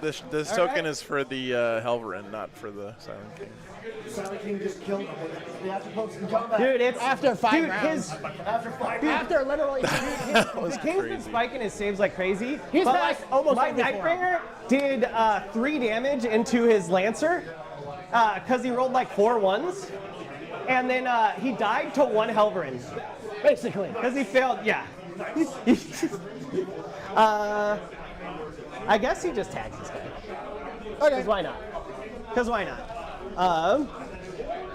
token is for the Helverin, not for the Silent King. Silent King just killed him. The Atropos can come back. Dude, it's After 5 dude, rounds. After literally, the King's been spiking his saves like crazy. He's but passed like, almost my every Nightbringer did 3 damage into his Lancer because he rolled like 4 ones, and then he died to 1 Helverin Basically. because he failed. Yeah, I guess he just tags this guy. Okay. Because why not? Because why not?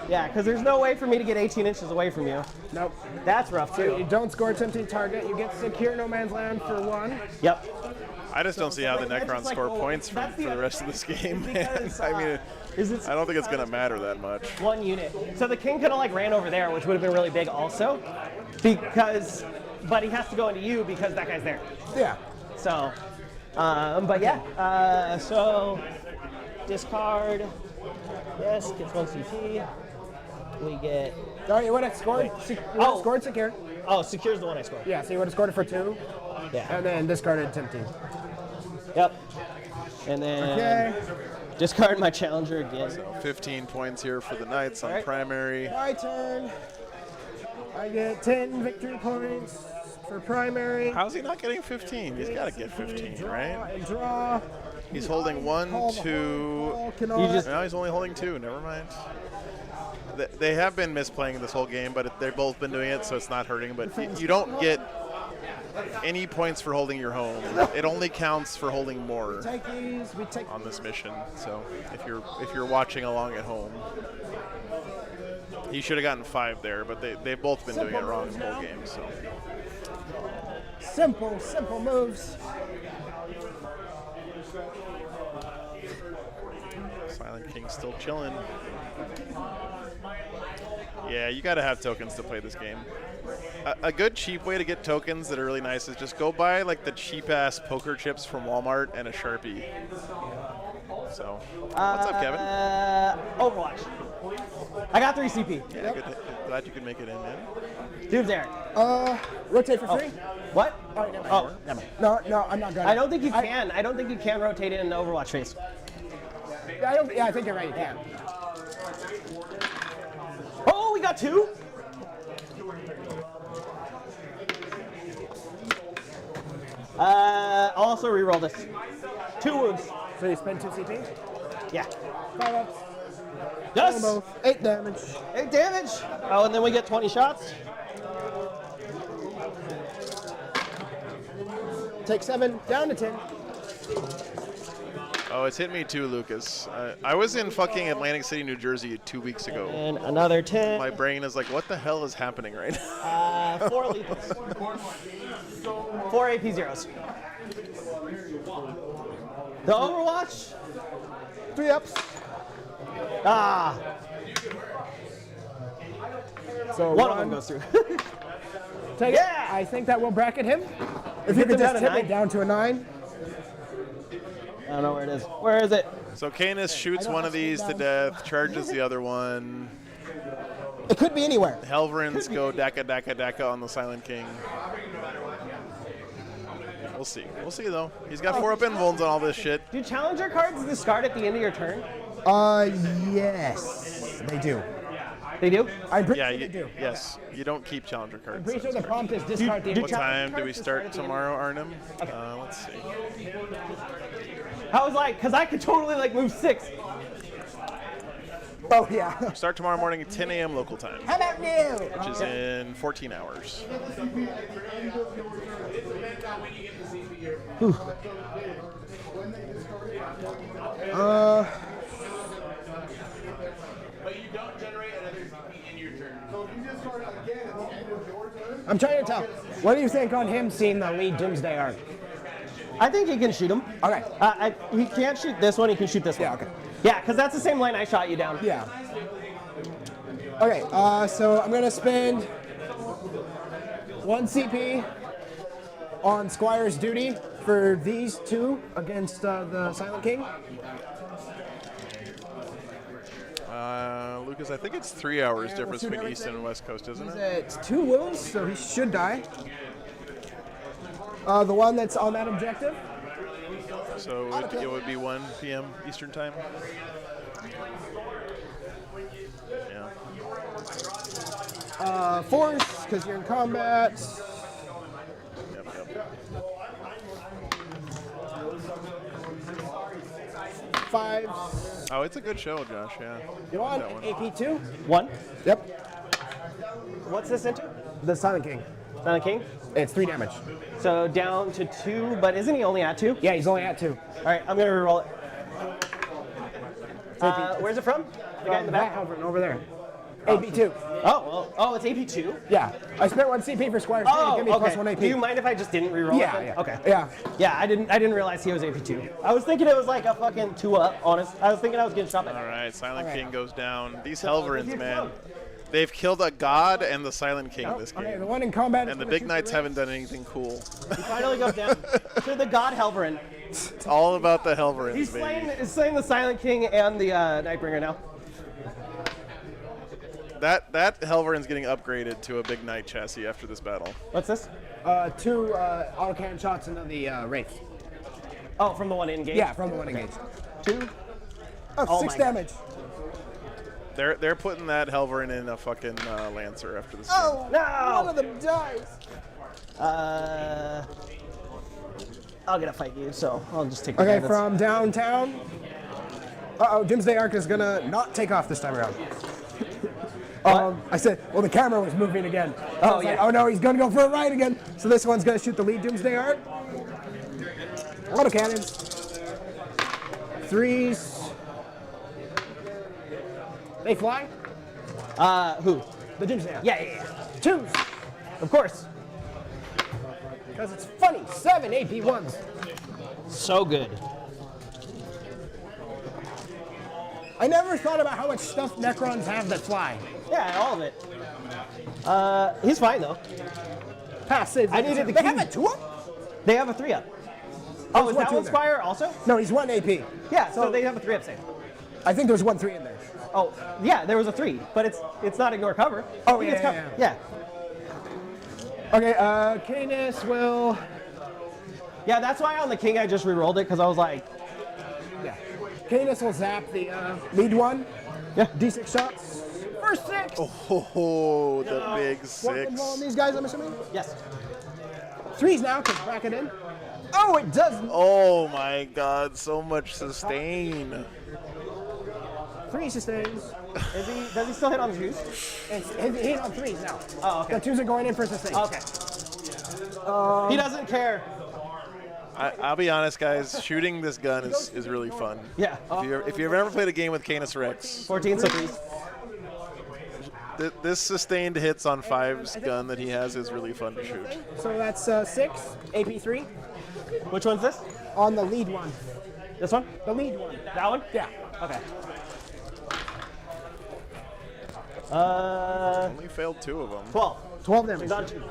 Yeah, because there's no way for me to get 18 inches away from you. Nope. That's rough So you too. don't score a tempting target. You get secure no man's land for 1. Yep. I just don't see how the that's Necrons just like, score well, points for that's the the rest of this game, man. because, I mean, Is it I don't think it's going to matter that much. 1 unit? So the king could have like ran over there, which would have been really big also, because, but he has to go into you because that guy's there. Yeah. So, but yeah. So discard. Yes, gets 1 CP. We get. Oh, you would have scored. Scored secure. Oh, secure's the one I scored. Yeah, so you would have scored it for 2. Yeah. And then discarded tempting. Yep. And then Okay. discard my challenger again. 15 points here for the Knights on Alright. primary. My turn. I get 10 victory points for primary. How's he not getting 15? He's got to get 15, Draw right? and draw. He's holding 1, 2. Cannot. No, he's only holding 2. Never mind. They have been misplaying this whole game, but they've both been doing it, so it's not hurting. But you don't get any points for holding your home. It only counts for holding more Take these. We take. on this mission. So if you're watching along at home, he should have gotten 5 there, but they've both been doing it wrong the whole game. So Simple moves. Silent King's still chilling. Yeah, you got to have tokens to play this game. A good cheap way to get tokens that are really nice is just go buy like the cheap ass poker chips from Walmart and a Sharpie. So, what's up, Kevin? Overwatch. I got 3 CP. Yeah, good. Glad you could make it in, man. Dude's there. Rotate for free. What? Oh, Never mind. No, I'm not gonna. I don't think you can. I don't think you can rotate it in the Overwatch phase. Yeah, I think you're right. You can. Oh, we got 2. I'll also reroll this. 2 wounds. So you spend 2 CP. Yeah. 5 ups. Yes. Both. 8 damage. 8 damage. Oh, and then we get 20 shots. Take 7. Down to 10. Oh, it's hit me too, Lucas. I was in fucking Atlantic City, New Jersey 2 weeks ago. And another 10. My brain is like, what the hell is happening right now? 4 lethals. 4 AP zeros. The Overwatch. 3 ups. Ah. So One of them goes through. Take Yeah! it. I think that will bracket him. If you Get could them just down to tip it 9. down to a 9. I don't know where it is. Where is it? So Canis shoots one of these to death, charges the other one. It could be anywhere. Helverins go daka on the Silent King. We'll see. We'll see, though. He's got 4 up invulns on all this shit. Do challenger cards discard at the end of your turn? Yes, they do. They do? I'm pretty Yeah, sure they do. yes. You don't keep challenger cards. I'm pretty sure the prompt is discard the What time do we start tomorrow, Arnhem? Okay. Let's see. I was like, because I could totally like move 6. Oh, yeah. Start tomorrow morning at 10 a.m. local time, How about new? which is in 14 hours. But you don't generate another CP in your turn. So if you discard again at the end of your turn. I'm trying to tell. What do you think on him seeing the lead Doomsday arc? I think he can shoot him. Okay. He can't shoot this one, he can shoot this one. Yeah, okay. Yeah, because that's the same lane I shot you down. Yeah. Okay, so I'm going to spend 1 CP on Squire's duty for these 2 against the Silent King. Lucas, I think it's 3 hours Yeah, difference we'll shoot between East everything. and West Coast, isn't it? It's 2 wounds, so he should die. The one that's on that objective. So it would be 1 p.m. Eastern time. Yeah. Force, because you're in combat. Yep. 5. Oh, it's a good show, Josh. Yeah. You want That one. AP2? 1. Yep. What's this into? The Silent King. Silent King? It's 3 damage. So down to 2, but isn't he only at 2? Yeah, he's only at 2. All right, I'm gonna reroll it. Where's it from? The guy in the back? Over there. AP2. Oh, it's AP2? Yeah. I spent 1 CP for Squire. Give me plus 1 AP. Do you mind if I just didn't reroll it? Yeah, then? yeah. Okay. Yeah. Yeah, I didn't realize he was AP2. I was thinking it was like a fucking 2-up, honest. I was thinking I was getting shot by. All right, Silent King goes down. These Helverins, man. They've killed a god and the Silent King this game. Okay, the one in combat. And the Big Knights haven't done anything cool. He finally goes down to the god Helverin. It's all about the Helverins, He's baby. slaying the Silent King and the Nightbringer now. That Helverin's getting upgraded to a Big Knight chassis after this battle. What's this? 2 autocannon shots into the Wraith. Oh, from the one engaged? Yeah, from the one engaged. 2? Oh, 6 damage. They're putting that Helverin in a fucking Lancer after this game. Oh, no! One of them dies. I'll get a fight you, so I'll just take the Okay, guy from downtown. Uh-oh, Doomsday Arc is gonna not take off this time around. I said, well, the camera was moving again. Oh, yeah. Like, oh no, he's gonna go for a ride again. So this one's gonna shoot the lead Doomsday Arc. Autocannons. 3s. They fly? Who? The Doomsday Arc. Yeah. 2s. Of course. Because it's funny. 7 AP1s. So good. I never thought about how much stuff Necrons have that fly. Yeah, all of it. He's fine though. Passive. I needed the They key. have a 2-up? They have a 3-up. Oh, is that one there. Squire also? No, he's 1 AP. Yeah, so they have a 3-up save. I think there's 1 3 in there. Oh, yeah, there was a 3, but it's not ignore cover. Oh, He yeah, gets cover. yeah. Okay, Canis will. Yeah, that's why on the King I just re-rolled it because I was like, Yeah. Canis will zap the lead one. Yeah. D6 shots. First 6. Oh, the big One control on 6. these guys, I'm assuming. yes. 3s now, because crack it in. Oh, it doesn't. Oh my god, so much sustain. 3 sustains. Does he still hit on the 2s? He's on 3s now. Oh, okay. The 2s are going in for sustain. Okay. He doesn't care. I'll be honest, guys. Shooting this gun is really fun. Yeah. If you've ever played a game with Canis Rex, 14, so 3s. this sustained hits on 5's gun that he has is really fun to shoot. So that's 6, AP3. Which one's this? On the lead one. This one? The lead one. That one? Yeah. Okay. Only failed 2 of them. 12. 12 damage. He's on 2.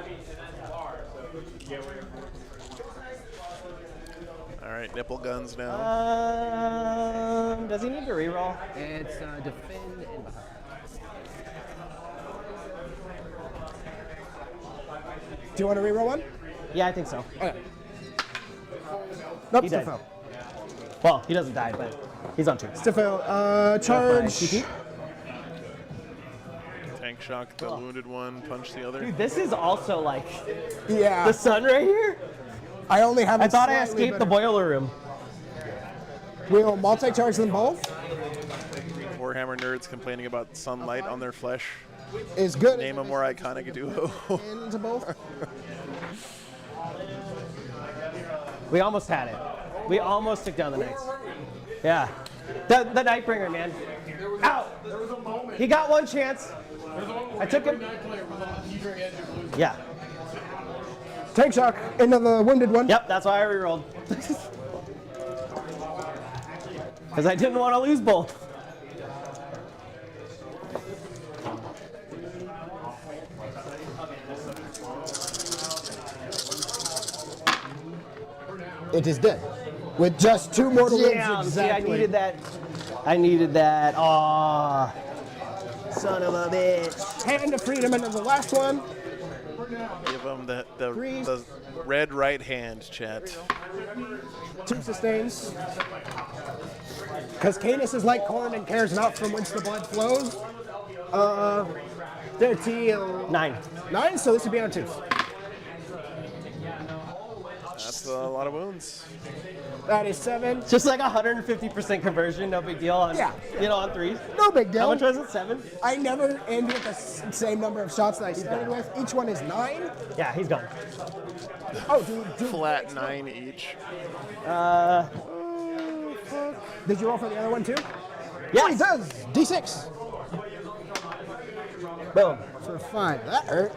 All right, nipple guns now. Does he need to reroll? It's defend and behind. Do you want to reroll one? Yeah, I think so. Okay. Nope, He still died. failed. Well, he doesn't die, but he's on 2. Still failed. Charge. CP. Tank shock the wounded one, punch the other. Dude, this is also like Yeah. the sun right here. I only have. I thought I escaped the boiler room. We'll multi-charge them both. Warhammer nerds complaining about sunlight on their flesh. Is good. Name a more iconic duo. Into both. We almost had it. We almost took down the Knights. Yeah. The Nightbringer, man. Out. He got one chance. I took him. Yeah. Tank shock into the wounded one. Yep, that's why I rerolled. Because I didn't want to lose both. It is dead. With just 2 mortal wounds Damn, exactly. see, I needed that. I needed that. Aw. Son of a bitch. Hand of freedom into the last one. Give him the red right hand, chat. 2 sustains. Because Canis is like corn and cares not from whence the blood flows. 13. 9. 9, so this would be on 2s. That's a lot of wounds. That is 7. Just like 150% conversion, no big deal on, Yeah. on 3s. No big deal. How much was it? 7? I never end with the same number of shots that I started with. Each one is 9. Yeah, he's gone. Oh, Flat 9 each. Did you roll for the other one too? Yes. Oh, he does. D6 Boom. for 5. That hurt.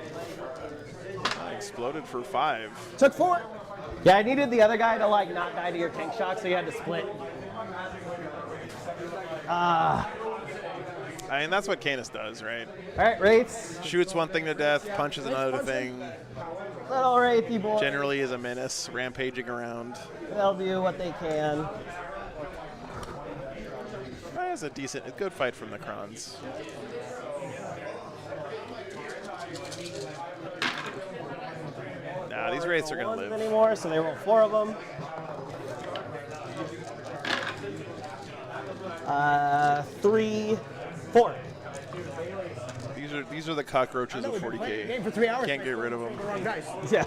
I exploded for 5. Took 4. Yeah, I needed the other guy to like not die to your tank shock, so you had to split. I mean, that's what Canis does, right? All right, Wraiths. Shoots one thing to death, punches another thing. Little Wraithy boy. Generally is a menace, rampaging around. They'll do what they can. It's a good fight from the Krons. Nah, these Wraiths are going to live. Anymore, so they roll 4 of them. 3, 4. These are the cockroaches of 40K. Game for 3 hours. Can't get rid of them. Wrong dice. Yeah.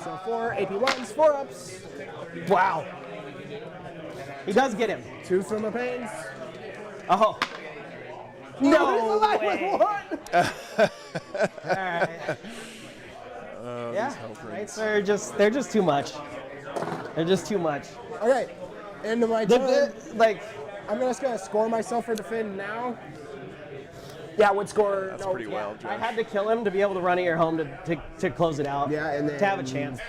So 4 AP1s, 4 ups. Wow. He does get him. 2 from the pains. Oh. No alive way. with 1. All right. Yeah. Wraiths are they're just too much. They're just too much. Okay. Into my turn. Like, I'm just gonna score myself for defend now. Yeah, would score. That's no, pretty wild, I Josh. had to kill him to be able to run at your home to close it out. Yeah, and then to have a chance.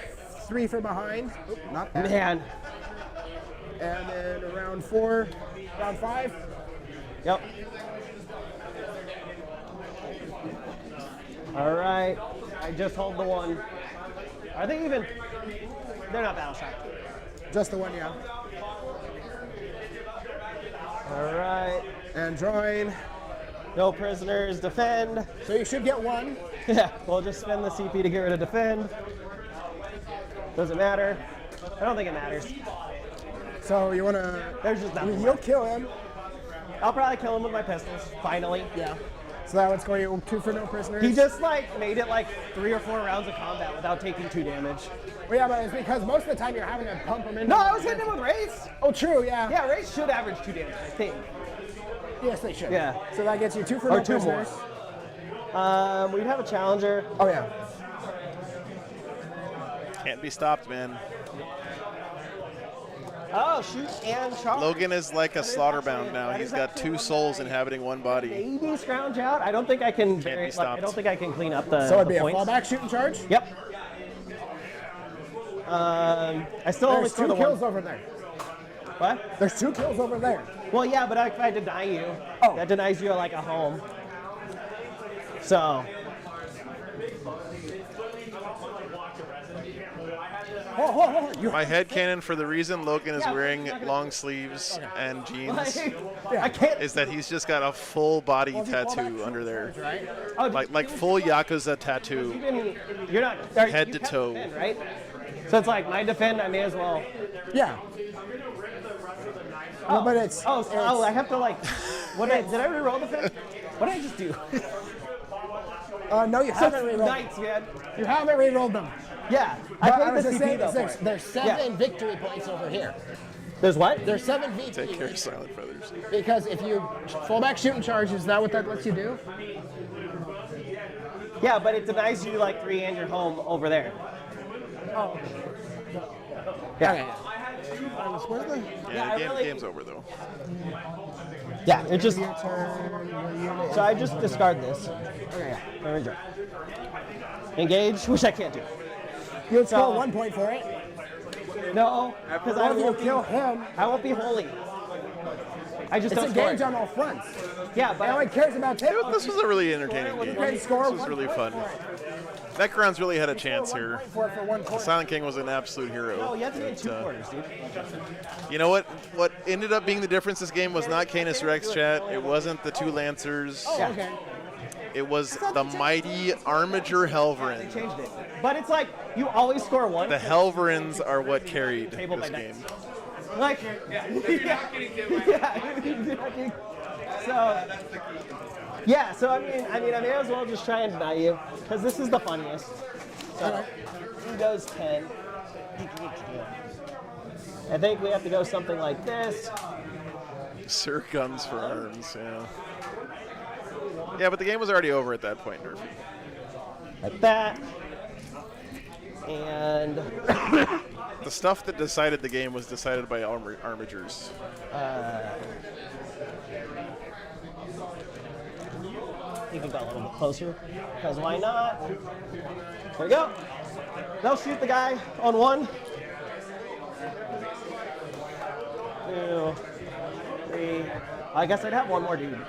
3 from behind. Oop, not that. Man. And then round 4, round 5. Yep. All right. I just hold the 1. Are they even? They're not battle shocked. Just the 1, yeah. All right. And drawing. No prisoners. Defend. So you should get 1. Yeah. We'll just spend the CP to get rid of defend. Doesn't matter. I don't think it matters. So you wanna? There's just nothing. You'll kill him. I'll probably kill him with my pistols. Finally. Yeah. So that would score you 2 for no prisoners. He just like made it like 3 or 4 rounds of combat without taking 2 damage. Well, yeah, but it's because most of the time you're having to pump him in. No, I was hitting him with Wraiths. Oh, true, yeah. Yeah, Wraiths should average 2 damage, I think. Yes, they should. Yeah. So that gets you 2 for Or no 2 more. prisoners. We'd have a challenger. Oh, yeah. Can't be stopped, man. Oh, shoot and charge. Logan is like a slaughterbound now. He's got 2 souls inhabiting 1 body. Maybe scrounge out. I don't think I can. Can't be I stopped. don't think I can clean up the. So it'd be the a points. fallback shoot and charge? Yep. I still only There's score 2 the kills 1. over there. What? There's 2 kills over there. Well, yeah, but if I deny you, that denies you like a home. So. My headcanon for the reason Logan is wearing long sleeves and jeans I can't. is that he's just got a full body tattoo under there. Like full Yakuza tattoo. You're not Head you to have toe. Defend, right? So it's like my defend. I may as well. Yeah. No, but it's. Oh, I have to like. Did I re-roll defend? What did I just do? No, you haven't re-rolled. Knights, man. You haven't re-rolled them. Yeah, But I was paid the just CP saying, though for it. there's 7 victory points over here. There's what? There's 7 victory Take care, points. Silent Feathers. Because if you fallback shoot and charge, is that what that lets you do? Yeah, but it denies you like 3 and your home over there. Oh. Yeah. Okay. Yeah, Yeah, I really- game's over though. Yeah, it just. Your turn, your unit. So I just discard this. Okay. There we go. Engage, which I can't do. You would score So- 1 point for it. No, because Or I if you won't kill him, I won't be holy. I just it's don't a score. gauge on all fronts. Yeah, but No one cares about takeoff. This was a really entertaining You game. can score This was 1 really point fun. for it. Necron's really had a chance here. For 1 point. Silent King was an absolute hero. no, you have to get But, 2 quarters, dude. you know what? What ended up being the difference this game was not Canis Rex, chat. It wasn't the 2 Lancers. Oh, okay. It was the mighty Armiger Helverin. Changed it. But it's like you always score 1. The Helverins are what carried Table this by game. Like, yeah. So, yeah. So I mean, I may as well just try and deny you because this is the funniest. So, he goes 10. I think we have to go something like this. Sir Guns for Arms, yeah. Yeah, but the game was already over at that point, Nerfy. Like that. And the stuff that decided the game was decided by armigers. Even got a little bit closer, because why not? There we go. They'll shoot the guy on 1, 2, 3. I guess I'd have one more dude.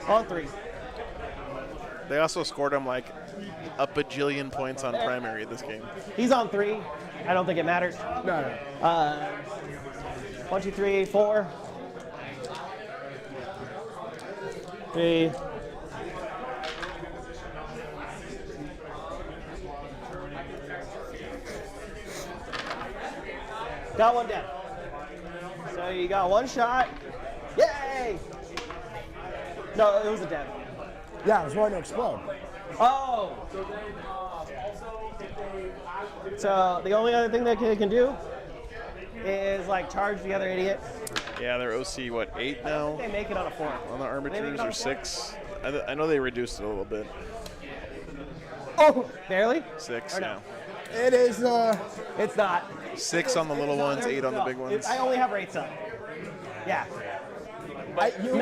On 3. They also scored him like a bajillion points on primary this game. He's on 3. I don't think it matters. No. 1, 2, 3, 4. 3. Got one down. So you got 1 shot. Yay! No, it was a dead. Yeah, it was going to explode. Oh! So the only other thing that they can do is like charge the other idiot. Yeah, they're OC, what, 8 now? They make it on a 4. On the armatures, or 6? I know they reduced it a little bit. Oh! Barely? 6, Or no? yeah. It is, It's not. 6 on the little ones, 8 on the big ones. I only have rates up. Yeah. you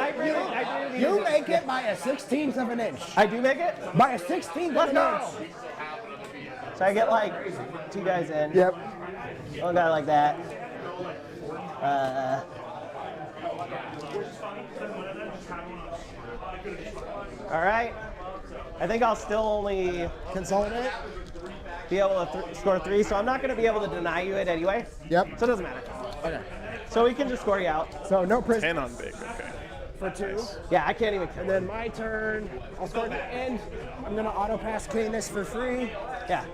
make it by a 16th of an inch. I do make it? By a 16th of an inch. So I get like 2 guys in. Yep. One guy like that. All right. I think I'll still only consolidate. Be able to score 3, so I'm not going to be able to deny you it anyway. Yep. So it doesn't matter. Okay. So we can just score you out. So no prison. 10 on big, okay. For 2. Nice. Yeah, I can't even. And then my turn. I'll score at the end. I'm gonna auto pass cleanness for free. Yeah.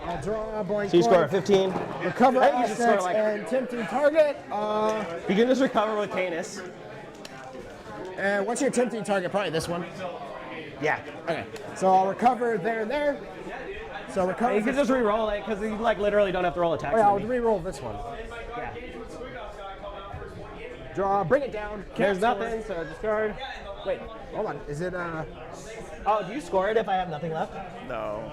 I'll draw a boink. So you score a 15. Recover I think you should assets score like. and tempting target. You can just recover with Canis. And what's your tempting target? Probably this one. Yeah. Okay. So I'll recover there and there. So recover. You can just re-roll it because you like literally don't have to roll attacks. Oh, yeah, I'll re-roll this one. Yeah. Draw. Bring it down. There's nothing. So discard. Wait. Hold on. Is it Oh, do you score it if I have nothing left? No.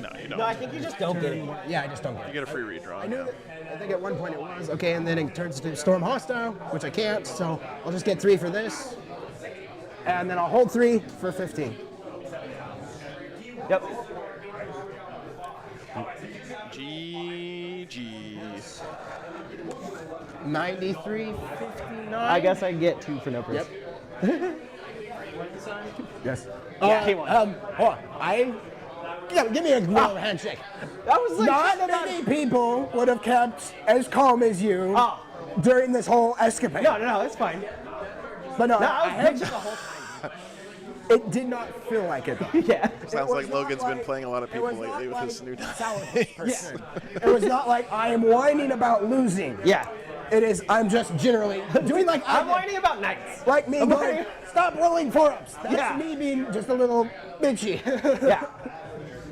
No, you don't. No, I think you just don't get it. Yeah, I just don't get You it. get a free redraw. I knew that. I think at one point it was. Okay, and then it turns to Storm Hostile, which I can't, so I'll just get 3 for this. And then I'll hold 3 for 15. Yep. GG's. 93.59. I guess I get 2 for no prison. Yep. Yes. Yeah, he won. Hold on. Give me a glove handshake. That was like Not many people would have kept as calm as you during this whole escapade. No, it's fine. But no, I was I pitching the whole time. It did not feel like it though. Yeah. Sounds was like not Logan's been like- playing a lot of it people was lately not with his new like person. It was not like I am whining about losing. Yeah. It is. I'm just generally doing like I'm I whining about knights. like me I'm going, whining- stop rolling 4-ups. That's Yeah. me being just a little bitchy. Yeah.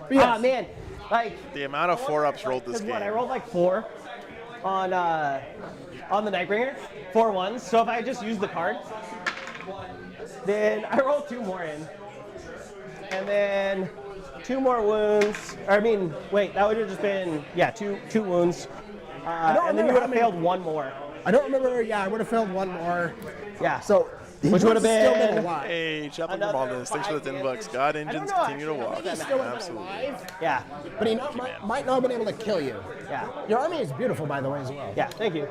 But yes. Oh man, like The amount of 4-ups rolled this because game. what I rolled like 4 on the Nightbringer, 4 ones. So if I just use the card, then I roll 2 more in, and then 2 more wounds. Or I mean, wait, that would have just been two wounds, don't and then remember you would how have many- failed 1 more. I don't remember. Yeah, I would have failed 1 more. Yeah. So Which would have still been- alive. Hey, Chaplain Another Gamaldus, thanks for the 10 bucks. God engines know, continue to actually. walk. He's still been Absolutely. alive, Yeah. but he might not have been able to kill you. Yeah. Your army is beautiful, by the way, as well. Yeah. Thank you.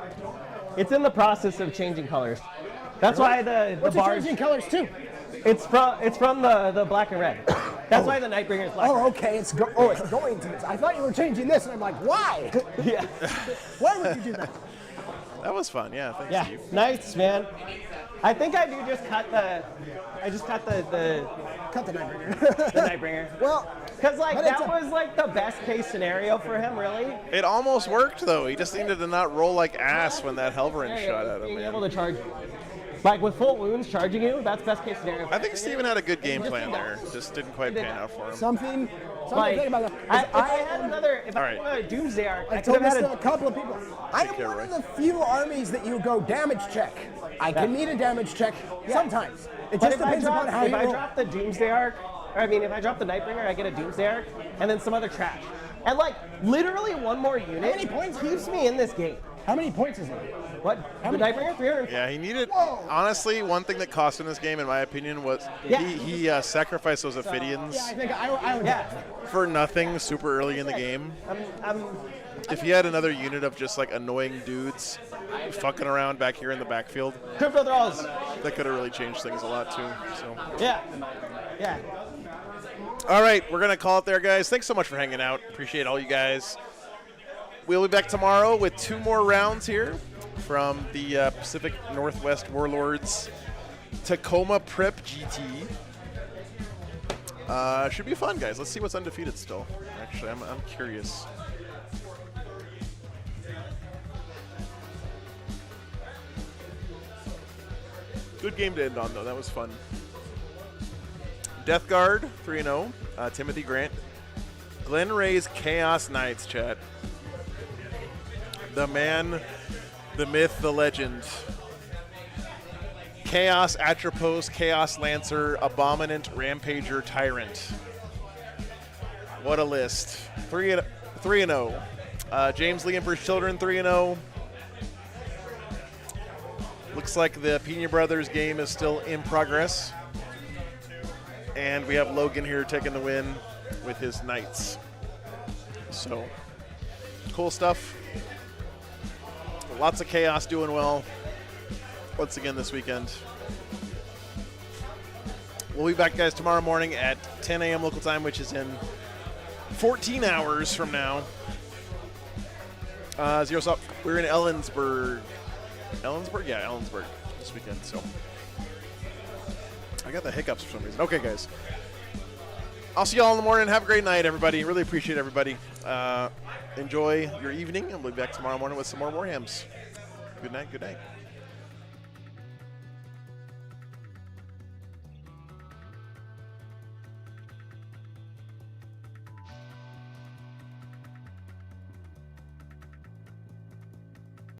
It's in the process of changing colors. That's why the What's it barge. changing colors too? It's from the black and red. That's why the Nightbringer is black. Oh, okay. It's going to this. I thought you were changing this, and I'm like, why? Yeah. Why would you do that? That was fun, yeah. Thanks, Yeah. Steve. Nice, man. I think I do just cut the. I just cut the Cut the Nightbringer. the Nightbringer. Well, Because like but that it's a- was like the best case scenario for him, really. It almost worked, though. He just needed to not roll like ass when that Helverin shot at him, Being man. able to charge. Like with full wounds charging you, that's best case scenario. I think Steven had a good game plan there. Just didn't quite pan out for him. Something Like, to think about. if I had another Doomsday Arc, I I could told have this had to a couple of people. I am care, one Roy. of the few armies that you go damage check. I can need a damage check sometimes. It But just depends upon how if you I roll. drop the Doomsday Arc, or I mean, if I drop the Nightbringer, I get a Doomsday Arc, and then some other trash. And like, literally one more unit many points? keeps me in this game. How many points is it? What? How the many Nightbringer? 300. Yeah, he needed. Whoa. Honestly, one thing that cost him this game, in my opinion, was he sacrificed those Ophidians Yeah, I think I would. Yeah. for nothing super early in the game. I'm If he had another unit of just like annoying dudes fucking around back here in the backfield, Crypto Thralls. that could have really changed things a lot too. So, Yeah. Yeah. all right, we're gonna call it there, guys. Thanks so much for hanging out. Appreciate all you guys. We'll be back tomorrow with 2 more rounds here from the Pacific Northwest Warlords Tacoma Prep GT. Should be fun, guys. Let's see what's undefeated still. Actually, I'm curious. Good game to end on, though. That was fun. Death Guard, 3-0. Timothy Grant. Glenn Ray's Chaos Knights, chat. The man, the myth, the legend. Chaos Atropos, Chaos Lancer, Abominant, Rampager, Tyrant. What a list. 3-0. James Lee Emperor's Children, 3-0. Looks like the Pena Brothers game is still in progress. And we have Logan here taking the win with his Knights. So, cool stuff. Lots of chaos doing well once again this weekend. We'll be back, guys, tomorrow morning at 10 a.m. local time, which is in 14 hours from now. Zero Stop. We're in Ellensburg. Ellensburg? Yeah, Ellensburg this weekend. So I got the hiccups for some reason. Okay, guys. I'll see you all in the morning. Have a great night, everybody. Really appreciate everybody. Enjoy your evening, and we'll be back tomorrow morning with some more Warhams. Good night. Good night.